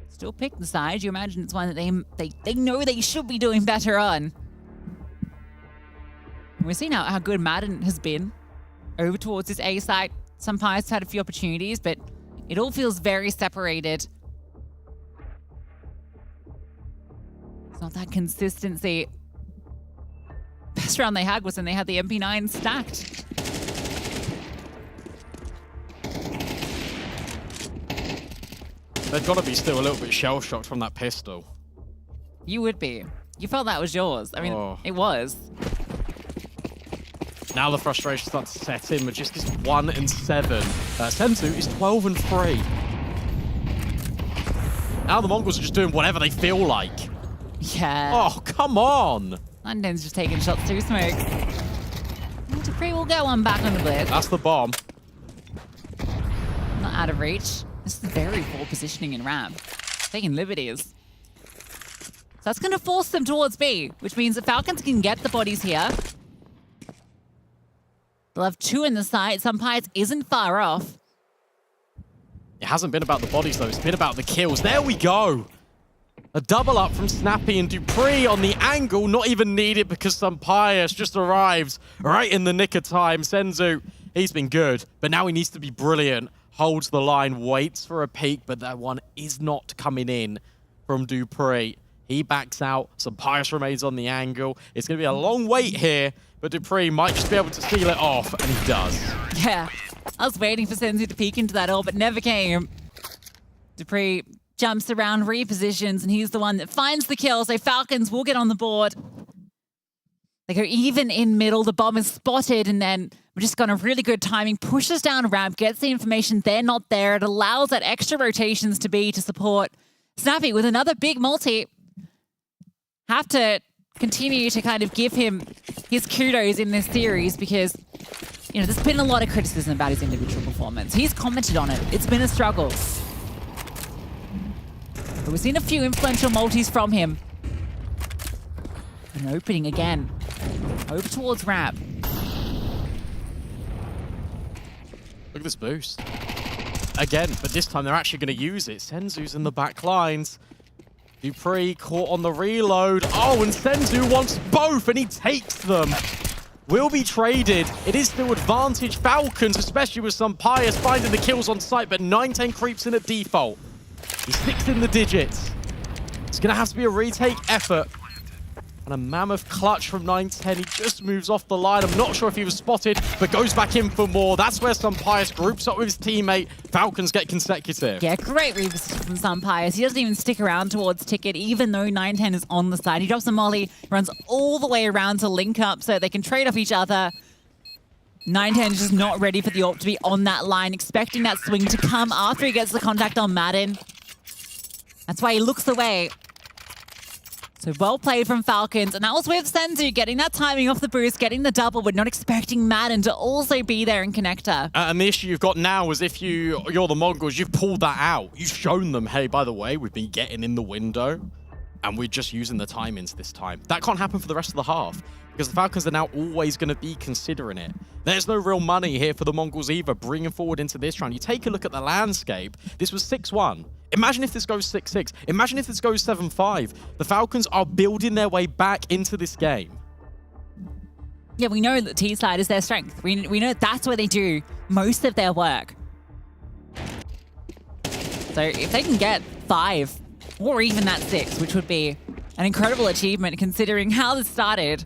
Still pick the side. You imagine it's one that they know they should be doing better on. And we're seeing how good Madden has been over towards this A side. Some Pies had a few opportunities, but it all feels very separated. It's not that consistency. Best round they had was when they had the MP9 stacked. They've got to be still a little bit shell-shocked from that pistol. You would be. You felt that was yours. I mean, It was. Now the frustration starts to set in. MongolZ is 1-7. Senzu is 12-3. Now the Mongols are just doing whatever they feel like. Yeah. Oh, come on. London's just taking shots through smoke. dupreeh will get one back on the blitz. That's the bomb. Not out of reach. This is very poor positioning in ramp. Taking liberties. So that's going to force them towards B, which means the Falcons can get the bodies here. They'll have 2 in the side. Some Pies isn't far off. It hasn't been about the bodies, though. It's been about the kills. There we go. A double up from Snappy and dupreeh on the angle. Not even needed because some Pius just arrives right in the nick of time. Senzu, he's been good, but now he needs to be brilliant. Holds the line, waits for a peek, but that one is not coming in from dupreeh. He backs out. Some Pius remains on the angle. It's going to be a long wait here, but dupreeh might just be able to seal it off, and he does. Yeah, I was waiting for Senzu to peek into that ult, but never came. dupreeh jumps around, repositions, and he's the one that finds the kill. So Falcons will get on the board. They go even in middle. The bomb is spotted, and then we're just got a really good timing. Pushes down ramp, gets the information they're not there. It allows that extra rotations to be to support Snappy with another big multi. Have to continue to kind of give him his kudos in this series because, you know, there's been a lot of criticism about his individual performance. He's commented on it. It's been a struggle. We've seen a few influential multis from him. An opening again. Over towards Rap. Look at this boost. Again, but this time they're actually going to use it. Senzu's in the back lines. Dupree caught on the reload. Oh, and Senzu wants both, and he takes them. Will be traded. It is still advantage Falcons, especially with some Pius finding the kills on site, but 9-10 creeps in at default. He sticks in the digits. It's going to have to be a retake effort. And a mammoth clutch from 9-10. He just moves off the line. I'm not sure if he was spotted, but goes back in for more. That's where Sunpius groups up with his teammate. Falcons get consecutive. Yeah, great reads from Sunpius. He doesn't even stick around towards Ticket, even though 9-10 is on the side. He drops a molly, runs all the way around to link up so they can trade off each other. 9-10 is just not ready for the AWP to be on that line, expecting that swing to come after he gets the contact on Madden. That's why he looks away. So well played from Falcons, and that was with Senzu getting that timing off the boost, getting the double, but not expecting Madden to also be there in connector. And the issue you've got now is if you're the Mongols, you've pulled that out. You've shown them, hey, by the way, we've been getting in the window, and we're just using the timings this time. That can't happen for the rest of the half, because the Falcons are now always going to be considering it. There's no real money here for the Mongols either, bringing forward into this round. You take a look at the landscape. This was 6-1. Imagine if this goes 6-6. Imagine if this goes 7-5. The Falcons are building their way back into this game. Yeah, we know that T-side is their strength. We know that's where they do most of their work. So if they can get 5, or even that 6, which would be an incredible achievement considering how this started,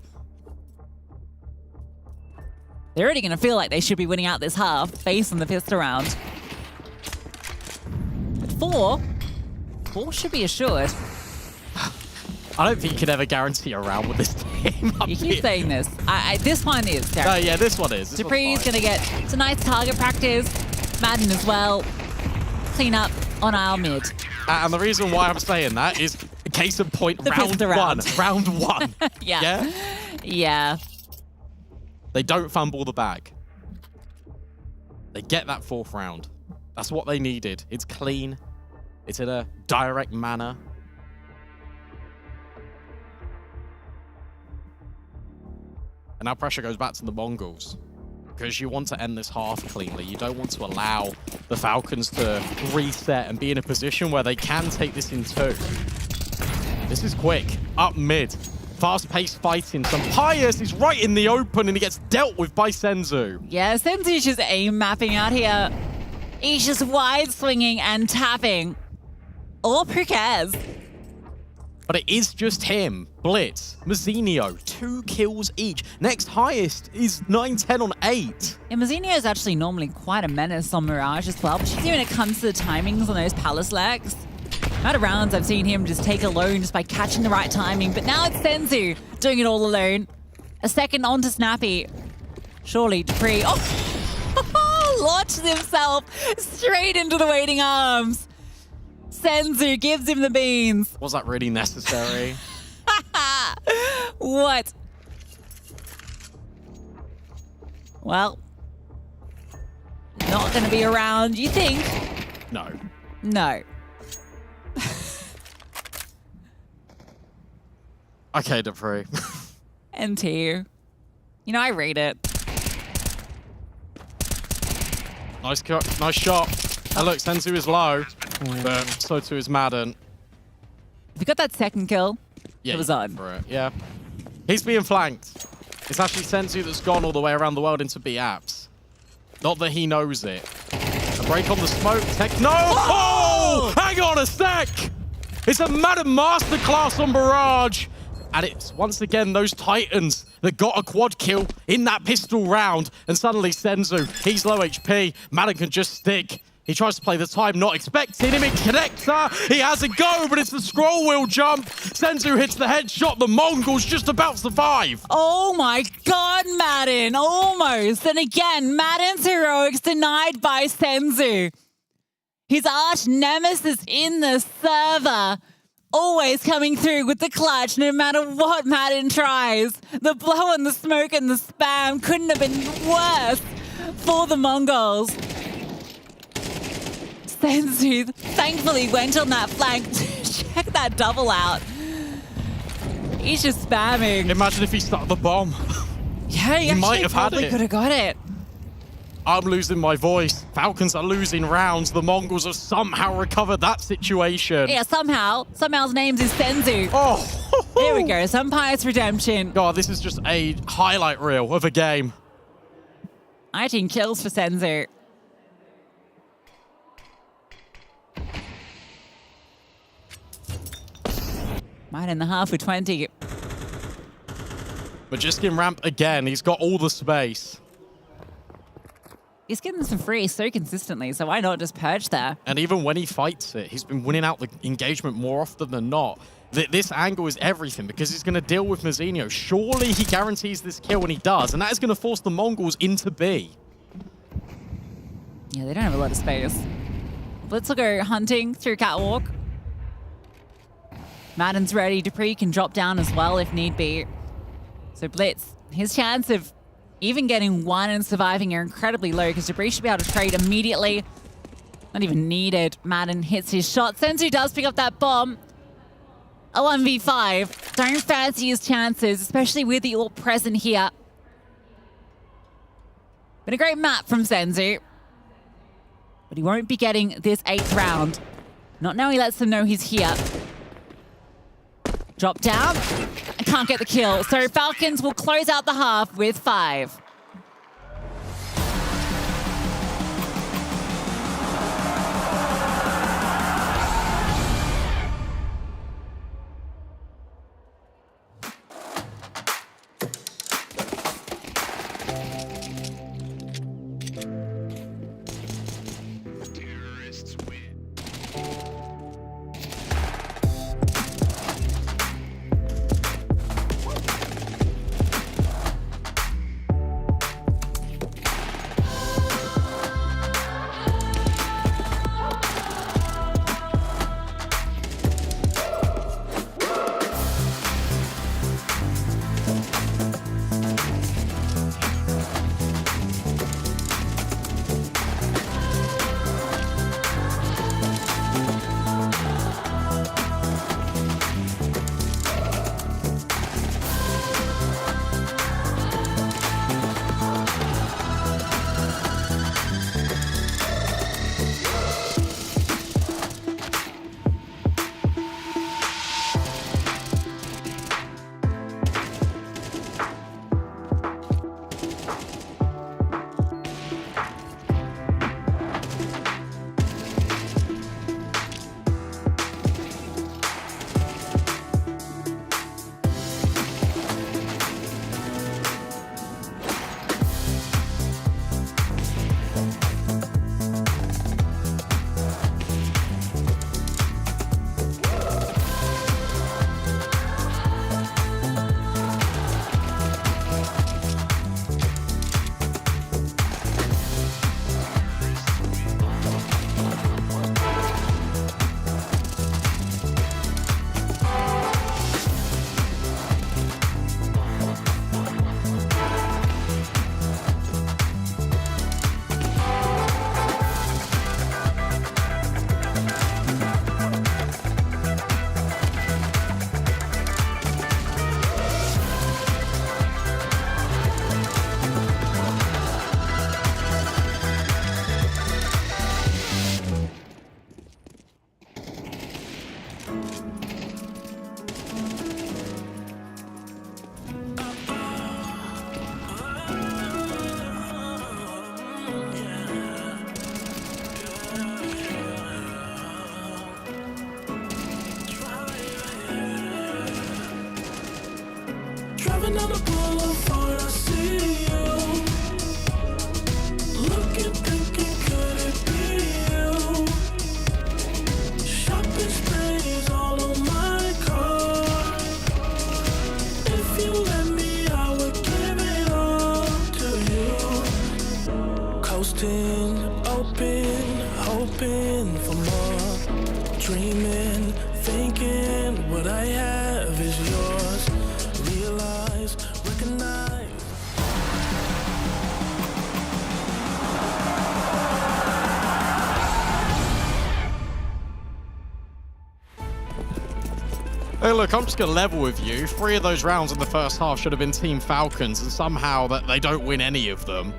they're already going to feel like they should be winning out this half based on the pistol round. But 4 should be assured. I don't think you can ever guarantee a round with this team. You keep saying this. This one is, Derek. Oh, yeah, this one is. Dupree's going to get some nice target practice. Madden as well. Clean up on our mid. And the reason why I'm saying that is, case in point, The round pistol one. round. Round one. Yeah. Yeah. They don't fumble the bag. They get that 4th round. That's what they needed. It's clean. It's in a direct manner. And now pressure goes back to the Mongols. Because you want to end this half cleanly. You don't want to allow the Falcons to reset and be in a position where they can take this in 2. This is quick. Up mid. Fast-paced fighting. Sunpius is right in the open and he gets dealt with by Senzu. Yeah, Senzu's just aim mapping out here. He's just wide swinging and tapping. Or who cares? But it is just him. Blitz, Mazzinho, 2 kills each. Next highest is 9-10 on 8. Yeah, Mazzinho is actually normally quite a menace on Mirage as well, particularly when it comes to the timings on those Palace legs. Out of rounds, I've seen him just take alone just by catching the right timing, but now it's Senzu doing it all alone. A second onto Snappy. Surely Dupree, launched himself straight into the waiting arms. Senzu gives him the beans. Was that really necessary? What? Well, not going to be around, you think? No. No. Okay, Dupree. NT. You know, I rate it. Nice shot. And look, Senzu is low, but so too is Madden. If you got that second kill, Yeah, it was on. For it. Yeah. He's being flanked. It's actually Senzu that's gone all the way around the world into B apps. Not that he knows it. A break on the smoke. No! Oh! Hang on a sec! It's a Madden masterclass on Barrage. And it's once again those Titans that got a quad kill in that pistol round. And suddenly Senzu, he's low HP. Madden can just stick. He tries to play the time, not expecting him in connector. He has a go, but it's the scroll wheel jump. Senzu hits the headshot. The Mongols just about survive. Oh my God, Madden, almost. And again, Madden's heroics denied by Senzu. His arch nemesis in the server. Always coming through with the clutch no matter what Madden tries. The blow and the smoke and the spam couldn't have been worse for the Mongols. Senzu thankfully went on that flank to that double out. He's just spamming. Imagine if he started the bomb. Yeah, he might have had probably it. could have got it. I'm losing my voice. Falcons are losing rounds. The Mongols have somehow recovered that situation. Yeah, somehow's name is Senzu. Oh, there we go. Umpire's redemption. God, this is just a highlight reel of a game. 19 kills for Senzu. Right in the half with 20. Majiskin ramp again. He's got all the space. He's getting some free so consistently, so why not just purge there? And even when he fights it, he's been winning out the engagement more often than not. This angle is everything because he's going to deal with Mazinho. Surely he guarantees this kill when he does, and that is going to force the Mongols into B. Yeah, they don't have a lot of space. Blitz will go hunting through Catwalk. Madden's ready. Dupree can drop down as well if need be. So Blitz, his chance of even getting one and surviving are incredibly low because Dupree should be able to trade immediately. Not even needed. Madden hits his shot. Senzu does pick up that bomb. A 1v5. Don't fancy his chances, especially with the all present here. Been a great map from Senzu. But he won't be getting this 8th round. Not now he lets them know he's here. Drop down. And can't get the kill. So Falcons will close out the half with 5. Driving on the boulevard, I see you. Looking, thinking, could it be you? Shopping sprays all on my car. If you let me, I would give it all to you. Coasting, open, hoping for more. Dreaming, thinking what I have is yours. Realize, recognize. look, I'm just going to level with you. 3 of those rounds in the first half should have been Team Falcons, and somehow that they don't win any of them.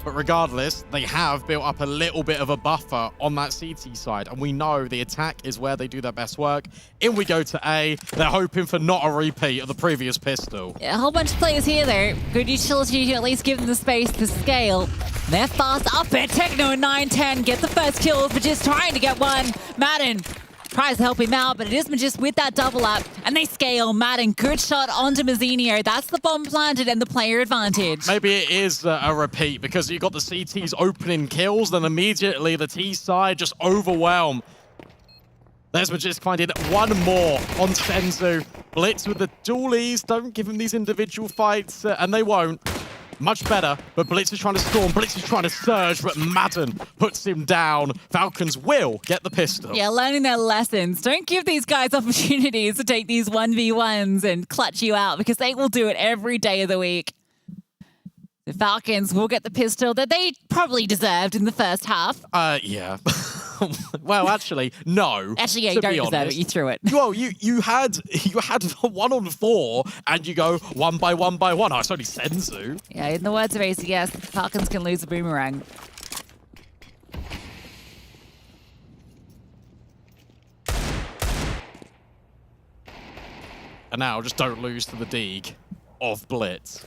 But regardless, they have built up a little bit of a buffer on that CT side, and we know the attack is where they do their best work. In we go to A. They're hoping for not a repeat of the previous pistol. Yeah, a whole bunch of players here, though. Good utility to at least give them the space to scale. They're fast up it. Techno 9-10 get the first kills, but just trying to get one. Madden tries to help him out, but it is just with that double up, and they scale. Madden, good shot onto Mazzinho. That's the bomb planted and the player advantage. Maybe it is a repeat because you got the CTs opening kills, then immediately the T side just overwhelm. There's Magisk finding one more on Senzu. Blitz with the dualies. Don't give him these individual fights, and they won't. Much better, but Blitz is trying to storm, Blitz is trying to surge, but Madden puts him down. Falcons will get the pistol. Yeah, learning their lessons. Don't give these guys opportunities to take these 1v1s and clutch you out, because they will do it every day of the week. The Falcons will get the pistol that they probably deserved in the first half. Yeah. Well, actually, no. Actually, yeah, you don't deserve it. You threw it. Well, you had 1 on 4, and you go 1 by 1 by 1. Oh, it's only Senzu. Yeah, in the words of ACS, Falcons can lose a boomerang. And now just don't lose to the Deeg of Blitz.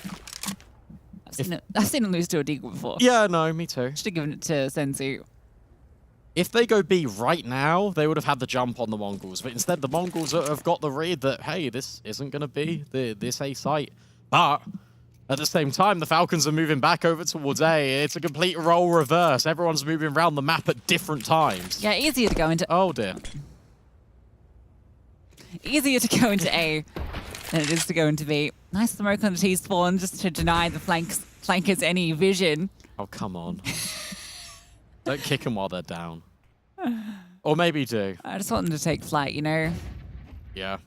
I've seen him lose to a Deagle before. Yeah, no, me too. Should have given it to Senzu. If they go B right now, they would have had the jump on the Mongols. But instead, the Mongols have got the read that, hey, this isn't going to be this A site. But at the same time, the Falcons are moving back over towards A. It's a complete role reverse. Everyone's moving around the map at different times. Yeah, easier to go into... Oh, dear. Easier to go into A than it is to go into B. Nice smoke on the T spawn just to deny the flankers any vision. Oh, come on. Don't kick them while they're down. Or maybe do. I just want them to take flight, you know? Yeah.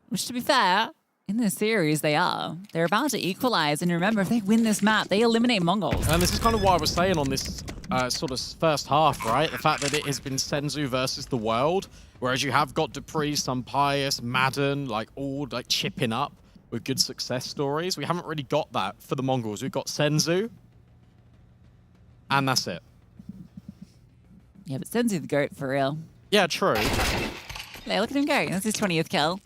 Which, to be fair, in this series, they are. They're about to equalize. And remember, if they win this map, they eliminate Mongols. And this is kind of what I was saying on this sort of first half, right? The fact that it has been Senzu versus the world, whereas you have got Dupree, Pius, Madden, like all like chipping up with good success stories. We haven't really got that for the Mongols. We've got Senzu, and that's it. Yeah, but Senzu the GOAT for real. Yeah, true. Yeah, look at him go. That's his 20th kill.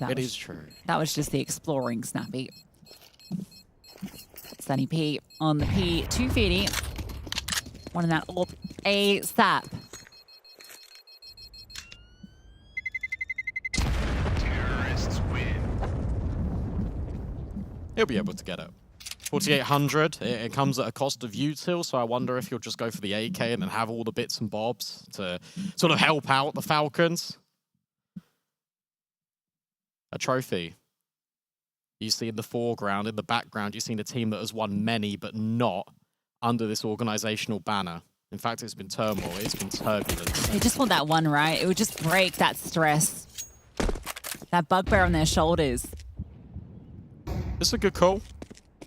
It is true. That was just the exploring Snappy. Sunny P on the P250. Wanting that up ASAP. He'll be able to get it. 4,800. It comes at a cost of util, so I wonder if you'll just go for the AK and then have all the bits and bobs to sort of help out the Falcons. A trophy. You see in the foreground, in the background, you've seen a team that has won many, but not under this organizational banner. In fact, it's been turmoil. It's been turbulent. They just want that one right. It would just break that stress. That bugbear on their shoulders. This is a good call.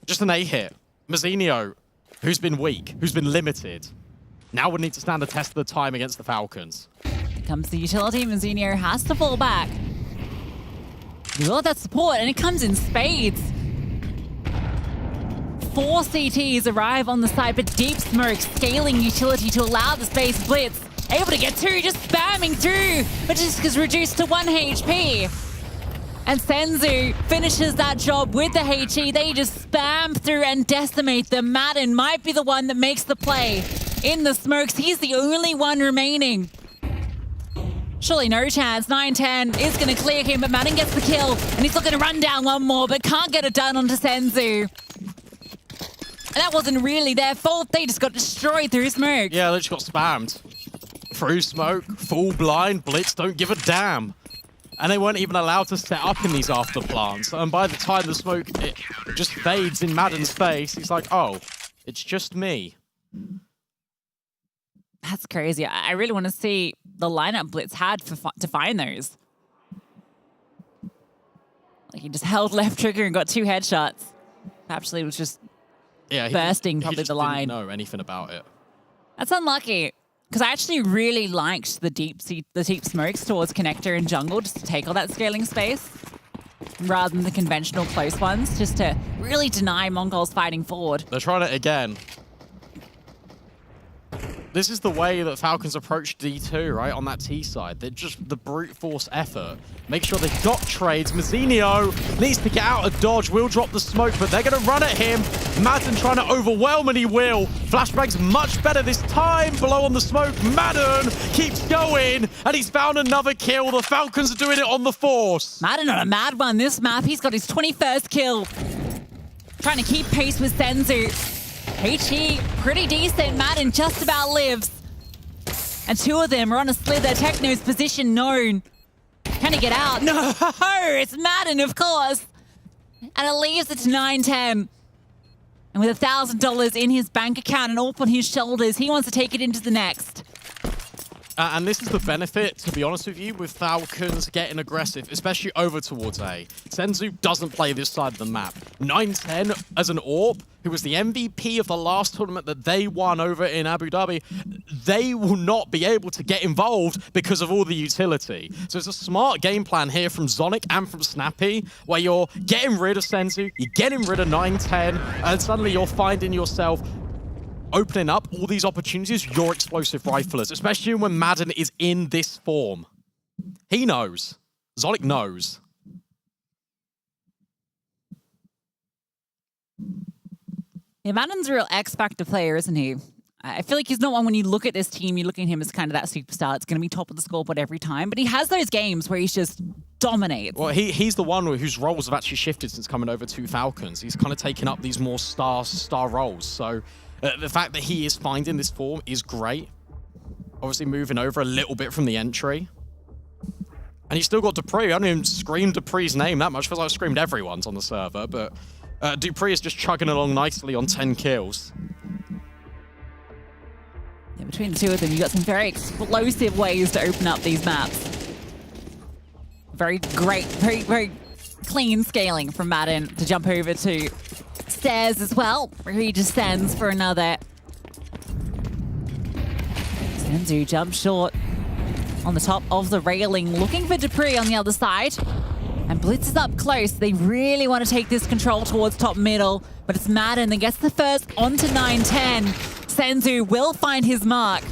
Just an A hit. Mazzinho, who's been weak, who's been limited, now would need to stand the test of the time against the Falcons. Here comes the utility. Mazzinho has to fall back. You got that support, and it comes in spades. 4 CTs arrive on the side, but deep smoke scaling utility to allow the space blitz. Able to get 2, just spamming through, but just is reduced to 1 HP. And Senzu finishes that job with the HE. They just spam through and decimate them. Madden might be the one that makes the play in the smokes. He's the only one remaining. Surely no chance. 9-10 is going to clear him, but Madden gets the kill. And he's looking to run down one more, but can't get it done onto Senzu. And that wasn't really their fault. They just got destroyed through smoke. Yeah, they just got spammed. Through smoke, full blind, Blitz don't give a damn. And they weren't even allowed to set up in these after plants. And by the time the smoke it just fades in Madden's face, he's like, oh, it's just me. That's crazy. I really want to see the lineup Blitz had to find those. Like he just held left trigger and got 2 headshots. Actually, it was just bursting probably the line. Didn't know anything about it. That's unlucky. Because I actually really liked the deep smokes towards connector and jungle just to take all that scaling space rather than the conventional close ones, just to really deny MongolZ fighting forward. They're trying it again. This is the way that Falcons approach D2, right? On that T side. They're just the brute force effort. Make sure they've got trades. Mazzinho needs to get out of dodge. Will drop the smoke, but they're going to run at him. Madden trying to overwhelm, and he will. Flashbang's much better this time. Below on the smoke, Madden keeps going, and he's found another kill. The Falcons are doing it on the force. Madden on a mad one this map. He's got his 21st kill. Trying to keep pace with Senzu. HE, pretty decent. Madden just about lives. And two of them are on a slither. Techno's position known. Can he get out? No, it's Madden, of course. And it leaves it to 9-10. And with $1,000 in his bank account and all on his shoulders, he wants to take it into the next. And this is the benefit, to be honest with you, with Falcons getting aggressive, especially over towards A. Senzu doesn't play this side of the map. 9-10 as an AWP, who was the MVP of the last tournament that they won over in Abu Dhabi, they will not be able to get involved because of all the utility. So it's a smart game plan here from Zonic and from Snappy, where you're getting rid of Senzu, you're getting rid of 9-10, and suddenly you're finding yourself opening up all these opportunities, your explosive riflers, especially when Madden is in this form. He knows. Zonic knows. Yeah, Madden's a real X-Factor player, isn't he? I feel like he's not one when you look at this team, you look at him as kind of that superstar. It's going to be top of the scoreboard every time. But he has those games where he's just dominates. Well, he's the one whose roles have actually shifted since coming over to Falcons. He's kind of taken up these more star roles. So the fact that he is finding this form is great. Obviously moving over a little bit from the entry. And he's still got Dupree. I haven't even screamed Dupree's name that much. Feels like I've screamed everyone's on the server. But Dupree is just chugging along nicely on 10 kills. Yeah, between the two of them, you've got some very explosive ways to open up these maps. Very great, very clean scaling from Madden to jump over to stairs as well, where he just stands for another. Senzu jumps short on the top of the railing, looking for Dupree on the other side. And Blitz is up close. They really want to take this control towards top middle, but it's Madden that gets the first onto 9-10. Senzu will find his mark.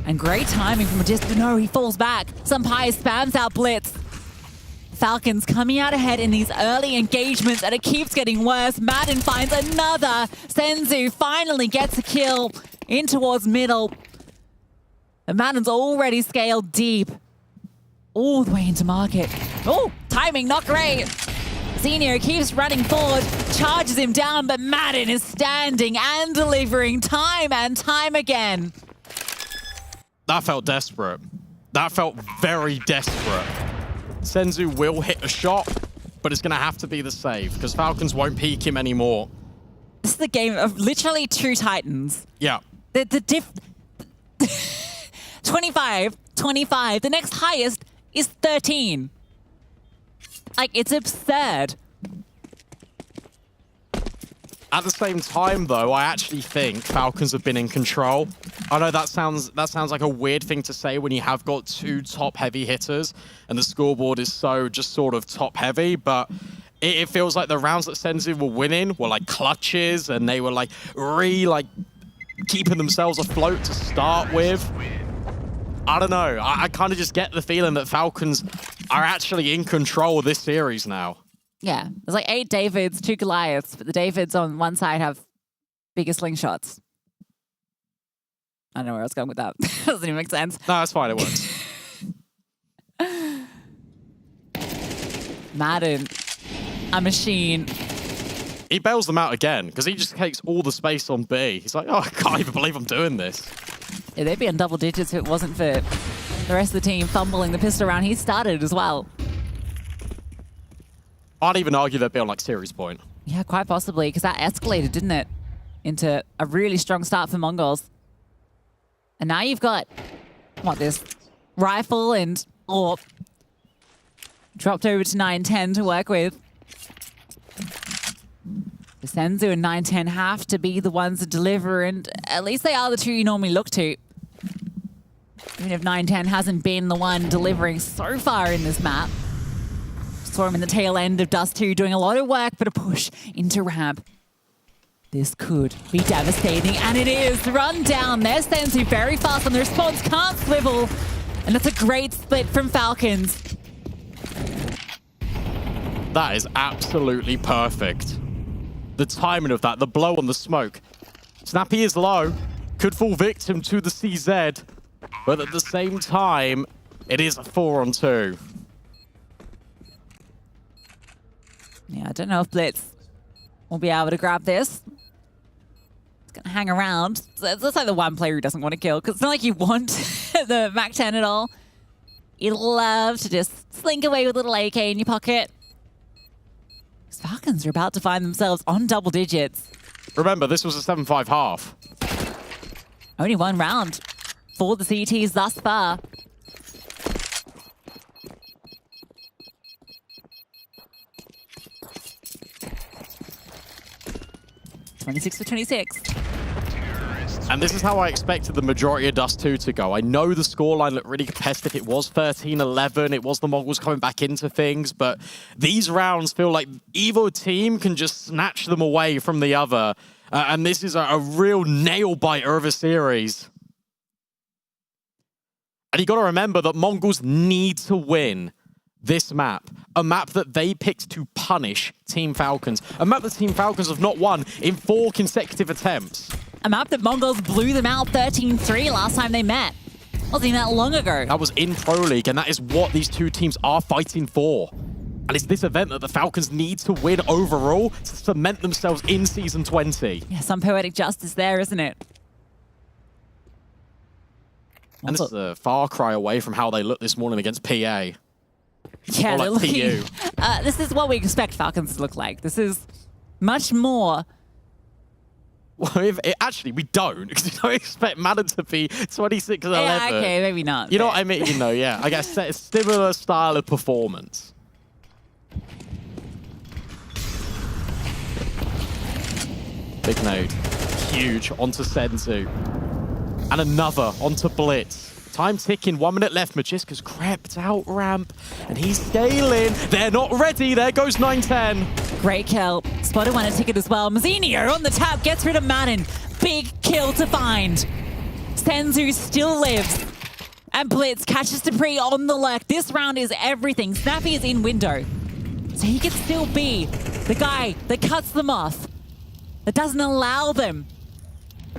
And great timing from Magister. No, he falls back. Sampaya spams out Blitz. Falcons coming out ahead in these early engagements, and it keeps getting worse. Madden finds another. Senzu finally gets a kill in towards middle. And Madden's already scaled deep. All the way into market. Oh, timing not great. Zenio keeps running forward, charges him down, but Madden is standing and delivering time and time again. That felt desperate. That felt very desperate. Senzu will hit a shot, but it's going to have to be the save because Falcons won't peek him anymore. This is a game of literally two Titans. Yeah. The 25. The next highest is 13. Like, it's absurd. At the same time, though, I actually think Falcons have been in control. I know that sounds like a weird thing to say when you have got two top-heavy hitters and the scoreboard is so just sort of top-heavy, but it feels like the rounds that Senzu were winning were like clutches and they were like keeping themselves afloat to start with. I don't know. I kind of just get the feeling that Falcons are actually in control of this series now. Yeah, there's like 8 Davids, 2 Goliaths, but the Davids on one side have bigger slingshots. I don't know where I was going with that. Doesn't even make sense. No, that's fine. It works. Madden, a machine. He bails them out again because he just takes all the space on B. He's like, oh, I can't even believe I'm doing this. Yeah, they'd be on double digits if it wasn't for the rest of the team fumbling the pistol round. He started as well. I'd even argue they'd be on like series point. Yeah, quite possibly, because that escalated, didn't it? Into a really strong start for MongolZ. And now you've got, what, this rifle and AWP dropped over to 9-10 to work with. The Senzu and 910 have to be the ones to deliver, and at least they are the two you normally look to. Even if 910 hasn't been the one delivering so far in this map. Saw him in the tail end of Dust 2 doing a lot of work, but a push into ramp. This could be devastating, and it is. Run down. There's Senzu very fast on the response, can't swivel. And that's a great split from Falcons. That is absolutely perfect. The timing of that, the blow on the smoke. Snappy is low, could fall victim to the CZ, but at the same time, it is a 4-on-2. Yeah, I don't know if Blitz will be able to grab this. It's going to hang around. It's like the one player who doesn't want to kill, because it's not like you want the MAC-10 at all. You love to just slink away with a little AK in your pocket. These Falcons are about to find themselves on double digits. Remember, this was a 7-5 half. Only one round for the CTs thus far. (26 for 26). And this is how I expected the majority of Dust 2 to go. I know the scoreline looked really competitive. It was 13-11. It was the Mongols coming back into things. But these rounds feel like either team can just snatch them away from the other. And this is a real nail-biter of a series. And you got to remember that Mongols need to win this map. A map that they picked to punish Team Falcons. A map that Team Falcons have not won in 4 consecutive attempts. A map that Mongols blew them out 13-3 last time they met. Wasn't even that long ago. That was in Pro League, and that is what these two teams are fighting for. And it's this event that the Falcons need to win overall to cement themselves in Season 20. Yeah, some poetic justice there, isn't it? And this is a far cry away from how they looked this morning against PA. Yeah, or they're like looking, PU. this is what we expect Falcons to look like. This is much more. Well, actually, we don't, because you don't expect Madden to be 26-11. Yeah, okay, maybe not. You know what I mean? You know, yeah. I guess a similar style of performance. Big nade. Huge onto Senzu. And another onto Blitz. Time ticking, 1 minute left. Magiska's crept out ramp, and he's scaling. They're not ready. There goes 910. Great kill. Spotted one a ticket as well. Mazzinho on the tap, gets rid of Madden. Big kill to find. Senzu still lives. And Blitz catches Dupree on the lurk. This round is everything. Snappy is in window. So he can still be the guy that cuts them off. That doesn't allow them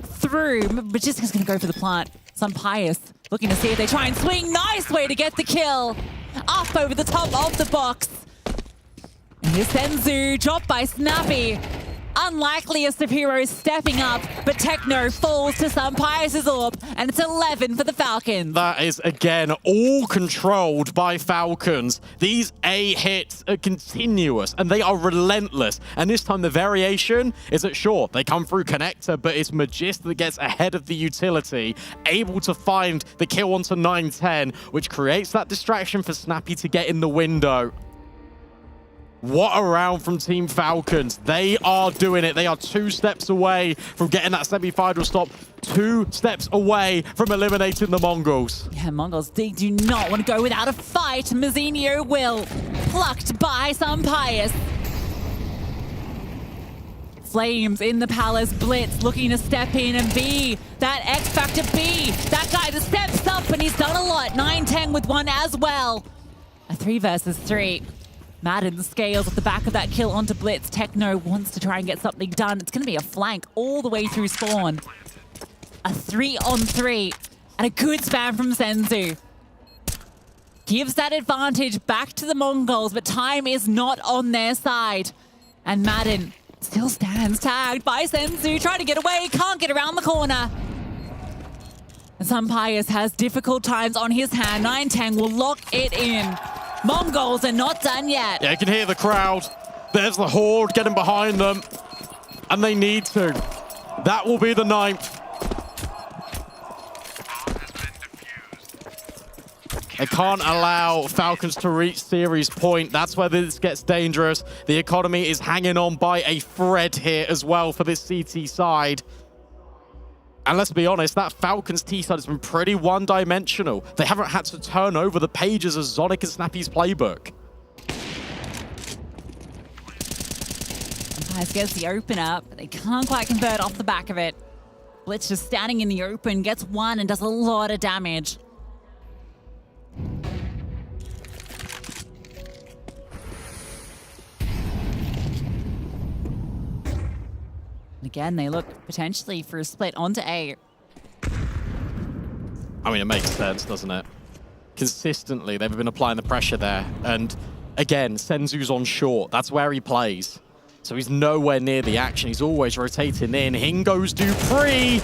through. Magiska's going to go for the plant. Some Pious looking to see if they try and swing. Nice way to get the kill. Up over the top of the box. And here's Senzu, dropped by Snappy. Unlikeliest of heroes stepping up, but Techno falls to some Pious' orb, and it's 11 for the Falcons. That is, again, all controlled by Falcons. These A hits are continuous, and they are relentless. And this time the variation is that, sure, they come through connector, but it's Magist that gets ahead of the utility, able to find the kill onto 910, which creates that distraction for Snappy to get in the window. What a round from Team Falcons. They are doing it. They are 2 steps away from getting that semi-final stop. 2 steps away from eliminating the Mongols. Yeah, Mongols, they do not want to go without a fight. Mazzinho will. Plucked by some Pious. Flames in the palace. Blitz looking to step in and be that X Factor B. That guy that steps up, and he's done a lot. 910 with one as well. A 3 versus 3. Madden scales at the back of that kill onto Blitz. Techno wants to try and get something done. It's going to be a flank all the way through spawn. A 3-on-3 and a good spam from Senzu. Gives that advantage back to the Mongols, but time is not on their side. And Madden still stands tagged by Senzu, trying to get away, can't get around the corner. And Pious has difficult times on his hand. 910 will lock it in. Mongols are not done yet. Yeah, you can hear the crowd. There's the Horde getting behind them. And they need to. That will be the 9th. They can't allow Falcons to reach series point. That's where this gets dangerous. The economy is hanging on by a thread here as well for this CT side. And let's be honest, that Falcons T side has been pretty one-dimensional. They haven't had to turn over the pages of Zonic and Snappy's playbook. Empires gets the open up, but they can't quite convert off the back of it. Blitz just standing in the open, gets one and does a lot of damage. And again, they look potentially for a split onto A. I mean, it makes sense, doesn't it? Consistently, they've been applying the pressure there. And again, Senzu's on short. That's where he plays. So he's nowhere near the action. He's always rotating in. In goes Dupree.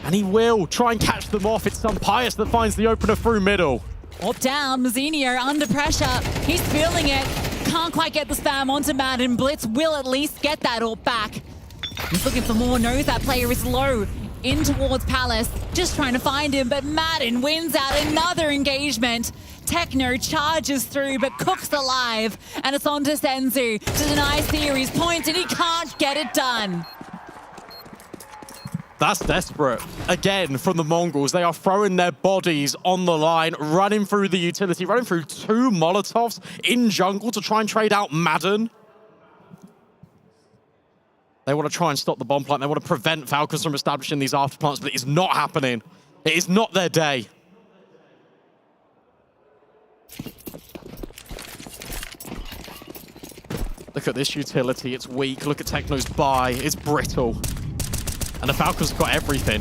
And he will try and catch them off. It's Pius that finds the opener through middle. Up down, Mazzinho under pressure. He's feeling it. Can't quite get the spam onto Madden. Blitz will at least get that ult back. He's looking for more, knows that player is low. In towards Palace, just trying to find him, but Madden wins out another engagement. Techno charges through, but Cook's alive, and it's on to Senzu to deny series points, and he can't get it done. That's desperate. Again, from the Mongols, they are throwing their bodies on the line, running through the utility, running through 2 Molotovs in jungle to try and trade out Madden. They want to try and stop the bomb plant. They want to prevent Falcons from establishing these afterplants, but it is not happening. It is not their day. Look at this utility. It's weak. Look at Techno's buy. It's brittle. And the Falcons got everything.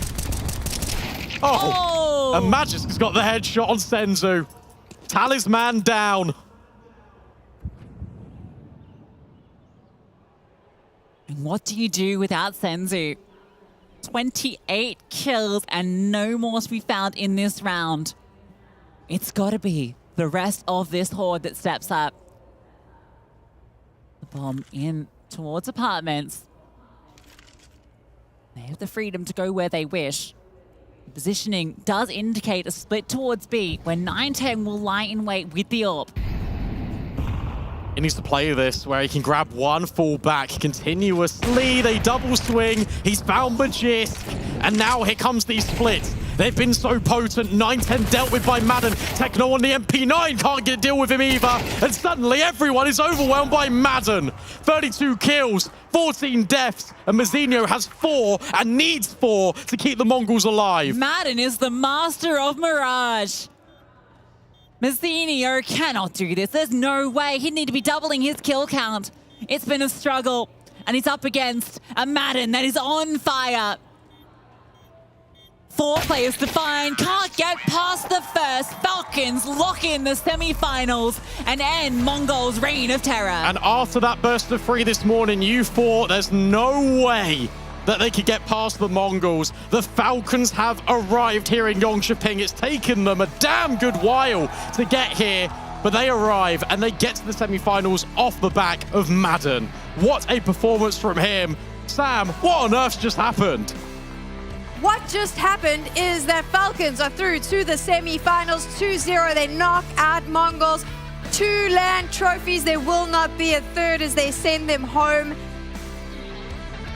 Oh! And Magic's got the headshot on Senzu. Talisman down. And what do you do without Senzu? 28 kills and no more to be found in this round. It's got to be the rest of this horde that steps up. The bomb in towards apartments. They have the freedom to go where they wish. The positioning does indicate a split towards B, where 9-10 will lie in wait with the AWP. He needs to play this where he can grab one full back continuously. They double swing. He's found Magisk. And now here comes these splits. They've been so potent. 9-10 dealt with by Madden. Techno on the MP9 can't get a deal with him either. And suddenly everyone is overwhelmed by Madden. 32 kills, 14 deaths. And Mazzinho has 4 and needs 4 to keep the Mongols alive. Madden is the master of Mirage. Mazzinho cannot do this. There's no way. He'd need to be doubling his kill count. It's been a struggle. And he's up against a Madden that is on fire. 4 players to find. Can't get past the first. Falcons lock in the semi-finals and end MongolZ reign of terror. And after that burst of 3 this morning, you thought there's no way that they could get past the Mongols. The Falcons have arrived here in Jönköping. It's taken them a damn good while to get here, but they arrive and they get to the semi-finals off the back of Madden. What a performance from him. Sam, what on earth just happened? What just happened is that Falcons are through to the semi-finals 2-0. They knock out MongolZ. 2 land trophies. There will not be a third as they send them home.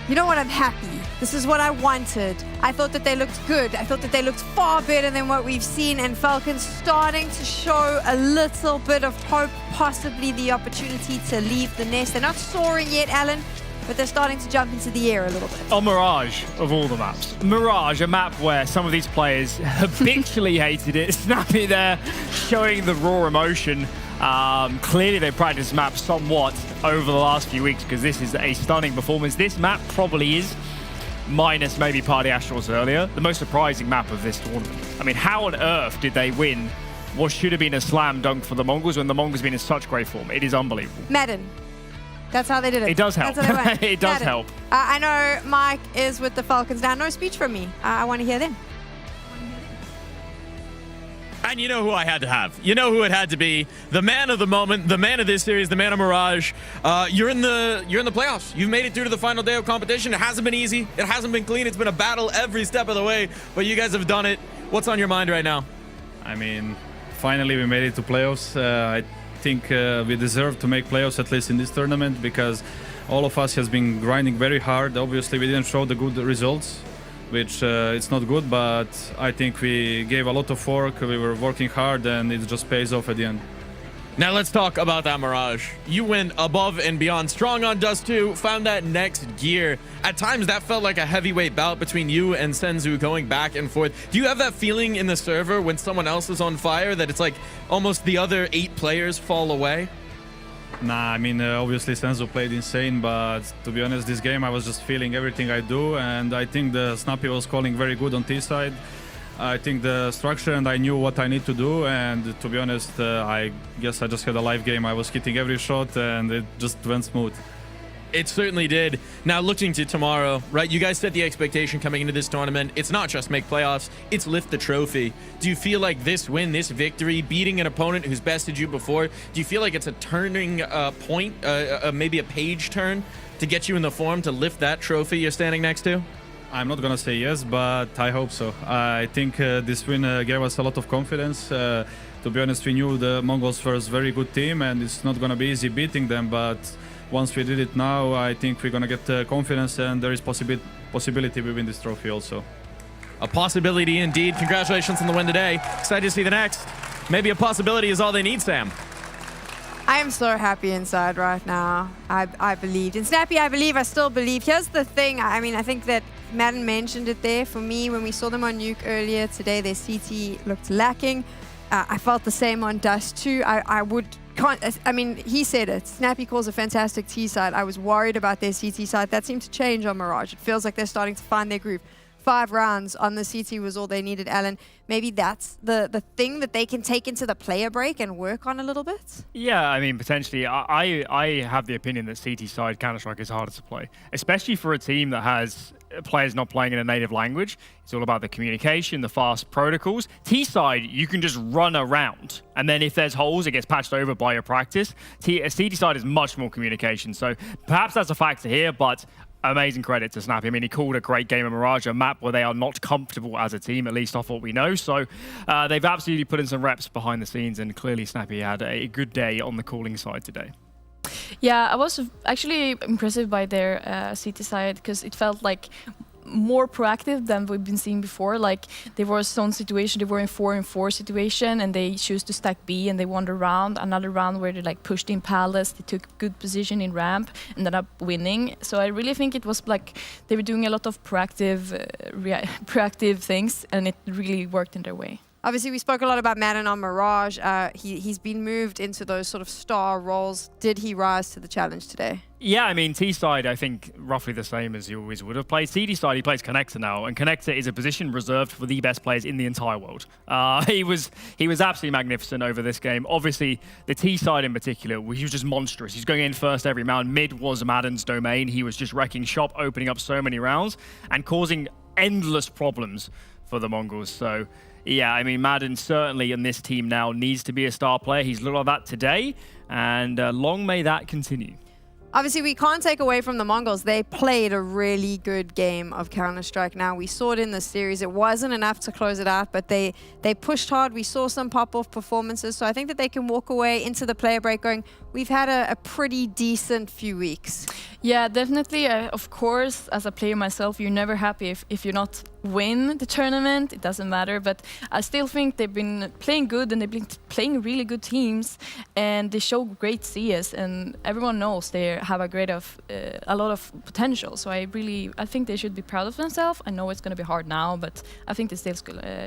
You know what? I'm happy. This is what I wanted. I thought that they looked good. I thought that they looked far better than what we've seen, and Falcons starting to show a little bit of hope, possibly the opportunity to leave the nest. They're not soaring yet, Alan, but they're starting to jump into the air a little bit. On Mirage, of all the maps. Mirage, a map where some of these players habitually hated it. Snappy there, showing the raw emotion. Clearly they practiced this map somewhat over the last few weeks because this is a stunning performance. This map probably is, minus maybe Party Astrals earlier, the most surprising map of this tournament. I mean, how on earth did they win what should have been a slam dunk for the Mongols when the Mongols have been in such great form? It is unbelievable. Madden. That's how they did it. It does help. That's how they went. It does Madden. help. I know Mike is with the Falcons now. No speech from me. I want to hear them. And you know who I had to have. You know who it had to be. The man of the moment, the man of this series, the man of Mirage. You're in the playoffs. You've made it through to the final day of competition. It hasn't been easy. It hasn't been clean. It's been a battle every step of the way, but you guys have done it. What's on your mind right now? I mean, finally we made it to playoffs. I think we deserve to make playoffs, at least in this tournament, because all of us has been grinding very hard. Obviously, we didn't show the good results, which it's not good, but I think we gave a lot of work. We were working hard, and it just pays off at the end. Now let's talk about that Mirage. You went above and beyond, strong on Dust 2, found that next gear. At times that felt like a heavyweight bout between you and Senzu going back and forth. Do you have that feeling in the server when someone else is on fire that it's like almost the other 8 players fall away? Nah, I mean, obviously Senzu played insane, but to be honest, this game I was just feeling everything I do, and I think the Snappy was calling very good on T-side. I think the structure, and I knew what I need to do, and to be honest, I guess I just had a live game. I was hitting every shot, and it just went smooth. It certainly did. Now looking to tomorrow, right? You guys set the expectation coming into this tournament. It's not just make playoffs, it's lift the trophy. Do you feel like this win, this victory, beating an opponent who's bested you before, do you feel like it's a turning point, maybe a page turn to get you in the form to lift that trophy you're standing next to? I'm not gonna say yes, but I hope so. I think this win gave us a lot of confidence. To be honest, we knew the Mongols were a very good team, and it's not gonna be easy beating them, but once we did it now, I think we're gonna get confidence, and there is possibility we win this trophy also. A possibility indeed. Congratulations on the win today. Excited to see the next. Maybe a possibility is all they need, Sam. I am so happy inside right now. I believed. In Snappy, I believe. I still believe. Here's the thing. I mean, I think that Madden mentioned it there. For me, when we saw them on Nuke earlier today, their CT looked lacking. I felt the same on Dust too. I mean, he said it. Snappy calls a fantastic T side. I was worried about their CT side. That seemed to change on Mirage. It feels like they're starting to find their groove. 5 rounds on the CT was all they needed, Alan. Maybe that's the thing that they can take into the player break and work on a little bit? Yeah, I mean, potentially. I have the opinion that CT side Counter-Strike is harder to play, especially for a team that has players not playing in a native language. It's all about the communication, the fast protocols. T-side, you can just run around, and then if there's holes, it gets patched over by your practice. CT side is much more communication, so perhaps that's a factor here, but amazing credit to Snappy. I mean, he called a great game of Mirage, a map where they are not comfortable as a team, at least off what we know. So they've absolutely put in some reps behind the scenes, and clearly Snappy had a good day on the calling side today. Yeah, I was actually impressed by their CT side, because it felt like more proactive than we've been seeing before. Like, they were a zone situation, they were in 4-in-4 situation, and they choose to stack B, and they won a round, another round where they like pushed in Palace, they took good position in ramp, ended up winning. So I really think it was like they were doing a lot of proactive things, and it really worked in their way. Obviously, we spoke a lot about Madden on Mirage. He's been moved into those sort of star roles. Did he rise to the challenge today? Yeah, I mean, T-side, I think, roughly the same as he always would have played. CD-side, he plays Connector now, and Connector is a position reserved for the best players in the entire world. He was absolutely magnificent over this game. Obviously, the T-side in particular, he was just monstrous. He's going in first every round. Mid was Madden's domain. He was just wrecking shop, opening up so many rounds, and causing endless problems for the Mongols. So, yeah, I mean, Madden certainly in this team now needs to be a star player. He's looked like that today, and long may that continue. Obviously, we can't take away from the Mongols. They played a really good game of Counter-Strike. Now, we saw it in the series. It wasn't enough to close it out, but they pushed hard. We saw some pop-off performances. So I think that they can walk away into the player break going, we've had a pretty decent few weeks. Yeah, definitely. Of course, as a player myself, you're never happy if you're not win the tournament. It doesn't matter. But I still think they've been playing good, and they've been playing really good teams, and they show great CS, and everyone knows they have a lot of potential. So I think they should be proud of themselves. I know it's going to be hard now, but I think they still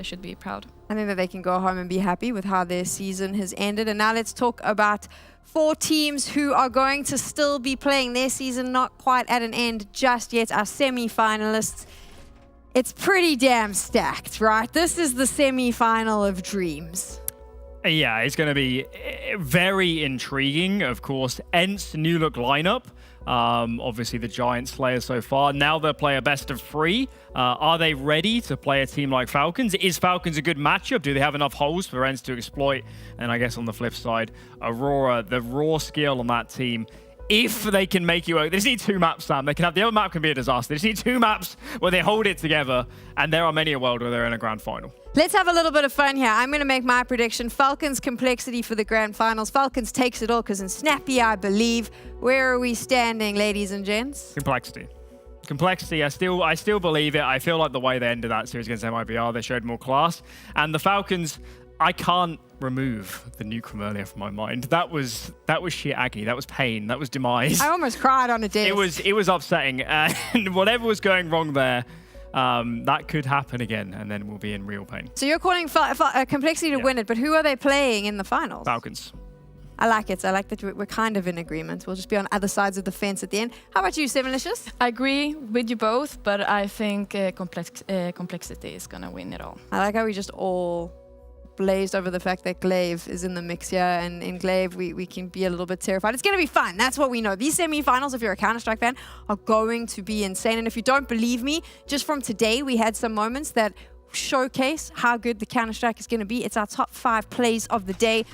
should be proud. I think that they can go home and be happy with how their season has ended. And now let's talk about 4 teams who are going to still be playing their season, not quite at an end just yet. Our semi-finalists. It's pretty damn stacked, right? This is the semi-final of dreams. Yeah, it's going to be very intriguing. Of course, ENCE new look lineup. Obviously, the Giant Slayer so far. Now they'll play a best of 3. Are they ready to play a team like Falcons? Is Falcons a good matchup? Do they have enough holes for ENCE to exploit? And I guess on the flip side, Aurora, the raw skill on that team if they can make you, they just need 2 maps, Sam. They can have, the other map can be a disaster. They just need 2 maps where they hold it together, and there are many a world where they're in a grand final. Let's have a little bit of fun here. I'm going to make my prediction. Falcons complexity for the grand finals. Falcons takes it all because in Snappy, I believe. Where are we standing, ladies and gents? Complexity. Complexity, I still believe it. I feel like the way they ended that series against MIBR, they showed more class. And the Falcons, I can't remove the Nuke from earlier from my mind. That was sheer agony. That was pain. That was demise. I almost cried on a desk. It was upsetting. And whatever was going wrong there, that could happen again, and then we'll be in real pain. So you're calling complexity to win it, but who are they playing in the finals? Falcons. I like it. I like that we're kind of in agreement. We'll just be on other sides of the fence at the end. How about you, Sevenlicious? I agree with you both, but I think complexity is going to win it all. I like how we just all blazed over the fact that Glaive is in the mix here, and in Glaive we can be a little bit terrified. It's going to be fun. That's what we know. These semi-finals, if you're a Counter-Strike fan, are going to be insane. And if you don't believe me, just from today, we had some moments that showcase how good the Counter-Strike is going to be. It's our top 5 plays of the day.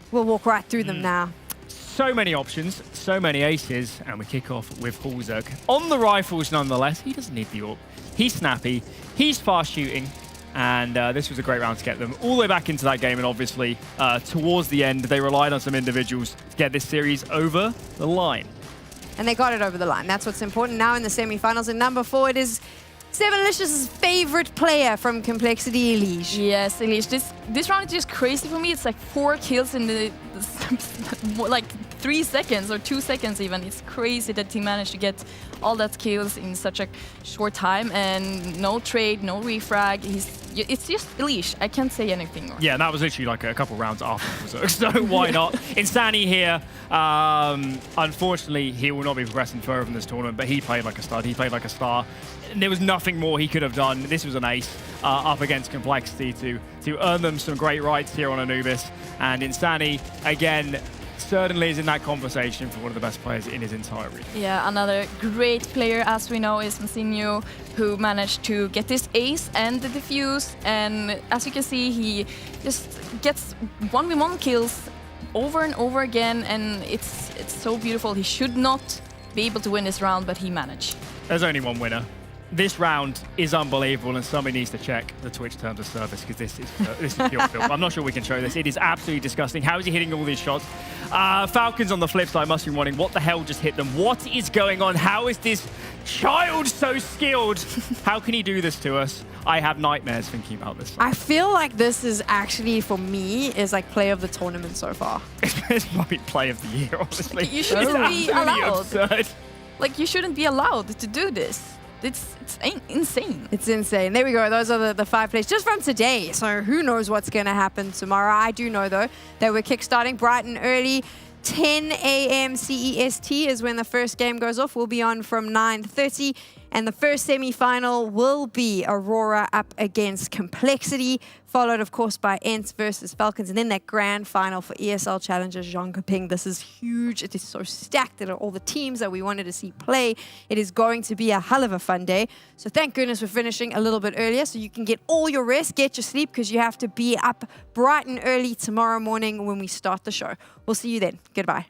We'll walk right through them now. So many options, so many aces, and we kick off with MongolZ. On the rifles, nonetheless, he doesn't need the AWP. He's snappy, he's fast shooting, and this was a great round to get them all the way back into that game. And obviously, towards the end, they relied on some individuals to get this series over the line. And they got it over the line. That's what's important. Now in the semi-finals, and number 4, it is Sevenlicious's favorite player from Complexity, Elish. Yes, Elish. This round is just crazy for me. It's like 4 kills in the like 3 seconds or 2 seconds even. It's crazy that he managed to get all that kills in such a short time, and no trade, no refrag. It's just Elish. I can't say anything more. Yeah, and that was literally like a couple rounds after, so why not? Insani here. Unfortunately, he will not be progressing further in this tournament, but he played like a stud. He played like a star. And there was nothing more he could have done. This was an ace up against Complexity to earn them some great rights here on Anubis. And Insani, again, certainly is in that conversation for one of the best players in his entire region. Yeah, another great player, as we know, is Masinho, who managed to get this ace and the defuse. And as you can see, he just gets 1v1 kills over and over again, and it's so beautiful. He should not be able to win this round, but he managed. There's only one winner. This round is unbelievable, and somebody needs to check the Twitch terms of service, because this is pure film. I'm not sure we can show this. It is absolutely disgusting. How is he hitting all these shots? Falcons on the flip side must be wondering, what the hell just hit them? What is going on? How is this child so skilled? How can he do this to us? I have nightmares thinking about this. I feel like this is actually, for me, is like play of the tournament so far. It's probably play of the year, honestly. You shouldn't be allowed. Absurd. Like, you shouldn't be allowed to do this. It's insane. It's insane. There we go. Those are the 5 plays just from today. So who knows what's going to happen tomorrow. I do know, though, that we're kickstarting bright and early. 10 a.m. CEST is when the first game goes off. We'll be on from 9:30. And the first semi-final will be Aurora up against Complexity, followed, of course, by ENCE versus Falcons. And then that grand final for ESL Challenger Jönköping. This is huge. It is so stacked. It are all the teams that we wanted to see play. It is going to be a hell of a fun day. So thank goodness we're finishing a little bit earlier so you can get all your rest, get your sleep, because you have to be up bright and early tomorrow morning when we start the show. We'll see you then. Goodbye.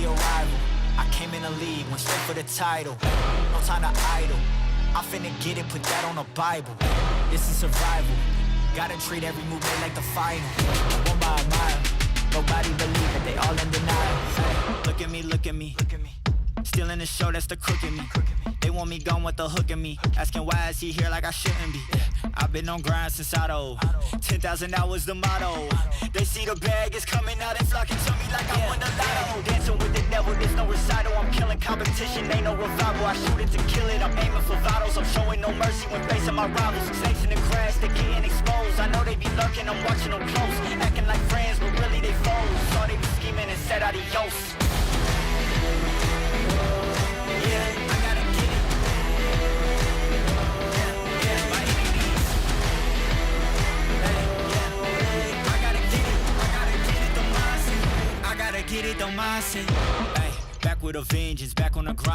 the arrival. I came in the league, went straight for the title. No time to idle. I'm finna get it, put that on the Bible. This is survival. Gotta treat every move made like the final. One by a mile. Nobody believe it, they all in denial. Look at me, look at me. Still in the show, that's the crook in me. They want me gone with the hook in me. Asking why is he here like I shouldn't be. I've been on grind since Auto. 10,000 hours the motto. They see the bag is coming out, they flocking to me like I won the lotto. Dancing with the devil, there's no recital. I'm killing competition, ain't no revival. I shoot it to kill it, I'm aiming for vitals. I'm showing no mercy when facing my rivals. Snakes in the grass, they getting exposed. I know they be lurking, I'm watching them close. Acting like friends, but really they foes. Saw they be scheming and said adios. Get it, don't mind it. Hey, back with a vengeance, back on the grind.